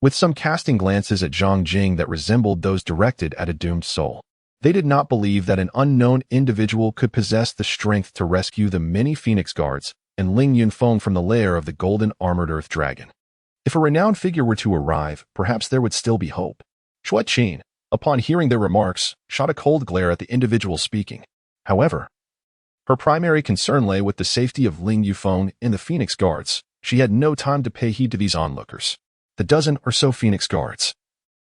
[SPEAKER 1] with some casting glances at Zhang Jing that resembled those directed at a doomed soul. They did not believe that an unknown individual could possess the strength to rescue the many Phoenix Guards and Ling Yunfeng from the lair of the golden-armored earth dragon. If a renowned figure were to arrive, perhaps there would still be hope. Shuai Qin, upon hearing their remarks, shot a cold glare at the individual speaking. However, her primary concern lay with the safety of Ling Yufeng and the Phoenix Guards. She had no time to pay heed to these onlookers. The dozen or so Phoenix Guards,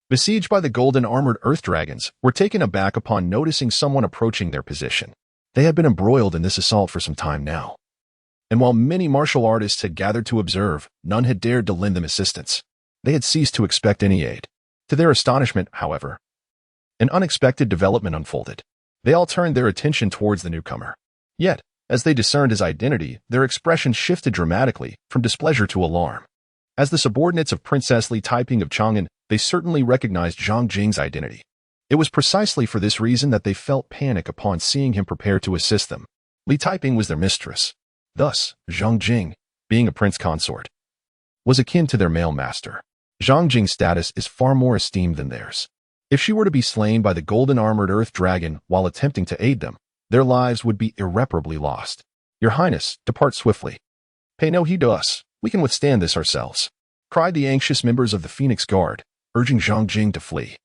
[SPEAKER 1] besieged by the golden-armored earth dragons, were taken aback upon noticing someone approaching their position. They had been embroiled in this assault for some time now. And while many martial artists had gathered to observe, none had dared to lend them assistance. They had ceased to expect any aid. To their astonishment, however, an unexpected development unfolded. They all turned their attention towards the newcomer. Yet, as they discerned his identity, their expression shifted dramatically from displeasure to alarm. As the subordinates of Princess Li Taiping of Chang'an, they certainly recognized Zhang Jing's identity. It was precisely for this reason that they felt panic upon seeing him prepare to assist them. Li Taiping was their mistress. Thus, Zhang Jing, being a prince consort, was akin to their male master. Zhang Jing's status is far more esteemed than theirs. If she were to be slain by the golden-armored earth dragon while attempting to aid them, their lives would be irreparably lost. Your Highness, depart swiftly. Pay no heed to us. We can withstand this ourselves, cried the anxious members of the Phoenix Guard, urging Zhang Jing to flee.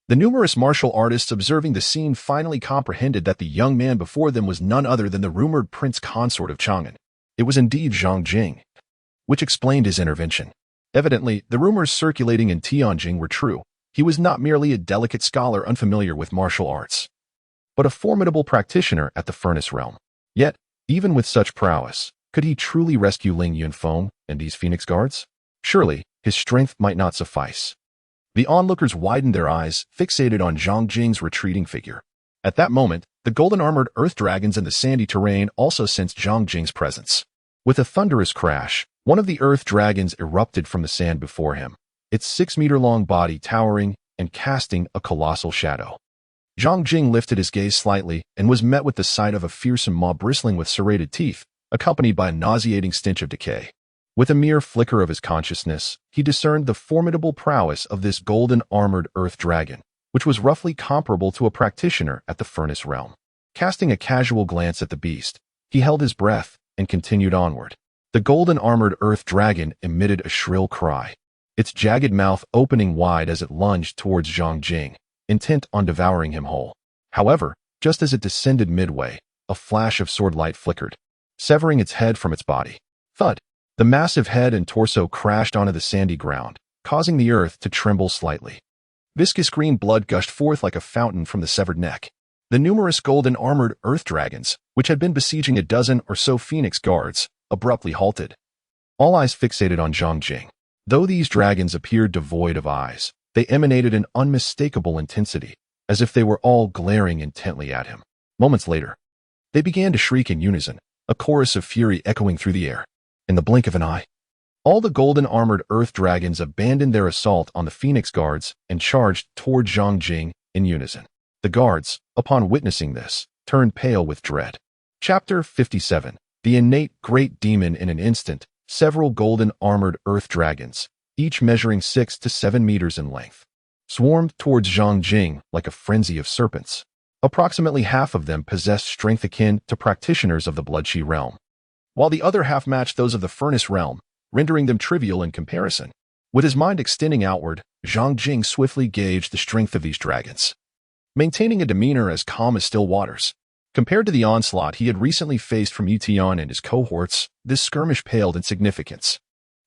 [SPEAKER 1] The numerous martial artists observing the scene finally comprehended that the young man before them was none other than the rumored prince consort of Chang'an. It was indeed Zhang Jing, which explained his intervention. Evidently, the rumors circulating in Tianjing were true. He was not merely a delicate scholar unfamiliar with martial arts, but a formidable practitioner at the furnace realm. Yet, even with such prowess, could he truly rescue Ling Yunfeng and these Phoenix Guards? Surely, his strength might not suffice. The onlookers widened their eyes, fixated on Zhang Jing's retreating figure. At that moment, the golden-armored earth dragons in the sandy terrain also sensed Zhang Jing's presence. With a thunderous crash, one of the earth dragons erupted from the sand before him, its 6-meter-long body towering and casting a colossal shadow. Zhang Jing lifted his gaze slightly and was met with the sight of a fearsome maw bristling with serrated teeth, accompanied by a nauseating stench of decay. With a mere flicker of his consciousness, he discerned the formidable prowess of this golden-armored earth dragon, which was roughly comparable to a practitioner at the furnace realm. Casting a casual glance at the beast, he held his breath and continued onward. The golden-armored earth dragon emitted a shrill cry, its jagged mouth opening wide as it lunged towards Zhang Jing, intent on devouring him whole. However, just as it descended midway, a flash of sword light flickered, severing its head from its body. Thud! The massive head and torso crashed onto the sandy ground, causing the earth to tremble slightly. Viscous green blood gushed forth like a fountain from the severed neck. The numerous golden-armored earth dragons, which had been besieging a dozen or so Phoenix Guards, abruptly halted. All eyes fixated on Zhang Jing. Though these dragons appeared devoid of eyes, they emanated an unmistakable intensity, as if they were all glaring intently at him. Moments later, they began to shriek in unison, a chorus of fury echoing through the air. In the blink of an eye, all the golden-armored earth dragons abandoned their assault on the Phoenix Guards and charged toward Zhang Jing in unison. The guards, upon witnessing this, turned pale with dread. Chapter 57. The innate great demon. In an instant, several golden-armored earth dragons, each measuring 6 to 7 meters in length, swarmed towards Zhang Jing like a frenzy of serpents. Approximately half of them possessed strength akin to practitioners of the Blood-Chi realm, while the other half matched those of the Furnace realm, rendering them trivial in comparison. With his mind extending outward, Zhang Jing swiftly gauged the strength of these dragons, maintaining a demeanor as calm as still waters. Compared to the onslaught he had recently faced from Yutian and his cohorts, this skirmish paled in significance.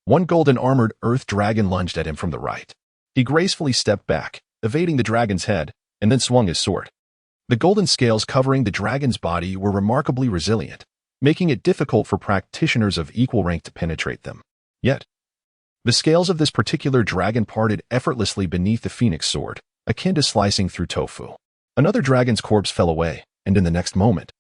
[SPEAKER 1] One golden-armored earth dragon lunged at him from the right. He gracefully stepped back, evading the dragon's head, and then swung his sword. The golden scales covering the dragon's body were remarkably resilient, making it difficult for practitioners of equal rank to penetrate them. Yet, the scales of this particular dragon parted effortlessly beneath the phoenix sword, akin to slicing through tofu. Another dragon's corpse fell away, and in the next moment,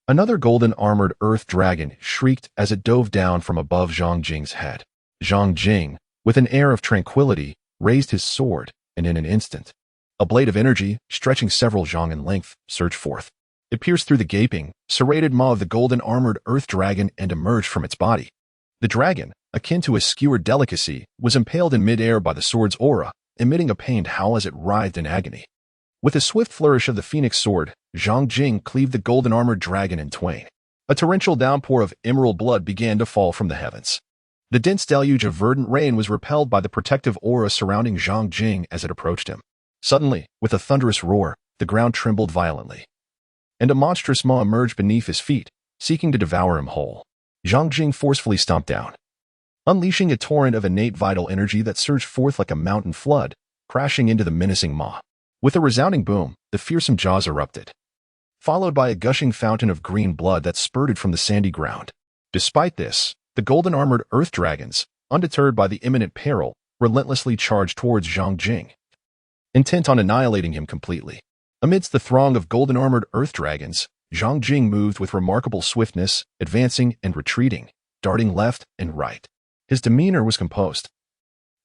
[SPEAKER 1] another golden-armored earth dragon shrieked as it dove down from above Zhang Jing's head. Zhang Jing, with an air of tranquility, raised his sword, and in an instant, a blade of energy, stretching several zhang in length, surged forth. It pierced through the gaping, serrated maw of the golden-armored earth dragon and emerged from its body. The dragon, akin to a skewered delicacy, was impaled in mid-air by the sword's aura, emitting a pained howl as it writhed in agony. With a swift flourish of the phoenix sword, Zhang Jing cleaved the golden-armored dragon in twain. A torrential downpour of emerald blood began to fall from the heavens. The dense deluge of verdant rain was repelled by the protective aura surrounding Zhang Jing as it approached him. Suddenly, with a thunderous roar, the ground trembled violently, and a monstrous maw emerged beneath his feet, seeking to devour him whole. Zhang Jing forcefully stomped down, unleashing a torrent of innate vital energy that surged forth like a mountain flood, crashing into the menacing maw. With a resounding boom, the fearsome jaws erupted, followed by a gushing fountain of green blood that spurted from the sandy ground. Despite this, the golden-armored earth dragons, undeterred by the imminent peril, relentlessly charged towards Zhang Jing, intent on annihilating him completely. Amidst the throng of golden-armored earth dragons, Zhang Jing moved with remarkable swiftness, advancing and retreating, darting left and right. His demeanor was composed,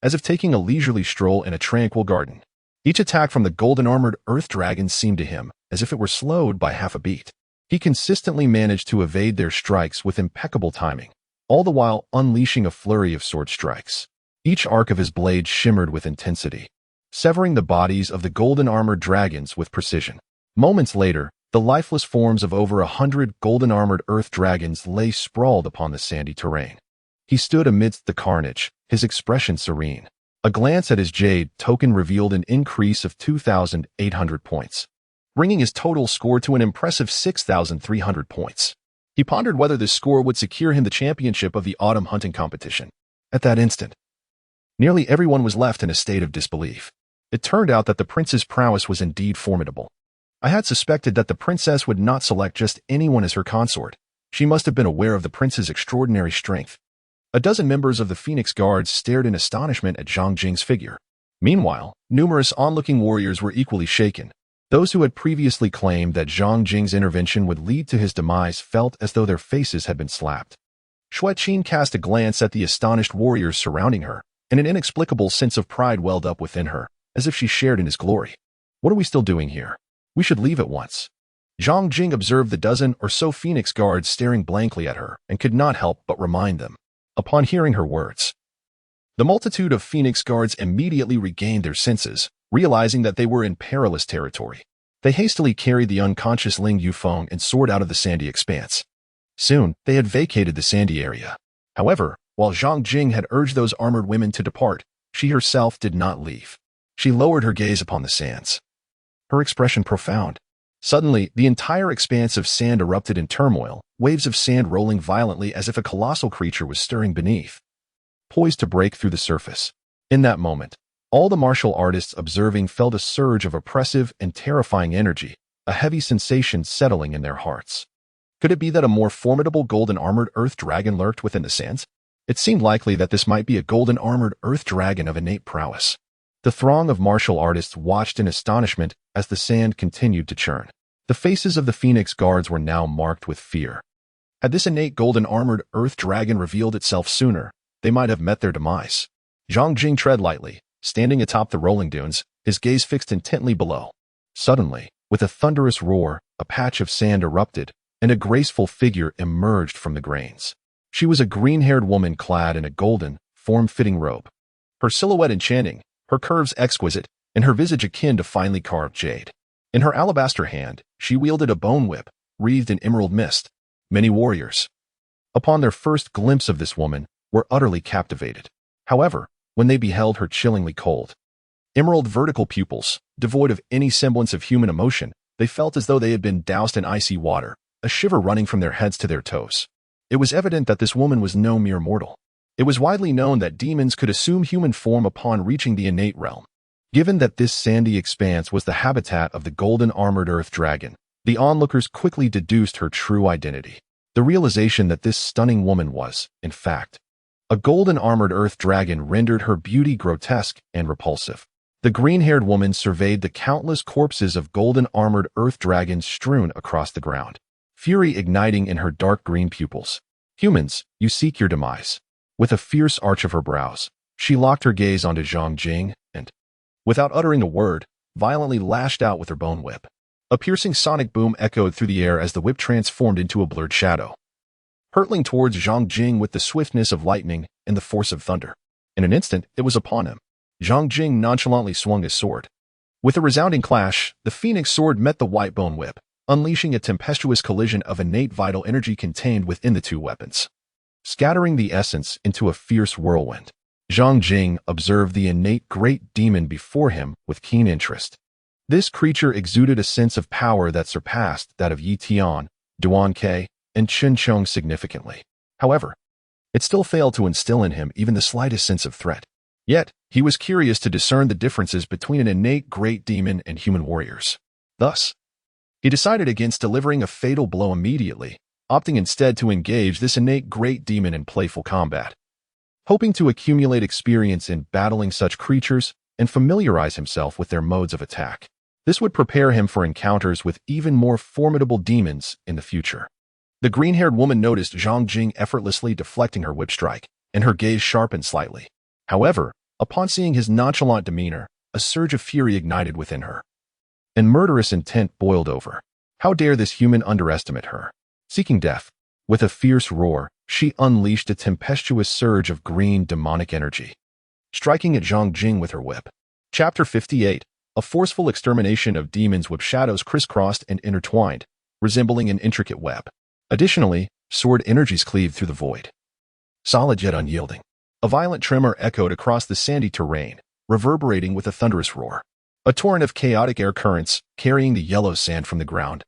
[SPEAKER 1] as if taking a leisurely stroll in a tranquil garden. Each attack from the golden-armored earth dragons seemed to him as if it were slowed by half a beat. He consistently managed to evade their strikes with impeccable timing, all the while unleashing a flurry of sword strikes. Each arc of his blade shimmered with intensity, severing the bodies of the golden-armored dragons with precision. Moments later, the lifeless forms of over 100 golden-armored earth dragons lay sprawled upon the sandy terrain. He stood amidst the carnage, his expression serene. A glance at his jade token revealed an increase of 2,800 points, bringing his total score to an impressive 6,300 points. He pondered whether this score would secure him the championship of the autumn hunting competition. At that instant, nearly everyone was left in a state of disbelief. It turned out that the prince's prowess was indeed formidable. I had suspected that the princess would not select just anyone as her consort. She must have been aware of the prince's extraordinary strength. A dozen members of the Phoenix Guards stared in astonishment at Zhang Jing's figure. Meanwhile, numerous onlooking warriors were equally shaken. Those who had previously claimed that Zhang Jing's intervention would lead to his demise felt as though their faces had been slapped. Xueqin cast a glance at the astonished warriors surrounding her, and an inexplicable sense of pride welled up within her, as if she shared in his glory. What are we still doing here? We should leave at once. Zhang Jing observed the dozen or so Phoenix Guards staring blankly at her and could not help but remind them. Upon hearing her words, the multitude of Phoenix Guards immediately regained their senses, realizing that they were in perilous territory. They hastily carried the unconscious Ling Yufeng and soared out of the sandy expanse. Soon, they had vacated the sandy area. However, while Zhang Jing had urged those armored women to depart, she herself did not leave. She lowered her gaze upon the sands, her expression profound. Suddenly, the entire expanse of sand erupted in turmoil, waves of sand rolling violently as if a colossal creature was stirring beneath, poised to break through the surface. In that moment, all the martial artists observing felt a surge of oppressive and terrifying energy, a heavy sensation settling in their hearts. Could it be that a more formidable golden-armored earth dragon lurked within the sands? It seemed likely that this might be a golden-armored earth dragon of innate prowess. The throng of martial artists watched in astonishment as the sand continued to churn. The faces of the Phoenix guards were now marked with fear. Had this innate golden-armored earth dragon revealed itself sooner, they might have met their demise. Zhang Jing tread lightly, standing atop the rolling dunes, his gaze fixed intently below. Suddenly, with a thunderous roar, a patch of sand erupted, and a graceful figure emerged from the grains. She was a green-haired woman clad in a golden, form-fitting robe. Her silhouette enchanting, her curves exquisite, and her visage akin to finely carved jade. In her alabaster hand, she wielded a bone whip, wreathed in emerald mist. Many warriors, upon their first glimpse of this woman, were utterly captivated. However, when they beheld her chillingly cold, emerald vertical pupils, devoid of any semblance of human emotion, they felt as though they had been doused in icy water, a shiver running from their heads to their toes. It was evident that this woman was no mere mortal. It was widely known that demons could assume human form upon reaching the innate realm. Given that this sandy expanse was the habitat of the golden-armored earth dragon, the onlookers quickly deduced her true identity. The realization that this stunning woman was, in fact, a golden-armored earth dragon rendered her beauty grotesque and repulsive. The green-haired woman surveyed the countless corpses of golden-armored earth dragons strewn across the ground, fury igniting in her dark green pupils. "Humans, you seek your demise." With a fierce arch of her brows, she locked her gaze onto Zhang Jing and, without uttering a word, violently lashed out with her bone whip. A piercing sonic boom echoed through the air as the whip transformed into a blurred shadow, hurtling towards Zhang Jing with the swiftness of lightning and the force of thunder. In an instant, it was upon him. Zhang Jing nonchalantly swung his sword. With a resounding clash, the phoenix sword met the white bone whip, unleashing a tempestuous collision of innate vital energy contained within the two weapons, scattering the essence into a fierce whirlwind. Zhang Jing observed the innate great demon before him with keen interest. This creature exuded a sense of power that surpassed that of Yi Tian, Duan Ke, and Chen Chong significantly. However, it still failed to instill in him even the slightest sense of threat. Yet, he was curious to discern the differences between an innate great demon and human warriors. Thus, he decided against delivering a fatal blow immediately, opting instead to engage this innate great demon in playful combat. Hoping to accumulate experience in battling such creatures and familiarize himself with their modes of attack. This would prepare him for encounters with even more formidable demons in the future. The green-haired woman noticed Zhang Jing effortlessly deflecting her whip strike, and her gaze sharpened slightly. However, upon seeing his nonchalant demeanor, a surge of fury ignited within her, and murderous intent boiled over. How dare this human underestimate her? Seeking death, with a fierce roar, she unleashed a tempestuous surge of green demonic energy, striking at Zhang Jing with her whip. Chapter 58. A forceful extermination of demons with shadows crisscrossed and intertwined, resembling an intricate web. Additionally, sword energies cleaved through the void, solid yet unyielding. A violent tremor echoed across the sandy terrain, reverberating with a thunderous roar. A torrent of chaotic air currents, carrying the yellow sand from the ground,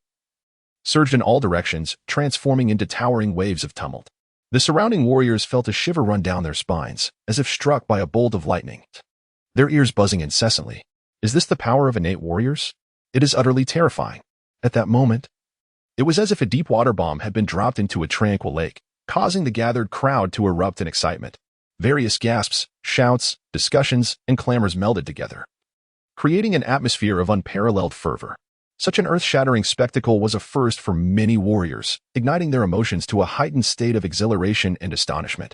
[SPEAKER 1] surged in all directions, transforming into towering waves of tumult. The surrounding warriors felt a shiver run down their spines, as if struck by a bolt of lightning, their ears buzzing incessantly. Is this the power of innate warriors? It is utterly terrifying. At that moment, it was as if a deep water bomb had been dropped into a tranquil lake, causing the gathered crowd to erupt in excitement. Various gasps, shouts, discussions, and clamors melded together, creating an atmosphere of unparalleled fervor. Such an earth-shattering spectacle was a first for many warriors, igniting their emotions to a heightened state of exhilaration and astonishment.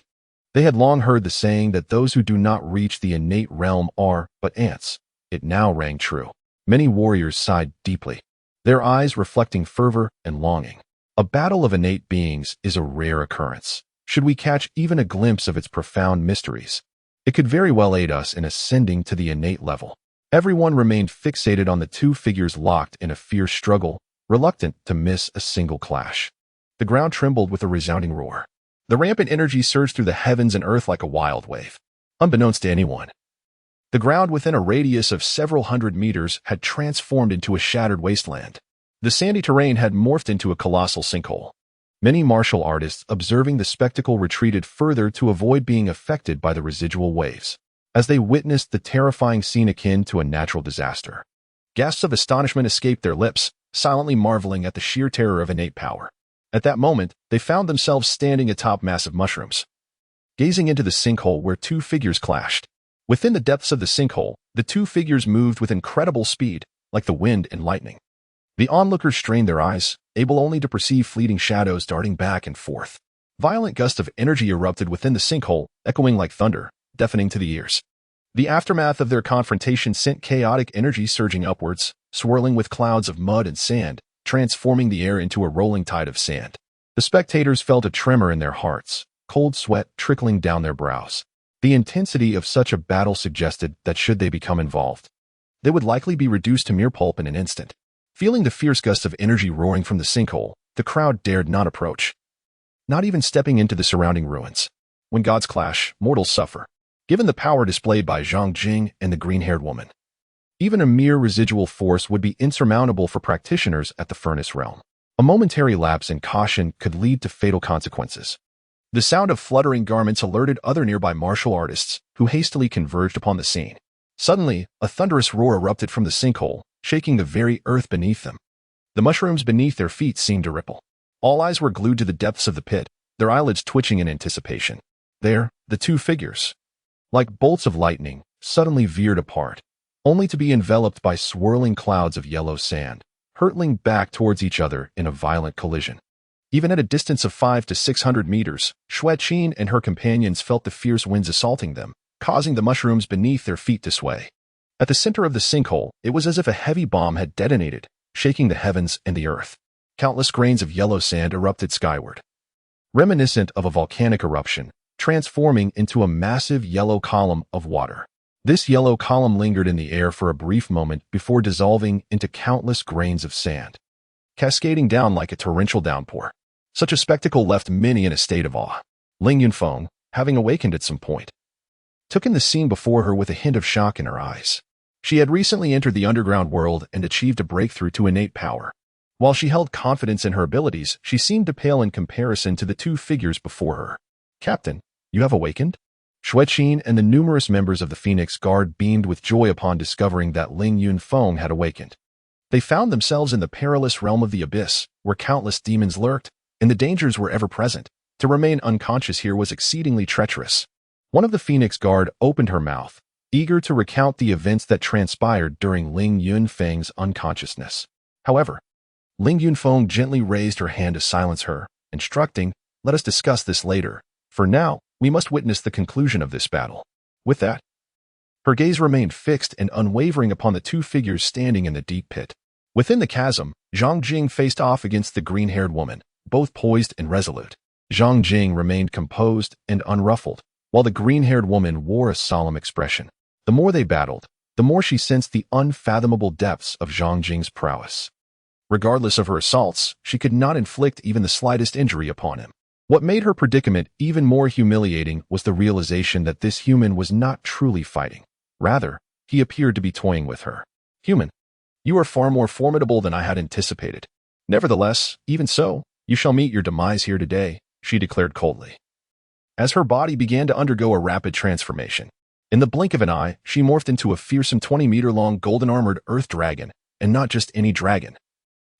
[SPEAKER 1] They had long heard the saying that those who do not reach the innate realm are but ants. It now rang true. Many warriors sighed deeply, their eyes reflecting fervor and longing. A battle of innate beings is a rare occurrence. Should we catch even a glimpse of its profound mysteries, it could very well aid us in ascending to the innate level. Everyone remained fixated on the two figures locked in a fierce struggle, reluctant to miss a single clash. The ground trembled with a resounding roar. The rampant energy surged through the heavens and earth like a wild wave. Unbeknownst to anyone, the ground within a radius of several hundred meters had transformed into a shattered wasteland. The sandy terrain had morphed into a colossal sinkhole. Many martial artists observing the spectacle retreated further to avoid being affected by the residual waves, as they witnessed the terrifying scene akin to a natural disaster. Gasps of astonishment escaped their lips, silently marveling at the sheer terror of innate power. At that moment, they found themselves standing atop massive mushrooms, gazing into the sinkhole where two figures clashed. Within the depths of the sinkhole, the two figures moved with incredible speed, like the wind and lightning. The onlookers strained their eyes, able only to perceive fleeting shadows darting back and forth. Violent gusts of energy erupted within the sinkhole, echoing like thunder, deafening to the ears. The aftermath of their confrontation sent chaotic energy surging upwards, swirling with clouds of mud and sand, transforming the air into a rolling tide of sand. The spectators felt a tremor in their hearts, cold sweat trickling down their brows. The intensity of such a battle suggested that should they become involved, they would likely be reduced to mere pulp in an instant. Feeling the fierce gust of energy roaring from the sinkhole, the crowd dared not approach, not even stepping into the surrounding ruins. When gods clash, mortals suffer. Given the power displayed by Zhang Jing and the green-haired woman, even a mere residual force would be insurmountable for practitioners at the furnace realm. A momentary lapse in caution could lead to fatal consequences. The sound of fluttering garments alerted other nearby martial artists, who hastily converged upon the scene. Suddenly, a thunderous roar erupted from the sinkhole, shaking the very earth beneath them. The mushrooms beneath their feet seemed to ripple. All eyes were glued to the depths of the pit, their eyelids twitching in anticipation. There, the two figures, like bolts of lightning, suddenly veered apart, only to be enveloped by swirling clouds of yellow sand, hurtling back towards each other in a violent collision. Even at a distance of 500 to 600 meters, Xueqin and her companions felt the fierce winds assaulting them, causing the mushrooms beneath their feet to sway. At the center of the sinkhole, it was as if a heavy bomb had detonated, shaking the heavens and the earth. Countless grains of yellow sand erupted skyward, reminiscent of a volcanic eruption, transforming into a massive yellow column of water. This yellow column lingered in the air for a brief moment before dissolving into countless grains of sand, cascading down like a torrential downpour. Such a spectacle left many in a state of awe. Ling Yunfeng, having awakened at some point, took in the scene before her with a hint of shock in her eyes. She had recently entered the underground world and achieved a breakthrough to innate power. While she held confidence in her abilities, she seemed to pale in comparison to the two figures before her. "Captain, you have awakened?" Xueqin and the numerous members of the Phoenix Guard beamed with joy upon discovering that Ling Yunfeng had awakened. They found themselves in the perilous realm of the abyss, where countless demons lurked, and the dangers were ever present. To remain unconscious here was exceedingly treacherous. One of the Phoenix Guard opened her mouth, eager to recount the events that transpired during Ling Yunfeng's unconsciousness. However, Ling Yunfeng gently raised her hand to silence her, instructing, "Let us discuss this later. For now, we must witness the conclusion of this battle." With that, her gaze remained fixed and unwavering upon the two figures standing in the deep pit. Within the chasm, Zhang Jing faced off against the green-haired woman, both poised and resolute. Zhang Jing remained composed and unruffled, while the green-haired woman wore a solemn expression. The more they battled, the more she sensed the unfathomable depths of Zhang Jing's prowess. Regardless of her assaults, she could not inflict even the slightest injury upon him. What made her predicament even more humiliating was the realization that this human was not truly fighting. Rather, he appeared to be toying with her. "Human, you are far more formidable than I had anticipated. Nevertheless, even so, you shall meet your demise here today," she declared coldly. As her body began to undergo a rapid transformation, in the blink of an eye, she morphed into a fearsome 20-meter-long golden-armored earth dragon, and not just any dragon,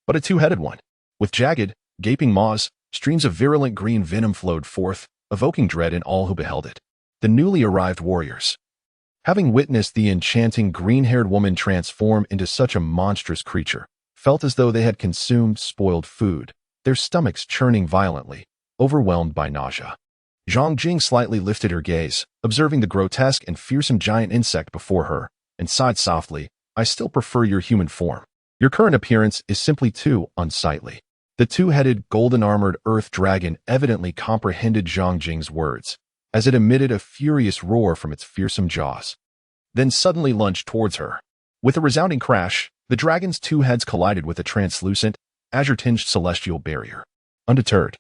[SPEAKER 1] but a two-headed one. With jagged, gaping maws, streams of virulent green venom flowed forth, evoking dread in all who beheld it. The newly arrived warriors, having witnessed the enchanting green-haired woman transform into such a monstrous creature, felt as though they had consumed spoiled food, their stomachs churning violently, overwhelmed by nausea. Zhang Jing slightly lifted her gaze, observing the grotesque and fearsome giant insect before her, and sighed softly, "I still prefer your human form. Your current appearance is simply too unsightly." The two-headed, golden-armored earth dragon evidently comprehended Zhang Jing's words, as it emitted a furious roar from its fearsome jaws, then suddenly lunged towards her. With a resounding crash, the dragon's two heads collided with a translucent, azure-tinged celestial barrier. Undeterred,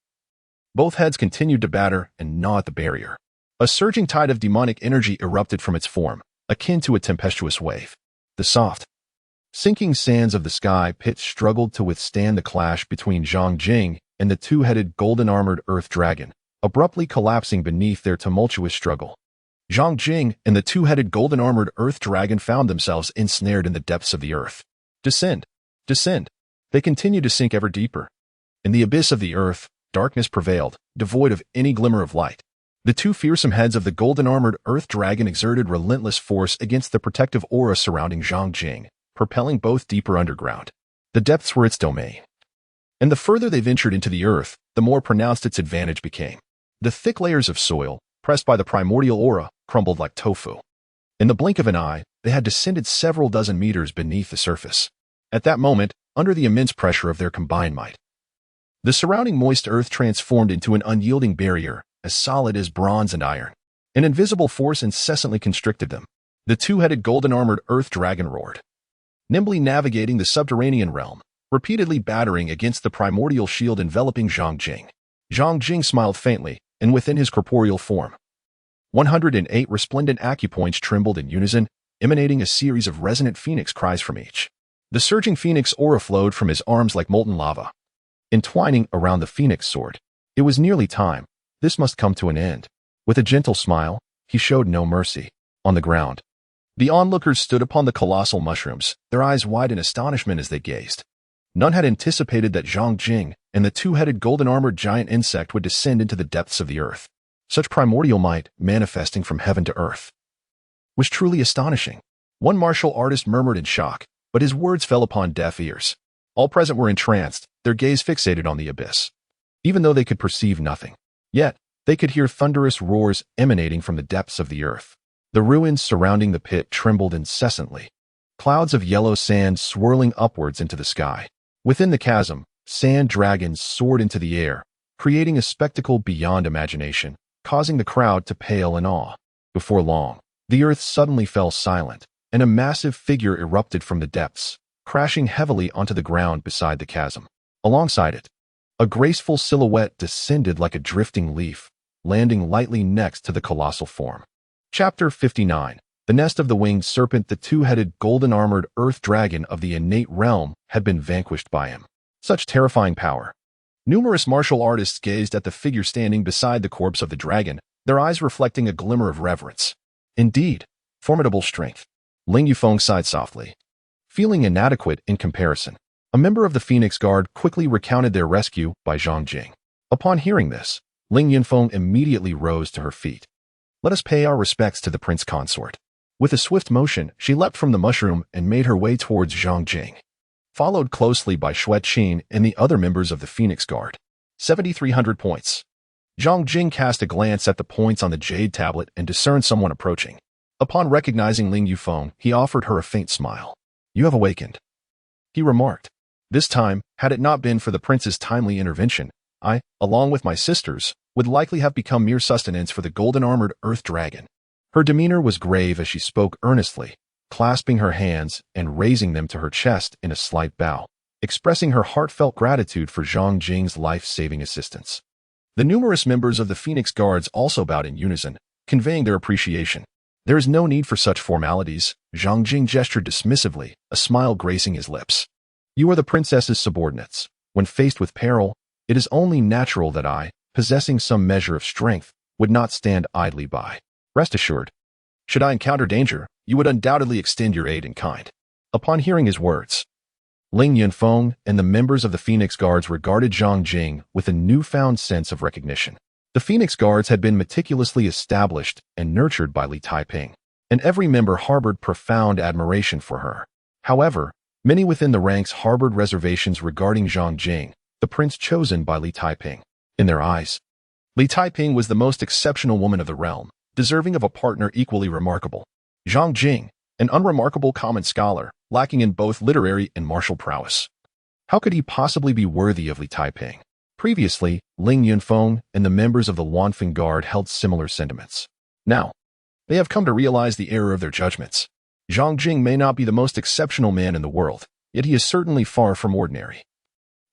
[SPEAKER 1] both heads continued to batter and gnaw at the barrier. A surging tide of demonic energy erupted from its form, akin to a tempestuous wave. The soft, sinking sands of the sky pit struggled to withstand the clash between Zhang Jing and the two-headed golden-armored earth dragon, abruptly collapsing beneath their tumultuous struggle. Zhang Jing and the two-headed golden-armored earth dragon found themselves ensnared in the depths of the earth. Descend, descend. They continued to sink ever deeper. In the abyss of the earth, darkness prevailed, devoid of any glimmer of light. The two fearsome heads of the golden-armored earth dragon exerted relentless force against the protective aura surrounding Zhang Jing, propelling both deeper underground. The depths were its domain. And the further they ventured into the earth, the more pronounced its advantage became. The thick layers of soil, pressed by the primordial aura, crumbled like tofu. In the blink of an eye, they had descended several dozen meters beneath the surface. At that moment, under the immense pressure of their combined might, the surrounding moist earth transformed into an unyielding barrier, as solid as bronze and iron. An invisible force incessantly constricted them. The two-headed golden-armored earth dragon roared, nimbly navigating the subterranean realm, repeatedly battering against the primordial shield enveloping Zhang Jing. Zhang Jing smiled faintly, and within his corporeal form, 108 resplendent acupoints trembled in unison, emanating a series of resonant phoenix cries from each. The surging phoenix aura flowed from his arms like molten lava, entwining around the phoenix sword. It was nearly time. This must come to an end. With a gentle smile, he showed no mercy. On the ground, the onlookers stood upon the colossal mushrooms, their eyes wide in astonishment as they gazed. None had anticipated that Zhang Jing and the two-headed golden-armored giant insect would descend into the depths of the earth. Such primordial might, manifesting from heaven to earth, was truly astonishing. One martial artist murmured in shock, but his words fell upon deaf ears. All present were entranced, their gaze fixated on the abyss. Even though they could perceive nothing, yet they could hear thunderous roars emanating from the depths of the earth. The ruins surrounding the pit trembled incessantly, clouds of yellow sand swirling upwards into the sky. Within the chasm, sand dragons soared into the air, creating a spectacle beyond imagination, causing the crowd to pale in awe. Before long, the earth suddenly fell silent, and a massive figure erupted from the depths, crashing heavily onto the ground beside the chasm. Alongside it, a graceful silhouette descended like a drifting leaf, landing lightly next to the colossal form. Chapter 59. The nest of the winged serpent. The two-headed golden-armored earth dragon of the innate realm had been vanquished by him. Such terrifying power. Numerous martial artists gazed at the figure standing beside the corpse of the dragon, their eyes reflecting a glimmer of reverence. Indeed, formidable strength. Ling Yufeng sighed softly, feeling inadequate in comparison. A member of the Phoenix Guard quickly recounted their rescue by Zhang Jing. Upon hearing this, Ling Yunfeng immediately rose to her feet. Let us pay our respects to the prince consort. With a swift motion, she leapt from the mushroom and made her way towards Zhang Jing, followed closely by Xue Qin and the other members of the Phoenix Guard. 7,300 points. Zhang Jing cast a glance at the points on the jade tablet and discerned someone approaching. Upon recognizing Ling Yufeng, he offered her a faint smile. You have awakened, he remarked. This time, had it not been for the prince's timely intervention, I, along with my sisters, would likely have become mere sustenance for the golden-armored earth dragon. Her demeanor was grave as she spoke earnestly, clasping her hands and raising them to her chest in a slight bow, expressing her heartfelt gratitude for Zhang Jing's life-saving assistance. The numerous members of the Phoenix Guards also bowed in unison, conveying their appreciation. There is no need for such formalities, Zhang Jing gestured dismissively, a smile gracing his lips. You are the princess's subordinates. When faced with peril, it is only natural that I, possessing some measure of strength, would not stand idly by. Rest assured, should I encounter danger, you would undoubtedly extend your aid in kind. Upon hearing his words, Ling Yunfeng and the members of the Phoenix Guards regarded Zhang Jing with a newfound sense of recognition. The Phoenix Guards had been meticulously established and nurtured by Li Taiping, and every member harbored profound admiration for her. However, many within the ranks harbored reservations regarding Zhang Jing, the prince chosen by Li Taiping. In their eyes, Li Taiping was the most exceptional woman of the realm, deserving of a partner equally remarkable. Zhang Jing, an unremarkable common scholar, lacking in both literary and martial prowess. How could he possibly be worthy of Li Taiping? Previously, Ling Yunfeng and the members of the Wanfeng Guard held similar sentiments. Now, they have come to realize the error of their judgments. Zhang Jing may not be the most exceptional man in the world, yet he is certainly far from ordinary.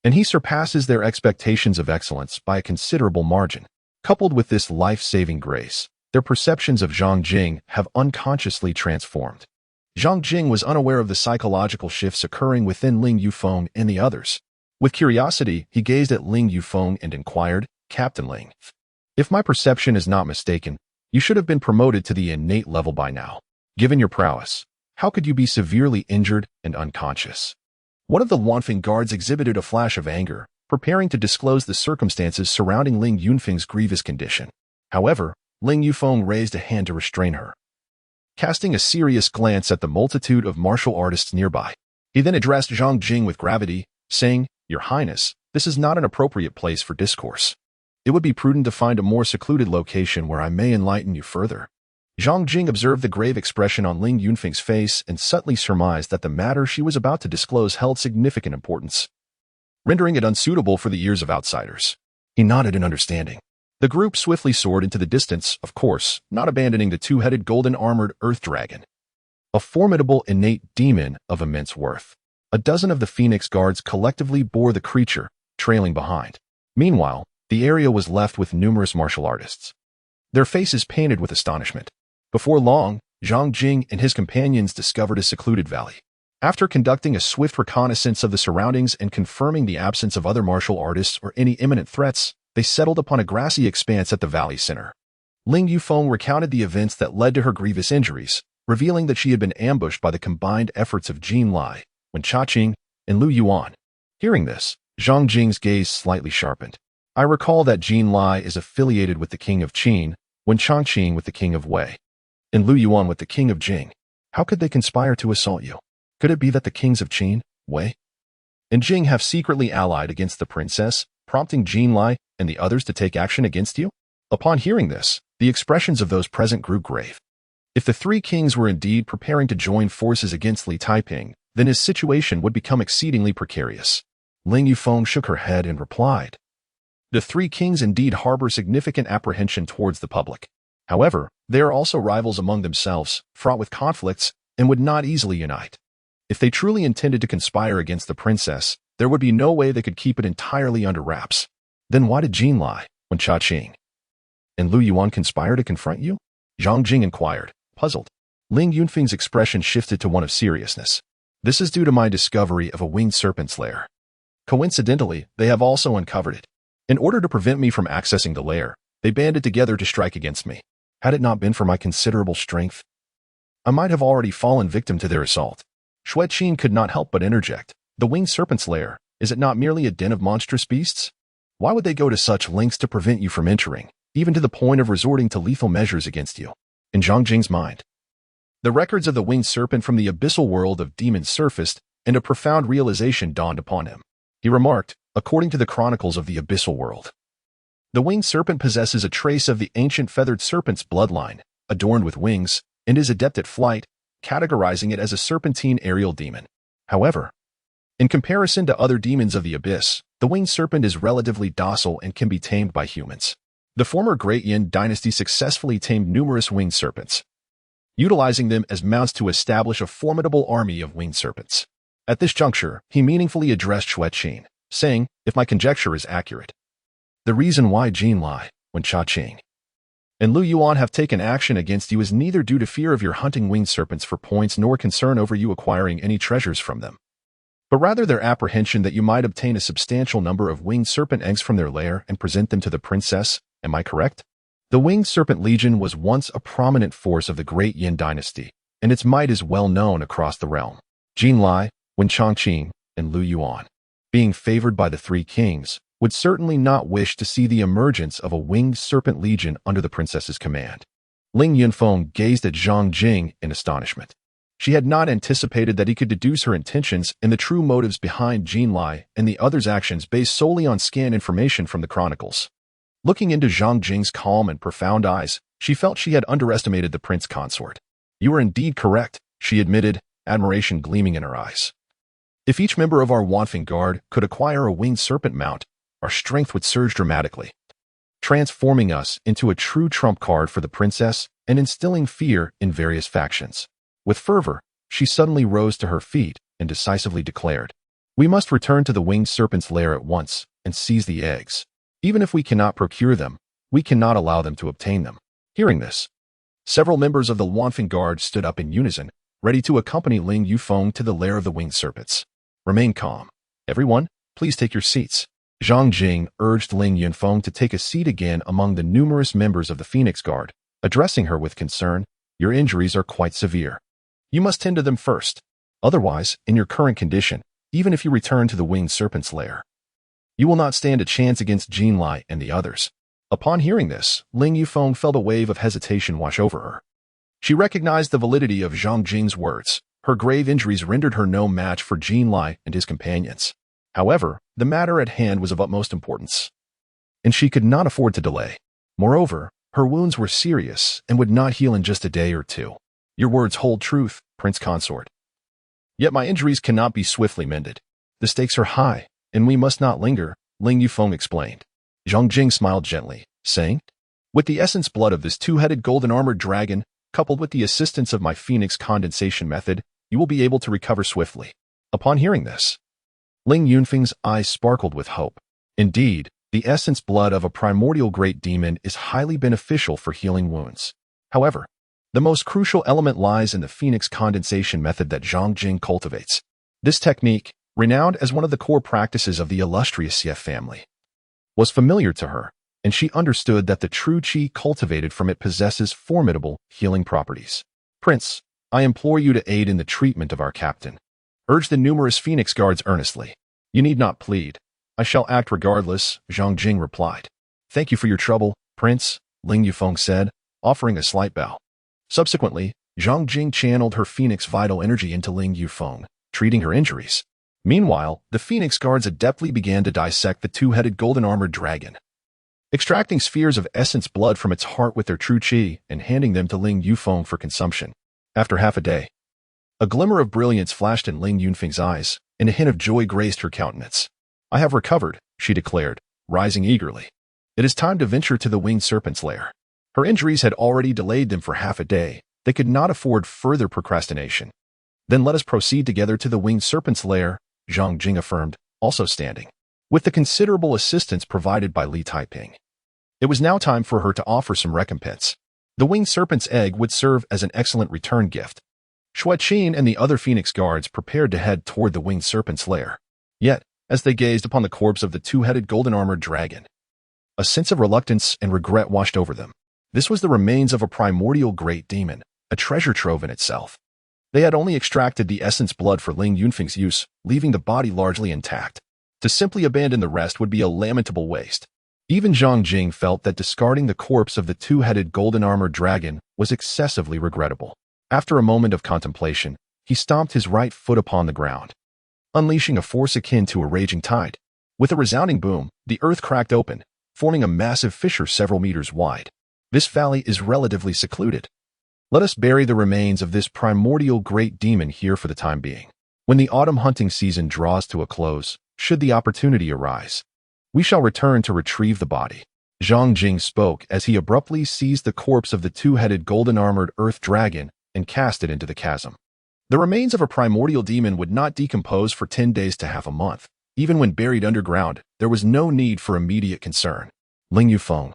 [SPEAKER 1] And he surpasses their expectations of excellence by a considerable margin. Coupled with this life-saving grace, their perceptions of Zhang Jing have unconsciously transformed. Zhang Jing was unaware of the psychological shifts occurring within Ling Yufeng and the others. With curiosity, he gazed at Ling Yufeng and inquired, Captain Ling, if my perception is not mistaken, you should have been promoted to the innate level by now. Given your prowess, how could you be severely injured and unconscious? One of the Wanfeng guards exhibited a flash of anger, preparing to disclose the circumstances surrounding Ling Yunfeng's grievous condition. However, Ling Yufeng raised a hand to restrain her. Casting a serious glance at the multitude of martial artists nearby, he then addressed Zhang Jing with gravity, saying, "Your Highness, this is not an appropriate place for discourse. It would be prudent to find a more secluded location where I may enlighten you further." Zhang Jing observed the grave expression on Ling Yunfeng's face and subtly surmised that the matter she was about to disclose held significant importance, rendering it unsuitable for the ears of outsiders. He nodded in understanding. The group swiftly soared into the distance, of course, not abandoning the two-headed golden-armored earth dragon, a formidable innate demon of immense worth. A dozen of the Phoenix Guards collectively bore the creature, trailing behind. Meanwhile, the area was left with numerous martial artists, their faces painted with astonishment. Before long, Zhang Jing and his companions discovered a secluded valley. After conducting a swift reconnaissance of the surroundings and confirming the absence of other martial artists or any imminent threats, they settled upon a grassy expanse at the valley center. Ling Yufeng recounted the events that led to her grievous injuries, revealing that she had been ambushed by the combined efforts of Jin Lai, Wen Chaqing, and Lu Yuan. Hearing this, Zhang Jing's gaze slightly sharpened. "I recall that Jin Lai is affiliated with the king of Qin, Wen Chaqing with the king of Wei, and Lu Yuan with the king of Jing. How could they conspire to assault you? Could it be that the kings of Qin, Wei, and Jing have secretly allied against the princess, prompting Jin Lai and the others to take action against you?" Upon hearing this, the expressions of those present grew grave. If the three kings were indeed preparing to join forces against Li Taiping, then his situation would become exceedingly precarious. Ling Yufeng shook her head and replied, "The three kings indeed harbor significant apprehension towards the public. However, they are also rivals among themselves, fraught with conflicts, and would not easily unite. If they truly intended to conspire against the princess, there would be no way they could keep it entirely under wraps. Then why did Jin Lai, Wen Chaqing, and Lu Yuan conspire to confront you?" Zhang Jing inquired, puzzled. Ling Yunfeng's expression shifted to one of seriousness. "This is due to my discovery of a winged serpent's lair. Coincidentally, they have also uncovered it. In order to prevent me from accessing the lair, they banded together to strike against me. Had it not been for my considerable strength, I might have already fallen victim to their assault." Xue Qin could not help but interject. "The winged serpent's lair, is it not merely a den of monstrous beasts? Why would they go to such lengths to prevent you from entering, even to the point of resorting to lethal measures against you?" In Zhang Jing's mind, the records of the winged serpent from the abyssal world of demons surfaced, and a profound realization dawned upon him. He remarked, "According to the chronicles of the abyssal world, the winged serpent possesses a trace of the ancient feathered serpent's bloodline, adorned with wings, and is adept at flight, categorizing it as a serpentine aerial demon. However, in comparison to other demons of the abyss, the winged serpent is relatively docile and can be tamed by humans. The former Grand Yu Dynasty successfully tamed numerous winged serpents, utilizing them as mounts to establish a formidable army of winged serpents." At this juncture, he meaningfully addressed Xue Qin, saying, "If my conjecture is accurate, the reason why Jin Lai, Wen Chaqing, and Lu Yuan have taken action against you is neither due to fear of your hunting winged serpents for points nor concern over you acquiring any treasures from them, but rather their apprehension that you might obtain a substantial number of winged serpent eggs from their lair and present them to the princess. Am I correct?" The Winged Serpent Legion was once a prominent force of the Grand Yu Dynasty, and its might is well known across the realm. Jin Lai, Wen Chaqing, and Lu Yuan, being favored by the three kings, would certainly not wish to see the emergence of a Winged Serpent Legion under the princess's command. Ling Yunfeng gazed at Zhang Jing in astonishment. She had not anticipated that he could deduce her intentions and the true motives behind Jin Lai and the others' actions based solely on scanned information from the chronicles. Looking into Zhang Jing's calm and profound eyes, she felt she had underestimated the prince consort. "You are indeed correct," she admitted, admiration gleaming in her eyes. "If each member of our Wanfeng Guard could acquire a winged serpent mount, our strength would surge dramatically, transforming us into a true trump card for the princess and instilling fear in various factions." With fervor, she suddenly rose to her feet and decisively declared, "We must return to the winged serpent's lair at once and seize the eggs. Even if we cannot procure them, we cannot allow them to obtain them." Hearing this, several members of the Wanfeng Guard stood up in unison, ready to accompany Ling Yufeng to the lair of the winged serpents. "Remain calm. Everyone, please take your seats." Zhang Jing urged Ling Yunfeng to take a seat again among the numerous members of the Phoenix Guard, addressing her with concern, "Your injuries are quite severe. You must tend to them first. Otherwise, in your current condition, even if you return to the winged serpent's lair, you will not stand a chance against Jin Lai and the others." Upon hearing this, Ling Yufeng felt a wave of hesitation wash over her. She recognized the validity of Zhang Jing's words. Her grave injuries rendered her no match for Jin Lai and his companions. However, the matter at hand was of utmost importance, and she could not afford to delay. Moreover, her wounds were serious and would not heal in just a day or two. Your words hold truth, Prince Consort. Yet my injuries cannot be swiftly mended. The stakes are high, and we must not linger, Ling Yufeng explained. Zhang Jing smiled gently, saying, with the essence blood of this two-headed golden-armored dragon, coupled with the assistance of my phoenix condensation method, you will be able to recover swiftly. Upon hearing this, Ling Yunfeng's eyes sparkled with hope. Indeed, the essence blood of a primordial great demon is highly beneficial for healing wounds. However, the most crucial element lies in the phoenix condensation method that Zhang Jing cultivates. This technique, renowned as one of the core practices of the illustrious Xie family, was familiar to her, and she understood that the true qi cultivated from it possesses formidable healing properties. Prince, I implore you to aid in the treatment of our captain, urged the numerous phoenix guards earnestly. You need not plead. I shall act regardless, Zhang Jing replied. Thank you for your trouble, Prince, Ling Yufeng said, offering a slight bow. Subsequently, Zhang Jing channeled her phoenix vital energy into Ling Yufeng, treating her injuries. Meanwhile, the phoenix guards adeptly began to dissect the two-headed golden-armored dragon, extracting spheres of essence blood from its heart with their true qi and handing them to Ling Yufeng for consumption. After half a day, a glimmer of brilliance flashed in Ling Yunfeng's eyes, and a hint of joy graced her countenance. I have recovered, she declared, rising eagerly. It is time to venture to the winged serpent's lair. Her injuries had already delayed them for half a day. They could not afford further procrastination. Then let us proceed together to the winged serpent's lair, Zhang Jing affirmed, also standing. With the considerable assistance provided by Li Taiping, it was now time for her to offer some recompense. The winged serpent's egg would serve as an excellent return gift. Shui Qin and the other phoenix guards prepared to head toward the winged serpent's lair. Yet, as they gazed upon the corpse of the two-headed golden-armored dragon, a sense of reluctance and regret washed over them. This was the remains of a primordial great demon, a treasure trove in itself. They had only extracted the essence blood for Ling Yunfeng's use, leaving the body largely intact. To simply abandon the rest would be a lamentable waste. Even Zhang Jing felt that discarding the corpse of the two-headed golden-armored dragon was excessively regrettable. After a moment of contemplation, he stomped his right foot upon the ground, unleashing a force akin to a raging tide. With a resounding boom, the earth cracked open, forming a massive fissure several meters wide. This valley is relatively secluded. Let us bury the remains of this primordial great demon here for the time being. When the autumn hunting season draws to a close, should the opportunity arise, we shall return to retrieve the body. Zhang Jing spoke as he abruptly seized the corpse of the two-headed golden-armored earth dragon and cast it into the chasm. The remains of a primordial demon would not decompose for 10 days to half a month. Even when buried underground, there was no need for immediate concern. Ling Yufeng,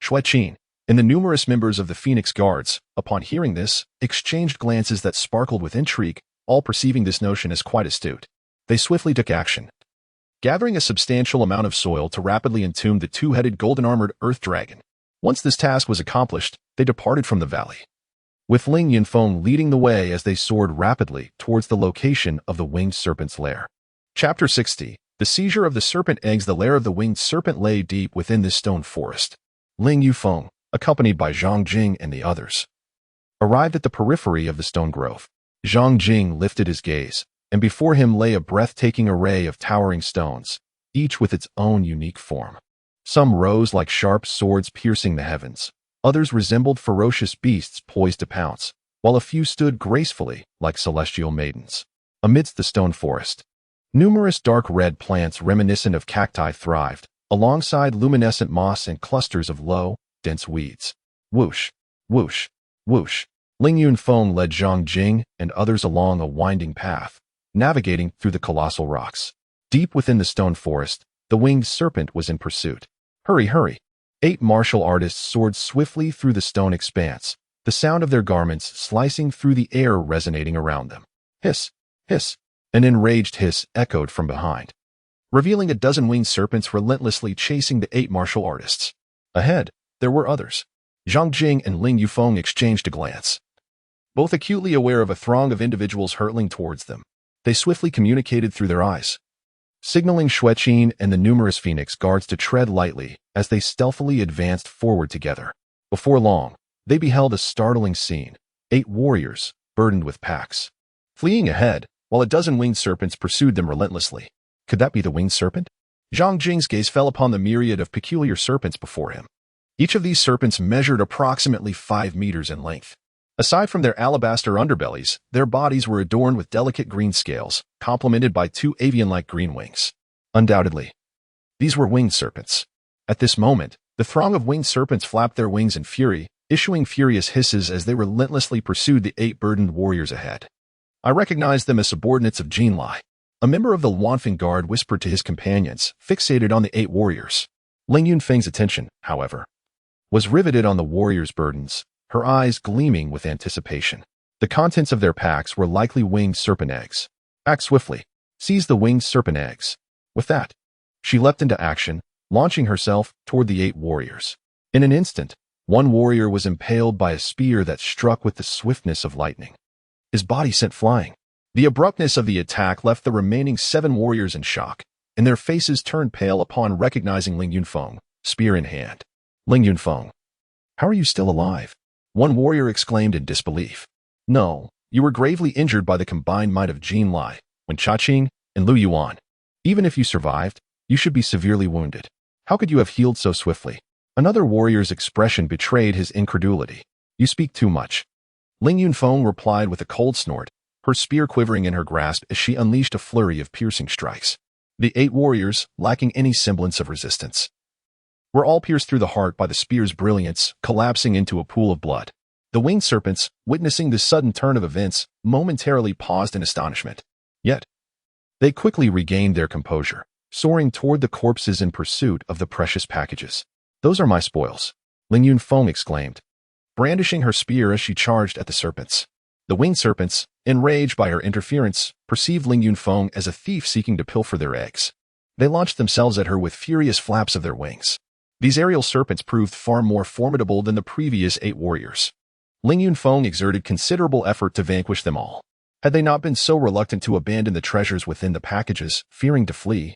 [SPEAKER 1] Shui Qin, and the numerous members of the Phoenix Guards, upon hearing this, exchanged glances that sparkled with intrigue, all perceiving this notion as quite astute. They swiftly took action, gathering a substantial amount of soil to rapidly entomb the two-headed golden-armored earth dragon. Once this task was accomplished, they departed from the valley, with Ling Yunfeng leading the way as they soared rapidly towards the location of the winged serpent's lair. Chapter 60. The seizure of the serpent eggs. The lair of the winged serpent lay deep within this stone forest. Ling Yufeng, accompanied by Zhang Jing and the others, arrived at the periphery of the stone grove. Zhang Jing lifted his gaze, and before him lay a breathtaking array of towering stones, each with its own unique form. Some rose like sharp swords piercing the heavens. Others resembled ferocious beasts poised to pounce, while a few stood gracefully like celestial maidens. Amidst the stone forest, numerous dark red plants reminiscent of cacti thrived, alongside luminescent moss and clusters of low, dense weeds. Whoosh, whoosh, whoosh. Ling Yunfeng led Zhang Jing and others along a winding path, navigating through the colossal rocks. Deep within the stone forest, the winged serpent was in pursuit. Hurry, hurry! 8 martial artists soared swiftly through the stone expanse, the sound of their garments slicing through the air resonating around them. Hiss, hiss! An enraged hiss echoed from behind, revealing a dozen winged serpents relentlessly chasing the 8 martial artists. Ahead, there were others. Zhang Jing and Ling Yufeng exchanged a glance, both acutely aware of a throng of individuals hurtling towards them. They swiftly communicated through their eyes. signaling Xueqin and the numerous Phoenix Guards to tread lightly as they stealthily advanced forward together. Before long, they beheld a startling scene: 8 warriors, burdened with packs, fleeing ahead, while a dozen winged serpents pursued them relentlessly. Could that be the winged serpent? Zhang Jing's gaze fell upon the myriad of peculiar serpents before him. Each of these serpents measured approximately 5 meters in length. Aside from their alabaster underbellies, their bodies were adorned with delicate green scales, complemented by 2 avian-like green wings. Undoubtedly, these were winged serpents. At this moment, the throng of winged serpents flapped their wings in fury, issuing furious hisses as they relentlessly pursued the 8 burdened warriors ahead. I recognized them as subordinates of Jinlai. A member of the Wanfeng Guard whispered to his companions, fixated on the 8 warriors. Ling Yunfeng's attention, however, was riveted on the warriors' burdens, her eyes gleaming with anticipation. The contents of their packs were likely winged serpent eggs. Act swiftly. Seize the winged serpent eggs. With that, she leapt into action, launching herself toward the 8 warriors. In an instant, one warrior was impaled by a spear that struck with the swiftness of lightning. His body sent flying. The abruptness of the attack left the remaining 7 warriors in shock, and their faces turned pale upon recognizing Ling Yunfeng, spear in hand. Ling Yunfeng, how are you still alive? One warrior exclaimed in disbelief. No, you were gravely injured by the combined might of Jinlai, Wen Chaqing, and Lu Yuan. Even if you survived, you should be severely wounded. How could you have healed so swiftly? Another warrior's expression betrayed his incredulity. You speak too much. Ling Yunfeng replied with a cold snort, her spear quivering in her grasp as she unleashed a flurry of piercing strikes. The 8 warriors, lacking any semblance of resistance, were all pierced through the heart by the spear's brilliance, collapsing into a pool of blood. The winged serpents, witnessing this sudden turn of events, momentarily paused in astonishment. Yet, they quickly regained their composure, soaring toward the corpses in pursuit of the precious packages. Those are my spoils, Ling Yunfeng exclaimed, brandishing her spear as she charged at the serpents. The winged serpents, enraged by her interference, perceived Ling Yunfeng as a thief seeking to pilfer their eggs. They launched themselves at her with furious flaps of their wings. These aerial serpents proved far more formidable than the previous 8 warriors. Ling Yunfeng exerted considerable effort to vanquish them all. Had they not been so reluctant to abandon the treasures within the packages, fearing to flee,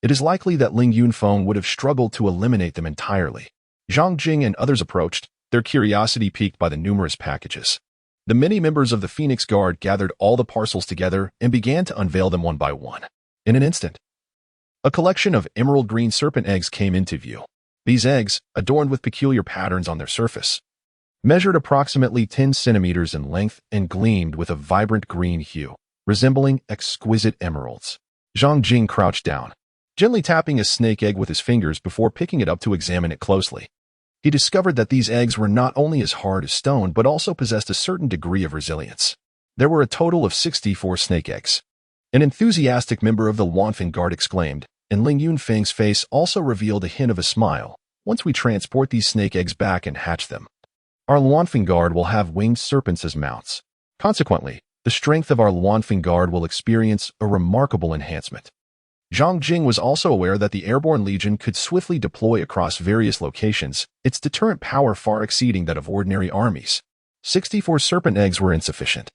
[SPEAKER 1] it is likely that Ling Yunfeng would have struggled to eliminate them entirely. Zhang Jing and others approached, their curiosity piqued by the numerous packages. The many members of the Phoenix Guard gathered all the parcels together and began to unveil them one by one. In an instant, a collection of emerald green serpent eggs came into view. These eggs, adorned with peculiar patterns on their surface, measured approximately 10 centimeters in length and gleamed with a vibrant green hue, resembling exquisite emeralds. Zhang Jing crouched down, gently tapping a snake egg with his fingers before picking it up to examine it closely. He discovered that these eggs were not only as hard as stone but also possessed a certain degree of resilience. There were a total of 64 snake eggs. An enthusiastic member of the Wanfeng Guard exclaimed, and Ling Yunfeng's face also revealed a hint of a smile. Once we transport these snake eggs back and hatch them, our Wanfeng Guard will have winged serpents as mounts. Consequently, the strength of our Wanfeng Guard will experience a remarkable enhancement. Zhang Jing was also aware that the Airborne Legion could swiftly deploy across various locations, its deterrent power far exceeding that of ordinary armies. 64 serpent eggs were insufficient.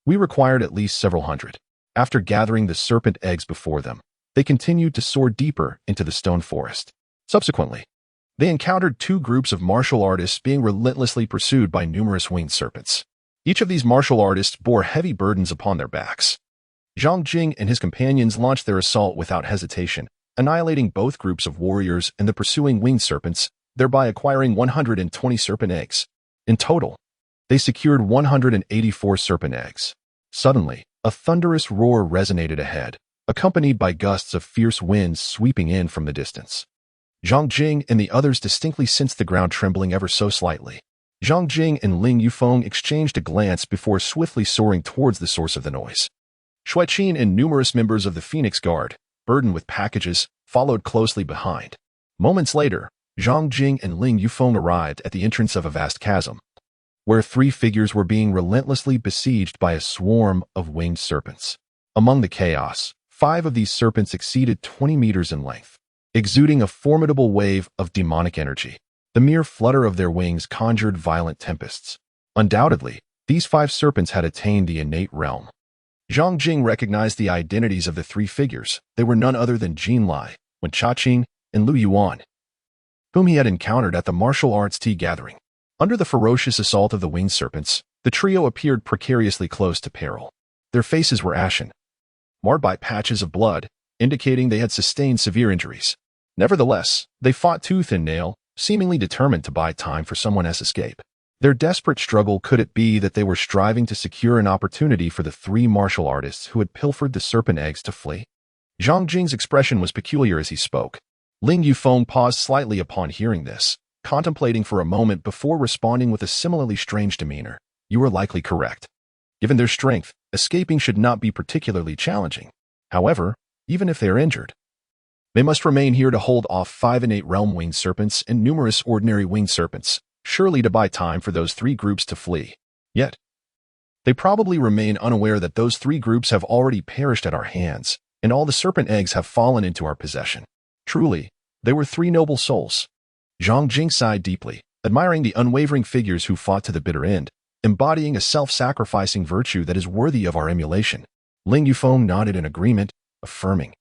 [SPEAKER 1] We required at least several hundred. After gathering the serpent eggs before them, they continued to soar deeper into the stone forest. Subsequently, they encountered 2 groups of martial artists being relentlessly pursued by numerous winged serpents. Each of these martial artists bore heavy burdens upon their backs. Zhang Jing and his companions launched their assault without hesitation, annihilating both groups of warriors and the pursuing winged serpents, thereby acquiring 120 serpent eggs. In total, they secured 184 serpent eggs. Suddenly, a thunderous roar resonated ahead, accompanied by gusts of fierce winds sweeping in from the distance. Zhang Jing and the others distinctly sensed the ground trembling ever so slightly. Zhang Jing and Ling Yunfeng exchanged a glance before swiftly soaring towards the source of the noise. Xueqin and numerous members of the Phoenix Guard, burdened with packages, followed closely behind. Moments later, Zhang Jing and Ling Yunfeng arrived at the entrance of a vast chasm, where 3 figures were being relentlessly besieged by a swarm of winged serpents. Among the chaos, 5 of these serpents exceeded 20 meters in length, exuding a formidable wave of demonic energy. The mere flutter of their wings conjured violent tempests. Undoubtedly, these 5 serpents had attained the innate realm. Zhang Jing recognized the identities of the three figures. They were none other than Jin Lai, Wen Chaqing, and Lu Yuan, whom he had encountered at the martial arts tea gathering. Under the ferocious assault of the winged serpents, the trio appeared precariously close to peril. Their faces were ashen, marred by patches of blood, indicating they had sustained severe injuries. Nevertheless, they fought tooth and nail, seemingly determined to buy time for someone else's escape. Their desperate struggle, could it be that they were striving to secure an opportunity for the three martial artists who had pilfered the serpent eggs to flee? Zhang Jing's expression was peculiar as he spoke. Ling Yufeng paused slightly upon hearing this, contemplating for a moment before responding with a similarly strange demeanor. You are likely correct. Given their strength, escaping should not be particularly challenging. However, even if they are injured, they must remain here to hold off 5 and 8 realm winged serpents and numerous ordinary winged serpents, surely to buy time for those three groups to flee. Yet, they probably remain unaware that those three groups have already perished at our hands, and all the serpent eggs have fallen into our possession. Truly, they were three noble souls. Zhang Jing sighed deeply, admiring the unwavering figures who fought to the bitter end, embodying a self-sacrificing virtue that is worthy of our emulation. Ling Yufeng nodded in agreement, affirming,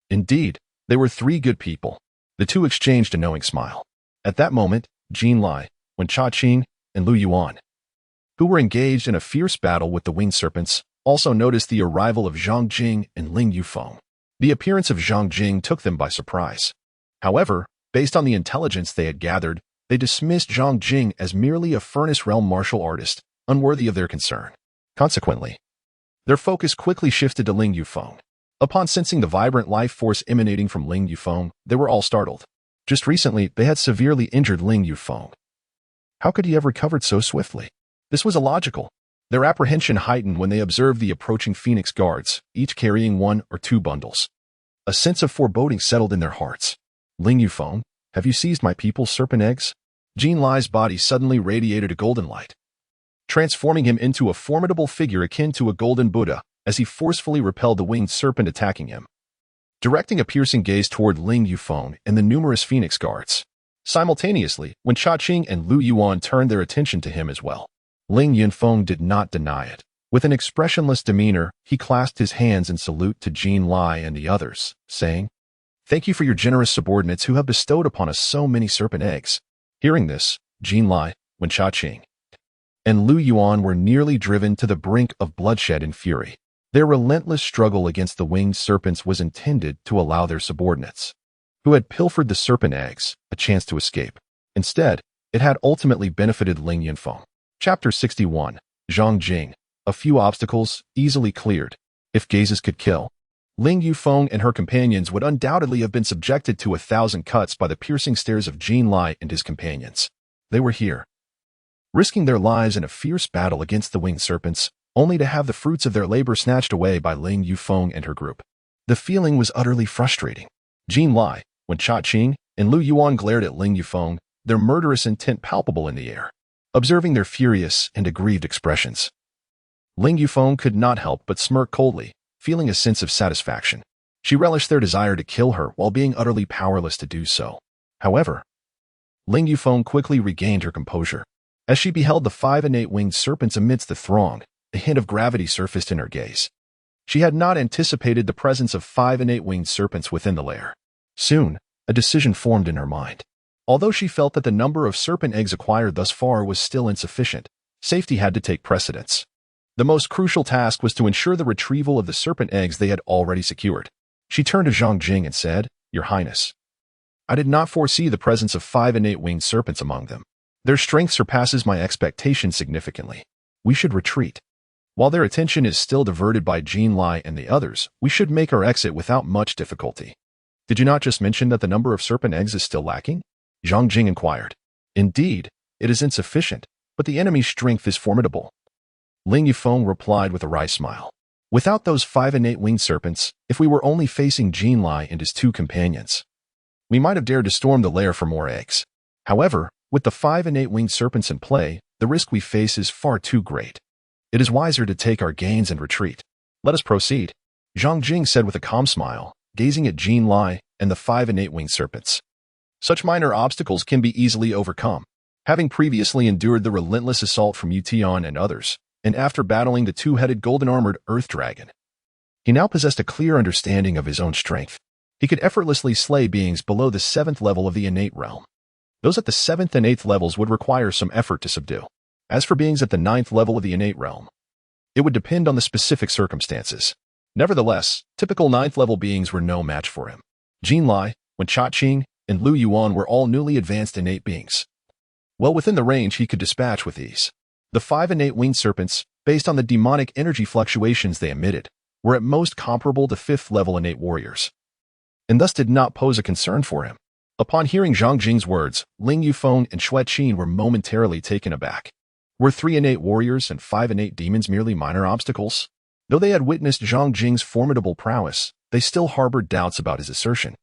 [SPEAKER 1] indeed, they were three good people. The two exchanged a knowing smile. At that moment, Jin Lai, Wen Chaqing, and Lu Yuan, who were engaged in a fierce battle with the winged serpents, also noticed the arrival of Zhang Jing and Ling Yufeng. The appearance of Zhang Jing took them by surprise. However, based on the intelligence they had gathered, they dismissed Zhang Jing as merely a furnace realm martial artist, unworthy of their concern. Consequently, their focus quickly shifted to Ling Yufeng. Upon sensing the vibrant life force emanating from Ling Yufeng, they were all startled. Just recently, they had severely injured Ling Yufeng. How could he have recovered so swiftly? This was illogical. Their apprehension heightened when they observed the approaching Phoenix guards, each carrying 1 or 2 bundles. A sense of foreboding settled in their hearts. Ling Yufeng, have you seized my people's serpent eggs? Jin Lai's body suddenly radiated a golden light, transforming him into a formidable figure akin to a golden Buddha as he forcefully repelled the winged serpent attacking him, directing a piercing gaze toward Ling Yufeng and the numerous Phoenix guards. Simultaneously, Wen Chaqing and Lu Yuan turned their attention to him as well. Ling Yufeng did not deny it. With an expressionless demeanor, he clasped his hands in salute to Jin Lai and the others, saying, "Thank you for your generous subordinates who have bestowed upon us so many serpent eggs." Hearing this, Jin Lai, Wen Chaqing, and Lu Yuan were nearly driven to the brink of bloodshed and fury. Their relentless struggle against the winged serpents was intended to allow their subordinates, who had pilfered the serpent eggs, a chance to escape. Instead, it had ultimately benefited Ling Yufeng. Chapter 61. Zhang Jing. A few obstacles, easily cleared. If gazes could kill, Ling Yufeng and her companions would undoubtedly have been subjected to 1,000 cuts by the piercing stares of Jin Lai and his companions. They were here, risking their lives in a fierce battle against the winged serpents, only to have the fruits of their labor snatched away by Ling Yufeng and her group. The feeling was utterly frustrating. Jin Lai, Wen Chaqing, and Lu Yuan glared at Ling Yufeng, their murderous intent palpable in the air. Observing their furious and aggrieved expressions, Ling Yufeng could not help but smirk coldly, feeling a sense of satisfaction. She relished their desire to kill her while being utterly powerless to do so. However, Ling Yufeng quickly regained her composure. As she beheld the 5 and 8 winged serpents amidst the throng, a hint of gravity surfaced in her gaze. She had not anticipated the presence of 5 and 8 winged serpents within the lair. Soon, a decision formed in her mind. Although she felt that the number of serpent eggs acquired thus far was still insufficient, safety had to take precedence. The most crucial task was to ensure the retrieval of the serpent eggs they had already secured. She turned to Zhang Jing and said, "Your Highness, I did not foresee the presence of 5 and 8 winged serpents among them. Their strength surpasses my expectations significantly. We should retreat. While their attention is still diverted by Jin Lai and the others, we should make our exit without much difficulty." "Did you not just mention that the number of serpent eggs is still lacking?" Zhang Jing inquired. "Indeed, it is insufficient, but the enemy's strength is formidable," Ling Yufeng replied with a wry smile. "Without those 5 and 8 winged serpents, if we were only facing Jin Lai and his 2 companions, we might have dared to storm the lair for more eggs. However, with the 5 and 8 winged serpents in play, the risk we face is far too great. It is wiser to take our gains and retreat. Let us proceed," Zhang Jing said with a calm smile, gazing at Jin Lai and the 5 and 8 winged serpents. "Such minor obstacles can be easily overcome. Having previously endured the relentless assault from Yu Tian and others, and after battling the two-headed golden-armored earth dragon, he now possessed a clear understanding of his own strength. He could effortlessly slay beings below the 7th level of the innate realm. Those at the 7th and 8th levels would require some effort to subdue. As for beings at the 9th level of the innate realm, it would depend on the specific circumstances. Nevertheless, typical 9th level beings were no match for him. Jin Lai, Wen Chaqing, and Lu Yuan were all newly advanced innate beings. Well within the range he could dispatch with ease. The 5 innate winged serpents, based on the demonic energy fluctuations they emitted, were at most comparable to 5th level innate warriors, and thus did not pose a concern for him. Upon hearing Zhang Jing's words, Ling Yufeng and Xue Qin were momentarily taken aback. Were 3 innate warriors and 5 innate demons merely minor obstacles? Though they had witnessed Zhang Jing's formidable prowess, they still harbored doubts about his assertion.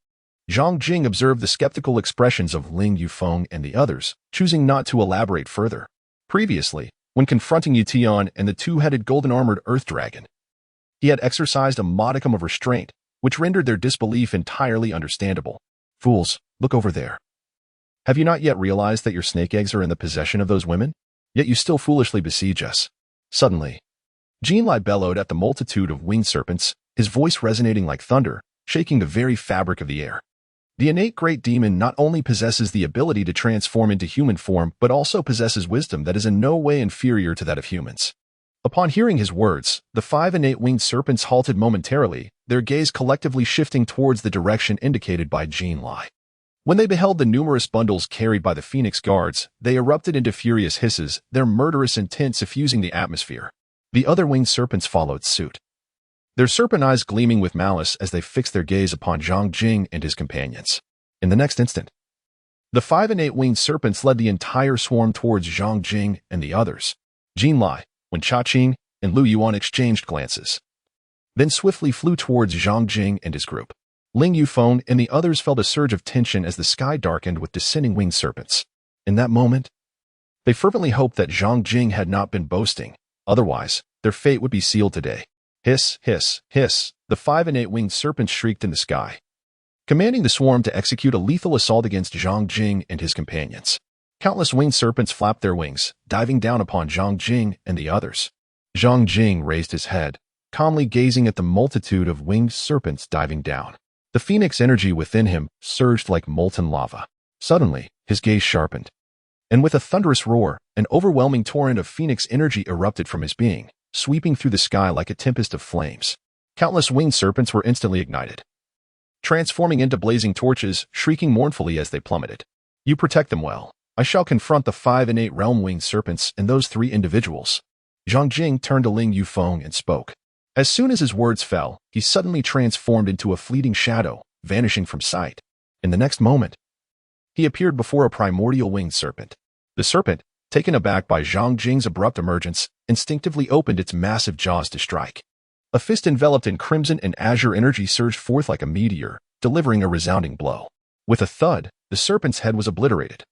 [SPEAKER 1] Zhang Jing observed the skeptical expressions of Ling Yufeng and the others, choosing not to elaborate further. Previously, when confronting Yu Tian and the two-headed golden-armored earth dragon, he had exercised a modicum of restraint, which rendered their disbelief entirely understandable. Fools, look over there. Have you not yet realized that your snake eggs are in the possession of those women? Yet you still foolishly besiege us. Suddenly, Jin Lai bellowed at the multitude of winged serpents, his voice resonating like thunder, shaking the very fabric of the air. The innate great demon not only possesses the ability to transform into human form, but also possesses wisdom that is in no way inferior to that of humans. Upon hearing his words, the 5 innate winged serpents halted momentarily, their gaze collectively shifting towards the direction indicated by Jin Lai. When they beheld the numerous bundles carried by the Phoenix Guards, they erupted into furious hisses, their murderous intent suffusing the atmosphere. The other winged serpents followed suit, their serpent eyes gleaming with malice as they fixed their gaze upon Zhang Jing and his companions. In the next instant, the 5 innate winged serpents led the entire swarm towards Zhang Jing and the others. Jin Lai, Wen Chaqing, and Lu Yuan exchanged glances, then swiftly flew towards Zhang Jing and his group. Ling Yufeng and the others felt a surge of tension as the sky darkened with descending winged serpents. In that moment, they fervently hoped that Zhang Jing had not been boasting, otherwise, their fate would be sealed today. Hiss, hiss, hiss, the 5 innate winged serpents shrieked in the sky, commanding the swarm to execute a lethal assault against Zhang Jing and his companions. Countless winged serpents flapped their wings, diving down upon Zhang Jing and the others. Zhang Jing raised his head, calmly gazing at the multitude of winged serpents diving down. The phoenix energy within him surged like molten lava. Suddenly, his gaze sharpened, and with a thunderous roar, an overwhelming torrent of phoenix energy erupted from his being, sweeping through the sky like a tempest of flames. Countless winged serpents were instantly ignited, transforming into blazing torches, shrieking mournfully as they plummeted. You protect them well. I shall confront the 5 innate realm winged serpents and those 3 individuals. Zhang Jing turned to Ling Yufeng and spoke. As soon as his words fell, he suddenly transformed into a fleeting shadow, vanishing from sight. In the next moment, he appeared before a primordial winged serpent. The serpent, taken aback by Zhang Jing's abrupt emergence, instinctively opened its massive jaws to strike. A fist enveloped in crimson and azure energy surged forth like a meteor, delivering a resounding blow. With a thud, the serpent's head was obliterated,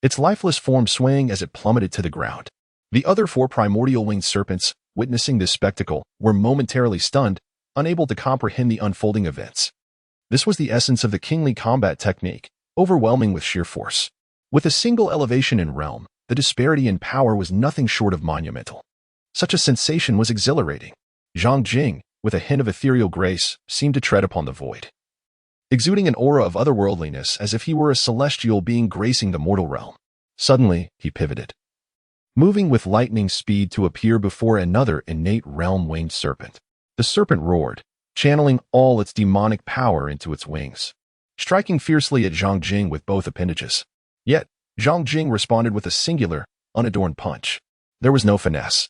[SPEAKER 1] its lifeless form swaying as it plummeted to the ground. The other 4 primordial winged serpents, witnessing this spectacle, were momentarily stunned, unable to comprehend the unfolding events. This was the essence of the kingly combat technique, overwhelming with sheer force. With a single elevation in realm, the disparity in power was nothing short of monumental. Such a sensation was exhilarating. Zhang Jing, with a hint of ethereal grace, seemed to tread upon the void, exuding an aura of otherworldliness as if he were a celestial being gracing the mortal realm. Suddenly, he pivoted, moving with lightning speed to appear before another innate realm winged serpent. The serpent roared, channeling all its demonic power into its wings, striking fiercely at Zhang Jing with both appendages. Yet, Zhang Jing responded with a singular, unadorned punch. There was no finesse,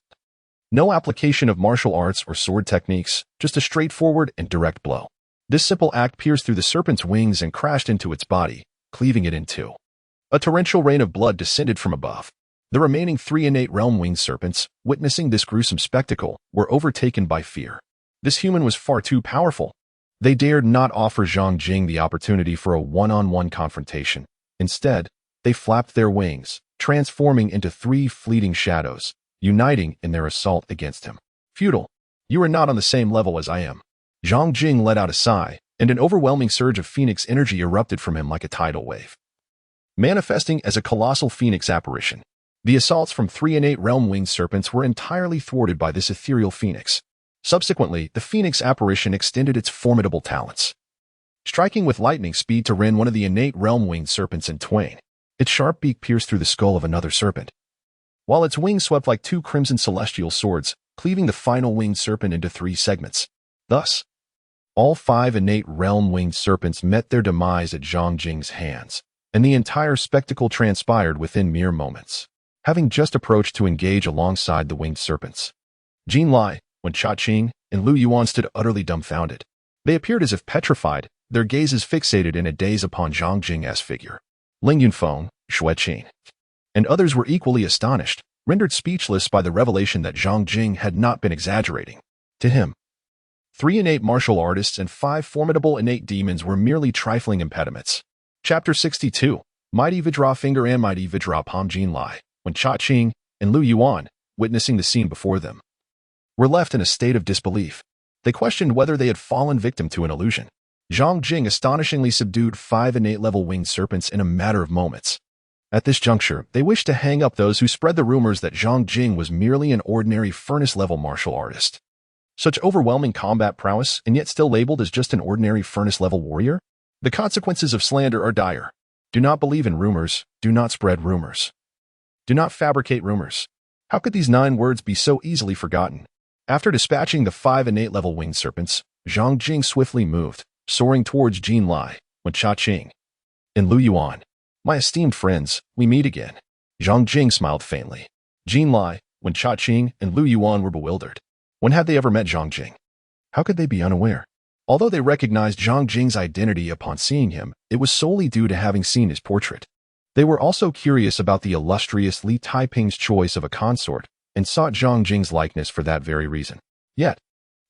[SPEAKER 1] no application of martial arts or sword techniques, just a straightforward and direct blow. This simple act pierced through the serpent's wings and crashed into its body, cleaving it in two. A torrential rain of blood descended from above. The remaining 3 innate realm winged serpents, witnessing this gruesome spectacle, were overtaken by fear. This human was far too powerful. They dared not offer Zhang Jing the opportunity for a one-on-one confrontation. Instead, they flapped their wings, transforming into 3 fleeting shadows, uniting in their assault against him. Futile. You are not on the same level as I am. Zhang Jing let out a sigh, and an overwhelming surge of phoenix energy erupted from him like a tidal wave, manifesting as a colossal phoenix apparition. The assaults from 3 and 8 realm winged serpents were entirely thwarted by this ethereal phoenix. Subsequently, the phoenix apparition extended its formidable talents, striking with lightning speed to rend one of the innate realm winged serpents in twain. Its sharp beak pierced through the skull of another serpent, while its wings swept like 2 crimson celestial swords, cleaving the final winged serpent into 3 segments. Thus, all 5 innate realm winged serpents met their demise at Zhang Jing's hands, and the entire spectacle transpired within mere moments. Having just approached to engage alongside the winged serpents, Jin Lai, Wen Chaqing, and Lu Yuan stood utterly dumbfounded. They appeared as if petrified, their gazes fixated in a daze upon Zhang Jing's figure. Ling Yunfeng, Xue Qin, and others were equally astonished, rendered speechless by the revelation that Zhang Jing had not been exaggerating. To him, 3 innate martial artists and 5 formidable innate demons were merely trifling impediments. Chapter 62. Mighty Vajra Finger and Mighty Vajra Palm. Jin Lai, Wen Chaqing, and Lu Yuan, witnessing the scene before them, were left in a state of disbelief. They questioned whether they had fallen victim to an illusion. Zhang Jing astonishingly subdued 5 innate level winged serpents in a matter of moments. At this juncture, they wished to hang up those who spread the rumors that Zhang Jing was merely an ordinary furnace-level martial artist. Such overwhelming combat prowess, and yet still labeled as just an ordinary furnace-level warrior? The consequences of slander are dire. Do not believe in rumors. Do not spread rumors. Do not fabricate rumors. How could these 9 words be so easily forgotten? After dispatching the 5 innate level winged serpents, Zhang Jing swiftly moved, soaring towards Jin Lai, Wen Chaqing, and Lu Yuan. My esteemed friends, we meet again. Zhang Jing smiled faintly. Jin Lai, Wen Chaqing, and Lu Yuan were bewildered. When had they ever met Zhang Jing? How could they be unaware? Although they recognized Zhang Jing's identity upon seeing him, it was solely due to having seen his portrait. They were also curious about the illustrious Li Taiping's choice of a consort, and sought Zhang Jing's likeness for that very reason. Yet,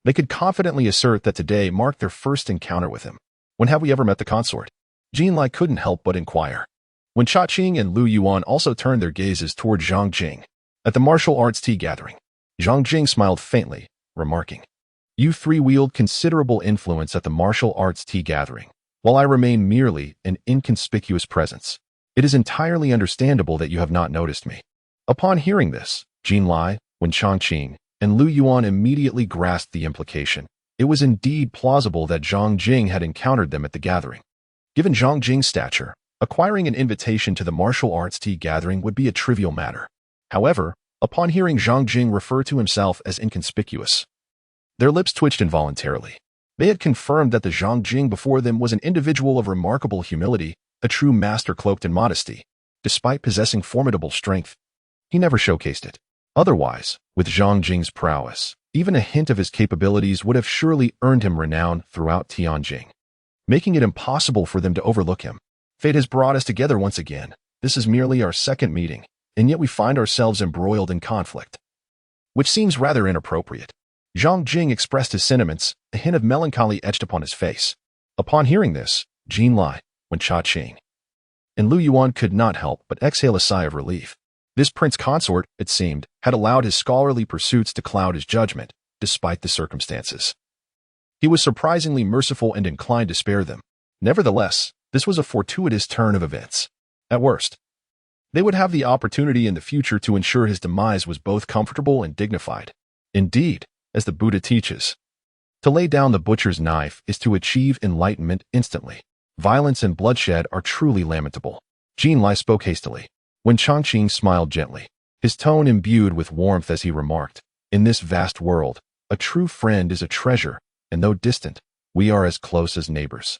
[SPEAKER 1] they could confidently assert that today marked their first encounter with him. When have we ever met the consort? Jin Lai couldn't help but inquire. Wen Chaqing and Lu Yuan also turned their gazes toward Zhang Jing. At the martial arts tea gathering, Zhang Jing smiled faintly, remarking, "You 3 wield considerable influence at the martial arts tea gathering, while I remain merely an inconspicuous presence. It is entirely understandable that you have not noticed me." Upon hearing this, Jin Lai, Wen Chaqing, and Lu Yuan immediately grasped the implication. It was indeed plausible that Zhang Jing had encountered them at the gathering. Given Zhang Jing's stature, acquiring an invitation to the martial arts tea gathering would be a trivial matter. However, upon hearing Zhang Jing refer to himself as inconspicuous, their lips twitched involuntarily. They had confirmed that the Zhang Jing before them was an individual of remarkable humility, a true master cloaked in modesty. Despite possessing formidable strength, he never showcased it. Otherwise, with Zhang Jing's prowess, even a hint of his capabilities would have surely earned him renown throughout Tianjing, making it impossible for them to overlook him. Fate has brought us together once again. This is merely our second meeting, and yet we find ourselves embroiled in conflict, which seems rather inappropriate. Zhang Jing expressed his sentiments, a hint of melancholy etched upon his face. Upon hearing this, Jin Lai, Wen Chaqing, and Lu Yuan could not help but exhale a sigh of relief. This prince consort, it seemed, had allowed his scholarly pursuits to cloud his judgment, despite the circumstances. He was surprisingly merciful and inclined to spare them. Nevertheless, this was a fortuitous turn of events. At worst, they would have the opportunity in the future to ensure his demise was both comfortable and dignified. Indeed, as the Buddha teaches, to lay down the butcher's knife is to achieve enlightenment instantly. Violence and bloodshed are truly lamentable. Jin Lai spoke hastily. Wen Chaqing smiled gently, his tone imbued with warmth as he remarked, "In this vast world, a true friend is a treasure, and though distant, we are as close as neighbors.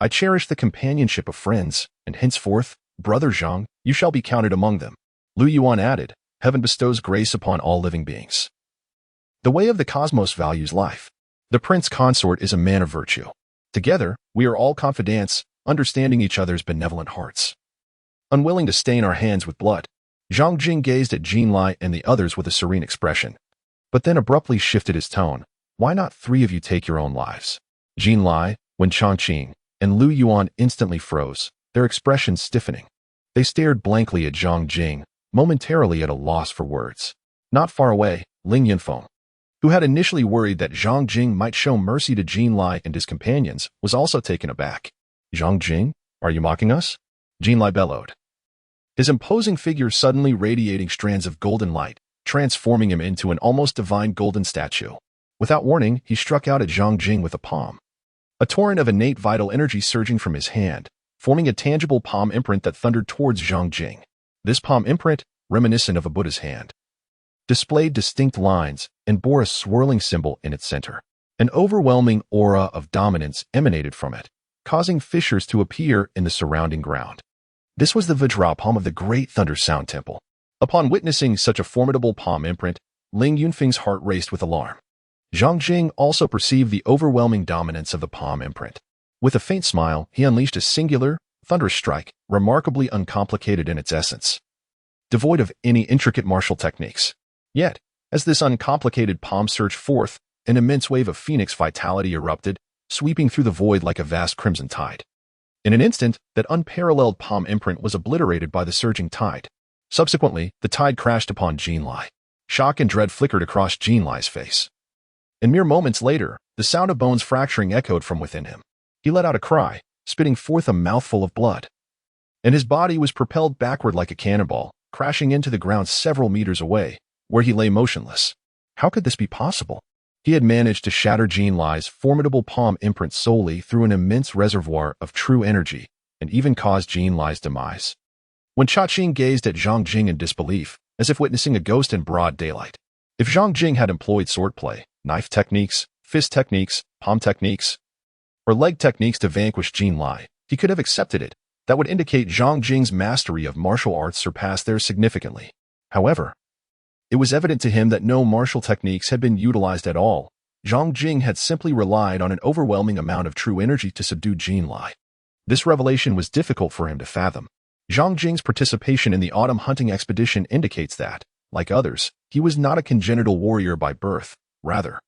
[SPEAKER 1] I cherish the companionship of friends, and henceforth, Brother Zhang, you shall be counted among them." Lu Yuan added, "Heaven bestows grace upon all living beings. The way of the cosmos values life. The prince consort is a man of virtue. Together, we are all confidants, understanding each other's benevolent hearts, unwilling to stain our hands with blood." Zhang Jing gazed at Jin Lai and the others with a serene expression, but then abruptly shifted his tone. "Why not 3 of you take your own lives?" Jin Lai, Wen Chaqing, and Lu Yuan instantly froze, their expressions stiffening. They stared blankly at Zhang Jing, momentarily at a loss for words. Not far away, Ling Yunfeng, who had initially worried that Zhang Jing might show mercy to Jin Lai and his companions, was also taken aback. "Zhang Jing, are you mocking us?" Jin Lai bellowed. his imposing figure suddenly radiating strands of golden light, transforming him into an almost divine golden statue. Without warning, he struck out at Zhang Jing with a palm. A torrent of innate vital energy surging from his hand, forming a tangible palm imprint that thundered towards Zhang Jing. This palm imprint, reminiscent of a Buddha's hand, displayed distinct lines and bore a swirling symbol in its center. An overwhelming aura of dominance emanated from it, causing fissures to appear in the surrounding ground. This was the Vajra palm of the Great Thunder Sound Temple. Upon witnessing such a formidable palm imprint, Ling Yunfeng's heart raced with alarm. Zhang Jing also perceived the overwhelming dominance of the palm imprint. With a faint smile, he unleashed a singular, thunderous strike, remarkably uncomplicated in its essence, devoid of any intricate martial techniques. Yet, as this uncomplicated palm surged forth, an immense wave of phoenix vitality erupted, sweeping through the void like a vast crimson tide. In an instant, that unparalleled palm imprint was obliterated by the surging tide. Subsequently, the tide crashed upon Jin Lai. Shock and dread flickered across Jin Lai's face. And mere moments later, the sound of bones fracturing echoed from within him. He let out a cry, spitting forth a mouthful of blood. And his body was propelled backward like a cannonball, crashing into the ground several meters away, where he lay motionless. How could this be possible? He had managed to shatter Jin Lai's formidable palm imprint solely through an immense reservoir of true energy, and even caused Jin Lai's demise. When Chang'an gazed at Zhang Jing in disbelief, as if witnessing a ghost in broad daylight. If Zhang Jing had employed swordplay, knife techniques, fist techniques, palm techniques, or leg techniques to vanquish Jin Lai, he could have accepted it. That would indicate Zhang Jing's mastery of martial arts surpassed theirs significantly. However, it was evident to him that no martial techniques had been utilized at all. Zhang Jing had simply relied on an overwhelming amount of true energy to subdue Jin Lai. This revelation was difficult for him to fathom. Zhang Jing's participation in the autumn hunting expedition indicates that, like others, he was not a congenital warrior by birth. Rather,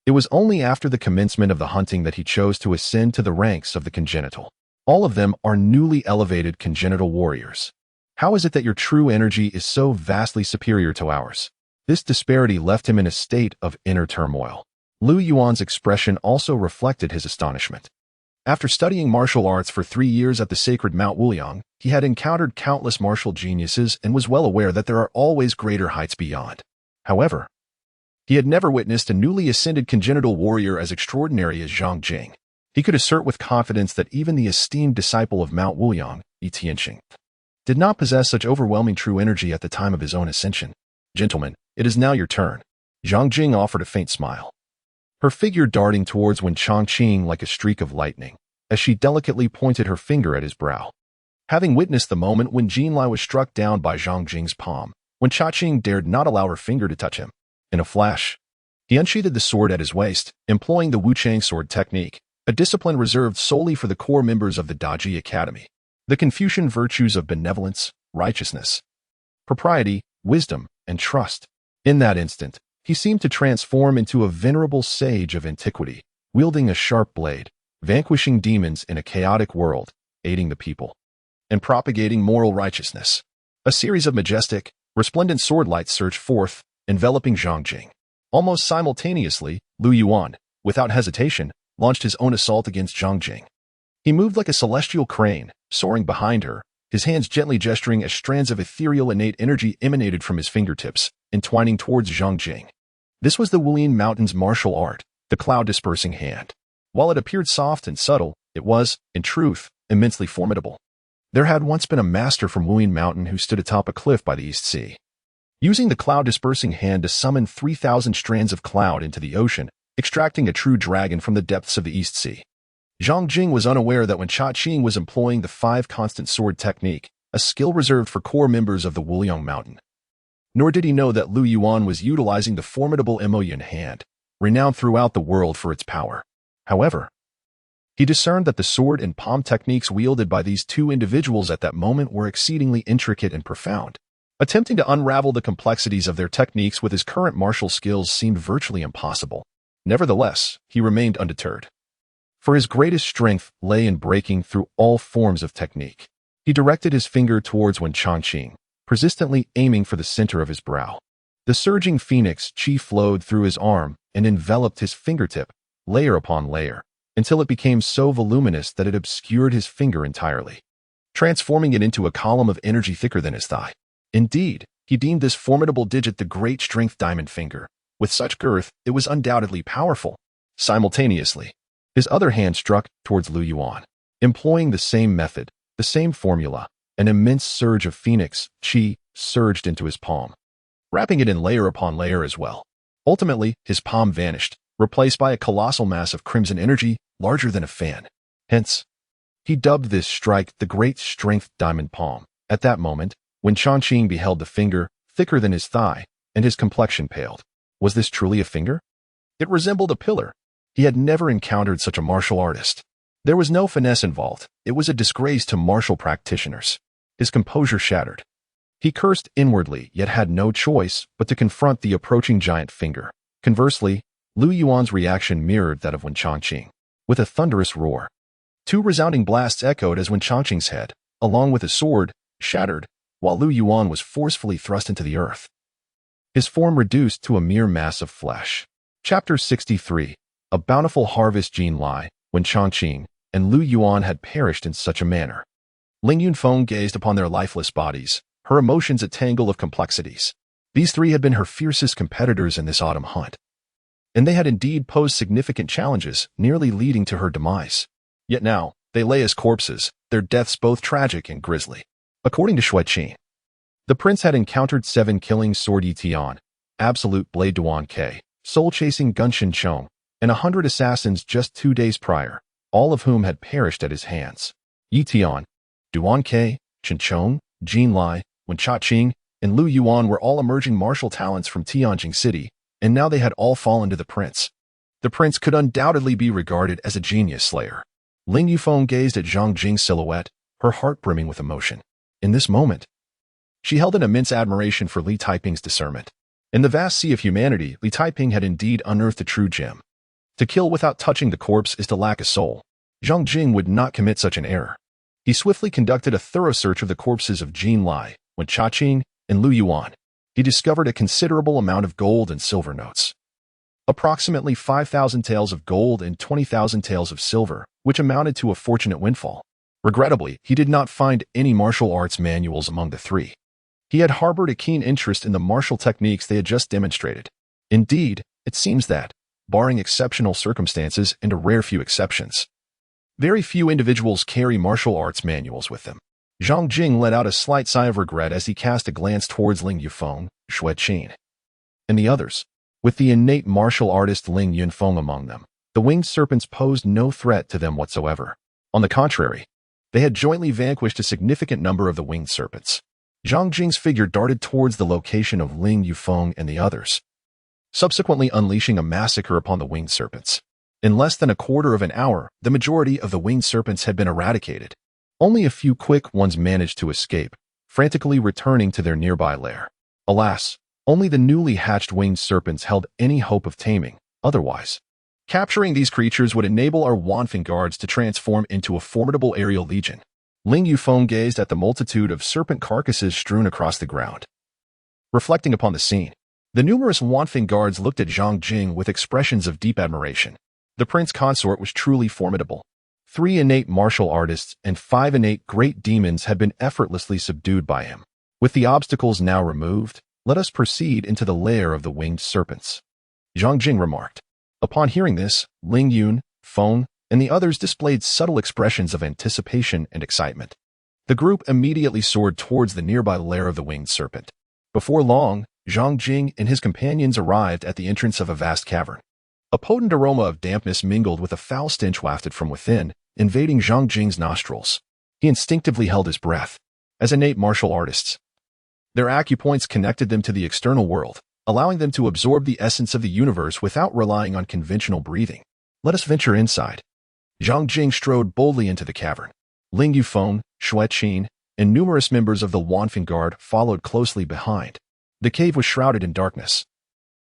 [SPEAKER 1] it was only after the commencement of the hunting that he chose to ascend to the ranks of the congenital. All of them are newly elevated congenital warriors. How is it that your true energy is so vastly superior to ours? This disparity left him in a state of inner turmoil. Lu Yuan's expression also reflected his astonishment. After studying martial arts for 3 years at the sacred Mount Wuliang, he had encountered countless martial geniuses and was well aware that there are always greater heights beyond. However, he had never witnessed a newly ascended congenital warrior as extraordinary as Zhang Jing. He could assert with confidence that even the esteemed disciple of Mount Wuliang, Yi Tianxing, did not possess such overwhelming true energy at the time of his own ascension. Gentlemen, it is now your turn. Zhang Jing offered a faint smile, her figure darting towards Wen Changqing like a streak of lightning, as she delicately pointed her finger at his brow. Having witnessed the moment when Jin Lai was struck down by Zhang Jing's palm, Wen Changqing dared not allow her finger to touch him. In a flash, he unsheathed the sword at his waist, employing the Wuchang sword technique, a discipline reserved solely for the core members of the Daji Academy. The Confucian virtues of benevolence, righteousness, propriety, wisdom, and trust. In that instant, he seemed to transform into a venerable sage of antiquity, wielding a sharp blade, vanquishing demons in a chaotic world, aiding the people, and propagating moral righteousness. A series of majestic, resplendent sword lights surged forth, enveloping Zhang Jing. Almost simultaneously, Lu Yuan, without hesitation, launched his own assault against Zhang Jing. He moved like a celestial crane, soaring behind her, his hands gently gesturing as strands of ethereal innate energy emanated from his fingertips, entwining towards Zhang Jing. This was the Wulian Mountain's martial art, the cloud-dispersing hand. While it appeared soft and subtle, it was, in truth, immensely formidable. There had once been a master from Wulian Mountain who stood atop a cliff by the East Sea, using the cloud-dispersing hand to summon 3,000 strands of cloud into the ocean, extracting a true dragon from the depths of the East Sea. Zhang Jing was unaware that when Chang'an was employing the 5 constant sword technique, a skill reserved for core members of the Wuliang Mountain. Nor did he know that Lu Yuan was utilizing the formidable Emoyun hand, renowned throughout the world for its power. However, he discerned that the sword and palm techniques wielded by these two individuals at that moment were exceedingly intricate and profound. Attempting to unravel the complexities of their techniques with his current martial skills seemed virtually impossible. Nevertheless, he remained undeterred. For his greatest strength lay in breaking through all forms of technique. He directed his finger towards Wen Changqing, persistently aiming for the center of his brow. The surging phoenix chi flowed through his arm and enveloped his fingertip, layer upon layer, until it became so voluminous that it obscured his finger entirely. transforming it into a column of energy thicker than his thigh. Indeed, he deemed this formidable digit the great strength diamond finger. With such girth, it was undoubtedly powerful. Simultaneously, his other hand struck towards Lu Yuan. Employing the same method, the same formula, an immense surge of phoenix chi surged into his palm, wrapping it in layer upon layer as well. Ultimately, his palm vanished, replaced by a colossal mass of crimson energy larger than a fan. Hence, he dubbed this strike the Great Strength Diamond Palm. At that moment, when Chang'an beheld the finger, thicker than his thigh, and his complexion paled. Was this truly a finger? It resembled a pillar. He had never encountered such a martial artist. There was no finesse involved. It was a disgrace to martial practitioners. His composure shattered. He cursed inwardly, yet had no choice but to confront the approaching giant finger. Conversely, Lu Yuan's reaction mirrored that of Wen Changqing. With a thunderous roar, two resounding blasts echoed as Wen Changqing's head, along with his sword, shattered, while Lu Yuan was forcefully thrust into the earth. His form reduced to a mere mass of flesh. Chapter 63. A bountiful harvest. Jin Lai, Wen Changqing, and Lu Yuan had perished in such a manner. Ling Yunfeng gazed upon their lifeless bodies, her emotions a tangle of complexities. These three had been her fiercest competitors in this autumn hunt, and they had indeed posed significant challenges, nearly leading to her demise. Yet now, they lay as corpses, their deaths both tragic and grisly. According to Shui Qin, the prince had encountered 7 killing sword Yi Tian, absolute blade Duan Ke, soul-chasing Gunshin Chong, and 100 assassins just 2 days prior, all of whom had perished at his hands. Yi Tian, Duan Ke, Chen Chong, Jin Lai, Wen Changqing, and Lu Yuan were all emerging martial talents from Tianjin City, and now they had all fallen to the prince. The prince could undoubtedly be regarded as a genius slayer. Ling Yufeng gazed at Zhang Jing's silhouette, her heart brimming with emotion. In this moment, she held an immense admiration for Li Taiping's discernment. In the vast sea of humanity, Li Taiping had indeed unearthed a true gem. To kill without touching the corpse is to lack a soul. Zhang Jing would not commit such an error. He swiftly conducted a thorough search of the corpses of Jin Lai, Wen Changqing, and Lu Yuan. He discovered a considerable amount of gold and silver notes. Approximately 5,000 taels of gold and 20,000 taels of silver, which amounted to a fortunate windfall. Regrettably, he did not find any martial arts manuals among the three. He had harbored a keen interest in the martial techniques they had just demonstrated. Indeed, it seems that, barring exceptional circumstances and a rare few exceptions, very few individuals carry martial arts manuals with them. Zhang Jing let out a slight sigh of regret as he cast a glance towards Ling Yufeng, Shui Qin, and the others. With the innate martial artist Ling Yunfeng among them, the winged serpents posed no threat to them whatsoever. On the contrary, they had jointly vanquished a significant number of the winged serpents. Zhang Jing's figure darted towards the location of Ling Yufeng and the others, subsequently unleashing a massacre upon the winged serpents. In less than a quarter of an hour, the majority of the winged serpents had been eradicated. Only a few quick ones managed to escape, frantically returning to their nearby lair. Alas, only the newly hatched winged serpents held any hope of taming. Otherwise, capturing these creatures would enable our Wanfeng guards to transform into a formidable aerial legion. Ling Yufeng gazed at the multitude of serpent carcasses strewn across the ground. Reflecting upon the scene, the numerous Wanfeng guards looked at Zhang Jing with expressions of deep admiration. The prince consort was truly formidable. 3 innate martial artists and 5 innate great demons had been effortlessly subdued by him. With the obstacles now removed, let us proceed into the lair of the winged serpents, Zhang Jing remarked. Upon hearing this, Ling Yun, Feng, and the others displayed subtle expressions of anticipation and excitement. The group immediately soared towards the nearby lair of the winged serpent. Before long, Zhang Jing and his companions arrived at the entrance of a vast cavern. A potent aroma of dampness mingled with a foul stench wafted from within, invading Zhang Jing's nostrils. He instinctively held his breath. As innate martial artists, their acupoints connected them to the external world, allowing them to absorb the essence of the universe without relying on conventional breathing. Let us venture inside. Zhang Jing strode boldly into the cavern. Ling Yufeng, Shui Qin, and numerous members of the Wanfeng Guard followed closely behind. The cave was shrouded in darkness,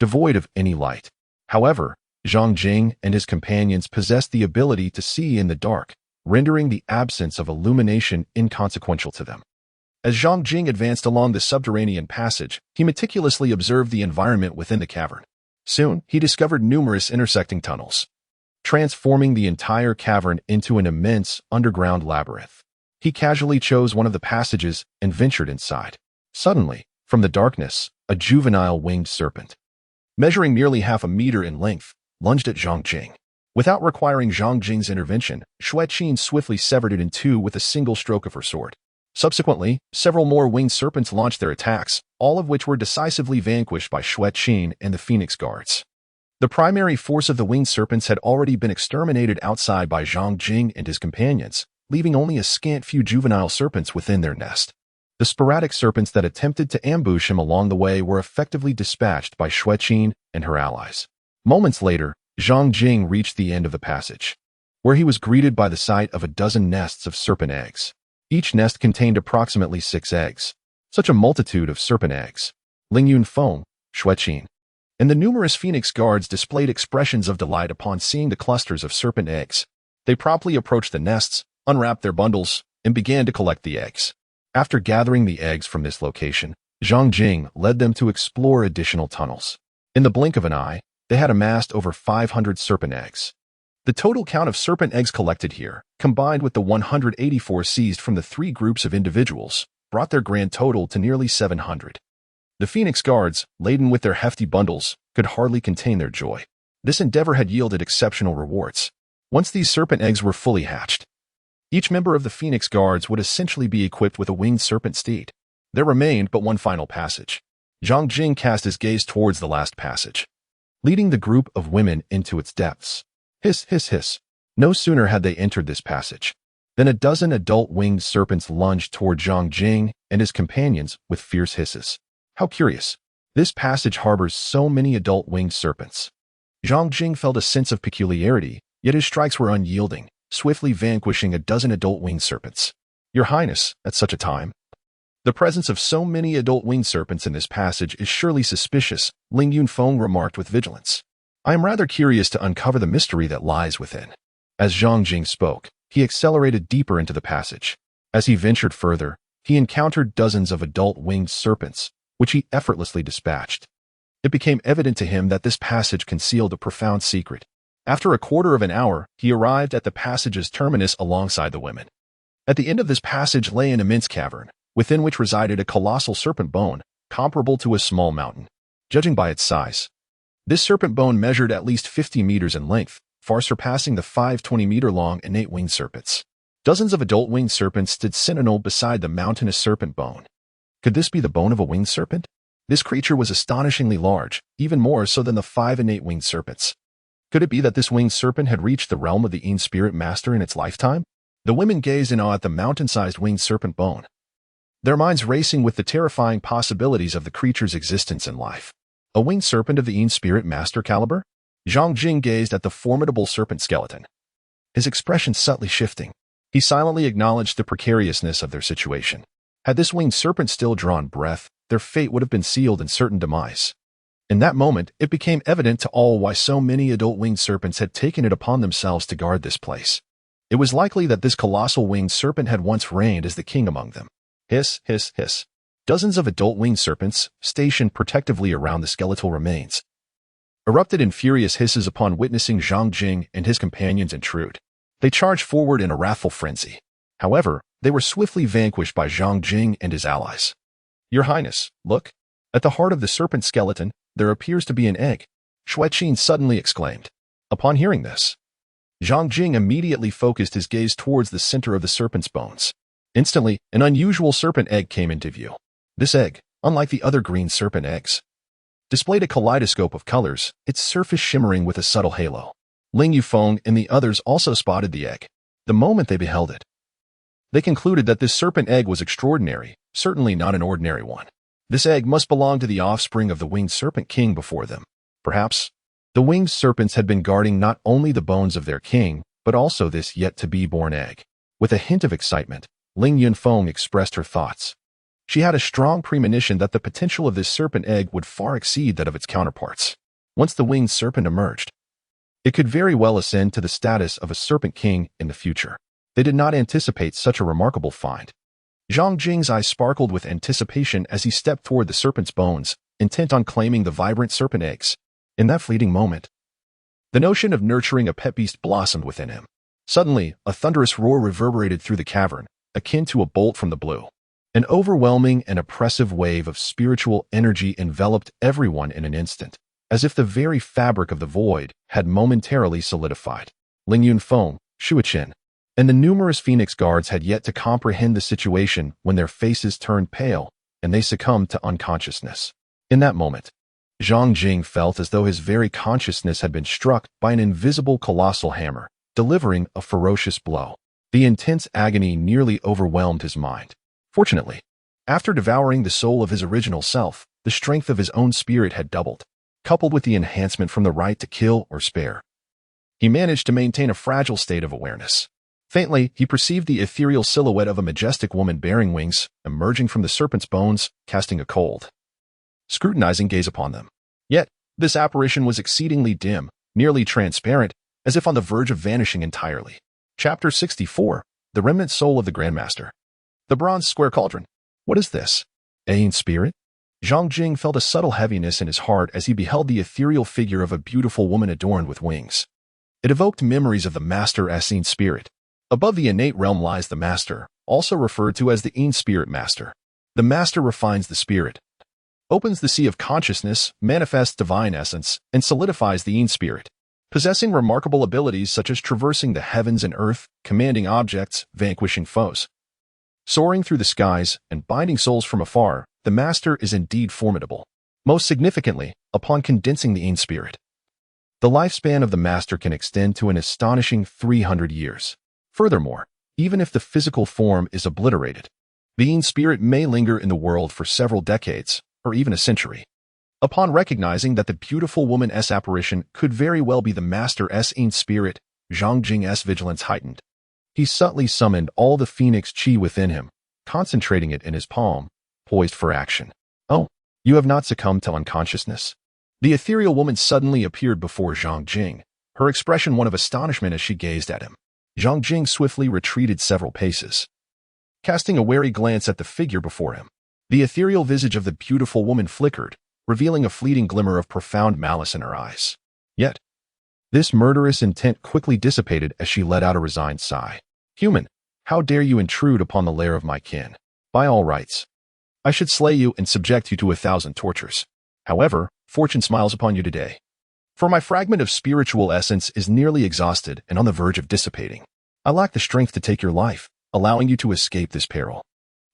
[SPEAKER 1] devoid of any light. However, Zhang Jing and his companions possessed the ability to see in the dark, rendering the absence of illumination inconsequential to them. As Zhang Jing advanced along the subterranean passage, he meticulously observed the environment within the cavern. Soon, he discovered numerous intersecting tunnels, transforming the entire cavern into an immense underground labyrinth. He casually chose one of the passages and ventured inside. Suddenly, from the darkness, a juvenile winged serpent, measuring nearly half a meter in length, lunged at Zhang Jing. Without requiring Zhang Jing's intervention, Xue Qin swiftly severed it in two with a single stroke of her sword. Subsequently, several more winged serpents launched their attacks, all of which were decisively vanquished by Xue Qin and the Phoenix Guards. The primary force of the winged serpents had already been exterminated outside by Zhang Jing and his companions, leaving only a scant few juvenile serpents within their nest. The sporadic serpents that attempted to ambush him along the way were effectively dispatched by Xue Qin and her allies. Moments later, Zhang Jing reached the end of the passage, where he was greeted by the sight of a dozen nests of serpent eggs. Each nest contained approximately 6 eggs. Such a multitude of serpent eggs. Ling Yunfeng, Xue Qin, and the numerous Phoenix Guards displayed expressions of delight upon seeing the clusters of serpent eggs. They promptly approached the nests, unwrapped their bundles, and began to collect the eggs. After gathering the eggs from this location, Zhang Jing led them to explore additional tunnels. In the blink of an eye, they had amassed over 500 serpent eggs. The total count of serpent eggs collected here, combined with the 184 seized from the 3 groups of individuals, brought their grand total to nearly 700. The Phoenix Guards, laden with their hefty bundles, could hardly contain their joy. This endeavor had yielded exceptional rewards. Once these serpent eggs were fully hatched, each member of the Phoenix Guards would essentially be equipped with a winged serpent steed. There remained but one final passage. Zhang Jing cast his gaze towards the last passage, leading the group of women into its depths. Hiss, hiss, hiss. No sooner had they entered this passage than a dozen adult winged serpents lunged toward Zhang Jing and his companions with fierce hisses. How curious. This passage harbors so many adult winged serpents. Zhang Jing felt a sense of peculiarity, yet his strikes were unyielding, swiftly vanquishing a dozen adult winged serpents. Your Highness, at such a time, the presence of so many adult winged serpents in this passage is surely suspicious, Ling Yunfeng remarked with vigilance. I am rather curious to uncover the mystery that lies within. As Zhang Jing spoke, he accelerated deeper into the passage. As he ventured further, he encountered dozens of adult winged serpents, which he effortlessly dispatched. It became evident to him that this passage concealed a profound secret. After a quarter of an hour, he arrived at the passage's terminus alongside the women. At the end of this passage lay an immense cavern, within which resided a colossal serpent bone, comparable to a small mountain. Judging by its size, this serpent bone measured at least 50 meters in length, far surpassing the 520-meter-long innate winged serpents. Dozens of adult winged serpents stood sentinel beside the mountainous serpent bone. Could this be the bone of a winged serpent? This creature was astonishingly large, even more so than the 5 innate winged serpents. Could it be that this winged serpent had reached the realm of the Spirit Master in its lifetime? The women gazed in awe at the mountain-sized winged serpent bone, their minds racing with the terrifying possibilities of the creature's existence and life. A winged serpent of the Spirit Master caliber? Zhang Jing gazed at the formidable serpent skeleton, his expression subtly shifting. He silently acknowledged the precariousness of their situation. Had this winged serpent still drawn breath, their fate would have been sealed in certain demise. In that moment, it became evident to all why so many adult winged serpents had taken it upon themselves to guard this place. It was likely that this colossal winged serpent had once reigned as the king among them. Hiss, hiss, hiss. Dozens of adult winged serpents, stationed protectively around the skeletal remains, erupted in furious hisses upon witnessing Zhang Jing and his companions intrude. They charged forward in a wrathful frenzy. However, they were swiftly vanquished by Zhang Jing and his allies. Your Highness, look. At the heart of the serpent skeleton, there appears to be an egg, Xue Qin suddenly exclaimed. Upon hearing this, Zhang Jing immediately focused his gaze towards the center of the serpent's bones. Instantly, an unusual serpent egg came into view. This egg, unlike the other green serpent eggs, displayed a kaleidoscope of colors, its surface shimmering with a subtle halo. Ling Yufeng and the others also spotted the egg. The moment they beheld it, they concluded that this serpent egg was extraordinary, certainly not an ordinary one. This egg must belong to the offspring of the winged serpent king before them. Perhaps, the winged serpents had been guarding not only the bones of their king, but also this yet-to-be-born egg. With a hint of excitement, Ling Yunfeng expressed her thoughts. She had a strong premonition that the potential of this serpent egg would far exceed that of its counterparts. Once the winged serpent emerged, it could very well ascend to the status of a serpent king in the future. They did not anticipate such a remarkable find. Zhang Jing's eyes sparkled with anticipation as he stepped toward the serpent's bones, intent on claiming the vibrant serpent eggs. In that fleeting moment, the notion of nurturing a pet beast blossomed within him. Suddenly, a thunderous roar reverberated through the cavern, akin to a bolt from the blue. An overwhelming and oppressive wave of spiritual energy enveloped everyone in an instant, as if the very fabric of the void had momentarily solidified. Ling Yunfeng, Shuichen, and the numerous Phoenix guards had yet to comprehend the situation when their faces turned pale and they succumbed to unconsciousness. In that moment, Zhang Jing felt as though his very consciousness had been struck by an invisible colossal hammer, delivering a ferocious blow. The intense agony nearly overwhelmed his mind. Fortunately, after devouring the soul of his original self, the strength of his own spirit had doubled, coupled with the enhancement from the right to kill or spare. He managed to maintain a fragile state of awareness. Faintly, he perceived the ethereal silhouette of a majestic woman bearing wings, emerging from the serpent's bones, casting a cold, scrutinizing gaze upon them. Yet, this apparition was exceedingly dim, nearly transparent, as if on the verge of vanishing entirely. Chapter 64, The Remnant Soul of the Grandmaster. The bronze square cauldron. What is this? Ancient spirit? Zhang Jing felt a subtle heaviness in his heart as he beheld the ethereal figure of a beautiful woman adorned with wings. It evoked memories of the Master Ancient Spirit. Above the innate realm lies the Master, also referred to as the Ancient Spirit Master. The Master refines the spirit, opens the sea of consciousness, manifests divine essence, and solidifies the Ancient Spirit. Possessing remarkable abilities such as traversing the heavens and earth, commanding objects, vanquishing foes, soaring through the skies, and binding souls from afar, the Master is indeed formidable. Most significantly, upon condensing the Ancient Spirit, the lifespan of the Master can extend to an astonishing 300 years. Furthermore, even if the physical form is obliterated, the Ancient Spirit may linger in the world for several decades, or even a century. Upon recognizing that the beautiful woman's apparition could very well be the Master's Ancient Spirit, Zhang Jing's vigilance heightened. He subtly summoned all the Phoenix Chi within him, concentrating it in his palm, poised for action. Oh, you have not succumbed to unconsciousness. The ethereal woman suddenly appeared before Zhang Jing, her expression one of astonishment as she gazed at him. Zhang Jing swiftly retreated several paces, casting a wary glance at the figure before him. The ethereal visage of the beautiful woman flickered, revealing a fleeting glimmer of profound malice in her eyes. Yet, this murderous intent quickly dissipated as she let out a resigned sigh. Human, how dare you intrude upon the lair of my kin? By all rights, I should slay you and subject you to 1,000 tortures. However, fortune smiles upon you today. For my fragment of spiritual essence is nearly exhausted and on the verge of dissipating. I lack the strength to take your life, allowing you to escape this peril.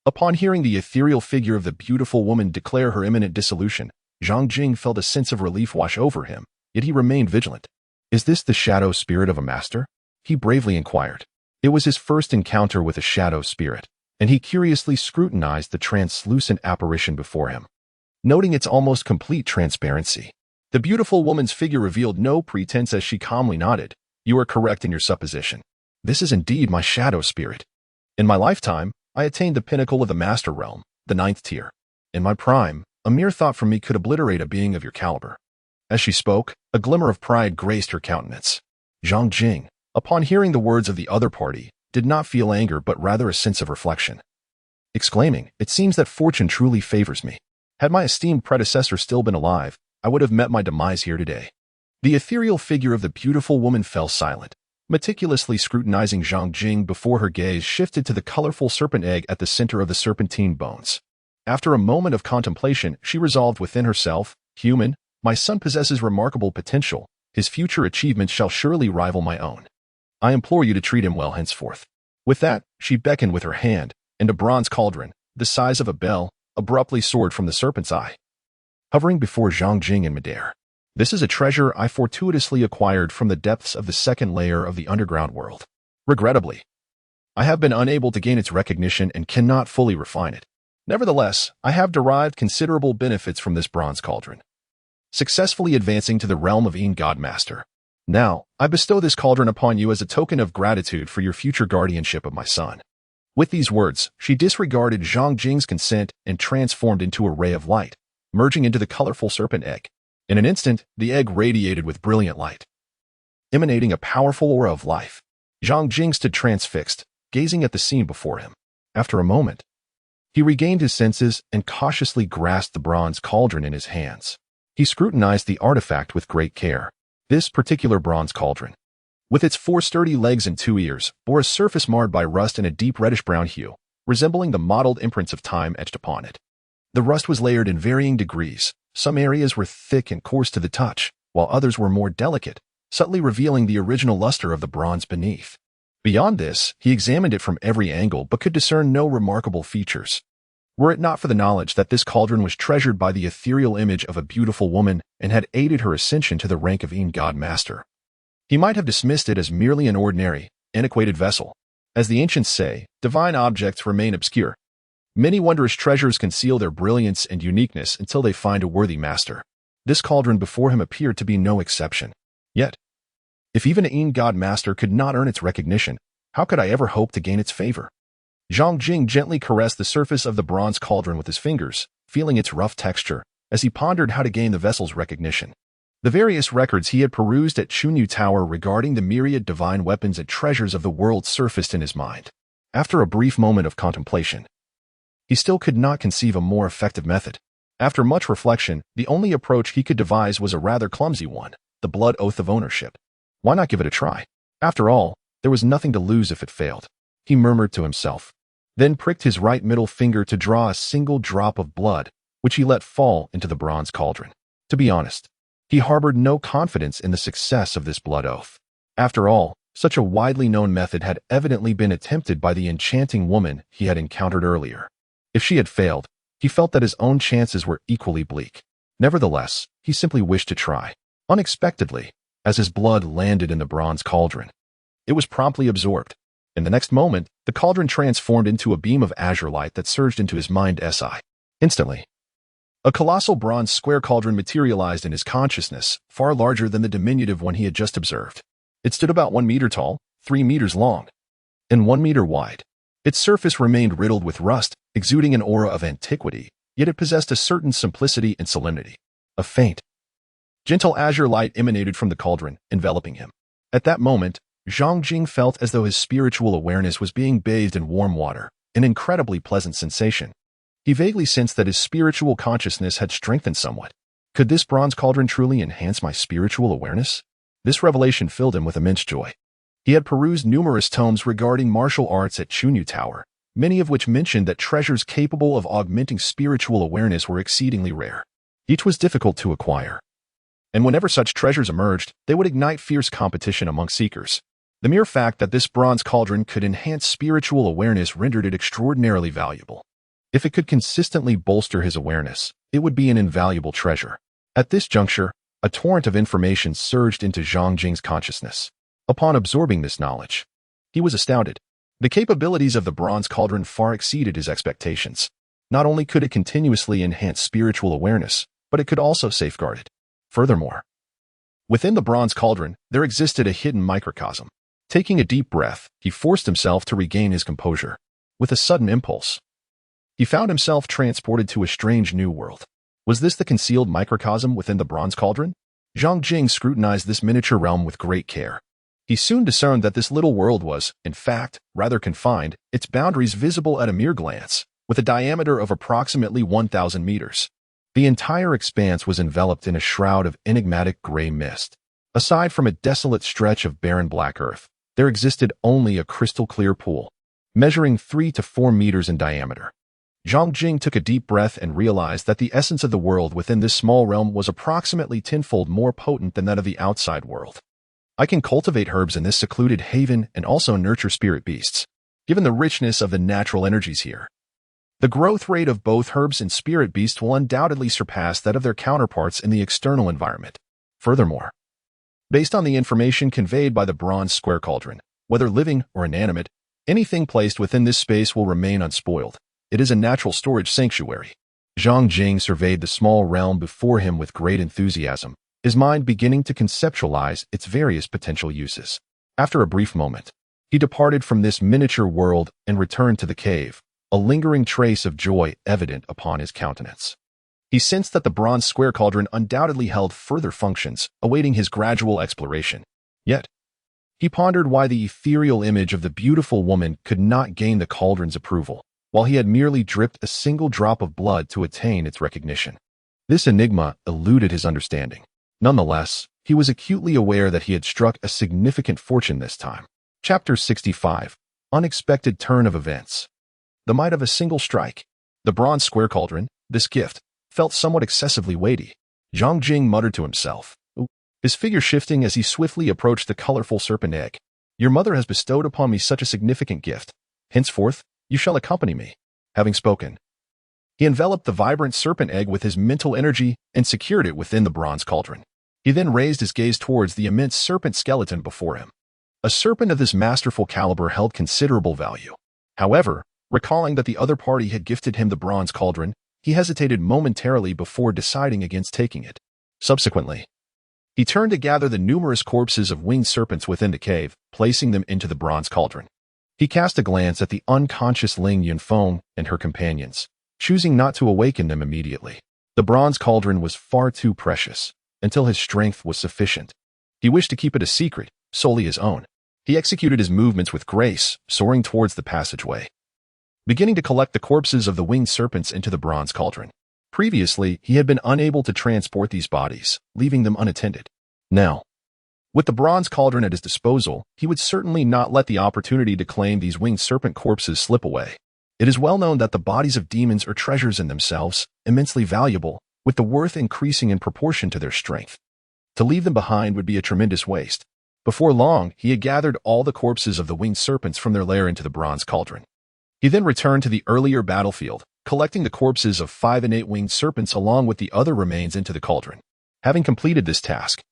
[SPEAKER 1] Upon hearing the ethereal figure of the beautiful woman declare her imminent dissolution, Zhang Jing felt a sense of relief wash over him, yet he remained vigilant. Is this the shadow spirit of a master? He bravely inquired. It was his first encounter with a shadow spirit, and he curiously scrutinized the translucent apparition before him. Noting its almost complete transparency, the beautiful woman's figure revealed no pretense as she calmly nodded. You are correct in your supposition. This is indeed my shadow spirit. In my lifetime, I attained the pinnacle of the Master Realm, the 9th tier. In my prime, a mere thought from me could obliterate a being of your caliber. As she spoke, a glimmer of pride graced her countenance. Zhang Jing, upon hearing the words of the other party, did not feel anger but rather a sense of reflection. Exclaiming, it seems that fortune truly favors me. Had my esteemed predecessor still been alive, I would have met my demise here today. The ethereal figure of the beautiful woman fell silent, meticulously scrutinizing Zhang Jing before her gaze shifted to the colorful serpent egg at the center of the serpentine bones. After a moment of contemplation, she resolved within herself, Human, my son possesses remarkable potential. His future achievements shall surely rival my own. I implore you to treat him well henceforth. With that, she beckoned with her hand, and a bronze cauldron, the size of a bell, abruptly soared from the serpent's eye, hovering before Zhang Jing in midair. This is a treasure I fortuitously acquired from the depths of the second layer of the underground world. Regrettably, I have been unable to gain its recognition and cannot fully refine it. Nevertheless, I have derived considerable benefits from this bronze cauldron, successfully advancing to the realm of Ancient Godmaster. Now, I bestow this cauldron upon you as a token of gratitude for your future guardianship of my son. With these words, she disregarded Zhang Jing's consent and transformed into a ray of light, merging into the colorful serpent egg. In an instant, the egg radiated with brilliant light, emanating a powerful aura of life. Zhang Jing stood transfixed, gazing at the scene before him. After a moment, he regained his senses and cautiously grasped the bronze cauldron in his hands. He scrutinized the artifact with great care. This particular bronze cauldron with its 4 sturdy legs and 2 ears, bore a surface marred by rust and a deep reddish-brown hue, resembling the mottled imprints of time etched upon it. The rust was layered in varying degrees. Some areas were thick and coarse to the touch, while others were more delicate, subtly revealing the original luster of the bronze beneath. Beyond this, he examined it from every angle but could discern no remarkable features. Were it not for the knowledge that this cauldron was treasured by the ethereal image of a beautiful woman and had aided her ascension to the rank of God Master, he might have dismissed it as merely an ordinary, antiquated vessel. As the ancients say, divine objects remain obscure. Many wondrous treasures conceal their brilliance and uniqueness until they find a worthy master. This cauldron before him appeared to be no exception. Yet, if even a God Master could not earn its recognition, how could I ever hope to gain its favor? Zhang Jing gently caressed the surface of the bronze cauldron with his fingers, feeling its rough texture, as he pondered how to gain the vessel's recognition. The various records he had perused at Chunyu Tower regarding the myriad divine weapons and treasures of the world surfaced in his mind. After a brief moment of contemplation, he still could not conceive a more effective method. After much reflection, the only approach he could devise was a rather clumsy one, the blood oath of ownership. Why not give it a try? After all, there was nothing to lose if it failed, he murmured to himself, then pricked his right middle finger to draw a single drop of blood, which he let fall into the bronze cauldron. To be honest, he harbored no confidence in the success of this blood oath. After all, such a widely known method had evidently been attempted by the enchanting woman he had encountered earlier. If she had failed, he felt that his own chances were equally bleak. Nevertheless, he simply wished to try. Unexpectedly, as his blood landed in the bronze cauldron, it was promptly absorbed. In the next moment, the cauldron transformed into a beam of azure light that surged into his mind. Instantly, a colossal bronze square cauldron materialized in his consciousness, far larger than the diminutive one he had just observed. It stood about 1 meter tall, 3 meters long, and 1 meter wide. Its surface remained riddled with rust, exuding an aura of antiquity, yet it possessed a certain simplicity and solemnity. A faint, gentle azure light emanated from the cauldron, enveloping him. At that moment, Zhang Jing felt as though his spiritual awareness was being bathed in warm water, an incredibly pleasant sensation. He vaguely sensed that his spiritual consciousness had strengthened somewhat. Could this bronze cauldron truly enhance my spiritual awareness? This revelation filled him with immense joy. He had perused numerous tomes regarding martial arts at Chunyu Tower, many of which mentioned that treasures capable of augmenting spiritual awareness were exceedingly rare. Each was difficult to acquire, and whenever such treasures emerged, they would ignite fierce competition among seekers. The mere fact that this bronze cauldron could enhance spiritual awareness rendered it extraordinarily valuable. If it could consistently bolster his awareness, it would be an invaluable treasure. At this juncture, a torrent of information surged into Zhang Jing's consciousness. Upon absorbing this knowledge, he was astounded. The capabilities of the bronze cauldron far exceeded his expectations. Not only could it continuously enhance spiritual awareness, but it could also safeguard it. Furthermore, within the bronze cauldron, there existed a hidden microcosm. Taking a deep breath, he forced himself to regain his composure. With a sudden impulse, he found himself transported to a strange new world. Was this the concealed microcosm within the bronze cauldron? Zhang Jing scrutinized this miniature realm with great care. He soon discerned that this little world was, in fact, rather confined, its boundaries visible at a mere glance, with a diameter of approximately 1,000 meters. The entire expanse was enveloped in a shroud of enigmatic gray mist. Aside from a desolate stretch of barren black earth, there existed only a crystal-clear pool, measuring 3 to 4 meters in diameter. Zhang Jing took a deep breath and realized that the essence of the world within this small realm was approximately tenfold more potent than that of the outside world. I can cultivate herbs in this secluded haven and also nurture spirit beasts. Given the richness of the natural energies here, the growth rate of both herbs and spirit beasts will undoubtedly surpass that of their counterparts in the external environment. Furthermore, based on the information conveyed by the bronze square cauldron, whether living or inanimate, anything placed within this space will remain unspoiled. It is a natural storage sanctuary. Zhang Jing surveyed the small realm before him with great enthusiasm, his mind beginning to conceptualize its various potential uses. After a brief moment, he departed from this miniature world and returned to the cave, a lingering trace of joy evident upon his countenance. He sensed that the bronze square cauldron undoubtedly held further functions, awaiting his gradual exploration. Yet, he pondered why the ethereal image of the beautiful woman could not gain the cauldron's approval, while he had merely dripped a single drop of blood to attain its recognition. This enigma eluded his understanding. Nonetheless, he was acutely aware that he had struck a significant fortune this time. Chapter 65. Unexpected Turn of Events. The might of a single strike. The bronze square cauldron, this gift, felt somewhat excessively weighty. Zhang Jing muttered to himself, his figure shifting as he swiftly approached the colorful serpent egg. Your mother has bestowed upon me such a significant gift. Henceforth, you shall accompany me. Having spoken, he enveloped the vibrant serpent egg with his mental energy and secured it within the bronze cauldron. He then raised his gaze towards the immense serpent skeleton before him. A serpent of this masterful caliber held considerable value. However, recalling that the other party had gifted him the bronze cauldron, he hesitated momentarily before deciding against taking it. Subsequently, he turned to gather the numerous corpses of winged serpents within the cave, placing them into the bronze cauldron. He cast a glance at the unconscious Ling Yunfeng and her companions, choosing not to awaken them immediately. The bronze cauldron was far too precious, until his strength was sufficient. He wished to keep it a secret, solely his own. He executed his movements with grace, soaring towards the passageway, beginning to collect the corpses of the winged serpents into the bronze cauldron. Previously, he had been unable to transport these bodies, leaving them unattended. Now, with the bronze cauldron at his disposal, he would certainly not let the opportunity to claim these winged serpent corpses slip away. It is well known that the bodies of demons are treasures in themselves, immensely valuable, with the worth increasing in proportion to their strength. To leave them behind would be a tremendous waste. Before long, he had gathered all the corpses of the winged serpents from their lair into the bronze cauldron. He then returned to the earlier battlefield, collecting the corpses of 5 and 8 winged serpents along with the other remains into the cauldron. Having completed this task,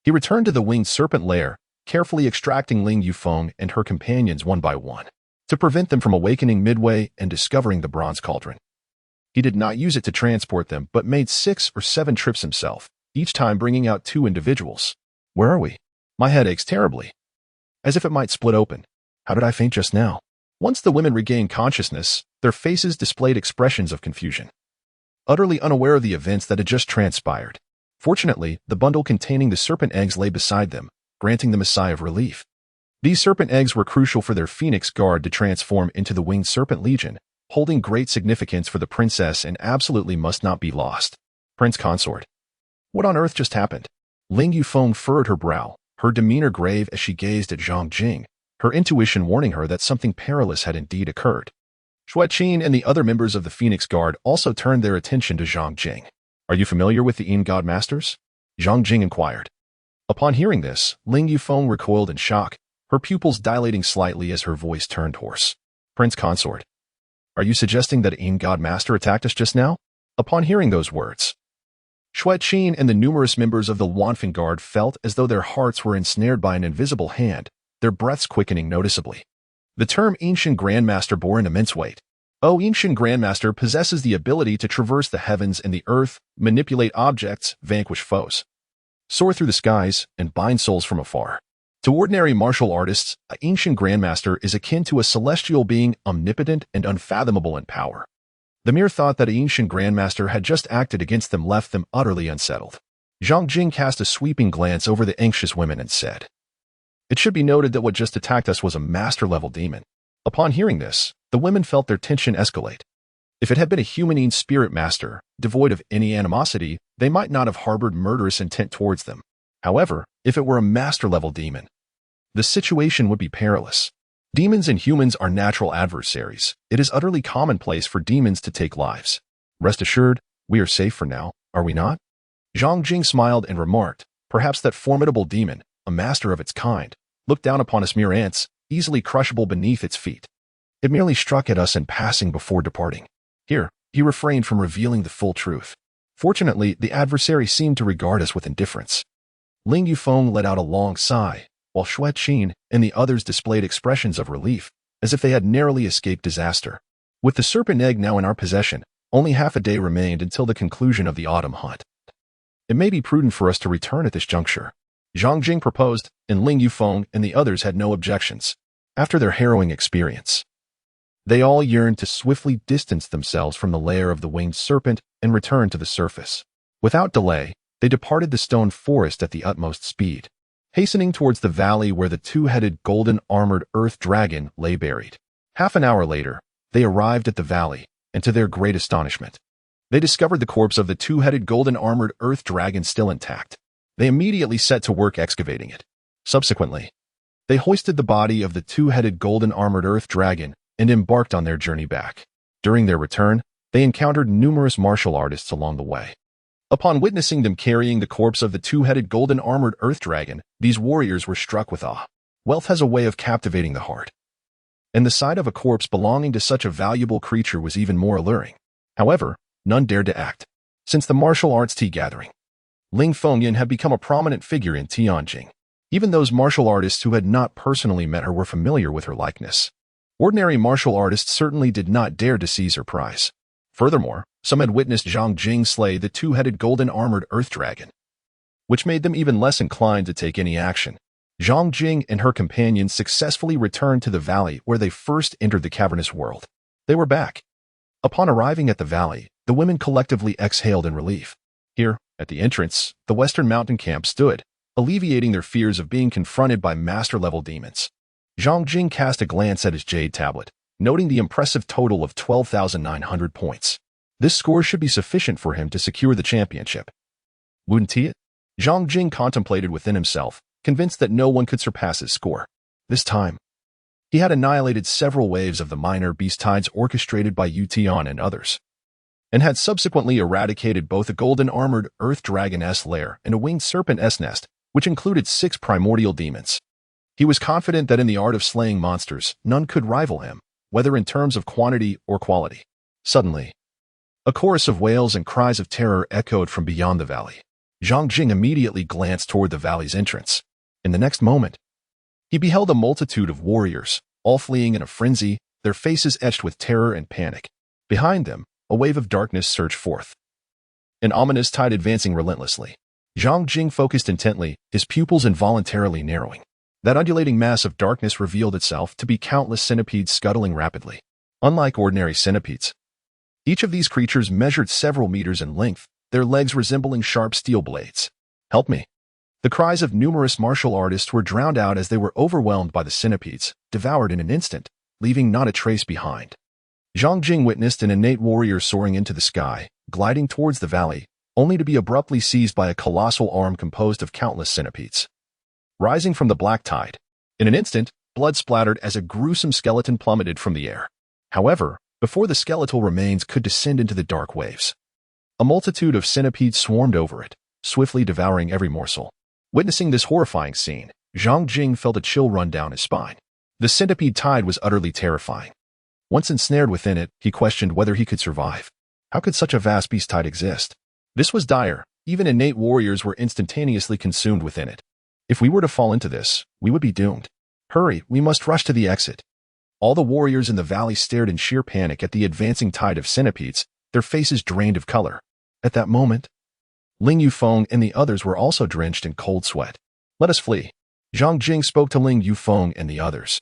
[SPEAKER 1] he returned to the winged serpent lair, carefully extracting Ling Yufeng and her companions one by one, to prevent them from awakening midway and discovering the bronze cauldron. He did not use it to transport them, but made 6 or 7 trips himself, each time bringing out 2 individuals. Where are we? My head aches terribly, as if it might split open. How did I faint just now? Once the women regained consciousness, their faces displayed expressions of confusion, utterly unaware of the events that had just transpired. Fortunately, the bundle containing the serpent eggs lay beside them, granting them a sigh of relief. These serpent eggs were crucial for their phoenix guard to transform into the winged serpent legion, holding great significance for the princess and absolutely must not be lost. Prince Consort. What on earth just happened? Ling Yufeng furrowed her brow, her demeanor grave as she gazed at Zhang Jing, her intuition warning her that something perilous had indeed occurred. Xueqin and the other members of the Phoenix Guard also turned their attention to Zhang Jing. Are you familiar with the God Masters? Zhang Jing inquired. Upon hearing this, Ling Yufeng recoiled in shock, her pupils dilating slightly as her voice turned hoarse. Prince Consort. Are you suggesting that God Master attacked us just now? Upon hearing those words, Xueqin and the numerous members of the Wanfeng Guard felt as though their hearts were ensnared by an invisible hand, their breaths quickening noticeably. The term Ancient Grandmaster bore an immense weight. Ancient Grandmaster possesses the ability to traverse the heavens and the earth, manipulate objects, vanquish foes, soar through the skies, and bind souls from afar. To ordinary martial artists, an Ancient Grandmaster is akin to a celestial being omnipotent and unfathomable in power. The mere thought that an Ancient Grandmaster had just acted against them left them utterly unsettled. Zhang Jing cast a sweeping glance over the anxious women and said, It should be noted that what just attacked us was a master-level demon. Upon hearing this, the women felt their tension escalate. If it had been a humanine spirit master, devoid of any animosity, they might not have harbored murderous intent towards them. However, if it were a master-level demon, the situation would be perilous. Demons and humans are natural adversaries. It is utterly commonplace for demons to take lives. Rest assured, we are safe for now, are we not? Zhang Jing smiled and remarked, perhaps that formidable demon, a master of its kind, looked down upon us mere ants, easily crushable beneath its feet. It merely struck at us in passing before departing. Here, he refrained from revealing the full truth. Fortunately, the adversary seemed to regard us with indifference. Ling Yufeng let out a long sigh, while Xueqin and the others displayed expressions of relief, as if they had narrowly escaped disaster. With the serpent egg now in our possession, only half a day remained until the conclusion of the autumn hunt. It may be prudent for us to return at this juncture. Zhang Jing proposed, and Ling Yufeng and the others had no objections. After their harrowing experience, they all yearned to swiftly distance themselves from the lair of the winged serpent and return to the surface. Without delay, they departed the stone forest at the utmost speed, hastening towards the valley where the 2-headed golden-armored earth dragon lay buried. Half an hour later, they arrived at the valley, and to their great astonishment, they discovered the corpse of the 2-headed golden-armored earth dragon still intact. They immediately set to work excavating it. Subsequently, they hoisted the body of the two-headed golden-armored earth dragon and embarked on their journey back. During their return, they encountered numerous martial artists along the way. Upon witnessing them carrying the corpse of the two-headed golden-armored earth dragon, these warriors were struck with awe. Wealth has a way of captivating the heart, and the sight of a corpse belonging to such a valuable creature was even more alluring. However, none dared to act. Since the martial arts tea gathering, Ling Fengyan had become a prominent figure in Tianjin. Even those martial artists who had not personally met her were familiar with her likeness. Ordinary martial artists certainly did not dare to seize her prize. Furthermore, some had witnessed Zhang Jing slay the two-headed golden-armored earth dragon, which made them even less inclined to take any action. Zhang Jing and her companions successfully returned to the valley where they first entered the cavernous world. They were back. Upon arriving at the valley, the women collectively exhaled in relief. Here, at the entrance, the Western Mountain Camp stood, alleviating their fears of being confronted by master-level demons. Zhang Jing cast a glance at his jade tablet, noting the impressive total of 12,900 points. This score should be sufficient for him to secure the championship. Wouldn't it? Zhang Jing contemplated within himself, convinced that no one could surpass his score. This time, he had annihilated several waves of the minor beast tides orchestrated by Yu Tian and others, and had subsequently eradicated both a golden-armored earth dragon-S lair and a winged serpent-S nest, which included 6 primordial demons. He was confident that in the art of slaying monsters, none could rival him, whether in terms of quantity or quality. Suddenly, a chorus of wails and cries of terror echoed from beyond the valley. Zhang Jing immediately glanced toward the valley's entrance. In the next moment, he beheld a multitude of warriors, all fleeing in a frenzy, their faces etched with terror and panic. Behind them, a wave of darkness surged forth, an ominous tide advancing relentlessly. Zhang Jing focused intently, his pupils involuntarily narrowing. That undulating mass of darkness revealed itself to be countless centipedes scuttling rapidly. Unlike ordinary centipedes, each of these creatures measured several meters in length, their legs resembling sharp steel blades. "Help me!" The cries of numerous martial artists were drowned out as they were overwhelmed by the centipedes, devoured in an instant, leaving not a trace behind. Zhang Jing witnessed an innate warrior soaring into the sky, gliding towards the valley, only to be abruptly seized by a colossal arm composed of countless centipedes. Rising from the black tide, in an instant, blood splattered as a gruesome skeleton plummeted from the air. However, before the skeletal remains could descend into the dark waves, a multitude of centipedes swarmed over it, swiftly devouring every morsel. Witnessing this horrifying scene, Zhang Jing felt a chill run down his spine. The centipede tide was utterly terrifying. Once ensnared within it, he questioned whether he could survive. How could such a vast beast tide exist? This was dire. Even innate warriors were instantaneously consumed within it. If we were to fall into this, we would be doomed. Hurry, we must rush to the exit. All the warriors in the valley stared in sheer panic at the advancing tide of centipedes, their faces drained of color. At that moment, Ling Yufeng and the others were also drenched in cold sweat. "Let us flee." Zhang Jing spoke to Ling Yufeng and the others,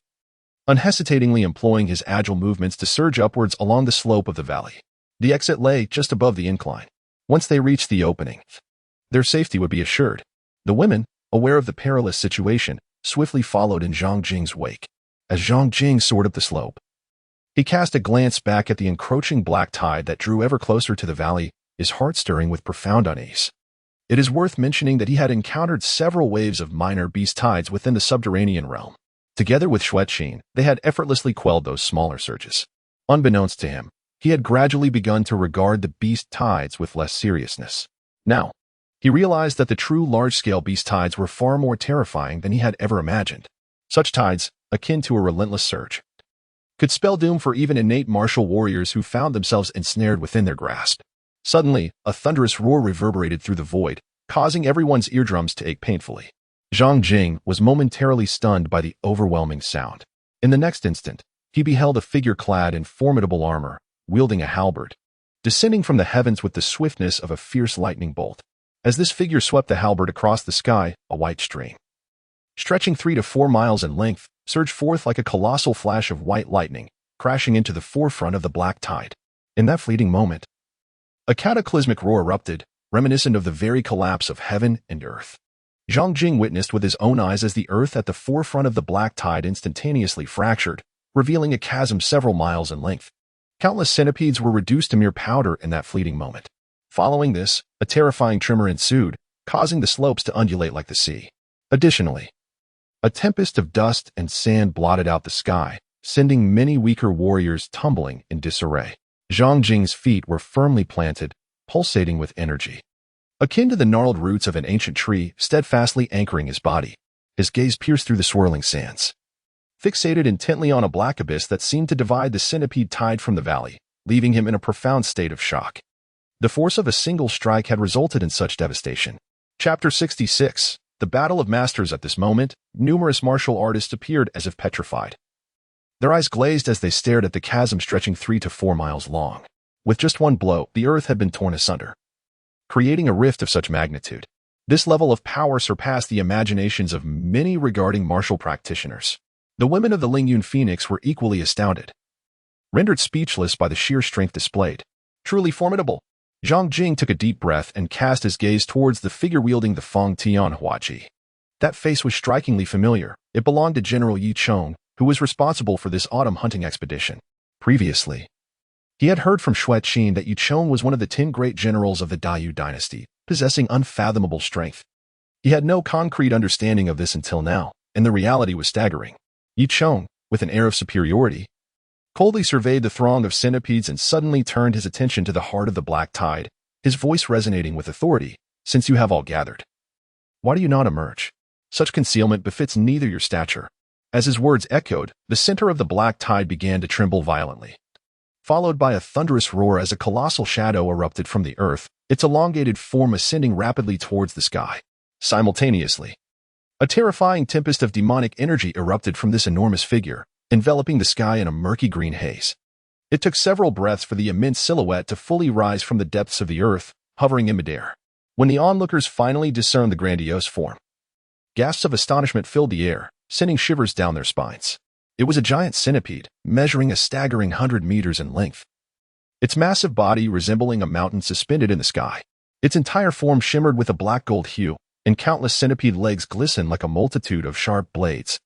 [SPEAKER 1] unhesitatingly employing his agile movements to surge upwards along the slope of the valley. The exit lay just above the incline. Once they reached the opening, their safety would be assured. The women, aware of the perilous situation, swiftly followed in Zhang Jing's wake. As Zhang Jing soared up the slope, he cast a glance back at the encroaching black tide that drew ever closer to the valley, his heart stirring with profound unease. It is worth mentioning that he had encountered several waves of minor beast tides within the subterranean realm. Together with Xueqin, they had effortlessly quelled those smaller surges. Unbeknownst to him, he had gradually begun to regard the beast tides with less seriousness. Now, he realized that the true large-scale beast tides were far more terrifying than he had ever imagined. Such tides, akin to a relentless surge, could spell doom for even innate martial warriors who found themselves ensnared within their grasp. Suddenly, a thunderous roar reverberated through the void, causing everyone's eardrums to ache painfully. Zhang Jing was momentarily stunned by the overwhelming sound. In the next instant, he beheld a figure clad in formidable armor, wielding a halberd, descending from the heavens with the swiftness of a fierce lightning bolt. As this figure swept the halberd across the sky, a white stream, stretching 3 to 4 miles in length, surged forth like a colossal flash of white lightning, crashing into the forefront of the black tide. In that fleeting moment, a cataclysmic roar erupted, reminiscent of the very collapse of heaven and earth. Zhang Jing witnessed with his own eyes as the earth at the forefront of the black tide instantaneously fractured, revealing a chasm several miles in length. Countless centipedes were reduced to mere powder in that fleeting moment. Following this, a terrifying tremor ensued, causing the slopes to undulate like the sea. Additionally, a tempest of dust and sand blotted out the sky, sending many weaker warriors tumbling in disarray. Zhang Jing's feet were firmly planted, pulsating with energy. Akin to the gnarled roots of an ancient tree steadfastly anchoring his body, his gaze pierced through the swirling sands. Fixated intently on a black abyss that seemed to divide the centipede tide from the valley, leaving him in a profound state of shock. The force of a single strike had resulted in such devastation. Chapter 66. The Battle of Masters. At this moment, numerous martial artists appeared as if petrified. Their eyes glazed as they stared at the chasm stretching 3 to 4 miles long. With just one blow, the earth had been torn asunder, creating a rift of such magnitude. This level of power surpassed the imaginations of many regarding martial practitioners. The women of the Lingyun Phoenix were equally astounded, rendered speechless by the sheer strength displayed. Truly formidable. Zhang Jing took a deep breath and cast his gaze towards the figure wielding the Feng Tian Huaji. That face was strikingly familiar. It belonged to General Yi Chong, who was responsible for this autumn hunting expedition. Previously, he had heard from Xue Qin that Yi Chong was one of the 10 great generals of the Grand Yu Dynasty, possessing unfathomable strength. He had no concrete understanding of this until now, and the reality was staggering. Yi Chong, with an air of superiority, coldly surveyed the throng of centipedes and suddenly turned his attention to the heart of the black tide, his voice resonating with authority. Since you have all gathered, why do you not emerge? Such concealment befits neither your stature. As his words echoed, the center of the black tide began to tremble violently, followed by a thunderous roar as a colossal shadow erupted from the earth, its elongated form ascending rapidly towards the sky. Simultaneously, a terrifying tempest of demonic energy erupted from this enormous figure, enveloping the sky in a murky green haze. It took several breaths for the immense silhouette to fully rise from the depths of the earth, hovering in midair. When the onlookers finally discerned the grandiose form, gasps of astonishment filled the air, sending shivers down their spines. It was a giant centipede, measuring a staggering 100 meters in length, its massive body resembling a mountain suspended in the sky. Its entire form shimmered with a black-gold hue, and countless centipede legs glistened like a multitude of sharp blades,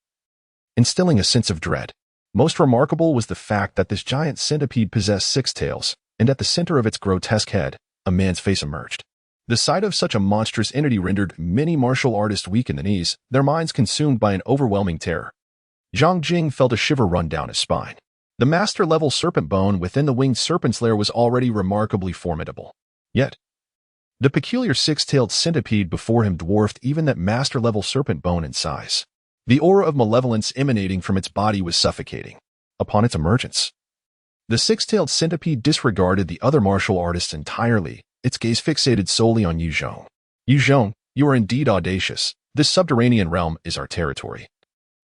[SPEAKER 1] instilling a sense of dread. Most remarkable was the fact that this giant centipede possessed 6 tails, and at the center of its grotesque head, a man's face emerged. The sight of such a monstrous entity rendered many martial artists weak in the knees, their minds consumed by an overwhelming terror. Zhang Jing felt a shiver run down his spine. The master-level serpent bone within the winged serpent's lair was already remarkably formidable. Yet, the peculiar 6-tailed centipede before him dwarfed even that master-level serpent bone in size. The aura of malevolence emanating from its body was suffocating. Upon its emergence, the 6-tailed centipede disregarded the other martial artists entirely, its gaze fixated solely on Yu Zhong. Yu Zhong, you are indeed audacious. This subterranean realm is our territory.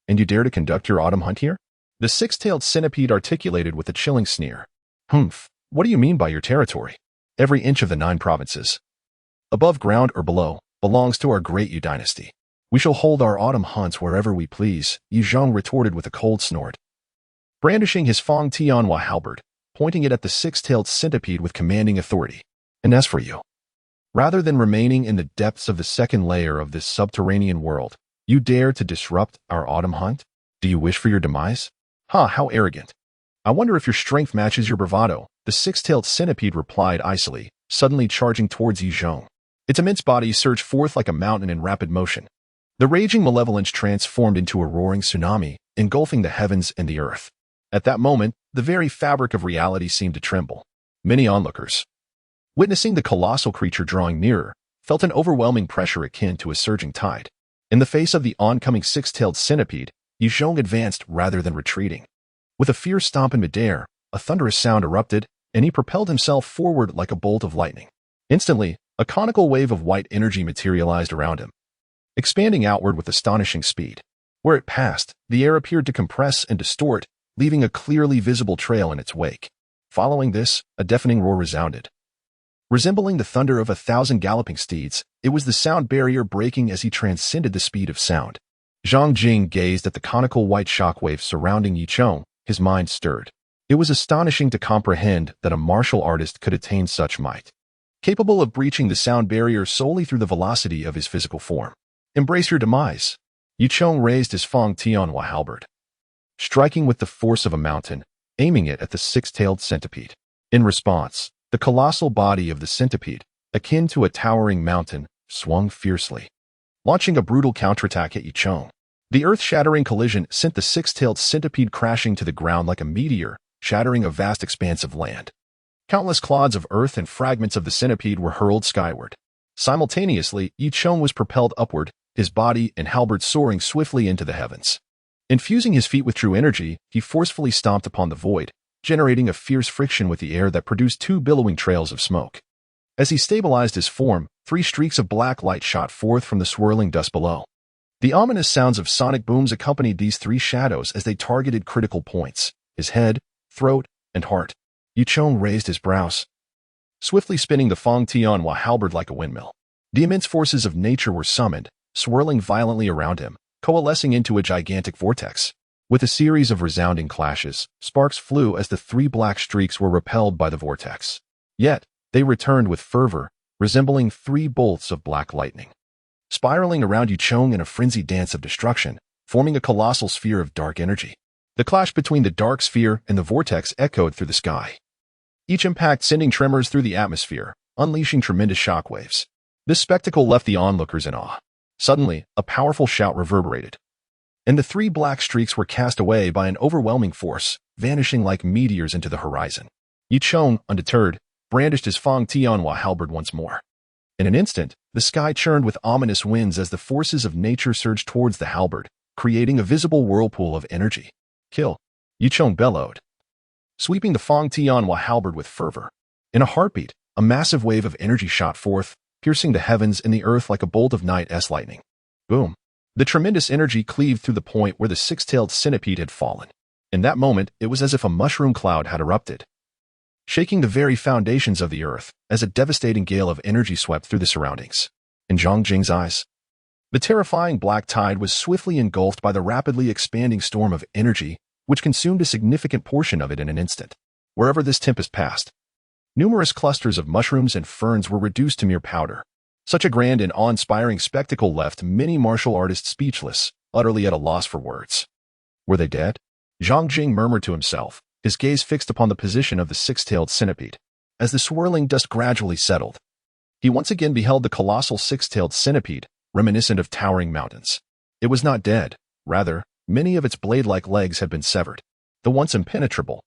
[SPEAKER 1] And you dare to conduct your autumn hunt here? The 6-tailed centipede articulated with a chilling sneer. Humph, what do you mean by your territory? Every inch of the 9 provinces, above ground or below, belongs to our Grand Yu Dynasty. We shall hold our autumn hunts wherever we please, Yu Zhong retorted with a cold snort, brandishing his Feng Tianhua halberd, pointing it at the 6-tailed centipede with commanding authority. And as for you, rather than remaining in the depths of the second layer of this subterranean world, you dare to disrupt our autumn hunt? Do you wish for your demise? How arrogant. I wonder if your strength matches your bravado, the 6-tailed centipede replied icily, suddenly charging towards Yu Zhong. Its immense body surged forth like a mountain in rapid motion. The raging malevolence transformed into a roaring tsunami, engulfing the heavens and the earth. At that moment, the very fabric of reality seemed to tremble. Many onlookers, witnessing the colossal creature drawing nearer, felt an overwhelming pressure akin to a surging tide. In the face of the oncoming 6-tailed centipede, Yu Zhong advanced rather than retreating. With a fierce stomp in midair, a thunderous sound erupted, and he propelled himself forward like a bolt of lightning. Instantly, a conical wave of white energy materialized around him, expanding outward with astonishing speed. Where it passed, the air appeared to compress and distort, leaving a clearly visible trail in its wake. Following this, a deafening roar resounded. Resembling the thunder of 1,000 galloping steeds, it was the sound barrier breaking as he transcended the speed of sound. Zhang Jing gazed at the conical white shockwave surrounding Yi Chong, his mind stirred. It was astonishing to comprehend that a martial artist could attain such might, capable of breaching the sound barrier solely through the velocity of his physical form. Embrace your demise. Yi Chong raised his Feng Tianhua halberd, striking with the force of a mountain, aiming it at the 6-tailed centipede. In response, the colossal body of the centipede, akin to a towering mountain, swung fiercely, launching a brutal counterattack at Yicheng. The earth-shattering collision sent the six-tailed centipede crashing to the ground like a meteor, shattering a vast expanse of land. Countless clods of earth and fragments of the centipede were hurled skyward. Simultaneously, Yicheng was propelled upward, his body and halberd soaring swiftly into the heavens. Infusing his feet with true energy, he forcefully stomped upon the void, generating a fierce friction with the air that produced two billowing trails of smoke. As he stabilized his form, 3 streaks of black light shot forth from the swirling dust below. The ominous sounds of sonic booms accompanied these 3 shadows as they targeted critical points: his head, throat, and heart. Yicheng raised his brows, swiftly spinning the Fang Tianhua halberd like a windmill. The immense forces of nature were summoned, swirling violently around him, coalescing into a gigantic vortex. With a series of resounding clashes, sparks flew as the 3 black streaks were repelled by the vortex. Yet, they returned with fervor, resembling 3 bolts of black lightning, spiraling around Yicheng in a frenzied dance of destruction, forming a colossal sphere of dark energy. The clash between the dark sphere and the vortex echoed through the sky, each impact sending tremors through the atmosphere, unleashing tremendous shockwaves. This spectacle left the onlookers in awe. Suddenly, a powerful shout reverberated, and the 3 black streaks were cast away by an overwhelming force, vanishing like meteors into the horizon. Yicheng, undeterred, brandished his Fang Tianhua halberd once more. In an instant, the sky churned with ominous winds as the forces of nature surged towards the halberd, creating a visible whirlpool of energy. "Kill!" Yicheng bellowed, sweeping the Fang Tianhua halberd with fervor. In a heartbeat, a massive wave of energy shot forth, piercing the heavens and the earth like a bolt of night lightning. Boom! The tremendous energy cleaved through the point where the 6-tailed centipede had fallen. In that moment, it was as if a mushroom cloud had erupted, shaking the very foundations of the earth as a devastating gale of energy swept through the surroundings. In Zhang Jing's eyes, the terrifying black tide was swiftly engulfed by the rapidly expanding storm of energy, which consumed a significant portion of it in an instant. Wherever this tempest passed, numerous clusters of mushrooms and ferns were reduced to mere powder. Such a grand and awe-inspiring spectacle left many martial artists speechless, utterly at a loss for words. Were they dead? Zhang Jing murmured to himself, his gaze fixed upon the position of the 6-tailed centipede. As the swirling dust gradually settled, he once again beheld the colossal 6-tailed centipede, reminiscent of towering mountains. It was not dead. Rather, many of its blade-like legs had been severed. The once impenetrable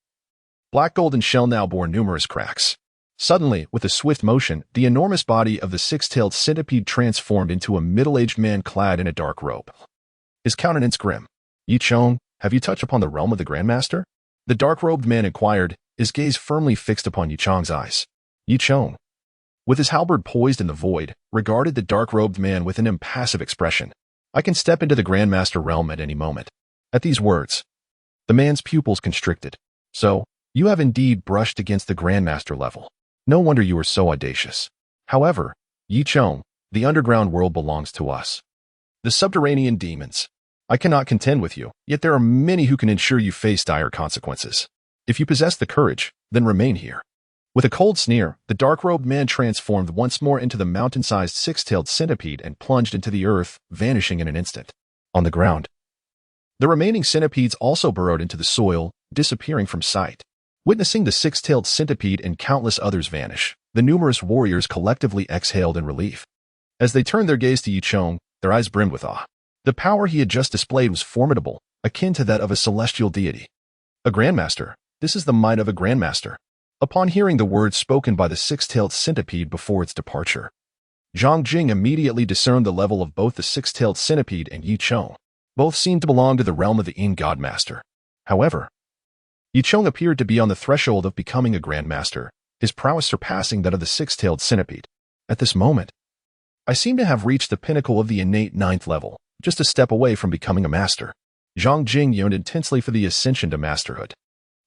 [SPEAKER 1] black golden shell now bore numerous cracks. Suddenly, with a swift motion, the enormous body of the 6-tailed centipede transformed into a middle-aged man clad in a dark robe, his countenance grim. "Yicheng, have you touched upon the realm of the Grandmaster?" The dark-robed man inquired, his gaze firmly fixed upon Yicheng's eyes. Yicheng, with his halberd poised in the void, regarded the dark-robed man with an impassive expression. "I can step into the Grandmaster realm at any moment." At these words, the man's pupils constricted. "So, you have indeed brushed against the Grandmaster level. No wonder you are so audacious. However, Yicheng, the underground world belongs to us, the subterranean demons. I cannot contend with you, yet there are many who can ensure you face dire consequences. If you possess the courage, then remain here." With a cold sneer, the dark-robed man transformed once more into the mountain-sized 6-tailed centipede and plunged into the earth, vanishing in an instant. On the ground, the remaining centipedes also burrowed into the soil, disappearing from sight. Witnessing the 6-tailed centipede and countless others vanish, the numerous warriors collectively exhaled in relief. As they turned their gaze to Yicheng, their eyes brimmed with awe. The power he had just displayed was formidable, akin to that of a celestial deity. A Grandmaster. This is the might of a Grandmaster. Upon hearing the words spoken by the 6-tailed centipede before its departure, Zhang Jing immediately discerned the level of both the 6-tailed centipede and Yicheng. Both seemed to belong to the realm of the In Godmaster. However, Yicheng appeared to be on the threshold of becoming a Grandmaster, his prowess surpassing that of the 6-tailed centipede. At this moment, I seem to have reached the pinnacle of the innate 9th level, just a step away from becoming a master. Zhang Jing yearned intensely for the ascension to masterhood.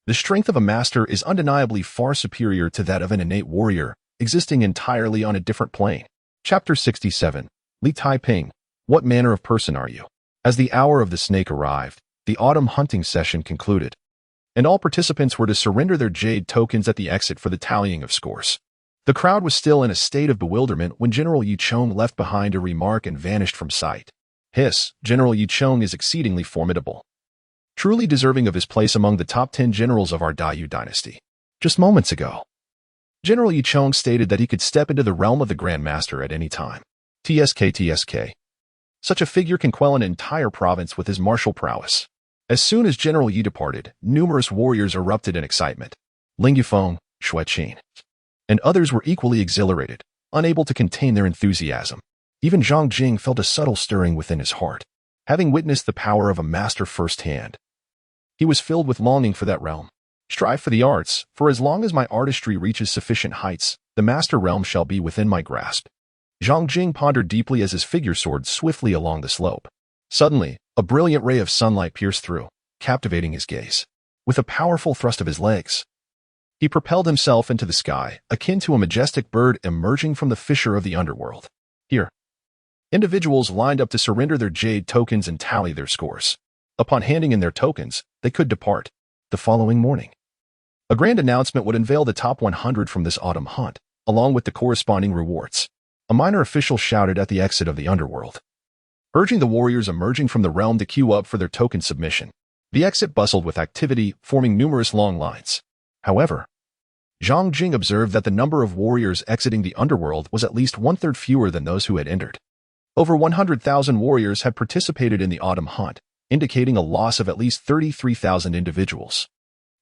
[SPEAKER 1] The strength of a master is undeniably far superior to that of an innate warrior, existing entirely on a different plane. Chapter 67. Li Taiping. What manner of person are you? As the hour of the snake arrived, the autumn hunting session concluded, and all participants were to surrender their jade tokens at the exit for the tallying of scores. The crowd was still in a state of bewilderment when General Yicheng left behind a remark and vanished from sight. Hiss, General Yicheng is exceedingly formidable, truly deserving of his place among the top 10 generals of our Grand Yu Dynasty. Just moments ago, General Yicheng stated that he could step into the realm of the Grandmaster at any time. TSK. Such a figure can quell an entire province with his martial prowess. As soon as General Yi departed, numerous warriors erupted in excitement. Ling Yufeng, Xue Qin, and others were equally exhilarated, unable to contain their enthusiasm. Even Zhang Jing felt a subtle stirring within his heart, having witnessed the power of a master firsthand. He was filled with longing for that realm. Strive for the arts, for as long as my artistry reaches sufficient heights, the master realm shall be within my grasp. Zhang Jing pondered deeply as his figure soared swiftly along the slope. Suddenly, a brilliant ray of sunlight pierced through, captivating his gaze. With a powerful thrust of his legs, he propelled himself into the sky, akin to a majestic bird emerging from the fissure of the underworld. Here, individuals lined up to surrender their jade tokens and tally their scores. Upon handing in their tokens, they could depart. The following morning, a grand announcement would unveil the top 100 from this autumn hunt, along with the corresponding rewards. A minor official shouted at the exit of the underworld, urging the warriors emerging from the realm to queue up for their token submission. The exit bustled with activity, forming numerous long lines. However, Zhang Jing observed that the number of warriors exiting the underworld was at least one-third fewer than those who had entered. Over 100,000 warriors had participated in the autumn hunt, indicating a loss of at least 33,000 individuals.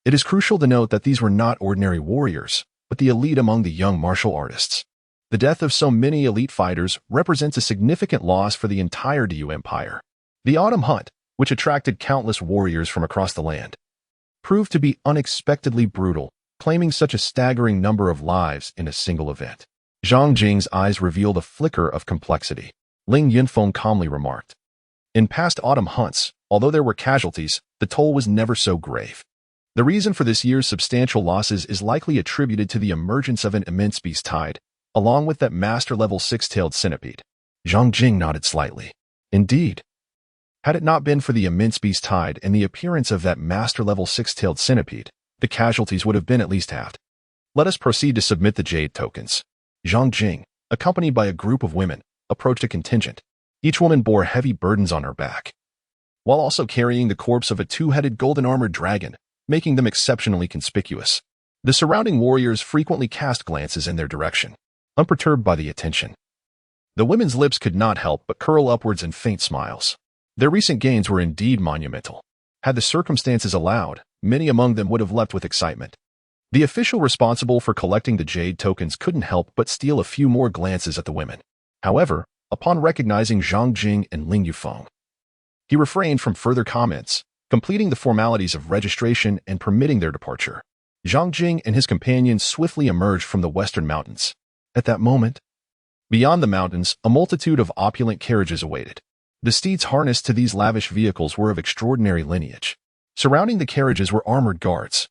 [SPEAKER 1] It is crucial to note that these were not ordinary warriors, but the elite among the young martial artists. The death of so many elite fighters represents a significant loss for the entire Diyu Empire. The autumn hunt, which attracted countless warriors from across the land, proved to be unexpectedly brutal, claiming such a staggering number of lives in a single event. Zhang Jing's eyes revealed a flicker of complexity. Ling Yunfeng calmly remarked, "In past autumn hunts, although there were casualties, the toll was never so grave. The reason for this year's substantial losses is likely attributed to the emergence of an immense beast tide, along with that master-level six-tailed centipede." Zhang Jing nodded slightly. Indeed, had it not been for the immense beast tide and the appearance of that master-level six-tailed centipede, the casualties would have been at least halved. Let us proceed to submit the jade tokens. Zhang Jing, accompanied by a group of women, approached a contingent. Each woman bore heavy burdens on her back, while also carrying the corpse of a two-headed golden-armored dragon, making them exceptionally conspicuous. The surrounding warriors frequently cast glances in their direction, unperturbed by the attention. The women's lips could not help but curl upwards in faint smiles. Their recent gains were indeed monumental. Had the circumstances allowed, many among them would have leapt with excitement. The official responsible for collecting the jade tokens couldn't help but steal a few more glances at the women. However, upon recognizing Zhang Jing and Ling Yufeng, he refrained from further comments, completing the formalities of registration and permitting their departure. Zhang Jing and his companions swiftly emerged from the western mountains. At that moment, beyond the mountains, a multitude of opulent carriages awaited. The steeds harnessed to these lavish vehicles were of extraordinary lineage. Surrounding the carriages were armored guards,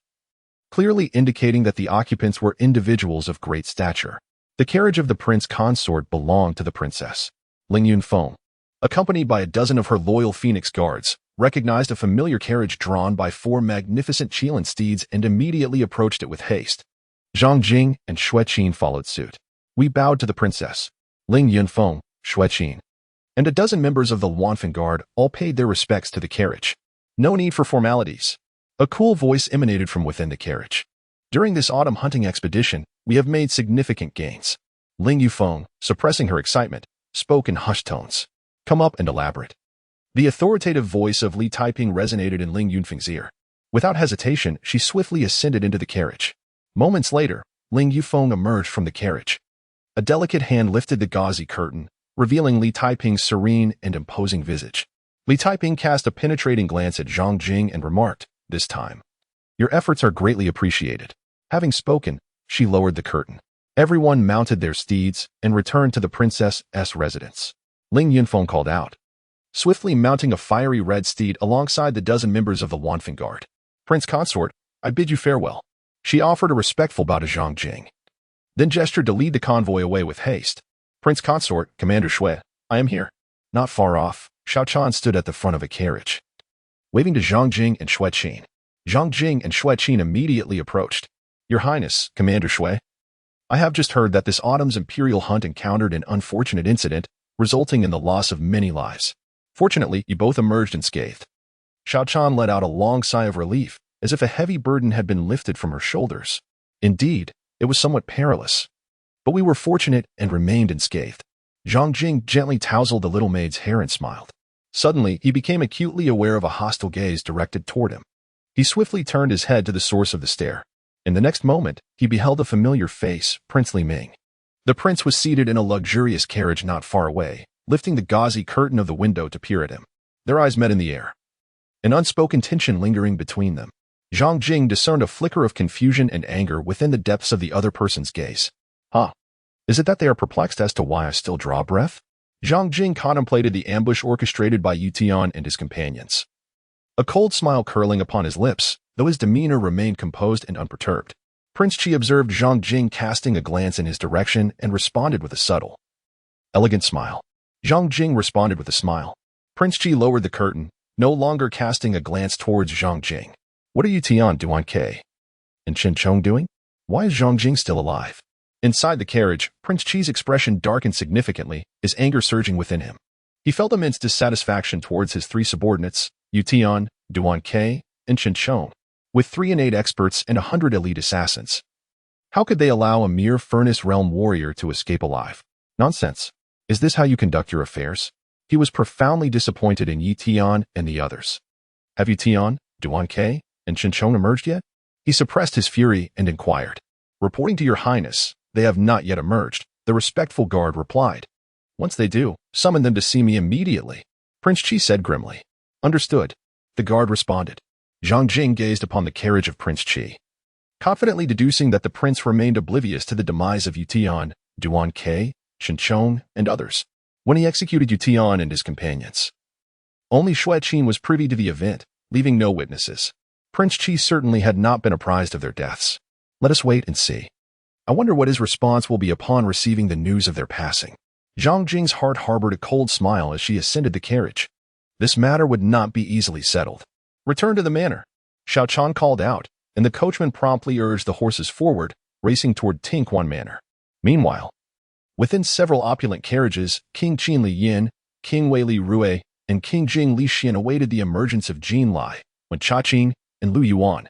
[SPEAKER 1] clearly indicating that the occupants were individuals of great stature. The carriage of the prince consort belonged to the princess. Ling Yunfeng, accompanied by a dozen of her loyal phoenix guards, recognized a familiar carriage drawn by 4 magnificent Qilin steeds and immediately approached it with haste. Zhang Jing and Xue Qin followed suit. We bowed to the princess. Ling Yunfeng, Xue Qin, and a dozen members of the Wanfen Guard all paid their respects to the carriage. No need for formalities. A cool voice emanated from within the carriage. During this autumn hunting expedition, we have made significant gains. Ling Yufeng, suppressing her excitement, spoke in hushed tones. Come up and elaborate. The authoritative voice of Li Taiping resonated in Ling Yunfeng's ear. Without hesitation, she swiftly ascended into the carriage. Moments later, Ling Yufeng emerged from the carriage. A delicate hand lifted the gauzy curtain, revealing Li Taiping's serene and imposing visage. Li Taiping cast a penetrating glance at Zhang Jing and remarked, "This time, your efforts are greatly appreciated." Having spoken, she lowered the curtain. Everyone mounted their steeds and returned to the princess's residence. Ling Yunfeng called out, swiftly mounting a fiery red steed alongside the dozen members of the Wanfen Guard. "Prince Consort, I bid you farewell." She offered a respectful bow to Zhang Jing, then gestured to lead the convoy away with haste. "Prince Consort, Commander Xue, I am here." Not far off, Xiaochan stood at the front of a carriage, waving to Zhang Jing and Xue Qin. Zhang Jing and Xue Qin immediately approached. "Your Highness, Commander Xue, I have just heard that this autumn's imperial hunt encountered an unfortunate incident, resulting in the loss of many lives. Fortunately, you both emerged unscathed." Xiaochan let out a long sigh of relief, as if a heavy burden had been lifted from her shoulders. Indeed, it was somewhat perilous, but we were fortunate and remained unscathed. Zhang Jing gently tousled the little maid's hair and smiled. Suddenly, he became acutely aware of a hostile gaze directed toward him. He swiftly turned his head to the source of the stare. In the next moment, he beheld a familiar face, Prince Li Ming. The prince was seated in a luxurious carriage not far away, lifting the gauzy curtain of the window to peer at him. Their eyes met in the air, an unspoken tension lingering between them. Zhang Jing discerned a flicker of confusion and anger within the depths of the other person's gaze. Huh? Is it that they are perplexed as to why I still draw breath? Zhang Jing contemplated the ambush orchestrated by Yu Tian and his companions. A cold smile curling upon his lips, though his demeanor remained composed and unperturbed. Prince Qi observed Zhang Jing casting a glance in his direction and responded with a subtle, elegant smile. Zhang Jing responded with a smile. Prince Qi lowered the curtain, no longer casting a glance towards Zhang Jing. What are Yu Tian, Duan Ke, and Chen Chong doing? Why is Zhang Jing still alive? Inside the carriage, Prince Qi's expression darkened significantly, his anger surging within him. He felt immense dissatisfaction towards his three subordinates, Yu Tian, Duan Ke, and Chen Chong, with 3 innate experts and 100 elite assassins. How could they allow a mere Furnace Realm warrior to escape alive? Nonsense. Is this how you conduct your affairs? He was profoundly disappointed in Yu Tian and the others. Have Yu Tian, Duan Ke, and Chen Chong emerged yet? He suppressed his fury and inquired. Reporting to your highness, they have not yet emerged, the respectful guard replied. Once they do, summon them to see me immediately, Prince Qi said grimly. Understood, the guard responded. Zhang Jing gazed upon the carriage of Prince Qi, confidently deducing that the prince remained oblivious to the demise of Yu Tian, Duan Ke, Chen Chong, and others, when he executed Yu Tian and his companions. Only Xue Qin was privy to the event, leaving no witnesses. Prince Qi certainly had not been apprised of their deaths. Let us wait and see. I wonder what his response will be upon receiving the news of their passing. Zhang Jing's heart harbored a cold smile as she ascended the carriage. This matter would not be easily settled. Return to the manor, Xiao Chan called out, and the coachman promptly urged the horses forward, racing toward Tinquan Manor. Meanwhile, within several opulent carriages, King Qin Li Yin, King Wei Li Rui, and King Jing Li Xian awaited the emergence of Jin Lai, Wen Chaqing, and Lu Yuan,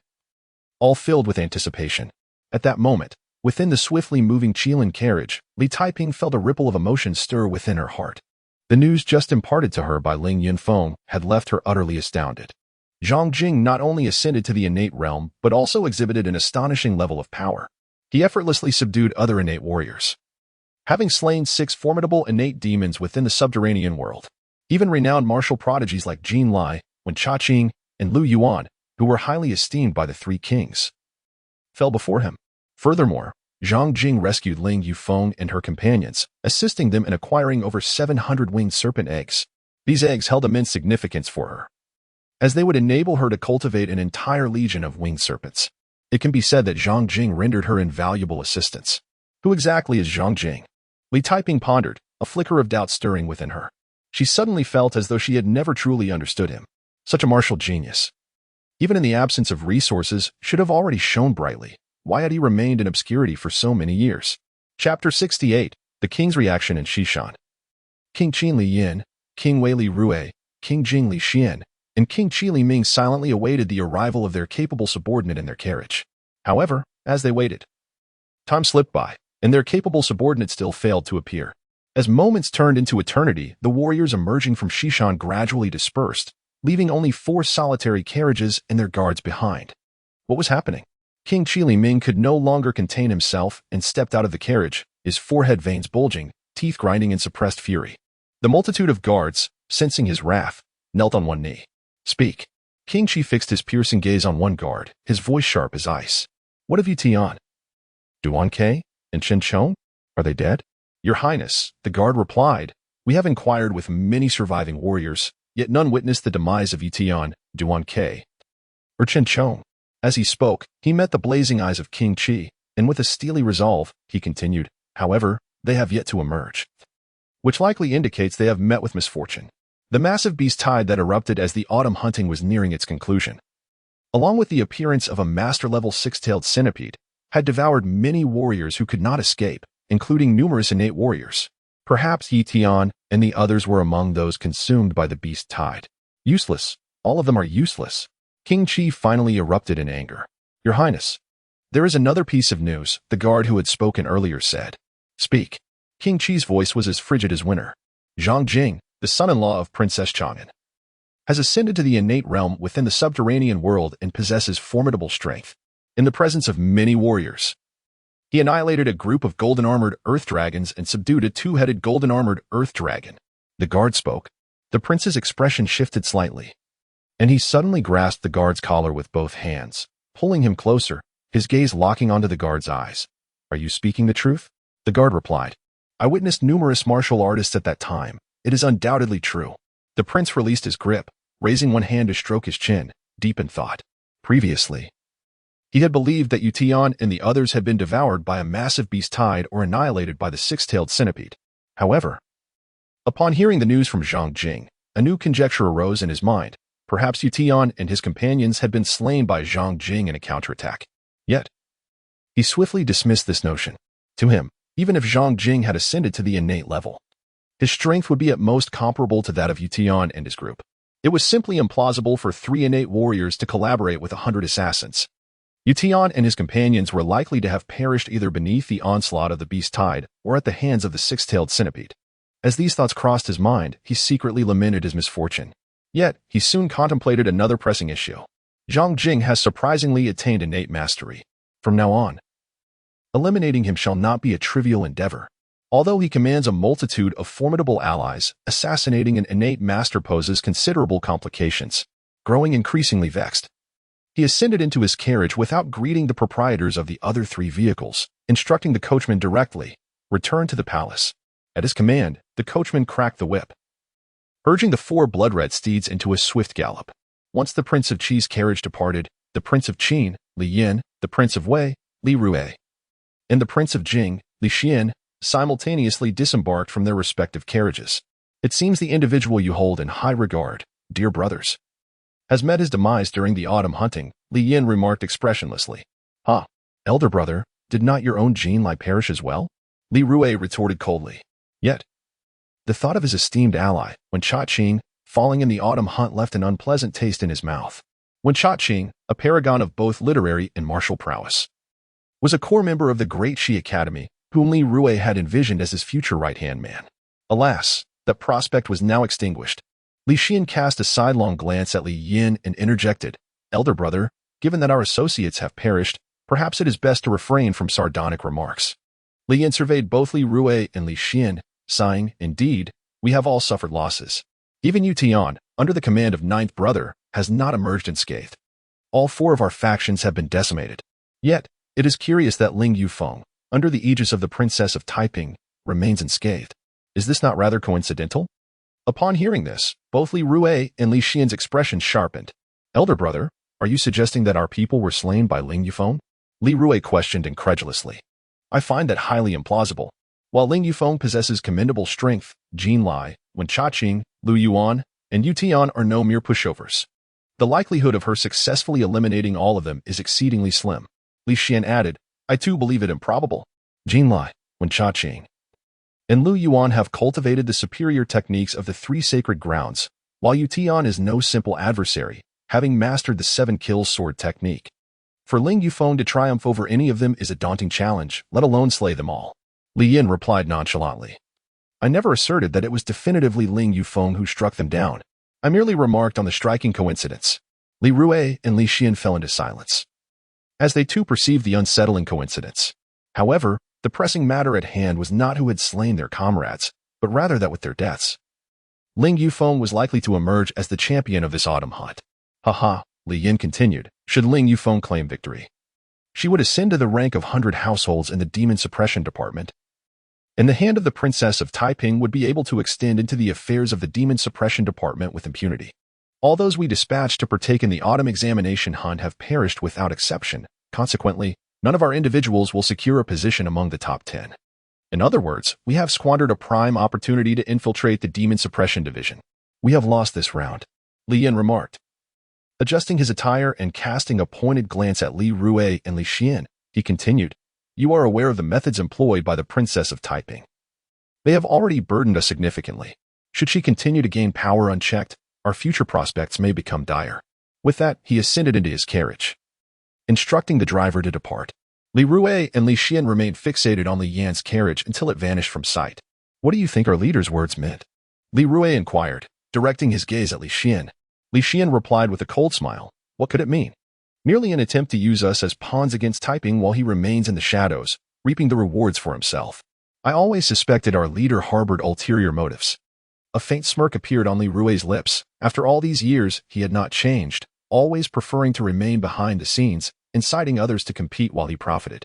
[SPEAKER 1] all filled with anticipation. At that moment, within the swiftly moving Qilin carriage, Li Taiping felt a ripple of emotion stir within her heart. The news just imparted to her by Ling Yunfeng had left her utterly astounded. Zhang Jing not only ascended to the innate realm, but also exhibited an astonishing level of power. He effortlessly subdued other innate warriors, having slain 6 formidable innate demons within the subterranean world. Even renowned martial prodigies like Jin Lai, Wen Chaqing, and Lu Yuan, who were highly esteemed by the 3 kings, fell before him. Furthermore, Zhang Jing rescued Ling Yufeng and her companions, assisting them in acquiring over 700 winged serpent eggs. These eggs held immense significance for her, as they would enable her to cultivate an entire legion of winged serpents. It can be said that Zhang Jing rendered her invaluable assistance. Who exactly is Zhang Jing? Li Taiping pondered, a flicker of doubt stirring within her. She suddenly felt as though she had never truly understood him. Such a martial genius, even in the absence of resources, should have already shone brightly. Why had he remained in obscurity for so many years? Chapter 68, The King's Reaction in Xishan. King Qin Li Yin, King Wei Li Rui, King Jing Li Xian, and King Qi Li Ming silently awaited the arrival of their capable subordinate in their carriage. However, as they waited, time slipped by, and their capable subordinate still failed to appear. As moments turned into eternity, the warriors emerging from Xishan gradually dispersed, leaving only 4 solitary carriages and their guards behind. What was happening? King Qi Li Ming could no longer contain himself and stepped out of the carriage, his forehead veins bulging, teeth grinding in suppressed fury. The multitude of guards, sensing his wrath, knelt on one knee. Speak. King Qi fixed his piercing gaze on one guard, his voice sharp as ice. What of Yu Tian? Duan Ke and Chen Chong? Are they dead? Your Highness, the guard replied, we have inquired with many surviving warriors, yet none witnessed the demise of Yu Tian, Duan Ke, or Chen Chong. As he spoke, he met the blazing eyes of King Qi, and with a steely resolve, he continued, however, they have yet to emerge, which likely indicates they have met with misfortune. The massive beast tide that erupted as the autumn hunting was nearing its conclusion, along with the appearance of a master-level 6-tailed centipede, had devoured many warriors who could not escape, including numerous innate warriors. Perhaps Yu Tian and the others were among those consumed by the beast tide. Useless. All of them are useless. King Qi finally erupted in anger. Your Highness, there is another piece of news, the guard who had spoken earlier said. Speak. King Qi's voice was as frigid as winter. Zhang Jing, the son-in-law of Princess Chang'an, has ascended to the innate realm within the subterranean world and possesses formidable strength. In the presence of many warriors, he annihilated a group of golden-armored earth dragons and subdued a two-headed golden-armored earth dragon. The guard spoke. The prince's expression shifted slightly, and he suddenly grasped the guard's collar with both hands, pulling him closer, his gaze locking onto the guard's eyes. "Are you speaking the truth?" The guard replied. "I witnessed numerous martial artists at that time. It is undoubtedly true." The prince released his grip, raising one hand to stroke his chin, deep in thought. Previously, he had believed that Yutian and the others had been devoured by a massive beast tide or annihilated by the six-tailed centipede. However, upon hearing the news from Zhang Jing, a new conjecture arose in his mind. Perhaps Yutian and his companions had been slain by Zhang Jing in a counterattack. Yet, he swiftly dismissed this notion. To him, even if Zhang Jing had ascended to the innate level, his strength would be at most comparable to that of Yutian and his group. It was simply implausible for 3 innate warriors to collaborate with 100 assassins. Yutian and his companions were likely to have perished either beneath the onslaught of the beast tide or at the hands of the six-tailed centipede. As these thoughts crossed his mind, he secretly lamented his misfortune. Yet, he soon contemplated another pressing issue. Zhang Jing has surprisingly attained innate mastery. From now on, eliminating him shall not be a trivial endeavor. Although he commands a multitude of formidable allies, assassinating an innate master poses considerable complications. Growing increasingly vexed, he ascended into his carriage without greeting the proprietors of the other 3 vehicles, instructing the coachman directly, "Return to the palace." At his command, the coachman cracked the whip, urging the 4 blood-red steeds into a swift gallop. Once the Prince of Qi's carriage departed, the Prince of Qin, Li Yin, the Prince of Wei, Li Rue, and the Prince of Jing, Li Xian, simultaneously disembarked from their respective carriages. "It seems the individual you hold in high regard, dear brothers, has met his demise during the autumn hunting," Li Yin remarked expressionlessly. "Ha, elder brother, did not your own Jin Lai perish as well?" Li Rue retorted coldly. Yet, the thought of his esteemed ally, Wen Chaqing, falling in the autumn hunt left an unpleasant taste in his mouth. Wen Chaqing, a paragon of both literary and martial prowess, was a core member of the Great Shi Academy, whom Li Rue had envisioned as his future right-hand man. Alas, that prospect was now extinguished. Li Xian cast a sidelong glance at Li Yin and interjected, "Elder brother, given that our associates have perished, perhaps it is best to refrain from sardonic remarks." Li Yin surveyed both Li Rue and Li Xian, sighing, "Indeed, we have all suffered losses. Even Yutian, under the command of 9th brother, has not emerged unscathed. All 4 of our factions have been decimated. Yet, it is curious that Ling Yufeng, under the aegis of the Princess of Taiping, remains unscathed. Is this not rather coincidental?" Upon hearing this, both Li Rue and Li Xian's expression sharpened. "Elder brother, are you suggesting that our people were slain by Ling Yufeng?" Li Rue questioned incredulously. "I find that highly implausible. While Ling Yufeng possesses commendable strength, Jin Lai, Wen Chaqing, Lu Yuan, and Yutian are no mere pushovers. The likelihood of her successfully eliminating all of them is exceedingly slim." Li Xian added, "I too believe it improbable. Jin Lai, Wen Chaqing, and Lu Yuan have cultivated the superior techniques of the 3 sacred grounds, while Yutian is no simple adversary, having mastered the 7 kills sword technique. For Ling Yufeng to triumph over any of them is a daunting challenge, let alone slay them all." Li Yin replied nonchalantly, "I never asserted that it was definitively Ling Yufeng who struck them down. I merely remarked on the striking coincidence." Li Rue and Li Xian fell into silence, as they too perceived the unsettling coincidence. However, the pressing matter at hand was not who had slain their comrades, but rather that with their deaths, Ling Yufeng was likely to emerge as the champion of this autumn hunt. "Haha," Li Yin continued, "should Ling Yufeng claim victory, she would ascend to the rank of 100 households in the Demon Suppression Department, and the hand of the Princess of Taiping would be able to extend into the affairs of the Demon Suppression Department with impunity. All those we dispatched to partake in the autumn examination hunt have perished without exception. Consequently, none of our individuals will secure a position among the top 10. In other words, we have squandered a prime opportunity to infiltrate the Demon Suppression Division. We have lost this round," Li Yin remarked. Adjusting his attire and casting a pointed glance at Li Rue and Li Xian, he continued, "You are aware of the methods employed by the Princess of Taiping. They have already burdened us significantly. Should she continue to gain power unchecked, our future prospects may become dire." With that, he ascended into his carriage, instructing the driver to depart. Li Rui and Li Xian remained fixated on Li Yan's carriage until it vanished from sight. What do you think our leader's words meant? Li Rui inquired, directing his gaze at Li Xian. Li Xian replied with a cold smile. What could it mean? Merely an attempt to use us as pawns against Taiping while he remains in the shadows, reaping the rewards for himself. I always suspected our leader harbored ulterior motives. A faint smirk appeared on Li Rui's lips. After all these years, he had not changed, always preferring to remain behind the scenes, inciting others to compete while he profited.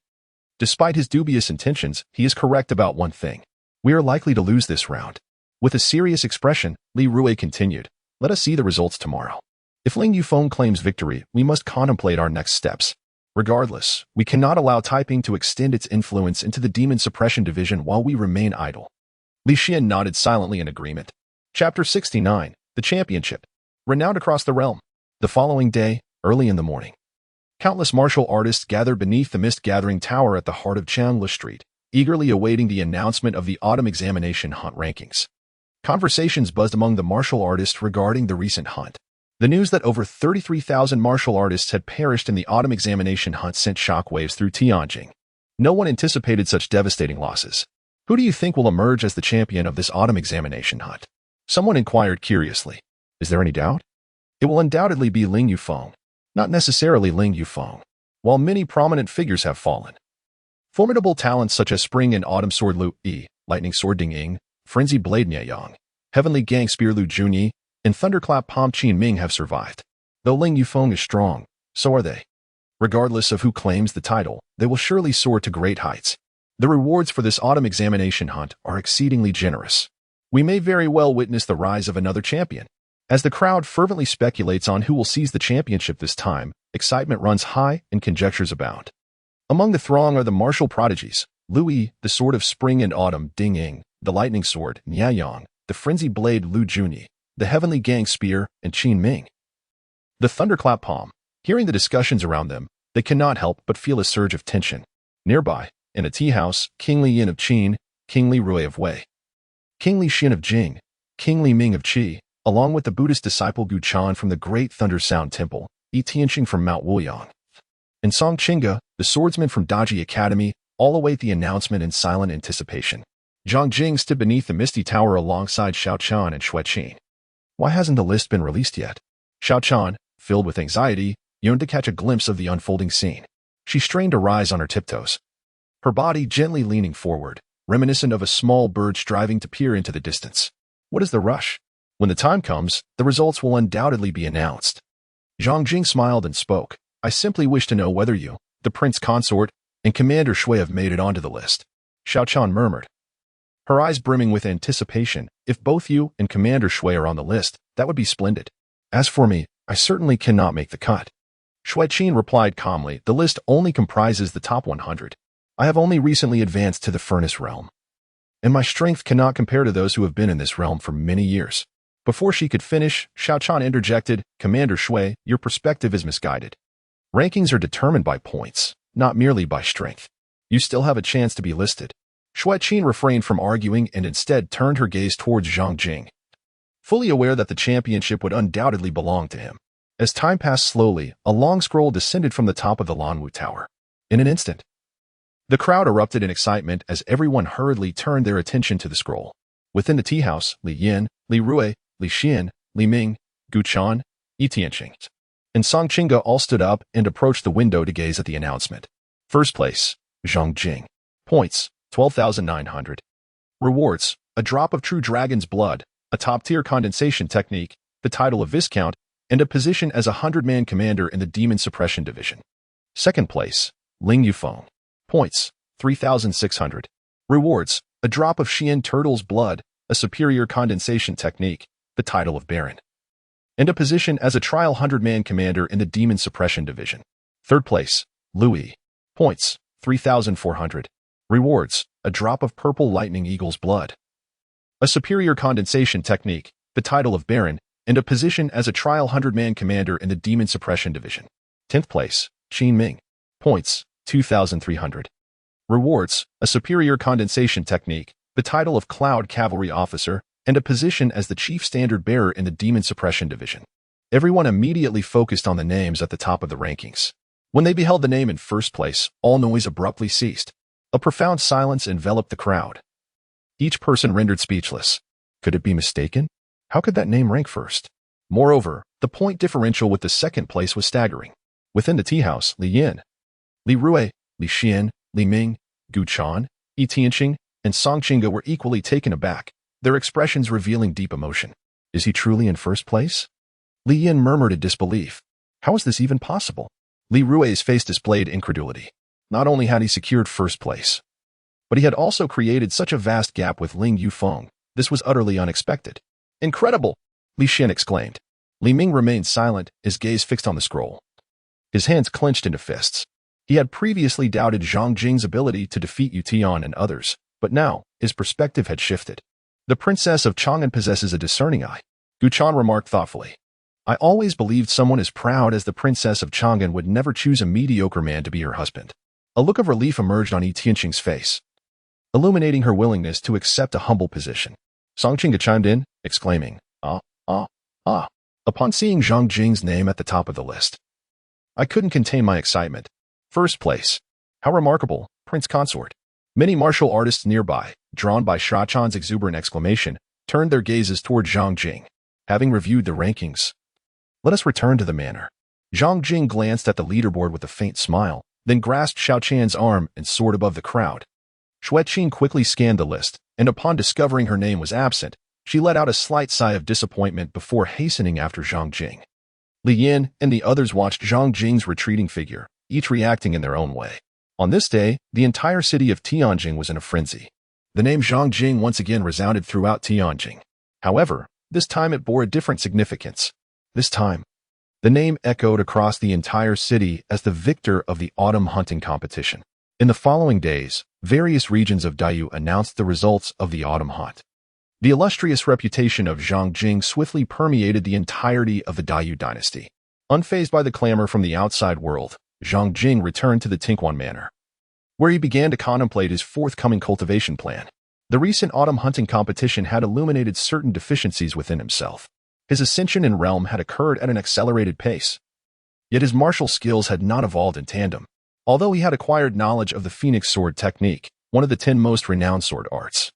[SPEAKER 1] Despite his dubious intentions, he is correct about one thing. We are likely to lose this round. With a serious expression, Li Rui continued, let us see the results tomorrow. If Ling Yufeng claims victory, we must contemplate our next steps. Regardless, we cannot allow Taiping to extend its influence into the Demon Suppression Division while we remain idle. Li Xian nodded silently in agreement. Chapter 69, The Championship. Renowned across the realm. The following day, early in the morning, countless martial artists gathered beneath the mist-gathering tower at the heart of Chang'an Street, eagerly awaiting the announcement of the autumn examination hunt rankings. Conversations buzzed among the martial artists regarding the recent hunt. The news that over 33,000 martial artists had perished in the autumn examination hunt sent shockwaves through Tianjin. No one anticipated such devastating losses. Who do you think will emerge as the champion of this autumn examination hunt? Someone inquired curiously. Is there any doubt? It will undoubtedly be Ling Yufeng. Not necessarily Ling Yufeng. While many prominent figures have fallen, formidable talents such as Spring and Autumn Sword Lu Yi, Lightning Sword Ding Ying, Frenzy Blade Nie Yang, Heavenly Gang Spear Lu Junyi, and Thunderclap Palm Qin Ming have survived. Though Ling Yufeng is strong, so are they. Regardless of who claims the title, they will surely soar to great heights. The rewards for this autumn examination hunt are exceedingly generous. We may very well witness the rise of another champion. As the crowd fervently speculates on who will seize the championship this time, excitement runs high and conjectures abound. Among the throng are the martial prodigies, Lu Yi, the Sword of Spring and Autumn, Ding Ying, the Lightning Sword, Nie Yang, the Frenzy Blade, Lu Junyi, the Heavenly Gang Spear, and Qin Ming. The Thunderclap Palm. Hearing the discussions around them, they cannot help but feel a surge of tension. Nearby, in a tea house, King Li Yin of Qin, King Li Rui of Wei, King Li Xian of Jing, King Li Ming of Qi, along with the Buddhist disciple Gu Chan from the Great Thunder Sound Temple, Yi Tianqing from Mount Wuyang, and Song Qingge, the swordsman from Daji Academy, all await the announcement in silent anticipation. Zhang Jing stood beneath the misty tower alongside Xiao Chan and Xue Qin. Why hasn't the list been released yet? Xiao Chan, filled with anxiety, yearned to catch a glimpse of the unfolding scene. She strained to rise on her tiptoes, her body gently leaning forward, reminiscent of a small bird striving to peer into the distance. What is the rush? When the time comes, the results will undoubtedly be announced. Zhang Jing smiled and spoke. I simply wish to know whether you, the prince consort, and Commander Shui have made it onto the list. Xiao Chan murmured, her eyes brimming with anticipation. If both you and Commander Shui are on the list, that would be splendid. As for me, I certainly cannot make the cut. Xue Qin replied calmly, the list only comprises the top 100. I have only recently advanced to the furnace realm, and my strength cannot compare to those who have been in this realm for many years. Before she could finish, Xiao Chan interjected, Commander Shui, your perspective is misguided. Rankings are determined by points, not merely by strength. You still have a chance to be listed. Xue Qin refrained from arguing and instead turned her gaze towards Zhang Jing, fully aware that the championship would undoubtedly belong to him. As time passed slowly, a long scroll descended from the top of the Lanwu Tower. In an instant, the crowd erupted in excitement as everyone hurriedly turned their attention to the scroll. Within the tea house, Li Yin, Li Rui, Li Xian, Li Ming, Gu Chan, Yi Tianqing, and Song Qingge all stood up and approached the window to gaze at the announcement. First place, Zhang Jing. Points, 12,900. Rewards, a drop of true dragon's blood, a top-tier condensation technique, the title of Viscount, and a position as a 100-man commander in the Demon Suppression Division. Second place, Ling Yufeng. Points, 3,600. Rewards, a drop of Xian turtle's blood, a superior condensation technique, the title of Baron, and a position as a trial 100-man commander in the Demon Suppression Division. Third place, Lu Yi. Points, 3,400. Rewards, a drop of purple lightning eagle's blood, a superior condensation technique, the title of Baron, and a position as a trial 100-man commander in the Demon Suppression Division. 10th place, Qin Ming. Points, 2,300. Rewards, a superior condensation technique, the title of Cloud Cavalry Officer, and a position as the Chief Standard Bearer in the Demon Suppression Division. Everyone immediately focused on the names at the top of the rankings. When they beheld the name in first place, all noise abruptly ceased. A profound silence enveloped the crowd. Each person rendered speechless. Could it be mistaken? How could that name rank first? Moreover, the point differential with the second place was staggering. Within the tea house, Li Yin, Li Rui, Li Xian, Li Ming, Gu Chan, Yi Tianqing, and Song Qingge were equally taken aback, their expressions revealing deep emotion. Is he truly in first place? Li Yin murmured in disbelief. How is this even possible? Li Rui's face displayed incredulity. Not only had he secured first place, but he had also created such a vast gap with Ling Yufeng. This was utterly unexpected. Incredible! Li Xian exclaimed. Li Ming remained silent, his gaze fixed on the scroll. His hands clenched into fists. He had previously doubted Zhang Jing's ability to defeat Yu Tian and others, but now, his perspective had shifted. The princess of Chang'an possesses a discerning eye, Gu Chan remarked thoughtfully. I always believed someone as proud as the princess of Chang'an would never choose a mediocre man to be her husband. A look of relief emerged on Yi Tianqing's face, illuminating her willingness to accept a humble position. Song Qingge chimed in, exclaiming, ah. Upon seeing Zhang Jing's name at the top of the list, I couldn't contain my excitement. First place. How remarkable, Prince Consort. Many martial artists nearby, drawn by Sha Chan's exuberant exclamation, turned their gazes toward Zhang Jing. Having reviewed the rankings, let us return to the manor. Zhang Jing glanced at the leaderboard with a faint smile, then grasped Xiao Chan's arm and soared above the crowd. Xue Qin quickly scanned the list, and upon discovering her name was absent, she let out a slight sigh of disappointment before hastening after Zhang Jing. Li Yin and the others watched Zhang Jing's retreating figure, each reacting in their own way. On this day, the entire city of Tianjing was in a frenzy. The name Zhang Jing once again resounded throughout Tianjing. However, this time it bore a different significance. This time, the name echoed across the entire city as the victor of the autumn hunting competition. In the following days, various regions of Daiyu announced the results of the autumn hunt. The illustrious reputation of Zhang Jing swiftly permeated the entirety of the Daiyu Dynasty. Unfazed by the clamor from the outside world, Zhang Jing returned to the Tinkwan Manor, where he began to contemplate his forthcoming cultivation plan. The recent autumn hunting competition had illuminated certain deficiencies within himself. His ascension in realm had occurred at an accelerated pace, yet his martial skills had not evolved in tandem. Although he had acquired knowledge of the Phoenix Sword technique, one of the 10 most renowned sword arts,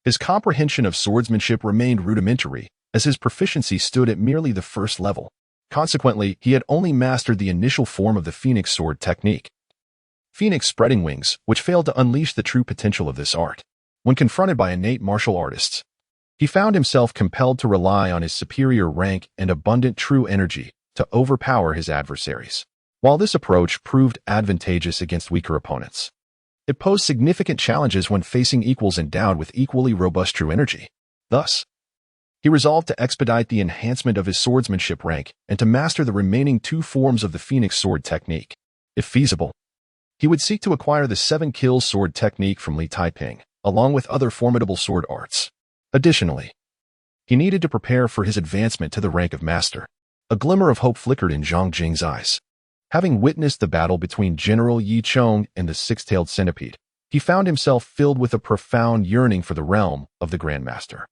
[SPEAKER 1] his comprehension of swordsmanship remained rudimentary, as his proficiency stood at merely the first level. Consequently, he had only mastered the initial form of the Phoenix Sword technique, Phoenix spreading wings, which failed to unleash the true potential of this art. When confronted by innate martial artists, he found himself compelled to rely on his superior rank and abundant true energy to overpower his adversaries. While this approach proved advantageous against weaker opponents, it posed significant challenges when facing equals endowed with equally robust true energy. Thus, he resolved to expedite the enhancement of his swordsmanship rank and to master the remaining 2 forms of the Phoenix Sword technique. If feasible, he would seek to acquire the 7 kills sword technique from Li Taiping, along with other formidable sword arts. Additionally, he needed to prepare for his advancement to the rank of master. A glimmer of hope flickered in Zhang Jing's eyes. Having witnessed the battle between General Yi Chong and the six-tailed centipede, he found himself filled with a profound yearning for the realm of the Grandmaster.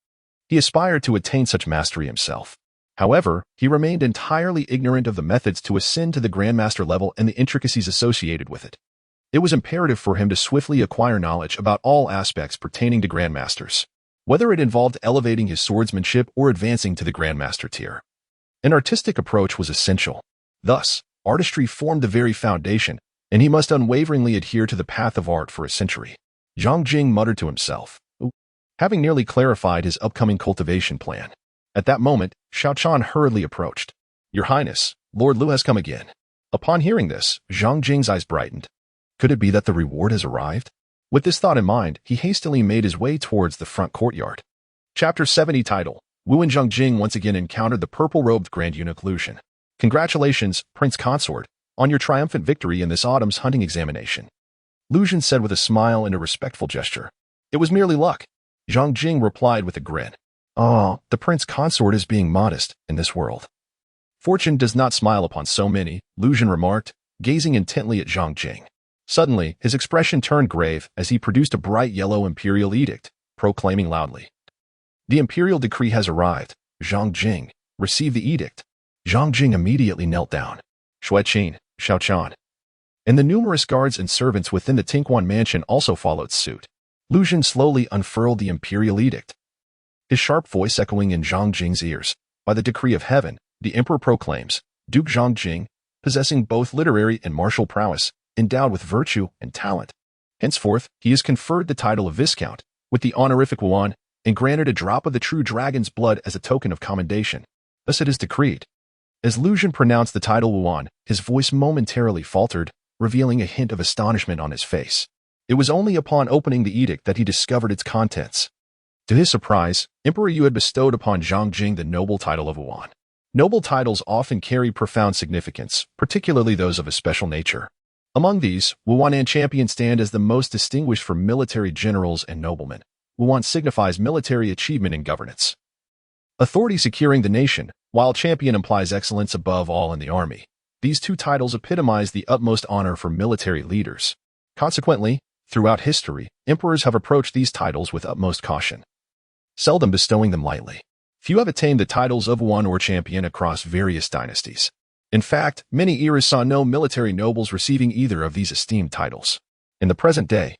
[SPEAKER 1] He aspired to attain such mastery himself. However, he remained entirely ignorant of the methods to ascend to the Grandmaster level and the intricacies associated with it. It was imperative for him to swiftly acquire knowledge about all aspects pertaining to Grandmasters, whether it involved elevating his swordsmanship or advancing to the Grandmaster tier. An artistic approach was essential. Thus, artistry formed the very foundation, and he must unwaveringly adhere to the path of art for a century. Zhang Jing muttered to himself, having nearly clarified his upcoming cultivation plan. At that moment, Xiao Chan hurriedly approached. Your Highness, Lord Lu has come again. Upon hearing this, Zhang Jing's eyes brightened. Could it be that the reward has arrived? With this thought in mind, he hastily made his way towards the front courtyard. Chapter 70 title, Wu and Zhang Jing once again encountered the purple-robed Grand Eunuch Lu Xun. Congratulations, Prince Consort, on your triumphant victory in this autumn's hunting examination. Lu Xun said with a smile and a respectful gesture. It was merely luck. Zhang Jing replied with a grin. Oh, the Prince Consort is being modest in this world. Fortune does not smile upon so many, Lu Xun remarked, gazing intently at Zhang Jing. Suddenly, his expression turned grave as he produced a bright yellow imperial edict, proclaiming loudly. The imperial decree has arrived. Zhang Jing, receive the edict. Zhang Jing immediately knelt down. Xue Qin, Xiao Chan, and the numerous guards and servants within the Tinquan mansion also followed suit. Lu Xun slowly unfurled the imperial edict, his sharp voice echoing in Zhang Jing's ears. By the decree of heaven, the emperor proclaims, Duke Zhang Jing, possessing both literary and martial prowess, endowed with virtue and talent. Henceforth, he is conferred the title of Viscount, with the honorific Wuan, and granted a drop of the true dragon's blood as a token of commendation. Thus it is decreed. As Lu Xun pronounced the title Wuan, his voice momentarily faltered, revealing a hint of astonishment on his face. It was only upon opening the edict that he discovered its contents. To his surprise, Emperor Yu had bestowed upon Zhang Jing the noble title of Wuan. Noble titles often carry profound significance, particularly those of a special nature. Among these, Wuan and Champion stand as the most distinguished for military generals and noblemen. Wuan signifies military achievement and governance, authority securing the nation, while Champion implies excellence above all in the army. These two titles epitomize the utmost honor for military leaders. Consequently, throughout history, emperors have approached these titles with utmost caution, seldom bestowing them lightly. Few have attained the titles of Wuan or Champion across various dynasties. In fact, many eras saw no military nobles receiving either of these esteemed titles. In the present day,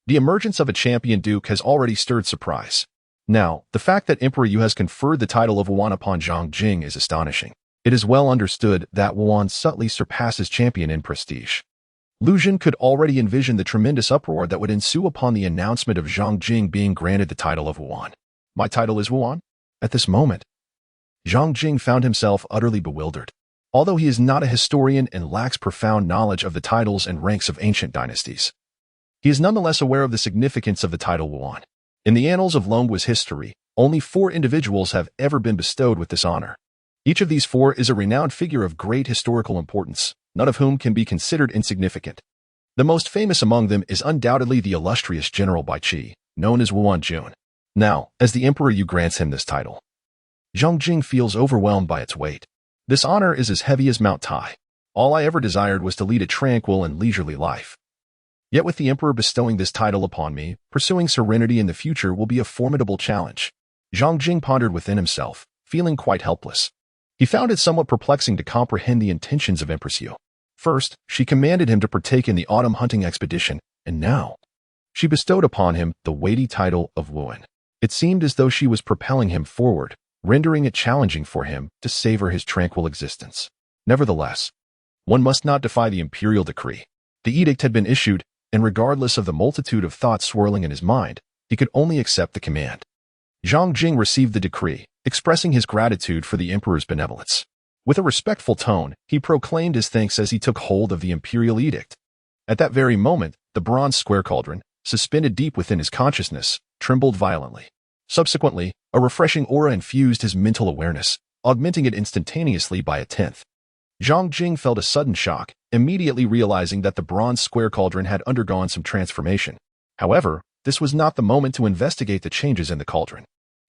[SPEAKER 1] the emergence of a champion duke has already stirred surprise. Now, the fact that Emperor Yu has conferred the title of Wuan upon Zhang Jing is astonishing. It is well understood that Wuan subtly surpasses champion in prestige. Lu Xun could already envision the tremendous uproar that would ensue upon the announcement of Zhang Jing being granted the title of Wuan. My title is Wuan? At this moment, Zhang Jing found himself utterly bewildered. Although he is not a historian and lacks profound knowledge of the titles and ranks of ancient dynasties, he is nonetheless aware of the significance of the title Wuan. In the annals of Longgua's history, only 4 individuals have ever been bestowed with this honor. Each of these 4 is a renowned figure of great historical importance, none of whom can be considered insignificant. The most famous among them is undoubtedly the illustrious General Bai Qi, known as Wuan Jun. Now, as the Emperor Yu grants him this title, Zhang Jing feels overwhelmed by its weight. This honor is as heavy as Mount Tai. All I ever desired was to lead a tranquil and leisurely life. Yet with the Emperor bestowing this title upon me, pursuing serenity in the future will be a formidable challenge. Zhang Jing pondered within himself, feeling quite helpless. He found it somewhat perplexing to comprehend the intentions of Empress Yu. First, she commanded him to partake in the autumn hunting expedition, and now she bestowed upon him the weighty title of Wuan. It seemed as though she was propelling him forward, rendering it challenging for him to savor his tranquil existence. Nevertheless, one must not defy the imperial decree. The edict had been issued, and regardless of the multitude of thoughts swirling in his mind, he could only accept the command. Zhang Jing received the decree, expressing his gratitude for the emperor's benevolence. With a respectful tone, he proclaimed his thanks as he took hold of the imperial edict. At that very moment, the bronze square cauldron, suspended deep within his consciousness, trembled violently. Subsequently, a refreshing aura infused his mental awareness, augmenting it instantaneously by a tenth. Zhang Jing felt a sudden shock, immediately realizing that the bronze square cauldron had undergone some transformation. However, this was not the moment to investigate the changes in the cauldron.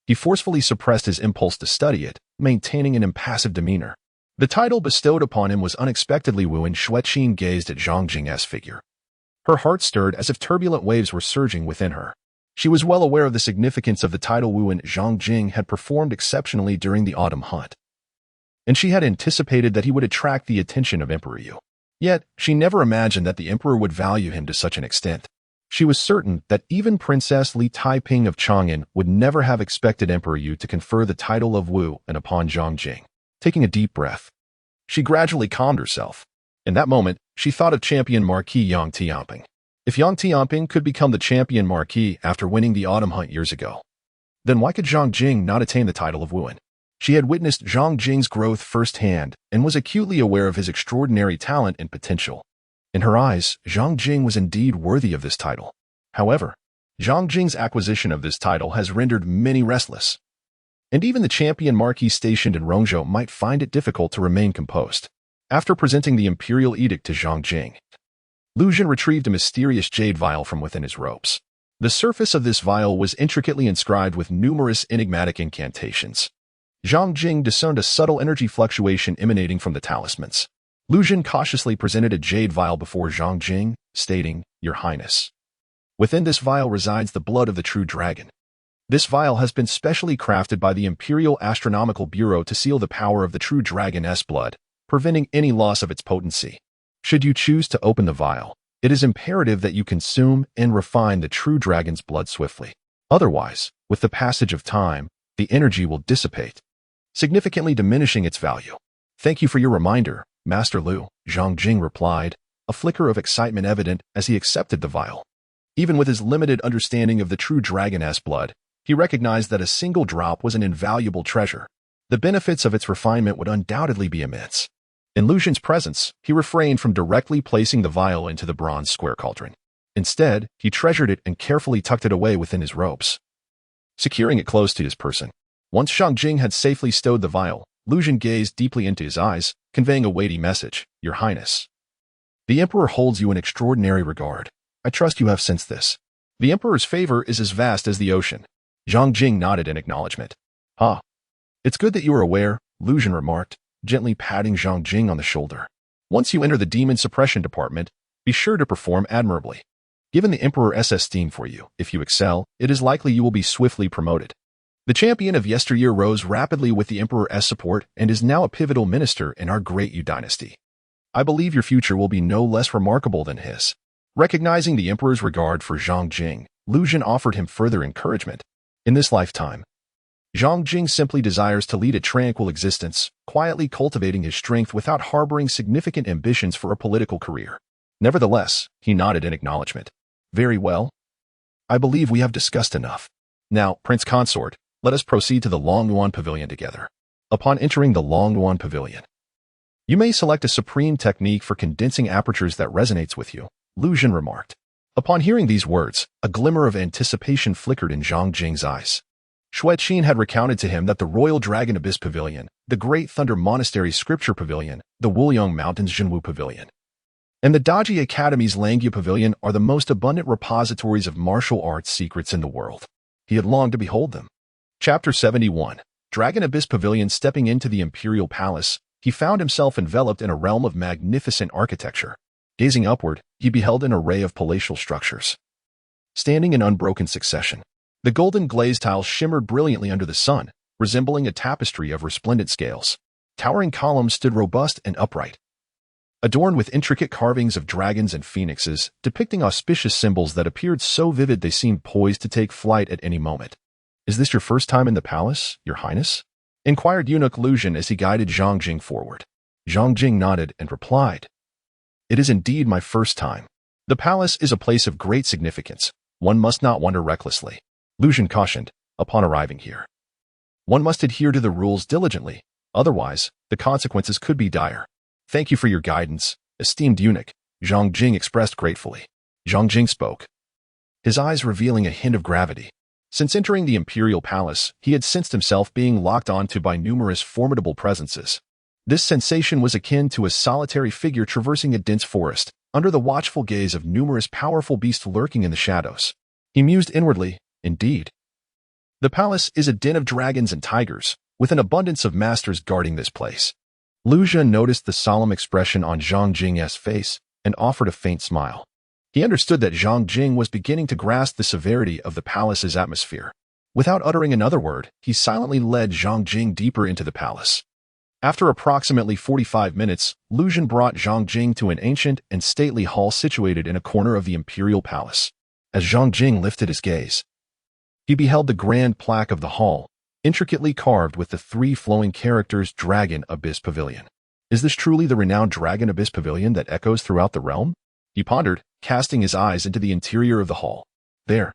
[SPEAKER 1] He forcefully suppressed his impulse to study it, maintaining an impassive demeanor. The title bestowed upon him was unexpectedly Wuan. Xueqin gazed at Zhang Jing's figure. Her heart stirred as if turbulent waves were surging within her. She was well aware of the significance of the title Wuan. Zhang Jing had performed exceptionally during the autumn hunt, and she had anticipated that he would attract the attention of Emperor Yu. Yet, she never imagined that the emperor would value him to such an extent. She was certain that even Princess Li Taiping of Chang'an would never have expected Emperor Yu to confer the title of Wu and upon Zhang Jing. Taking a deep breath, she gradually calmed herself. In that moment, she thought of champion Marquis Yang Tianping. If Yang Tianping could become the champion Marquis after winning the autumn hunt years ago, then why could Zhang Jing not attain the title of Wuan? She had witnessed Zhang Jing's growth firsthand and was acutely aware of his extraordinary talent and potential. In her eyes, Zhang Jing was indeed worthy of this title. However, Zhang Jing's acquisition of this title has rendered many restless, and even the champion Marquis stationed in Rongzhou might find it difficult to remain composed. After presenting the imperial edict to Zhang Jing, Lu Xun retrieved a mysterious jade vial from within his robes. The surface of this vial was intricately inscribed with numerous enigmatic incantations. Zhang Jing discerned a subtle energy fluctuation emanating from the talismans. Lu Xun cautiously presented a jade vial before Zhang Jing, stating, "Your Highness, within this vial resides the blood of the true dragon. This vial has been specially crafted by the Imperial Astronomical Bureau to seal the power of the true dragon's blood, preventing any loss of its potency." Should you choose to open the vial, it is imperative that you consume and refine the true dragon's blood swiftly. Otherwise, with the passage of time, the energy will dissipate, significantly diminishing its value. Thank you for your reminder, Master Lu, Zhang Jing replied, a flicker of excitement evident as he accepted the vial. Even with his limited understanding of the true dragon's blood, he recognized that a single drop was an invaluable treasure. The benefits of its refinement would undoubtedly be immense. In Lu Xun's presence, he refrained from directly placing the vial into the bronze square cauldron. Instead, he treasured it and carefully tucked it away within his robes, securing it close to his person. Once Zhang Jing had safely stowed the vial, Lu Xun gazed deeply into his eyes, conveying a weighty message. Your Highness, the Emperor holds you in extraordinary regard. I trust you have sensed this. The Emperor's favor is as vast as the ocean. Zhang Jing nodded in acknowledgement. Ah, it's good that you are aware, Lu Xun remarked, gently patting Zhang Jing on the shoulder. Once you enter the demon suppression department, be sure to perform admirably. Given the Emperor's esteem for you, if you excel, it is likely you will be swiftly promoted. The champion of yesteryear rose rapidly with the Emperor's support and is now a pivotal minister in our Grand Yu Dynasty. I believe your future will be no less remarkable than his. Recognizing the Emperor's regard for Zhang Jing, Lu Xun offered him further encouragement. In this lifetime, Zhang Jing simply desires to lead a tranquil existence, quietly cultivating his strength without harboring significant ambitions for a political career. Nevertheless, he nodded in acknowledgement. Very well. I believe we have discussed enough. Now, Prince Consort, let us proceed to the Longyuan Pavilion together. Upon entering the Longyuan Pavilion, you may select a supreme technique for condensing apertures that resonates with you, Lu Xun remarked. Upon hearing these words, a glimmer of anticipation flickered in Zhang Jing's eyes. Xueqin had recounted to him that the Royal Dragon Abyss Pavilion, the Great Thunder Monastery Scripture Pavilion, the Wuliang Mountains Zhenwu Pavilion, and the Daji Academy's Langya Pavilion are the most abundant repositories of martial arts secrets in the world. He had longed to behold them. Chapter 71. Dragon Abyss Pavilion. Stepping into the Imperial Palace, he found himself enveloped in a realm of magnificent architecture. Gazing upward, he beheld an array of palatial structures, standing in unbroken succession. The golden glazed tiles shimmered brilliantly under the sun, resembling a tapestry of resplendent scales. Towering columns stood robust and upright, adorned with intricate carvings of dragons and phoenixes, depicting auspicious symbols that appeared so vivid they seemed poised to take flight at any moment. Is this your first time in the palace, Your Highness? Inquired eunuch Lu Xun as he guided Zhang Jing forward. Zhang Jing nodded and replied, It is indeed my first time. The palace is a place of great significance. One must not wander recklessly. Lu Xun cautioned, upon arriving here. One must adhere to the rules diligently, otherwise, the consequences could be dire. Thank you for your guidance, esteemed eunuch, Zhang Jing expressed gratefully. Zhang Jing spoke, his eyes revealing a hint of gravity. Since entering the imperial palace, he had sensed himself being locked onto by numerous formidable presences. This sensation was akin to a solitary figure traversing a dense forest, under the watchful gaze of numerous powerful beasts lurking in the shadows. He mused inwardly, indeed. The palace is a den of dragons and tigers, with an abundance of masters guarding this place. Lu Xun noticed the solemn expression on Zhang Jing's face and offered a faint smile. He understood that Zhang Jing was beginning to grasp the severity of the palace's atmosphere. Without uttering another word, he silently led Zhang Jing deeper into the palace. After approximately 45 minutes, Lu Xun brought Zhang Jing to an ancient and stately hall situated in a corner of the imperial palace. As Zhang Jing lifted his gaze, he beheld the grand plaque of the hall, intricately carved with the three flowing characters Dragon Abyss Pavilion. Is this truly the renowned Dragon Abyss Pavilion that echoes throughout the realm? He pondered, casting his eyes into the interior of the hall. There,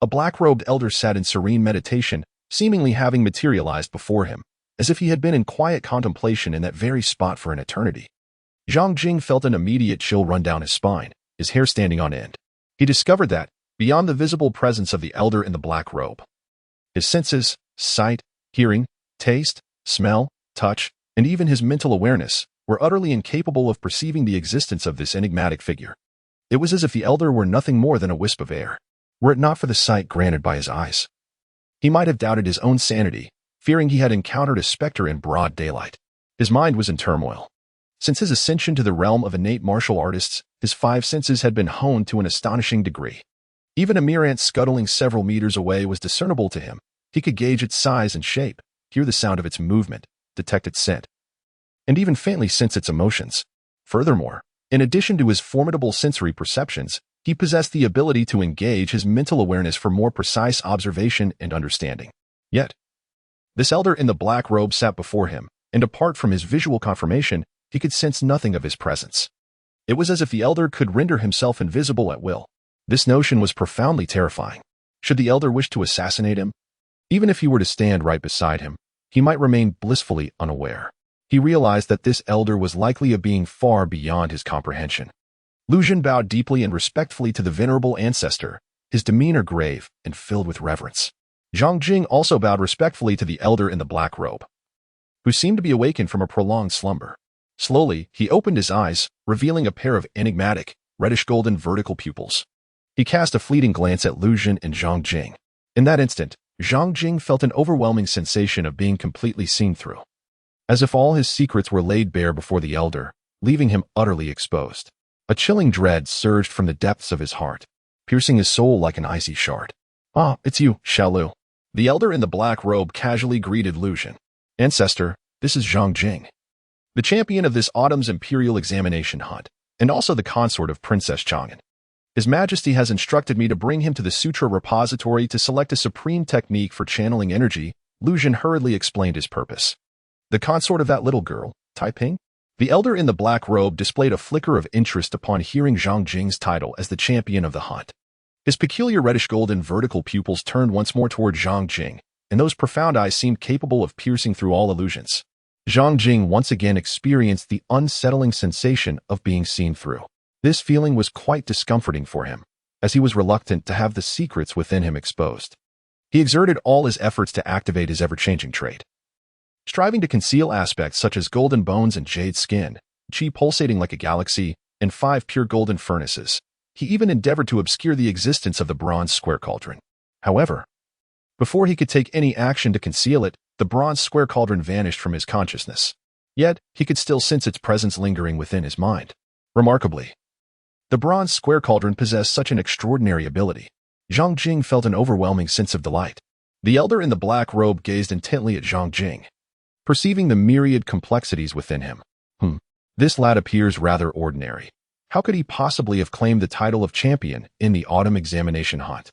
[SPEAKER 1] a black-robed elder sat in serene meditation, seemingly having materialized before him, as if he had been in quiet contemplation in that very spot for an eternity. Zhang Jing felt an immediate chill run down his spine, his hair standing on end. He discovered that, beyond the visible presence of the elder in the black robe, his senses, sight, hearing, taste, smell, touch, and even his mental awareness, were utterly incapable of perceiving the existence of this enigmatic figure. It was as if the elder were nothing more than a wisp of air, were it not for the sight granted by his eyes. He might have doubted his own sanity, fearing he had encountered a specter in broad daylight. His mind was in turmoil. Since his ascension to the realm of innate martial artists, his five senses had been honed to an astonishing degree. Even a mere ant scuttling several meters away was discernible to him. He could gauge its size and shape, hear the sound of its movement, detect its scent, and even faintly sense its emotions. Furthermore, In addition to his formidable sensory perceptions, he possessed the ability to engage his mental awareness for more precise observation and understanding. Yet, this elder in the black robe sat before him, and apart from his visual confirmation, he could sense nothing of his presence. It was as if the elder could render himself invisible at will. This notion was profoundly terrifying. Should the elder wish to assassinate him? Even if he were to stand right beside him, he might remain blissfully unaware. He realized that this elder was likely a being far beyond his comprehension. Lu Xun bowed deeply and respectfully to the venerable ancestor, his demeanor grave and filled with reverence. Zhang Jing also bowed respectfully to the elder in the black robe, who seemed to be awakened from a prolonged slumber. Slowly, he opened his eyes, revealing a pair of enigmatic, reddish-golden vertical pupils. He cast a fleeting glance at Lu Xun and Zhang Jing. In that instant, Zhang Jing felt an overwhelming sensation of being completely seen through, as if all his secrets were laid bare before the elder, leaving him utterly exposed. A chilling dread surged from the depths of his heart, piercing his soul like an icy shard. "Ah, it's you, Xiaolu." The elder in the black robe casually greeted Lu Xun. "Ancestor, this is Zhang Jing, the champion of this autumn's imperial examination hunt, and also the consort of Princess Chang'an. His Majesty has instructed me to bring him to the Sutra repository to select a supreme technique for channeling energy." Lu Xun hurriedly explained his purpose. "The consort of that little girl, Taiping?" The elder in the black robe displayed a flicker of interest upon hearing Zhang Jing's title as the champion of the hunt. His peculiar reddish-golden vertical pupils turned once more toward Zhang Jing, and those profound eyes seemed capable of piercing through all illusions. Zhang Jing once again experienced the unsettling sensation of being seen through. This feeling was quite discomforting for him, as he was reluctant to have the secrets within him exposed. He exerted all his efforts to activate his ever-changing trait, striving to conceal aspects such as golden bones and jade skin, chi pulsating like a galaxy, and 5 pure golden furnaces. He even endeavored to obscure the existence of the bronze square cauldron. However, before he could take any action to conceal it, the bronze square cauldron vanished from his consciousness. Yet, he could still sense its presence lingering within his mind. Remarkably, the bronze square cauldron possessed such an extraordinary ability. Zhang Jing felt an overwhelming sense of delight. The elder in the black robe gazed intently at Zhang Jing, perceiving the myriad complexities within him. This lad appears rather ordinary. How could he possibly have claimed the title of champion in the autumn examination hunt?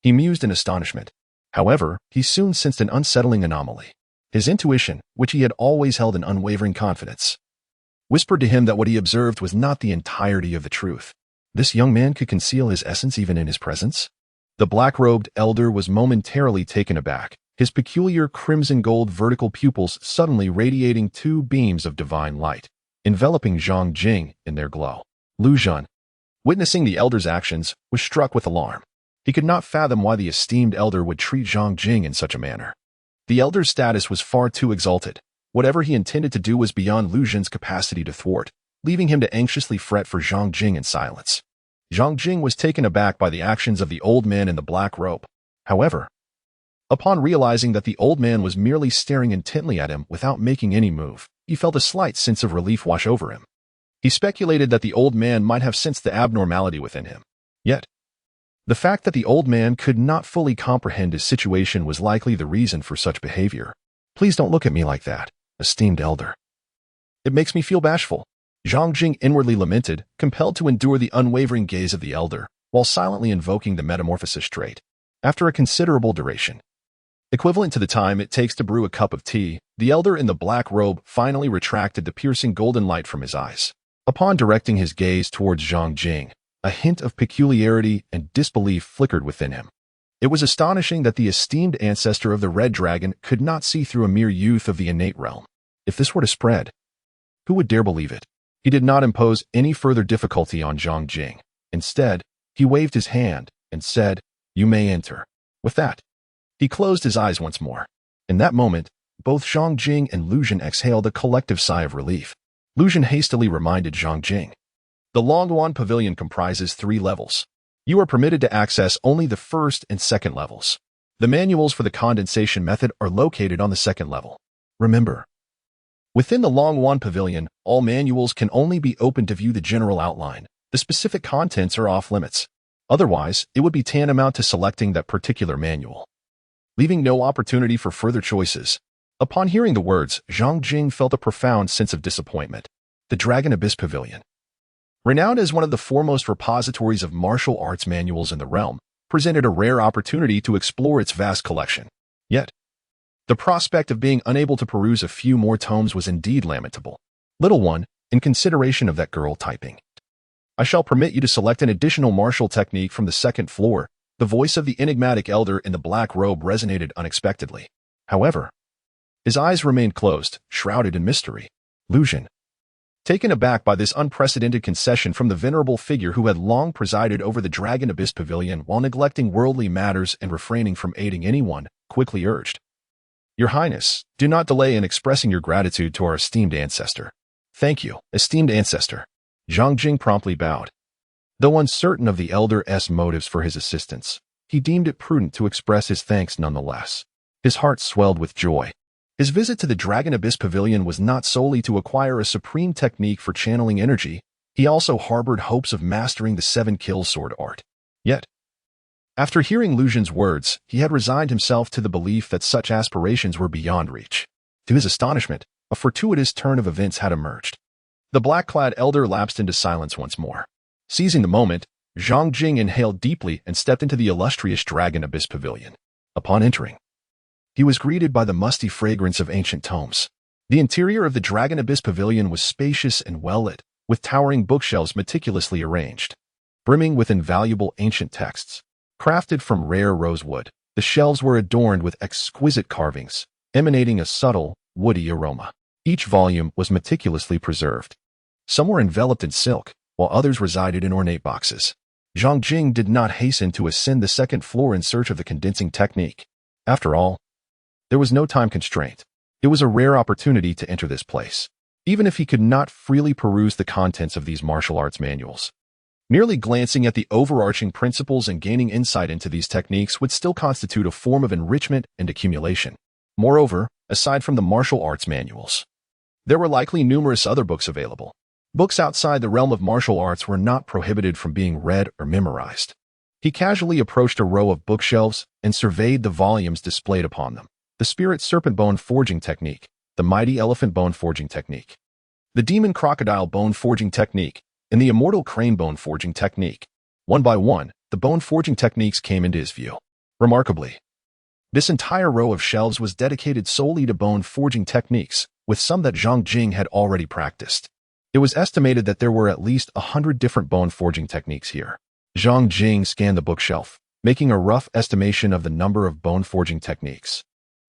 [SPEAKER 1] He mused in astonishment. However, he soon sensed an unsettling anomaly. His intuition, which he had always held in unwavering confidence, whispered to him that what he observed was not the entirety of the truth. This young man could conceal his essence even in his presence? The black-robed elder was momentarily taken aback, his peculiar crimson-gold vertical pupils suddenly radiating 2 beams of divine light, enveloping Zhang Jing in their glow. Lu Xun, witnessing the elder's actions, was struck with alarm. He could not fathom why the esteemed elder would treat Zhang Jing in such a manner. The elder's status was far too exalted. Whatever he intended to do was beyond Lu Xun's capacity to thwart, leaving him to anxiously fret for Zhang Jing in silence. Zhang Jing was taken aback by the actions of the old man in the black robe. However, upon realizing that the old man was merely staring intently at him without making any move, he felt a slight sense of relief wash over him. He speculated that the old man might have sensed the abnormality within him. Yet, the fact that the old man could not fully comprehend his situation was likely the reason for such behavior. "Please don't look at me like that, esteemed elder. It makes me feel bashful." Zhang Jing inwardly lamented, compelled to endure the unwavering gaze of the elder, while silently invoking the metamorphosis trait. After a considerable duration, equivalent to the time it takes to brew a cup of tea, the elder in the black robe finally retracted the piercing golden light from his eyes. Upon directing his gaze towards Zhang Jing, a hint of peculiarity and disbelief flickered within him. It was astonishing that the esteemed ancestor of the Red Dragon could not see through a mere youth of the innate realm. If this were to spread, who would dare believe it? He did not impose any further difficulty on Zhang Jing. Instead, he waved his hand and said, "You may enter." With that, he closed his eyes once more. In that moment, both Zhang Jing and Lu Xun exhaled a collective sigh of relief. Lu Xun hastily reminded Zhang Jing, "The Longyuan Pavilion comprises 3 levels. You are permitted to access only the 1st and 2nd levels. The manuals for the condensation method are located on the 2nd level. Remember, within the Longyuan Pavilion, all manuals can only be opened to view the general outline. The specific contents are off limits. Otherwise, it would be tantamount to selecting that particular manual, leaving no opportunity for further choices." Upon hearing the words, Zhang Jing felt a profound sense of disappointment. The Dragon Abyss Pavilion. Renowned as one of the foremost repositories of martial arts manuals in the realm, presented a rare opportunity to explore its vast collection. Yet, the prospect of being unable to peruse a few more tomes was indeed lamentable. Little one, in consideration of that girl Taiping, I shall permit you to select an additional martial technique from the second floor. The voice of the enigmatic elder in the black robe resonated unexpectedly. However, his eyes remained closed, shrouded in mystery. Lucian, taken aback by this unprecedented concession from the venerable figure who had long presided over the Dragon Abyss Pavilion while neglecting worldly matters and refraining from aiding anyone, quickly urged, Your Highness, do not delay in expressing your gratitude to our esteemed ancestor. Thank you, esteemed ancestor. Zhang Jing promptly bowed. Though uncertain of the elder's motives for his assistance, he deemed it prudent to express his thanks nonetheless. His heart swelled with joy. His visit to the Dragon Abyss Pavilion was not solely to acquire a supreme technique for channeling energy, he also harbored hopes of mastering the seven-kill sword art. Yet, after hearing Lucian's words, he had resigned himself to the belief that such aspirations were beyond reach. To his astonishment, a fortuitous turn of events had emerged. The black-clad elder lapsed into silence once more. Seizing the moment, Zhang Jing inhaled deeply and stepped into the illustrious Dragon Abyss Pavilion. Upon entering, he was greeted by the musty fragrance of ancient tomes. The interior of the Dragon Abyss Pavilion was spacious and well-lit, with towering bookshelves meticulously arranged, brimming with invaluable ancient texts. Crafted from rare rosewood, the shelves were adorned with exquisite carvings, emanating a subtle, woody aroma. Each volume was meticulously preserved. Some were enveloped in silk, while others resided in ornate boxes. Zhang Jing did not hasten to ascend the second floor in search of the condensing technique. After all, there was no time constraint. It was a rare opportunity to enter this place, even if he could not freely peruse the contents of these martial arts manuals. Merely glancing at the overarching principles and gaining insight into these techniques would still constitute a form of enrichment and accumulation. Moreover, aside from the martial arts manuals, there were likely numerous other books available. Books outside the realm of martial arts were not prohibited from being read or memorized. He casually approached a row of bookshelves and surveyed the volumes displayed upon them. The Spirit Serpent Bone Forging Technique, the Mighty Elephant Bone Forging Technique, the Demon Crocodile Bone Forging Technique, and the Immortal Crane Bone Forging Technique. One by one, the bone forging techniques came into his view. Remarkably, this entire row of shelves was dedicated solely to bone forging techniques, with some that Zhang Jing had already practiced. It was estimated that there were at least 100 different bone forging techniques here. Zhang Jing scanned the bookshelf, making a rough estimation of the number of bone forging techniques.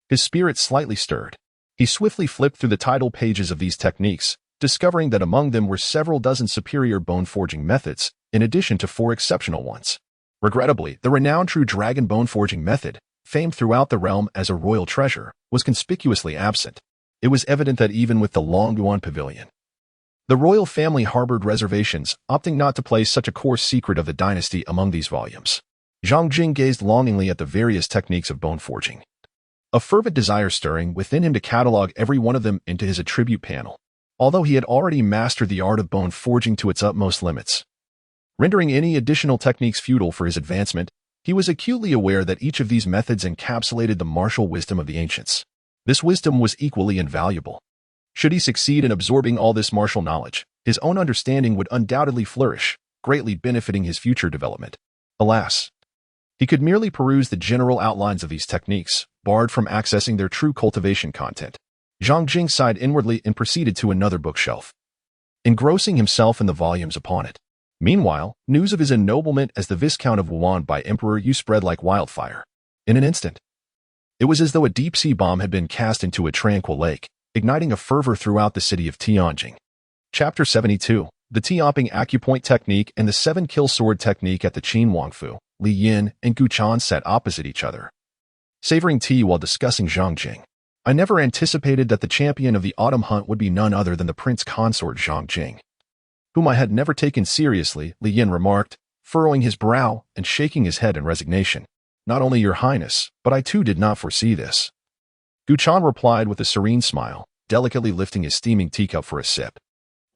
[SPEAKER 1] His spirit slightly stirred. He swiftly flipped through the title pages of these techniques, discovering that among them were several dozen superior bone forging methods, in addition to 4 exceptional ones. Regrettably, the renowned True Dragon Bone Forging method, famed throughout the realm as a royal treasure, was conspicuously absent. It was evident that even with the Long Yuan Pavilion, the royal family harbored reservations, opting not to place such a core secret of the dynasty among these volumes. Zhang Jing gazed longingly at the various techniques of bone forging, a fervent desire stirring within him to catalog every one of them into his attribute panel. Although he had already mastered the art of bone forging to its utmost limits, rendering any additional techniques futile for his advancement, he was acutely aware that each of these methods encapsulated the martial wisdom of the ancients. This wisdom was equally invaluable. Should he succeed in absorbing all this martial knowledge, his own understanding would undoubtedly flourish, greatly benefiting his future development. Alas, he could merely peruse the general outlines of these techniques, barred from accessing their true cultivation content. Zhang Jing sighed inwardly and proceeded to another bookshelf, engrossing himself in the volumes upon it. Meanwhile, news of his ennoblement as the Viscount of Wuhan by Emperor Yu spread like wildfire. In an instant, it was as though a deep-sea bomb had been cast into a tranquil lake, igniting a fervor throughout the city of Tianjin. Chapter 72, The Tianping Acupoint Technique and the 7-Kill Sword Technique at the Qin Wangfu. Li Yin and Gu Chan sat opposite each other, savoring tea while discussing Zhang Jing. I never anticipated that the champion of the autumn hunt would be none other than the prince consort Zhang Jing, whom I had never taken seriously, Li Yin remarked, furrowing his brow and shaking his head in resignation. Not only your highness, but I too did not foresee this. Gu Chan replied with a serene smile, delicately lifting his steaming teacup for a sip.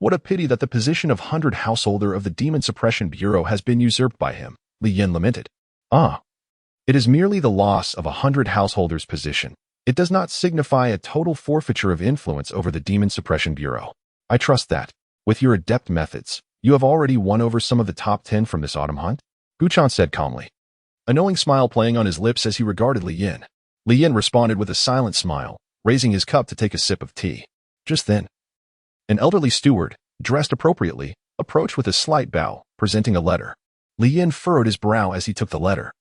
[SPEAKER 1] What a pity that the position of 100 householder of the Demon Suppression Bureau has been usurped by him, Li Yin lamented. It is merely the loss of 100 householders' position. It does not signify a total forfeiture of influence over the Demon Suppression Bureau. I trust that, with your adept methods, You have already won over some of the top 10 from this autumn hunt? Guchan said calmly, a knowing smile playing on his lips as he regarded Li Yin. Li Yin responded with a silent smile, raising his cup to take a sip of tea. Just then, an elderly steward, dressed appropriately, approached with a slight bow, presenting a letter. Li Yin furrowed his brow as he took the letter,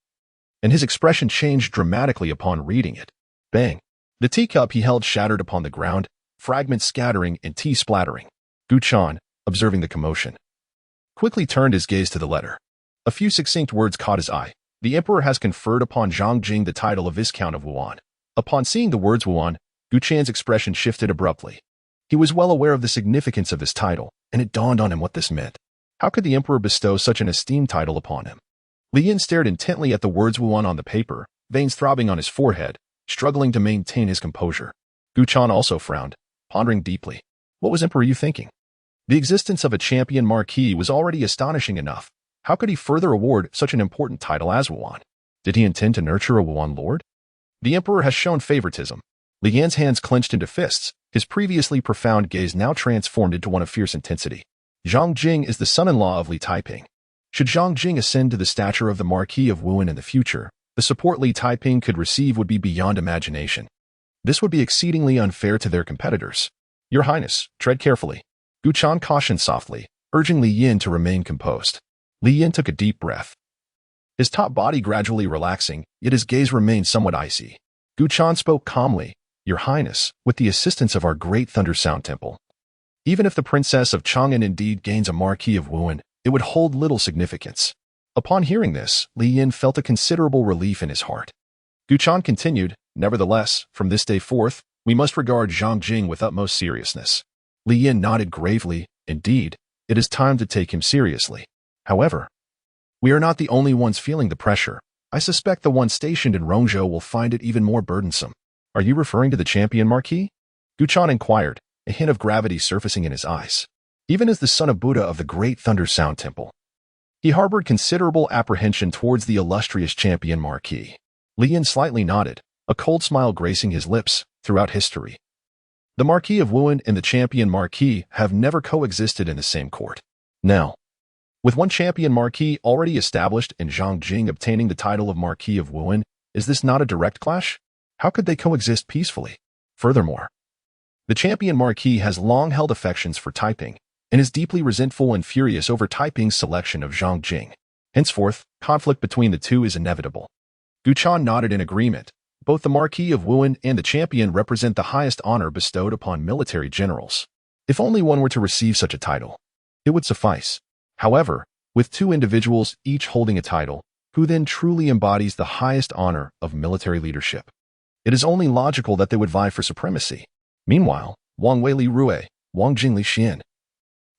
[SPEAKER 1] and his expression changed dramatically upon reading it. Bang! The teacup he held shattered upon the ground, fragments scattering and tea splattering. Guchan, observing the commotion, quickly turned his gaze to the letter. A few succinct words caught his eye. The emperor has conferred upon Zhang Jing the title of Viscount of Wuhan. Upon seeing the words Wuhan, Guchan's expression shifted abruptly. He was well aware of the significance of this title, and it dawned on him what this meant. How could the emperor bestow such an esteemed title upon him? Li Yin stared intently at the words Wuhan on the paper, veins throbbing on his forehead, struggling to maintain his composure. Guchan also frowned, pondering deeply. What was Emperor Yu thinking? The existence of a champion marquis was already astonishing enough. How could he further award such an important title as Wuhan? Did he intend to nurture a Wuhan lord? The emperor has shown favoritism. Li Yan's hands clenched into fists, his previously profound gaze now transformed into one of fierce intensity. Zhang Jing is the son-in-law of Li Taiping. Should Zhang Jing ascend to the stature of the Marquis of Wuhan in the future, the support Li Taiping could receive would be beyond imagination. This would be exceedingly unfair to their competitors. Your Highness, tread carefully. Guchan cautioned softly, urging Li Yin to remain composed. Li Yin took a deep breath, his top body gradually relaxing, yet his gaze remained somewhat icy. Guchan spoke calmly, Your Highness, with the assistance of our great Thunder Sound Temple. Even if the Princess of Chang'an indeed gains a Marquis of Wuhan, it would hold little significance. Upon hearing this, Li Yin felt a considerable relief in his heart. Guchan continued, Nevertheless, from this day forth, we must regard Zhang Jing with utmost seriousness. Li Yin nodded gravely. Indeed, it is time to take him seriously. However, we are not the only ones feeling the pressure. I suspect the one stationed in Rongzhou will find it even more burdensome. Are you referring to the champion Marquis? Guchan inquired, a hint of gravity surfacing in his eyes. Even as the son of Buddha of the Great Thunder Sound Temple, he harbored considerable apprehension towards the illustrious champion Marquis. Li Yin slightly nodded, a cold smile gracing his lips. Throughout history, the Marquis of Wuhan and the champion Marquis have never coexisted in the same court. Now, with one champion Marquis already established and Zhang Jing obtaining the title of Marquis of Wuhan, is this not a direct clash? How could they coexist peacefully? Furthermore, the champion Marquis has long held affections for Taiping and is deeply resentful and furious over Taiping's selection of Zhang Jing. Henceforth, conflict between the two is inevitable. Guchan nodded in agreement. Both the Marquis of Wuhan and the champion represent the highest honor bestowed upon military generals. If only one were to receive such a title, it would suffice. However, with two individuals each holding a title, who then truly embodies the highest honor of military leadership? It is only logical that they would vie for supremacy. Meanwhile, Wang Wei Li Rui, Wang Jing Li Xian,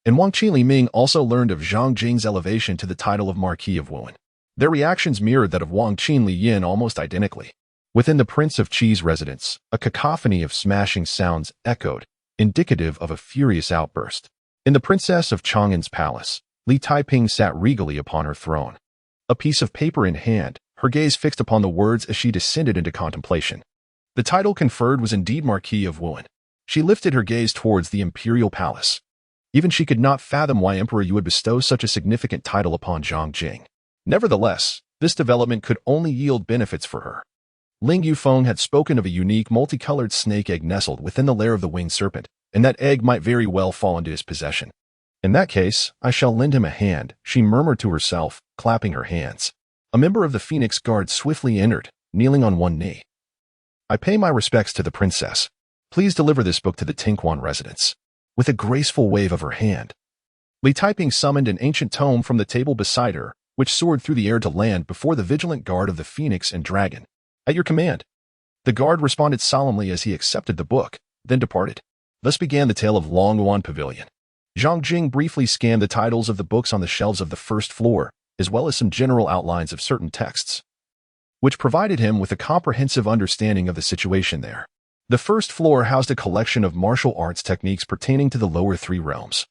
[SPEAKER 1] and Wang Qi Li Ming also learned of Zhang Jing's elevation to the title of Marquis of Wuhan. Their reactions mirrored that of Wang Qin Li Yin almost identically. Within the Prince of Qi's residence, a cacophony of smashing sounds echoed, indicative of a furious outburst. In the Princess of Chang'an's palace, Li Taiping sat regally upon her throne, a piece of paper in hand, her gaze fixed upon the words as she descended into contemplation. The title conferred was indeed Marquis of Wuhan. She lifted her gaze towards the imperial palace. Even she could not fathom why Emperor Yu would bestow such a significant title upon Zhang Jing. Nevertheless, this development could only yield benefits for her. Ling Yufeng had spoken of a unique multicolored snake egg nestled within the lair of the winged serpent, and that egg might very well fall into his possession. In that case, I shall lend him a hand, she murmured to herself, clapping her hands. A member of the Phoenix Guard swiftly entered, kneeling on one knee. I pay my respects to the princess. Please deliver this book to the Tinquan residence. With a graceful wave of her hand, Li Taiping summoned an ancient tome from the table beside her, which soared through the air to land before the vigilant guard of the Phoenix and Dragon. At your command. The guard responded solemnly as he accepted the book, then departed. Thus began the tale of Longyuan Pavilion. Zhang Jing briefly scanned the titles of the books on the shelves of the first floor, as well as some general outlines of certain texts, which provided him with a comprehensive understanding of the situation there. The first floor housed a collection of martial arts techniques pertaining to the lower three realms,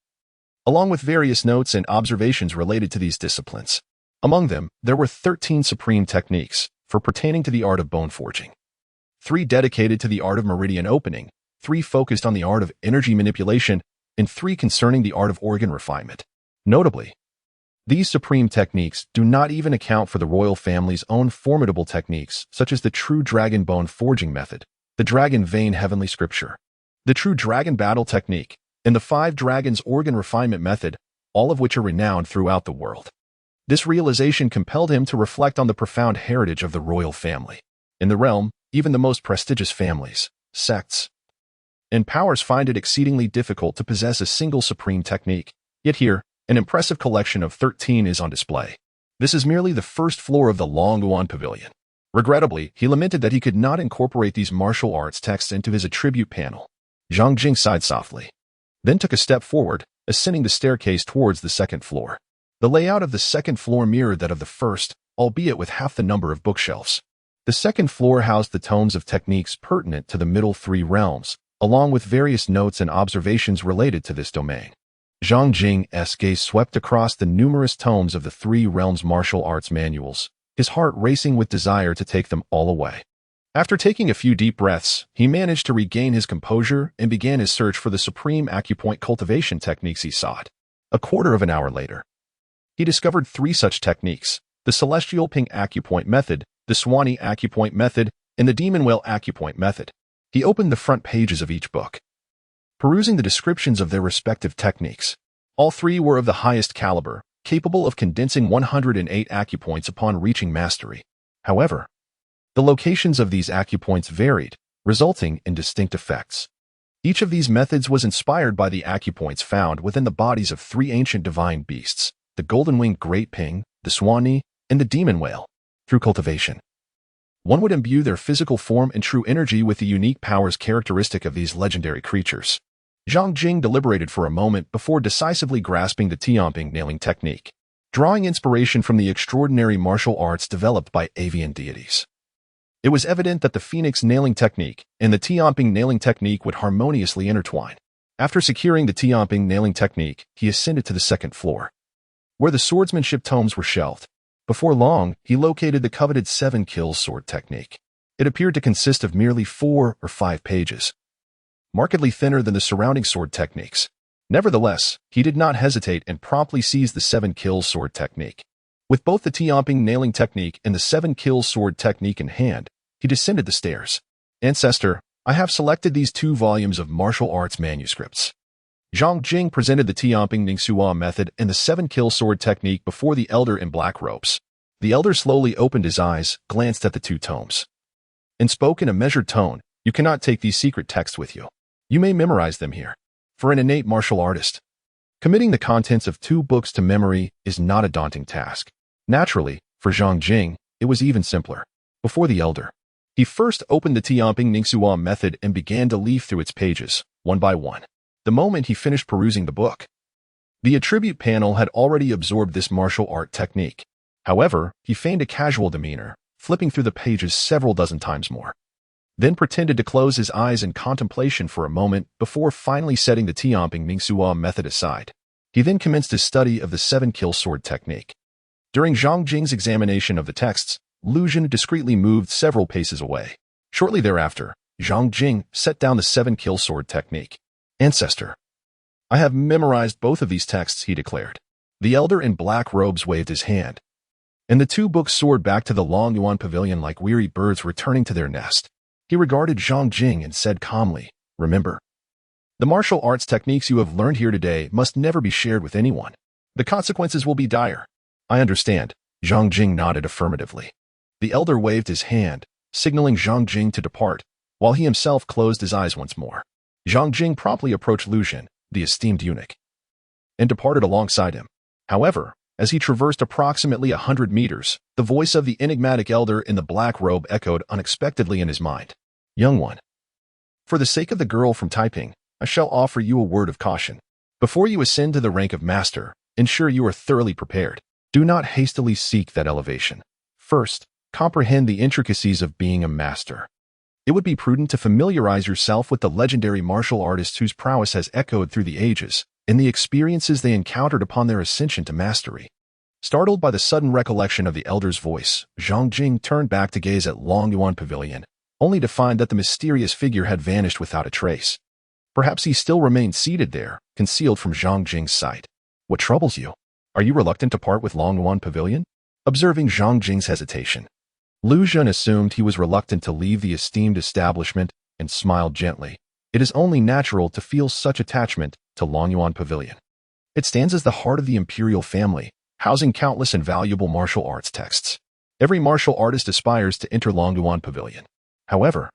[SPEAKER 1] along with various notes and observations related to these disciplines. Among them, there were 13 supreme techniques for pertaining to the art of bone forging, 3 dedicated to the art of meridian opening, 3 focused on the art of energy manipulation, and 3 concerning the art of organ refinement. Notably, these supreme techniques do not even account for the royal family's own formidable techniques, such as the true dragon bone forging method, the dragon vein heavenly scripture, the true dragon battle technique, and the 5 dragons organ refinement method, all of which are renowned throughout the world. This realization compelled him to reflect on the profound heritage of the royal family. In the realm, even the most prestigious families, sects, and powers find it exceedingly difficult to possess a single supreme technique. Yet here, an impressive collection of 13 is on display. This is merely the first floor of the Long Yuan Pavilion. Regrettably, he lamented that he could not incorporate these martial arts texts into his attribute panel. Zhang Jing sighed softly, then took a step forward, ascending the staircase towards the second floor. The layout of the second floor mirrored that of the first, albeit with half the number of bookshelves. The second floor housed the tomes of techniques pertinent to the middle 3 realms, along with various notes and observations related to this domain. Zhang Jing's gaze swept across the numerous tomes of the 3 realms martial arts manuals, his heart racing with desire to take them all away. After taking a few deep breaths, he managed to regain his composure and began his search for the supreme acupoint cultivation techniques he sought. A quarter of an hour later, he discovered 3 such techniques: the celestial ping acupoint method, the Swanee acupoint method, and the demon whale acupoint method. He opened the front pages of each book, perusing the descriptions of their respective techniques. All 3 were of the highest caliber, capable of condensing 108 acupoints upon reaching mastery. However, the locations of these acupoints varied, resulting in distinct effects. Each of these methods was inspired by the acupoints found within the bodies of 3 ancient divine beasts, the golden-winged great ping, the Swanee, and the demon whale. Through cultivation, one would imbue their physical form and true energy with the unique powers characteristic of these legendary creatures. Zhang Jing deliberated for a moment before decisively grasping the Taiping nailing technique, drawing inspiration from the extraordinary martial arts developed by avian deities. It was evident that the Phoenix nailing technique and the Taiping nailing technique would harmoniously intertwine. After securing the Taiping nailing technique, he ascended to the second floor, where the swordsmanship tomes were shelved. Before long, he located the coveted 7 kills sword technique. It appeared to consist of merely 4 or 5 pages, markedly thinner than the surrounding sword techniques. Nevertheless, he did not hesitate and promptly seized the 7 kills sword technique. With both the Taiping nailing technique and the 7 kills sword technique in hand, he descended the stairs. "Ancestor, I have selected these 2 volumes of martial arts manuscripts." Zhang Jing presented the Taiping Ningxuan method and the 7 kill sword technique before the elder in black robes. The elder slowly opened his eyes, glanced at the 2 tomes, and spoke in a measured tone. "You cannot take these secret texts with you. You may memorize them here. For an innate martial artist, committing the contents of 2 books to memory is not a daunting task." Naturally, for Zhang Jing, it was even simpler. Before the elder, he first opened the Taiping Ningxuan method and began to leaf through its pages, one by one. The moment he finished perusing the book, the attribute panel had already absorbed this martial art technique. However, he feigned a casual demeanor, flipping through the pages several dozen times more, then pretended to close his eyes in contemplation for a moment before finally setting the Taiping Ningxuan method aside. He then commenced his study of the 7 kill sword technique. During Zhang Jing's examination of the texts, Lu Jin discreetly moved several paces away. Shortly thereafter, Zhang Jing set down the 7 kill sword technique. "Ancestor, I have memorized both of these texts," he declared. The elder in black robes waved his hand, and the 2 books soared back to the Long Yuan Pavilion like weary birds returning to their nest. He regarded Zhang Jing and said calmly, "Remember, the martial arts techniques you have learned here today must never be shared with anyone. The consequences will be dire." "I understand." Zhang Jing nodded affirmatively. The elder waved his hand, signaling Zhang Jing to depart, while he himself closed his eyes once more. Zhang Jing promptly approached Lu Jin, the esteemed eunuch, and departed alongside him. However, as he traversed approximately 100 meters, the voice of the enigmatic elder in the black robe echoed unexpectedly in his mind. "Young one, for the sake of the girl from Taiping, I shall offer you a word of caution. Before you ascend to the rank of master, ensure you are thoroughly prepared. Do not hastily seek that elevation. First, comprehend the intricacies of being a master. It would be prudent to familiarize yourself with the legendary martial artists whose prowess has echoed through the ages, and the experiences they encountered upon their ascension to mastery." Startled by the sudden recollection of the elder's voice, Zhang Jing turned back to gaze at Long Yuan Pavilion, only to find that the mysterious figure had vanished without a trace. Perhaps he still remained seated there, concealed from Zhang Jing's sight. What troubles you? Are you reluctant to part with Longyuan Pavilion? Observing Zhang Jing's hesitation, Lu Xun assumed he was reluctant to leave the esteemed establishment and smiled gently. It is only natural to feel such attachment to Longyuan Pavilion. It stands as the heart of the imperial family, housing countless and valuable martial arts texts. Every martial artist aspires to enter Longyuan Pavilion. However,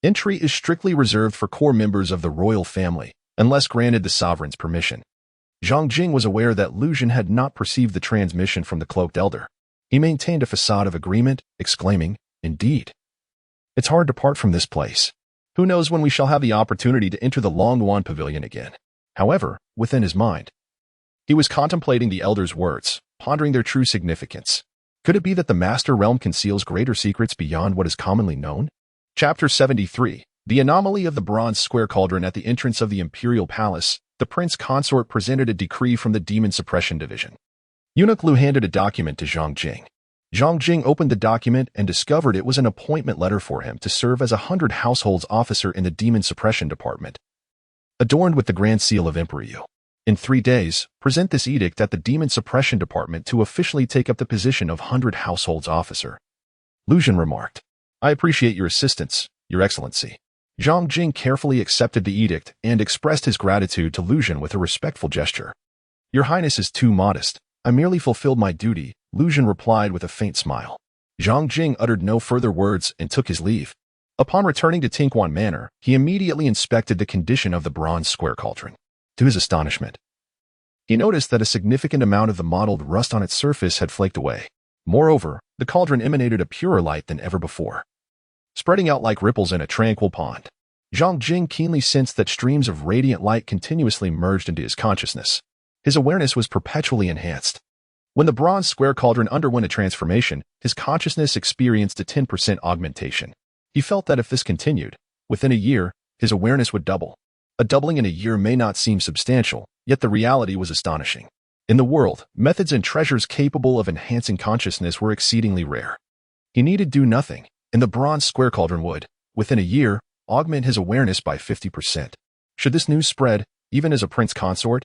[SPEAKER 1] entry is strictly reserved for core members of the royal family, unless granted the sovereign's permission. Zhang Jing was aware that Lu Xun had not perceived the transmission from the cloaked elder. He maintained a facade of agreement, exclaiming, "Indeed. It's hard to part from this place. Who knows when we shall have the opportunity to enter the Longyuan Pavilion again?" However, within his mind, he was contemplating the elder's words, pondering their true significance. Could it be that the Master Realm conceals greater secrets beyond what is commonly known? Chapter 73. The anomaly of the bronze square cauldron. At the entrance of the imperial palace, the prince consort presented a decree from the Demon Suppression Division. Eunuch Lu handed a document to Zhang Jing. Zhang Jing opened the document and discovered it was an appointment letter for him to serve as a 100 households officer in the Demon Suppression Department, adorned with the Grand Seal of Imperial. In 3 days, present this edict at the Demon Suppression Department to officially take up the position of 100 households officer. Lu Xun remarked, "I appreciate your assistance, Your Excellency." Zhang Jing carefully accepted the edict and expressed his gratitude to Lu Xun with a respectful gesture. "Your Highness is too modest. I merely fulfilled my duty," Lu Xun replied with a faint smile. Zhang Jing uttered no further words and took his leave. Upon returning to Tinkwan Manor, he immediately inspected the condition of the bronze square cauldron. To his astonishment, he noticed that a significant amount of the mottled rust on its surface had flaked away. Moreover, the cauldron emanated a purer light than ever before, spreading out like ripples in a tranquil pond. Zhang Jing keenly sensed that streams of radiant light continuously merged into his consciousness. His awareness was perpetually enhanced. When the bronze square cauldron underwent a transformation, his consciousness experienced a 10% augmentation. He felt that if this continued, within a year, his awareness would double. A doubling in a year may not seem substantial, yet the reality was astonishing. In the world, methods and treasures capable of enhancing consciousness were exceedingly rare. He needed do nothing, and the bronze square cauldron would, within a year, augment his awareness by 50%. Should this news spread, even as a prince consort,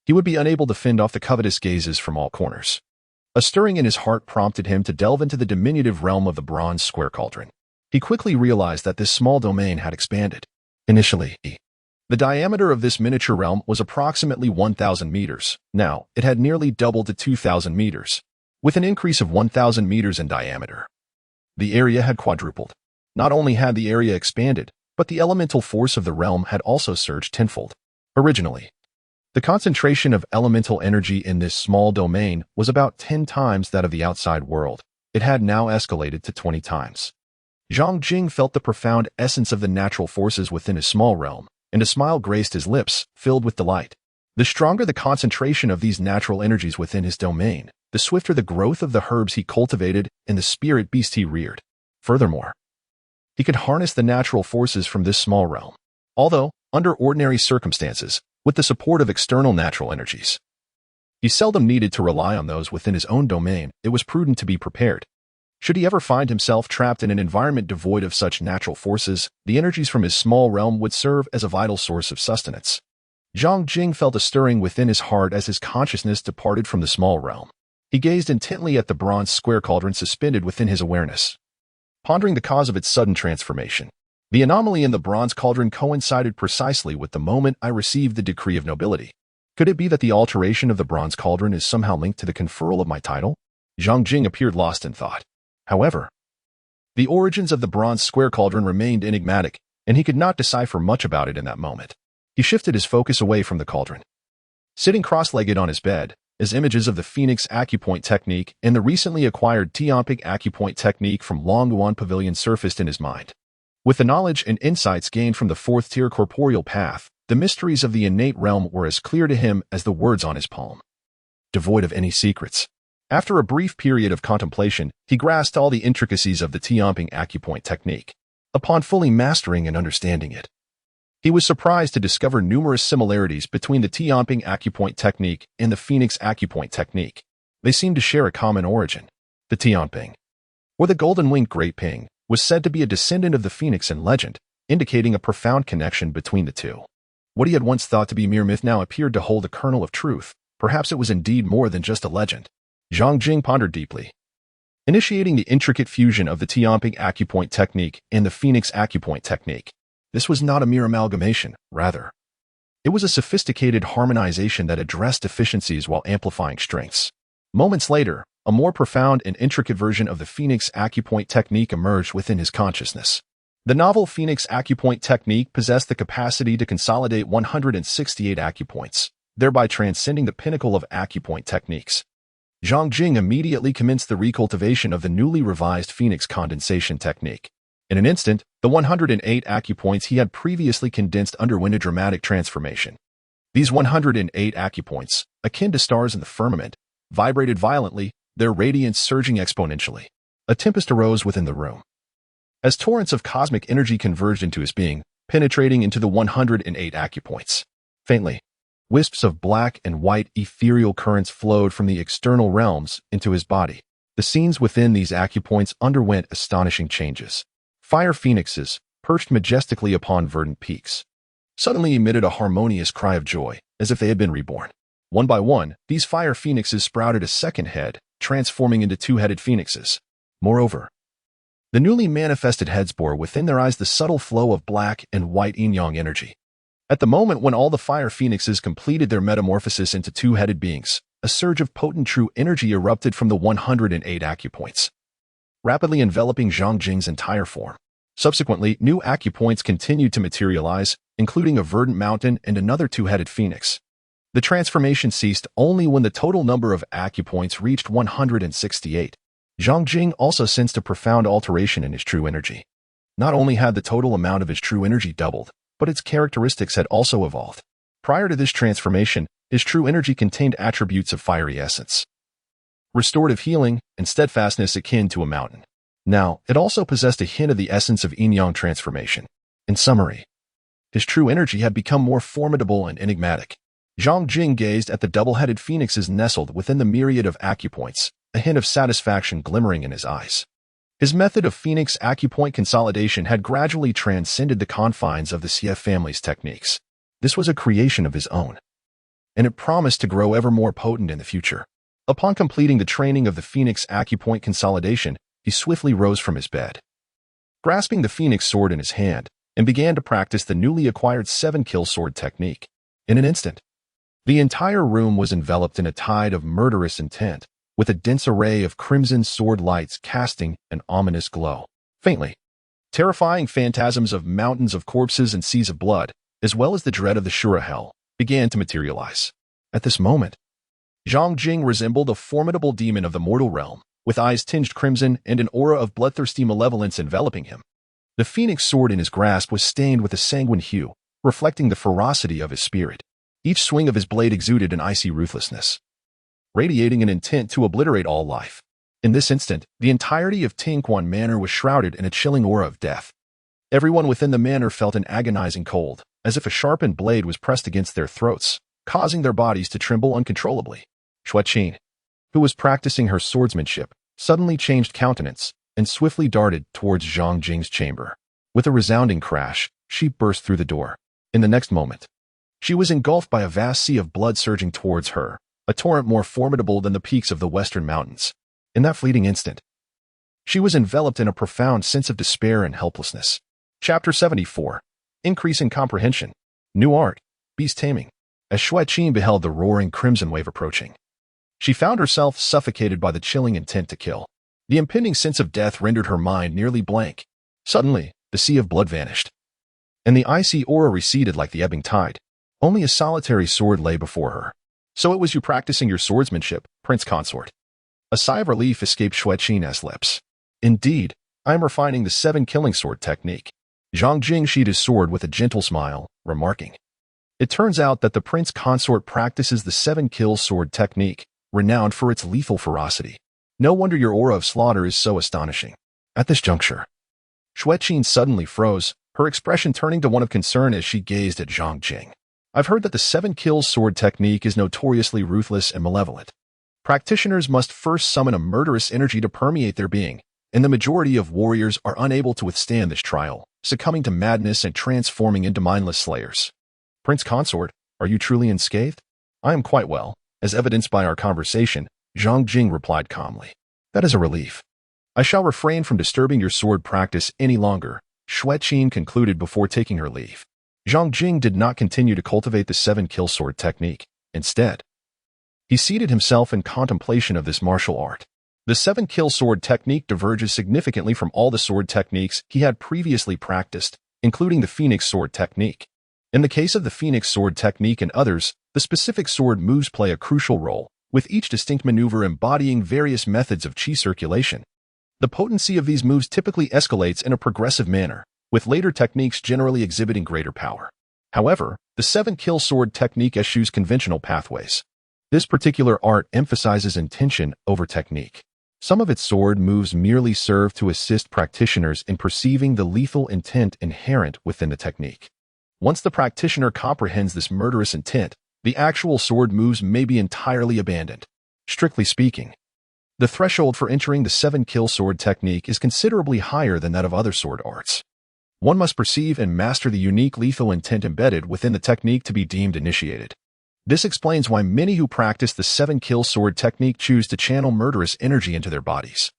[SPEAKER 1] he would be unable to fend off the covetous gazes from all corners. A stirring in his heart prompted him to delve into the diminutive realm of the bronze square cauldron. He quickly realized that this small domain had expanded. Initially, the diameter of this miniature realm was approximately 1,000 meters. Now, it had nearly doubled to 2,000 meters, with an increase of 1,000 meters in diameter. The area had quadrupled. Not only had the area expanded, but the elemental force of the realm had also surged tenfold. Originally, the concentration of elemental energy in this small domain was about 10 times that of the outside world. It had now escalated to 20 times. Zhang Jing felt the profound essence of the natural forces within his small realm, and a smile graced his lips, filled with delight. The stronger the concentration of these natural energies within his domain, the swifter the growth of the herbs he cultivated and the spirit beast he reared. Furthermore, he could harness the natural forces from this small realm. Although, under ordinary circumstances, with the support of external natural energies, he seldom needed to rely on those within his own domain. It was prudent to be prepared. Should he ever find himself trapped in an environment devoid of such natural forces, the energies from his small realm would serve as a vital source of sustenance. Zhang Jing felt a stirring within his heart as his consciousness departed from the small realm. He gazed intently at the bronze square cauldron suspended within his awareness, pondering the cause of its sudden transformation. The anomaly in the bronze cauldron coincided precisely with the moment I received the decree of nobility. Could it be that the alteration of the bronze cauldron is somehow linked to the conferral of my title? Zhang Jing appeared lost in thought. However, the origins of the bronze square cauldron remained enigmatic, and he could not decipher much about it in that moment. He shifted his focus away from the cauldron. Sitting cross-legged on his bed, as images of the Phoenix acupoint technique and the recently acquired Taiping acupoint technique from Longyuan Pavilion surfaced in his mind. With the knowledge and insights gained from the fourth-tier corporeal path, the mysteries of the innate realm were as clear to him as the words on his palm, devoid of any secrets. After a brief period of contemplation, he grasped all the intricacies of the Taiping acupoint technique. Upon fully mastering and understanding it, he was surprised to discover numerous similarities between the Taiping acupoint technique and the Phoenix acupoint technique. They seemed to share a common origin. The Taiping, or the golden-winged Great Ping, was said to be a descendant of the Phoenix in legend, indicating a profound connection between the two. What he had once thought to be mere myth now appeared to hold a kernel of truth. Perhaps it was indeed more than just a legend. Zhang Jing pondered deeply. Initiating the intricate fusion of the Taiping acupoint technique and the Phoenix acupoint technique. This was not a mere amalgamation, rather. It was a sophisticated harmonization that addressed deficiencies while amplifying strengths. Moments later, a more profound and intricate version of the Phoenix acupoint technique emerged within his consciousness. The novel Phoenix acupoint technique possessed the capacity to consolidate 168 acupoints, thereby transcending the pinnacle of acupoint techniques. Zhang Jing immediately commenced the recultivation of the newly revised Phoenix condensation technique. In an instant, the 108 acupoints he had previously condensed underwent a dramatic transformation. These 108 acupoints, akin to stars in the firmament, vibrated violently, their radiance surging exponentially. A tempest arose within the room. As torrents of cosmic energy converged into his being, penetrating into the 108 acupoints. Faintly, wisps of black and white ethereal currents flowed from the external realms into his body. The scenes within these acupoints underwent astonishing changes. Fire phoenixes, perched majestically upon verdant peaks, suddenly emitted a harmonious cry of joy, as if they had been reborn. One by one, these fire phoenixes sprouted a second head, transforming into two-headed phoenixes. Moreover, the newly manifested heads bore within their eyes the subtle flow of black and white yin-yang energy. At the moment when all the fire phoenixes completed their metamorphosis into two-headed beings, a surge of potent true energy erupted from the 108 acupoints, rapidly enveloping Zhang Jing's entire form. Subsequently, new acupoints continued to materialize, including a verdant mountain and another two-headed phoenix. The transformation ceased only when the total number of acupoints reached 168. Zhang Jing also sensed a profound alteration in his true energy. Not only had the total amount of his true energy doubled, but its characteristics had also evolved. Prior to this transformation, his true energy contained attributes of fiery essence, restorative healing, and steadfastness akin to a mountain. Now, it also possessed a hint of the essence of yin-yang transformation. In summary, his true energy had become more formidable and enigmatic. Zhang Jing gazed at the double-headed phoenixes nestled within the myriad of acupoints, a hint of satisfaction glimmering in his eyes. His method of Phoenix acupoint consolidation had gradually transcended the confines of the CF family's techniques. This was a creation of his own, and it promised to grow ever more potent in the future. Upon completing the training of the Phoenix acupoint consolidation, he swiftly rose from his bed, grasping the Phoenix sword in his hand, and began to practice the newly acquired 7-kill sword technique. In an instant, the entire room was enveloped in a tide of murderous intent, with a dense array of crimson sword lights casting an ominous glow. Faintly, terrifying phantasms of mountains of corpses and seas of blood, as well as the dread of the Shura hell, began to materialize. At this moment, Zhang Jing resembled a formidable demon of the mortal realm, with eyes tinged crimson and an aura of bloodthirsty malevolence enveloping him. The phoenix sword in his grasp was stained with a sanguine hue, reflecting the ferocity of his spirit. Each swing of his blade exuded an icy ruthlessness, radiating an intent to obliterate all life. In this instant, the entirety of Tingquan Manor was shrouded in a chilling aura of death. Everyone within the manor felt an agonizing cold, as if a sharpened blade was pressed against their throats, causing their bodies to tremble uncontrollably. Xueqin, who was practicing her swordsmanship, suddenly changed countenance and swiftly darted towards Zhang Jing's chamber. With a resounding crash, she burst through the door. In the next moment, she was engulfed by a vast sea of blood surging towards her, a torrent more formidable than the peaks of the western mountains. In that fleeting instant, she was enveloped in a profound sense of despair and helplessness. Chapter 74. Increase in Comprehension. New Art. Beast Taming. As Xueqin beheld the roaring crimson wave approaching, she found herself suffocated by the chilling intent to kill. The impending sense of death rendered her mind nearly blank. Suddenly, the sea of blood vanished, and the icy aura receded like the ebbing tide. Only a solitary sword lay before her. So it was you practicing your swordsmanship, Prince Consort. A sigh of relief escaped Xueqin's lips. Indeed, I am refining the 7-killing sword technique. Zhang Jing sheathed his sword with a gentle smile, remarking, "It turns out that the Prince Consort practices the 7-kill sword technique, renowned for its lethal ferocity. No wonder your aura of slaughter is so astonishing." At this juncture, Xueqin suddenly froze, her expression turning to one of concern as she gazed at Zhang Jing. "I've heard that the 7-kill sword technique is notoriously ruthless and malevolent. Practitioners must first summon a murderous energy to permeate their being, and the majority of warriors are unable to withstand this trial, succumbing to madness and transforming into mindless slayers. Prince Consort, are you truly unscathed?" "I am quite well," as evidenced by our conversation, Zhang Jing replied calmly. That is a relief. I shall refrain from disturbing your sword practice any longer, Xueqin concluded before taking her leave. Zhang Jing did not continue to cultivate the 7-kill sword technique. Instead, he seated himself in contemplation of this martial art. The 7-kill sword technique diverges significantly from all the sword techniques he had previously practiced, including the Phoenix sword technique. In the case of the Phoenix sword technique and others, the specific sword moves play a crucial role, with each distinct maneuver embodying various methods of qi circulation. The potency of these moves typically escalates in a progressive manner, with later techniques generally exhibiting greater power. However, the 7-kill sword technique eschews conventional pathways. This particular art emphasizes intention over technique. Some of its sword moves merely serve to assist practitioners in perceiving the lethal intent inherent within the technique. Once the practitioner comprehends this murderous intent, the actual sword moves may be entirely abandoned. Strictly speaking, the threshold for entering the 7-kill sword technique is considerably higher than that of other sword arts. One must perceive and master the unique lethal intent embedded within the technique to be deemed initiated. This explains why many who practice the 7-kill sword technique choose to channel murderous energy into their bodies.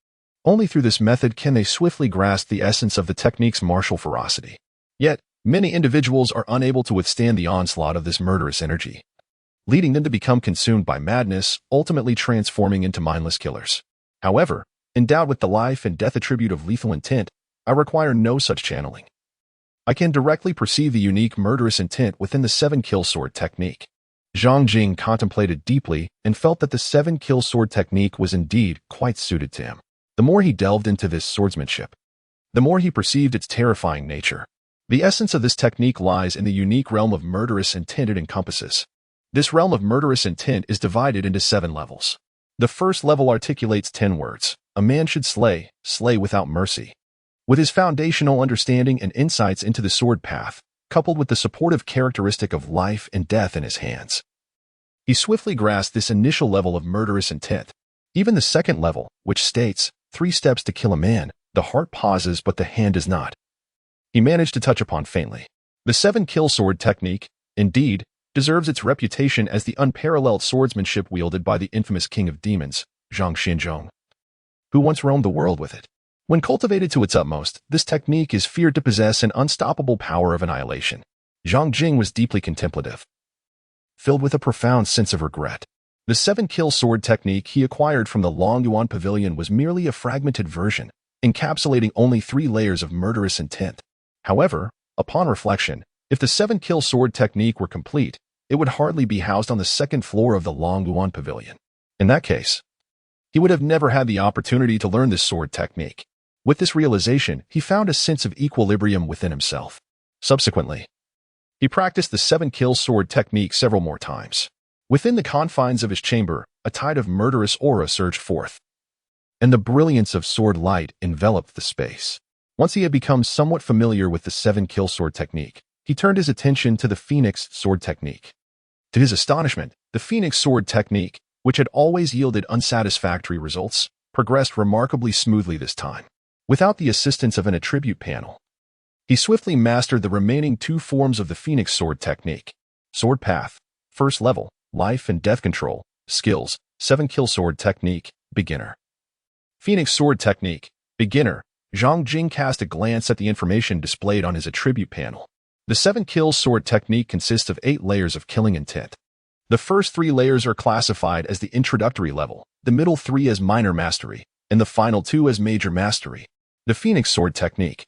[SPEAKER 1] Only through this method can they swiftly grasp the essence of the technique's martial ferocity. Yet, many individuals are unable to withstand the onslaught of this murderous energy, leading them to become consumed by madness, ultimately transforming into mindless killers. However, endowed with the life and death attribute of lethal intent, I require no such channeling. I can directly perceive the unique murderous intent within the 7-kill sword technique. Zhang Jing contemplated deeply and felt that the 7-kill sword technique was indeed quite suited to him. The more he delved into this swordsmanship, the more he perceived its terrifying nature. The essence of this technique lies in the unique realm of murderous intent it encompasses. This realm of murderous intent is divided into 7 levels. The first level articulates 10 words. A man should slay, slay without mercy. With his foundational understanding and insights into the sword path, coupled with the supportive characteristic of life and death in his hands, he swiftly grasped this initial level of murderous intent. Even the second level, which states, 3 steps to kill a man, the heart pauses but the hand does not, he managed to touch upon faintly. The 7-kill sword technique, indeed, deserves its reputation as the unparalleled swordsmanship wielded by the infamous king of demons, Zhang Jing, who once roamed the world with it. When cultivated to its utmost, this technique is feared to possess an unstoppable power of annihilation. Zhang Jing was deeply contemplative, filled with a profound sense of regret. The 7-kill sword technique he acquired from the Long Yuan Pavilion was merely a fragmented version, encapsulating only 3 layers of murderous intent. However, upon reflection, if the 7-kill sword technique were complete, it would hardly be housed on the 2nd floor of the Long Yuan Pavilion. In that case, he would have never had the opportunity to learn this sword technique. With this realization, he found a sense of equilibrium within himself. Subsequently, he practiced the 7-kill sword technique several more times. Within the confines of his chamber, a tide of murderous aura surged forth, and the brilliance of sword light enveloped the space. Once he had become somewhat familiar with the 7-kill sword technique, he turned his attention to the Phoenix sword technique. To his astonishment, the Phoenix sword technique, which had always yielded unsatisfactory results, progressed remarkably smoothly this time. Without the assistance of an attribute panel, he swiftly mastered the remaining 2 forms of the Phoenix sword technique. Sword path, first level, life and death control, skills, 7-kill sword technique, beginner. Phoenix sword technique, beginner. Zhang Jing cast a glance at the information displayed on his attribute panel. The 7-kill sword technique consists of 8 layers of killing intent. The first 3 layers are classified as the introductory level, the middle 3 as minor mastery, and the final 2 as major mastery. The Phoenix sword technique,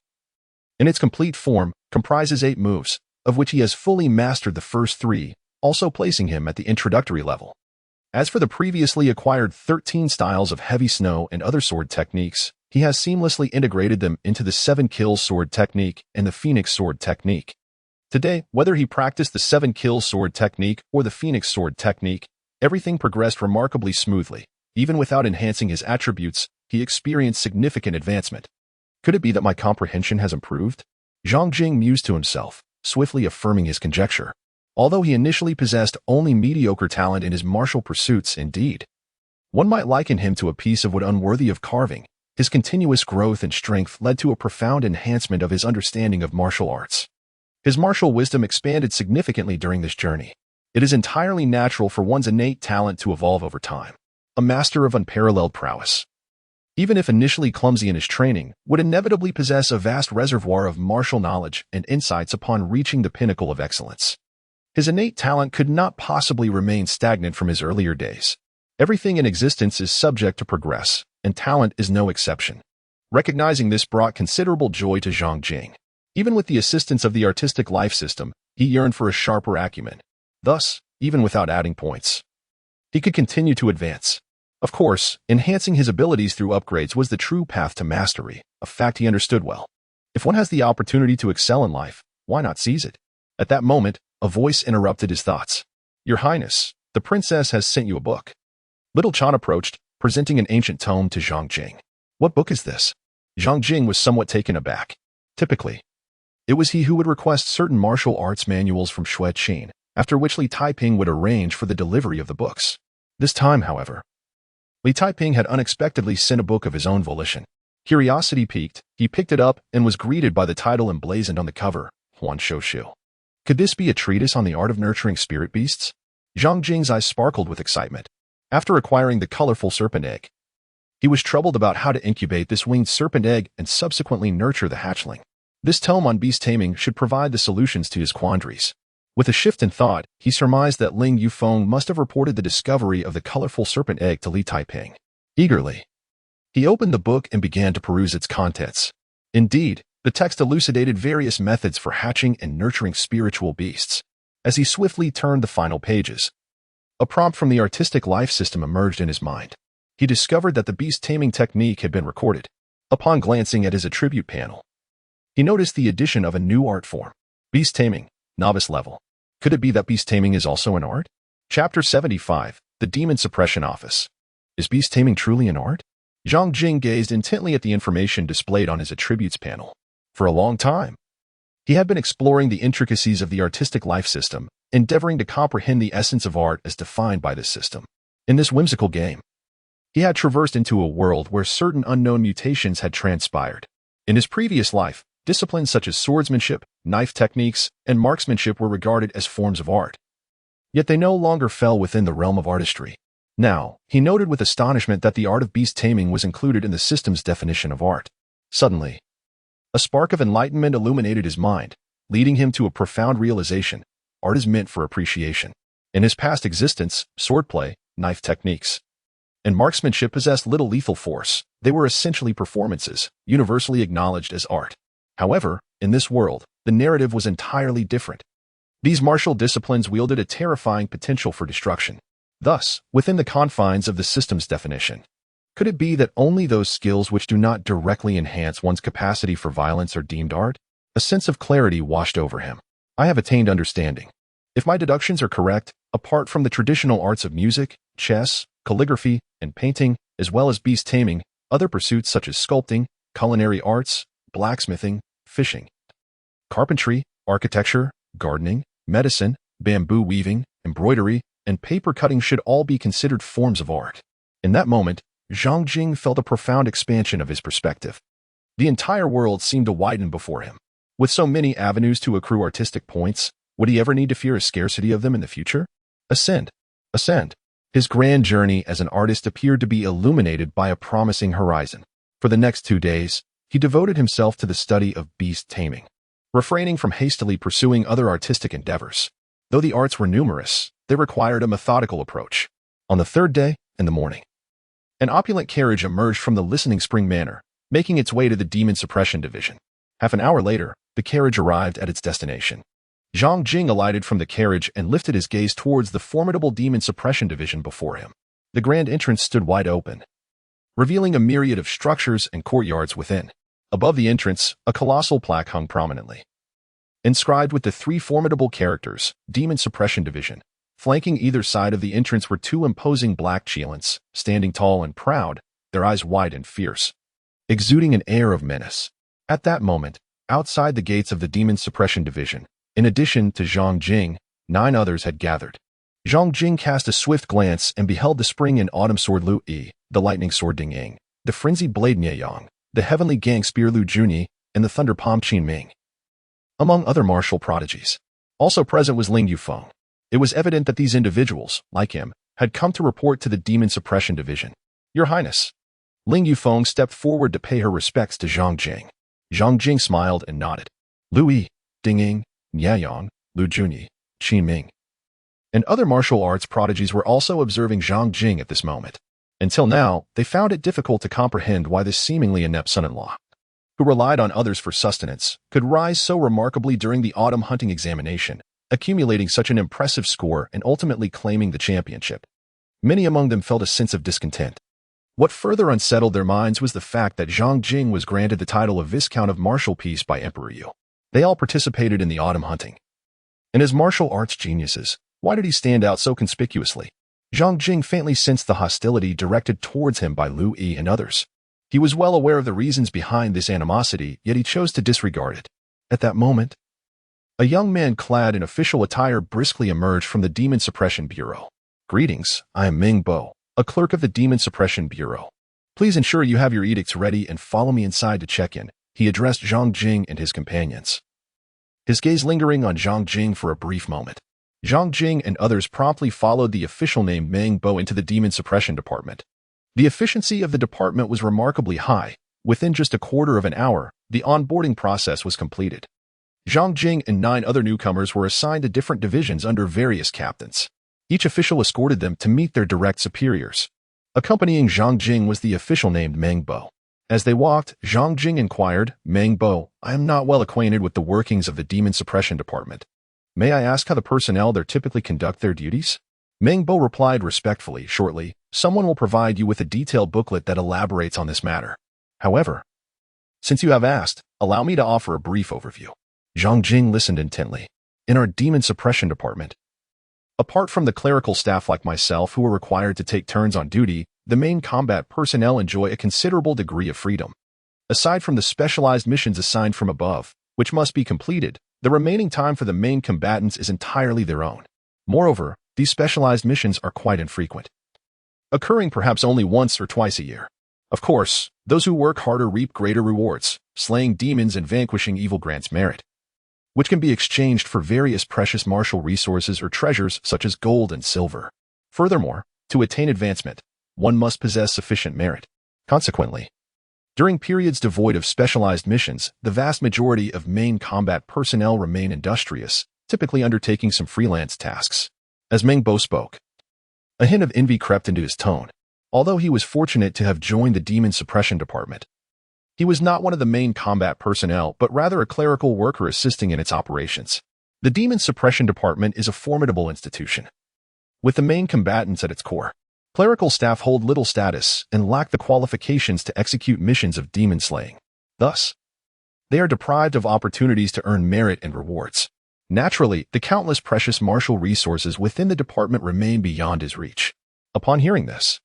[SPEAKER 1] in its complete form, comprises 8 moves, of which he has fully mastered the first 3, also placing him at the introductory level. As for the previously acquired 13 styles of heavy snow and other sword techniques, he has seamlessly integrated them into the 7-kill sword technique and the Phoenix sword technique. Today, whether he practiced the 7-kill sword technique or the Phoenix sword technique, everything progressed remarkably smoothly. Even without enhancing his attributes, he experienced significant advancement. Could it be that my comprehension has improved? Zhang Jing mused to himself, swiftly affirming his conjecture. Although he initially possessed only mediocre talent in his martial pursuits, indeed, one might liken him to a piece of wood unworthy of carving. His continuous growth and strength led to a profound enhancement of his understanding of martial arts. His martial wisdom expanded significantly during this journey. It is entirely natural for one's innate talent to evolve over time. A master of unparalleled prowess, even if initially clumsy in his training, would inevitably possess a vast reservoir of martial knowledge and insights upon reaching the pinnacle of excellence. His innate talent could not possibly remain stagnant from his earlier days. Everything in existence is subject to progress, and talent is no exception. Recognizing this brought considerable joy to Zhang Jing. Even with the assistance of the artistic life system, he yearned for a sharper acumen. Thus, even without adding points, he could continue to advance. Of course, enhancing his abilities through upgrades was the true path to mastery, a fact he understood well. If one has the opportunity to excel in life, why not seize it? At that moment, a voice interrupted his thoughts. "Your Highness, the princess has sent you a book." Little Chan approached, presenting an ancient tome to Zhang Jing. "What book is this?" Zhang Jing was somewhat taken aback. Typically, it was he who would request certain martial arts manuals from Shui Qin, after which Li Taiping would arrange for the delivery of the books. This time, however, Li Taiping had unexpectedly sent a book of his own volition. Curiosity piqued, he picked it up and was greeted by the title emblazoned on the cover, Huan Shou Shu. Could this be a treatise on the art of nurturing spirit beasts? Zhang Jing's eyes sparkled with excitement. After acquiring the colorful serpent egg, he was troubled about how to incubate this winged serpent egg and subsequently nurture the hatchling. This tome on beast taming should provide the solutions to his quandaries. With a shift in thought, he surmised that Ling Yufeng must have reported the discovery of the colorful serpent egg to Li Taiping. Eagerly, he opened the book and began to peruse its contents. Indeed, the text elucidated various methods for hatching and nurturing spiritual beasts. As he swiftly turned the final pages, a prompt from the artistic life system emerged in his mind. He discovered that the beast taming technique had been recorded. Upon glancing at his attribute panel, he noticed the addition of a new art form, beast taming, novice level. Could it be that beast taming is also an art? Chapter 75, The Demon Suppression Office. Is beast taming truly an art? Zhang Jing gazed intently at the information displayed on his attributes panel. For a long time, he had been exploring the intricacies of the artistic life system, endeavoring to comprehend the essence of art as defined by this system. In this whimsical game, he had traversed into a world where certain unknown mutations had transpired. In his previous life, disciplines such as swordsmanship, knife techniques, and marksmanship were regarded as forms of art. Yet they no longer fell within the realm of artistry. Now, he noted with astonishment that the art of beast taming was included in the system's definition of art. Suddenly, a spark of enlightenment illuminated his mind, leading him to a profound realization: art is meant for appreciation. In his past existence, swordplay, knife techniques, and marksmanship possessed little lethal force. They were essentially performances, universally acknowledged as art. However, in this world, the narrative was entirely different. These martial disciplines wielded a terrifying potential for destruction. Thus, within the confines of the system's definition, could it be that only those skills which do not directly enhance one's capacity for violence are deemed art? A sense of clarity washed over him. I have attained understanding. If my deductions are correct, apart from the traditional arts of music, chess, calligraphy, and painting, as well as beast taming, other pursuits such as sculpting, culinary arts, blacksmithing, fishing, carpentry, architecture, gardening, medicine, bamboo weaving, embroidery, and paper cutting should all be considered forms of art. In that moment, Zhang Jing felt a profound expansion of his perspective. The entire world seemed to widen before him. With so many avenues to accrue artistic points, would he ever need to fear a scarcity of them in the future? Ascend. His grand journey as an artist appeared to be illuminated by a promising horizon. For the next 2 days, he devoted himself to the study of beast taming, refraining from hastily pursuing other artistic endeavors. Though the arts were numerous, they required a methodical approach. On the 3rd day, in the morning, an opulent carriage emerged from the Listening Spring Manor, making its way to the Demon Suppression Division. Half an hour later, the carriage arrived at its destination. Zhang Jing alighted from the carriage and lifted his gaze towards the formidable Demon Suppression Division before him. The grand entrance stood wide open, revealing a myriad of structures and courtyards within. Above the entrance, a colossal plaque hung prominently, inscribed with the 3 formidable characters, Demon Suppression Division. Flanking either side of the entrance were 2 imposing black Cheelants, standing tall and proud, their eyes wide and fierce, exuding an air of menace. At that moment, outside the gates of the Demon Suppression Division, in addition to Zhang Jing, 9 others had gathered. Zhang Jing cast a swift glance and beheld the spring and autumn sword Lu Yi, the lightning sword Ding Ying, the frenzied blade Nie Yang, the heavenly gang spear Lu Junyi, and the thunder palm Qin Ming, among other martial prodigies. Also present was Ling Yufeng. It was evident that these individuals, like him, had come to report to the Demon Suppression Division. Your Highness. Ling Yufeng stepped forward to pay her respects to Zhang Jing. Zhang Jing smiled and nodded. Lu Yi, Ding Ying, Nianyang, Lu Junyi, Qin Ming, and other martial arts prodigies were also observing Zhang Jing at this moment. Until now, they found it difficult to comprehend why this seemingly inept son-in-law, who relied on others for sustenance, could rise so remarkably during the autumn hunting examination, accumulating such an impressive score and ultimately claiming the championship. Many among them felt a sense of discontent. What further unsettled their minds was the fact that Zhang Jing was granted the title of Viscount of Martial Peace by Emperor Yu. They all participated in the autumn hunting. And as martial arts geniuses, why did he stand out so conspicuously? Zhang Jing faintly sensed the hostility directed towards him by Lu Yi and others. He was well aware of the reasons behind this animosity, yet he chose to disregard it. At that moment, a young man clad in official attire briskly emerged from the Demon Suppression Bureau. Greetings, I am Ming Bo, a clerk of the Demon Suppression Bureau. Please ensure you have your edicts ready and follow me inside to check in, he addressed Zhang Jing and his companions. His gaze lingering on Zhang Jing for a brief moment. Zhang Jing and others promptly followed the official named Ming Bo into the Demon Suppression Department. The efficiency of the department was remarkably high. Within just a quarter of an hour, the onboarding process was completed. Zhang Jing and 9 other newcomers were assigned to different divisions under various captains. Each official escorted them to meet their direct superiors. Accompanying Zhang Jing was the official named Ming Bo. As they walked, Zhang Jing inquired, Ming Bo, I am not well acquainted with the workings of the Demon Suppression Department. May I ask how the personnel there typically conduct their duties? Ming Bo replied respectfully, shortly, someone will provide you with a detailed booklet that elaborates on this matter. However, since you have asked, allow me to offer a brief overview. Zhang Jing listened intently. In our Demon Suppression Department, apart from the clerical staff like myself who are required to take turns on duty, the main combat personnel enjoy a considerable degree of freedom. Aside from the specialized missions assigned from above, which must be completed, the remaining time for the main combatants is entirely their own. Moreover, these specialized missions are quite infrequent, occurring perhaps only once or twice a year. Of course, those who work harder reap greater rewards. Slaying demons and vanquishing evil grants merit, which can be exchanged for various precious martial resources or treasures such as gold and silver. Furthermore, to attain advancement, one must possess sufficient merit. Consequently, during periods devoid of specialized missions, the vast majority of main combat personnel remain industrious, typically undertaking some freelance tasks. As Ming Bo spoke, a hint of envy crept into his tone. Although he was fortunate to have joined the Demon Suppression Department, he was not one of the main combat personnel, but rather a clerical worker assisting in its operations. The Demon Suppression Department is a formidable institution, with the main combatants at its core. Clerical staff hold little status and lack the qualifications to execute missions of demon slaying. Thus, they are deprived of opportunities to earn merit and rewards. Naturally, the countless precious martial resources within the department remain beyond his reach. Upon hearing this,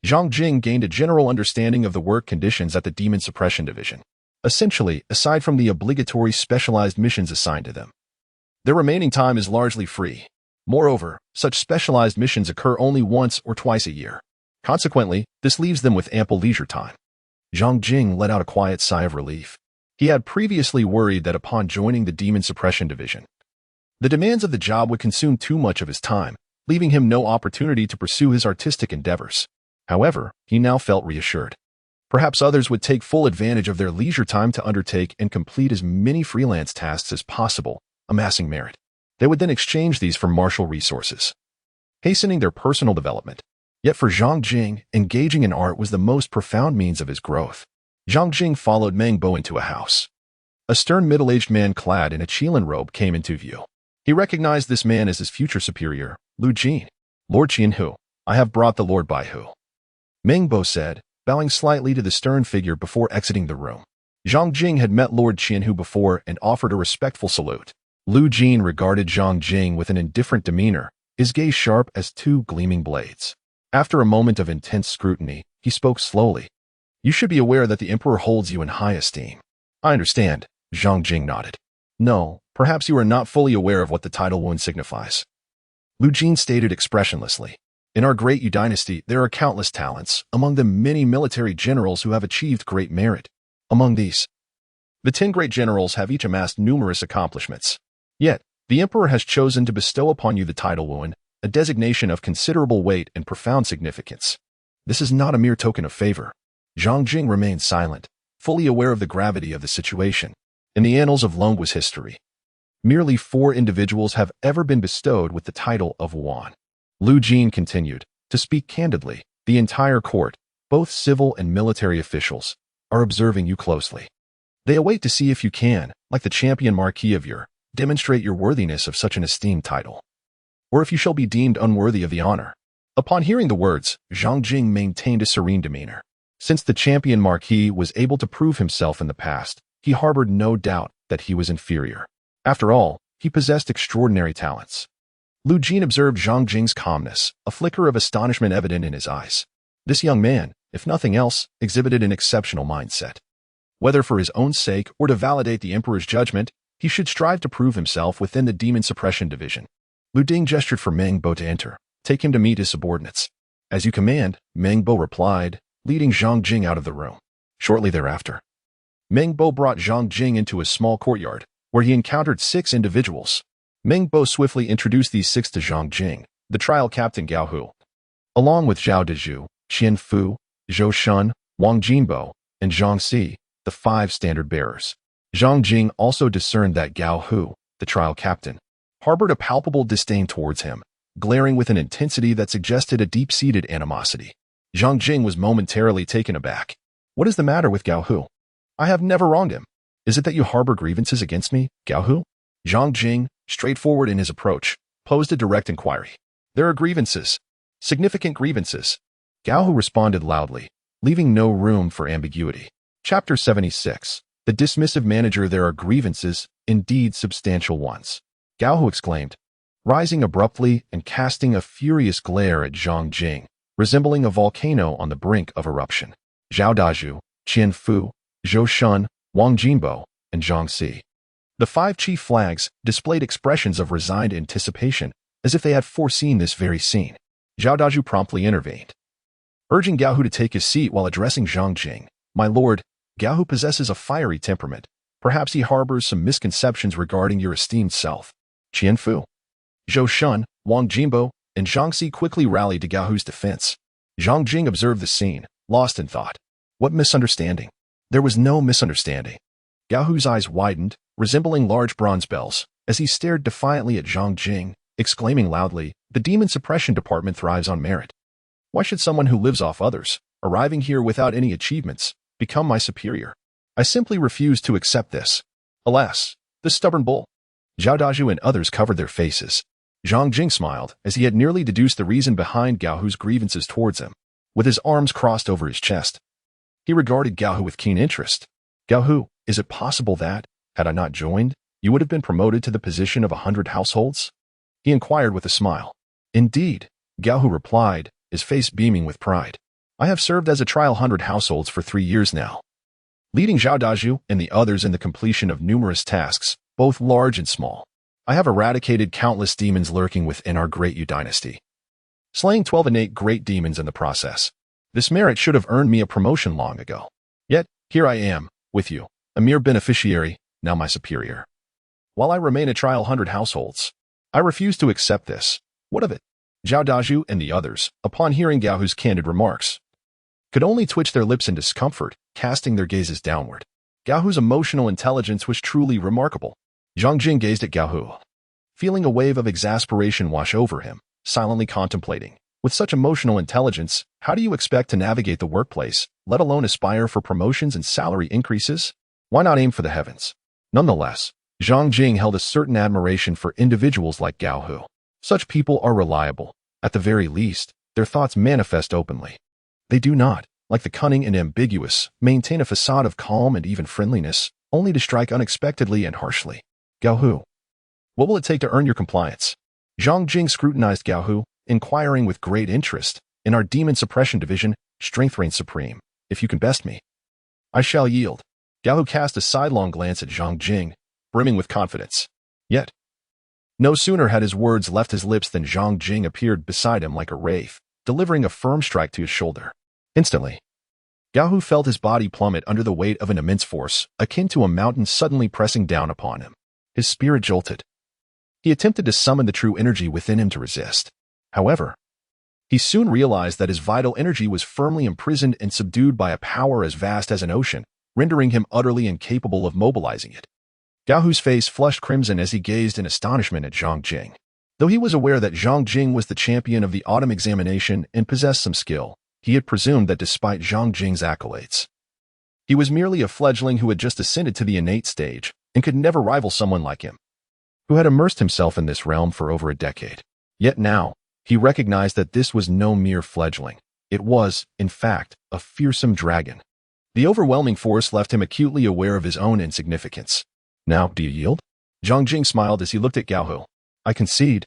[SPEAKER 1] Zhang Jing gained a general understanding of the work conditions at the Demon Suppression Division. Essentially, aside from the obligatory specialized missions assigned to them, their remaining time is largely free. Moreover, such specialized missions occur only once or twice a year. Consequently, this leaves them with ample leisure time. Zhang Jing let out a quiet sigh of relief. He had previously worried that upon joining the Demon Suppression Division, the demands of the job would consume too much of his time, leaving him no opportunity to pursue his artistic endeavors. However, he now felt reassured. Perhaps others would take full advantage of their leisure time to undertake and complete as many freelance tasks as possible, amassing merit. They would then exchange these for martial resources, hastening their personal development. Yet for Zhang Jing, engaging in art was the most profound means of his growth. Zhang Jing followed Ming Bo into a house. A stern middle-aged man clad in a Qilin robe came into view. He recognized this man as his future superior, Lu Jin. Lord Qianhu, I have brought the Lord Baihu, Ming Bo said, bowing slightly to the stern figure before exiting the room. Zhang Jing had met Lord Qianhu before and offered a respectful salute. Lu Jin regarded Zhang Jing with an indifferent demeanor, his gaze sharp as 2 gleaming blades. After a moment of intense scrutiny, he spoke slowly. You should be aware that the Emperor holds you in high esteem. I understand, Zhang Jing nodded. No, perhaps you are not fully aware of what the title wound signifies. Lu Jin stated expressionlessly. In our Grand Yu Dynasty, there are countless talents, among them many military generals who have achieved great merit. Among these, the 10 great generals have each amassed numerous accomplishments. Yet, The emperor has chosen to bestow upon you the title Wuan, a designation of considerable weight and profound significance. This is not a mere token of favor. Zhang Jing remained silent, fully aware of the gravity of the situation. In the annals of Longgua's history, merely 4 individuals have ever been bestowed with the title of Wuan. Lu Jin continued, to speak candidly, the entire court, both civil and military officials, are observing you closely. They await to see if you can, like the champion marquis of your, demonstrate your worthiness of such an esteemed title, or if you shall be deemed unworthy of the honor. Upon hearing the words, Zhang Jing maintained a serene demeanor. Since the champion marquis was able to prove himself in the past, he harbored no doubt that he was inferior. After all, he possessed extraordinary talents. Lu Jin observed Zhang Jing's calmness, a flicker of astonishment evident in his eyes. This young man, if nothing else, exhibited an exceptional mindset. Whether for his own sake or to validate the emperor's judgment, he should strive to prove himself within the demon suppression division. Lu Ding gestured for Meng Bo to enter. Take him to meet his subordinates. As you command, Meng Bo replied, leading Zhang Jing out of the room. Shortly thereafter, Meng Bo brought Zhang Jing into a small courtyard, where he encountered 6 individuals. Meng Bo swiftly introduced these 6 to Zhang Jing, the trial captain Gao Hu, along with Zhao Dezhu, Qian Fu, Zhou Shun, Wang Jinbo, and Zhang Si, the 5 standard bearers. Zhang Jing also discerned that Gao Hu, the trial captain, harbored a palpable disdain towards him, glaring with an intensity that suggested a deep-seated animosity. Zhang Jing was momentarily taken aback. What is the matter with Gao Hu? I have never wronged him. Is it that you harbor grievances against me, Gao Hu? Zhang Jing, straightforward in his approach, posed a direct inquiry. There are grievances. Significant grievances. Gao Hu responded loudly, leaving no room for ambiguity. Chapter 76. The dismissive manager. There are grievances, indeed substantial ones. Gao Hu exclaimed, rising abruptly and casting a furious glare at Zhang Jing, resembling a volcano on the brink of eruption. Zhao Dezhu, Qian Fu, Zhou Shun, Wang Jinbo, and Zhang Si, the 5 chief flags, displayed expressions of resigned anticipation, as if they had foreseen this very scene. Zhao Dezhu promptly intervened, urging Gao Hu to take his seat while addressing Zhang Jing. My lord, Gao Hu possesses a fiery temperament. Perhaps he harbors some misconceptions regarding your esteemed self. Qian Fu, Zhou Shun, Wang Jinbo, and Zhang Si quickly rallied to Gao Hu's defense. Zhang Jing observed the scene, lost in thought. What misunderstanding? There was no misunderstanding. Gao Hu's eyes widened, resembling large bronze bells, as he stared defiantly at Zhang Jing, exclaiming loudly, the demon suppression department thrives on merit. Why should someone who lives off others, arriving here without any achievements, become my superior? I simply refuse to accept this. Alas, this stubborn bull. Zhao Dezhu and others covered their faces. Zhang Jing smiled, as he had nearly deduced the reason behind Gao Hu's grievances towards him. With his arms crossed over his chest, he regarded Gao Hu with keen interest. Gao Hu, is it possible that, had I not joined, you would have been promoted to the position of 100 households? He inquired with a smile. Indeed, Gao Hu replied, his face beaming with pride. I have served as a trial 100 households for 3 years now, leading Zhao Dezhu and the others in the completion of numerous tasks, both large and small. I have eradicated countless demons lurking within our Grand Yu Dynasty, slaying 12 innate great demons in the process. This merit should have earned me a promotion long ago. Yet, here I am, with you, a mere beneficiary, now my superior. While I remain a trial 100 households, I refuse to accept this. What of it? Zhao Dezhu and the others, upon hearing Gao Hu's candid remarks, could only twitch their lips in discomfort, casting their gazes downward. Gao Hu's emotional intelligence was truly remarkable. Zhang Jing gazed at Gao Hu, feeling a wave of exasperation wash over him, silently contemplating. With such emotional intelligence, how do you expect to navigate the workplace, let alone aspire for promotions and salary increases? Why not aim for the heavens? Nonetheless, Zhang Jing held a certain admiration for individuals like Gao Hu. Such people are reliable. At the very least, their thoughts manifest openly. They do not, like the cunning and ambiguous, maintain a facade of calm and even friendliness, only to strike unexpectedly and harshly. Gao Hu, what will it take to earn your compliance? Zhang Jing scrutinized Gao Hu, inquiring with great interest. In our demon suppression division, strength reigns supreme. If you can best me, I shall yield. Gao Hu cast a sidelong glance at Zhang Jing, brimming with confidence. Yet, no sooner had his words left his lips than Zhang Jing appeared beside him like a wraith, delivering a firm strike to his shoulder. Instantly, Gao Hu felt his body plummet under the weight of an immense force, akin to a mountain suddenly pressing down upon him. His spirit jolted. He attempted to summon the true energy within him to resist. However, he soon realized that his vital energy was firmly imprisoned and subdued by a power as vast as an ocean, rendering him utterly incapable of mobilizing it. Gao Hu's face flushed crimson as he gazed in astonishment at Zhang Jing. Though he was aware that Zhang Jing was the champion of the autumn examination and possessed some skill, he had presumed that despite Zhang Jing's accolades, he was merely a fledgling who had just ascended to the innate stage and could never rival someone like him, who had immersed himself in this realm for over a decade. Yet now, he recognized that this was no mere fledgling. It was, in fact, a fearsome dragon. The overwhelming force left him acutely aware of his own insignificance. Now, do you yield? Zhang Jing smiled as he looked at Gao Hu. I concede.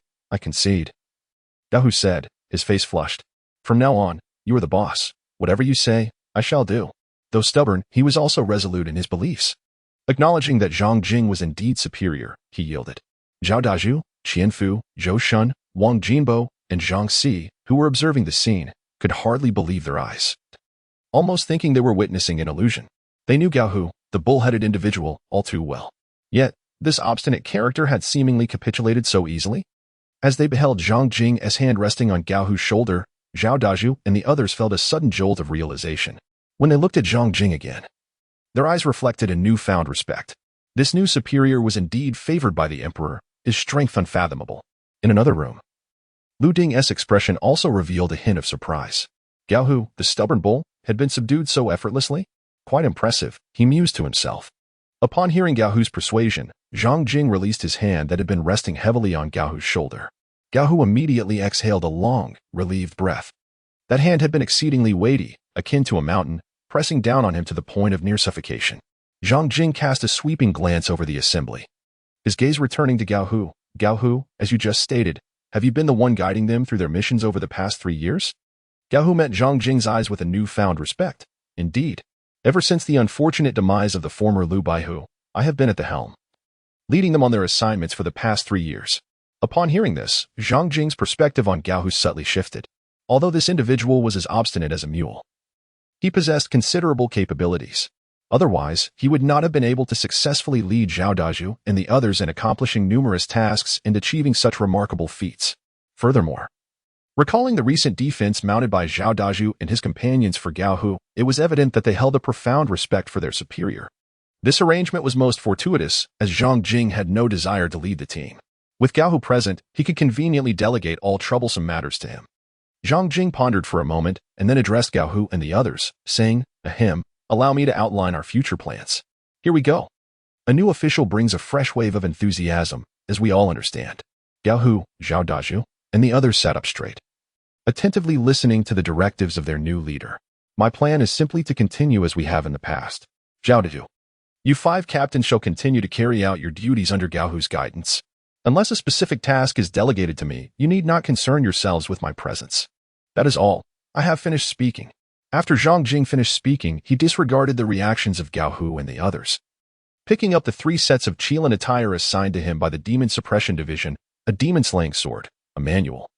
[SPEAKER 1] Gao Hu said, his face flushed. From now on, you are the boss. Whatever you say, I shall do. Though stubborn, he was also resolute in his beliefs. Acknowledging that Zhang Jing was indeed superior, he yielded. Zhao Dazhu, Qianfu, Zhou Shun, Wang Jinbo, and Zhang Si, who were observing the scene, could hardly believe their eyes, almost thinking they were witnessing an illusion. They knew Gao Hu, the bull-headed individual, all too well. Yet, this obstinate character had seemingly capitulated so easily. As they beheld Zhang Jing's hand resting on Gao Hu's shoulder, Zhao Dazhu and the others felt a sudden jolt of realization. When they looked at Zhang Jing again, their eyes reflected a newfound respect. This new superior was indeed favored by the emperor, his strength unfathomable. In another room, Lu Ding's expression also revealed a hint of surprise. Gao Hu, the stubborn bull, had been subdued so effortlessly? Quite impressive, he mused to himself. Upon hearing Gao Hu's persuasion, Zhang Jing released his hand that had been resting heavily on Gao Hu's shoulder. Gao Hu immediately exhaled a long, relieved breath. That hand had been exceedingly weighty, akin to a mountain, pressing down on him to the point of near suffocation. Zhang Jing cast a sweeping glance over the assembly, his gaze returning to Gao Hu. Gao Hu, as you just stated, have you been the one guiding them through their missions over the past 3 years? Gao Hu met Zhang Jing's eyes with a newfound respect. Indeed, ever since the unfortunate demise of the former Liu Baihu, I have been at the helm, leading them on their assignments for the past 3 years. Upon hearing this, Zhang Jing's perspective on Gao Hu subtly shifted. Although this individual was as obstinate as a mule, he possessed considerable capabilities. Otherwise, he would not have been able to successfully lead Zhao Dazhu and the others in accomplishing numerous tasks and achieving such remarkable feats. Furthermore, recalling the recent defense mounted by Zhao Dazhu and his companions for Gao Hu, it was evident that they held a profound respect for their superior. This arrangement was most fortuitous, as Zhang Jing had no desire to lead the team. With Gao Hu present, he could conveniently delegate all troublesome matters to him. Zhang Jing pondered for a moment and then addressed Gao Hu and the others, saying, Ahem, allow me to outline our future plans. Here we go. A new official brings a fresh wave of enthusiasm, as we all understand. Gao Hu, Zhao Dazhu, and the others sat up straight, attentively listening to the directives of their new leader. My plan is simply to continue as we have in the past. Zhao Dazhu, you 5 captains shall continue to carry out your duties under Gao Hu's guidance. Unless a specific task is delegated to me, you need not concern yourselves with my presence. That is all. I have finished speaking. After Zhang Jing finished speaking, he disregarded the reactions of Gao Hu and the others. Picking up the 3 sets of Qilin attire assigned to him by the Demon Suppression Division, a demon-slaying sword, a manual,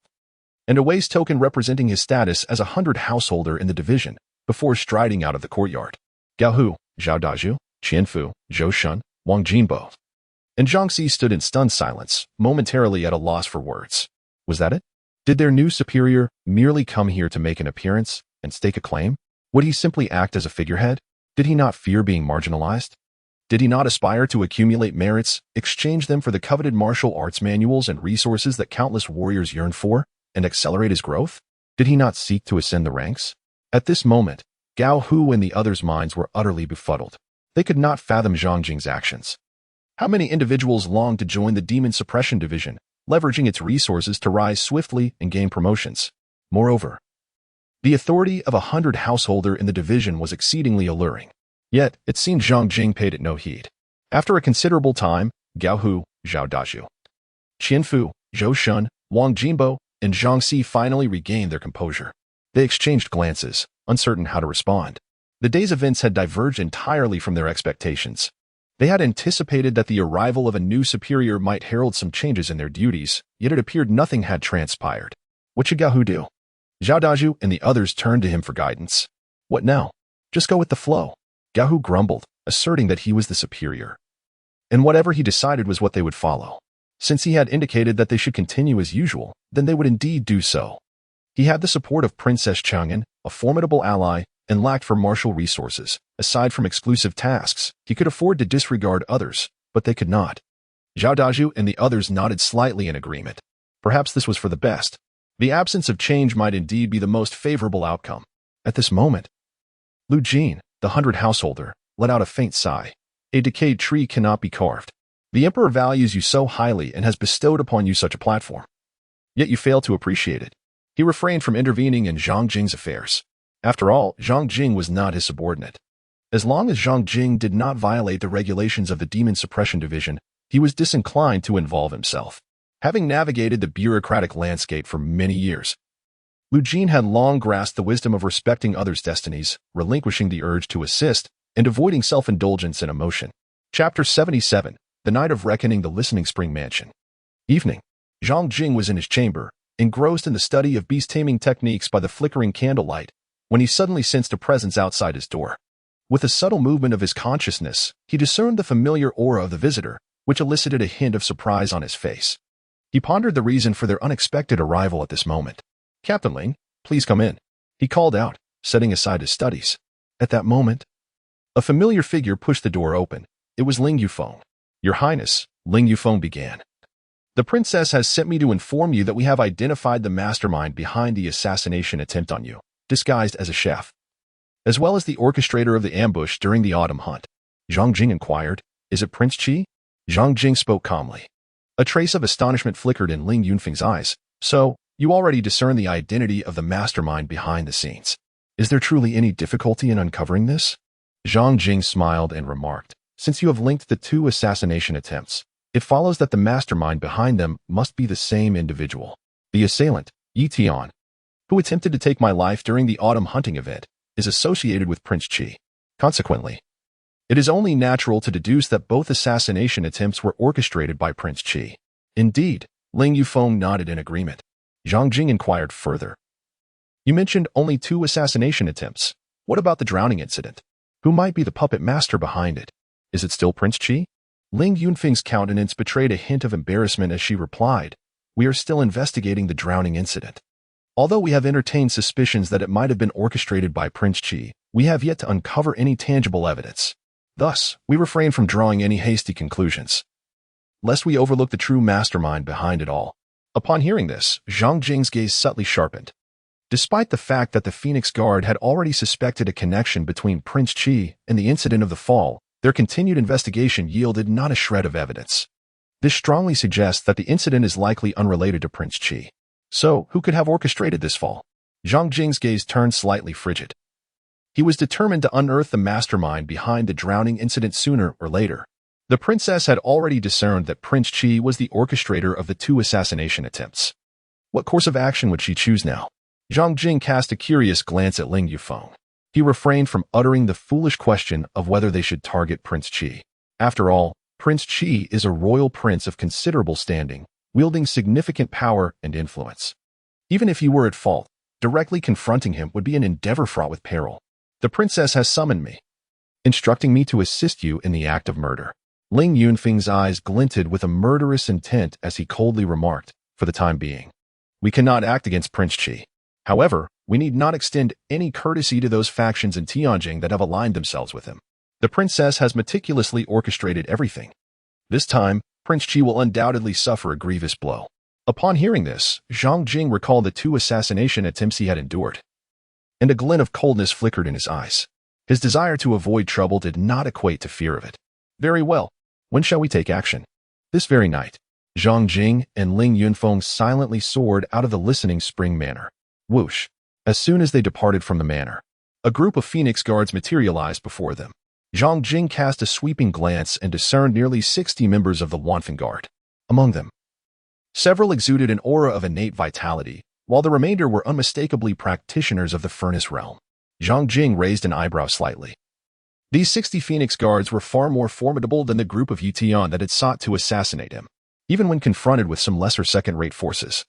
[SPEAKER 1] and a waist token representing his status as a 100 householder in the division, before striding out of the courtyard. Gao Hu, Zhao Dazhu, Qianfu, Zhou Shun, Wang Jinbo, and Zhang Si stood in stunned silence, momentarily at a loss for words. Was that it? Did their new superior merely come here to make an appearance and stake a claim? Would he simply act as a figurehead? Did he not fear being marginalized? Did he not aspire to accumulate merits, exchange them for the coveted martial arts manuals and resources that countless warriors yearn for, and accelerate his growth? Did he not seek to ascend the ranks? At this moment, Gao Hu and the others' minds were utterly befuddled. They could not fathom Zhang Jing's actions. How many individuals longed to join the Demon Suppression Division, leveraging its resources to rise swiftly and gain promotions? Moreover, the authority of a 100 householder in the division was exceedingly alluring. Yet, it seemed Zhang Jing paid it no heed. After a considerable time, Gao Hu, Zhao Dazhu, Qianfu, Zhou Shun, Wang Jinbo, and Zhang Si finally regained their composure. They exchanged glances, uncertain how to respond. The day's events had diverged entirely from their expectations. They had anticipated that the arrival of a new superior might herald some changes in their duties, yet it appeared nothing had transpired. What should Gao Hu do? Zhao Dazhu and the others turned to him for guidance. What now? Just go with the flow. Gao Hu grumbled, asserting that he was the superior, and whatever he decided was what they would follow. Since he had indicated that they should continue as usual, then they would indeed do so. He had the support of Princess Chang'an, a formidable ally, and lacked for martial resources. Aside from exclusive tasks, he could afford to disregard others, but they could not. Zhao Daju and the others nodded slightly in agreement. Perhaps this was for the best. The absence of change might indeed be the most favorable outcome. At this moment, Lu Jin, the 100 householder, let out a faint sigh. A decayed tree cannot be carved. The emperor values you so highly and has bestowed upon you such a platform. Yet you fail to appreciate it. He refrained from intervening in Zhang Jing's affairs. After all, Zhang Jing was not his subordinate. As long as Zhang Jing did not violate the regulations of the Demon Suppression Division, he was disinclined to involve himself. Having navigated the bureaucratic landscape for many years, Lu Jin had long grasped the wisdom of respecting others' destinies, relinquishing the urge to assist, and avoiding self-indulgence and emotion. Chapter 77, The Night of Reckoning, the Listening Spring Mansion. Evening. Zhang Jing was in his chamber, engrossed in the study of beast-taming techniques by the flickering candlelight, when he suddenly sensed a presence outside his door. With a subtle movement of his consciousness, he discerned the familiar aura of the visitor, which elicited a hint of surprise on his face. He pondered the reason for their unexpected arrival at this moment. "Captain Ling, please come in," he called out, setting aside his studies. At that moment, a familiar figure pushed the door open. It was Ling Yufeng. "Your Highness," Ling Yufeng began. "The princess has sent me to inform you that we have identified the mastermind behind the assassination attempt on you, disguised as a chef, as well as the orchestrator of the ambush during the autumn hunt." Zhang Jing inquired, "Is it Prince Qi?" Zhang Jing spoke calmly. A trace of astonishment flickered in Ling Yunfeng's eyes. "So, you already discern the identity of the mastermind behind the scenes. Is there truly any difficulty in uncovering this?" Zhang Jing smiled and remarked, "Since you have linked the two assassination attempts, it follows that the mastermind behind them must be the same individual. The assailant, Yi Tian, who attempted to take my life during the autumn hunting event, is associated with Prince Qi. Consequently, it is only natural to deduce that both assassination attempts were orchestrated by Prince Qi." "Indeed," Ling Yufeng nodded in agreement. Zhang Jing inquired further. "You mentioned only 2 assassination attempts. What about the drowning incident? Who might be the puppet master behind it? Is it still Prince Qi?" Ling Yunfeng's countenance betrayed a hint of embarrassment as she replied, "We are still investigating the drowning incident. Although we have entertained suspicions that it might have been orchestrated by Prince Qi, we have yet to uncover any tangible evidence. Thus, we refrain from drawing any hasty conclusions, lest we overlook the true mastermind behind it all." Upon hearing this, Zhang Jing's gaze subtly sharpened. Despite the fact that the Phoenix Guard had already suspected a connection between Prince Qi and the incident of the fall, their continued investigation yielded not a shred of evidence. This strongly suggests that the incident is likely unrelated to Prince Qi. So, who could have orchestrated this fall? Zhang Jing's gaze turned slightly frigid. He was determined to unearth the mastermind behind the drowning incident sooner or later. The princess had already discerned that Prince Qi was the orchestrator of the 2 assassination attempts. What course of action would she choose now? Zhang Jing cast a curious glance at Ling Yufeng. He refrained from uttering the foolish question of whether they should target Prince Qi. After all, Prince Qi is a royal prince of considerable standing, wielding significant power and influence. Even if he were at fault, directly confronting him would be an endeavor fraught with peril. "The princess has summoned me, instructing me to assist you in the act of murder." Ling Yunfeng's eyes glinted with a murderous intent as he coldly remarked, "For the time being, we cannot act against Prince Qi. However, we need not extend any courtesy to those factions in Tianjing that have aligned themselves with him. The princess has meticulously orchestrated everything. This time, Prince Qi will undoubtedly suffer a grievous blow." Upon hearing this, Zhang Jing recalled the 2 assassination attempts he had endured, and a glint of coldness flickered in his eyes. His desire to avoid trouble did not equate to fear of it. "Very well. When shall we take action?" "This very night." Zhang Jing and Ling Yunfeng silently soared out of the listening spring manor. Whoosh! As soon as they departed from the manor, a group of Phoenix Guards materialized before them. Zhang Jing cast a sweeping glance and discerned nearly 60 members of the Wanfen Guard. Among them, several exuded an aura of innate vitality, while the remainder were unmistakably practitioners of the furnace realm. Zhang Jing raised an eyebrow slightly. These 60 Phoenix Guards were far more formidable than the group of Yi Tian that had sought to assassinate him, even when confronted with some lesser second-rate forces.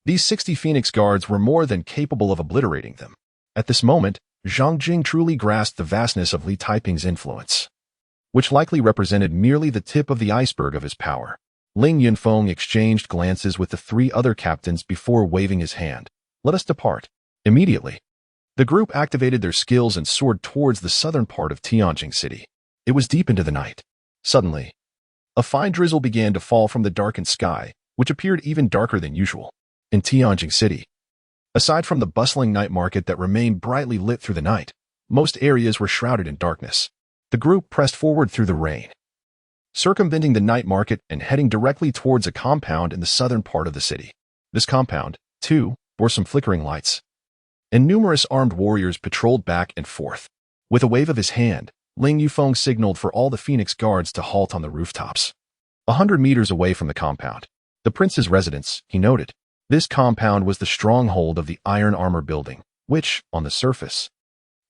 [SPEAKER 1] These 60 Phoenix Guards were more than capable of obliterating them. At this moment, Zhang Jing truly grasped the vastness of Li Taiping's influence, which likely represented merely the tip of the iceberg of his power. Ling Yunfeng exchanged glances with the three other captains before waving his hand. Let us depart. Immediately, the group activated their skills and soared towards the southern part of Tianjing City. It was deep into the night. Suddenly, a fine drizzle began to fall from the darkened sky, which appeared even darker than usual. In Tianjing City, aside from the bustling night market that remained brightly lit through the night, most areas were shrouded in darkness. The group pressed forward through the rain, circumventing the night market and heading directly towards a compound in the southern part of the city. This compound, too, bore some flickering lights, and numerous armed warriors patrolled back and forth. With a wave of his hand, Ling Yufeng signaled for all the Phoenix guards to halt on the rooftops. 100 meters away from the compound, the prince's residence, he noted. This compound was the stronghold of the iron armor building, which, on the surface,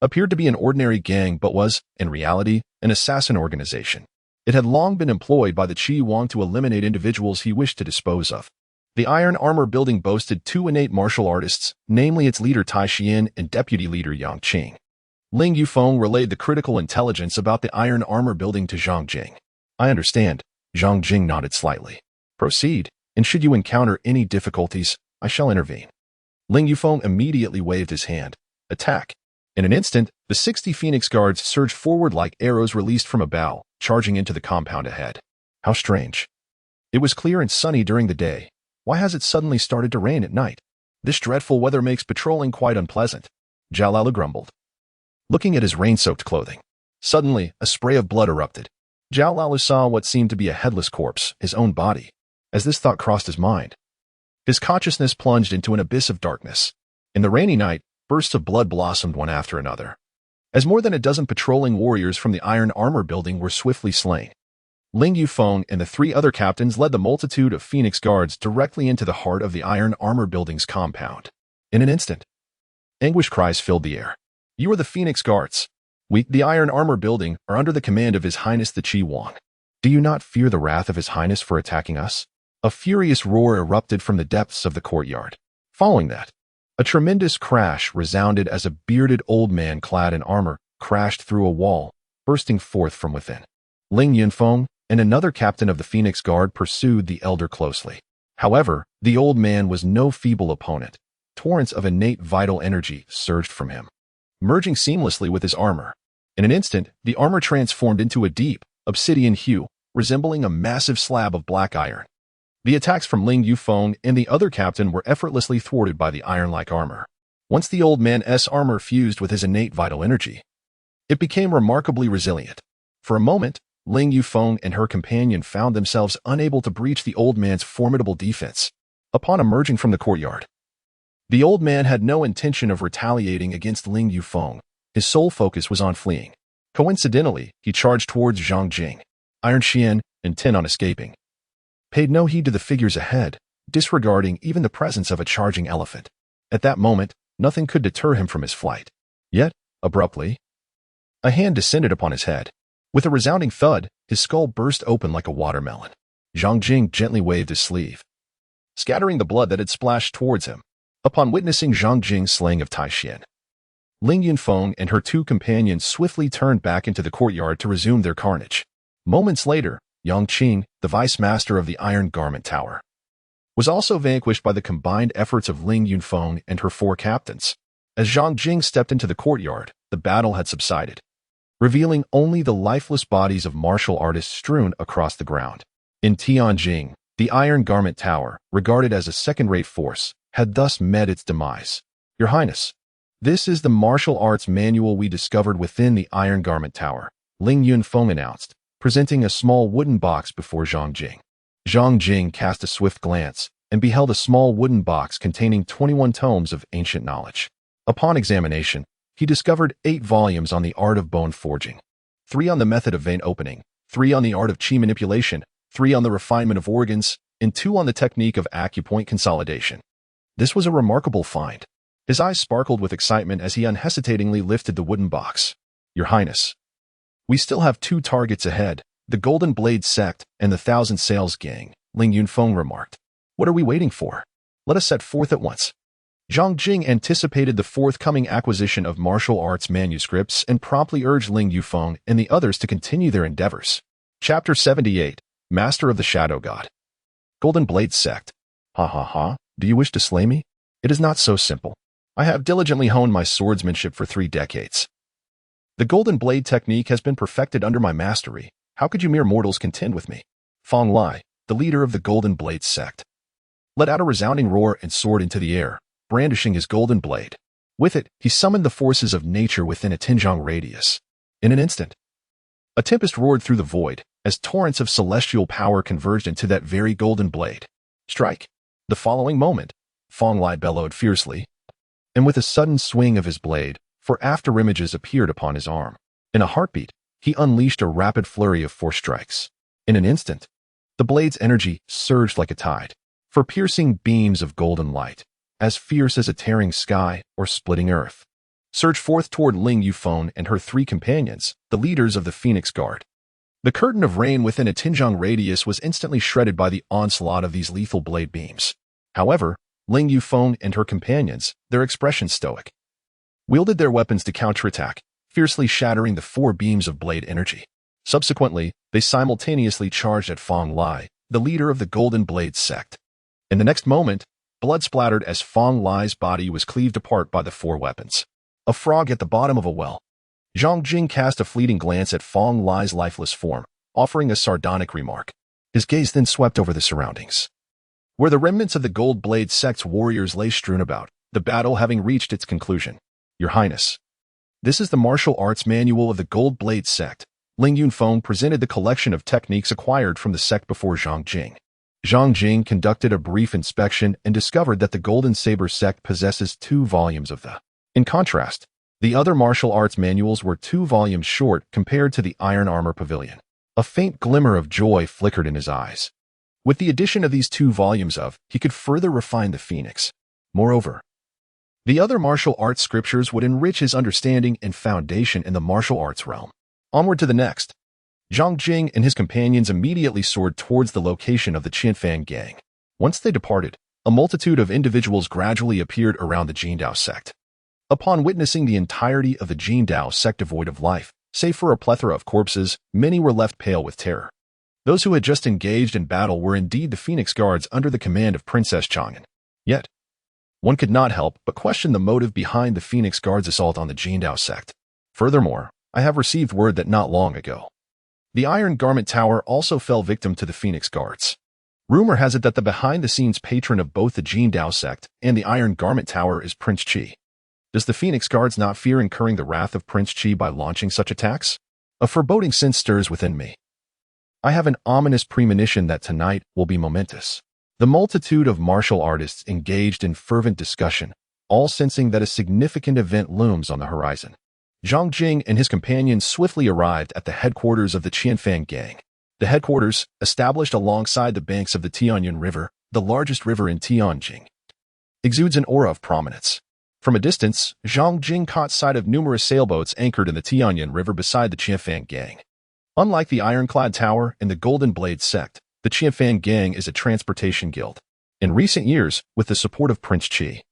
[SPEAKER 1] appeared to be an ordinary gang but was, in reality, an assassin organization. It had long been employed by the Qi Wang to eliminate individuals he wished to dispose of. The iron armor building boasted two innate martial artists, namely its leader Tai Xian and deputy leader Yang Qing. Ling Yufeng relayed the critical intelligence about the iron armor building to Zhang Jing. I understand. Zhang Jing nodded slightly. Proceed, and should you encounter any difficulties, I shall intervene. Ling Yufeng immediately waved his hand. Attack. In an instant, the 60 Phoenix guards surged forward like arrows released from a bow, charging into the compound ahead. How strange. It was clear and sunny during the day. Why has it suddenly started to rain at night? This dreadful weather makes patrolling quite unpleasant, Zhao Lalu grumbled, looking at his rain-soaked clothing. Suddenly, a spray of blood erupted. Zhao Lalu saw what seemed to be a headless corpse, his own body. As this thought crossed his mind, his consciousness plunged into an abyss of darkness. In the rainy night, bursts of blood blossomed one after another, as more than a dozen patrolling warriors from the iron armor building were swiftly slain. Ling Yufeng and the three other captains led the multitude of Phoenix guards directly into the heart of the iron armor building's compound. In an instant, anguish cries filled the air. You are the Phoenix guards. We, the iron armor building, are under the command of His Highness the Qi Wang. Do you not fear the wrath of His Highness for attacking us? A furious roar erupted from the depths of the courtyard. Following that, a tremendous crash resounded as a bearded old man clad in armor crashed through a wall, bursting forth from within. Ling Yunfeng and another captain of the Phoenix Guard pursued the elder closely. However, the old man was no feeble opponent. Torrents of innate vital energy surged from him, merging seamlessly with his armor. In an instant, the armor transformed into a deep, obsidian hue, resembling a massive slab of black iron. The attacks from Ling Yufeng and the other captain were effortlessly thwarted by the iron-like armor. Once the old man's armor fused with his innate vital energy, it became remarkably resilient. For a moment, Ling Yufeng and her companion found themselves unable to breach the old man's formidable defense. Upon emerging from the courtyard, the old man had no intention of retaliating against Ling Yufeng. His sole focus was on fleeing. Coincidentally, he charged towards Zhang Jing, Iron Xian, intent on escaping, paid no heed to the figures ahead, disregarding even the presence of a charging elephant. At that moment, nothing could deter him from his flight. Yet, abruptly, a hand descended upon his head. With a resounding thud, his skull burst open like a watermelon. Zhang Jing gently waved his sleeve, scattering the blood that had splashed towards him. Upon witnessing Zhang Jing's slaying of Tai Xian, Ling Yunfeng and her two companions swiftly turned back into the courtyard to resume their carnage. Moments later, Yang Qing, the vice master of the Iron Garment Tower, was also vanquished by the combined efforts of Ling Yunfeng and her four captains. As Zhang Jing stepped into the courtyard, the battle had subsided, revealing only the lifeless bodies of martial artists strewn across the ground. In Tianjing, the Iron Garment Tower, regarded as a second-rate force, had thus met its demise. Your Highness, this is the martial arts manual we discovered within the Iron Garment Tower, Ling Yunfeng announced, presenting a small wooden box before Zhang Jing. Zhang Jing cast a swift glance and beheld a small wooden box containing 21 tomes of ancient knowledge. Upon examination, he discovered 8 volumes on the art of bone forging, 3 on the method of vein opening, 3 on the art of qi manipulation, 3 on the refinement of organs, and 2 on the technique of acupoint consolidation. This was a remarkable find. His eyes sparkled with excitement as he unhesitatingly lifted the wooden box. Your Highness, we still have 2 targets ahead, the Golden Blade Sect and the Thousand Sails Gang, Ling Yunfeng remarked. What are we waiting for? Let us set forth at once. Zhang Jing anticipated the forthcoming acquisition of martial arts manuscripts and promptly urged Ling Yufeng and the others to continue their endeavors. Chapter 78, Master of the Shadow God. Golden Blade Sect. Ha ha ha, do you wish to slay me? It is not so simple. I have diligently honed my swordsmanship for 3 decades. The Golden Blade technique has been perfected under my mastery. How could you mere mortals contend with me? Fong Lai, the leader of the Golden Blade Sect, let out a resounding roar and soared into the air, brandishing his golden blade. With it, he summoned the forces of nature within a Tinjiang radius. In an instant, a tempest roared through the void, as torrents of celestial power converged into that very golden blade. Strike! The following moment, Fong Lai bellowed fiercely, and with a sudden swing of his blade, for afterimages appeared upon his arm. In a heartbeat, he unleashed a rapid flurry of 4 strikes. In an instant, the blade's energy surged like a tide, for piercing beams of golden light, as fierce as a tearing sky or splitting earth, surged forth toward Ling Yufeng and her 3 companions, the leaders of the Phoenix Guard. The curtain of rain within a Tinjiang radius was instantly shredded by the onslaught of these lethal blade beams. However, Ling Yufeng and her companions, their expression stoic, wielded their weapons to counterattack, fiercely shattering the 4 beams of blade energy. Subsequently, they simultaneously charged at Fong Lai, the leader of the Golden Blade Sect. In the next moment, blood splattered as Fong Lai's body was cleaved apart by the 4 weapons. A frog at the bottom of a well. Zhang Jing cast a fleeting glance at Fong Lai's lifeless form, offering a sardonic remark. His gaze then swept over the surroundings, where the remnants of the Gold Blade Sect's warriors lay strewn about, the battle having reached its conclusion. Your Highness, this is the martial arts manual of the Gold Blade Sect. Ling Yufeng presented the collection of techniques acquired from the sect before Zhang Jing. Zhang Jing conducted a brief inspection and discovered that the Golden Saber sect possesses 2 volumes of the. In contrast, the other martial arts manuals were 2 volumes short compared to the Iron Armor Pavilion. A faint glimmer of joy flickered in his eyes. With the addition of these 2 volumes he could further refine the Phoenix. Moreover, the other martial arts scriptures would enrich his understanding and foundation in the martial arts realm. Onward to the next. Zhang Jing and his companions immediately soared towards the location of the Qianfan gang. Once they departed, a multitude of individuals gradually appeared around the Jindao sect. Upon witnessing the entirety of the Jindao sect devoid of life, save for a plethora of corpses, many were left pale with terror. Those who had just engaged in battle were indeed the Phoenix Guards under the command of Princess Chang'an. Yet, one could not help but question the motive behind the Phoenix Guards' assault on the Jindao sect. Furthermore, I have received word that not long ago, the Iron Garment Tower also fell victim to the Phoenix Guards. Rumor has it that the behind-the-scenes patron of both the Jindao sect and the Iron Garment Tower is Prince Qi. Does the Phoenix Guards not fear incurring the wrath of Prince Qi by launching such attacks? A foreboding sense stirs within me. I have an ominous premonition that tonight will be momentous. The multitude of martial artists engaged in fervent discussion, all sensing that a significant event looms on the horizon. Zhang Jing and his companions swiftly arrived at the headquarters of the Qianfan gang. The headquarters, established alongside the banks of the Tianyun River, the largest river in Tianjin, exudes an aura of prominence. From a distance, Zhang Jing caught sight of numerous sailboats anchored in the Tianyun River beside the Qianfan gang. Unlike the Ironclad Tower and the Golden Blade Sect, the Qianfan gang is a transportation guild. In recent years, with the support of Prince Qi,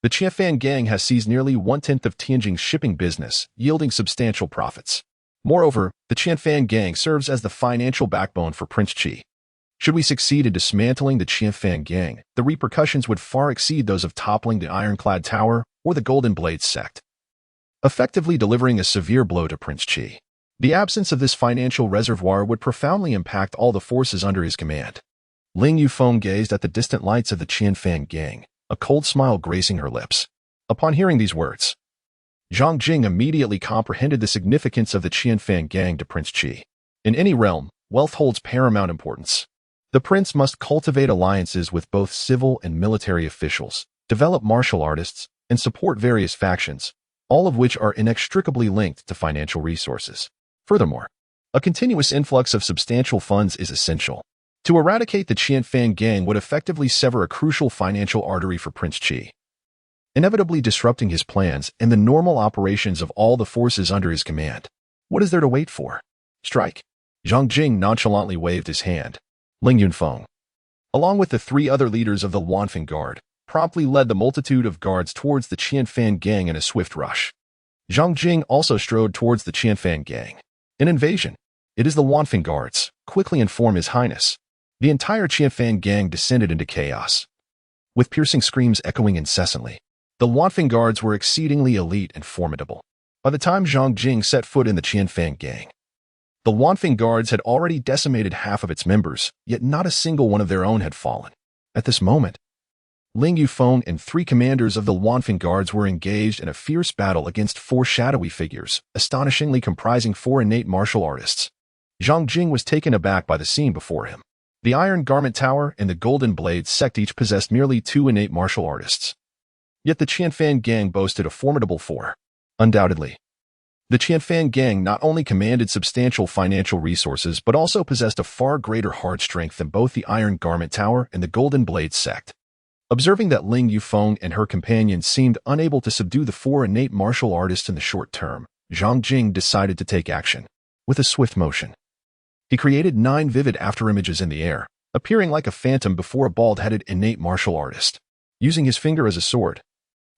[SPEAKER 1] the Qianfan gang has seized nearly 1/10 of Tianjin's shipping business, yielding substantial profits. Moreover, the Qianfan gang serves as the financial backbone for Prince Qi. Should we succeed in dismantling the Qianfan gang, the repercussions would far exceed those of toppling the Ironclad Tower or the Golden Blade Sect, effectively delivering a severe blow to Prince Qi. The absence of this financial reservoir would profoundly impact all the forces under his command. Ling Yufeng gazed at the distant lights of the Qianfan gang, a cold smile gracing her lips. Upon hearing these words, Zhang Jing immediately comprehended the significance of the Qianfan gang to Prince Qi. In any realm, wealth holds paramount importance. The prince must cultivate alliances with both civil and military officials, develop martial artists, and support various factions, all of which are inextricably linked to financial resources. Furthermore, a continuous influx of substantial funds is essential. To eradicate the Qianfan gang would effectively sever a crucial financial artery for Prince Qi, inevitably disrupting his plans and the normal operations of all the forces under his command. What is there to wait for? Strike! Zhang Jing nonchalantly waved his hand. Ling Yufeng, along with the 3 other leaders of the Wanfeng Guard, promptly led the multitude of guards towards the Qianfan gang in a swift rush. Zhang Jing also strode towards the Qianfan gang. An invasion. It is the Wanfeng Guards. Quickly inform His Highness. The entire Qianfan gang descended into chaos, with piercing screams echoing incessantly. The Wanfeng guards were exceedingly elite and formidable. By the time Zhang Jing set foot in the Qianfan gang, the Wanfeng guards had already decimated half of its members, yet not a single one of their own had fallen. At this moment, Ling Yufeng and 3 commanders of the Wanfeng guards were engaged in a fierce battle against 4 shadowy figures, astonishingly comprising 4 innate martial artists. Zhang Jing was taken aback by the scene before him. The Iron Garment Tower and the Golden Blade sect each possessed merely 2 innate martial artists. Yet the Qianfan gang boasted a formidable 4. Undoubtedly, the Qianfan gang not only commanded substantial financial resources but also possessed a far greater hard strength than both the Iron Garment Tower and the Golden Blade sect. Observing that Ling Yufeng and her companions seemed unable to subdue the 4 innate martial artists in the short term, Zhang Jing decided to take action. With a swift motion, he created 9 vivid afterimages in the air, appearing like a phantom before a bald-headed innate martial artist. Using his finger as a sword,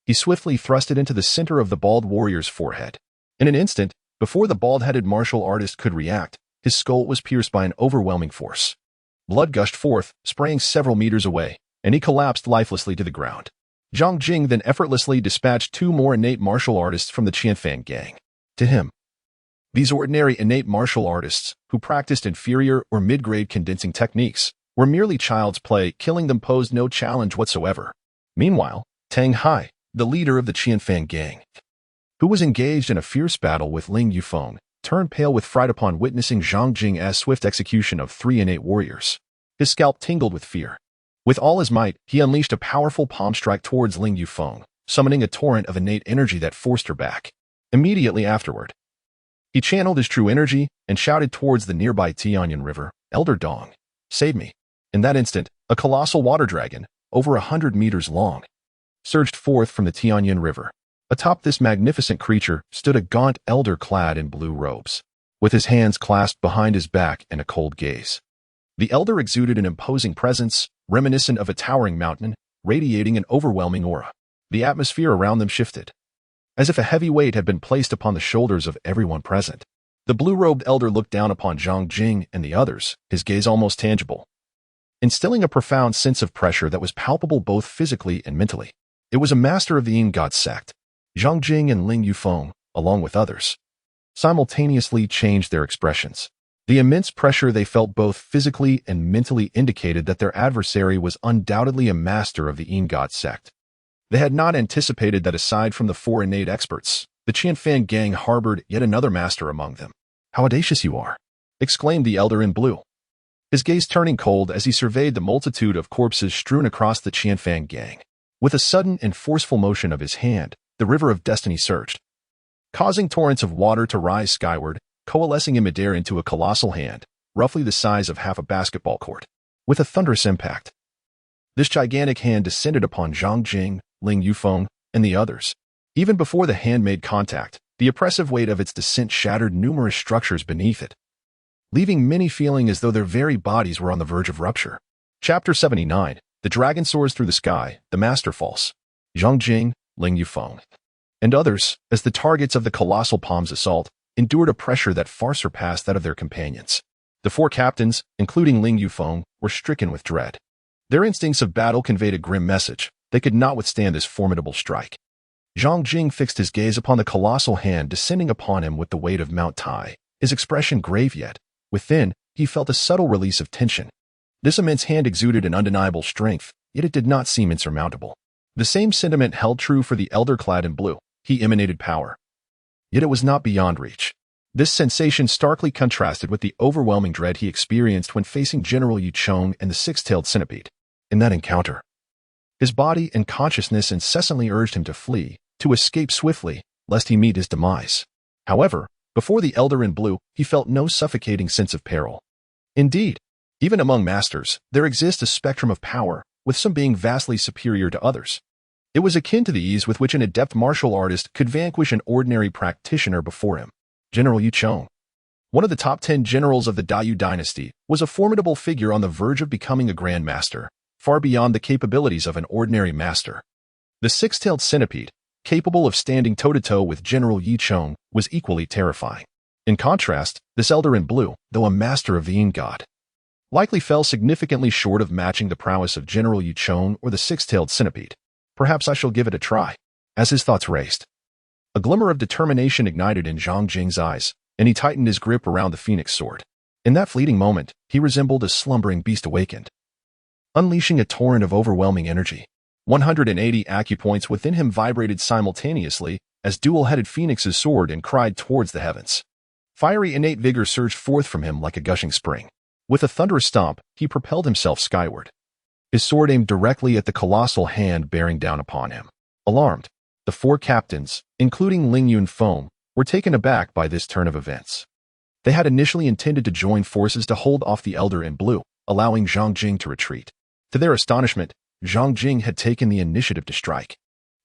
[SPEAKER 1] he swiftly thrust it into the center of the bald warrior's forehead. In an instant, before the bald-headed martial artist could react, his skull was pierced by an overwhelming force. Blood gushed forth, spraying several meters away, and he collapsed lifelessly to the ground. Zhang Jing then effortlessly dispatched 2 more innate martial artists from the Qianfan gang. To him, these ordinary innate martial artists, who practiced inferior or mid-grade condensing techniques, were merely child's play. Killing them posed no challenge whatsoever. Meanwhile, Tang Hai, the leader of the Qianfan gang, who was engaged in a fierce battle with Ling Yufeng, turned pale with fright upon witnessing Zhang Jing's swift execution of 3 innate warriors. His scalp tingled with fear. With all his might, he unleashed a powerful palm strike towards Ling Yufeng, summoning a torrent of innate energy that forced her back. Immediately afterward, he channeled his true energy and shouted towards the nearby Tianyan River, "Elder Dong, save me." In that instant, a colossal water dragon, over 100 meters long, surged forth from the Tianyan River. Atop this magnificent creature stood a gaunt elder clad in blue robes, with his hands clasped behind his back and a cold gaze. The elder exuded an imposing presence, reminiscent of a towering mountain, radiating an overwhelming aura. The atmosphere around them shifted, as if a heavy weight had been placed upon the shoulders of everyone present. The blue-robed elder looked down upon Zhang Jing and the others, his gaze almost tangible, instilling a profound sense of pressure that was palpable both physically and mentally. It was a master of the Yin God sect. Zhang Jing and Ling Yufeng, along with others, simultaneously changed their expressions. The immense pressure they felt both physically and mentally indicated that their adversary was undoubtedly a master of the Yin God sect. They had not anticipated that aside from the 4 innate experts, the Qianfan gang harbored yet another master among them. "How audacious you are!" exclaimed the elder in blue, his gaze turning cold as he surveyed the multitude of corpses strewn across the Qianfan gang. With a sudden and forceful motion of his hand, the river of destiny surged, causing torrents of water to rise skyward, coalescing in midair into a colossal hand, roughly the size of half a basketball court. With a thunderous impact, this gigantic hand descended upon Zhang Jing, Ling Yufeng, and the others. Even before the hand made contact, the oppressive weight of its descent shattered numerous structures beneath it, leaving many feeling as though their very bodies were on the verge of rupture. Chapter 79. The dragon soars through the sky, the master falls. Zhang Jing, Ling Yufeng, and others, as the targets of the colossal palm's assault, endured a pressure that far surpassed that of their companions. The 4 captains, including Ling Yufeng, were stricken with dread. Their instincts of battle conveyed a grim message. They could not withstand this formidable strike. Zhang Jing fixed his gaze upon the colossal hand descending upon him with the weight of Mount Tai, his expression grave yet, within, he felt a subtle release of tension. This immense hand exuded an undeniable strength, yet it did not seem insurmountable. The same sentiment held true for the elder clad in blue. He emanated power, yet it was not beyond reach. This sensation starkly contrasted with the overwhelming dread he experienced when facing General Yu Chong and the 6-tailed centipede. In that encounter, his body and consciousness incessantly urged him to flee, to escape swiftly, lest he meet his demise. However, before the elder in blue, he felt no suffocating sense of peril. Indeed, even among masters, there exists a spectrum of power, with some being vastly superior to others. It was akin to the ease with which an adept martial artist could vanquish an ordinary practitioner before him. General Yu Chong, one of the top 10 generals of the Grand Yu Dynasty, was a formidable figure on the verge of becoming a grand master, far beyond the capabilities of an ordinary master. The 6-tailed centipede, capable of standing toe-to-toe with General Yu Chong, was equally terrifying. In contrast, this elder in blue, though a master of the Yin God, likely fell significantly short of matching the prowess of General Yu Chong or the six-tailed centipede. Perhaps I shall give it a try. As his thoughts raced, a glimmer of determination ignited in Zhang Jing's eyes, and he tightened his grip around the phoenix sword. In that fleeting moment, he resembled a slumbering beast awakened, unleashing a torrent of overwhelming energy. 180 acupoints within him vibrated simultaneously as dual-headed phoenix's sword and cried towards the heavens. Fiery innate vigor surged forth from him like a gushing spring. With a thunderous stomp, he propelled himself skyward, his sword aimed directly at the colossal hand bearing down upon him. Alarmed, the four captains, including Ling Yunfeng, were taken aback by this turn of events. They had initially intended to join forces to hold off the Elder in Blue, allowing Zhang Jing to retreat. To their astonishment, Zhang Jing had taken the initiative to strike.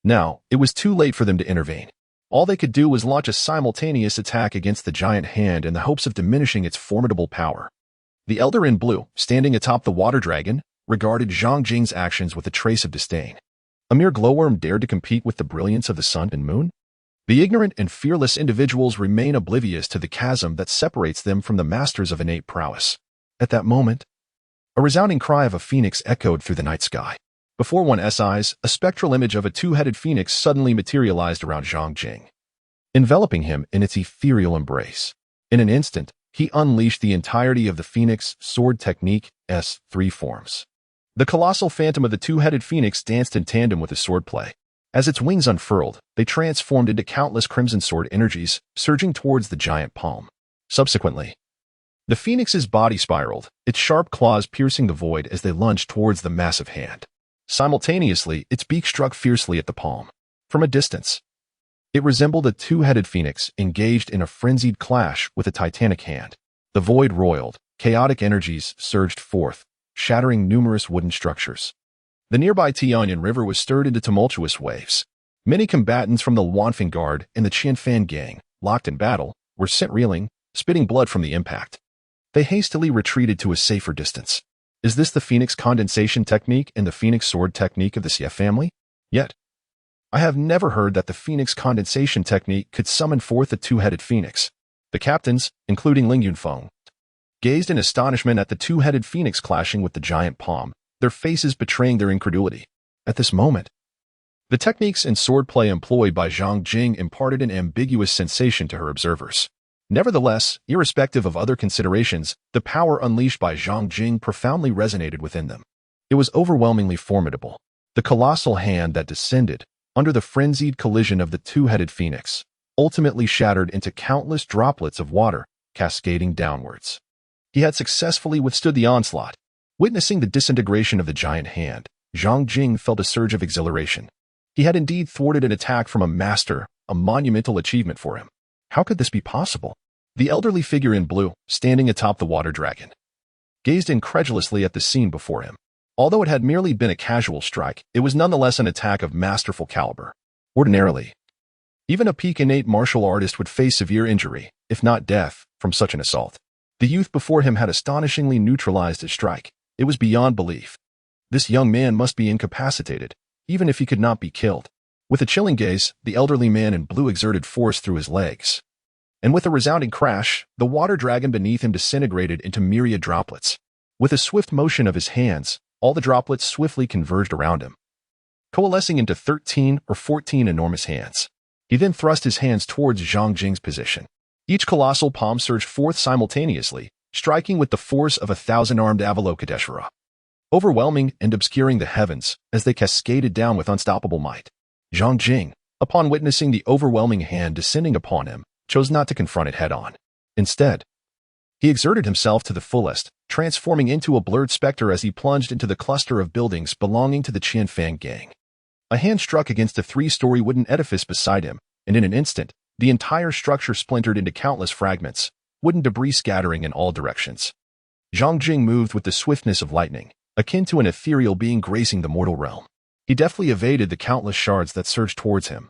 [SPEAKER 1] Now, it was too late for them to intervene. All they could do was launch a simultaneous attack against the giant hand in the hopes of diminishing its formidable power. The Elder in Blue, standing atop the water dragon, regarded Zhang Jing's actions with a trace of disdain. A mere glowworm dared to compete with the brilliance of the sun and moon? The ignorant and fearless individuals remain oblivious to the chasm that separates them from the masters of innate prowess. At that moment, a resounding cry of a phoenix echoed through the night sky. Before one's eyes, a spectral image of a two-headed phoenix suddenly materialized around Zhang Jing, enveloping him in its ethereal embrace. In an instant, he unleashed the entirety of the phoenix sword technique S3 forms. The colossal phantom of the two-headed phoenix danced in tandem with his swordplay. As its wings unfurled, they transformed into countless crimson sword energies, surging towards the giant palm. Subsequently, the phoenix's body spiraled, its sharp claws piercing the void as they lunged towards the massive hand. Simultaneously, its beak struck fiercely at the palm. From a distance, it resembled a two-headed phoenix engaged in a frenzied clash with a titanic hand. The void roiled, chaotic energies surged forth, shattering numerous wooden structures. The nearby Tianyan River was stirred into tumultuous waves. Many combatants from the Wanfeng Guard and the Qianfan gang, locked in battle, were sent reeling, spitting blood from the impact. They hastily retreated to a safer distance. Is this the Phoenix condensation technique and the Phoenix sword technique of the Xie family? Yet, I have never heard that the Phoenix condensation technique could summon forth a two-headed phoenix. The captains, including Ling Yunfeng, gazed in astonishment at the two-headed phoenix clashing with the giant palm, their faces betraying their incredulity. At this moment, the techniques and swordplay employed by Zhang Jing imparted an ambiguous sensation to her observers. Nevertheless, irrespective of other considerations, the power unleashed by Zhang Jing profoundly resonated within them. It was overwhelmingly formidable. The colossal hand that descended, under the frenzied collision of the two-headed phoenix, ultimately shattered into countless droplets of water, cascading downwards. He had successfully withstood the onslaught. Witnessing the disintegration of the giant hand, Zhang Jing felt a surge of exhilaration. He had indeed thwarted an attack from a master, a monumental achievement for him. How could this be possible? The elderly figure in blue, standing atop the water dragon, gazed incredulously at the scene before him. Although it had merely been a casual strike, it was nonetheless an attack of masterful caliber. Ordinarily, even a peak innate martial artist would face severe injury, if not death, from such an assault. The youth before him had astonishingly neutralized his strike. It was beyond belief. This young man must be incapacitated, even if he could not be killed. With a chilling gaze, the elderly man in blue exerted force through his legs. And with a resounding crash, the water dragon beneath him disintegrated into myriad droplets. With a swift motion of his hands, all the droplets swiftly converged around him, coalescing into 13 or 14 enormous hands. He then thrust his hands towards Zhang Jing's position. Each colossal palm surged forth simultaneously, striking with the force of 1,000-armed Avalokiteshvara, overwhelming and obscuring the heavens as they cascaded down with unstoppable might. Zhang Jing, upon witnessing the overwhelming hand descending upon him, chose not to confront it head-on. Instead, he exerted himself to the fullest, transforming into a blurred specter as he plunged into the cluster of buildings belonging to the Qianfan gang. A hand struck against a 3-story wooden edifice beside him, and in an instant, the entire structure splintered into countless fragments, wooden debris scattering in all directions. Zhang Jing moved with the swiftness of lightning, akin to an ethereal being gracing the mortal realm. He deftly evaded the countless shards that surged towards him,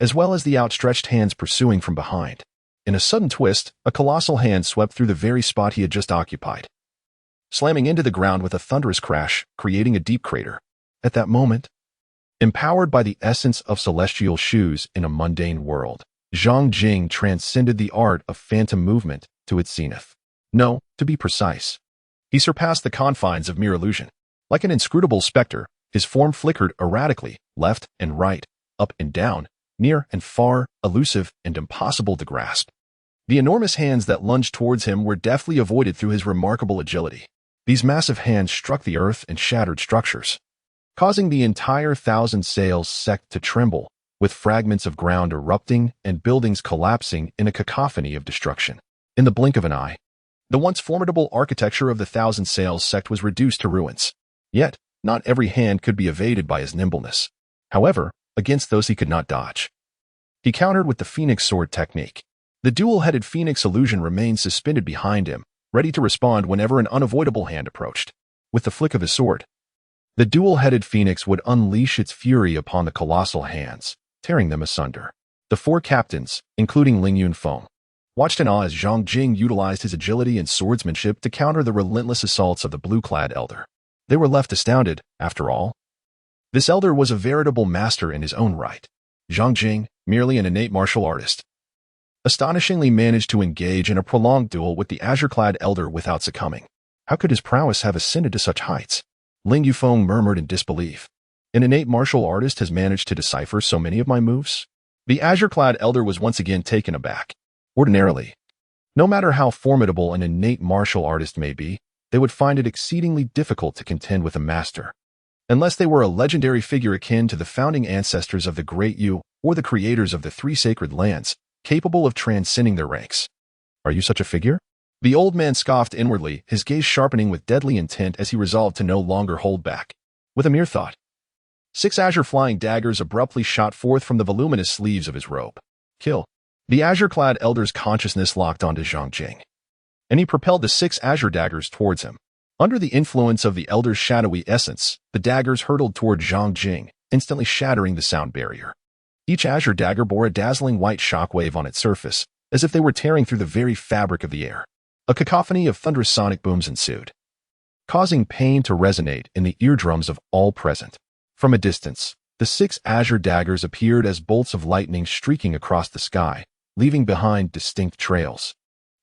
[SPEAKER 1] as well as the outstretched hands pursuing from behind. In a sudden twist, a colossal hand swept through the very spot he had just occupied, slamming into the ground with a thunderous crash, creating a deep crater. At that moment, empowered by the essence of celestial shoes in a mundane world, Zhang Jing transcended the art of phantom movement to its zenith. No, to be precise, He surpassed the confines of mere illusion. Like an inscrutable specter, his form flickered erratically, left and right, up and down, near and far, elusive and impossible to grasp. The enormous hands that lunged towards him were deftly avoided through his remarkable agility. These massive hands struck the earth and shattered structures, causing the entire thousand sails sect to tremble, with fragments of ground erupting and buildings collapsing in a cacophony of destruction. In the blink of an eye, the once formidable architecture of the thousand sails sect was reduced to ruins. Yet, not every hand could be evaded by his nimbleness. However, against those he could not dodge, he countered with the phoenix sword technique. The dual-headed phoenix illusion remained suspended behind him, ready to respond whenever an unavoidable hand approached. With the flick of his sword, the dual-headed phoenix would unleash its fury upon the colossal hands, tearing them asunder. The four captains, including Ling Yunfeng, watched in awe as Zhang Jing utilized his agility and swordsmanship to counter the relentless assaults of the blue-clad elder. They were left astounded, after all. This elder was a veritable master in his own right. Zhang Jing, merely an innate martial artist, astonishingly managed to engage in a prolonged duel with the azure-clad elder without succumbing. How could his prowess have ascended to such heights? Ling Yufeng murmured in disbelief. An innate martial artist has managed to decipher so many of my moves? The azure-clad elder was once again taken aback. Ordinarily, no matter how formidable an innate martial artist may be, they would find it exceedingly difficult to contend with a master, unless they were a legendary figure akin to the founding ancestors of the Great Yu or the creators of the three sacred lands, capable of transcending their ranks. Are you such a figure? The old man scoffed inwardly, his gaze sharpening with deadly intent as he resolved to no longer hold back. With a mere thought, 6 azure flying daggers abruptly shot forth from the voluminous sleeves of his robe. Kill. The azure-clad elder's consciousness locked onto Zhang Jing, and he propelled the 6 azure daggers towards him. Under the influence of the elder's shadowy essence, the daggers hurtled toward Zhang Jing, instantly shattering the sound barrier. Each azure dagger bore a dazzling white shockwave on its surface, as if they were tearing through the very fabric of the air. A cacophony of thunderous sonic booms ensued, causing pain to resonate in the eardrums of all present. From a distance, the 6 azure daggers appeared as bolts of lightning streaking across the sky, leaving behind distinct trails.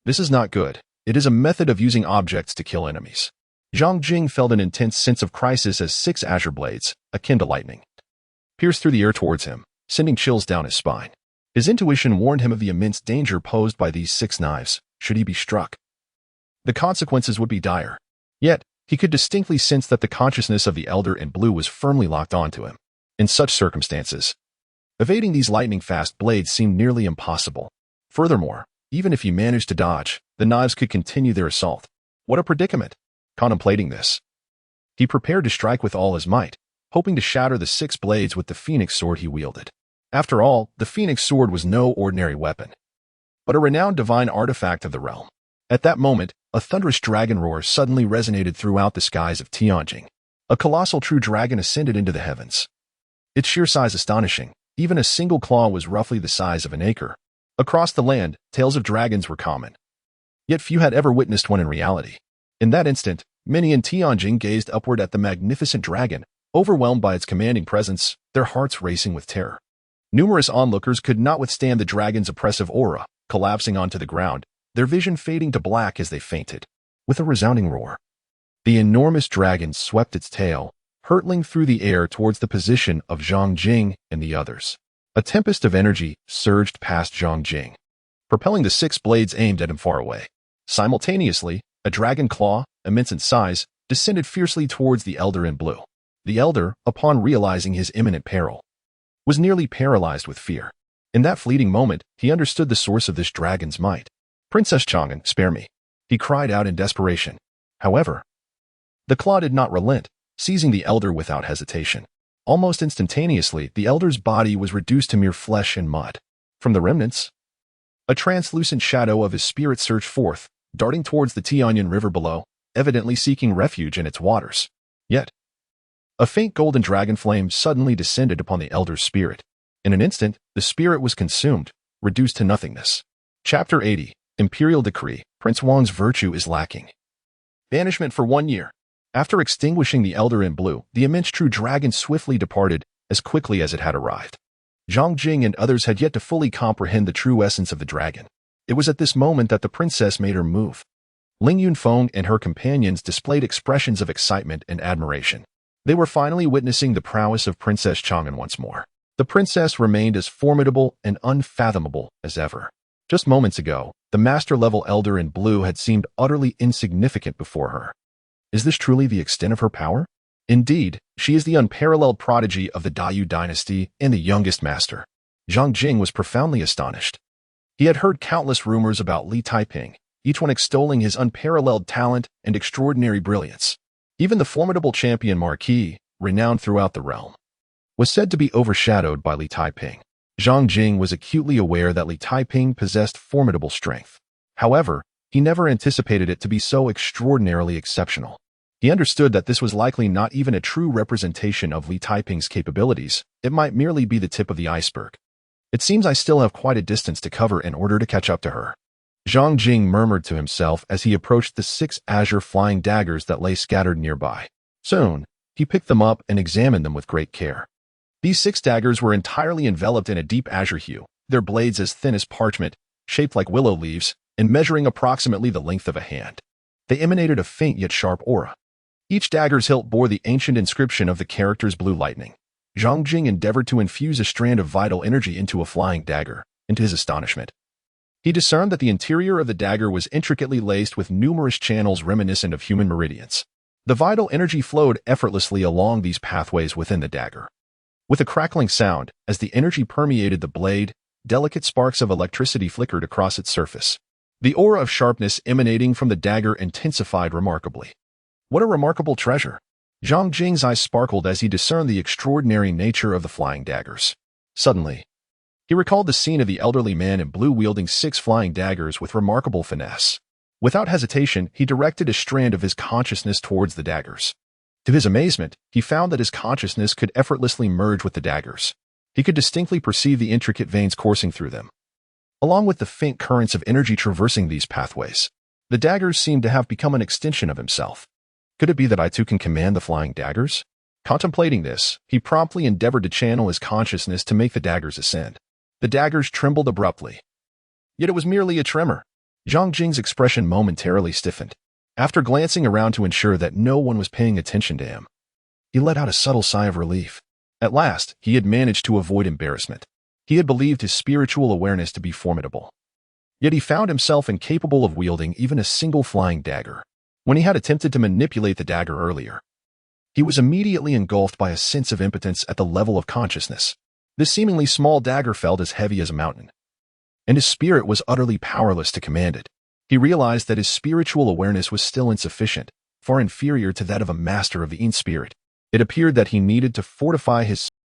[SPEAKER 1] This is not good. It is a method of using objects to kill enemies. Zhang Jing felt an intense sense of crisis as 6 azure blades, akin to lightning, pierced through the air towards him, sending chills down his spine. His intuition warned him of the immense danger posed by these 6 knives. Should he be struck, the consequences would be dire. Yet, he could distinctly sense that the consciousness of the elder in blue was firmly locked onto him. In such circumstances, evading these lightning-fast blades seemed nearly impossible. Furthermore, even if he managed to dodge, the knives could continue their assault. What a predicament! Contemplating this, he prepared to strike with all his might, hoping to shatter the 6 blades with the phoenix sword he wielded. After all, the phoenix sword was no ordinary weapon, but a renowned divine artifact of the realm. At that moment, a thunderous dragon roar suddenly resonated throughout the skies of Tianjin. A colossal true dragon ascended into the heavens, its sheer size astonishing. Even a single claw was roughly the size of an acre. Across the land, tales of dragons were common, yet few had ever witnessed one in reality. In that instant, many in Tianjin gazed upward at the magnificent dragon, overwhelmed by its commanding presence, their hearts racing with terror. Numerous onlookers could not withstand the dragon's oppressive aura, collapsing onto the ground, their vision fading to black as they fainted. With a resounding roar, the enormous dragon swept its tail, hurtling through the air towards the position of Zhang Jing and the others. A tempest of energy surged past Zhang Jing, propelling the 6 blades aimed at him far away. Simultaneously, a dragon claw, immense in size, descended fiercely towards the elder in blue. The elder, upon realizing his imminent peril, was nearly paralyzed with fear. In that fleeting moment, he understood the source of this dragon's might. "Princess Chang'an, spare me," he cried out in desperation. However, the claw did not relent, seizing the elder without hesitation. Almost instantaneously, the elder's body was reduced to mere flesh and mud. From the remnants, a translucent shadow of his spirit surged forth, darting towards the Tianyan River below, evidently seeking refuge in its waters. Yet, a faint golden dragon flame suddenly descended upon the elder's spirit. In an instant, the spirit was consumed, reduced to nothingness. Chapter 80. Imperial Decree. Prince Wang's virtue is lacking. Banishment for 1 year. After extinguishing the elder in blue, the immense true dragon swiftly departed as quickly as it had arrived. Zhang Jing and others had yet to fully comprehend the true essence of the dragon. It was at this moment that the princess made her move. Ling Yunfeng and her companions displayed expressions of excitement and admiration. They were finally witnessing the prowess of Princess Chang'an once more. The princess remained as formidable and unfathomable as ever. Just moments ago, the master-level elder in blue had seemed utterly insignificant before her. Is this truly the extent of her power? Indeed, she is the unparalleled prodigy of the Grand Yu Dynasty and the youngest master. Zhang Jing was profoundly astonished. He had heard countless rumors about Taiping, each one extolling his unparalleled talent and extraordinary brilliance. Even the formidable champion Marquis, renowned throughout the realm, was said to be overshadowed by Taiping. Zhang Jing was acutely aware that Taiping possessed formidable strength. However, he never anticipated it to be so extraordinarily exceptional. He understood that this was likely not even a true representation of Taiping's capabilities. It might merely be the tip of the iceberg. It seems I still have quite a distance to cover in order to catch up to her. Zhang Jing murmured to himself as he approached the 6 azure flying daggers that lay scattered nearby. Soon, he picked them up and examined them with great care. These 6 daggers were entirely enveloped in a deep azure hue, their blades as thin as parchment, shaped like willow leaves, and measuring approximately the length of a hand. They emanated a faint yet sharp aura. Each dagger's hilt bore the ancient inscription of the characters Blue Lightning. Zhang Jing endeavored to infuse a strand of vital energy into a flying dagger, and to his astonishment, he discerned that the interior of the dagger was intricately laced with numerous channels reminiscent of human meridians. The vital energy flowed effortlessly along these pathways within the dagger. With a crackling sound, as the energy permeated the blade, delicate sparks of electricity flickered across its surface. The aura of sharpness emanating from the dagger intensified remarkably. What a remarkable treasure! Zhang Jing's eyes sparkled as he discerned the extraordinary nature of the flying daggers. Suddenly, he recalled the scene of the elderly man in blue wielding 6 flying daggers with remarkable finesse. Without hesitation, he directed a strand of his consciousness towards the daggers. To his amazement, he found that his consciousness could effortlessly merge with the daggers. He could distinctly perceive the intricate veins coursing through them, along with the faint currents of energy traversing these pathways. The daggers seemed to have become an extension of himself. Could it be that I too can command the flying daggers? Contemplating this, he promptly endeavored to channel his consciousness to make the daggers ascend. The daggers trembled abruptly. Yet it was merely a tremor. Zhang Jing's expression momentarily stiffened. After glancing around to ensure that no one was paying attention to him, he let out a subtle sigh of relief. At last, he had managed to avoid embarrassment. He had believed his spiritual awareness to be formidable. Yet he found himself incapable of wielding even a single flying dagger. When he had attempted to manipulate the dagger earlier, he was immediately engulfed by a sense of impotence at the level of consciousness. This seemingly small dagger felt as heavy as a mountain, and his spirit was utterly powerless to command it. He realized that his spiritual awareness was still insufficient, far inferior to that of a master of the in spirit. It appeared that he needed to fortify his